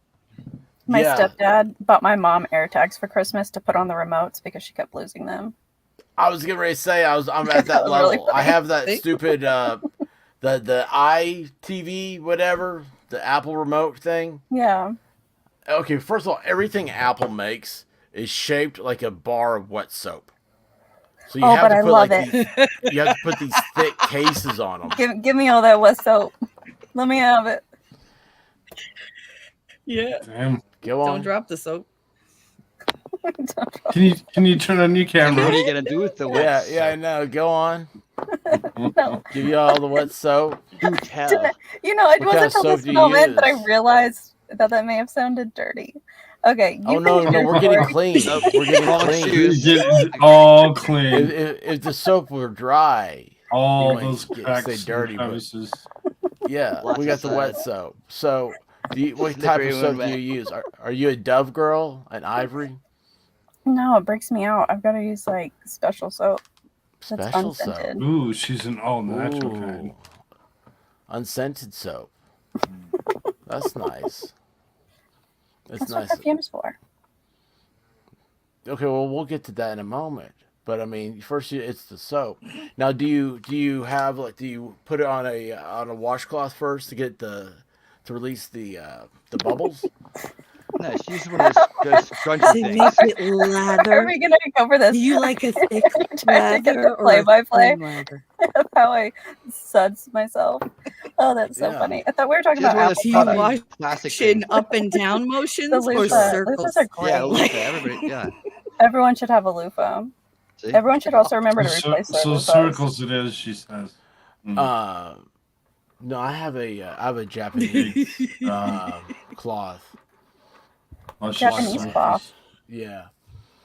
My Yeah. stepdad bought my mom AirTags for Christmas to put on the remotes because she kept losing them. I was getting ready to say I'm That at that was level. really I funny. have that See? stupid the iTV whatever, the Apple remote thing. Yeah. Okay, first of all, everything Apple makes is shaped like a bar of wet soap. So you Oh, have but to I put love like it. these, you have to put these thick cases on them. Give me all that wet soap. Let me have it. Yeah. Damn. Go Don't on. drop the soap. Can you turn on your camera? What are you gonna do with the wet Yeah, I soap? know. Go on. No. Give you all the wet soap. Do tell. You know, it What kind wasn't of until soap this do you moment that I use? realized that may have sounded dirty. Okay, Oh you no, finish no, your we're getting story. clean. Nope. We're getting Wrong clean. shoes. Get all clean. If the soap were dry, you All might those stay cracks and dirty. But crevices. yeah, Lots we got the wet soap. So, what type Slippery of when soap do wet. you use? Are you a Dove girl? An Ivory? No, it breaks me out. I've got to use like special soap that's Special soap. unscented. Ooh, she's an all natural kind. Ooh, unscented soap. That's nice. That's That's what nice. perfume's for. Okay, well, we'll get to that in a moment. But I mean, first it's the soap. Now, do you have like, do you put it on a washcloth first to get to release the bubbles? No, she's one of those scrunchy To things. make it Are lather. we gonna go over this? Do you like a thick Trying to get lather the or a play-by-play thin lather? of how I suds myself. Oh, that's so Yeah. funny. I thought we were talking She's about one of Apple those Do you products. puffy wash plastic in things. up and down The motions or loofah. circles? Loofahs are great. Yeah, loofah. Everybody. Yeah. Everyone should have a loofah. See? Everyone should also remember to So, replace their so loofahs. circles it is, she says. No, I have a Japanese cloth. Oh, she's Japanese circles. cloth. Yeah.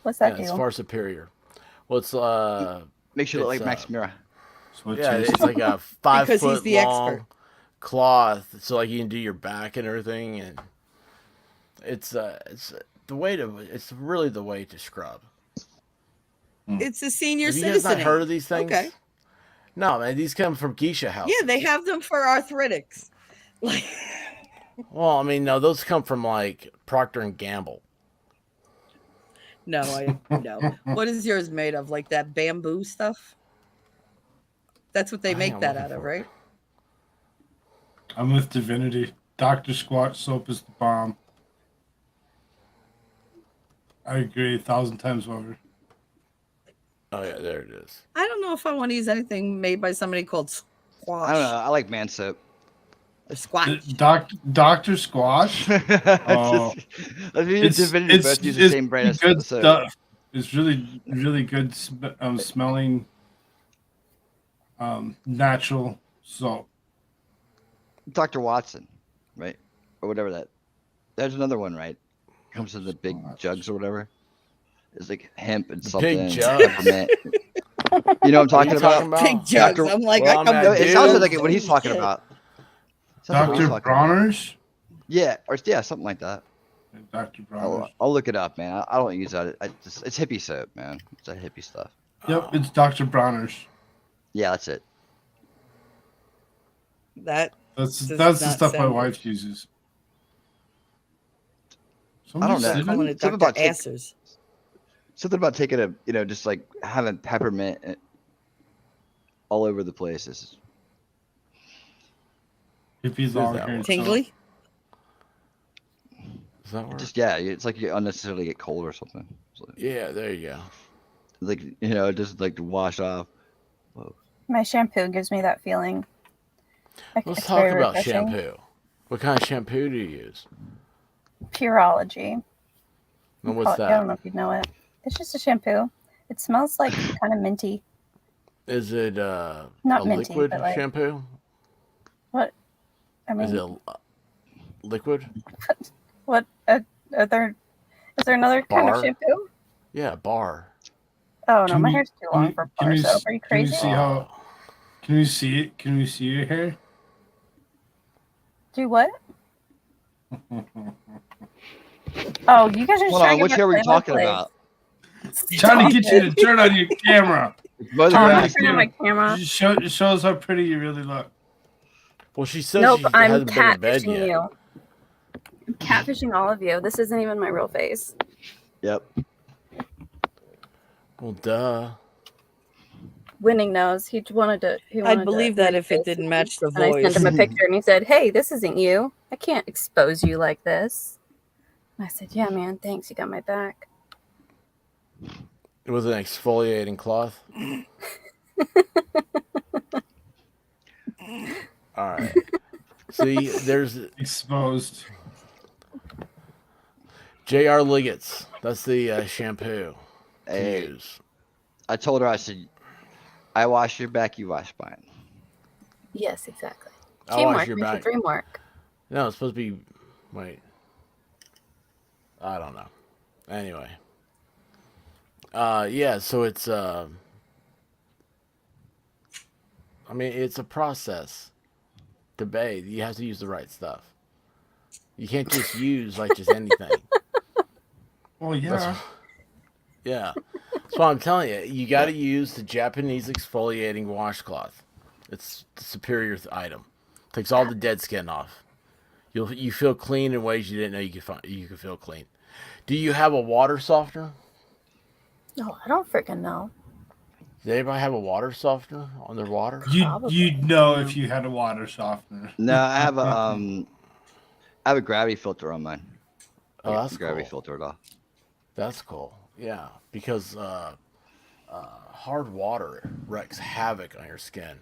What's that It's do? far superior. Well, it's Makes you look it's, like Max Mira. So yeah, tasty. it's like a 5 Because he's foot the long expert. cloth, so like you can do your back and everything, and it's the way to. It's really the way to scrub. It's a senior Have you guys citizen. not heard of these things? Okay. No, man, these come from geisha houses. Yeah, they have them for arthritics. Like, Well, I mean, no, those come from like Procter and Gamble. no, no. What is yours made of? Like that bamboo stuff? That's what they Hang make on, that looking out of, for it. right? I'm with Divinity. Dr. Squatch soap is the bomb. I agree 1,000 times over. Oh yeah, there it is. I don't know if I want to use anything made by somebody called Squash. I don't know. I like man soap. Or Squash. Dr. Squash? Oh, Let's use Divinity, both use the same brand as good soap. stuff. It's really, really good smelling natural soap. Dr. Watson, right? Or whatever that. There's another one, right? Comes in the big jugs or whatever. It's like hemp and something. Big jugs. Peppermint. You know what I'm talking about? Big jugs. I'm like, Well, I mean, No, it sounds dude. like what he's talking about. Sounds like what he's Dr. talking about. Bronner's? Yeah, or yeah, something like that. Dr. Bronner's. I'll look it up, man. I don't use that. It's hippie soap, man. It's that hippie stuff. Yep, it's Dr. Bronner's. Yeah, that's it. That That's does the not stuff my sound wife uses. I don't know. Somebody's calling it Something Dr. about Assers. something about taking a just like having peppermint all over the place. hippie long hair. and Tingly? Does that work? Just yeah, it's like you unnecessarily get cold or something. So, Yeah, there you go. like it just like to wash off. Whoa. My shampoo gives me that feeling. Like, Let's it's talk very about refreshing. shampoo. What kind of shampoo do you use? Pureology. And what's I don't know that? if you know it. It's just a shampoo. It smells like kind of minty. Is it Not a minty, liquid but like shampoo? what? I Is mean, it liquid? what? Is there another kind of Bar? shampoo? Yeah, bar. Oh no, Can my you- hair's too long for bar soap. Are you Can you crazy? see how? Can you see it? Can we see your hair? Do what? Oh, you guys are Hold trying on, to which get hair are we my talking play-by-play. about? Trying to get you to Stop turn on your camera. Both I'm of not us. turning on my camera. It shows how pretty you really look. Well, she says Nope, she I'm hasn't been in bed catfishing yet. you. I'm catfishing all of you. This isn't even my real face. Yep. Well, duh. Winning knows. He wanted to. I'd believe that if it didn't match the And I voice. sent him a picture, and he said, "Hey, this isn't you. I can't expose you like this." And I said, "Yeah, man. Thanks. You got my back." It was an exfoliating cloth. All right. See, there's Exposed. J.R. Liggett's. That's the shampoo to Hey, use. I told her, I said, I wash your back, you wash mine. Yes, exactly. I'll wash Teamwork your makes the back. dream work. No, it's supposed to be. Wait. I don't know. Anyway. Yeah, so it's I mean, it's a process to bathe. You have to use the right stuff. You can't just use like just anything. Well, yeah. Yeah. That's what I'm telling you. You got to use the Japanese exfoliating washcloth. It's the superior item. Takes all the dead skin off. You feel clean in ways you didn't know you could feel clean. Do you have a water softener? No, I don't freaking know. Does anybody have a water softener on their water? You'd know if you had a water softener. No, I have a gravity filter on mine. Oh, that's gravity cool. filter it off. That's cool. Yeah, because hard water wreaks havoc on your skin.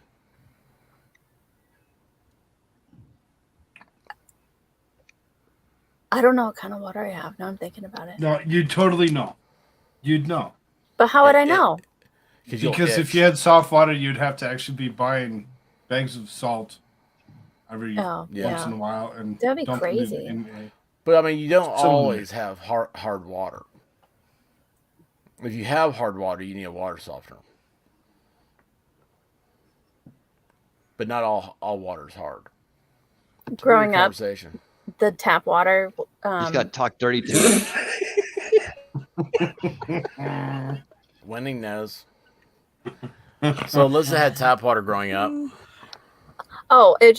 I don't know what kind of water I have. Now I'm thinking about it. No, you'd totally know. You'd know. But how would I know? Because if you had soft water, you'd have to actually be buying bags of salt every once in a while, and That'd be dumping it crazy. in But I mean, you don't Some- always have hard water. If you have hard water, you need a water softener. But not all water is hard. Growing up, Conversation. the tap water. He's got talk dirty to it. Winning knows. So Alyssa had tap water growing up. Oh, it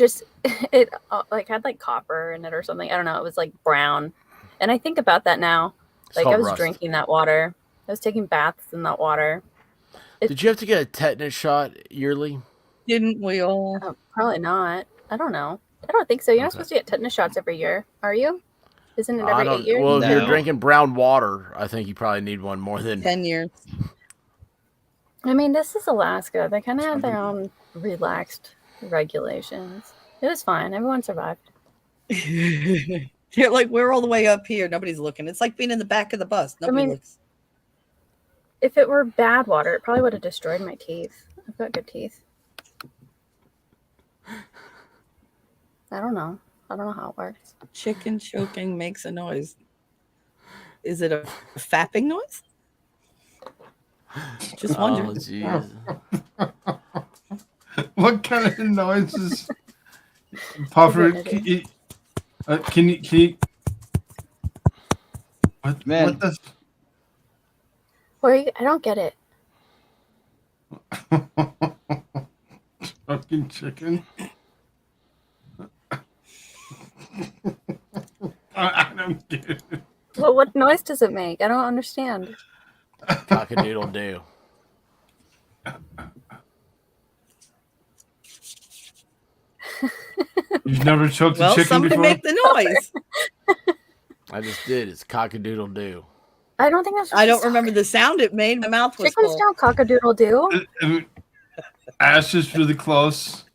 like had like copper in it or something. I don't know. It was like brown, and I think about that now. Like I called was rust. drinking that water. I was taking baths in that water. Did you have to get a tetanus shot yearly? Didn't we all? Probably not. I don't know. I don't think so. You're not supposed to get tetanus shots every year, are you? Isn't it every 8 years? Well, if you're drinking brown water, I think you probably need one more than 10 years. I mean, this is Alaska. They kind of have their own relaxed regulations. It was fine. Everyone survived. You're like, we're all the way up here. Nobody's looking. It's like being in the back of the bus. Nobody looks. If it were bad water, it probably would have destroyed my teeth. I've got good teeth. I don't know. I don't know how it works. Chicken choking makes a noise. Is it a fapping noise? Just wondering. Oh, jeez. What kind of noises? Puffer, can you what, Man. what the Where are you? I don't get it. fucking chicken? I don't get it. Well, what noise does it make? I don't understand. Cock-a-doodle-doo. You've never choked a Well, chicken somebody before? make the noise. I just did. It's cock-a-doodle-doo. I don't think that's. I don't remember the sound it made. My mouth was Chickens full. don't cock-a-doodle-doo. Ass is really close.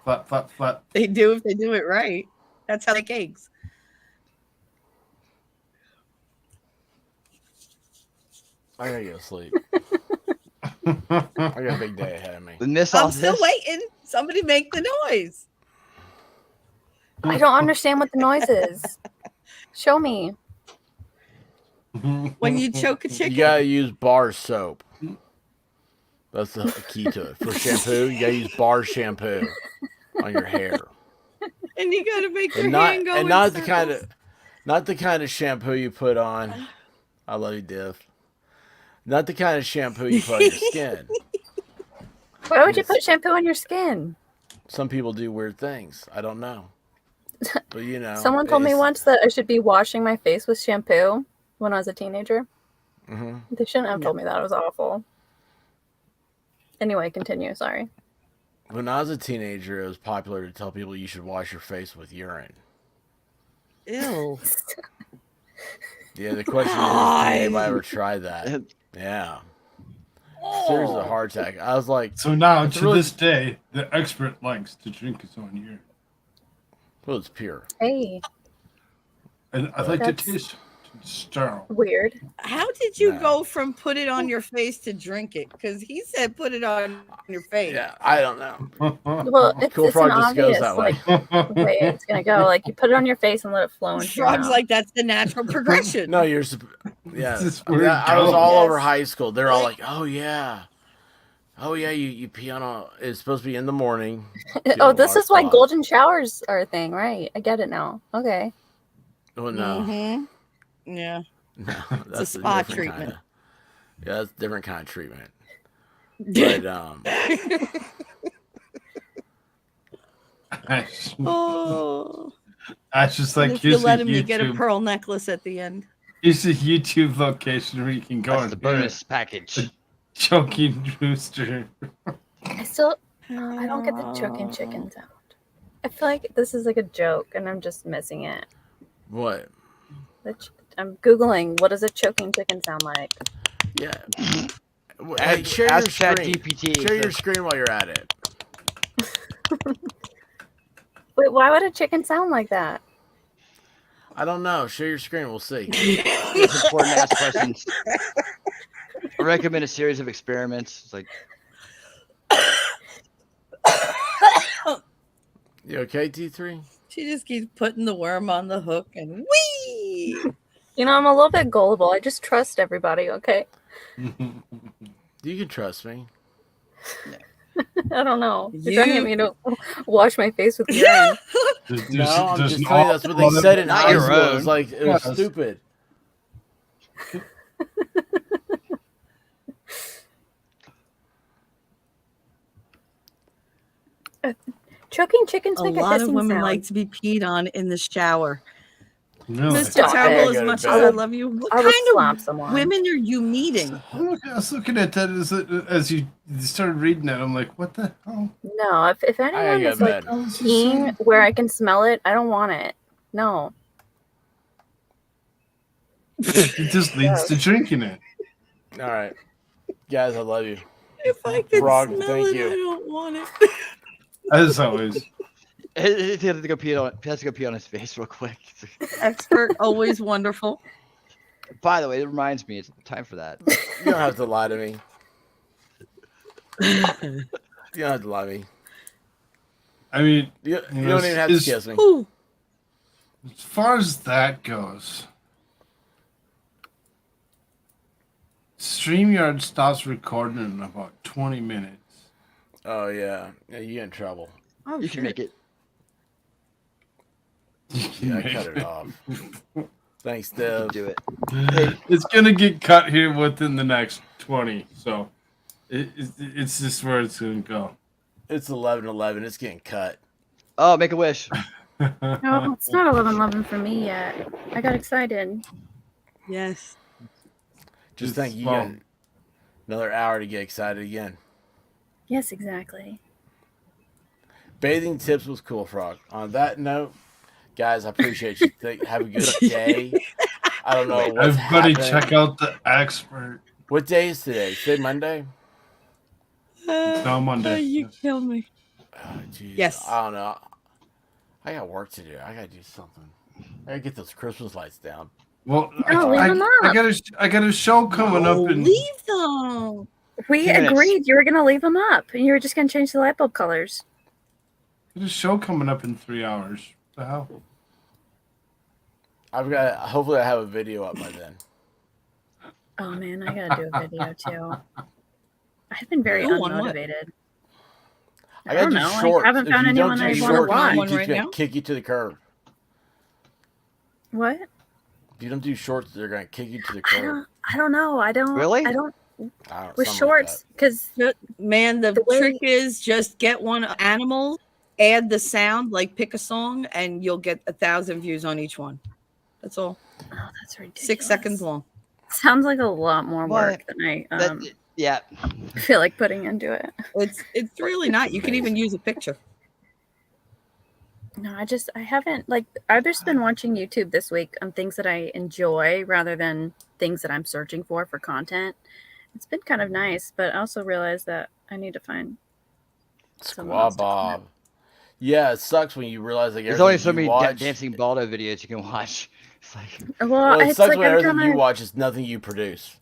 Flap, flap, flap. They do if they do it right. That's how they make eggs. I gotta go to sleep. I got a big day ahead of me. I'm still waiting. Somebody make the noise. I don't understand what the noise is. Show me. When you choke a chicken. You gotta use bar soap. That's the key to it. For shampoo, you gotta use bar shampoo on your hair. And you gotta make your And not hand go and in not the circles. kind of shampoo you put on. I love you, Div. Not the kind of shampoo you put on your skin. Why would you put shampoo on your skin? Some people do weird things. I don't know. But you know. Someone told me it's- once that I should be washing my face with shampoo when I was a teenager. Mhm. They shouldn't have told me that. It was awful. Anyway, continue. Sorry. When I was a teenager, it was popular to tell people you should wash your face with urine. Ew. Yeah, the question is, God. did anybody ever try that? Yeah. Seriously, a heart attack. I was like, So now, it's to really- this day, the expert likes to drink his own urine. well, it's pure. Hey. And I like to That's- taste sterile. Weird. How did you No. go from put it on your face to drink it? Because he said put it on your face. Yeah, I don't know. Well, it's an Koolfrogg just goes obvious that way. way it's gonna go. Like you put it on your face and let it flow into your Frog's mouth. like that's the natural progression. No, you're. Yeah, This is I, mean, where I it was goes. all Yes. over high school. They're all like, "Oh yeah, you pee on a. It's supposed to be in the morning." Pee on Oh, a this is why washcloth." golden showers are a thing, right? I get it now. Okay. Well, no, Mm-hmm. Yeah. no, It's a that's spa different treatment. Kinda, yeah, that's a different kind of treatment. But Oh. That's just And like if you here's a let him, you get a YouTube. pearl necklace at the end. Here's a YouTube location where you can go That's and the bonus package. choking rooster. I still no, I don't get the choking chicken sound. I feel like this is like a joke and I'm just missing it. what? I'm Googling what does a choking chicken sound like. Yeah. Hey, share your Ask screen. ChatGPT. Share your screen while you're at it. Wait, why would a chicken sound like that? I don't know. Share your screen. We'll see. It's important to ask questions. I recommend a series of experiments. It's like You okay, T3? She just keeps putting the worm on the hook and whee! You know, I'm a little bit gullible. I just trust everybody, okay? You can trust me. I don't know. You're trying to get me to wash my face with urine. No, I'm just telling you that's what they said in high school. It was like it was stupid. Choking chickens A make a lot of hissing women sound. like to be peed on in the shower. Really? Mr. Stop Terrible, it. as much as I I would- love you, what I would kind slap of someone. women are you meeting? I was looking at that as you started reading it. I'm like, what the hell? No, if anyone go is to like bed. peeing where I can smell it, I don't want it. No. It just leads to drinking it. All right, guys, I love you. If I could Frog, smell thank it, you. I don't want it. As always. he has to go pee on. He has to go pee on his face real quick. Expert, always wonderful. By the way, it reminds me, it's time for that. You don't have to lie to me. You don't have to lie to me. I mean, You you know, don't even have to it's- kiss me. Ooh. As far as that goes, StreamYard stops recording in about 20 minutes. Oh yeah, you get in trouble. Oh, You can make it. Yeah, I cut it off. Thanks, Dev. Do it. It's gonna get cut here within the next 20, so it's just where it's gonna go. It's 11:11. It's getting cut. Oh, make a wish. No, it's not 11:11 for me yet. I got excited. Yes. Just think you small. got another hour to get excited again. Yes, exactly. Bathing tips was Koolfrogg. On that note, guys, I appreciate you. Have a good day. I don't know what's Everybody, happening. check out the expert. What day is today? Say Monday. No, Monday. You kill me. Oh, geez. Yes. I don't know. I got work to do. I gotta do something. I gotta get those Christmas lights down. Well, No, leave them I up. got a show coming Oh, up in leave them. We 2 minutes. agreed you were going to leave them up and you were just going to change the light bulb colors. There's a show coming up in 3 hours. What the hell? I've got. Hopefully, I have a video up by then. Oh man, I got to do a video too. I've been very Oh, on what? unmotivated. I gotta don't do know, I shorts. haven't If found you don't anyone do I wanna shorts, watch. One YouTube's right gonna now? kick you to the curb. What? If you don't do shorts, they're gonna kick you to the I curb. don't know. I don't. Really? I don't. I don't, With something shorts, because Man, the The way- trick is just get one animal, add the sound, like pick a song, and you'll get 1,000 views on each one. That's all. oh, that's ridiculous. 6 seconds long. Sounds like a lot more Well, work than I That, yeah. feel like putting into it. It's really not. You can even use a picture. No, I haven't I've just been watching YouTube this week on things that I enjoy rather than things that I'm searching for content. It's been kind of nice, but I also realized that I need to find someone Squaw else to Bob. comment. Yeah, it sucks when you realize like There's only so everything many you watch. dancing Baldo videos you can watch. It's like, Well, it it's sucks like when every everything time you I watch is nothing you produce.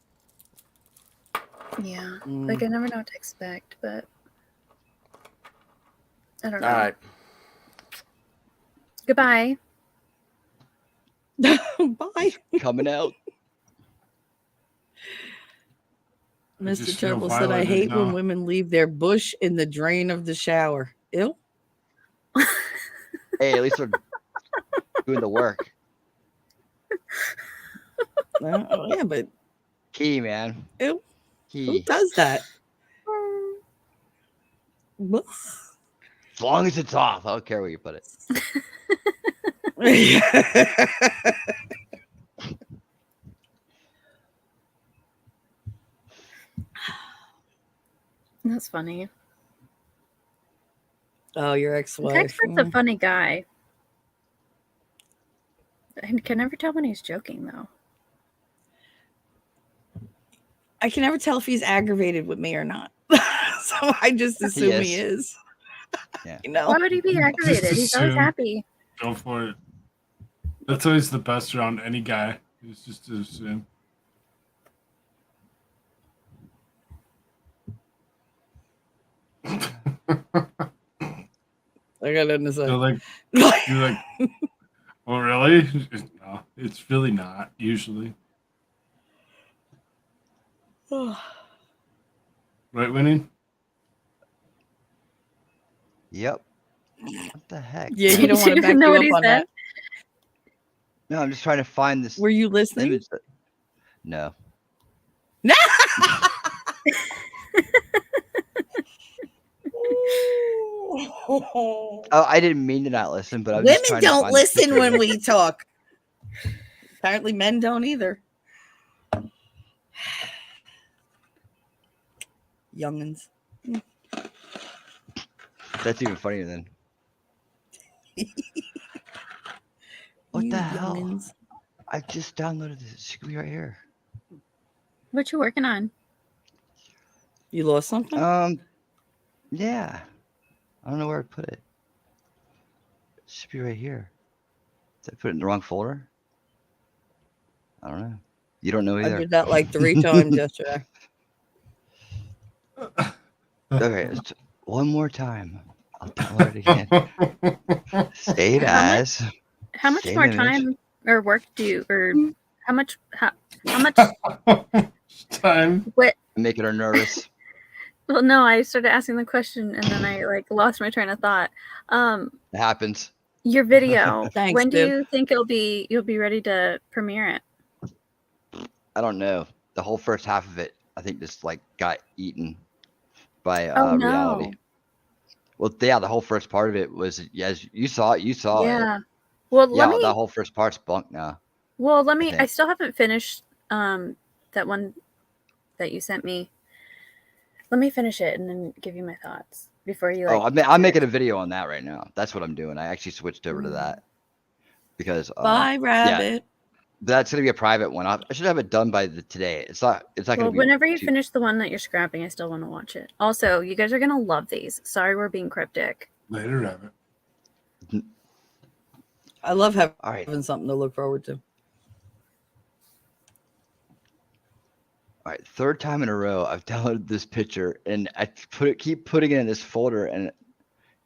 yeah, like I never know what to expect, but I don't know. All right. Goodbye. Bye. coming out. I Mr. just feel Turtle said, I violated hate when now. women leave their bush in the drain of the shower. Ew. Hey, at least they're doing the work. Yeah, but Key, man. ew. Who Key. does that? As long as it's off, I don't care where you put it. That's funny. Oh, your ex-wife. Text's a funny guy. I can never tell when he's joking, though. I can never tell if he's aggravated with me or not. So I just assume he is. Yeah. You know? Why would he be aggravated? He's always assume. happy. Go for it. That's always the best around any guy. It's just to assume. I got nothing to say. You're like, oh, really? No, it's really not, usually. Right, Winnie? Yep. What the heck? Yeah, man? you don't want to back know you what up he on said? that. No, I'm just trying to find this. Were you listening? Image that... No. Oh, I didn't mean to not listen, but I'm just Women trying to don't find this listen picture. when we talk. Apparently, men don't either. Youngins. That's even funnier then. What You the hell? youngins. I just downloaded this. It should be right here. What you working on? You lost something? Yeah. I don't know where I put it. It should be right here. Did I put it in the wrong folder? I don't know. You don't know I either. did that like 3 times yesterday. Okay, one more time. I'll download it again. Save as. How much save more image. time or work do you, or how much time? What? Making her nervous. Well, no, I started asking the question and then I like lost my train of thought. It happens. Your video. Thanks, when do Bib. you think you'll be ready to premiere it? I don't know. The whole first half of it, I think, just like got eaten by Oh, no. reality. Well, yeah, the whole first part of it was, yes, you saw it. You saw Yeah. it. Well, Yeah, let me. that whole first part's bunk now. Well, let me. think. I still haven't finished that one that you sent me. Let me finish it and then give you my thoughts before you like. I'm making a video on that right now. That's what I'm doing. I actually switched over to that because Bye, Rabbit. Yeah, that's gonna be a private one. I should have it done by today. It's not. It's not Well, gonna be. whenever you finish the one that you're scrapping, I still want to watch it. Also, you guys are gonna love these. Sorry, we're being cryptic. Later, Rabbit. I love having something to look forward to. All right, third time in a row, I've downloaded this picture and I keep putting it in this folder, and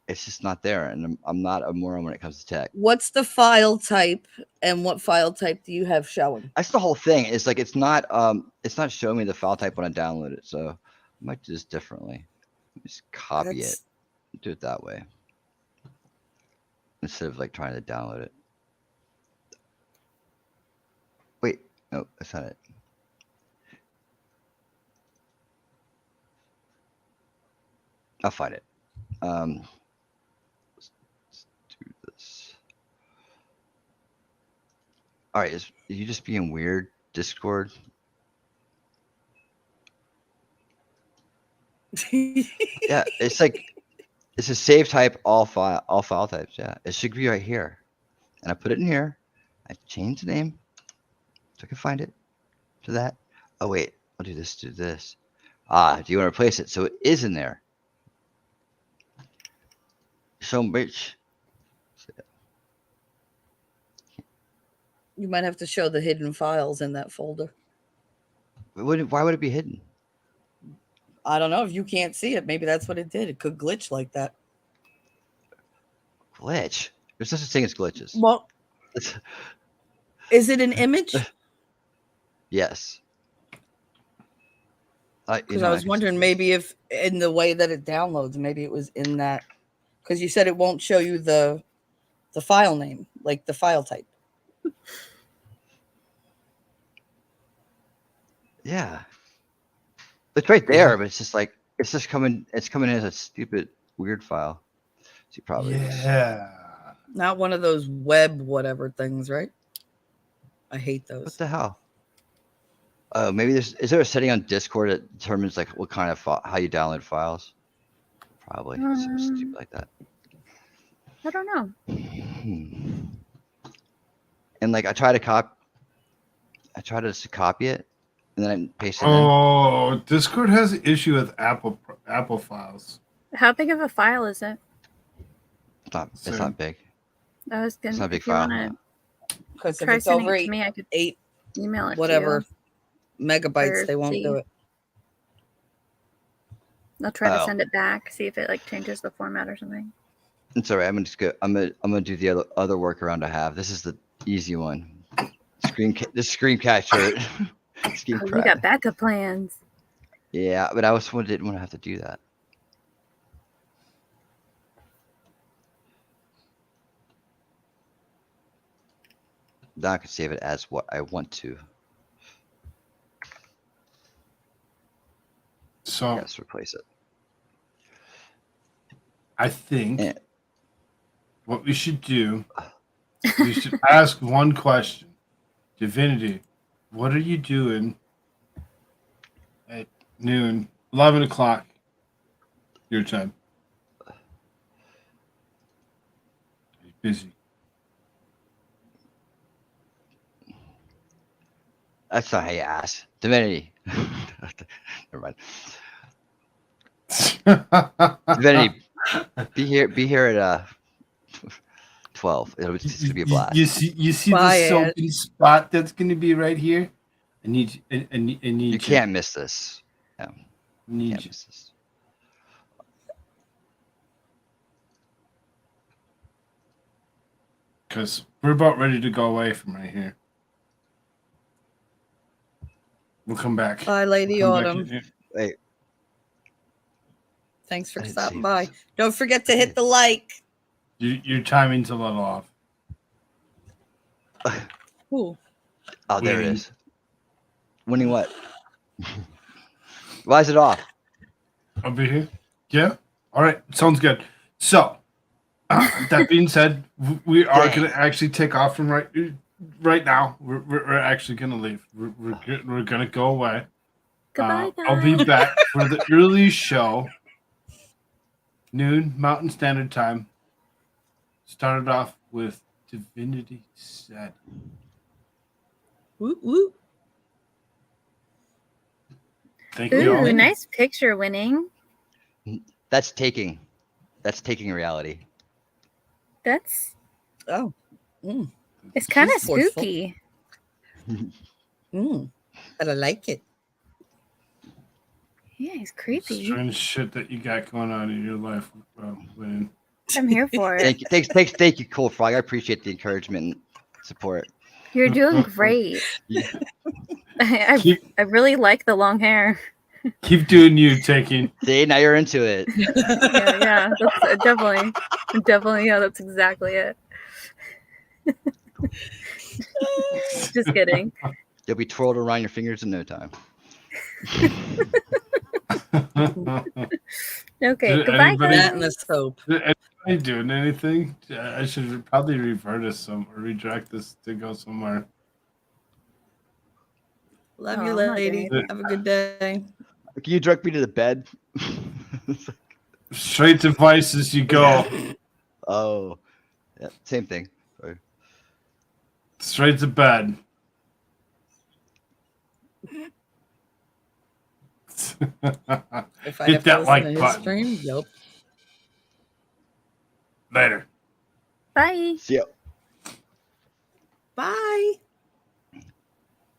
it's just not there. And I'm not a moron when it comes to tech. What's the file type, and what file type do you have showing? That's the whole thing. It's like it's not showing me the file type when I download it. So I might do this differently. Just copy it, do it that way instead of like trying to download it. Wait, no, that's not it. I'll find it. Let's do this. All right, are you just being weird, Discord? Yeah, it's like it's a save type, all file types. Yeah, it should be right here, and I put it in here. I changed the name so I can find it to that. Oh wait, I'll do this. Do this. Do you want to replace it so it is in there? So bitch. You might have to show the hidden files in that folder. Why would it be hidden? I don't know. If you can't see it, maybe that's what it did. It could glitch like that. Glitch? There's no such thing as glitches. Well, is it an image? Yes. Because I was wondering maybe if in the way that it downloads, maybe it was in that. Because you said it won't show you the file name, like the file type. Yeah. It's right there, but it's just like it's just coming. It's coming in as a stupid weird file. So probably Not one of those web whatever things, right? I hate those. What the hell? Oh, maybe is there a setting on Discord that determines like what kind of how you download files? Probably something stupid like that. I don't know. And like I try to just copy it, and then I paste it in. Oh, Discord has an issue with Apple files. How big of a file is it? It's not big. I was gonna. It's not a big if you file. wanna Because if try it's sending over it to me, I could email it whatever to megabytes, Or they won't do see. it. you. I'll try to Oh. send it back. See if it like changes the format or something. It's all right. I'm gonna do the other workaround I have. This is the easy one. Screen capture. Screen Oh, you crack. got backup plans. Yeah, but I didn't want to have to do that. Now I can save it as what I want to. So yes, replace it. I think what we should do, we should ask one question. Divinity, what are you doing at noon, 11 o'clock your time? He's busy. That's not how you ask. Divinity. Never mind. Divinity. Be here at 12. It's gonna be a blast. You see Bye, this Ed. open spot that's going to be right here? I need You can't miss this. No. Need Can't you. miss this. Because we're about ready to go away from right here. We'll come back. Bye, Lady We'll come back Autumn. in- Wait. Thanks for I didn't stopping save by. this. Don't forget to hit the like. Your timing's a little off. Ooh. Oh, there it Winning. is. Winning what? Why is it off? Over here? Yeah? All right. Sounds good. So, that being said, we are going to actually take off from right now. We're actually going to leave. We're going to go away. Goodbye, I'll be guys. back for the early show. Noon Mountain Standard Time. Started off with Divinity Said. Woo woo. Thank you all. Ooh, nice picture winning. That's taking reality. That's Oh. it's kind of She's forceful. spooky. But I like it. Yeah, he's creepy. Strange shit that you got going on in your life, Lynn. I'm here for it. Thank you, Koolfrogg. I appreciate the encouragement and support. You're doing great. Yeah. I really like the long hair. Keep doing you, taking. See, now you're into it. Yeah, that's definitely. Yeah, that's exactly it. Just kidding. You'll be twirled around your fingers in no time. Okay, Did goodbye, anybody- That and guys. the soap. Did anybody doing anything? I should probably redirect this to go somewhere. Love Oh, you, I'm not lady. doing Have a good day. Can you direct me to the bed? Straight devices you go. Oh, yeah, same thing. Sorry. Straight to bed. If I Hit have to that listen like to his button. stream, yep. Later. Bye. See ya.